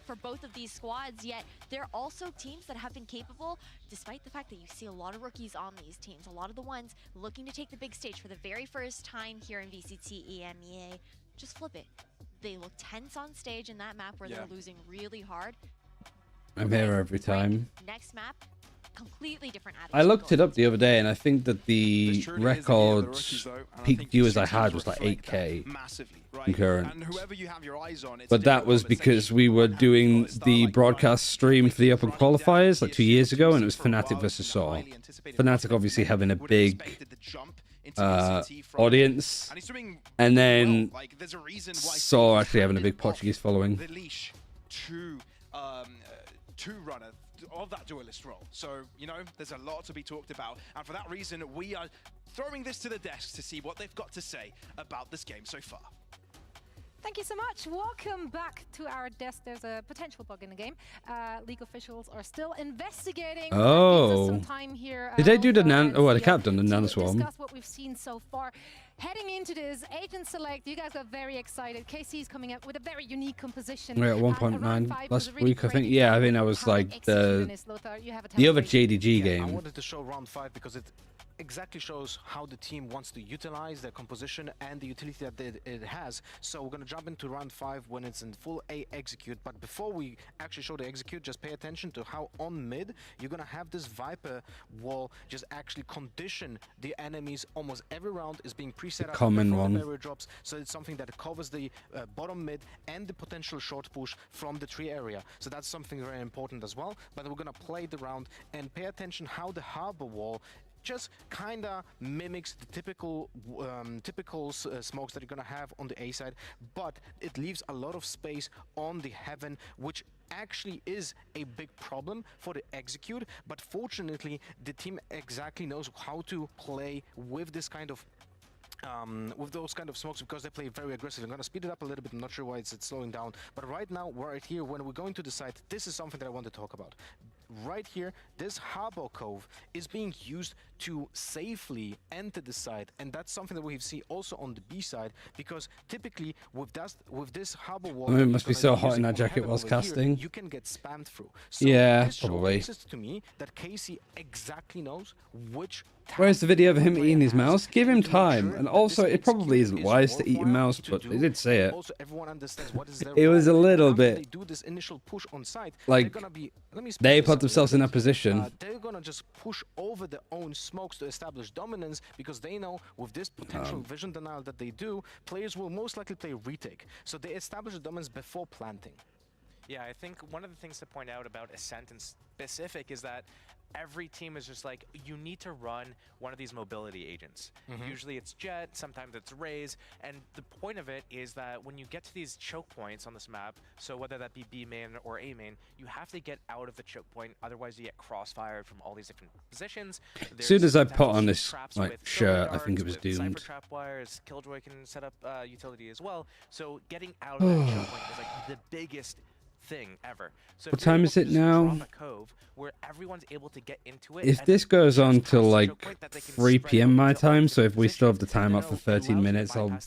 For both of these squads, yet they're also teams that have been capable, despite the fact that you see a lot of rookies on these teams, a lot of the ones looking to take the big stage for the very first time here in VCT EMEA, just flip it. They look tense on stage in that map where they're losing really hard. I'm here every time. Next map, completely different attitude. I looked it up the other day and I think that the record peak viewers I had was like 8K concurrent. But that was because we were doing the broadcast stream for the Open Qualifiers like 2 years ago, and it was Fnatic versus Saw. Fnatic obviously having a big audience, and then Saw actually having a big Portuguese following. Two runner of that duelist role. So, you know, there's a lot to be talked about. And for that reason, we are throwing this to the desk to see what they've got to say about this game so far. Thank you so much. Welcome back to our desk. There's a potential bug in the game. League officials are still investigating. Oh. Some time here, Did they do the the cap done the nanoswarm? Discuss what we've seen so far. Heading into this, Agent Select, you guys got very excited. KC is coming up with a very unique composition. We're at 1.9 last week, I think. Yeah, I think that was like the other JDG game. I wanted to show round 5 because it exactly shows how the team wants to utilize their composition and the utility that it has. So we're going to jump into round 5 when it's in full A execute. But before we actually show the execute, just pay attention to how on mid you're going to have this Viper wall just actually condition the enemies. Almost every round is being preset up. Common one. Barrier drops, so it's something that covers the bottom mid and the potential short push from the tree area. So that's something very important as well. But we're going to play the round and pay attention how the harbor wall just kinda mimics the typical smokes that you're gonna have on the A side, but it leaves a lot of space on the heaven, which actually is a big problem for the execute. But fortunately, the team exactly knows how to play with this kind of with those kind of smokes, because they play very aggressive. I'm gonna speed it up a little bit. I'm not sure why it's slowing down, but right now, right here, when we're going to the site, this is something that I want to talk about. right here, this harbor cove is being used to safely enter the site, and that's something that we see also on the B side, because typically with this harbor wall, I mean, it must be so hot in that jacket whilst casting. You can get spammed through. So yeah, this probably. showcases to me that Casey exactly knows which. Where's the video of him eating his mouse? Give him time. And also, it probably isn't wise to eat a mouse, but they did say it. Also, everyone understands what is their It was a little After bit they do this initial push on site, like they're gonna be, they put themselves in that position. They're gonna just push over their own smokes to establish dominance, because they know with this potential vision denial that they do, players will most likely play retake. So they establish the dominance before planting. Yeah, I think one of the things to point out about Ascent in specific is that every team is just like, you need to run one of these mobility agents. Usually it's Jet, sometimes it's Raze, and the point of it is that when you get to these choke points on this map, so whether that be B main or A main, you have to get out of the choke point, otherwise you get crossfired from all these different positions. As soon as I put on this shirt, I think it was Cypher doomed. trap wires, Killjoy can set up utility as well, so getting out of that choke point is like the biggest thing ever. So What time is it now? Cove where everyone's able to get into it, If this goes on till like 3 p.m. my time, so if we still have the time up for 13 minutes, I'll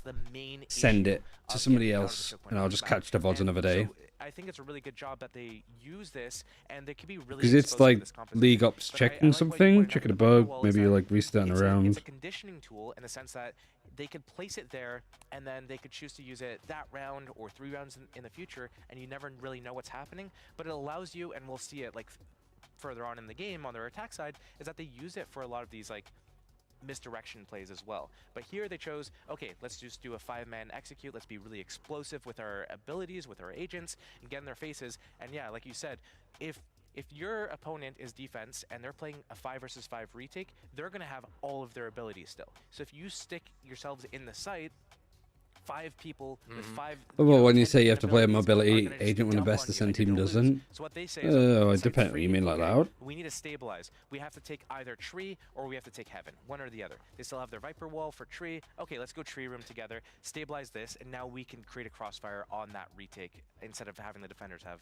send it to somebody else and I'll just catch the VODs another day. I think it's a really good job that they use this, and they could be really Because it's like League Ops checking something, checking a bug, maybe you're like restarting around. It's a conditioning tool in the sense that they could place it there, and then they could choose to use it that round or 3 rounds in the future, and you never really know what's happening. But it allows you, and we'll see it like further on in the game on their attack side, is that they use it for a lot of these like misdirection plays as well. But here they chose, okay, let's just do a 5-man execute, let's be really explosive with our abilities, with our agents, and get in their faces. And yeah, like you said, if your opponent is defense and they're playing a 5 versus 5 retake, they're going to have all of their abilities still. So if you stick yourselves in the site, 5 people with 5... Well, when you say you have to play a mobility agent when the best Ascent team doesn't, So what they say is, oh, it depends what you mean like loud. we need to stabilize. We have to take either tree or we have to take heaven, one or the other. They still have their Viper wall for tree. Okay, let's go tree room together, stabilize this, and now we can create a crossfire on that retake instead of having the defenders have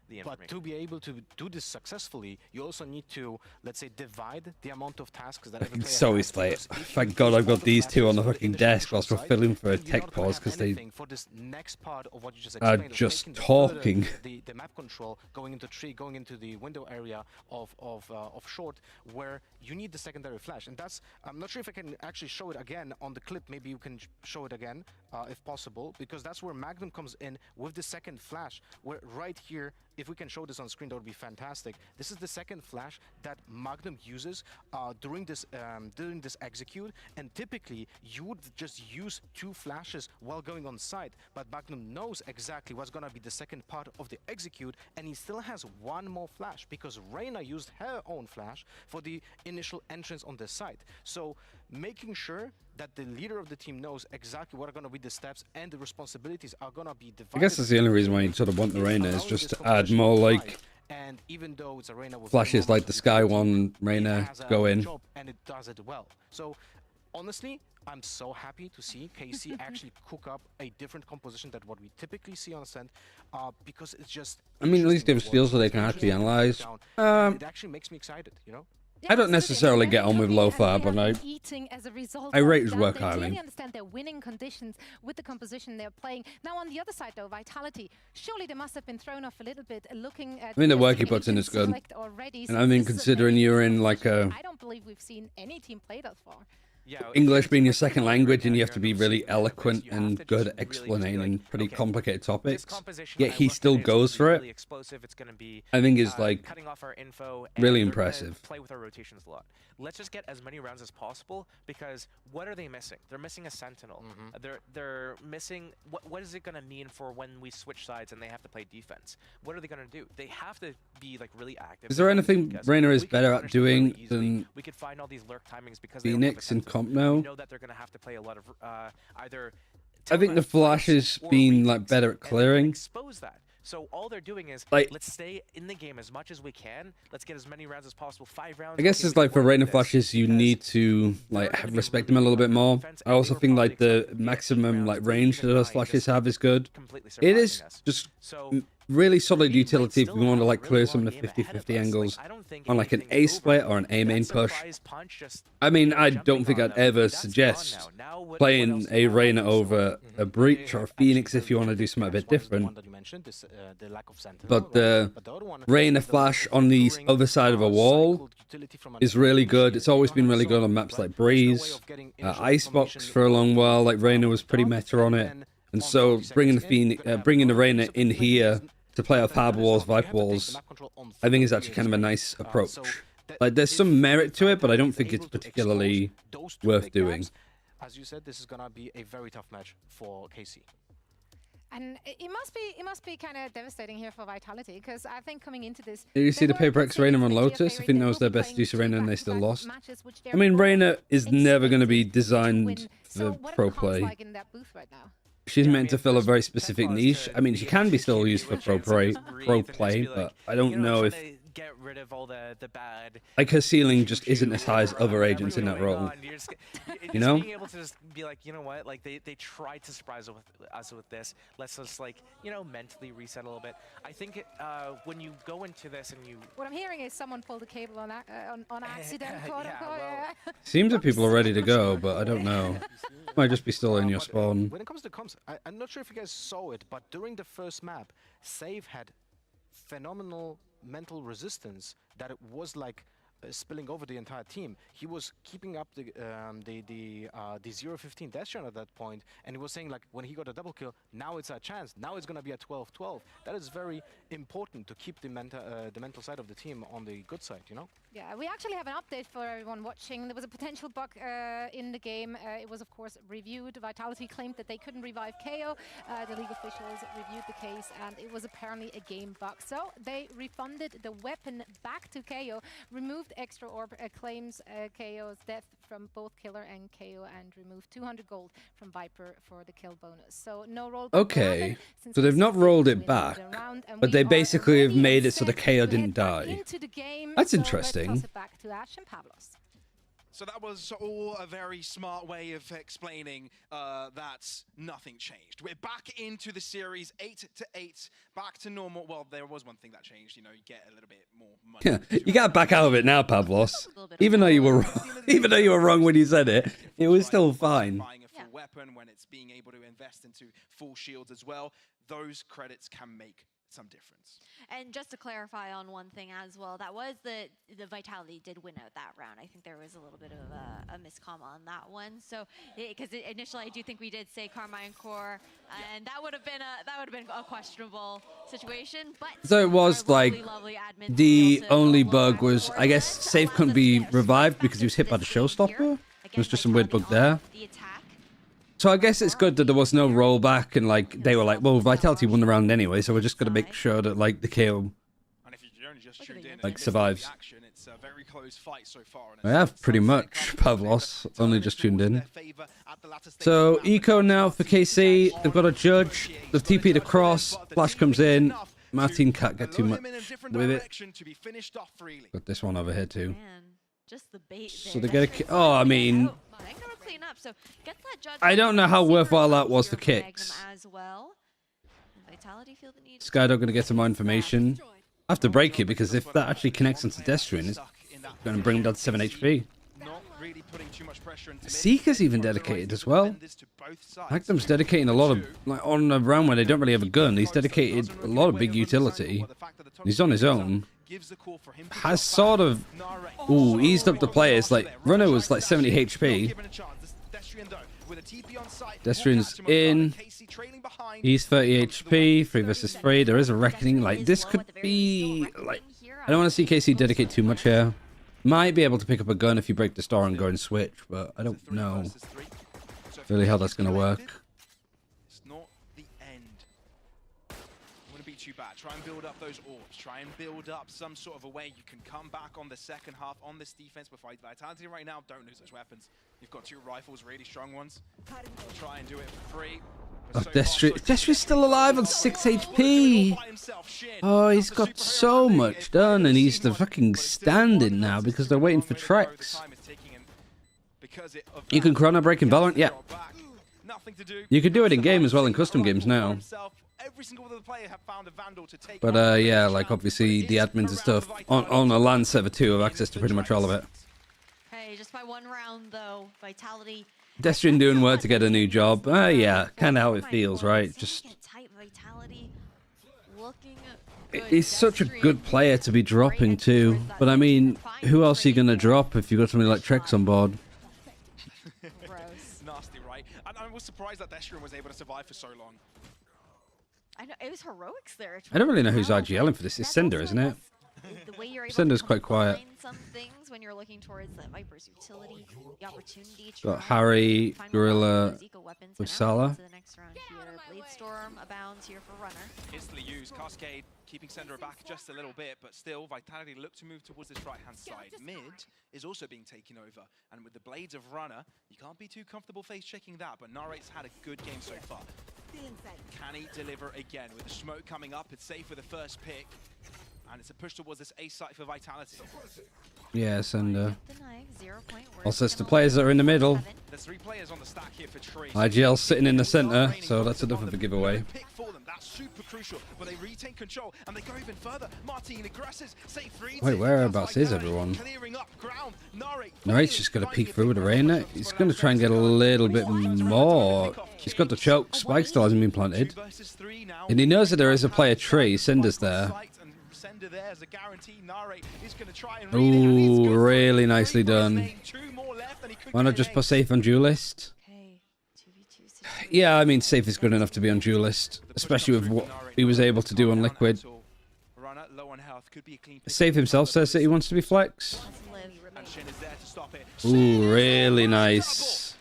the information. But to be able to do this successfully, you also need to, let's say, divide the amount of tasks that every player So has. is late. Thank God I've got these two on the fucking desk whilst we're filling for a tech pause, because they for this next part of what you just are explained, just talking. The map control, going into tree, going into the window area of short, where you need the secondary flash. And that's, I'm not sure if I can actually show it again on the clip. Maybe you can show it again if possible, because that's where Magnum comes in with the second flash, where right here, if we can show this on screen, that would be fantastic. This is the second flash that Magnum uses during this execute, and typically you would just use 2 flashes while going on site, but Magnum knows exactly what's gonna be the second part of the execute, and he still has 1 more flash because Reyna used her own flash for the initial entrance on the site. So making sure that the leader of the team knows exactly what are going to be the steps and the responsibilities are going to be divided. I guess that's the only reason why you sort of want the Reyna, is just to add more like and even though it's a Reyna with flashes like the Sky One Reyna to go in. And it does it well. So honestly, I'm so happy to see KC actually cook up a different composition than what we typically see on Ascent, because it's just... I mean, at least give skills so they can actually analyze. It actually makes me excited, you know? I don't necessarily get on with Lothar, but I rate his work They highly. clearly understand their winning conditions with the composition they're playing. Now on the other side though, Vitality, surely they must have been thrown off a little bit looking at... I mean, the work he puts in is good. And I mean, considering you're in like a... I don't believe we've seen any team play that far. English being your second language, and you have to be really eloquent and good at explaining pretty complicated topics, yet he still goes for it. I think is like really impressive. Play with our rotations a lot. Let's just get as many rounds as possible, because what are they missing? They're missing a sentinel. They're missing what is it going to mean for when we switch sides and they have to play defense? What are they going to do? They have to be like really active. Is there anything Reyna is better at doing than we could find all these lurk timings because Phoenix and comp now? We know that they're going to have to play a lot of either... I think the Flash has been like better at clearing. Expose that. So all they're doing is, like, let's stay in the game as much as we can. Let's get as many rounds as possible. 5 rounds. I guess it's like for Reyna Flashes, you need to like respect them a little bit more. I also think like the maximum like range that those Flashes have is good. It is just really solid utility if we want to like clear some of the 50-50 angles on like an A split or an A main push. I mean, I don't think I'd ever suggest playing a Reyna over a Breach or a Phoenix if you want to do something a bit different. But the Reyna flash on the other side of a wall is really good. It's always been really good on maps like Breeze, Icebox for a long while. Like Reyna was pretty meta on it. And so bringing the Reyna in here to play off Harbor Walls, Viper Walls, I think is actually kind of a nice approach. Like, there's some merit to it, but I don't think it's particularly worth doing. As you said, this is gonna be a very tough match for KC. And it must be kind of devastating here for Vitality, because I think coming into this... Did you see the Paper X Reyna on Lotus? I think that was their best use of Reyna and they still lost. I mean, Reyna is never going to be designed for pro play. She's meant to fill a very specific niche. I mean, she can be still used for pro play, but I don't know if... Get rid of all the bad. Like, her ceiling just isn't as high as other agents in that role. You know? Being able to just be like, you know what, like they tried to surprise us with this. Let's just, like, you know, mentally reset a little bit. I think when you go into this and you... What I'm hearing is someone pulled a cable on accident, quote unquote. Seems that people are ready to go, but I don't know. Might just be still in your spawn. When it comes to comps, I'm not sure if you guys saw it, but during the first map, Save had phenomenal mental resistance that it was like spilling over the entire team. He was keeping up the 0-15 dash run at that point, and he was saying, like, when he got a double kill, now it's our chance. Now it's gonna be a 12-12. That is very important to keep the mental side of the team on the good side, you know? Yeah, we actually have an update for everyone watching. There was a potential bug in the game. It was, of course, reviewed. Vitality claimed that they couldn't revive KO. The league officials reviewed the case, and it was apparently a game bug. So they refunded the weapon back to KO, removed extra orb, claims KO's death from both Killer and KO, and removed 200 gold from Viper for the kill bonus. So no roll. Okay, so they've not rolled it back, but they basically have made it so the KO didn't die. That's interesting. Back to Ash and Pavlos. So that was all a very smart way of explaining that nothing changed. We're back into the series, 8-8, back to normal. Well, there was one thing that changed. You know, you get a little bit more money. You got back out of it now, Pavlos. Even though you were wrong when you said it, it was still fine. Buying a full weapon when it's being able to invest into full shields as well. Those credits can make some difference. And just to clarify on one thing as well, that was the Vitality did win out that round. I think there was a little bit of a miscomm on that one. So because initially I do think we did say Carmine Core, and that would have been a questionable situation. But so it was like the only bug was, I guess, Safe couldn't be revived because he was hit by the showstopper. There was just some weird bug there. So I guess it's good that there was no rollback, and like they were like, well, Vitality won the round anyway, so we're just gonna make sure that like the KO like survives. I have pretty much. Pavlos only just tuned in. So Eco now for KC. They've got a judge. They've TP'd across. Flash comes in. Martin can't get too much with it. Got this one over here too. Just the bait so they get a. Oh, I mean. Up, so I don't know how worthwhile that was for kicks. Skydog gonna get some more information. I have to break it because if that actually connects onto Destrian, it's gonna bring him down to 7 HP. Seeker's even dedicated as well. Hakdam's dedicating a lot of, like, on a round where they don't really have a gun, he's dedicated a lot of big utility. He's on his own. Has sort of eased up the players. Like Runner was like 70 HP. Destrian's in. He's 30 HP. 3 versus 3. There is a reckoning. Like this could be like, I don't want to see KC dedicate too much here. Might be able to pick up a gun if you break the star and go and switch, but I don't know really how that's gonna work. It's not the end. Wouldn't be too bad. Try and build up those orbs. Try and build up some sort of a way you can come back on the second half on this defense. But Vitality right now, don't lose those weapons. You've got 2 rifles, really strong ones. Try and do it for free. Oh, Destrian's still alive on 6 HP. Oh, he's got so much done, and he's the fucking stand-in now because they're waiting for Trex. You can chrono break in Valorant, yeah. You can do it in game as well in custom games now. every single other player have found a Vandal to take. But yeah, like obviously the admins and stuff on a LAN server too have access to pretty much all of it. Hey, just by one round though, Vitality. Destrian doing well to get a new job. Yeah, kind of how it feels, right? Just he's such a good player to be dropping too. But I mean, who else are you gonna drop if you got somebody like Trex on board? Nasty, right? And I was surprised that Destrian was able to survive for so long. I know it was heroics there. I don't really know who's IGLing for this. It's Cinder, isn't it? The way you're able Cinder's to quite quiet. some things when you're looking towards the Viper's utility, the opportunity to Got Harry, Gorilla with Salah. the next round here. Blade Storm abounds here for Runner. Instantly used. Cascade keeping Sender back just a little bit, but still Vitality look to move towards this right-hand side. Mid is also being taken over, and with the Blades of Runner, you can't be too comfortable face checking that, but Nare's had a good game so far. Can he deliver again? With the smoke coming up, it's safe with the first pick. And it's a push towards this A site for Vitality. Yes, and also it's the players that are in the middle. There's 3 players on the stack here for Tree. IGL's sitting in the center, so that's enough of a giveaway. Pick for them. That's super crucial, but they retain control and they go even further. Martin aggresses, save 3. Wait, whereabouts is everyone? Clearing up ground. Nare's just got to peek through with the rain. He's going to try and get a little bit more. He's got the choke. Spike still hasn't been planted. And he knows that there is a player Tree. Cinder's there. There as a guarantee. Nare is going to try and Ooh, really nicely done. Why not just put safe on duelist? Yeah, I mean safe is good enough to be on duelist, especially with what he was able to do on Liquid. Safe himself says that he wants to be flex. Ooh, really nice.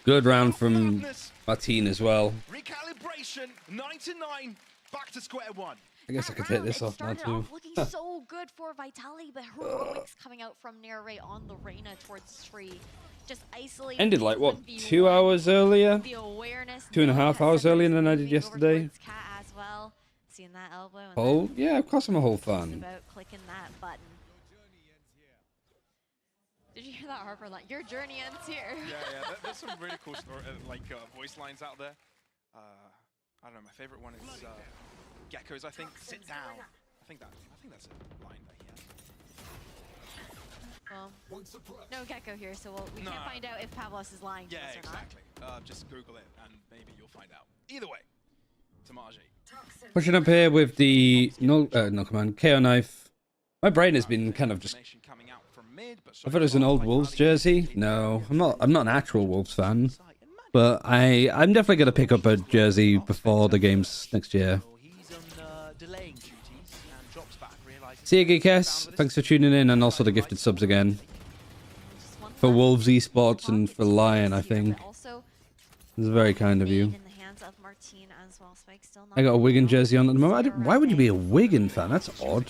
Good round from Martin as well. Recalibration 9-9, back to square one. I guess I could take this off now too. Looking so good for Vitality, but heroics coming out from Nare on the Reyna towards Tree. Just isolating. Ended like what, 2 hours earlier? 2.5 hours earlier than I did yesterday. As well. Seeing that elbow. Oh yeah, of course I'm a whole fan. About clicking that button. Did you hear that, Harper? Like, your journey ends here. Yeah. There's some really cool story, voice lines out there. I don't know. My favorite one is. Gecko's, I think, sit down. I think that's a line that he has. No Gecko here, so we can't find out if Pavlos is lying to us or exactly. Just Google it, and maybe you'll find out. Either way, Tamaji. Pushing up here with the no command KO knife. My brain has been kind of just. I thought it was an old Wolves jersey. No, I'm not an actual Wolves fan, but I'm definitely gonna pick up a jersey before the games next year. See you, Geekess. Thanks for tuning in, and also the gifted subs again. For Wolves Esports and for Lion, I think. It's very kind of you. I got a Wigan jersey on at the moment. Why would you be a Wigan fan? That's odd.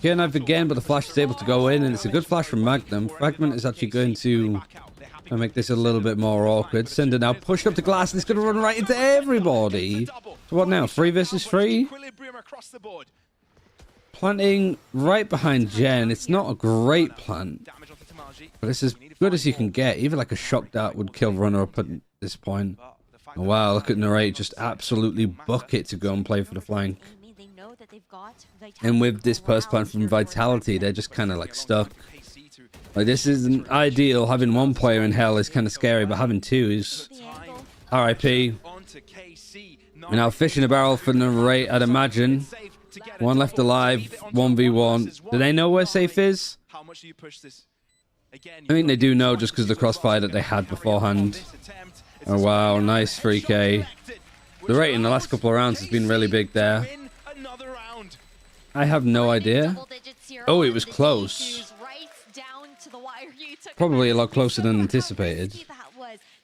Can't have again, but the flash is able to go in, and it's a good flash from Magnum. Fragment is actually going to make this a little bit more awkward. Cinder now push up the glass, and it's going to run right into everybody. So what now? 3 versus 3? Planting right behind Jen. It's not a great plant, but it's as good as you can get. Even like a shock dart would kill Runner up at this point. Oh, wow, look at Narrate just absolutely bucket to go and play for the flank. And with this burst plant from Vitality, they're just kind of like stuck. Like, this isn't ideal. Having one player in hell is kind of scary, but having 2 is RIP. We're now fishing a barrel for Narrate, I'd imagine. 1 left alive, 1v1. Do they know where safe is? I think they do know just because of the crossfire that they had beforehand. Oh wow, nice 3k. The rate in the last couple of rounds has been really big there. I have no idea. Oh, it was close. Probably a lot closer than anticipated.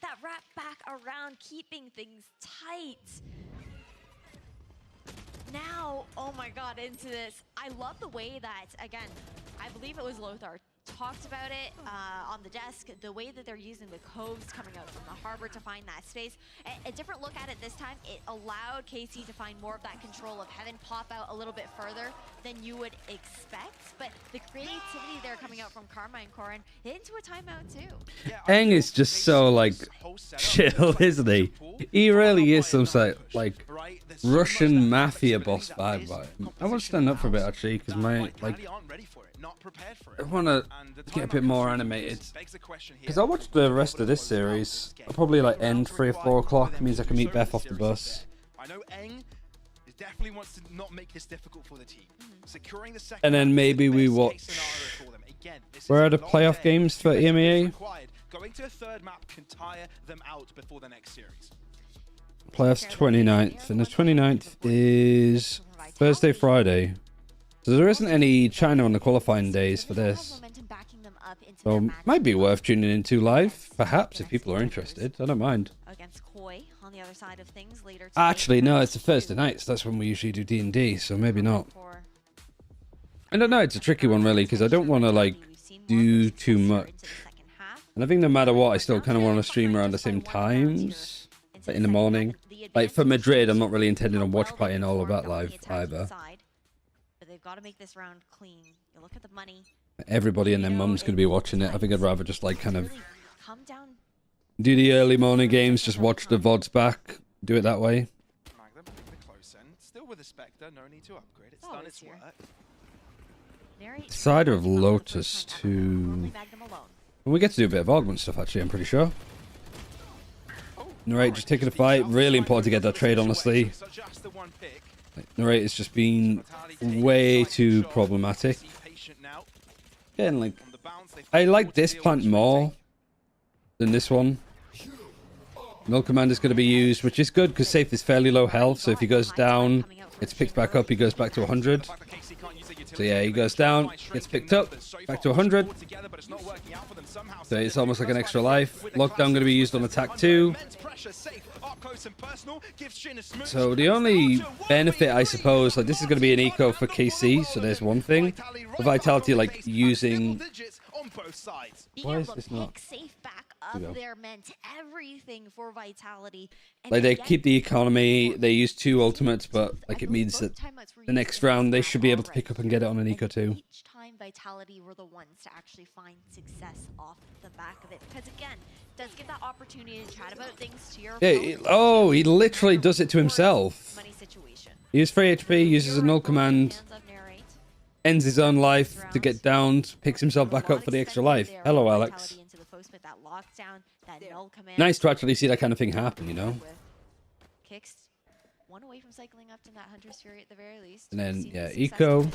That wrap back around, keeping things tight. Now, oh my god, into this. I love the way that, again, I believe it was Lothar talked about it on the desk, the way that they're using the coves coming out from the harbor to find that space. A different look at it this time, it allowed KC to find more of that control of Heaven pop out a little bit further than you would expect. But the creativity there coming out from Karma and Korin into a timeout too. ENG is just so like chill, isn't he? He really is some sort of, like Russian mafia boss vibe by him. I want to stand up for a bit actually, because my I want to get a bit more animated. Because I'll watch the rest of this series. I'll probably like end 3 or 4 o'clock. It means I can meet Beth off the bus. I know ENG definitely wants to not make this difficult for the team. Securing the second And then maybe we watch. Where are the playoff games for EMEA? Going to a third map can tire them out before the next series. Playoffs 29th, and the 29th is Thursday, Friday. So there isn't any China on the qualifying days for this. So might be worth tuning into live, perhaps, if people are interested. I don't mind. Against Koi on the other side of things later today. Actually, no, it's a Thursday night, so that's when we usually do D&D, so maybe not. I don't know, it's a tricky one really, because I don't want to like do too much. And I think no matter what, I still kind of want to stream around the same times, like in the morning. Like for Madrid, I'm not really intending on watch partying all of that live either. They've got to make this round clean. You look at the money. Everybody and their mum's going to be watching it. I think I'd rather just like kind of do the early morning games, just watch the VODs back, do it that way. Still with a Spectre, no need to upgrade. It's done its work. Cider of Lotus to... And we get to do a bit of augment stuff actually, I'm pretty sure. Narrate just taking a fight. Really important to get that trade, honestly. Narrate has just been way too problematic. Again, like, I like this plant more than this one. Null command is going to be used, which is good because Safe is fairly low health, so if he goes down, gets picked back up, he goes back to 100. So yeah, he goes down, gets picked up, back to 100. So it's almost like an extra life. Lockdown going to be used on attack 2. So the only benefit, I suppose, like this is going to be an eco for KC, so there's one thing. The Vitality, like using... Why is this not... Up there meant everything for Vitality. Like they keep the economy, they use 2 ultimates, but like it means that the next round they should be able to pick up and get it on an eco too. Each time Vitality were the ones to actually find success off the back of it, because again, it does give that opportunity to chat about things to your Yeah, he literally does it to himself. He uses 3 HP, uses a null command, ends his own life to get downed, picks himself back up for the extra life. Hello, Alex. Nice to actually see that kind of thing happen, you know? Kicks one away from cycling up to that Hunter's Fury at the very least. And then, yeah, eco.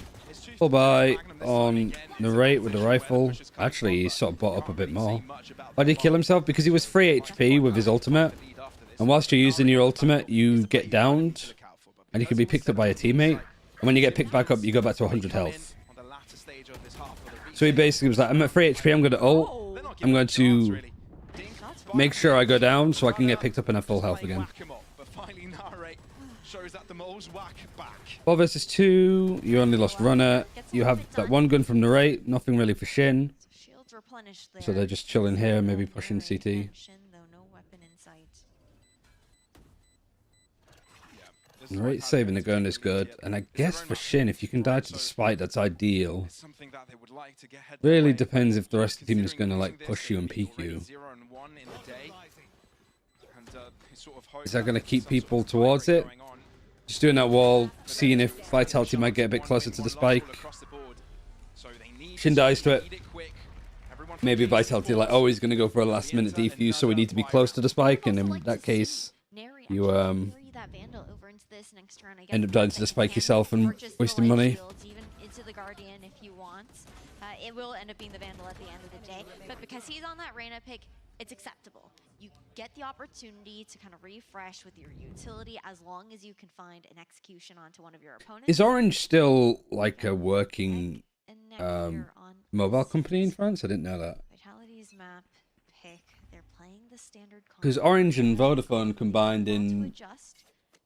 Full buy on Narrate with the rifle. Actually, he's sort of bought up a bit more. Why did he kill himself? Because he was 3 HP with his ultimate. And whilst you're using your ultimate, you get downed. And you can be picked up by a teammate. And when you get picked back up, you go back to 100 health. So he basically was like, I'm at 3 HP, I'm going to ult. I'm going to make sure I go down so I can get picked up and have full health again. 4 versus 2, you only lost runner. You have that 1 gun from Narrate, nothing really for Shin. So they're just chilling here, maybe pushing CT. Narrate saving the gun is good, and I guess for Shin, if you can die to the spike, that's ideal. Really depends if the rest of the team is going to like push you and peek you. Is that going to keep people towards it? Just doing that wall, seeing if Vitality might get a bit closer to the spike. Shin dies to it. Maybe Vitality like, oh, he's going to go for a last minute defuse, so we need to be close to the spike, and in that case, you end up dying to the spike yourself and wasting money. It will end up being the Vandal at the end of the day, but because he's on that Reyna pick, it's acceptable. You get the opportunity to kind of refresh with your utility as long as you can find an execution onto one of your opponents. Is Orange still like a working mobile company in France? I didn't know that. Vitality's map pick, they're playing the standard. Because Orange and Vodafone combined in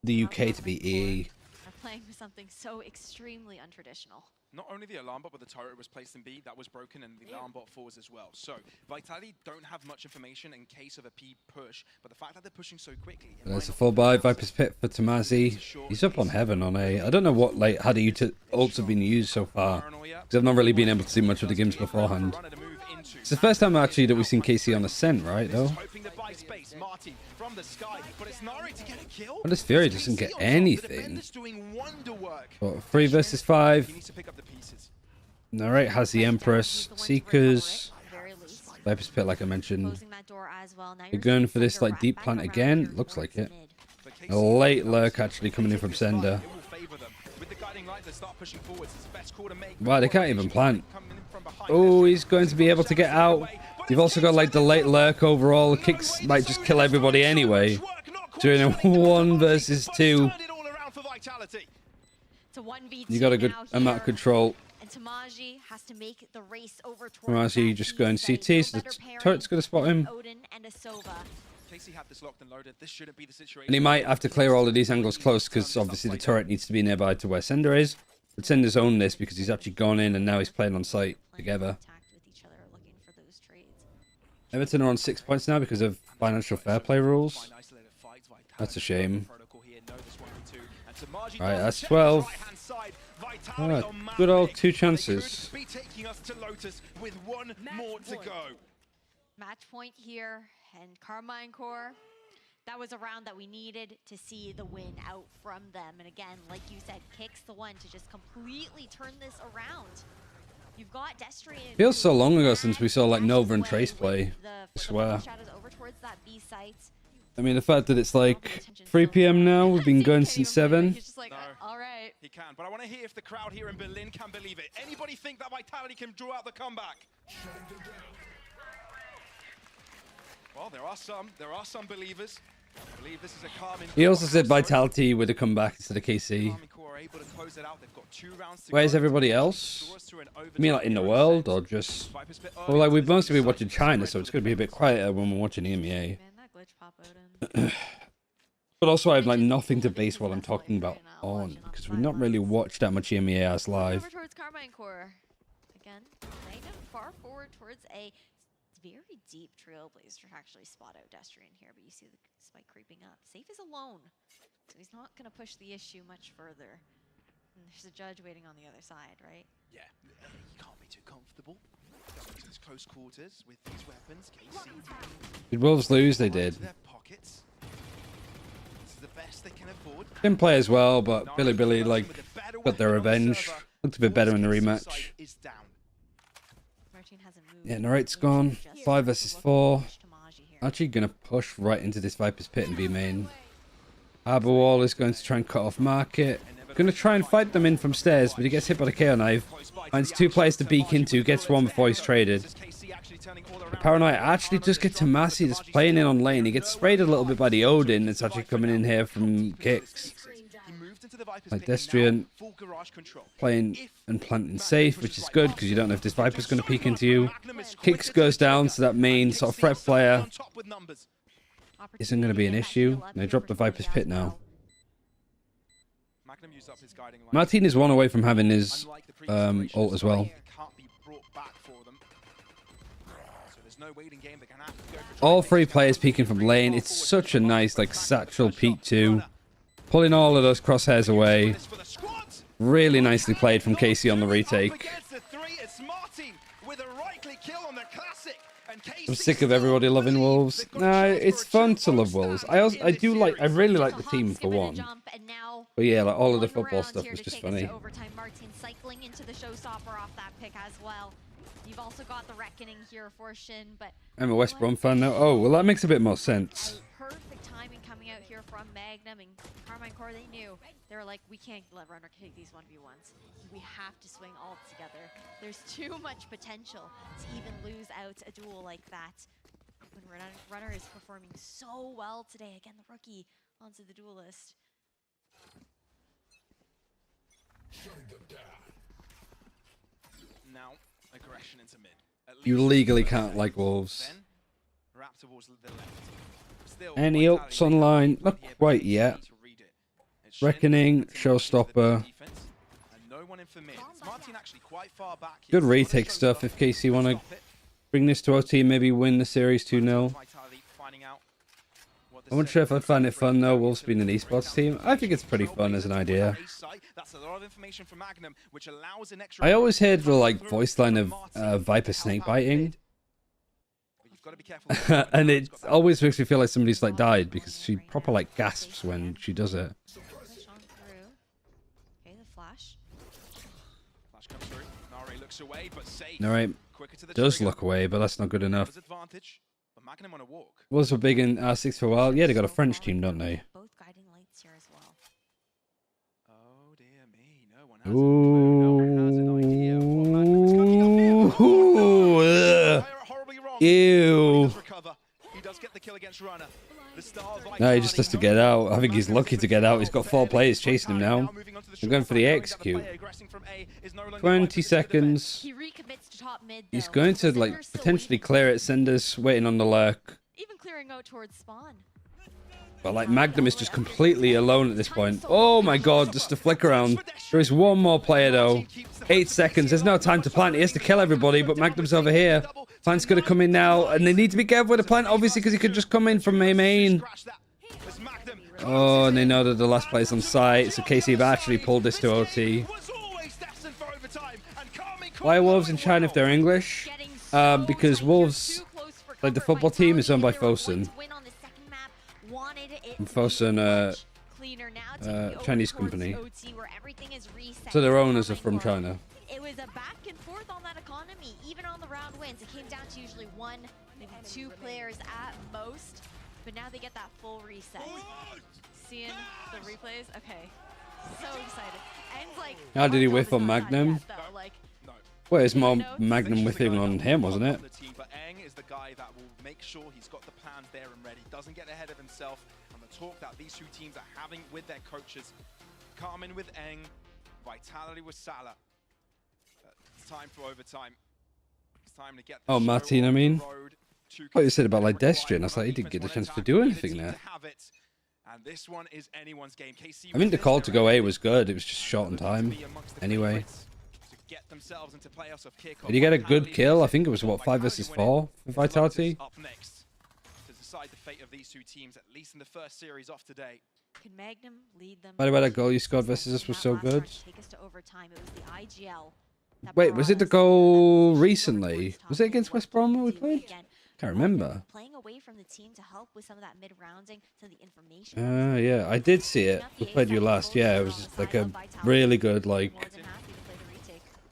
the UK to be EE. Are playing with something so extremely untraditional. not only the alarm bot, but the turret was placed in B, that was broken, and the alarm bot falls as well. So Vitality don't have much information in case of a P push, but the fact that they're pushing so quickly... There's a full buy, Viper's Pit for Tamazi. He's up on Heaven on A. I don't know what like how the ults have been used so far, because I've not really been able to see much of the games beforehand. It's the first time actually that we've seen KC on Ascent, right, though? But this Fury doesn't get anything. But 3 versus 5. Narrate has the Empress. Seekers. Viper's Pit, like I mentioned. You're going for this like deep plant again? Looks like it. A late lurk actually coming in from Sender. Wow, they can't even plant. Oh, he's going to be able to get out. You've also got like the late lurk overall. Kicks might just kill everybody anyway. Doing a 1 versus 2. You got a good amount of control. Tamazi just going CT, so the turret's going to spot him. And he might have to clear all of these angles close, because obviously the turret needs to be nearby to where Sender is. But Sender's owned this because he's actually gone in and now he's playing on site together. Everton are on 6 points now because of financial fair play rules. That's a shame. Right, that's 12. Alright, good old 2 chances. Match point here, and Carmine Core. That was a round that we needed to see the win out from them. And again, like you said, Kicks the one to just completely turn this around. You've got Destrian. Feels so long ago since we saw like Nova and Trace play. I swear. I mean, the fact that it's like 3 PM now, we've been going since 7. Like, all right. He can, but I want to hear if the crowd here in Berlin can believe it. Anybody think that Vitality can draw out the comeback? Well, there are some believers. I believe this is a calm. He also said Vitality with a comeback instead of KC. Where's everybody else? I mean, like in the world, or just... Well, like we've mostly been watching China, so it's going to be a bit quieter when we're watching EMEA. But also, I have like nothing to base what I'm talking about on, because we've not really watched that much EMEA as live. Over towards Carmine Core. Again, kind of far forward towards a very deep Trailblazer to actually spot out Destrian here, but you see the spike creeping up. Safe is alone, so he's not going to push the issue much further. And there's a judge waiting on the other side, right? Yeah, you can't be too comfortable. Going to those close quarters with these weapons. KC. Did Wolves lose? They did. Didn't play as well, but Billy like got their revenge. Looked a bit better in the rematch. Yeah, Narrate's gone. 5 versus 4. Actually gonna push right into this Viper's Pit and be main. Harbor Wall is going to try and cut off Market. Gonna try and fight them in from stairs, but he gets hit by the KO knife. Finds 2 players to beak into, gets 1 before he's traded. The Paranoid actually just gets Tamazi just playing in on lane. He gets sprayed a little bit by the Odin that's actually coming in here from Kicks. Like Destrian playing and planting safe, which is good because you don't know if this Viper's going to peek into you. Kicks goes down, so that main sort of threat player isn't going to be an issue. They drop the Viper's Pit now. Martin is 1 away from having his ult as well. All 3 players peeking from lane. It's such a nice like satchel peek too. Pulling all of those crosshairs away. Really nicely played from KC on the retake. I'm sick of everybody loving Wolves. Nah, it's fun to love Wolves. I really like the team for one. But yeah, like all of the football stuff was just funny. Cycling into the showstopper off that pick as well. You've also got the Reckoning here for Shin, but I'm a West Brom fan now. Oh, well that makes a bit more sense. Perfect timing coming out here from Magnum and Carmine Core. They knew. They were like, we can't let Runner take these 1v1s. We have to swing all together. There's too much potential to even lose out a duel like that. When Runner is performing so well today. Again, the rookie onto the duel list. Now, aggression into mid. You legally can't like Wolves. Any ults online? Not quite yet. Reckoning, Showstopper. one in for mid. It's Martin actually quite far back. Good retake stuff if KC want to bring this to OT and maybe win the series 2-0. I'm not sure if I'd find it fun though, Wolves being an esports team. I think it's pretty fun as an idea. I always heard the like voice line of Viper snake biting. And it always makes me feel like somebody's like died because she proper like gasps when she does it. Alright, does look away, but that's not good enough. Wolves were big in R6 for a while. Yeah, they got a French team, don't they? Ooh. Ew. No, he just has to get out. I think he's lucky to get out. He's got 4 players chasing him now. They're going for the execute. 20 seconds. He's going to like potentially clear it. Sender's waiting on the lurk. Even clearing out towards spawn. But like Magnum is just completely alone at this point. Oh my god, just a flick around. There is one more player though. 8 seconds. There's no time to plant. He has to kill everybody, but Magnum's over here. Plant's gonna come in now, and they need to be careful with the plant, obviously, because he could just come in from main. Oh, and they know that the last player's on site, so KC have actually pulled this to OT. Why are Wolves in China if they're English? Because Wolves, like the football team, is owned by Fosun. And Fosun, Chinese company. So their owners are from China. It was a back and forth on that economy, even on the round wins. It came down to usually 1, maybe 2 players at most, but now they get that full reset. Seeing the replays, okay, so excited. And like, how did he whiff on Magnum? Well, it's more Magnum whiffing on him, wasn't it? But ENG is the guy that will make sure he's got the plans there and ready, doesn't get ahead of himself, and the talk that these 2 teams are having with their coaches. Carmen with ENG, Vitality with Salah. It's time for overtime. It's time to get oh, Martin, I mean. What you said about like Destrin, I was like, he didn't get a chance to do anything there. And this one is anyone's game. I mean, the call to go A was good. It was just short on time. Anyway. Did he get a good kill? I think it was, what, 5 versus 4 for Vitality? Up next to decide the fate of these 2 teams, at least in the first series off today. Can Magnum lead them? By the way, that goal you scored versus us was so good. Take us to overtime. It was the IGL. Wait, was it the goal recently? Was it against West Brom that we played? Can't remember. Playing away from the team to help with some of that mid-rounding, some of the information. Yeah, I did see it. We played you last. Yeah, it was just like a really good, like,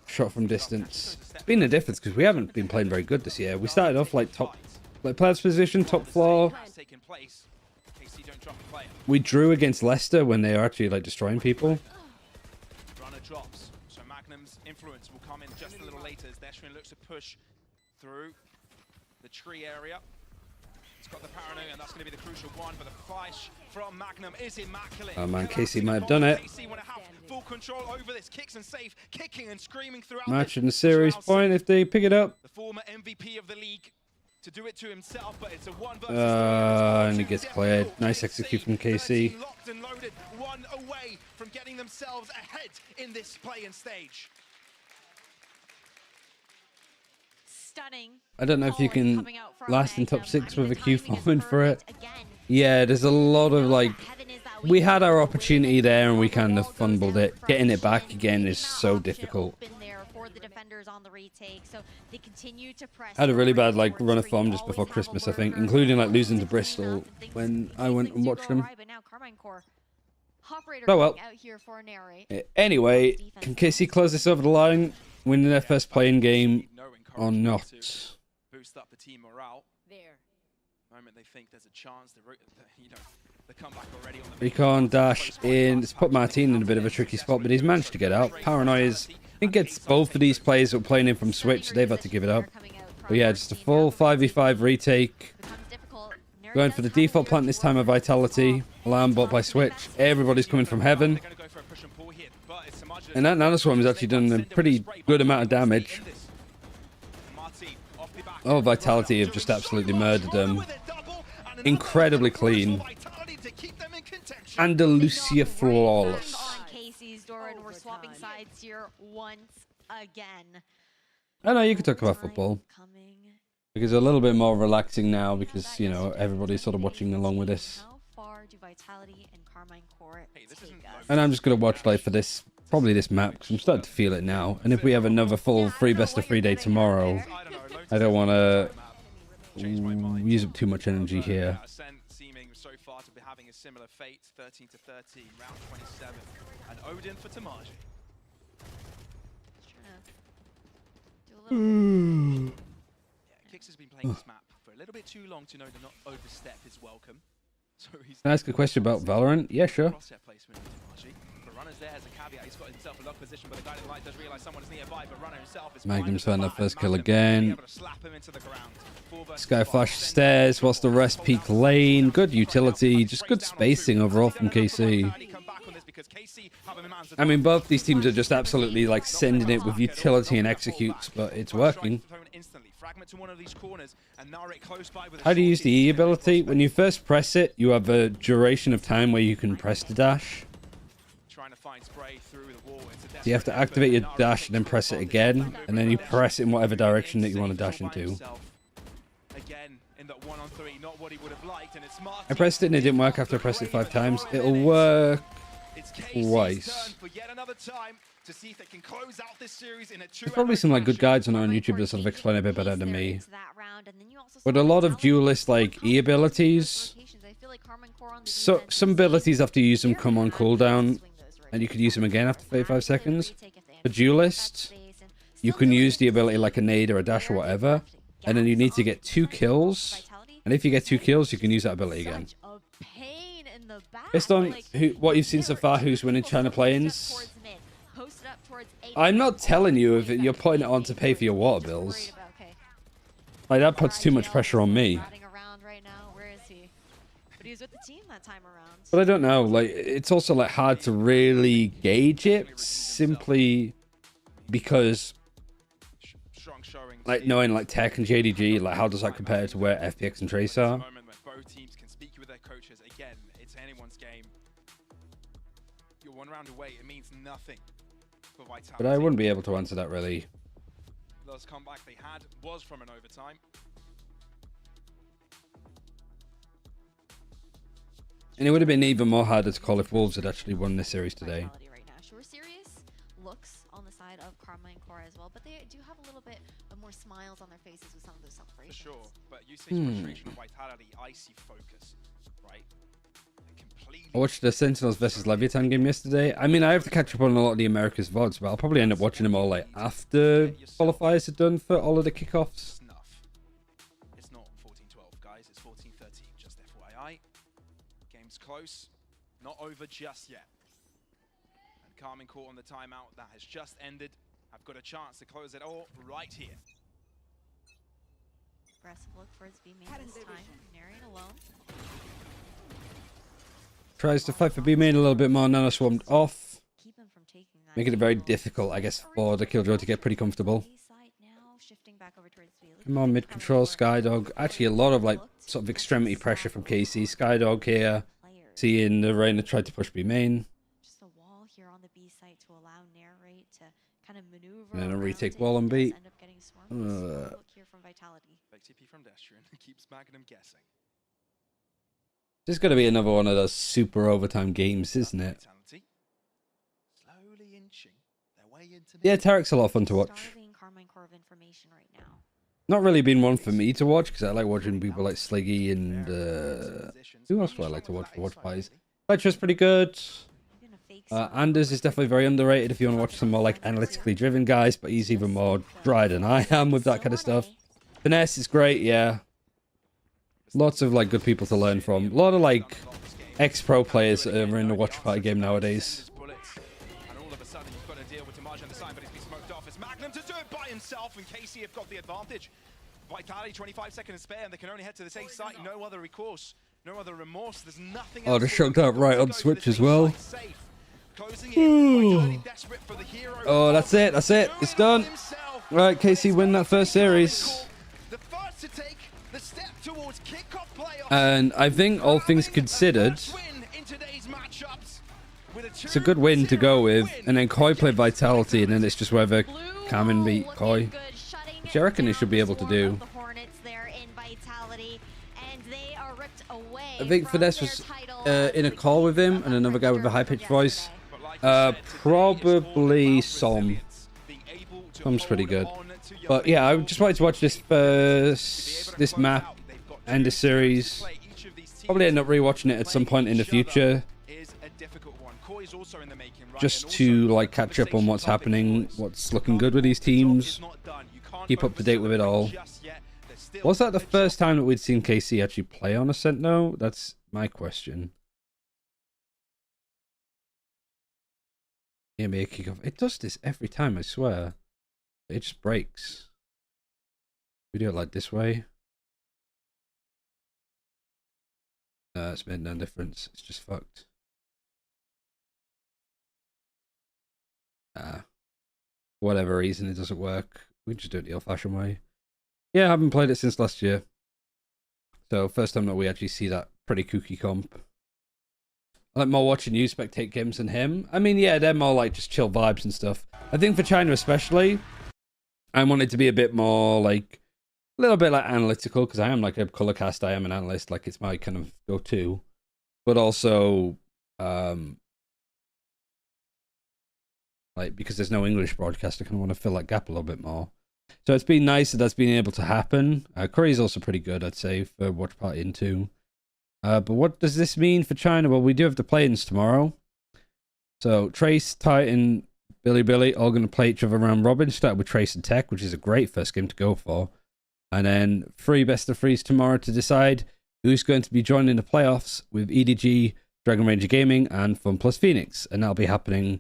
shot from distance. It's been a difference because we haven't been playing very good this year. We started off like top, like players position, top floor. We drew against Leicester when they were actually like destroying people. Runner drops, so Magnum's influence will come in just a little later as Destrin looks to push through the tree area. It's got the paranoia, and that's going to be the crucial one, but the flash from Magnum is immaculate. Oh man, KC might have done it. KC want to have full control over this. Kicks and safe, kicking and screaming throughout. Match in the series point if they pick it up. The former MVP of the league to do it to himself, but it's a 1 versus 3. And it gets cleared. Nice execute from KC. Locked and loaded, 1 away from getting themselves ahead in this play-in stage. Stunning. I don't know if you can last in top 6 with a Q forming for it. Yeah, there's a lot of like, we had our opportunity there and we kind of fumbled it. Getting it back again is so difficult. I had a really bad like run of form just before Christmas, I think, including like losing to Bristol when I went and watched them. Oh well. Anyway, can KC close this over the line, winning their first playing game or not? Boost up the team morale. The moment they think there's a chance, the comeback already on the Recon dash in. It's put Martin in a bit of a tricky spot, but he's managed to get out. Paranoia's, I think it's both of these players that were playing in from Switch, so they've had to give it up. But yeah, just a full 5v5 retake. Going for the default plant this time of Vitality. Alarm bot by Switch. Everybody's coming from heaven. And that nanoswarm has actually done a pretty good amount of damage. Oh, Vitality have just absolutely murdered them. Incredibly clean. Andalusia flawless. door, and we're swapping sides here once again. I know you could talk about football. Because a little bit more relaxing now because, you know, everybody's sort of watching along with this. How far do Vitality and Carmine Core take us? And I'm just going to watch like for this, probably this map, because I'm starting to feel it now. And if we have another full free best of 3 day tomorrow, I don't want to use up too much energy here. Seeming so far to be having a similar fate, 13 to 13, round 27, and Odin for Tamaji. Kicks has been playing this map for a little bit too long to know to not overstep his welcome. So he's Can I ask a question about Valorant? Yeah, sure. crosshair placement of Tamaji. The runner's there as a caveat. He's got himself a lock position, but the guy in the light does realize someone is nearby. But runner himself is Magnum's found that first kill again. Sky Flash stairs whilst the rest peek lane. Good utility, just good spacing overall from KC. I mean, both these teams are just absolutely like sending it with utility and executes, but it's working. How do you use the E ability? When you first press it, you have a duration of time where you can press the dash. So you have to activate your dash and then press it again, and then you press it in whatever direction that you want to dash into. I pressed it and it didn't work after I pressed it 5 times. It'll work twice. There's probably some like good guides on YouTube that sort of explain a bit better than me. But a lot of duelist like E abilities, so some abilities after you use them come on cooldown, and you could use them again after 35 seconds. For duelist, you can use the ability like a nade or a dash or whatever, and then you need to get 2 kills. And if you get 2 kills, you can use that ability again. Based on what you've seen so far, who's winning China play-ins? I'm not telling you if you're putting it on to pay for your water bills. Like, that puts too much pressure on me. But I don't know, like, it's also like hard to really gauge it simply because like knowing like Tech and JDG, like how does that compare to where FPX and Trace are? Both teams can speak with their coaches. Again, it's anyone's game. You're 1 round away. It means nothing for Vitality. But I wouldn't be able to answer that really. The last comeback they had was from an overtime. And it would have been even more harder to call if Wolves had actually won this series today. Sure, serious looks on the side of Carmine Core as well, but they do have a little bit of more smiles on their faces with some of those celebrations. For sure, but you see frustration of Vitality, I see focus, right? I watched the Sentinels versus Leviathan game yesterday. I mean, I have to catch up on a lot of the America's VODs, but I'll probably end up watching them all like after qualifiers are done for all of the kickoffs. It's not 14-12, guys. It's 14-13, just FYI. Game's close, not over just yet. And Carmine Core on the timeout that has just ended. I've got a chance to close it all right here. Aggressive look for his B-main this time. Narian alone. Tries to fight for B main a little bit more. Nano swarmed off, making it very difficult, I guess, for the Killjoy to get pretty comfortable. Come on, mid control, Skydog. Actually, a lot of like sort of extremity pressure from KC. Skydog here, seeing the Reina tried to push B main. Just a wall here on the B site to allow Narrate to kind of maneuver. And then a retake wall on B. Here from Vitality. TP from Destrian keeps Magnum guessing. This is going to be another one of those super overtime games, isn't it? Yeah, Tarek's a lot of fun to watch. Not really been one for me to watch, because I like watching people like Sliggy and... who else do I like to watch for watch parties? Petra's pretty good. Anders is definitely very underrated if you want to watch some more like analytically driven guys, but he's even more dry than I am with that kind of stuff. Finesse is great, yeah. Lots of like good people to learn from. A lot of like ex-pro players are in the watch party game nowadays. And all of a sudden you've got to deal with Tamaji on the side, but he's been smoked off. It's Magnum to do it by himself, and KC have got the advantage. Vitality 25 seconds spare, and they can only head to this A site. No other recourse, no other remorse. There's nothing else. Oh, they're shucked out right on Switch as well. Oh, that's it. That's it. It's done. Right, KC win that first series. And I think all things considered, It's a good win to go with. And then Koi played Vitality, and then it's just whether Kamen beat Koi. Which I reckon he should be able to do. I think Finesse was in a call with him, and another guy with a high-pitched voice. Probably Som. Som's pretty good. But yeah, I just wanted to watch this map and the series. Probably end up rewatching it at some point in the future. Just to like catch up on what's happening, what's looking good with these teams. Keep up to date with it all. Was that the first time that we'd seen KC actually play on Ascent though? That's my question. NBA kickoff. It does this every time, I swear. It just breaks. We do it like this way. No, it's made no difference. It's just fucked. Whatever reason it doesn't work. We just do it the old-fashioned way. Yeah, I haven't played it since last year. So first time that we actually see that pretty kooky comp. I like more watching you spectate games than him. I mean, yeah, they're more like just chill vibes and stuff. I think for China especially, I wanted to be a bit more like, a little bit like analytical, because I am like a color cast, I am an analyst, like it's my kind of go-to. But also, like, because there's no English broadcast, I kind of want to fill that gap a little bit more. So it's been nice that that's been able to happen. Korea's also pretty good, I'd say, for Watch Party in 2. But what does this mean for China? Well, we do have the play-ins tomorrow. So Trace, Titan, Billy, all going to play each other round robin. Start with Trace and Tech, which is a great first game to go for. And then 3 best of 3s tomorrow to decide who's going to be joining the playoffs with EDG, Dragon Ranger Gaming, and Fun Plus Phoenix. And that'll be happening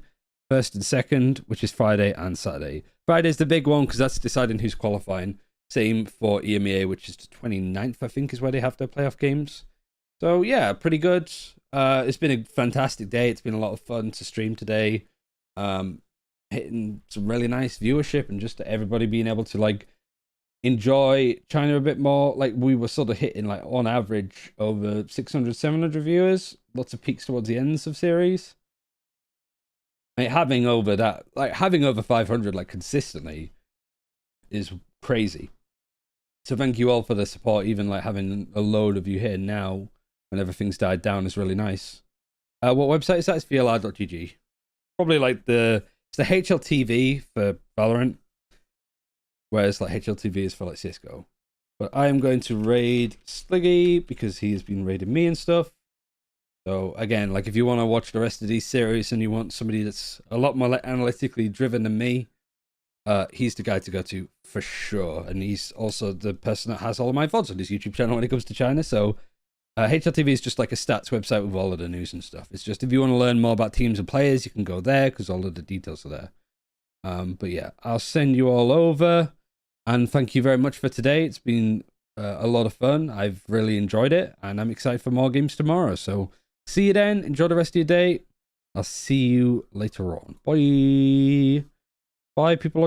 1st and 2nd, which is Friday and Saturday. Friday's the big one because that's deciding who's qualifying. Same for EMEA, which is the 29th, I think, is where they have their playoff games. So yeah, pretty good. It's been a fantastic day. It's been a lot of fun to stream today. Hitting some really nice viewership and just everybody being able to like enjoy China a bit more. Like we were sort of hitting like on average over 600, 700 viewers. Lots of peaks towards the ends of series. Like having over that, like having over 500 like consistently is crazy. So thank you all for the support. Even like having a load of you here now when everything's died down is really nice. What website is that? It's VLR.gg. Probably like it's the HLTV for Valorant, whereas like HLTV is for like Cisco. But I am going to raid Sliggy because he has been raiding me and stuff. So again, like if you want to watch the rest of these series and you want somebody that's a lot more analytically driven than me, he's the guy to go to for sure. And he's also the person that has all of my VODs on his YouTube channel when it comes to China. So HLTV is just like a stats website with all of the news and stuff. It's just if you want to learn more about teams and players, you can go there because all of the details are there. But yeah, I'll send you all over. And thank you very much for today. It's been a lot of fun. I've really enjoyed it. And I'm excited for more games tomorrow. So see you then. Enjoy the rest of your day. I'll see you later on. Bye. Bye, people.